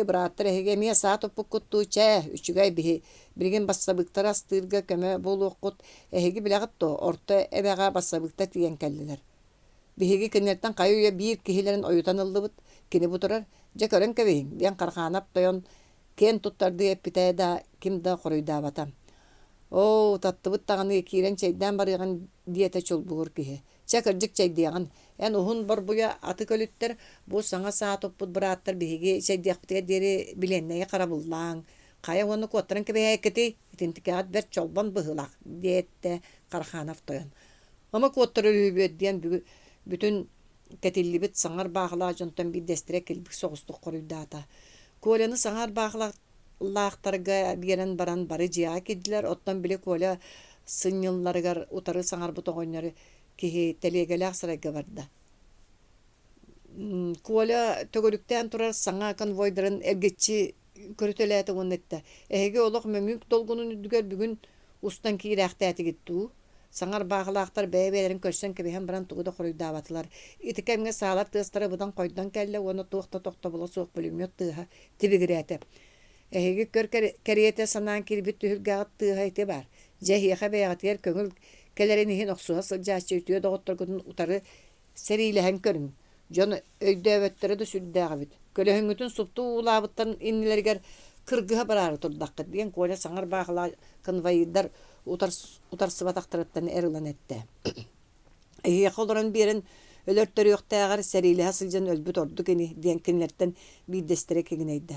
Браттар эһиге мие саат оппук куттууча үчүгай биһи билигин бассабыыктар астыырга көмө болуоккут эһиги билэҕит орто эбэҕэ бассабыыкта тиийэн кэллилэр. Биһиги киннерттен кайуя биир киһилэрин ойутан ыллыбыт кини бутурар дьэ көрөн кэбиһиң диэн Қараханов тойон кен туттарды эппитэ да ким да хоруйдаабата. Таттыбыт тағаны киирен чайдан барыган диэте чолбугур киһи. Чакырдьык чайдыяган. Эн уһун барбуя аты көлүттер бу саңа саат оппут бырааттар биһиги чайдыяхпытыга диэри биленнеге карабыллаң. Кая уонну куоттаран кэбиһээккити итинтикаат бер чолбан быһылах диэтте Қараханов тойон. Ама куоттар өрүүбүөт диэн бүтүн кетиллибит саңар баахлаа дьонтон биддестире килбик соҕустук хоруйдаата. Коляны саңар баахлаахтарга биэрен баран бары жиаа киддилер. Оттон били Коля сынньылларыгар утары саңар бутоҕонньору киһи телегелээх сырайга барда. Коля төгөрүктään турар саңа конвойдарын эргиччи көрүтөлээти уоннетте. Эһиги олох мөҥүк долгунун үдүгер бүгүн устан киирээхтээти гиттүү. Саңар баахлаахтар бэйбээлерин көрсөн кебиһэн баран тугуда хоруйдаабатылар. Итикемге саалар тыыстары будан койдон кэлле уону туохта боло суох пулемет тыыһа тибигирээтэ. Эһиги көр кериэте санаан кирбит түһүргääҕит тыыһа ити бар. Жэһиэхэ бэйэҕитигэр көҥүл келерин иһин охсуһа сылдьааччы үтүө доҕотторгутун утары сэриилэһэн көрүң. Дьон өйдөөбөттөрө да сүрдээҕибит. Көлөһүҥүтүн суптуу уулаабыттан иннилэригэр кыргыһа бараары турдаккыт диэн Коля саңар баахлаа конвоирдар утарсыбатактарыттан эрылан этте. Холоран биэрин өлөртөрүөхтээҕэр сэриилэһэ сылдьан өлбүт орду кини диэн кинилэртэн бииддестире кигинэйдэ.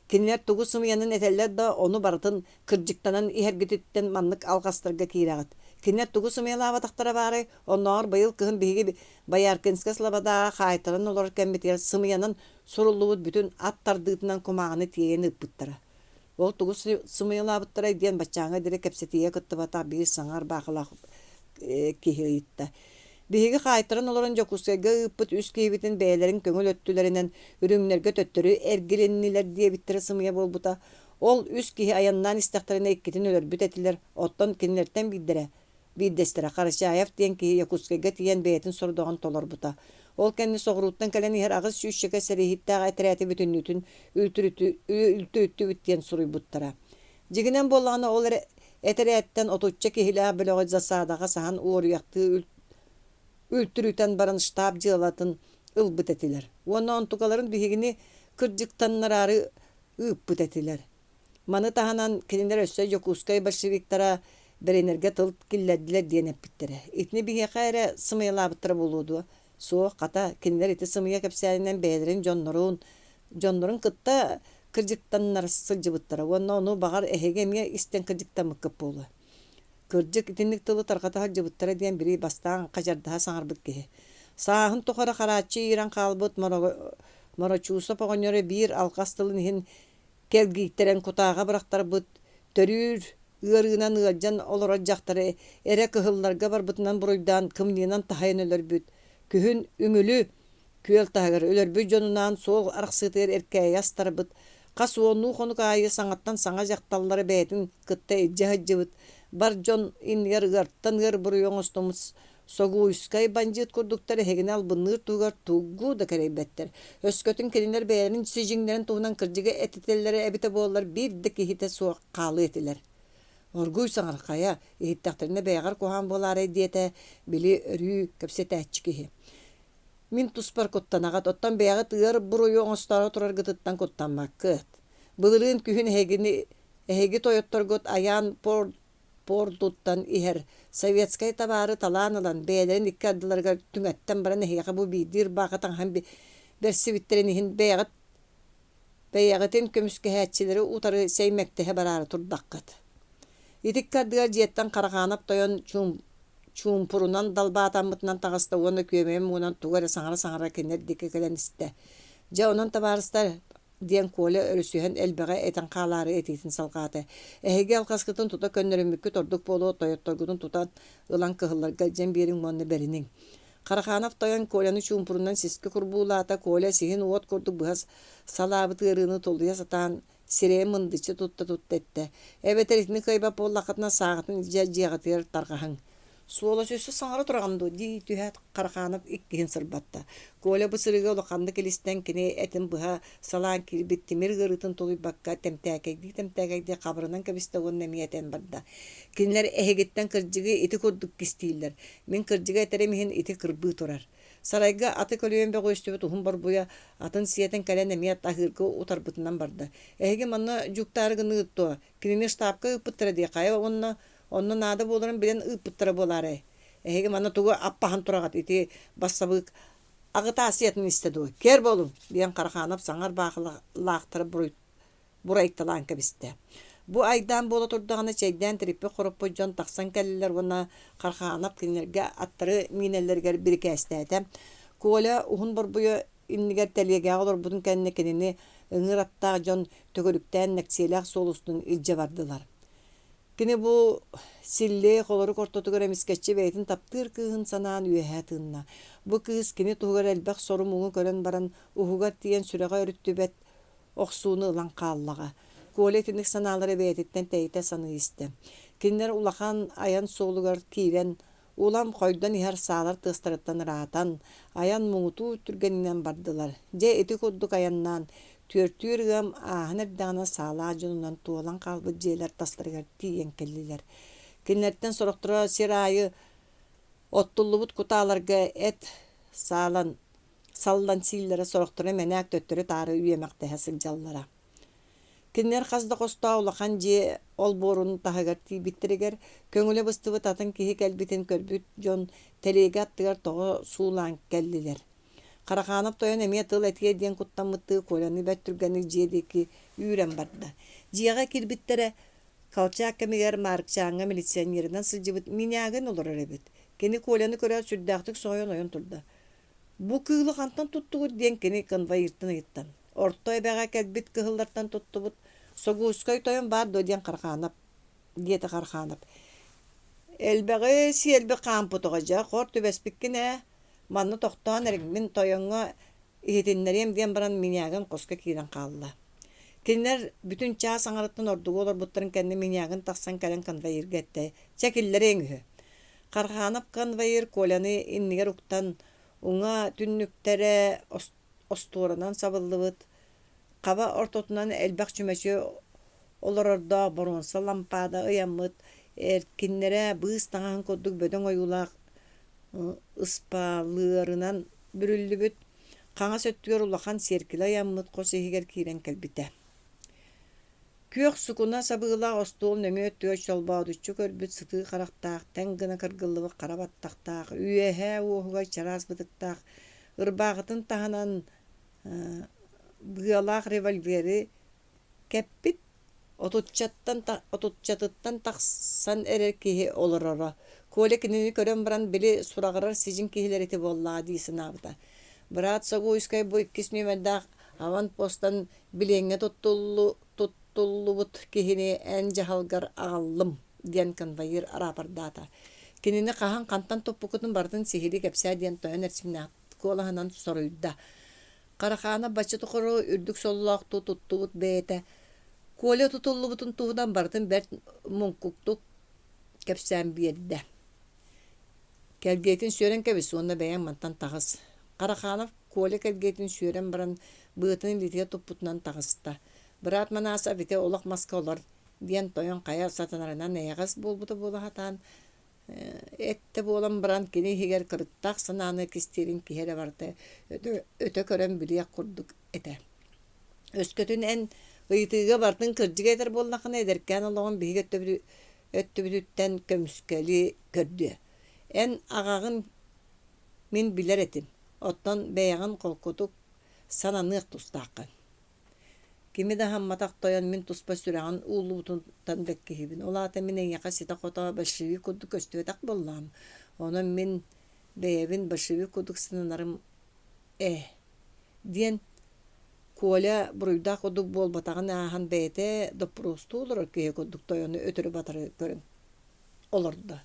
Кинилэр тугу сымыйанын этеллер да ону барытын кырдьыктанан иһэргититтен маннык алгастарга киирээҕит. Кинилэр тугу сымыялаабатахтара баары онноор быйыл кыһын биһиги Баяркинска слободаа хаайтарын олор кэммитигэр сымыянын суруллубут бүтүн аттардыытынан кумааҕаны тиэйэн ыппыттара. Ол тугу сымыялаабыттара диэн баччааҥа дире кэпсэтиэ кыттыбата биир саңар баахылаах киһиитта. Биһиги хаайтарын олорон жокускайга ыппыт үс киһибитин бээлерин көҥүл өттүлэринэн үрүҥнэргэ төттөрү эргилиннилэр диэбиттэрэ сымыя болбута. Ол үс киһи аяннаан истэхтэринэ иккитин өлөрбүт этилэр оттон кинилэртэн бииддестире Харчаев диэн киһи Якутскайга тиийэн бэйэтин сордоҕун толорбута. Ол кэнни соҕурууттан кэлэн иһэр агыс сүүсчэгэ сэрииһиттээҕэ этэрээти бүтүннүтүн үлтүүттүбүт диэн суруйбуттара. Жигинен боллаҕына ол Eteretten otutça kihila bloğu zasadaga sahan uğruyaktı ültürüten baran ştab cılatın ılbıt etiler. Onu ontukaların bihigini kırcıktanlar arı ıppıt etiler. Manı tahanan kilinler össe yokuskay başlıviktara berenerge tılt killediler diyen epittere. İtni bihi kayra sımıyla bıttıra buludu. Soğuk kata kilinler iti sımıya kapsalinden beylerin jonların kıtta kırcıktanlar sılcı bıttıra. Onu bağır ehegemiye isten kırcıktan mıkkıp bolu. Kırcık itinlik tılı tarkata halcı bıttıra diyen biri bastan kacardaha sağır bıt gehe. Sağın tohara karatçı İran kalbıt maraçusa pağınyoru bir alkastılın hin kelgikteren kutağa bıraktar bıt törür ığırığından ığacan oluracakları ere kıhıllarga barbıtından buruydan kımliğinan tahayın ölür büt. Kühün üngülü küel tahagır ölür büt jonundan soğuk arıksıtır erkeğe yastar bıt. Kas onu konuk ayı sanattan sana jaktalları beytin kıtta ecce bıt. Bar jon in yer ığarttan ığır buruyon ostomuz soğuğu üskay bancıt kurdukları hegine albınır tuğar tuğu da kareybetler. Özkötün kelinler beylerin sijinlerin tuğunan kırcıga etitelleri ebite boğullar bir de kihite soğuk kalı etiler. Orguy sanar kaya ihittaktarına beygar kohan bolar diyete bili örü kapsete etçikihi. Min tuspar kottanagat ottan beygat ığır buruyu onstara oturar gıtıttan kottanmak kıt. Bılırın kühün hegi toyottor got ayan porduttan iher Sovetskay tabarı talanılan beylerin iki adılarga tüngətten bara nehiyaqa bu bidir bağatan ham bersivitterinihin beygatın kömüske hətçileri utarı seymektehe bararı turdaqqat. İtik kadıgar ciyetten karakanap toyon çumpurunan dalbatamıtnan tağısta onu kömeyim unan tuğara sangara kener dike kelen iste. Ja onan tabarıstar diyen kola örüsühen elbeğe eten qaları etitin salqatı. Ehege alqaskıtın tuta könlerimükü torduk bolu toyottorgudun tutan ılan kıhıllarga jen birin monne berinin. Karakanap toyon kolanı çumpurundan siski kurbulata kola sihin uot kurduk bıhas salabıtı ırını toluya satan sireye mındıçı tutta etti. Evet eritini kayba pollaqatına sağıtın jiyaqatır tarqahan. Suola sözü sangara turağandı di tühet karakanap ikkihin sırbatta. Kola bu sırıga olaqandı kilisten kine etin bıha salan kilbit timir gırıtın toluy bakka temtäkekdi qabrından kabiste onun emiyeten barda. Kinler ehegitten kırcıgı iti kurduk kistiyiller. Min kırcıgı eteremihin iti kırbı turar. Sarayga atı kolüyen be qoystubu tuhum bar buya atın siyeten kalen emiyet ahırgı utarbıtından barda. Ehege manna juktarı gını ıtto. Kinini ştabka ıpıttıra diye kaya Onun nada boların bilen ıpıttıra bolare. Ehege manna tuğu appahan turagat iti Bassabıık ağıta asiyetin istedi. Ker bolun diyen karakanap sanar bağlaqtırı burayıktalan kabiste. Bu aydan bola turdağını çeyden tripi qorup jon taqsan kelliler ona karakanap kinlerge attırı minellerger bir kestedi. Kola uhun barbuyu inniger teliyege olur budun kendine kendini ıngıratta jon tögörükten neksiyeler solustun ilce vardılar. Kine bu sille koloruk ortotu göremisketçi beytin taptır kığın sanan üyehatınna. Bu kız kine tuğgar elbaq sorumuğu gören baran uhugar diyen sürega örüttübet oqsuunu ılan qallaga. Koletinlik sanaları beytitten teyite sanı istem. Kinler ulaqan ayan soğulugar kiren ulam koydan ihar sağlar tığstarattan raatan ayan muğutu türgeninden bardılar. Je eti kudduk ayannan Türgüm ahner dana sağla jonundan tuğulan kalbı jeler taslargar tiyen kelliler. Kinlerden soroktura sirayı ottulubut kutalarga et sallan sillere soroktura menak töttürü tarı üyemekte hasil jallara. Kinler qazda qosta ulaqan je ol borun tahagar ti bittireger köngüle bıstıbı tatın kihi kelbitin körbüt jon telegattıgar toğu suulan kelliler. Karakanap toyan emiye tıl etiye diyen kuttamıttığı kolanı bettürgeni jiyedeki üren barda. Jiyaga kirbittere kalçak kэмигэр Mаарыкчаанга militsionerden sılcıbıt minyagen olur erebet. Keni kolanı köre sürdaktık soyan oyan turda. Bu kığılı kantan tuttuğu diyen keni konvayırtını yittan. Ortoy baga kelbit kıhıllardan tuttubut. Soğuskay toyan bardo diyen karakanap. Diyete karakanap. Elbeğe siyelbe kamputuğaca kortu bespikkine manna toqtan ergin toyonga ihitinleriyem diyen baran minyagen koska kiren qalla. Kinler bütün çağ sangarattan ordugu olur butların kendi minyagen taqsan kalen konvayir gette. Çekiller eňühü. Karhanap konvayir kolanı inniger uktan uňa tünnüktere ostoranan sabıllıbıt. Qaba ortotunan elbaq çümeçi олорорда боронса лампада ыяммыт эркиннере быыс таңаһын курдук бөдөң ойулаах ыспалыарынан бүрүллүбүт каңа сөттүгөр улахан серкиле ыяммыт кос иһигер киирен келбите. Күөх сукуна сабыылаах остуол нөҥө төөч солбоодуччу көрбүт сытыы харахтаах, тэн гына кыргыллыбык карабаттахтаах, үйэһэ улууһугар чараасбытыктаах, ырбаагытын таһанан быалаах револьвери кэппит отуччатыттан тахсан эрер киһи олороро. Коля кинини көрөн баран били сурагырар сижин киһилерити боллаа диисынаабыта. Бырат Согуйскай бу 2 нөмердаах аван постан билиңҥи туттуллубут киһини эн жаһалгар агаллым диэн конвоир арапардата. Кинини каһан кантан топпукутун бардын сихили кепсää диэн тойон эрсимнаат колаһынан соруйда. Карахана бачы тухуру үрдүк соллоохту туттубут бээте. Коля тутуллубутун туһудан бардын бер мункуктук кепсään биэрдэ. Келгейтин сүйөрен кебис уонна бэйэн мантан тахыс. Караханов Коля келгейтин сүйөрен баран быытын литиге туппутунан тахыста. Бырат манаса бите олох маска олар диэн тойон кая сатанарынан эягас болбута болахатан этте болан баран кини хигер кырыттаах санааны кистерин киһере барды өтө көрөн билиэк курдук эте. Өскөтүн эн ыйтыыга бардын кырдьыгайтар боллахына эдеркään олоҕун биһиги өттүбүтүттэн көмүскэли көрдү. Эн агагын мин билер этим. Оттон бэйэҕин колкутук сананыах тустааккан. Кими да хамматах тойон мин туспа сүрэҕин уулуутунтан беккиһибин. Олаата мин эйяка сита хото большевик курдук көстүөтак боллаам. Онон мин бэйэбин большевик курдук сынанарым диэн Коля буруйдаах курдук буолбатаҕын ааһан бэйэте допросту олорор киһи курдук тойону өтөрү батары көрөн олорда.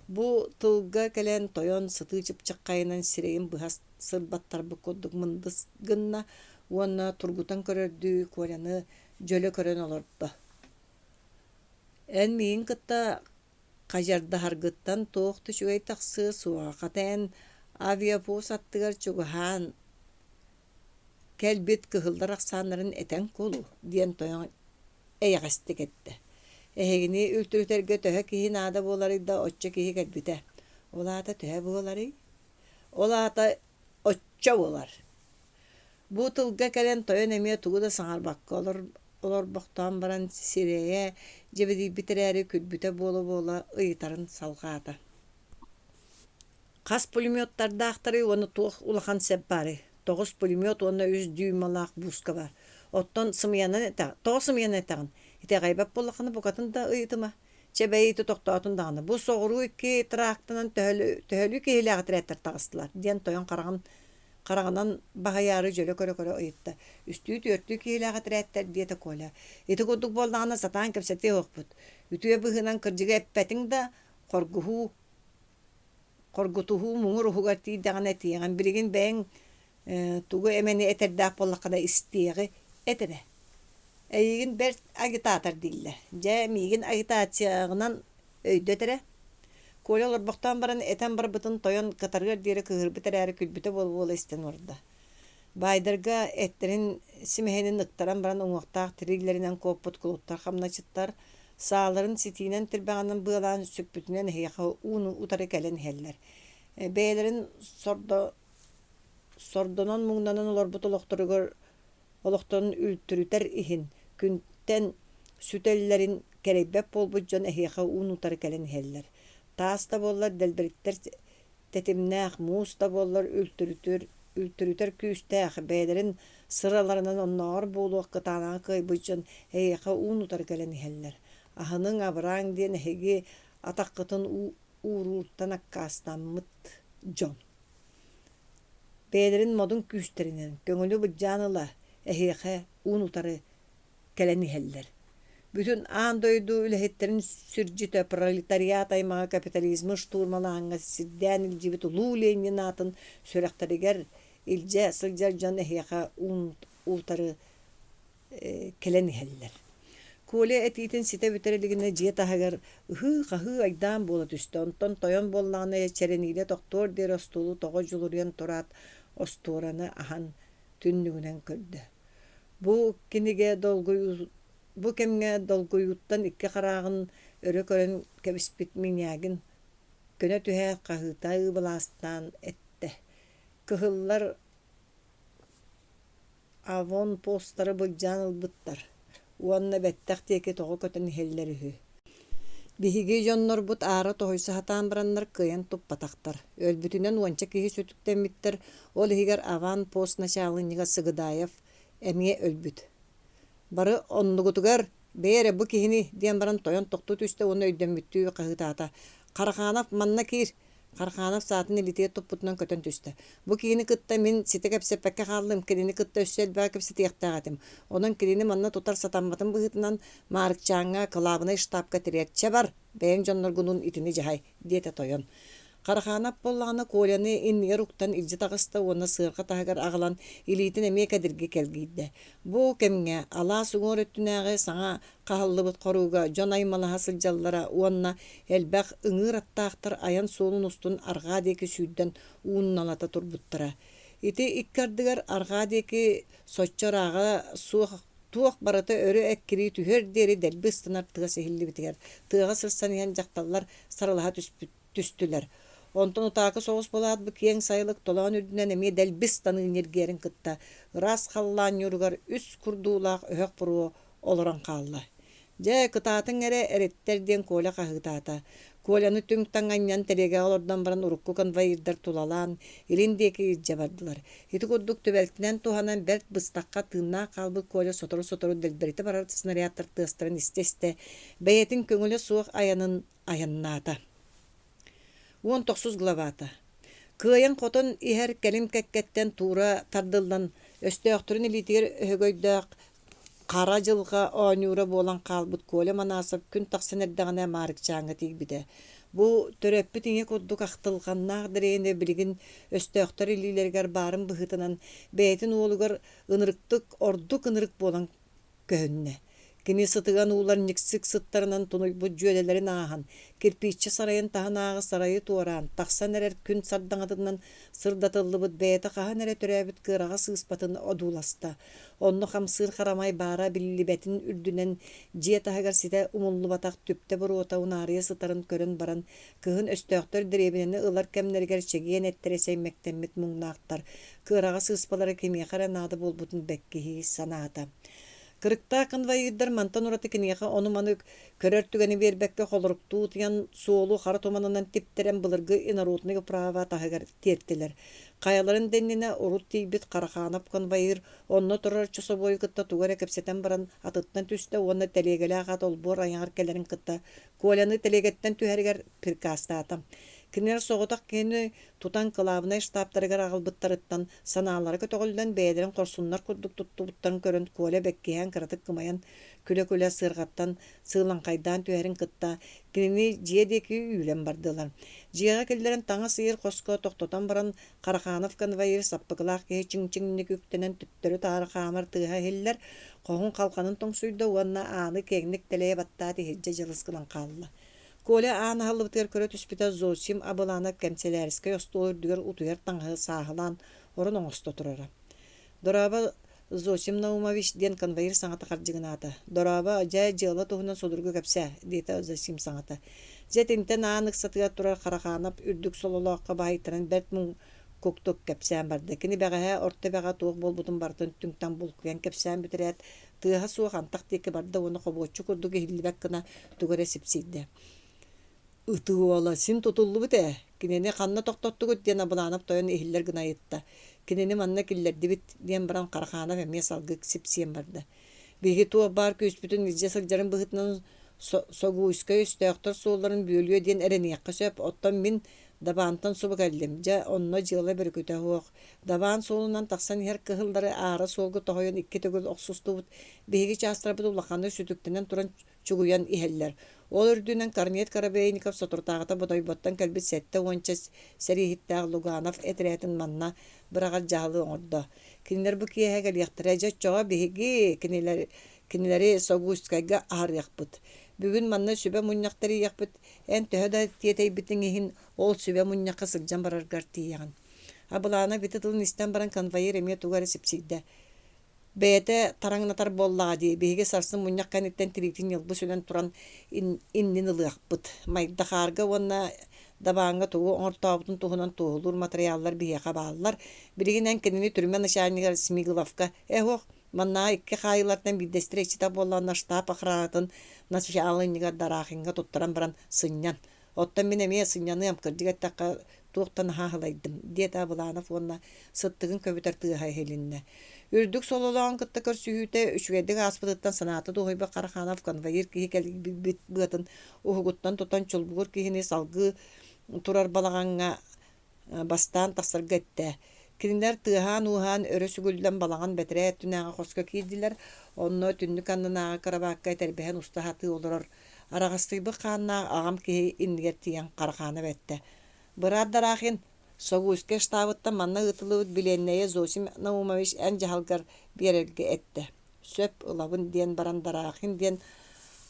Бу тылга келен тойон сытыы чыпчаккайынан сирэйин быһас сырбаттарбы курдук мындыс гынна уонна тургутан көрөрдүү Коляны жөлө көрөн олордо. Эн миин кытта кажардаһаргыттан тоохту чугай тахсы суахатен авиапоос аттыгар чугаһаан келбит кыһылдар ахсааннарын этен кулу диэн тойон эйэҕэстик этте. Эһигини үлтүрүтэргэ төһө киһи наада буолары да оччо киһи келбите. Олаата төһө буолары, олаата оччо буолар. Бу тылга келен тойон эмиэ тугу да саҥарбакка олорбохтоон баран сирее жебедийбитерээри күлбүтэ буола ыйытарын салгаата. Хас пулеметтардаахтары уону туох улахан сеп бары. 9 пулемет уонна 3 дюймалаах буска бар. Оттон сымыянан этагын. Ите гайбап боллаханы букатын да ыйытыма. Чебейти токтоотун даганы. Бу соғуру 2 трактынан төһөлү киһилээҕитирээттэр тагыстылар. Диэн тойон караганан баһаяры жөлө көрө ыйытта. Үстүү төртүү киһилээҕитирээттэр диэте Коля. Ити курдук болдаҕына сатаан кепсетии охпут. Үтүө быһынан кырдьыга эппэтиң да коргутуһуу муңур уһугар тиийдэҕин этиэҕин билигин бэйэҥ тугу эмени этердээх боллаххына истиэҕи этере. Эйигин бер агитатор дилле. Жа мигин агитацияғынан өйдөтере. Коля олорбохтан баран этен барбытын тойон катаргар диэри кыһырбытерээри күлбүтэ буола истен орда. Байдырга эттерин симэһинин ыктаран баран уҥуохтаах тириллеринен куоппут кулуттар хамначыттар сааларын ситиинен тирбэҕинэн быалаан сүппүтүнэн эһиэхэ uuну утары кэлэн иһэллэр. Бэйэлэрин сордонон муҥнанан олорбут олохторун үлтүрүтэр иһин күнтэн сүтэллэрин керейбэп болбут дьон эһиэхэ uuну утары кэлэн иһэллэр. Таас да боллар дэлбэриттэр тетимнээх, муус да боллар үлтүрүтэр күүстээх, бэйэлэрин сыраларынан онноор буолуох кытаанаҕа кыайбыт дьон эһиэхэ uuну утары кэлэн иһэллэр. Аһының абырааҥ диэн эһиги атаххытын uuruuттан аккаастааммыт дьон. Бэйэлэрин модун күүстэринэн көҥүлү быдьааныла эһиэхэ uuну утары кэлэн иһэллэр. Бүтүн аан дойду үлэһиттерин сүржүтэ пролетариат аймаҕа капитализмы штурмалааҥҥа сирдээн илдьибит улуу Ленин сүрэхтэригэр илдьэ сылдьар дьон эһиэхэ uuну утары кэлэн иһэллэр. Коля этиитин сите бүтерилигине дьиэ таһыгар ыһыы-хаһыы айдаан буола түстэ. Онтон тойон боллаҕына черениилэ тохтуор диэри остуолу тоҕо дьулуруйан тураат остуораны аһан түннүгүнэн көрдө. Бу киниге долгуй бу кемге долгуйуттан икки хараагын өрө көрөн кебиспит минягин көнө түһэ кахытай быластан этте. Кыһыллар авон постары былжаан ылбыттар. Уанна бэттэх тиэки тоҕо көтөн иһэллэрүһү. Биһиги дьоннорбут аара тоһойса хатаан бараннар кыйан туппатахтар. Өлбүтүнэн уонча киһи сөтүктэммиттер, ол иһигэр аван пост начальнигы Сыгыдаев эмиэ өлбүт. Бары оннугутугар бээре бу киһини диэн баран тойон тохту түстэ уну өйдөммүттүү каһыtaата. Караханов манна киир. Караханов саатын илитие туппутунан көтөн түстэ. Бу киһини кытта мин сите кэпсеппекке хааллым, кирини кытта өссел баа кэпсетиэхтаагатым. Онон кирини манна тутар сатамматын быһытынан Маарыкчаанга кылаабына штабка тириэтче бар. Бэйэн дьонноргунун итини жаһай диэте тойон. Караханов боллааны Коляны иннигер уктан илжи тагыста уонна сыырга таһыгар агалан илиитин эмиэ кэдирги келгиидде. Бу кемге алаа сугуор өттүнээҕи саҥа хаһаллыбыт хоруuга дьон аймалаһа сылдьаллара уонна элбэх ыҥыыр аттаахтар аян суолун устун аргаа диэки сүүрдэн уунналата турбуттара. Ити иккардыгар аргаа диэки соччорааҕа туох барыта өрө эккири түһөр диэри дэлби ыстынар тыга сиһиллибитигэр. Тыга сырсан иһэн дьахталлар сарылаһа түстүлэр. Онтон утаакы соҕус болаат бу киэң сайылык толоон үрдүнэн эмиэ дэлбис таныынньергиэрин кытта ырас халлаан юругар үс курдуулаах өһөх буруу олорон хаалла. Дьэ кытаатын эре эриттер диэн Коля каһыытаата. Коляны түң таҥанньан телеге олордон баран урукку конвоирдар тулалаан илин диэки илдьэ бардылар. Ити курдук төбэлтинэн туһанан бэрт быстакка тыыннаах хаалбыт Коля сотору дэлбэрите барар снарядтар тыастарын истесте бэйэтин көҥүлэ суох аянын аяннаата. 19 главата. Кыайан хотон иһэр кэлим кэккэттэн тура тардылдан өстөөхтөрүн илитигер өһөгөйдөөх кара жылга ойуургэ буолан хаалбыт Коля манаасып күн тахсанердэҕинэ Маарыкчаанга тиигбите. Бу төрөөбүт иҥэ курдук ахтылганнаах дирэйинэ билигин өстөөхтөр илиилэригэр баарын быһытынан бэйэтин уолугар ынырыктык ордук ынырык буолан көһүннэ. Кини сытыган уулар никсик сыттарынан тунуйбут жүөлелерин аахан, кирпиччи сарайын таһанааҕы сарайы туораан, тахсан эрэр күн сардаҥатынан сырдатыллыбыт бэйэте хаһан эрэ төрөөбүт кыараҕа сыыспатын одууласта. Онно хамсыыр харамай баара биллибэтин үрдүнэн дьиэ таһыгар ситэ умуллубатах түптэ буруота унаарыйа сытарын көрөн баран кыһын өстөөхтөр дэриэбинэни ылар кэмнэригэр чэгиэн эттересэймэктэммит муҥнаахтар. Кыараҕа сыыспалары кимиэхэрэ наада буолбутун бэккиһии санаата. Кырыкта конвоирдар мантан ураты кинеха ону маны көрөртүгени бербекке холоруктуу тиян суолу хара томанынан типтерен былыргы инарутныгы права таһыгар тиертилер. Каяларын деннине урут тийбит Караханов конвоир онно турар чусобой кытта тугара кепсетен баран атыттан түстө онно телегелаага толбор аяңар келерин кытта Коляны телегеттен түһәргәр прикастаата. Кинер соҕотах кини тутан кылаабына штабтарыгар агалбыттарыттан санаалары көтөҕөлдөн бэйэлэрин корсуннар курдук туттубуттарын көрөн Коля бэккиһэн кыратык кымайан күлө-күлө сыргаттан сыылаңкайдаан түһэрин кытта кинини дьиэ диэки үүлэн бардылар. Дьиэҕэ киллэрин таҥа сыйыр хоско тохтотон баран Караханов конвоир саппыгылаах киһи чиҥ-чиҥни күктенэн түттөрү таары хаамар тыыһа хиллэр хоһун халканын тоҥсуйда уонна ааны кээгник телэйэ баттаати хиджэ жылыскынан хаалла. Коля ааны халлыбытыгар көрө түспүтэ зоосим абылаана кэмселээрискэ остуол үрдүгэр утуяр таҥаһы сааһылаан орон оҥосто турара. Дораба Зосим Наумович диэн конвоир саҥата хардьыгынаата. Дораба дьэ дьыала туһунан содургу кэпсэ диэте Зосим саҥата. Зэтинтэн ааны ыксатыгар турар Караханов үрдүк сололоохха баһыйтаран бэрт муҥ куктук кэпсээн барда. Кини бэҕэһэ орто бэҕэ туох болбутун бартын түҥтан булкуян кэпсээн бүтэрээт тыаһа суох антах диэки барда уону хобуоччу курдугу хиллибэк гына тугара сипсийдэ. Ытыуола син тутуллубут кинени ханна тохтоттугут диэн абылаанап тойон иһиллэр гынайытта. Кинени манна киллэрдибит диэн баран Караханов эмиэ салгык сипсиэн барда. Биһиги туох баар күүспүтүн илдьэ сылдьарын быһытынан согууйска өстөөхтөр суолларын бүөлүө диэн эрэниэххэ сөп оттон мин дабаантан субу кэллим дьэ онно дьыала бүркүтэ хуох. Дабаан суолунан тахсан иһэр кыһыллары аара суолгу тоһойон икки төгүл охсустубут биһиги чаастарбыт улаханы сүтүктенен туран чугуян иһэллэр. Ол үрдүнэн Корнет Карабейников сотуртаагата бодойботтан кэлбит сэтте уонча сэрии Луганов этерэтин манна бырагар жаалы оҥордо. Кинилэр бу киэһэ гэлиэхтэрэ дьоччоҕо биһиги кинилэри согуускайга аарыахпыт. Бүгүн манна сүбэ мунньахтарыйахпыт. Эн төһө да тиэтэйбитиң иһин ол сүбэ мунньахха сылдьан бараргар тиийэҕин. Абылаана бити тылын истэн баран конвоир эмиэ тугары сипсийдэ. бэйэтэ тараңнатар боллаға дии, биһиги сарсын муньяк кэнниттэн тиритин йылбы сүлэн туран иннин ылыахпыт. Майдахаарга уонна дабааңга тугу оҥортообутун туһунан туһулуур материаллар биһиэхэ бааллар. Билигинэн кинини түрмэ начальнигар Смигловка эһуох маннаа икки хаайылартан биддестиречита боллаанна штаб охраатын начальнигар дараахинга туттаран баран сыннян. Оттан мен эмиэ сынняныам кырдьыгаттакка туохтан хаахылайдым. Диэта Буланов уонна сыттыгын көбүтэр тыаһа хелинне. Үрдүк сололоон кытта көрсүүтэ үчүгэдик аспытыттан санааты дуһуйба Караханов конвоир киһи келбит быатын уһугуттан тутан чулбугур киһини салгы турар балаганга бастаан тахсаргатта. Кинилер тыаһаан уһаан өрө сүгүллэн балаган бэтерэ түнэҕэ хоска киирдилэр, онно түннүк аннынааҕа карабаакка тербэһэн устахаты олорор. Арагастыйбы хааннаах агам киһи иннигэр тиийэн Карахана бэтте. Быраар дараахин Согуйске штабытта манна ытылыбыт биленнее Зосим Наумович эн жаһалгар биэрэргэ этте. Сөп ылабын диэн баран дараахин диэн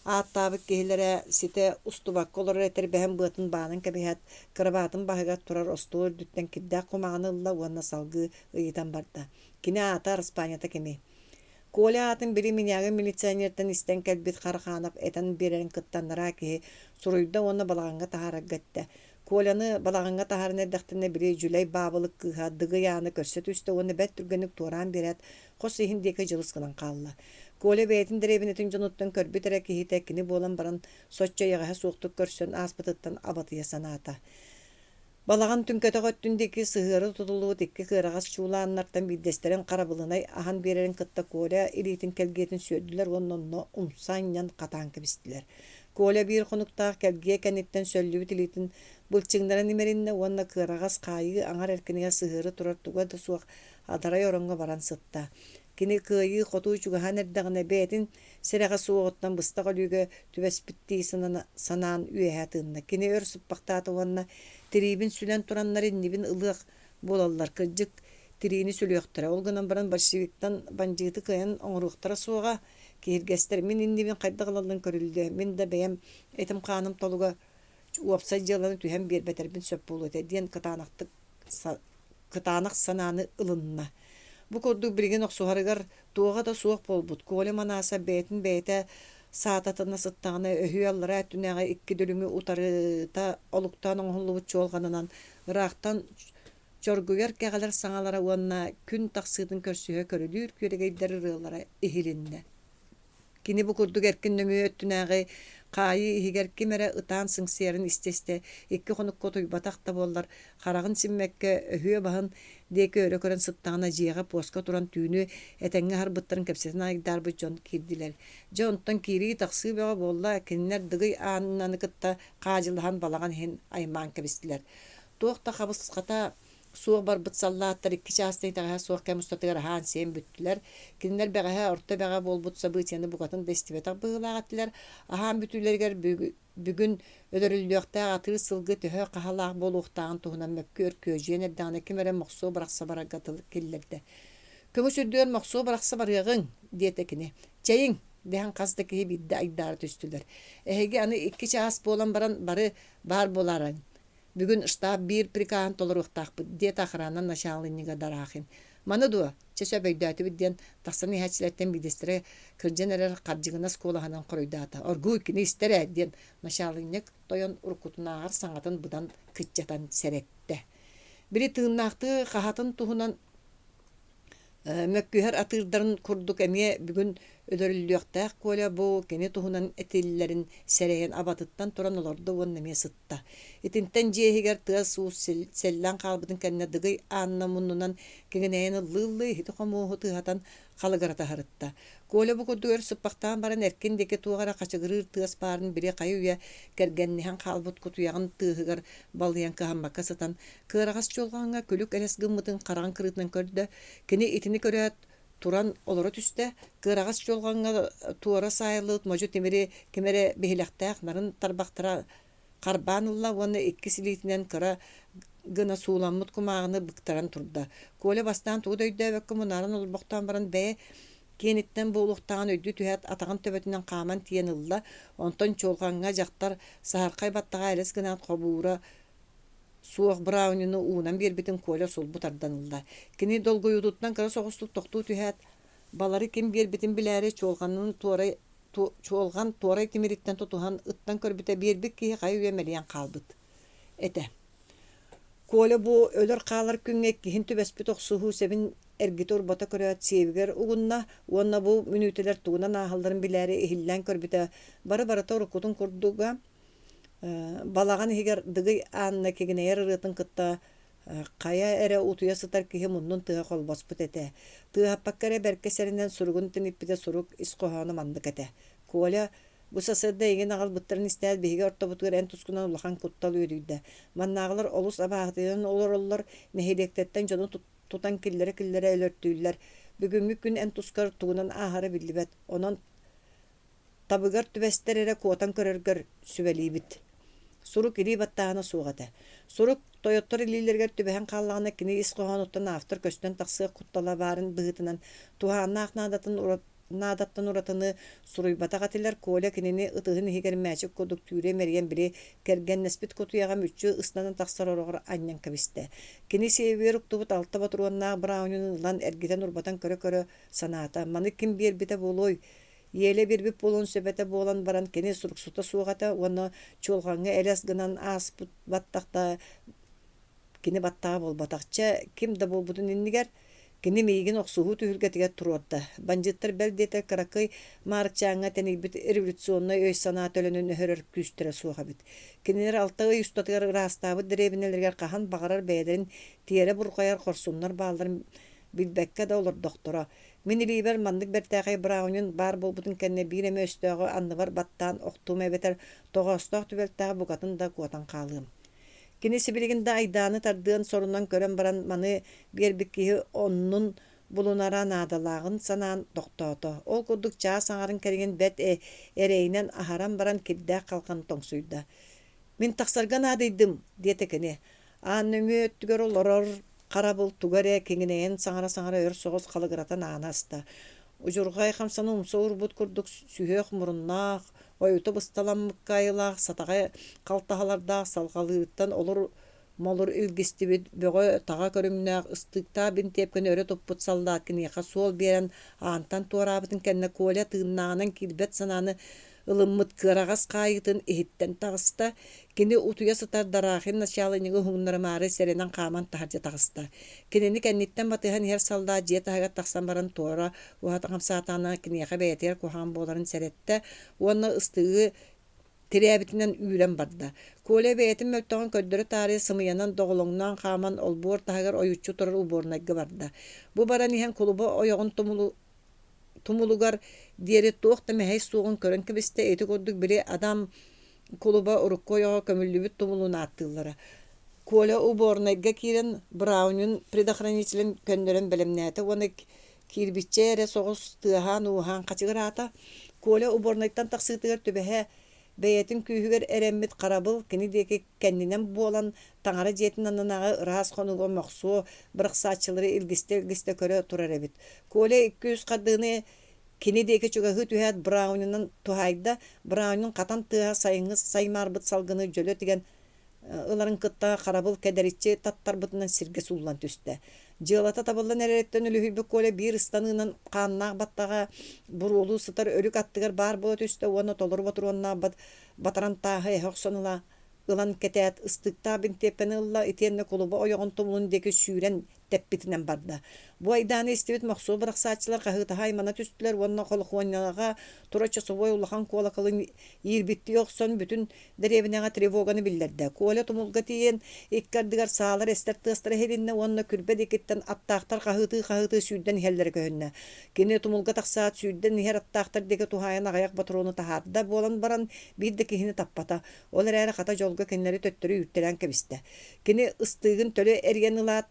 ааттаабыт киһилэрэ сите устубакка олорор этербэһэн быатын баанын кэбиһэт кырабаатын баһыгар турар остуор дүттэн киддээх кумаҕаны ылла уонна салгы ыйытан барда. Кини аата Распаньята кеми. Коля атын бiri минягы милиционерден истен кэлбит Караханов этен берерин кыттаннара киһи суруйда уонна балаганга таһаараггатта. Коляны балаганга таһарын эрдэхтэнэ бiri Жүлей баабылык кыыһа дыгы яаны көрсөт үстө уонна бэт түргэнник туораан берет хос иһиндиэки жылыскынан хаалла. Коля бээтин дэребинетин дьонуттан көрбүтэрэ киһитэ кини буолан баран соччо ягаһа суохтук көрсөн ааспытыттан абатыя санаата. Балаган түнкөтөгөттүндеки сыһыры тутулуут икки кыырагас чуулааннартан биддестерен карабылынай ахан берерин кытта Коля илиитин келгиэтин сүөдүлэр оннонно умсааньян катаан кэбистилэр. Коля биир хонуктаах келгие кэнниттен сөллүбүт илиитин былчыҥнара нимеринне уонна кыырагас хаайыы аңар эркинигэ сыһыры турар туга да суох адарай ороҥҥо баран сытта. Кини кыайыы хотуу чугаһан эрдэҕинэ бээтин сэрэҕэ суоҕуттан быстак олүүгө түбэспиттии санаан үөһэ тыынна. Кини өр сыппахтаата уонна тириибин сүлэн тураннар иннибин ылыах буолаллар кырдьык тириини сүлүөхтэрэ. Ол гынан баран большевиктан банжыыты кыайан оҥоруухтара суоҕа кииргэстэр мин иннибин хайдағалалын көрүлдү. Мин да бэйэм этим хааным толуга уопсай дьыланы түһэн биэрбэтэрбин сөп буолуота диэн кытаанах санааны ылынна. Бу курдук билигин охсуһарыгар туоҕа да суох болбут. Коля манааса бээтин бэйэтэ саататына сыттаҕына өһүө аллара түнэҕэ икки дөлүҥү утарыта олуктаан оҥоһуллубут чуолҕанынан ыраахтан чоргуйар кэҕэлэр саҥалара уонна күн тахсыытын көрсүһө көрүлүүр күөрэгэйдэр ырыалара иһилинне. Кини бу курдук эркин нөмүө түнэҕи хаайы иһигэр кимэрэ ытаан сыңсыйарын истесте икки хонукко туйбатахта буоллар харагын симмэккэ өһүө баһын диэки өрө көрөн сыттаҕына дьиэҕэ поска туран түүнү этэҥҥэ харбыттарын кэпсэтин айдарбыт дьон киирдилэр. Дьонтон киирии тахсыы бэҕэ буолла кинилэр дыгый ааннаны кытта хаадьылаһан балаган иһин аймаан кэбистилэр. Туохта хабысхата суох барбыт саллааттар икки чаастайдаҕаһа суох кэмустатыгар хаан сиэн бүттүлэр. Кинилэр бэҕэһэ орто бэҕэ болбут Сабыытьяны бугатын дестибэтах быһылааҕаттылэр. Аһаан бүтүүлэригэр бүгүн өлөрүллүөхтээх атыы сылгы төһө хаһалаах болуухтаҕын туһунан мөккү өркүөжүөн эрдэҕинэ кимэрэ мохсуу барахса барагатыл киллэрдэ. Көмүс үрдүөр мохсуу барахса барыаҕыҥ диэтэ кини. Чэйиҥ дэһэн хас да киһи бидде айдаары түстүлэр. Эһиги аны икки чаас буолан баран бары баар болараң. Бүгүн штаб биир прикаһын толоруохтаахпыт диэт охранан начальнигы дараахын. Маны дуа чөсө бөйдөөтүбүт диэн тахсаны хачилеттен бидестере кырдьан эрэр харжыгына сколаһынан коройдаата. Оргуу кини истерэ диэн начальник тойон уркутунааҕар саҥатын быдан кытчатан сэретте. Бiri тыыннаахты хаһатын туһунан mökküher atırdarın kurduk emiye bugün ödörüllüyöktəq Koля bu keni tuhunan etillerin sereyen abatıttan turan olordu on emiye sıtta. Etinten jehiger tığız su sellan kalbıdın kendine dıgı annamunundan kegeneyen lıllı hiti komuhu tığatan kalıgarata harıtta. Koля bu kudur sıppaktan baran erkindeki tuğara kaçıgırır tığız barın biri kayuya kergennihan kalbıt kutuyağın tığıgar balyayan kıhammakka satan. Kırağız çolğanğa kölük eles gımmıdın karan kırıtından kördü. Keni itini körüat turan olora tüste. Kırağız çolğanğa tuğara sayılıt mocu temiri kemere behilaqtaq narın tarbaqtara karbanılla onu ikkisiliğinden kıra gına suulanmıt kumağını bıktaran turda. Koля bastan tuğda öydü ve kumunarın olboktan baran be kenitten boğuluqtağın öydü tühet atağın töbetinden qaman tiyen ılla. Ondan çolğanğa jaqtar saharqay battağa eles gına qobuğura suuq braununu uğunan bir bitin Koля sol butardan ılla. Kini dolgoyuduttan kıra soğustuk toqtu tühet Балары ким бербитин биләре чолган туорай тимириттен тутухан ыттан көрбүтэ бербик киһи хай үемелиен калбыт. Эте. Коля бу өлөр каалар күнгө киһин түбәспит оксуһу себин эргит урбата көрөт сиебигер угунна, уонна бу мүнүтелер тугунан аһалларын биләре ихиллән көрбүтэ бары урукутун курдуга балаган хигер дыгый анна кегенер рытын кытта кая эре утуя сытар киһи муннун тыа колбоспут эте. Тыаппаккаре беркесеринен суругун тиниппите сурук искоханы мандык эте. Коля бу сасырда еген агал буттарын истәт биһиге ортобутугар эн тускунан улахан куттал үйрүйдө. Маннағылар олус абаатыдан олор нэһилиэккэттен жону тутан киллере өлөртүүлөр. Бүгүнкү күн эн тускар тугунан ахары биллибет. Онон табыгар түбәстер эре куотан көрөргөр сүбелибит. Сурук ири баттаана сугата. Сурук Тойоттор илилергер түбәһен каллагына кини искохануттан автор көстөн таксы куттала барын быһытынан туһааннаах наадаттан уратыны суруйбатагатылар Коля кинини ытыһын хигермәчик кодук түйре мерген бири керген неспит котуяга мүччү ыснанан таксар орогор аннян кабисте. Кини север уктубут алта батруаннаах браунын лан эргитен урбатан көрө санаата. Маны ким бербите болой. Еле бирбип болон сөбете болан баран кини суруксута сугата оны чолганга элес гынан аспут баттакта кини баттаа болбатакча кимде болбутун иннигер кини мейген оксугу түһүлгетиге туротта. Бандиттар белдете каракый Маарыкчаанга тенибит революционер өй санаа төлөнүн өһөрөр күстөрө сугабыт. Кинилер алтыгы юстатыгар растабы деребинелерге кахан багарар бэдерин тиере буркаяр корсуннар бааларын билбекке да олор доктора. Минилибер мандык бертагай браунын бар болбутун кенне биреме өстөгө анны бар баттан октуме бетер тогосток түбелтагы бугатын да куотан калым. Кинеси билигинде айдааны тардыан сорунан көрөн баран маны бербик киһи оннун булунаран адалагын санаан доктоото. Ол курдук чаа саңарын кереген бет эрейинен ахаран баран кирдэ калкан тоңсуйда. Мин таксарган адыйдым диете кини. Аннөңү өттүгөр олорор карабыл тугаре кеңинен саңара өр согос калыгырatan анаста. Ужургай хамсаны умсуур бут курдук сүйөк муруннаах ойуты бысталаммыккайылаах сатагай калтахаларда салгалыыттан олор молур илгистибит бөгө тага көрүмнээх ыстыкта бин тепкен өрө топпут салдаат киниха суол берен аантан туарабытын кенне Коля тыыннаанан килбет сананы ылыммыт кырагас кайытын ихиттен тагыста кини утуя сытар дарахин началыйнıгы хуңнарымары серенен каман тахаржа тагыста. Кинини кенниттен батыхан хер салда жет агат таксан баран туара уата хамсаатана киниха бетер кухан боларын серетте уонна ыстыгы тирәбитинен үйрен барда. Коля бетин мөлтөгөн көддөрө тары сымыянан доголоңнан каман олбуор тагыр оюччу турар уборнайгы барда. Бу баран иһен клубу ойогун тумулугар диэри туохта мэхэй суогун көрөн кебисте эти көрдүк бири адам клуба уруккойого көмүллүбүт тумулуун аттыыллара. Коля уборнайга кирен браунын предохранителин көндөрөн белемнээте уоны кирбиччере согус тыахан ухан качыгырата. Коля уборнайттан таксыытыгар түбэхэ бэйэтин күүһүгэр эреммит карабыл кини диэки кэннинен буолан таңара жиэтин аннанага ыраас хонуго мохсуо бырыксаачылары илгисте көрө турар эбит. Коля 200 кадыны кини диэки чугаһы түһэт браунынан тухайда браунын катан тыа сайыңыз саймарбыт салгыны жөлө тиген ыларын кытта карабыл кедериччи таттарбытынан сирге суллан түстэ. Жылата табылдан эреттен үлүһүлбү Коля бир ыстанынан каннаах баттага бурулуу сытар өрүк аттыгар бар болот үстө уонна толорбо туруанна батаран тааһы эхоксонула ылан кетэт ыстыкта бин теппен ылла итиэнне клуба ойогон тумулун деки сүүрен теппитинен барда. Бу айдааны истибит махсуу быраксаачылар каһыта хаймана түстүлөр уонна колохуоннага тура часовой улахан колакылын ийирбитти оксон бүтүн деребинега тревоганы биллерде. Коля тумулга тиен иккардыгар саалар эстертыыстар херинне уонна күрбе дикиттен аттаахтар каһыты сүүдден хеллер көһүннө. Кини тумулга таксаат сүүдден хер аттаахтар деке тухайын агаяк батрону тахарда болан баран бирде кихини таппата. Олар әрі ката жолга кеннери төттөрү үттерен кебисте. Кини ыстыгын төлө эрген ылаат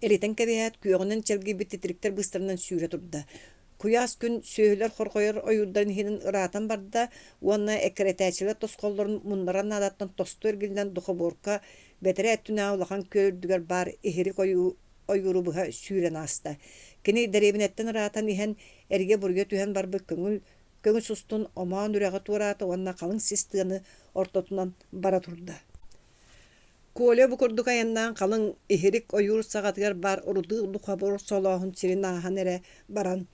эритен кебият күйөгүнөн челги биттитириктер быстарынан сүүрө турда. Куяс күн сөөлөр хоркойор оюдарын хинин ыраатан барда уонна экретечилер тосколлорун муннаран адаттан тосту эргилден духоборка бетере әттүнә улахан көрдүгөр бар ихирик ойурубуга сүүрен аста. Кини деребинеттен ыраатан иһен эрге бурге түһен барбы көңүл сустун омаан үрәгә тураата уонна калың систыганы ортотунан бара турда. Коля bu kurduk ayandan kalın ehirik oyur sağatıgar bar urudu luqabor solahun sirin ahan ere baran.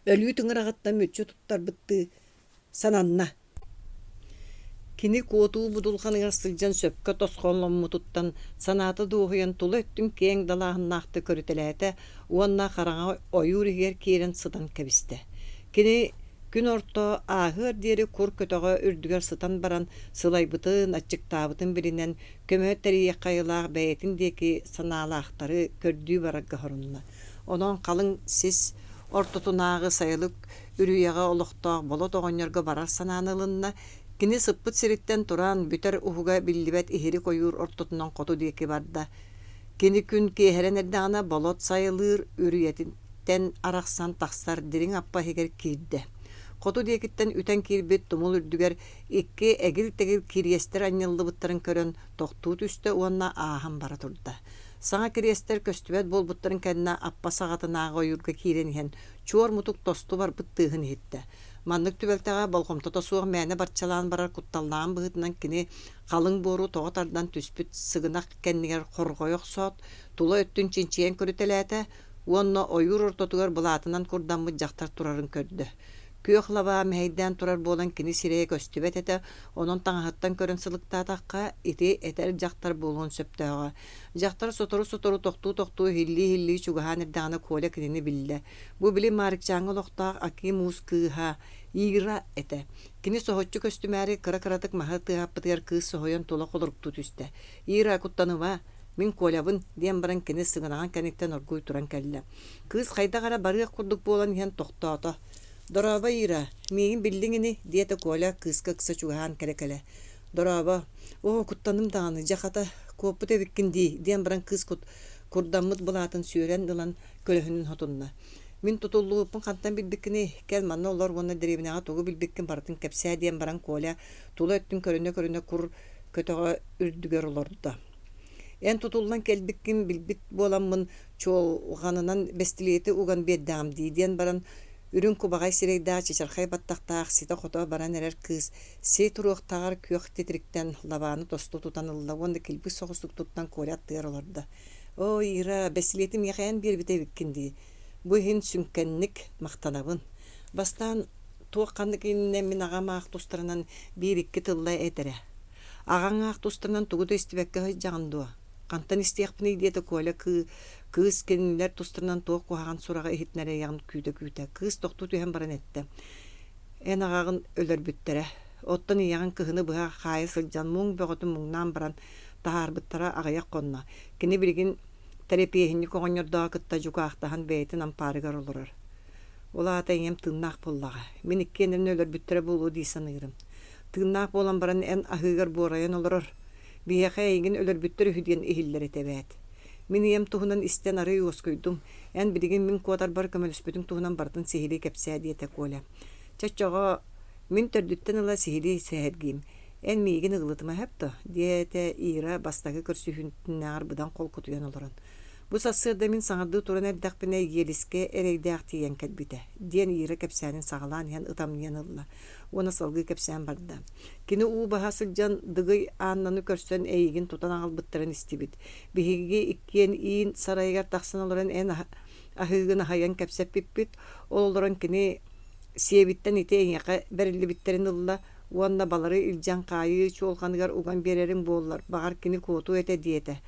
Ölüyü tüngür ağıtta mütçü tuttar bitti sananna. Kini kotu budulğanıgar sılcan söpke tosqonlommu tuttan sanatı doğuyan tulu öttün keң dalahın nahtı körütelete uanna qarağa oyur eger keren sıdan kebiste. Kini gün orta ahır deri kur kötöge ürdüger sıtan baran sılaybıtın açıktabıtın birinden kömöteri kayılaq beyetindeki sanalaqtары kördüğü baragga horunna. Onun kalın siz ortotunağı sayılık ürüyağa oluqtaq bolo toğonyorga barar sananılınna kini sıppıt siritten turan büter uhuga billibet ihiri koyur ortotunan kotu deki barda. Kini gün keheren erdağına bolot sayılır ürüyetinden araqsan taqsar dirin appa heger kirde. Kotu dekitten üten kirbet tumul ürdüger ekki egil tegil kiryester anyıllı bıttарын körön toqtuut üste uanna ahan bara turda. Sağa kiryester köstübet bol bıttарын kendine appa sağatına oyurga kirenihen çuor mutuk tostu var bıttığın hitte. Manlık tübeltağa balqomta tosuğ mene barçalan barar kuttallan bıhıtından kini qalın boru toğatardan tüspüt sığınak kenniger qorgoyoq sot tula öttün çinçiyen körütelete uanna oyur ortotugar bulatından kurdanmı jaktar turarın kördü. Köxlaba meheyden turar bolan kini sireye köstübet ete, onun taŋahattan körün sılıkta taqqa iti eter jaktar bolun söptöğü. Jaktar sotoru toqtu hilli çugahan erdağına kola kinini bildi. Bu bili Mаарыкчаан oloqtaq aki mus kıha ira ete. Kini sohotçu köstümeri kıra-kıratık mahı tıhapıtıgar kız sohoyan tola qoluruptu tüste. Ira kuttanıva, min kolabın diyen baran kini sığınağın kanikten orguy turan kelle. Kız qayda qara barıya kurduk bolan hen toqtata. Doraba ira, miğin bildiğini diyete kola kıska kısa çugahan kele. Doraba, o kuttanım dağını, jakata koput evikkin diyen baran kız kurdamıt bulatın süren dilan kölöhünün hotunna. Min tutulluğupun kantan bilbikini kelmanna olar vonna derebinağa togu bilbikkin baratın kepsaya diyen baran kola tula öttün körüne kur kötöge ürdüger olordu da. En tutullan kelbikkin bilbik bolamın çoğanınan bestiliyeti ugan beddam diyen baran ürün kubagay sireyda çeçarxay battaqtaq sita xoto baran erer kız sey turuqtağar kök tetrikten labanı tostu tutanılda onda kelbik soğusluk tuttan kola attığar olordu. O ira besiliyetim yaqayan bir bite bikkindi. Bu hin sünkenlik maqtanabın. Bastan tuğanlık inne min ağama aqtustarından bir iki tılla etere. Ağaң aqtustarından tuğuda istibekke jağındıwa. Kantan istiyaqpını diyete kola kız kendiler tustarından tuğ kuhağın surağa ehitnere yağın küyde. Kız toqtu tühen baran etti. En ağağın öler büttere. Ottan yağın kıhını bıha xayı sılcan muң böğütün muңnan baran tahar bıttara ağayak qonna. Kini bilgin terapiyahinni koğonyordağı kıtta juqaqtahan beytin amparıgar olurar. Ola atayem tığnaq bollağa. Min ikkenlerin öler büttere bolu deysan ığırım. Tığnaq bolan baran en ahıgar borayan olurar. Biyaqa egin öler büttere hüdiyen ehiller etebet. Min yem tuhunan isten arı yoskoydum. En bilgin min kodar bar kömölüspütün tuhunan bartın sihiri kepsaya diyete kola. Çaçağa min tördütten ıla sihiri sehergiyim. En miyigin ığılıtıma hep da diyete ira bastaki körsühüntüne arbudan kol kutuyan oluran. Bu sasırda min sağırdığı turan erdaqpine yeliske ereydaq tiyen kelbite. Diyen ira kepsanin sağlan yan ıtamlayan ılla. Ona salgı kepsan barda. Kini uğu bahasılcan dıgıy annanı körsen eygin tutan ağılbıttıran istibit. Bihigi ikkiyen iyin saraygar taqsan oluran en ahıgını hayan kepsep bipbit. Oluran kini siyebitten ite en yaqa berilli bitterin ılla. Uanna baları ilcan qayı çoğulkanıgar ugan bererin bollar. Bağar kini kotu ete diyete.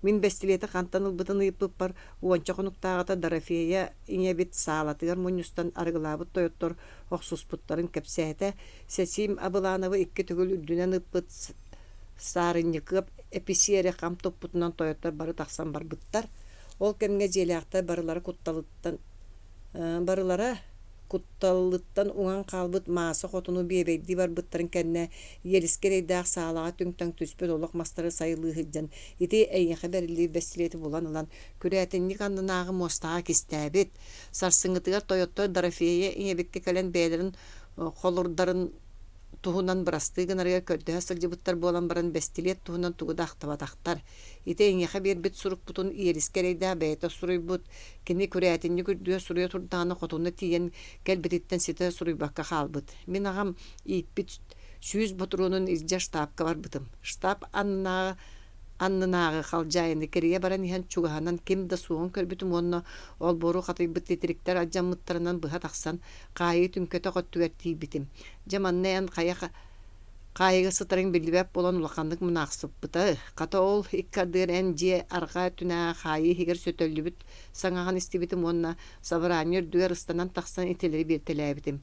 Min bestiliyete kantanıl bıtını yıpıp bar. Uança konuktağıta darafiyaya inebit sağlatıgar. Munyustan argılabıt toyottor oqsus putların kepseyete. Sesim abılanıvı ikki tügül ürdünen ıpıt sarın yıkıp episiyere kam topputunan toyottor barı taqsan bar bıttar. Ol kemge jeliyakta barılara kuttallıttan uğan qalbıt masa xotunu bebeydi var bıttарын kenne yeliskereydaq sağlağa tüngtang tüspet olaq mastары sayılığı hıccan. Iti eyyağı berili bestiliyeti bulan ulan küretenlik andanağı mostağa kistebit. Sarsıngıtıgar toyottor darafiyeye inebekke kelen beylerin xolurdarın tuhunan bırastığın araya kördü hasılcı bıttar bolan baran bestiliyet tuhunan tuğuda aqtabataqtar. Ite enyaqa bir bit suruk butun yeliskereyda beyta suruy but kini küreyatinni kürdüye suruya turdağını xotunu tiyen gel bititten site suruy bakka xalbıt. Min ağam iyip bit 100 boturunun izca ştabka var bıtım. Ştab anna аннынаагы халжайыны керие баран иһэн чугаһанан ким да суон көрбүтүм онно ол бору хатыйбыт тетириктер аджаммыттарынан быха таксан кайы түнкөтө коттугар тийбитим жаманнаян кайыгы сытарың билбеп болон улакандык мунааксыппыта ката ол иккардыр энже арга түнаа кайы хигер сөтөллүбүт саңаган истибитим онна собрание дүгер ыстанан таксан ителери бертелебитим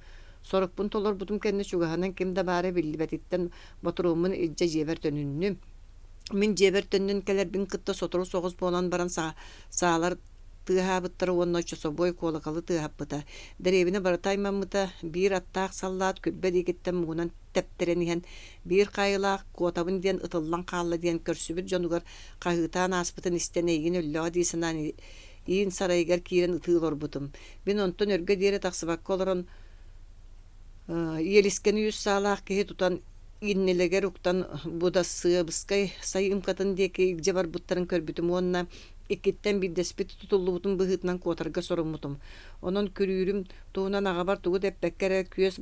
сорукпун толорбутум кенне чугаһанан ким да баары билбетиттен ботурумун ижже жебер төнүннү Мин жебер төннүн келербин кытта сотору соғыз болан баран саалар тыахабыттар онно чособой колокалы тыахаппыта. Деребине баратаймаммыта бир аттаах саллаат күрбе дегеттен мугунан тептерениген бир кайылаах куотабын диен ытыллан каалла диен көрсүбүт жонугар кайытаан аспытын истен эйгин өллөҕө диисинан иин сарайгар киирен ытыылорбутум. Бин онтон өргө диэре тахсыбакка олорон иелискен үйүс саалаах киһи тутан иннелегер уктан будасы быскай сайым катын деки игже бар буттарын көрбүтүм онна иккиттен биддеспит тутуллубутум быһытынан куотарга соруммутум. Онон күрүүрүм туунан агабар тугу деппеккере күөс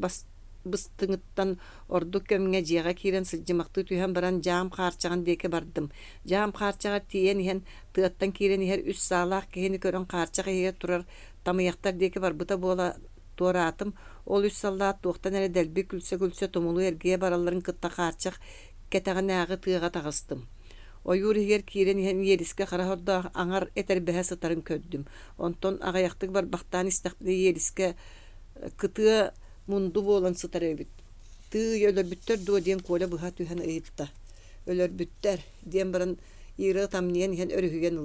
быстыңыттан орду көмүңе жиэҕэ киирен сылдьымакты түйэн баран жаам хаарчаган деке бардым. Жаам хаарчага тиен иһэн тыаттан киирен иһэр үс саалаах киһини көрөн хаарчага иһэ турар тамыяктар деке барбыта буола туораатым ол үс саллаат туохтан эре дэлби күлсө тумулу эргие баралларын кытта хаарчак кетеганаагы тыага тагыстым. Ойуургэр киирен иһэн иелиске харахорда аңар этербэһэ сытарын көддүм. Онтон агаяктык бар бахтаан истахпыты иелиске кытыа мунду болан сытарыбыт. Тыы өлөрбүттөр дуо диэн коля быха түһэн ыйытта. Өлөрбүттер диэн баран иыры тамниен иһэн өрүһүнен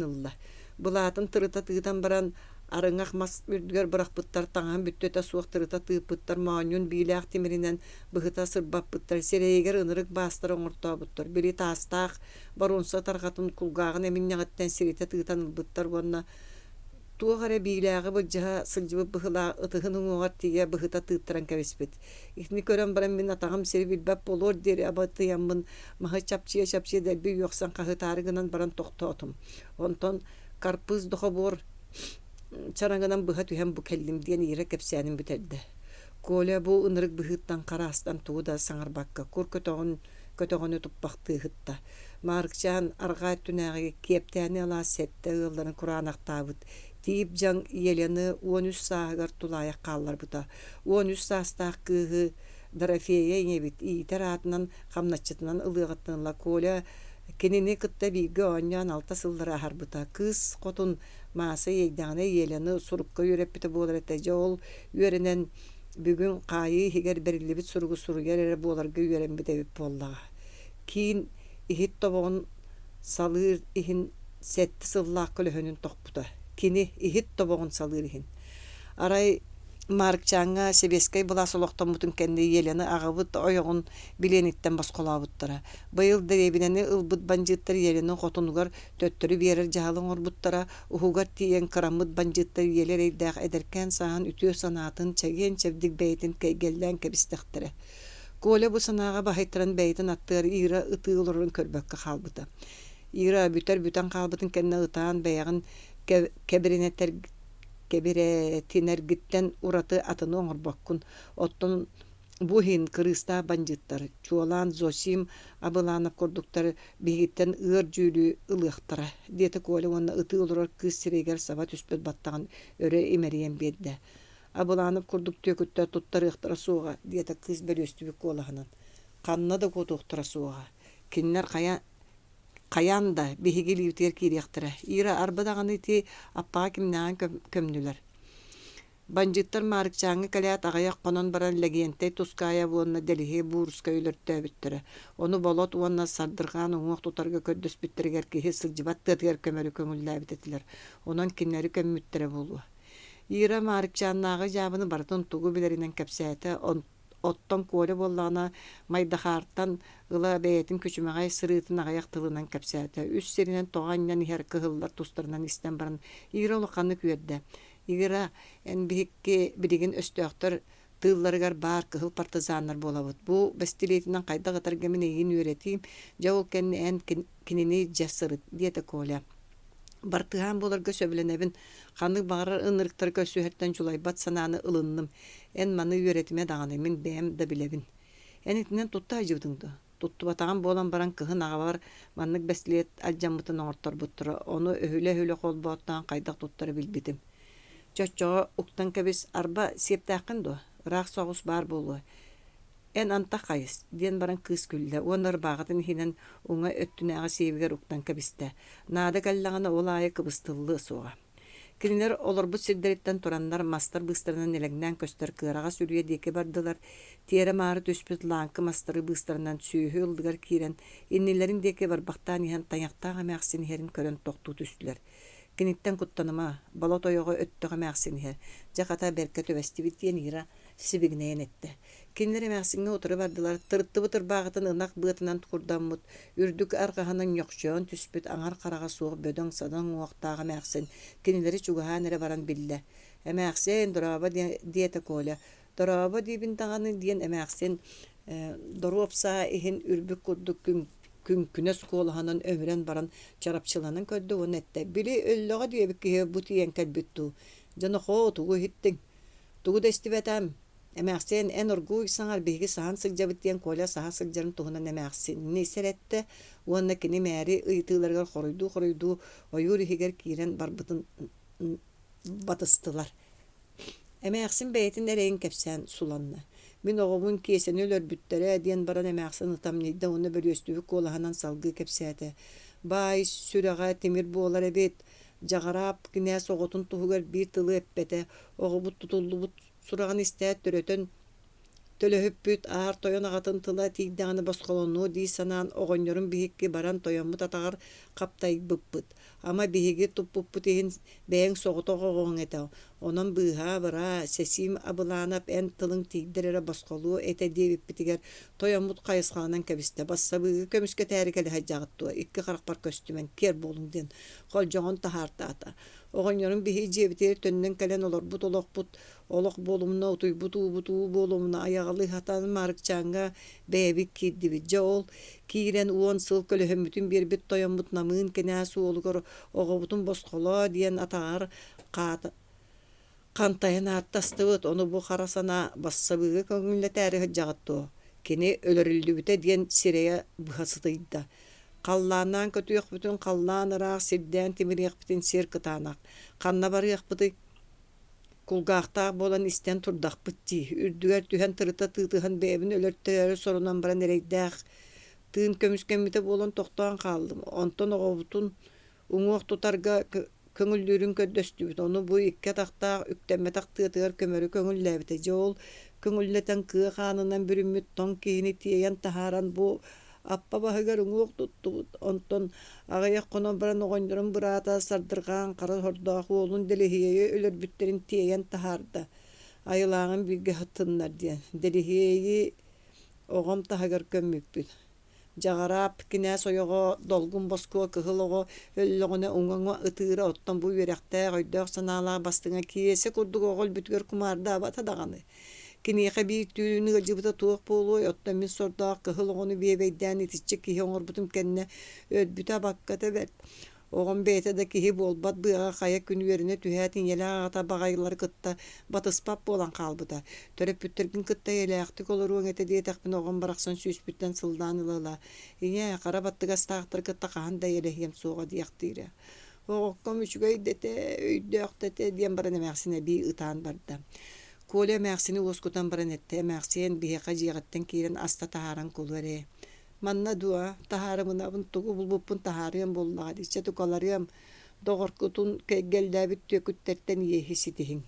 ылла. Булаатын тырыта тыытан баран арыңах мас үрдүгөр быракпыттар таңан бүттөтө суактырыта тыыппыттар маанюн биилээх тимиринен быһыта сырбаппыттар серейгер ынырык баастар оҥортообуттар бiri таастаах баруунса таргатын кулгаагын эминнэҕэттэн сирите тыытан ылбыттар уонна туоҕаре биилээҕи былдьаһа сылдьыбыт быһылаа ытыһын уҥуоҕар тиийэ быһыта тыыттаран кэбиспит. Итини көрөн баран мин атаҕым сири билбэп болуор диэри абатыйаммын маһы чапчыа дэлби үөксэн хаһытаары гынан баран тохтоотум. Онтон карпыз дохобуор чараңынан быха түһэн бу келлим диэн иire кепсээнин бүтердэ. Коля бу ынырык быһыттан караастан тууда саҥарбакка кур көтөҕөнү туппахтыыһытта. Маарыкчаан аргаа түнээҕи киэптээни алаа сэтте ыалларын кураанахтаабыт. Тиип жаң иелени 13 сааһыгар Тулаайах каалларбыта. 13 саастаах кыыһы Дорофея иñебит иитер аатынан хамначчытынан ылыаҕаттанла Коля кинини кытта бииргэ оонньоон алта сыллара харбыта. Кыыс хотун мааса эйдэҕинэ иелени сурукка үөрэппите буолар этэ ол үөрэнэн бүгүн кайы хигер берилибит суруйар эре буоларга үөрэмбитебит буоллаҕа. Киин ихит тобоҕун салыыр иһин сэтти сыллаах көлөһөнүн тохпута. Кини ихит тобоҕун салыыр иһин. Арай Маарыкчаанга себескай була солохтоммутун кэнни иелени агабыт ойоҕун билиэниттэн басколаабыттара. Быйыл деребинени ылбыт банжыттар иелени хотунугар төттөрү биэрер жаһалыҥ орбуттара уһугар тиийэн кыраммыт банжыттар иелер эйдээх эдеркэн саан үтүө санаатын чэгиэн чэбдик бэйитин кэйгэллээн кэбистэхтэрэ. Коля бу санаага баһайттаран бэйитин аттыар иира ытыылорун көрбөккө хаалбыта. Иира бүтэн хаалбытын кэнне ытаан бэйэҕин кебире тинергиттен ураты атыны оҥорбоккун. Оттон бу хин кырыыстаа банжыттар чуолаан Зосим абылаанап курдуктар биһиттен ыар жүүлүү ылыахтара. Диэте Коля уонна ытыылорор кыыс сирэйгэр саба түспөт баттаҕын өрө имэриэн биэрдэ. Абылаанап курдук түөкүттэ туттарыахтара суоҕа диэте кыыс бөлүөстүбүк куолаһынан. Ханна да кутуухтара суоҕа. Киннер Каян да биһиги лиутер кириэхтэрэ. Ира арбадаҕаны ити аппаға кимнэҕин көмнүлэр. Банжыттар Маарыкчаанга кэлэät аҕайах хонон баран легиентэй тускаая буонна дэлиһи буурска үлөртөөбүттэрэ. Ону болот уонна сардыргаан уҥуох тутарга көрдөспүттэригэр киһи сылдьыбат тыатыгар көмөрү көҥүллээбитэтилэр. Онон киннери көммүттэрэ болуа. Ира Маарыкчааннааҕы жаабыны бартын тугу билэринэн кэпсээте оттон Коля боллаана майдахаартан ыла бэйэтин күчүмэҕэй сырыытын аҕайах тылынан кэпсээте. Үс сиринэн тоҕанньан иһэр кыһыллар тустарынан истэн баран Ира улаханы күөрдэ. Ира эн биһикки билигин өстөөхтөр тыылларыгар баар кыһыл партизаннар болабыт. Бу бастилиэтинэн хайдах ытаргамин эйин үөретиим жау кэнни эн кинини жасырыт диэте Коля. Бартыһаан боларга сөбүленэбин ханнык баҕарар ынырыктарга сүөһэртэн жулайбат санааны ылынным. Эн маны үөретиме даҕаны мин бэм да билебин. Эн итинэн тутта ажыбытыңды. туттубатаган болан баран кыһын агабар маннык бэслиет алжаммытын оңортор буттура ону өһүлө холбооттан кайдак туттара билбитим. Чоччого уктан кебис арба септаакын до ыраак соҕус бар болуо. Эн анта кайыс диэн баран кыыс күллэ уонар багатын хинен уңа өттүнээҕэ сиэбигэр уктан кебисте. Наада каллагана ол аайы кыбыстыллы суоҕа. Кинилер олорбут сирдериттен тураннар мастар быстарынан элеңнään көстөр кыарага сүрүе диэки бардылар. Тиэре маары түспүт лаанкы мастары быстарынан сүүһү ылдыгар киирен иннилерин диэки барбахтаан иһэн таñактаага мээхсин иһэрин көрөн тохтуу түстүлэр. Киниттен куттаныма болот ойого өттөҕө мээхсин иһэр жаката берке төбестибит диэн ира сибигнэйэн этте. Кинилер мээхсинге утары бардылар тырыттыбы тырбаагытын ынак быатынан курдаммут үрдүк аргаһынан ньохчоон түспүт аңар карага суох бөдөң садан уоктаага мээхсин кинилери чугаһаан эре баран биллэ. Эмээхсин дорооба диэте коля дорооба диибин таганы диэн эмээхсин доруопсаа иһин үрбүк курдук күнөс куолаһанан өмүрен баран чарапчыланын көрдө онетте били өллөҕө диэбик киһи бу тиэн кэлбиттүү дьонохоо тугу хиттиң тугу дестибэтэм эмээхсин эн оргууй саҥар биһиги саһан сылдьабыт диэн коля саһа сылдьарын туһунан эмээхсин нисеретте уонна кини мээри ыйтыыларыгар хоруйдуу ойуур иһигэр киирэн барбытын батыстылар. Эмээхсин бэйэтин эрэйин кэпсээн суланна. Мин оҕомун киэсэни өлөрбүттэрэ диэн баран эмээхсин ытамнийда уонна бөлүөстүбүк куолаһанан салгыы кэпсээте. Баай сүрэҕэ тимир буолар эбит жаҕараап кинээс оҕотун туһугар биир тылы эппэтэ оҕобут тутуллубут сураган истээт төрөтөн төлөһүппүт аар тойон агатын тыла тиигдэҕини босхолонуу дии санаан оҕонньорун биһикки баран тойоммут атаҕар каптайбыппыт. Ама биһиги туппуппут иһин бэйэҥ соҕотоҕо оҕоҥ этэ. Онон быыһаа быра сесиим абылаанап эн тылың тиигдэр эрэ босхолуу эте диэбиппитигэр тойоммут хайысҕаанан кэбистэ. Бассабыыгы көмүскэ тээрикэли хаджаҕыттуа икки харахпар көстүмэн кер буолуҥ диэн холдьоҕон таһаартаата. Оҕонньорун биһии дьиэбитигэр төннөн кэлэн олорбут олох буолумна утуйбут уубутуу буолумна аяҕалы хатан Маарыкчаанга бэйэбик киирдибит. Дьэ ол киирэн уон сыл көлөһөммүтүн биэрбит тойоммут намыын кэнээс уолугар оҕобутун босхолоо диэн атаҕар кантайын ааттастыбыт ону бу харасана Бассабыыга көҥүллэ тээри хаджаҕыттуу кини өлөрүллүбүтэ диэн сирэйэ быһасытыйда. Қаллаанан көтүөхбүтүн қаллаан ыраах сирдээн тимириэхбитин сир кытаанах ханна барыахбыты кулгаахтаах болан истэн турдахпыт дии үрдүгэр түһэн тырыта тыытыһан бэйэбин өлөртөрө сорунан баран эрэйдээх тыын көмүскэммите буолан тохтоон хааллым. Онтон оҕобутун уҥуох тутарга көҥүллүүрүн көрдөстүбүт. Ону бу икке тахтаах үктэммэтах тыатыгар көмөрү көҥүллээбите. Дьэ ол көҥүллэтэн кыа хаанынан бүрүммүт тон киһини тиэйэн таһааран бу аппа баһыгар уҥуох туттубут. Онтон аҕыйах хонон баран оҕонньорун быраата сардыргаан хара хордоох уолун дэлиһиэйи өлөрбүттерин тиэйэн таһаарда. Айылааҥын бииргэ хытыннар диэн. Дэлиһиэйи оҕом таһыгар көммүппүт. Жаҕараап кинээс ойоҕо долгун боскуо кыһыл оҕо өллөҕүнэ уҥаҥа ытыыра оттон бу үөрэхтээх ойдоох санаалаах бастыҥа киэсэ курдук оҕол бүтүгэр кумаардаабата даҕаны. Киниэхэ биир түүнү ыджыбыта туох буолуой оттон мин сордоох кыһыл оҕону биэбэйдээн итиччи киһи оҥорбутум кэннэ өйдбүтэ бакката бэрт. Оҕон бэйэтэ да киһи буолбат быаҕа хайа күнүгэринэ түһээт иñэлээҕата баҕайылар кытта батыспап буолан хаалбыта. Төрөппүттэргин кытта элээхтик олоруоҥ эте диэтэхпин оҕон барахсан сүүспүттэн сылдаан ылыла. Иñэ хара баттыгастаахтар кытта хаһан да элэһиэм суоҕа диэхтиирэ. Оҕокком үчүгэй дете өйдөөхтете диэн баран эмээхсине бии ытаан барда. Коля эмээхсини уоскутан баран этте эмээхсиэн биһиэхэ дьиэҕэттэн киирэн аста таһааран кулуэрэ. Манна дуа таһаарымынабын тугу булбуппун таһаарыам буллаҕа диччэ тукаларыам доҕоркутун кэггэлдээбит түөкүттэртэн иэһи ситиһиҥ.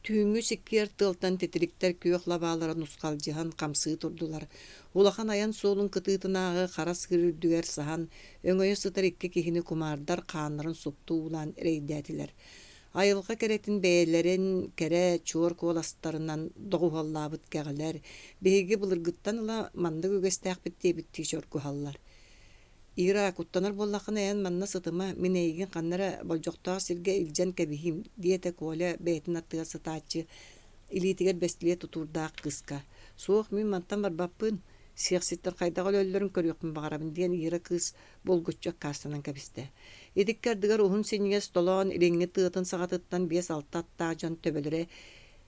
Түүҥү сиккиэр тылтан титириктэр күөх лабаалара нускалдьыһан хамсыы турдулар. Улахан аян суолун кытыытынааҕы харас кырырдүгэр саһан өҥөйө сытар икки киһини кумаардар хааннарын суптуу улаан эрэйдээтилэр. Айылга керетин бэйэлэрин кэрэ чуор куоластарынан доҕуһаллаабыт кэҕэлэр биһиги былыргыттан ыла мандык үгэстээхпит диэбиттии чоргуһаллар. Ира куттанар боллахын эйэн манна сытыма минэйигин ханнара болдьохтоох сиргэ илдьэн кэбиһим диэте Коля бэйэтин аттыгар сытааччы илиитигэр бэстилиэ тутуурдаах кыска. Суох мин мантан барбаппын сиэхситтэр хайдаҕа өлөллөрүн көрүөхпүн баҕарабын диэн Ира кыыс болгуччук каарсанан кэбистэ. Идиккэрдыгар уһун синньигэ столоон илиҥҥи тыатын саҕатыттан биэс алта аттаах дьон төбөлөрэ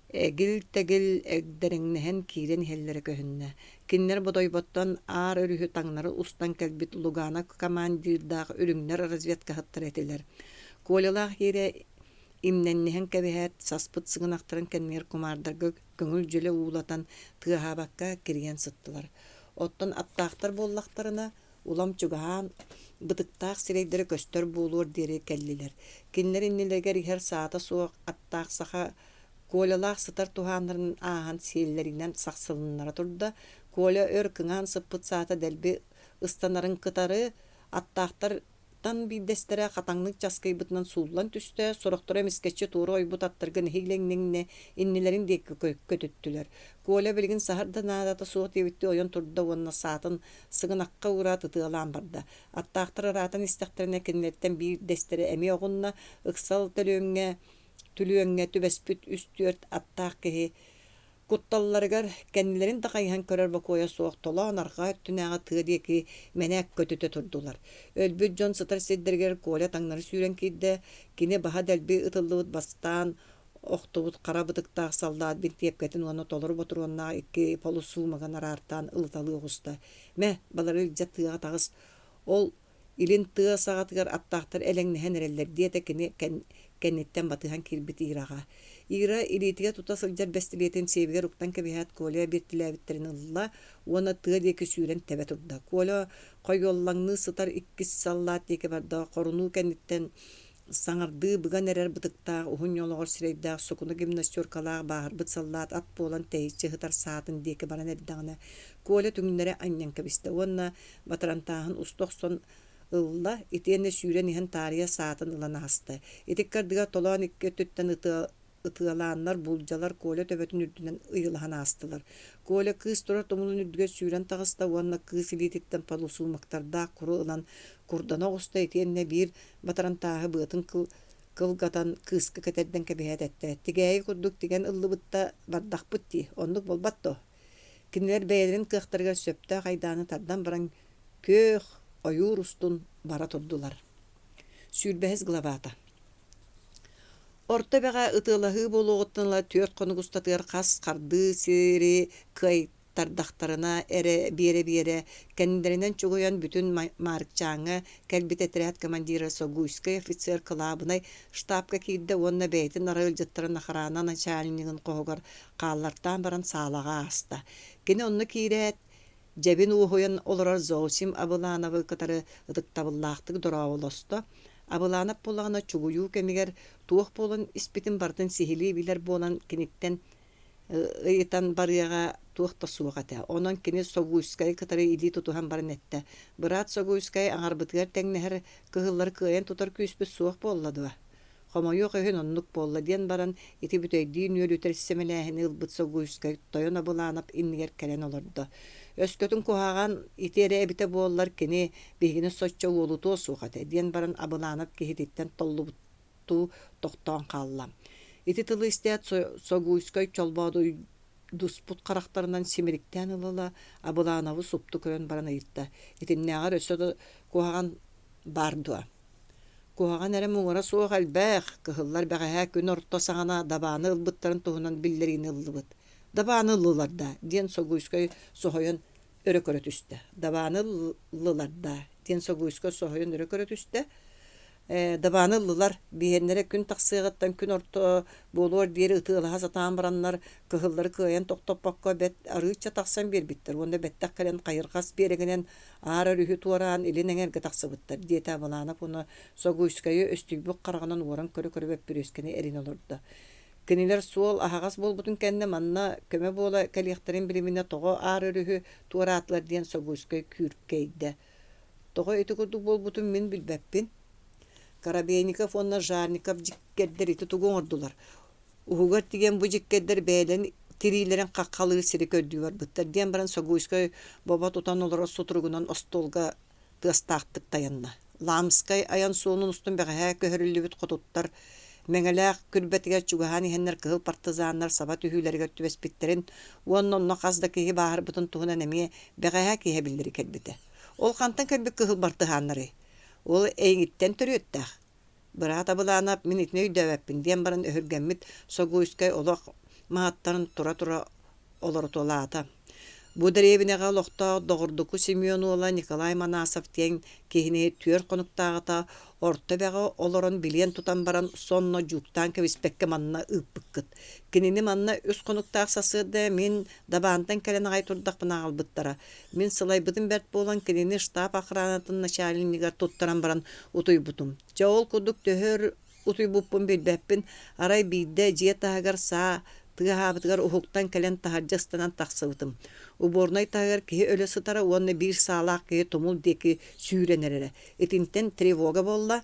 Egil tegil egderiңнэһэн киирен хеллere көһүннэ. Киннер бодойботтон аар өрүһү таңнары устан келбит лугана командирдаах өрүңнер разведка хаттар этилер. Колялаах ере имненнэһэн кэбиһэт саспыт сыгынахтарын кэннер кумаардарга көңүл жөлө уулатан тыаһаабакка кирген сыттылар. Оттон аттаахтар боллахтарына улам чугаһаан бытыктаах сирейдери көстөр буолуор диэри келлилер. Киннер иннилерге ихер саата суох аттаах саха Колялаах сытар тухааннарын аахан сиэллеринен сахсылыннара турда, коля өр кыңаан сыппыт саата дэлби ыстанарын кытары аттаахтартан биддестере хатаңнык часкайбытынан суулан түсте, сорохтора мискетче тууру ойбут аттыргын хийлеңнеңне иннилерин дейкі көтүттүлер. Коля билгин сахардан аадата суот ебитти ойон турда онна саатын сыгынакка ура тытыалаан барда. Аттаахтар араатын истахтарына кеннеттен биддестере эми оғунна ыксал Түлүөңҥэ түбэспүт үстүөрт аттаах киһи кутталларыгар кэннилэрин тахайыһан көрөр бакуоя суох толоон арҕаа өттүнээҕэ тыа диэки мэнээк көтүтө турдулар. Өлбүт дьон сытар сиддергер Коля таңнары сүүрэн киирдэ кини баһа дэлби ытыллыбыт бастаан охтубут хара бытыктаах салдаат бин тиэпкэтин уонна толору ботуруоннаах икки полусуумаган араартаан ылыталыы угуста. Мэ, балары илдьэ тыаҕа таҕыс ол илин тыа саҕатыгар аттаахтар элэҥнэһэн эрэллэр диэтэ кини кенниттен батыһан кирбит Ираға. Ира илитиге тута сылдьар бестилиэтин сеебигер уктан кэбиһэт Коля биттилээбиттерин ылла, уона тыа диэки сүүрэн тэбэ турда. Коля койоллаңны сытар иккис саллаат диэки барда хорунуу кенниттен саңардыы быган эрэр бытыктаах уһун йолоҕор сирейдээх сокуну гимнастеркалаах баахарбыт саллаат ат буолан тэйиччи хытар саатын диэки баран эрдэҕинэ. Коля түҥнэрэ аньян кэбистэ. Уонна батарантааһын устохсон ылла итиэнне сүүрэн иһэн таария саатын ылана хаста. Итиккардыга толоон икки төттен ытыалааннар булдьалар Коля төбөтүн үрдүнэн ыйылаһан аастылар. Коля кыыс тура томулун үрдүгө сүүрэн таҕыста уонна кыыс илиититтен палусуумактардаах куру ылан курдана оҕуста итиэнне биир батарантааһы быатын кылгатан кыыска кэтерден кэбиһэт этте. Тигээйи курдук тиген ыллыбытта бардахпыт дии, оннук болбатто. Кинилэр бэйэлэрин кыахтарыгар сөптө хайдааны тардан баран көөх ойуур устун бара турдулар. Сүүрбэһис главата. Орто бэҕэ ытыалаһыы болуоҕуттанла түөрт хонугустатыгар хас харды сэрии кыайтардахтарына эре биэре кэннилэринэн чугуйан бүтүн Маарыкчааҥҥа кэлбит этрэät командира Согуйской офицер кылаабынай штабка киирдэ уонна бэйэтин арыылдьыттарын ахараана начальнигын коһугар хааллартаан баран саалаҕа ааста. Кини онно киирэät Жабин уһуйан олорор Зоосим Абылановы кытары ытыктабыллаахтык дорооболосто. Абыланап булагана чугуйуу кэмигэр туох болон испитин бартын сихили билер болан киниттен ыйтан барыяга туох тасуогата. Онон кини Согуйскай кытары или тутухан барын этте. Бырат Согуйскай аңарбытыгар теңнэхэр кыһыллар кыайан тутар күүспүт суох болладыва. Хомойуох өһүн оннук болла диэн баран ити бүтэйдиин үөлүтер сэмэлээһини ылбыт Согуйскай тойон Абыланап иннигэр кэлэн олордо. Өскөтүн кухаган итере эбите буоллар кини бигини соччо уолутуо суухате диэн баран Абыланап киһититтен толлубуттуу тохтоон хаалла. Ити тылы истэät Согуйскай чолбоодуй дуспут карахтарынан симириктэн ылыла Абыланову супту көөн баран ыйытта. Итиннээҕэр өссө кухаган бардуа. Кухаган эре муңара суох элбэх кыһыллар бэҕэһэ күн орто саҥана дабааны ылбыттарын туһунан биллерини ыллыбыт. Дабааны ыллыларда диэн Согуйскай соһойон өрө көрө түстэ. Дабааны ыллыларда диэн Согуйскай соһойон өрө көрө түстэ. Дабааны ыллылар биһэннере күн тахсыагаттан күн орто болуор диэри ытыалаһа сатаан бараннар кыһыллары кыайан токтоппокко бет арыычча тахсан биэрбиттер. Уонда беттах кэлэн хайырхас биэрэгинен аар өрүһү туораан илин эҥэргэ тахсыбыттар. Диэtä Абыланап уну Согуйскайы өстүлбүк караганан уоран көрө бэппүрүскени эрин олордо. Кинилер суол ахагас болбутун кэнне манна көмө буола кэлиэхтерин билимине тоҕо аар өрүһү туораатлар диэн Согуйскай күүркэйдэ. Тоҕо ити курдук болбутун мин билбэппин. Карабейников онна Жарников жиккердер ити тугуңордулар. Уһугар тиген бу жиккердер бээлен тириилерин каккалыы сири көрдүүбар быттар диэн баран Согуйскай боба тутан олоро сутуругунан остолга тыастаахтык таянна. Ламскай аян суунун устун бэҕэһэ көһөрүллүбүт хотуттар Меңелээх күрбэтигэр чугаһан иһэннэр кыһыл партизаннар саба түһүүлэригэр түбэспиттерин уоннонно хасда киһи бааһарбытын туһунан эмиэ бэҕэһэ киһэ биллери кэлбитэ. Ол хантан кэлбик кыһыл бартыһааннары. Ол эйҥиттен төрүөттээх. Бырат Абыланап мин итини өйдөбэппин диэн баран өһүргэммит Согуйскай олох мааттарын тура олоротолаата. Бу деревинега лохта догордуку Семеновна Николай Манасов тен кихини түөр конуктаагата орто бага олорон билен тутан баран сонно жуктан кебиспекке манна ыппыккыт. Кинини манна үс конуктаак сасыды мен дабаантан келен агай турдак бына албыттара. Мен сылайбытын берт болан кинини штаб охранатын начальнигер туттаран баран утуйбутум. Жаол кудук төхөр утуйбуппун билбеппин арай бийде жиетаагар са тыгаабытыгар ухуктан келен тахаржастанан тахсыбытым. Уборнай тагар ки өлө сытара уонна бир саалаак ки тумул деки сүүренерере. Итинтен тревога болла.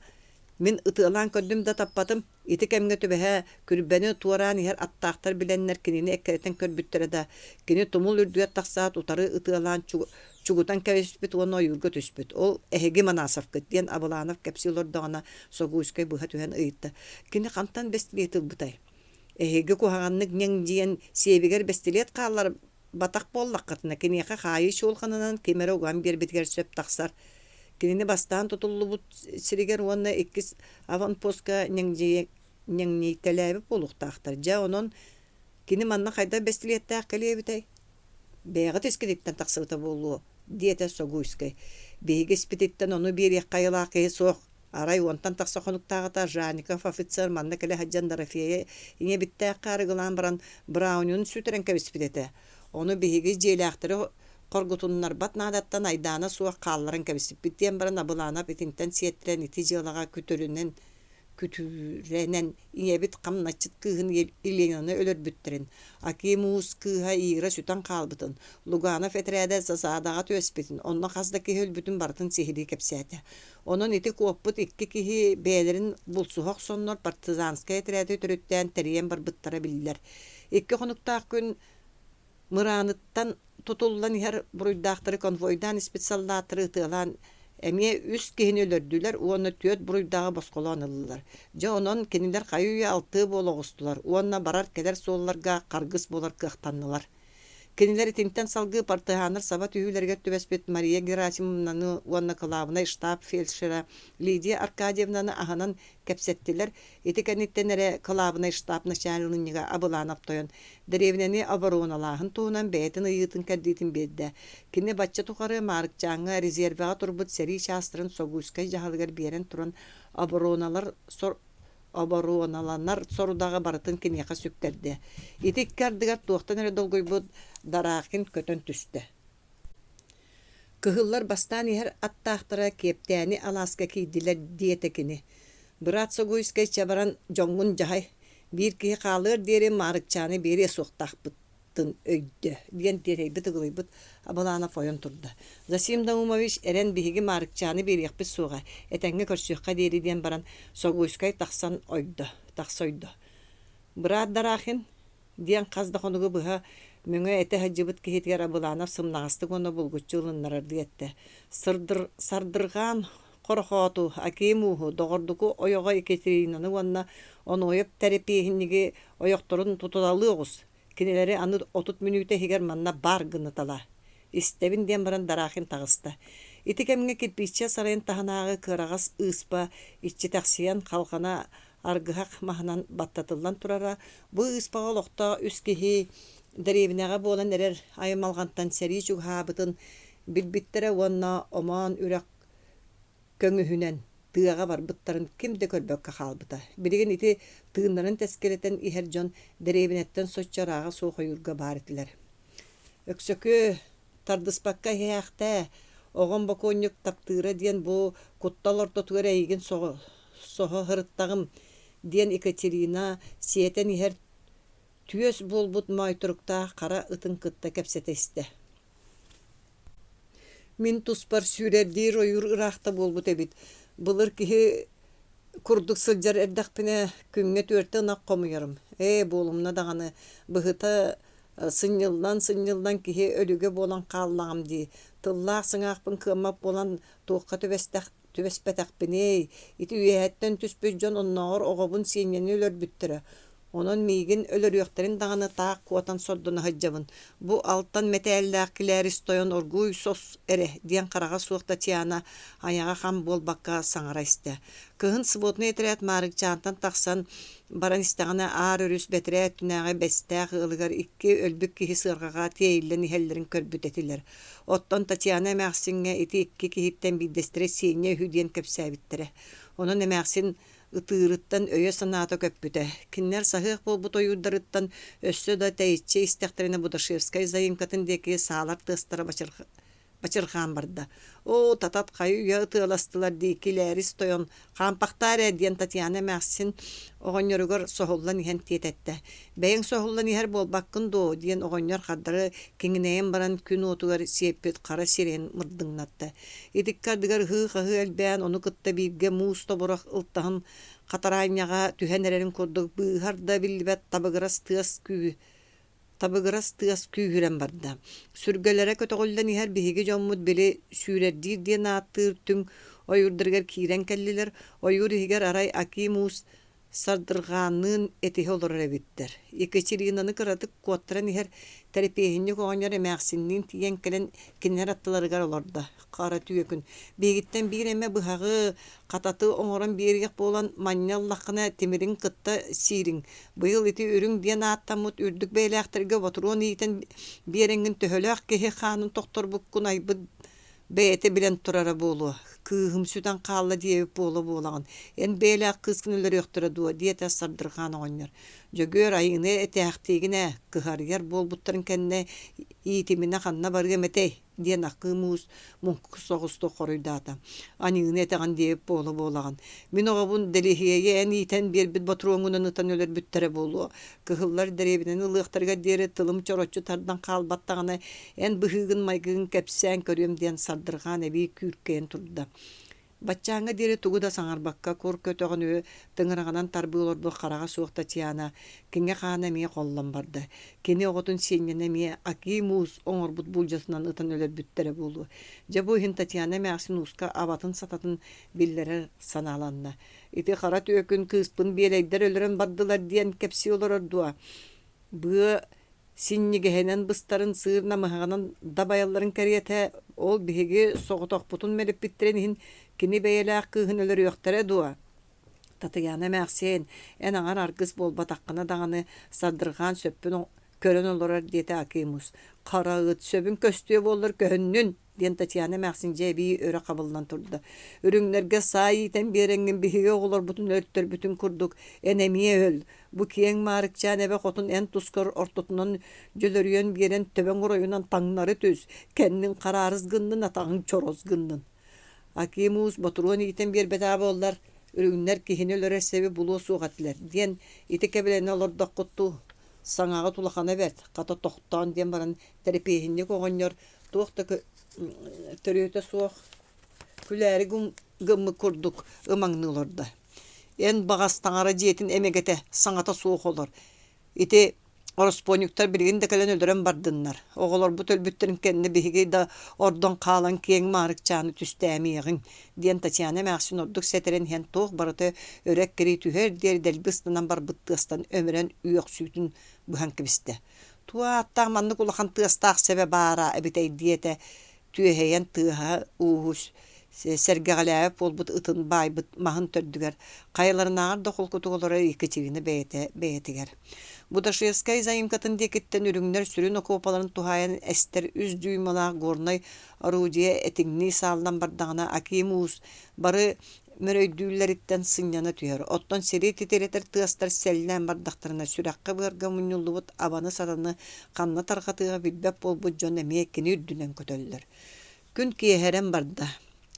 Мен ытылан көдүм да таппатым. Ити кемге төбөһө күрбәне туаран ихер аттаактар биленнер кинини эккеретен көрбүттере да. Кини тумул үрдүгө таксаат утары ытылан чугутан кебеспит уонна ойуургэ түспүт. Ол эһеги Манасов кеттен Абыланов кепсилор дагана Согуйскай быха түһен ыйытта. Кини кантан бестилетил бутай. Эһеги кухаганнык нең диен себигер бестилет каалар батак боллаккатына кинеха хайы шулханынан кемере уган бербитгер сөп таксар. Кинини бастан тутуллубут сиригер уонна эккис аванпостка нең телеби болуктаактар. Жа онон кини манна кайда бестилетте келебитай. Бега тескедиттен таксыта болуу диете Согуйскай. Беги спититтен ону бери кайылаакы сох арай онтан таксахонуктаагата Жаников офицер манна келе хаджандарафие ине битте карыгылан баран Браунун сүтерен кебиспитете. Onu bihigi jeylaktırı korgutunlar batnadatan aydana suwa kalların kebisip bitten barana bulana bitinten siyetren itijalaga kütürenen iyebit kamnaçıt kıhın ilenanı ölür bütterin. Aki muus kıha ira sütan kalbıtın. Lugana fetrede zasadaga töspitin. Onna kazdaki höl bütün bartın sihiri kepsiyete. Onun iti koput ikki kihi beylerin bulsuhak sonlar Gражданскай etrede törütten teriyen bar bıttara bilirler. İkki konuktaq gün Мыраныттан тутуллан ихер буруйдактыры конвойдан специалдатыры тыалан эме үс кихин өлөрдүлөр, уонна төт буруйдагы босколон ылылар. Жа онон кенилер кайуя алты бологустулар. Уонна барар келер солларга каргыс болар кыхтаннылар. Кенилер тинтен салгы партыханыр саба түйүлерге төбеспет Мария Герасимовнаны уонна кылабына штаб фельдшера Лидия Аркадьевнаны аханан кепсеттилер. Этикениттенере кылабына штаб начальнига Абыланов тойон. Деревнени обороналахын туунан бәйтін ыйытын кәддейтін бедді. Кені батча тухары Маарыкчаанга резерваға турбут сэрии частырын Согуйскай жахалыгар берен туран обороналанар сорудағы барытын кенеға сөктерді. Итик кәрдігар туақтан әрі долгой бұд дарақын көтін түсті. Кыһыллар бастан ихер аттақтыра кептәні Аласка кейділер диетекіні. Бұрат Согуйскай чабаран жоңғын жахай bir ki kalır deri Mаарыкчааны beri soktaqpıttın öydü. Diyen derey bıtıgılıybıt abalana foyon turdu. Zasim Daumavich eren bihigi Mаарыкчааны beri yakpıt soğa. Etenge körsüqqa deri diyen baran Soguyskay taqsoydu. Bırat daraqin diyen qazda konugu bıha müngü ete hacıbıt kihitger abalana sımnağıstık onu bulgutçu ılınlarar diyette. Sardırgan Qorxotu, akimuhu, doğorduku oyoga Ekaterina'nı vanna onu oyup terapiyahiniga oyoktorun tutudalığız. Kinileri anı 30 minüte higer manna bargını tala. İstebin diyen baran daraqin tağısta. İtikemine kirpiçe sarayın tahanağı kırağız ıspa, iççi taksiyan kalkana argıhaq mahanan battatıldan turara. Bu ıspa oluqta üskihi derevinağa bolan erer ayımalgantan seri çuhabıtın bilbittere vanna oman ürek köngühünen tığaga var bıttарын kimde körбөккө халбыта. Билеген ити тыгыннарын тескелетен ихержон деревинеттен соччараға соойуургэ бар этилер. Өксөкө тардыспакка хеяхта оғон боконюк таптыра диен бу кутталорто тугара ийген сохо хырыттагым диен Екатерина сиетен ихер түйөс болбут майтурукта кара ытын кытта кепсетесте. Min tuspar sürerdir oyur ıraqta bolbut ebit. Bulur ki kurduk sılcar erdaqpine künge törte ınak komuyarım. Bolumna dağını bıhıta sınyıldan ki ölüge bolan kallağım di. Tıllaq sınaqpın kımap bolan toqqa tüvespetakpine. İti üyehetten tüspüjjon onnağır oğabun senyeni ölür büttüre. Onun migin ölörüyökterin dağını tağ kuatan sorduna hıccabın. Bu alttan meteellak kileris toyon orguy sos ere diyen karağa suokta tiyana ayağa ham bol bakka sangara iste. Kıhın sıbotunu etiriyat Mаарыкчаантан taksan baran istağına ağır örüs betire tünağı bestağ ılıgar iki ölbük kihi sırgağa tiyayla nihellerin körbüt etiler. Ottan Tatiana Mersin'e iti iki kihipten biddestire sinye hüdiyen köpsabittere. Onun emersin ıtırıttan öye sanata köpbüte. Kinler sahık bol bu toyurdarıttan össö da teyitçe istekterine Budaşevskay zayınkatındaki sağlar tığыстara Бачырхан барда. О, татат кайы я тыаластылар дейкилерис тоyon кампактар диен Татьяна Мерсин огоньоргор сохоллан иһен тиететте. Бэйин сохоллан иһер болбаккын до диен огоньор хаддары кеңнейен баран күн отугар сиеппет кара сирен мырдыңнатты. Идиккардыгар хы элбән ону кытта бирге муус тоборак ылтаһын катарайняга түһенерерин курдук быһарда билбет Tabıgıras tığas kühüren barda. Sürgelere kötügülden iher bihigi jommut bile sürerdir diye nattır tüm oyurdırgar kiren kelliler. Oyur higer aray akimus sardırganın eti olur revittir. İkeçiriğinanı kıratık kuattıran iher terepiyehini koğanyar emeğsinin tiyen kelen kinler attılargar olurdu. Kara tüyekün. Begitten bir eme bıhağı katatı onuran bir yek bolan manyallakına temirin kıtta sirin. Bu yıl iti ürün diye naattamut ürdük beyleğtirge vaturuğun iyiten bir engin töhölük kehe kanun doktor bukkun aybı beyete bilen turara bolu. Kıhım süten kalla diye boğulağın. En beyleğ kızgınlar yoktura duwa diye tasardırgan oğanlar. Jogör ayını eteğtiğine kıhar yer bol butların kendine iyitimine kanına barga metey diye nakımuz munkuk soğustu koruydadı. Anını eteğen diye boğulağın. Min oğabun delihiyeye en iyiten bir bit baturuğunun ıtan ölür büttere bolu. Kıhıllar derebinin ılıqtarga deri tılım çorotçu tardan kalbattağına en bıhıgın maygın kepsen körüyüm diyen sardırgan evi kürkeyen turdu. Баччаңа дере тугуда саңарбакка кор көтөгөнү тыңырагынан тарбыылор бу карага суукта тиана кеңе хаана мие коллон барды. Кени оготун сеннене мие акимус оңорбут булжасынан ытан өлөр бүттере болу. Жабу хин Татьяна Мерсин уска абатын сататын биллери саналанна. Ити кара төкүн кыспын белейдер өлөрөн бардылар диен кепси олорордуа. Бу Синнигehenen быстарын сыырна мыһаганан дабайалларын кәрiyete ол биһиги соғутоқпутун мерип биттиренихин кини бэйэлээх кыыһынылар үөхтэрэ дуа. Татьяна Мерсин эн аңар аргыс болбатаққына дағаны сардырған сөппін көрөн олорар диете акимус. Қарағыт сөбін көстüе болыр көхөннүн диен Татьяна Мерсин жеби өрө қабылынан турду. Үрүңнерге сай итен береңгин биһиги оғылар бутун өрттөр бүтүн курдук. Энемие өл. Bu kiyen Mаарыкчаан ebe kotun en tuskor ortotunun jölörüyen biren töben goroyunan taңнары töz. Kennin kararız gındın atağın çoroz gındın. Akimus Boturuğun iten bir bedabı ollar. Ürünler kihini ölöre sevi buluğu suğatlar. Diyen iti kebileni olurda kuttu. Sanağı tulakana verdi. Kata tohtan diyen baran terepiyehini koğanyor. Tuğda törüyöte soğuk. Küleri gımmı kurduk. Imağını olurda. En bağastanara ciyetin emegete sanata soğuk olur. İti orosponyuktar birgin de kalen öldüren bardınlar. Oğullar bu tölbütlerin kendine bihigi da oradan kalan kiyen Mаарыкчааны tüstemiyin. Diyen Tatьяна Мерсин orduk seteren hen toğ barıtı örek kiri tüher diyer delbistınan bar bıttığıstan ömüren üyok sütün buhan kibiste. Tuğa attağ manlık ulakan tığıstağ sebe bara ebitey diyete tüheyen tığha uğuz. Sergağlayıp olbut ıtın baybıt mahın tördüger. Kayılarına da kolkutuğulara yıkıçırını beyetiger. Budaşevskay zayımkatın dekitten ürünler sürün okupaların tuhayan ester üz düymala gornay arudiye etingni sağlan bardağına akimus barı möröydüğülleritten sınyana tüyer. Ottan seri titereter tığastar sellen bardaklarına sürakka bırga munyullubut abanı satanı kanna tarkatığa bilbep olbut jon emeyekkini üddünen kötöller. Gün kiyeheren barda.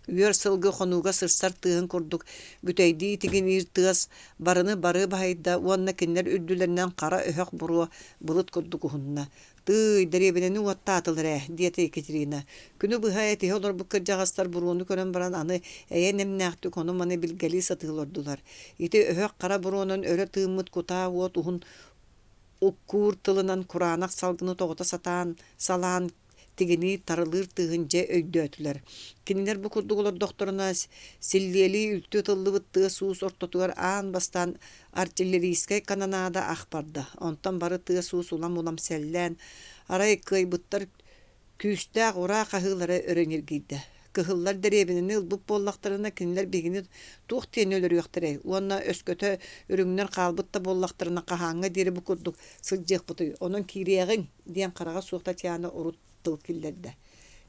Üyer sılgı konuga sırsar tığın kurduk. Büteydi tigin ir tığas barını barı bahayda uanna kinler ürdülerinden kara öhök buru bulut kurduk uhunna. Tığ derebileni uatta atılır diyete Ekaterina. Günü bıhayeti olur bu kırcağızlar buruğunu kören baran anı eğer nemnähti konu manı bilgeli satılırdılar. İti öhök kara buruğunun öre tığımıt kutağı uat uhun ukkur tılınan kuranak salgını toğuta salan тигини тарылыр тыгынча өйдөтүлөр. Кинилер бу курдугулар докторуна силлиели үлтү тыллыбытты суус ортотугар аан бастан артиллерийскай канонада ахпарды. Онтан бары тыа суус улам селлен, арай кыйбыттар күстәк ура кыһыллары өрөңергийди. Кыһыллар деребинин ылбып боллактарына кинилер бигини тух тенөлөр юктырай. Уонна өскөтө өрүңнөр калбытта боллактарына кахаңга дери бу курдук сылжык бутуй. Онун кириягын диен карага суукта тяны уруттыл киллерде.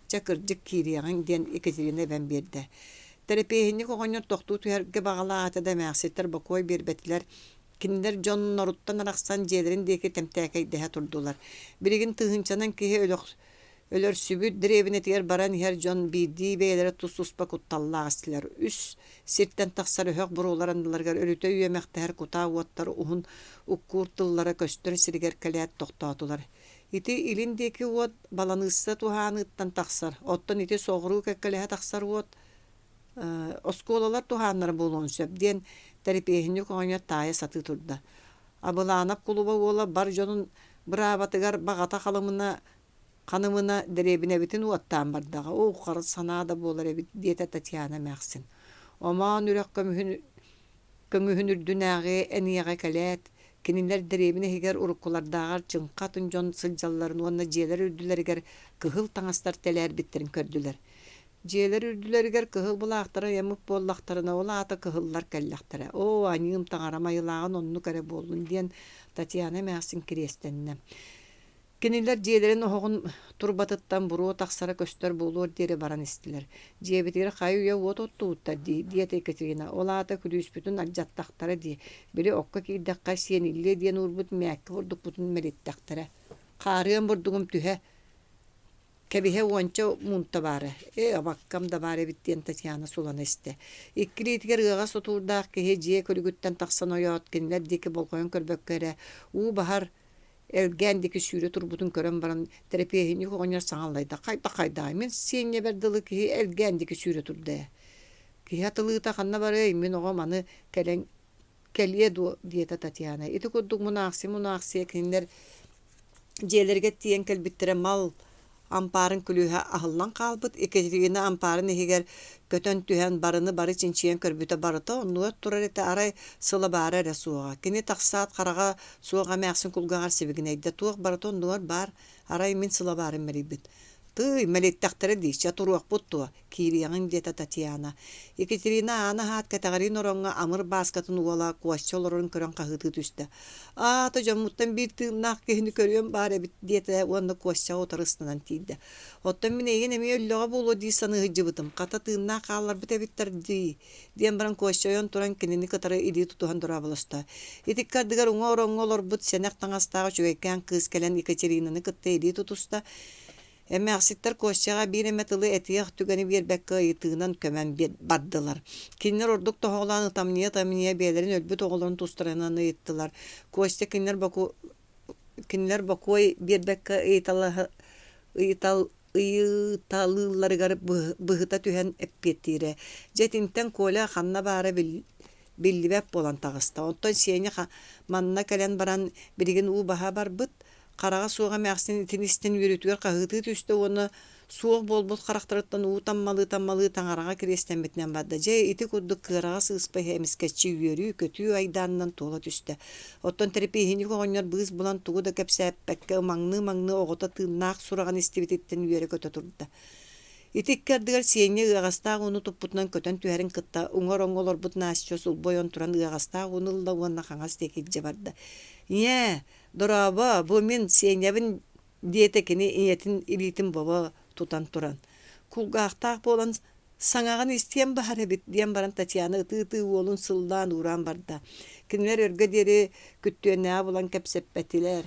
Чакыржык кириягын диен Екатерина М.Б. Терапияны когоньор тохтуу туярга багала атада мәксеттер бакой бербетилер. Кинилер жон норуттан араксан жээлерин деки темтәкәйдәһә турдулар. Биригин тыгынчанан киһи өлөр сүбүт дребине тигер баран хер жон биди бейлere тусуспа кутталлаастылар. Үс сирттен тахсары хөк буруларандыларга өрүтө үйемектер кута уаттар ухун уккуртыллара көстөр сиригер калят тохтатулар. Ити илиндеки уот баланысса туханыттан тахсар. Оттон ити соғруу кеккелеһе тахсар уот осколалар туханнар болуун сөбден терапияны коңя тая саты турда. Абыланап кулуба ола бар жонун браватыгар багата канымына деребине битин уаттан бардага. О кары санада болар эбит диете Татьяна Мәксин. Оман үрек көңүһүнүрдүнәге энияга калет. Кинилер деребине хигер уруккулардагар чыңкатын жон сылжалларын уонна жээлер үрдүлергер кыһыл таңастар телер биттерин көрдүлер. Жээлер үрдүлергер кыһыл булактары ямып боллактарына ола ата кыһыллар келлактара. О аньым таңарамайлаган онну кере болдун диен Татьяна Мәксин кирестенне. Кинилер жээлерин огон турбатыттан буруу таксара көстөр болуор дере баран истилер. Жебетер кайуя ототтуутта диете Екатерина. Олаата күдүспүтүн аджаттактары ди. Бири окка кийдакка сиенилле диен урбут мәкки бурдукпутун мериттактара. Карыан бурдугум түһэ. Кебиһе уонча мунта бары. Абаккам да бары биттен Татьяна сулана исте. Иккиритигер ыга сотурдаак кеһе жие көлүгүттен таксан оёт кинилер дики болгойон көрбөккөрө. У бахар элгендики сүйрө турбутун көрөн баран терапияны когоньор саңалайда кайда мен сенне бердылы ки элгендики сүйрө турда ки хатылыта ханна бары мен ого маны келеду диета Татьяна ити курдук мунакси киндер жээлерге тиен келбиттере мал ампарын күлүһә ахыллан калбыт Екатерина ампарын хигер көтөн түһән барыны бары чинчиен көрбүтө барыта онуа турар эте арай сыла бары ресуга кини таксаат карага суга мәксин кулгагар себигинейде туак барыта онуар бар арай мен сыла бары мерибит ты мелеттактары дича туруак бутту кирияңын дета Татьяна Екатерина ана хат катагарин оронга амыр баскатын уала куаччолорун көрөн кагыты түстө ата жомуттан бир тыынак кехини көрөм бары бит дета онда куачча отарыстынан тийди оттон мен еген эме өллөга болу дисаны хыжыбытым ката тыынак каллар битебиттер диен баран куаччойон туран кинини катары иди тутухан дура болоста итиккардыгар оңолор бут сенек таңастагы чөгеккен кыз келен Екатеринаны кытта иди тутуста Эмәкситтер кошчага бир эметылы этиях түгәни бербәккә итыгынан көмән бардылар. Кинлер ордук тоголаны тамния белерин өлбүт оголорун тустарынан ыйттылар. Кошча кинлер бакой бербәккә ыйталыларыгар быһыта түһән эппеттире. Жетинтен коля ханна бары биллибәп болан тагыста. Оттон сене манна кален баран бирген у баха барбыт. Карага суга мәксин тинистен үрүтүгөр кагыты түстө оны суог болбут карактырыттан утаммалы таңарага кирестен битнен бадда. Же ити курдук кырага сыспа хемискечи үйөрү көтүү айданынан тола түстө. Оттон терапияны когоньор быз булан тугу да кепсеппекке маңны огота тыыннаак сураган истибититтен үйөрү көтө турда. Итиккердигер сиеңе ыгастаак уну туппутунан көтөн түһәрин кытта оңор бут наасчос улбойон туран ыгастаак унулла уонна хаңас текилже барда. Дораба, бу мен сиеңебин диетекини иетин илитин баба тутан туран. Кулгаактаак болан саңаган истиен бахар бит диен баран Татьяна ыты уолун сылдан уран барда. Кинилер өргө дери күттүөнää болан кепсеппетилер.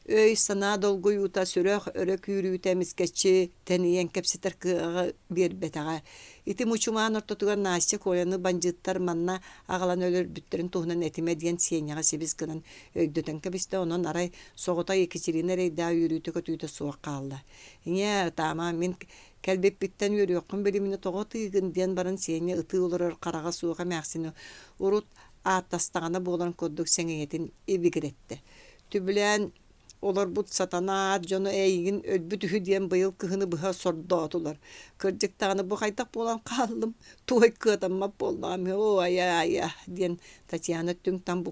Өй сана долгой ута сүрөх өрө күүрүүтэ мискечи тениен кепсетер кыга бербетага. Ити мучуман ортотугар наасчы кояны банжыттар манна агалан өлөр бүттерин туһунан этиме диен сиеньяга сибиз гынан өйдөтөн кебисте онон арай согота Екатерина рейда үйрүүтө көтүүтө суак калды. Ине тама мен келбеп биттен үйрөккүн белимине тоготыгын диен баран сиенья ыты олорор карага суга мәксини урут аттастагана болан коддук сеңеетин эбигиретти. Түбүлен олар бут сатана жону эйгин өлбүт үһүдиен быйыл кыһыны быха сордоотулар. Кырдьыктааны бу хайдак болан каллым. Туой кытаммап болнам. О ая диен Татьяна түңтан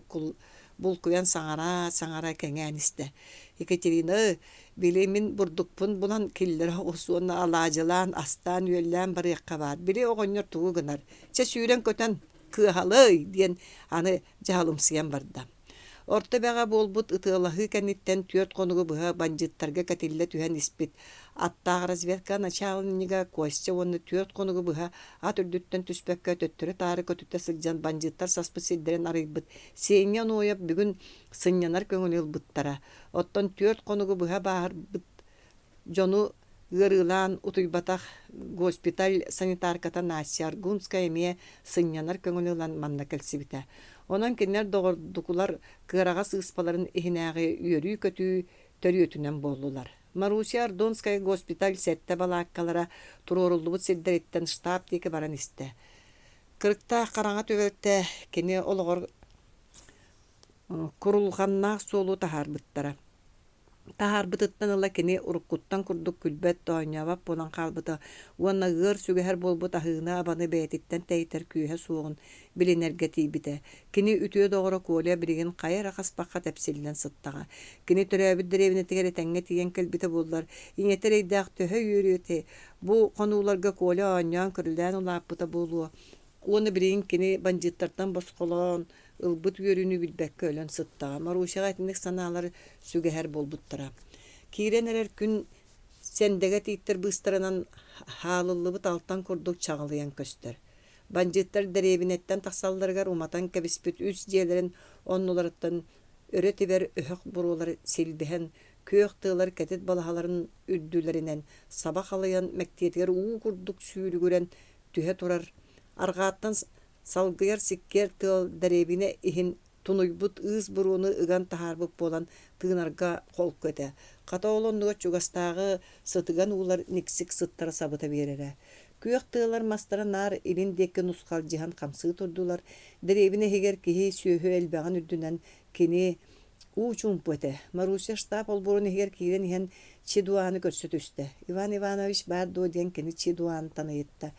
булкуян саңара кеңэнисте. Екатерина билемин бурдукпун булан киллер осуна алажылан астан үеллән барыкка бар. Бири огоннор тугу гынар. Че сүйрен көтөн кыһалый диен аны жаалымсыян барда. Орта бага болбут ытылахы кенниттен төрт конугу быха бандиттарга катилле түһен испит. Аттаг разведка начальнига Костя онны төрт конугу быха ат үрдүттен түспеккө төттөрө тары көтүттө сылжан бандиттар саспы сиддерен арыйбыт. Сеňen ояп бүгүн сыннянар көңүл буттара. Оттон төрт конугу быха баар жону гырылан утуйбатах госпиталь санитарката Насяр Гунская ме сыннянар көңүлүлан манна келсибите. Онан кинер догордукулар кырагас ыспаларын ихинäge үйөрүү көтүү төрүөтүнөн болдулар. Марусия Гражданскай госпиталь сетте балаккалара туроруллубут сиддереттен штаб теки баран исте. Кырыкта караңа төбөтте кини ологор курулганнак солу тахарбыттара. Тахарбытыттан ыла кини уруккуттан курдук күлбет тоонябап болан калбыта. Уанна гыр сүгэхэр болбут ахыына абаны бээтиттен тәйтер күйэ суогун билинерге тиибите. Кини үтүө доғыра куоля билигин кайыр акаспакка тепсилден сыттага. Кини төрөөбүт деревинетигер тәңге тиген келбите боллар. Иңетер эйдәк төһө үйрүөте. Бу конууларга куоля ооньяан көрүлдән улааппыта болуо. Уаны билигин кини бандиттардан босқолон ылбыт үйөрүүнү билбекке өлөн сыттага. Марусияга этинник санаалар сүгэхэр болбуттара. Киирен эрер күн сендеге тииттер быстарынан хаалыллыбыт алтан курдук чагылыян көстөр. Бандиттар деребинеттен тахсалларыгар уматан кебиспит үс жиэлерин оннуларыттан өрөтибер өһөк бурулар силбиһен көөх тыылар кетет балахаларын үрдүлеринен сабах алыян мектиетигер уу курдук сүүрүгүрен түһэ турар. Аргааттан салгыяр сиккер тыл деребине ихин тунуйбут ыз буруны ыган тахарбык болан тыынарга кол көтө. Ката олоннуга чугастагы сытыган уулар никсик сыттара сабыта берере. Күйөк тыылар мастара нар илин деке нускал жихан камсы турдулар. Деребине хегер кихи сүйөхө элбаган үрдүнен кини уучумп өте. Марусия штаб олборун хегер киирен ихен чидуаны көрсөтүстө. Иван Иванович бар доден кини чидуаны таныйытта.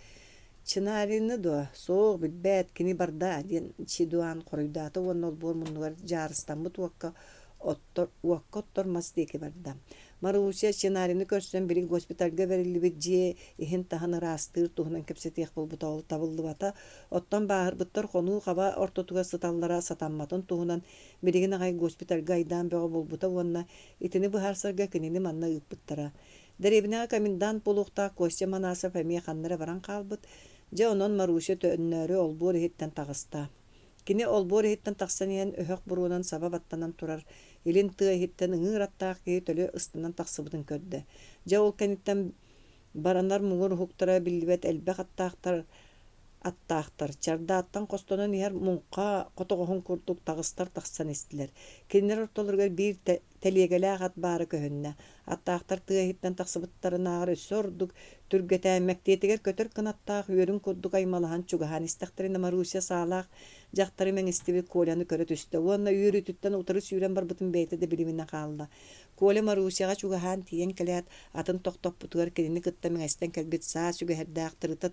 Чынарины до соғ билбәт кини барда ден чидуан коройдаты оннол бор муннугар жарыстан бут уакка оттормас деки барда. Марусия чынарины көрсөн бирин госпитальга берилибит же ихин таханы растыр тухунан кепсетиэх болбута ол табыллыбата оттон баахыр буттар кону хаба ортотуга сыталлара сатамматын тухунан биригин агай госпитальга айдан бего болбута онна итини быхарсарга кинини манна ыппыттара. Деребинага комендант болуқта Костя Манасов эми ханнара баран калбыт. Же онон Марусия төннөрү олбор хиттен тагыста. Кини олбор хиттен тахсаниян өһөк буруунан саба баттанан турар. Илин тыа хиттен ыңыыраттаах кии төлө ыстынан тахсыбытын көрдө. Же ол кениттен баранар муңур хуктара билбет элбек аттаахтар. Чардааттан костонон ихер муңка котогоһун курдук тагыстар тахсан истилер. Кинилер ортолоргар бир телегеле ат бары көһөннө. Аттаахтар тыа хиттен тахсыбыттарын агыр өссөрдүк түргөтө мектиетигер көтөр кынаттаах үйөрүн курдук аймалахан чугахан истахтарына Марусия саалаах жактары мен истиби Коляны көрөт үстө. Уонна үйөрүтүттен утары сүйрен барбытын бейте билимине калды. Коля Марусияга чугахан тиен келет атын токтоп бутугар кинини кытта меңестен келбит саа сүгэһэрдээхтырыта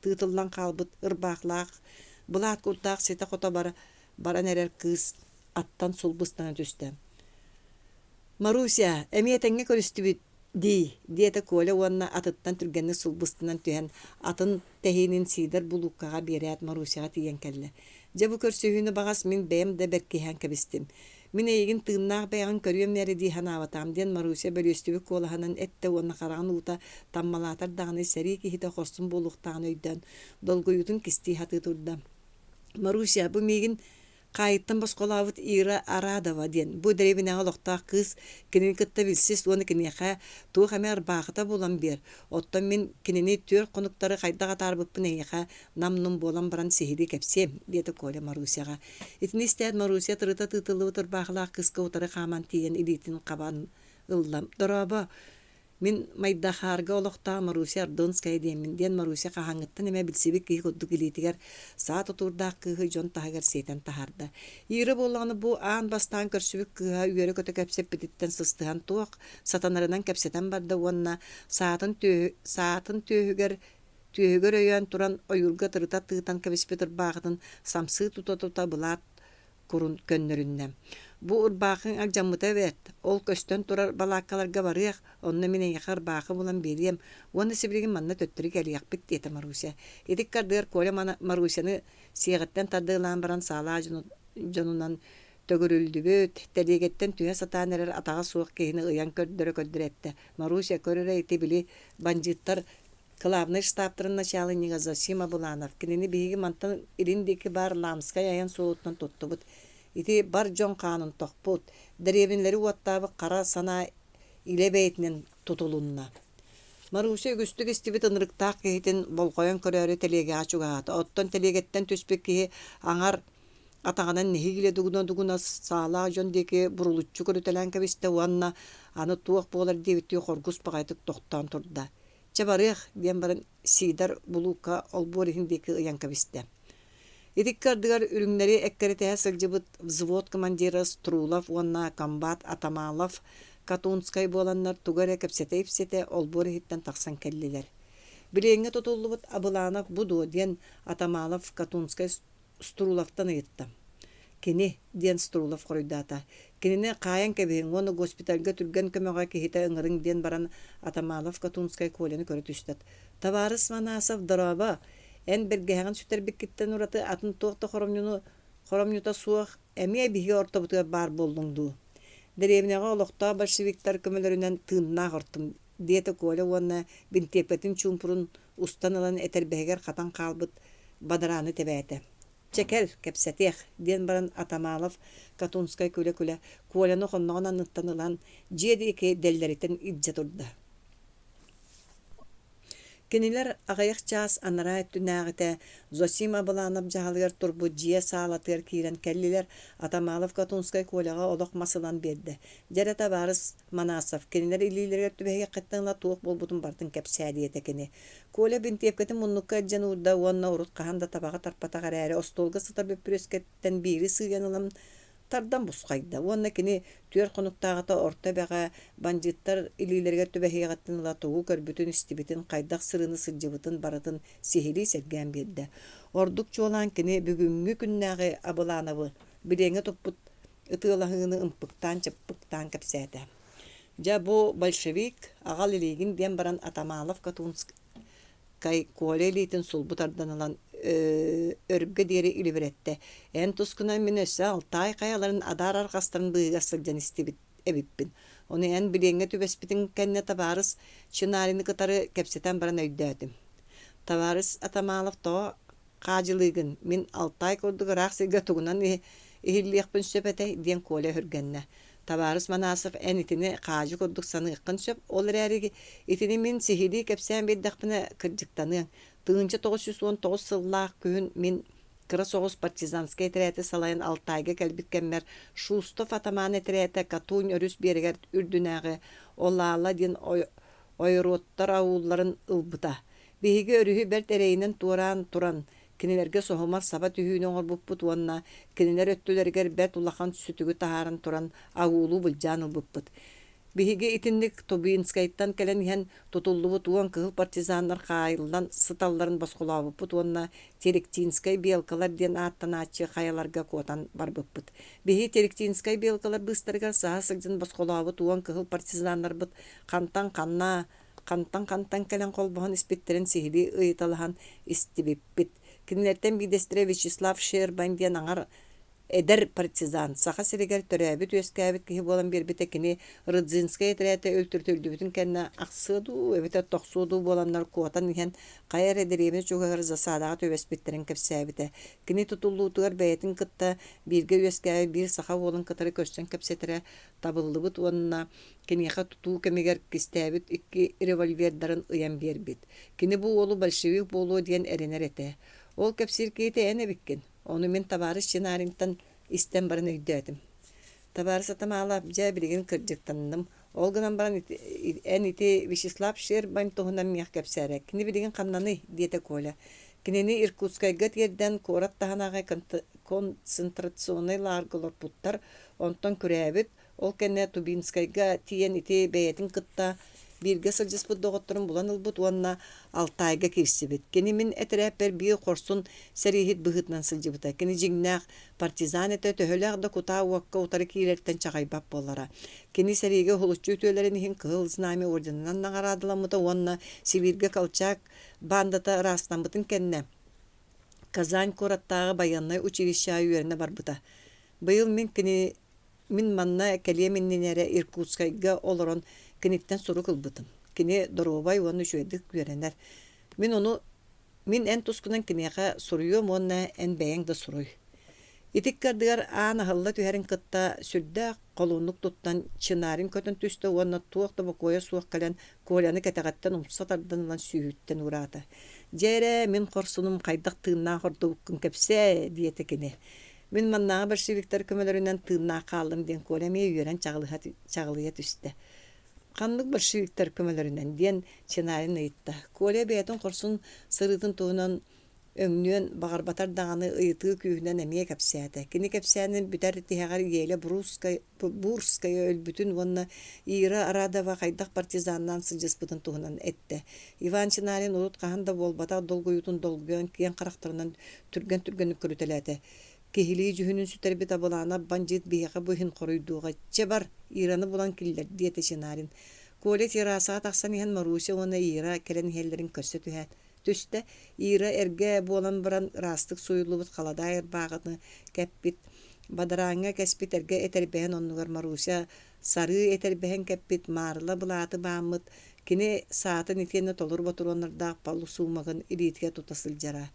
тыытылдан калбыт ырбаахлаах булаат курдаах сете кото баран эрер кыз аттан сулбыстана түстө. Марусия эмиетеңге көрүстүбүт диете Коля уанна атыттан түргенни сулбыстынан түһен атын тэһинин сидер булуккага берет Марусияга тиен келле. Же бу көрсөһүнү багас мен бэм де беркиһен кебистим. Мен эйгин тыыннаах бэйган көрүөм нэри дихан аватам ден Марусия бөлөстүбү Колаханан этте уанна караган ута таммалаатар даганы сэрии кихите хостун булуктаан өйдөн долгуютун кисти хаты турда. Марусия бу мегин кайыттан босқолабыт Ира Арадова ден. Бу деребинеға лоқтақ кыз кенен кытта билсіз, оны кенеға туы хамер бақыта болан бер. Оттан мен кенені төр қонуктары қайдаға тарбыппын эйеға намнын болан баран сехири кепсем, деді Коля Марусияға. Итini istəyət Marusия тырыта тытылы ұтыр бақылақ кызға ұтары қаман тиген илитін қабан ыллам. Дорабы, Min майдахарга олохта Маруся Гражданскай демин ден Маруся кахаңыттан эме билсебик ки кодду килитигер саат отурдаак кыһы жон тахагар сетен тахарда. Ире болланы бу аан бастан көрсүбүк кыһа үйөрө көтө кепсеп бититтен сыстыган туак сатанарынан кепсетен барда уонна саатын төөһүгер өйөн туран ойуургэ тырыта тыытан кебиспетер баахытын самсыы тутотута булаат курун көннөрүннэ. Бу урбаахын акжаммыта бэт. Ол көстөн турар балааккаларга барыах, онна менен яхар баахы булан берием. Уонна сибиригин манна төттөрү кэлиякпит диэте Маруся. Идик кардыгар Коля Марусяны сиэгаттен тардыылаан баран саалаа жонунан төгөрүлдүбөт, телегеттен түйэ сатаан эрер атаға суох киһини ыян көрдөрө Маруся көрөрө ити били банжыттар Главный штабтырын начальнигы Зосима Буланов. Кинини биһиги мантан ириндики бар Ламскай аян соотунан туттубут. Ити бар жон канун тохпут. Деревинлери уаттабы кара сана илебейтинен тутулунна. Маруся үгүстүк истибит ынырыктаак кихитин болкойон көрөрү телеге ачугаат. Оттон телегеттен түспек кихи аңар атаганан нехигиле дугуна саала жон деки бурулуччу көрүтелен кебисте уанна аны туох болар дебитти хоргус багайтык тохтан турда. Чабарых диэн барын сидар булука олборихиндеки ыян кебисте. Идик кардыгар үрүңнери эккеритеһе сылжыбыт взвод командиры Струлов, уанна комбат Атамалов, Катунскай боланнар тугара кепсете олборихиттен тахсан келлилер. Билиңҥи тутуллубут Абыланов буду диэн Атамалов Катунскай Струловтан ыйытта. Кини диэн Струлов хоройдата. Кинини каян кебиһин уону госпитальга түрген көмөҕө киһите ыҥырыҥ диэн баран Атамалов Катунскай Коляны көрө түстат. Товарищ Манасов дороба эн бергеһэҕин сүтербиккиттен ураты атын туохта хоромньута суох эмиэ биһиги ортобутуга бар боллуңдуу. Деревняга олохтоо большевиктар көмөлөрүнөн тыыннаах ортум диэте Коля уонна бинтеппетин чумпурун устан ылан этербэһигэр хатан хаалбыт бадарааны тебээте. Чакыр кепсетех диэн баран Атамалов Катунскай күлэ Коляны хонноҕон анныттан ылан жиэдиэки дэллэритин иддьэ турда. Кинилер агайах час анара түнаагыта Зосима Буланов жагалыгар турбу жие саалатыр киирен келлилер Атамалов Катунскай Коляга олох масылан берди. Жара Товарищ Манасов кинилер илилерге түбэге кыттыңла туох болбутун бартын кепсээдиэте кини. Коля бинтепкетин муннукка жануурда уонна урут каханда табага тарпатагар эри остолга сытар бөппүрескеттен бири сыйганылам тардан бусқайда. Уонна кини түер конуктаагата орта бэга банжыттар илилерге түбэхиэгаттын латугу көрбүтүн истибитин кайдах сырыны сылжыбытын барытын сихили сергэн берди. Ордук чуолан кини бүгүнгү күннääги Абылановы билиңҥи туппут ытыылаһыыны ымпыктан чыппыктан кепсээте. Жа бу большевик агал илигин диэн баран Атамалов Катунскай Коля илитин сулбутардан алан өрүбгө диэри илибиретте. Эн тускунан мен өссө Алтай каяларын адар аркастарын быыга сылдьан истибит эбиппин. Оны эн билиңҥи түбеспитин кэнне Товарищ Чынарины кытары кепсетен баран өйдөөтүм. Товарищ Атамалов то кажылыгын мен Алтай курдугураак сыйга тугунан ихиллиэхпин сөпете диэн Коля хүргэнне. Товарищ Манасов эн итини кажы курдук саныыккын сөп, ол эрэри итини мен сихили кепсээн биддахпына кырдьыктаныаң. Тыынча 919 сыллаах күн мен кыра соғыс партизанскай тірәті салайын Алтайга кәлбит кәммер Шустов атаманы тірәті катуын өрүс берігер үрдінәғы олаала ден ойроттар ауылларын ылбыта. Бейгі өрүхі бәрт әрейінен туран, кинилерге соғымар саба түйін оңыр бұппыт уанна, кинилер өттілергер бәрт улахан сүтігі тахарын туран ауылу бұлжан ылбыппыт. Биһиги итинник Тобинскайттан келен иһэн тутуллубут уон кыһыл партизаннар хайылдан сыталларын баскулаабыппыт уонна Теректинскай белкалар диэн ааттанааччы хаяларга куотан барбыппыт. Биһи Теректинскай белкалар быстарыгар саха сылдьан баскулаабыт уон кыһыл партизаннарбыт кантан келен колбоһон испиттерин сихили ыйыталахан истибиппит. Кинилерден бидестире Вячеслав Шербан диэн аңар эдер партизан саха сиригер төрөөбүт өскәбит киһи болан бербите кини Рыдзинскай этерәте өлтүртүлдүбүтүн кэннэ аксыду эбите тохсуду боланнар куотан иһэн кайар эдеребин чугагар засадага төбеспиттерин кепсәбите кини тутуллуутугар бэйэтин кытта бирге өскәбит бир саха болан кытары көстөн кепсетере табыллыбыт уонна киниха тутуу кэмигэр кистәбит икки револьвердарын ыян бербит кини бу олу большевик болуу диэн эренер эте ол кепсиркейте эне биккен. Onu men Tavariş Çınarı'ndan isten barın öydödüm. Tavariş Atamalı jä bilgin kırjıktandım. Олгынан баран эн ити Вячеслав Щербань тоһунан миях кепсәрәк. Кини билеген каннаны диете Коля. Кинени Иркутскайга тиерден корат таханага концентрационный лагерлар буттар, онтон күрәбит, ол кенне Тубинскайга тиен ити бәйтин кытта бирге сылжыспыт доғотторун булан ылбыт уанна Алтайга кирсибит. Кини мин этерәппер бии хорсун сәрихит быһытнан сылжыбыта. Кини жигнәк партизан эте төһөләгдә кута уакка утары киилерттен чагайбап болара. Кини сәриге холуччу төөләрен иһин кыһыл знамя орденынан наградыламыта уанна Сибирге калчак бандата растанбытын кенне. Казань кораттагы баяннай училище үйеріне барбыта. Быйыл мин манна кәлеменненере Иркутскайга олорон киниттен суру кылбытым. Кини доробай оны шөйдік көренер. Мин эн тускунан кинеға суруйом онна эн бәйәң да суруй. Итик кардыгар аана хылла түһәрин кытта сүрдә колунлук туттан чынарын көтөн түсті онна туақта бокоя суақ калан коляны кәтәгаттан умсатарданлан сүйүттен урата. Жере мин корсунум кайдак тыынна хордук күн кепсе диете кини. Мин маннага бір шивиктер көмөлөрүнөн тыынна калдым ден колеме үйөрен чагылыя түсті. Канлык бір шивиктер көмөлөрүнөн ден чынарын ыйтта. Коле бейтин корсун сырытын туунан өңнүөн багарбатар даганы ыйытыы күүһүнөн эмие кепсээте. Кини кепсээнин бүтер тиһэгар иеле Бурская өлбүтүн вонна Ира Арадова кайдак партизаннан сылжыспытын туһунан этте. Иван Чинарин урут каханда болбата долгуютун долгуен киен карактарынан түргөн көрүтелете. Кихили жүһүнүн сүтербит абылана банжит бияга быһын коруйдууга чебар Ираны булан киллер диете Чинарин. Коле тираса таксан иһен Маруся оны Ира келен хеллерин көрсөтүһät. Түстә Ира эрге болан баран растык суйулубут каладайыр багыны кеппит. Бадараңа кеспит эрге этербен оннугар Маруся сары этербен кеппит марла булаты бамыт. Кини саатын итенне толур ботуроннарда палу сумагын иритке тутасылжара.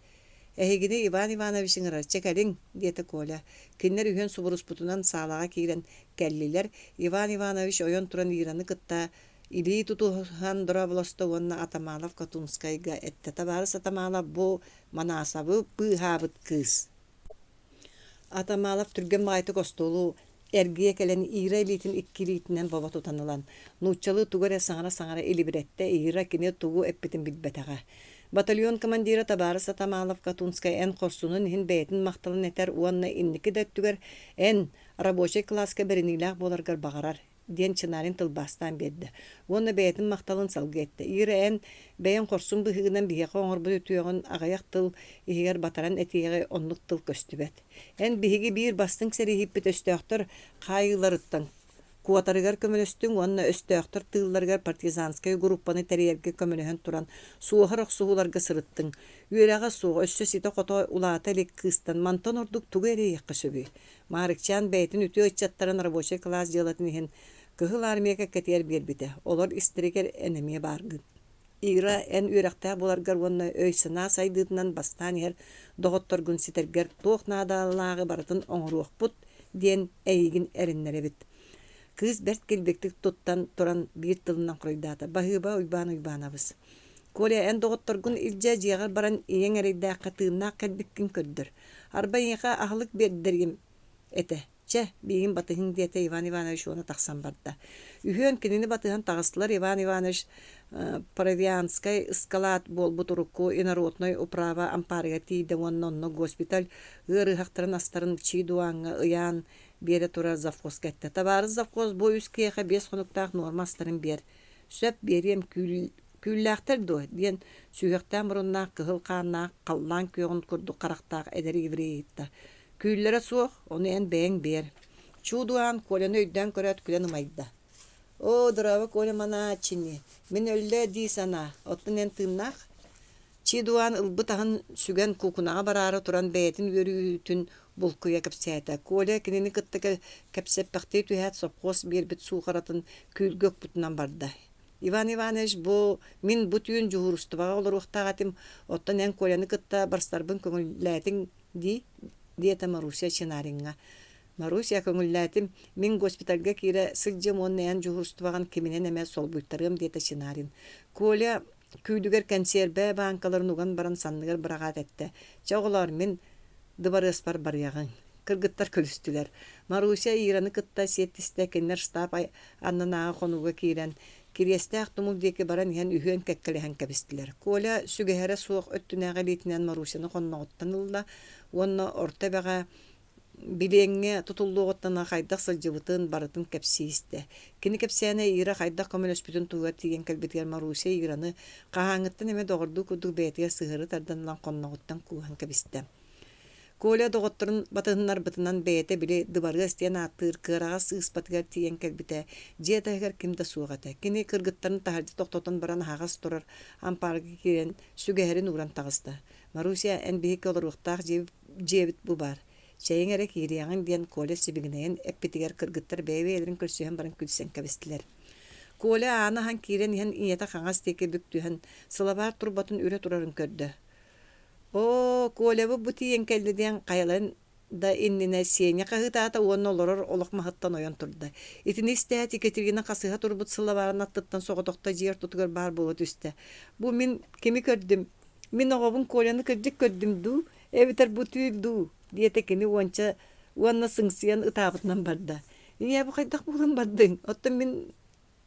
Эхигини Иван Ивановичин рачекалин диете Коля. Киннер үйен субуруспутунан салага кирен келлилер. Иван Иванович ойон туран Ираны кытта Или тутухан дораблосто онна Атамалов Катунскайга этте табарыс Атамалов бу манасабы пыхабыт кыз. Атамалов түрген майты костолу эргие келен Ира элитин иккилитинен баба тутанылан. Нуччалы тугары саңара элибиретте Ира кине тугу эппитин билбетага. Батальон командира табарыс Атамалов Катунскай эн корсунун хин бейтин макталын этер уанна инники дөттүгер эн рабочий класска беринилах боларгар багарар. Ден Чинарин тылбастан берді. Оны бәйтін мақталын салғы етті. Ирі ән бәйін қорсын бұхығынан бігеға оңырбы өтуяғын ағаяқ тыл, егер батаран әтеге онлық тыл көсті бәт. Ән бігі бір бастың сәрі хиппет өстіяқтыр қайыларыттан. Куатарыгар көмөлөстүң онна өстөктөр тыылларгар партизанскай группаны терьерге көмөлөһөн туран суохарак сууларга сырыттың. Үйрага суу өссө сите кото улаата элек кыстан мантон ордук тугери яккысыбы. Маарыкчаан бейтин үтө ыччаттарын рабочий класс делатын ихин кыһыл армияга кетер бербите. Олар истерикер энеме баргын. Ира эн үйрактаа буларгар онна өйсына сайдыытынан бастан ер доготторгун ситергер тоох наадалаагы барытын оңруокпут диен эйигин эриннеребит. Кыз бәрт келбектік туттан туран бір тылынан құрайдаты. Бахыба уйбанабыз. Коля ән доғытторгун илжа жиғар баран ең әрейді қатығына кәлбеккін көрдір. Арба еға ағылық бердіргім әті. Чә, бейгін батығын дейті Иван Иванович оны тақсан барда. Үйен кенені батығын тағыстылар Иван Иванович Провианскай эскалат болбут урукку инородной управа ампарыга тиде онно госпиталь ыры хактарын астарын чийдуаңга ыян бере тура завхоз кетти. Табары завхоз бой үскеха 5 хонуктак нормастарын бер. Сөп берем күлләхтер до ден сүйектен мурунна кыһыл канна каллан көгөн курду карактак эдери еврейитта. Күлләре суох, оны эн бәң бер. Чудуан колены өйдән көрәт күлән майда. О, драва коля мана чини. Мен өлле ди сана. Оттын эн тымнах. Чидуан ылбытағын сүген кукунаға барары туран бәйтін өрүтін булкуя кәпсәті. Коля кенені кыттыка кәпсәппәқті түйәт сопқос бербіт суғаратын күлгөк бұтынан барды. Иван Иванович, мен бұтүйін жүғырыстыбаға олар уқтағатым. Оттын эн коляны кытта барстарбын көңілләтің диета Маруся Чинаринға. Маруся көңілләтім, мен госпитальға кире сылжым онны ән жүғырыстыбаған кемінен әмә сол бұйттарым диета Чинарин. Коля күйдүгер консерве банкаларын уган баран санныгар бырагат этте. Чоголар мен дыбарыс бар яғын. кыргыттар көлүстүлер. Маруся Ираны кытта сеттисте кеннер штаб аннанаа конуга кирен. Кирестеак тумул деки баран иһэн үһөн кеккелеһен кебистилер. Коля сүгэһэрэ суох өттүнээгэ литинен Марусяны конноготтанылла, уонна орта бэга билиңҥи тутуллуоҕоттана хайдах сылдьыбытын барытын кэпсиисте. Кини кэпсиэне Ира хайдах көмөлөспүтүн тугар тиген кэлбитигэр Маруся Ираны кахааҥыттан эме доҕордуу курдук бээтигэр сыһыры тарданылан конноготтан кууһан кэбисте. Коля доҕотторун батыһыннар бытынан бэйэтэ били дыбарыа истиэн ааттыыр кыарагас ыыспатыгар тиген кэлбитэ дьиэтаһыгар кимда суоҕата. Кини кыргыттарын таһырдьа тохтотон баран хагас турар ампаарга киирэн сүгэһэрин уран таҕыста. Маруся эн биһик олоруохтаах дьиэбит бу бар. Чэйин эрэ киирияҥын диэн Коля сибигинэйин эппитигэр кыргыттар бэйэбэйэлэрин көрсүөһэн баран күлсэн кэбистилэр. Коля аанаһан киирэн иһэн ийэтэ хаҥас тиэки бүктүһэн сылабаар турбатын үрэ турарын көрдө. О, Колябы бу тиен келди диэн кайалан да иннине сеня кахытаата уонна олорор олохмахыттан ойон турда. Итини истэät Екатерина касыха турбут сылабарын аттыттан соҕотохта жиер тутугар бар болот үстэ. Бу мин кими көрдүм? Мин оҕобун Коляны кырдьык көрдүм дуу, эбитер бу түйүл дуу. Диэте кини уонча уонна сыңсыян ытаабытынан барда. Ие бу хайдах булан бардың. Оттон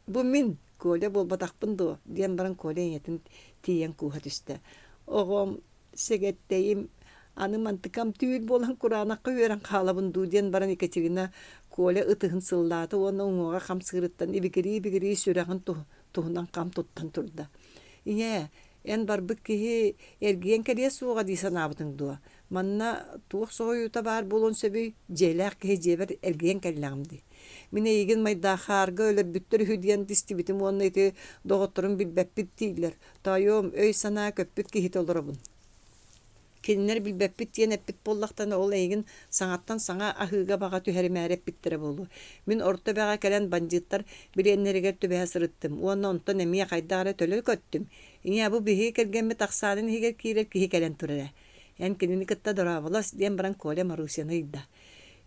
мин Коля болбатахпын дуу. Диэн баран Коля иетин тиен кууха түстэ. Оҕом сегеттейим аны мантыкам түйүл болан кураанакка үөрен хаалабын дуу диэн баран Екатерина Коля ытыһын сыллааты уонна уҥуоҕа хамсыгырыттан ибигири сүрэҕин туһунан хам туттан турда. Ие эн барбыт киһи эргиен кэрие суоҕа дии санаабытың дуо. Манна туох соҕойуута баар болон сөбүй дьиэлээх киһи дьиэбэр эргиен кэллэҕимди. Мин эйигин майдаахаарга өлөрбүттөр үһүдиэн тистибитим уонна ити доҕотторун билбэппит дииллэр. Тайом өй санаа көппүт киһит олоробун. Киннер билбэппит диэн эппит боллахтана ол эйигин саҥаттан саҥа аһыыга баҕа түһэримээрэппиттерэ болу. Мин орто бэҕа кэлэн бандьыттар билиэннэригэр түбэһэ сырыттым. Уонна онтон эмиэ хайдааҕара төлө көттүм. Иña bu bihi kergemmi taqsaanin higer kiirer kihi kelen turere. En kinini kıtta dorabolos diyen baran Koля Marusya'nı idda.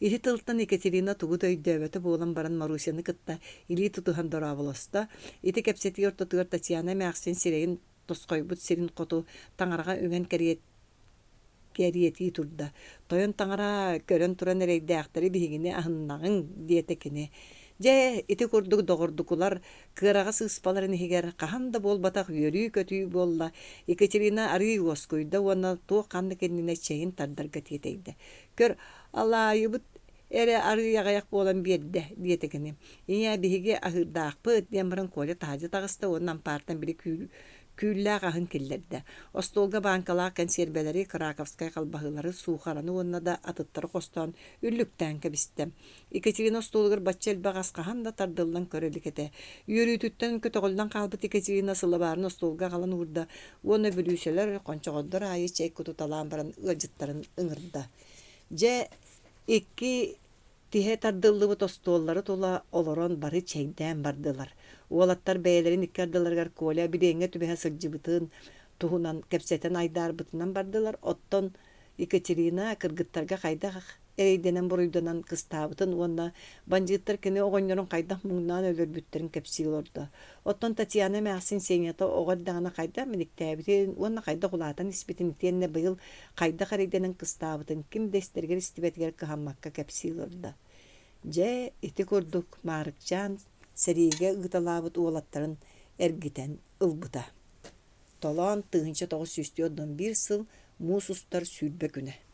İti tıltan Ekaterina tugut öydövete boğulan baran Marusya'nı kıtta ili tutuhan dorabolosta. İti kepseti yortutuyor Tatiana meğsen sireyin toskoybut sirin kotu tanarağa ögen keriyeti turda. Toyon tanara körön turan ereyde aktari bihigini ahınnağın diyetekini. Je iti kurduk doğurdukular kırağa sığıspaların higer kahanda bol batak yörü kötüyü bolla. Ekaterina arıyı oskuyda ona tuğ kanlı kendine çeyin tardarga tiyeteydi. Kör Allah'ı bu ere arıya gayak bolan bir de diyetekini. İnya bihige ahırda akpı diyen baran Koля tacı tağısta ondan partan biri küllä gahın killerde. Ostolga bankalar konserveleri Krakovskay kalbahıları suğaranı onna da atıtları kostan üllükten kebistem. Ekaterina ostolgar batçel bagas kahan da tardıldan körelikete. Yürütütten kötügülden kalbıt Ekaterina sılabarın ostolga kalan urda. Ona bülüseler konçoğodlar ayı çek kutu talan baran ıcıtların ıngırda. Je iki tihe tardıllı bu tostolları tola oloron bari çeyden bardılar. Oğlattar beylerin ikkardılargar Koля bileğine tübehe sılcıbıtın tuhunan kepseten aydar bıtınan bardılar. Otton Ekaterina kırgıttarga kayda ereydenen buruydanan kıstabıtın onna bancıttar kene oğonyorun kayda muğnan ölürbütlerin kepsil orda. Otton Tatiana meğsin senyata oğaddağına kayda miniktabitin onna kayda kulatan isbitin itiyenne bayıl kayda ereydenen kıstabıtın kim desterger istibetger kıhammakka kepsil orda. Je iti kurduk Mаарыкчаан sэрийгэ ıgıtalabıt oğlatların ergiten ılbıta. Tolan 1991 syl Musustar sülbe güne.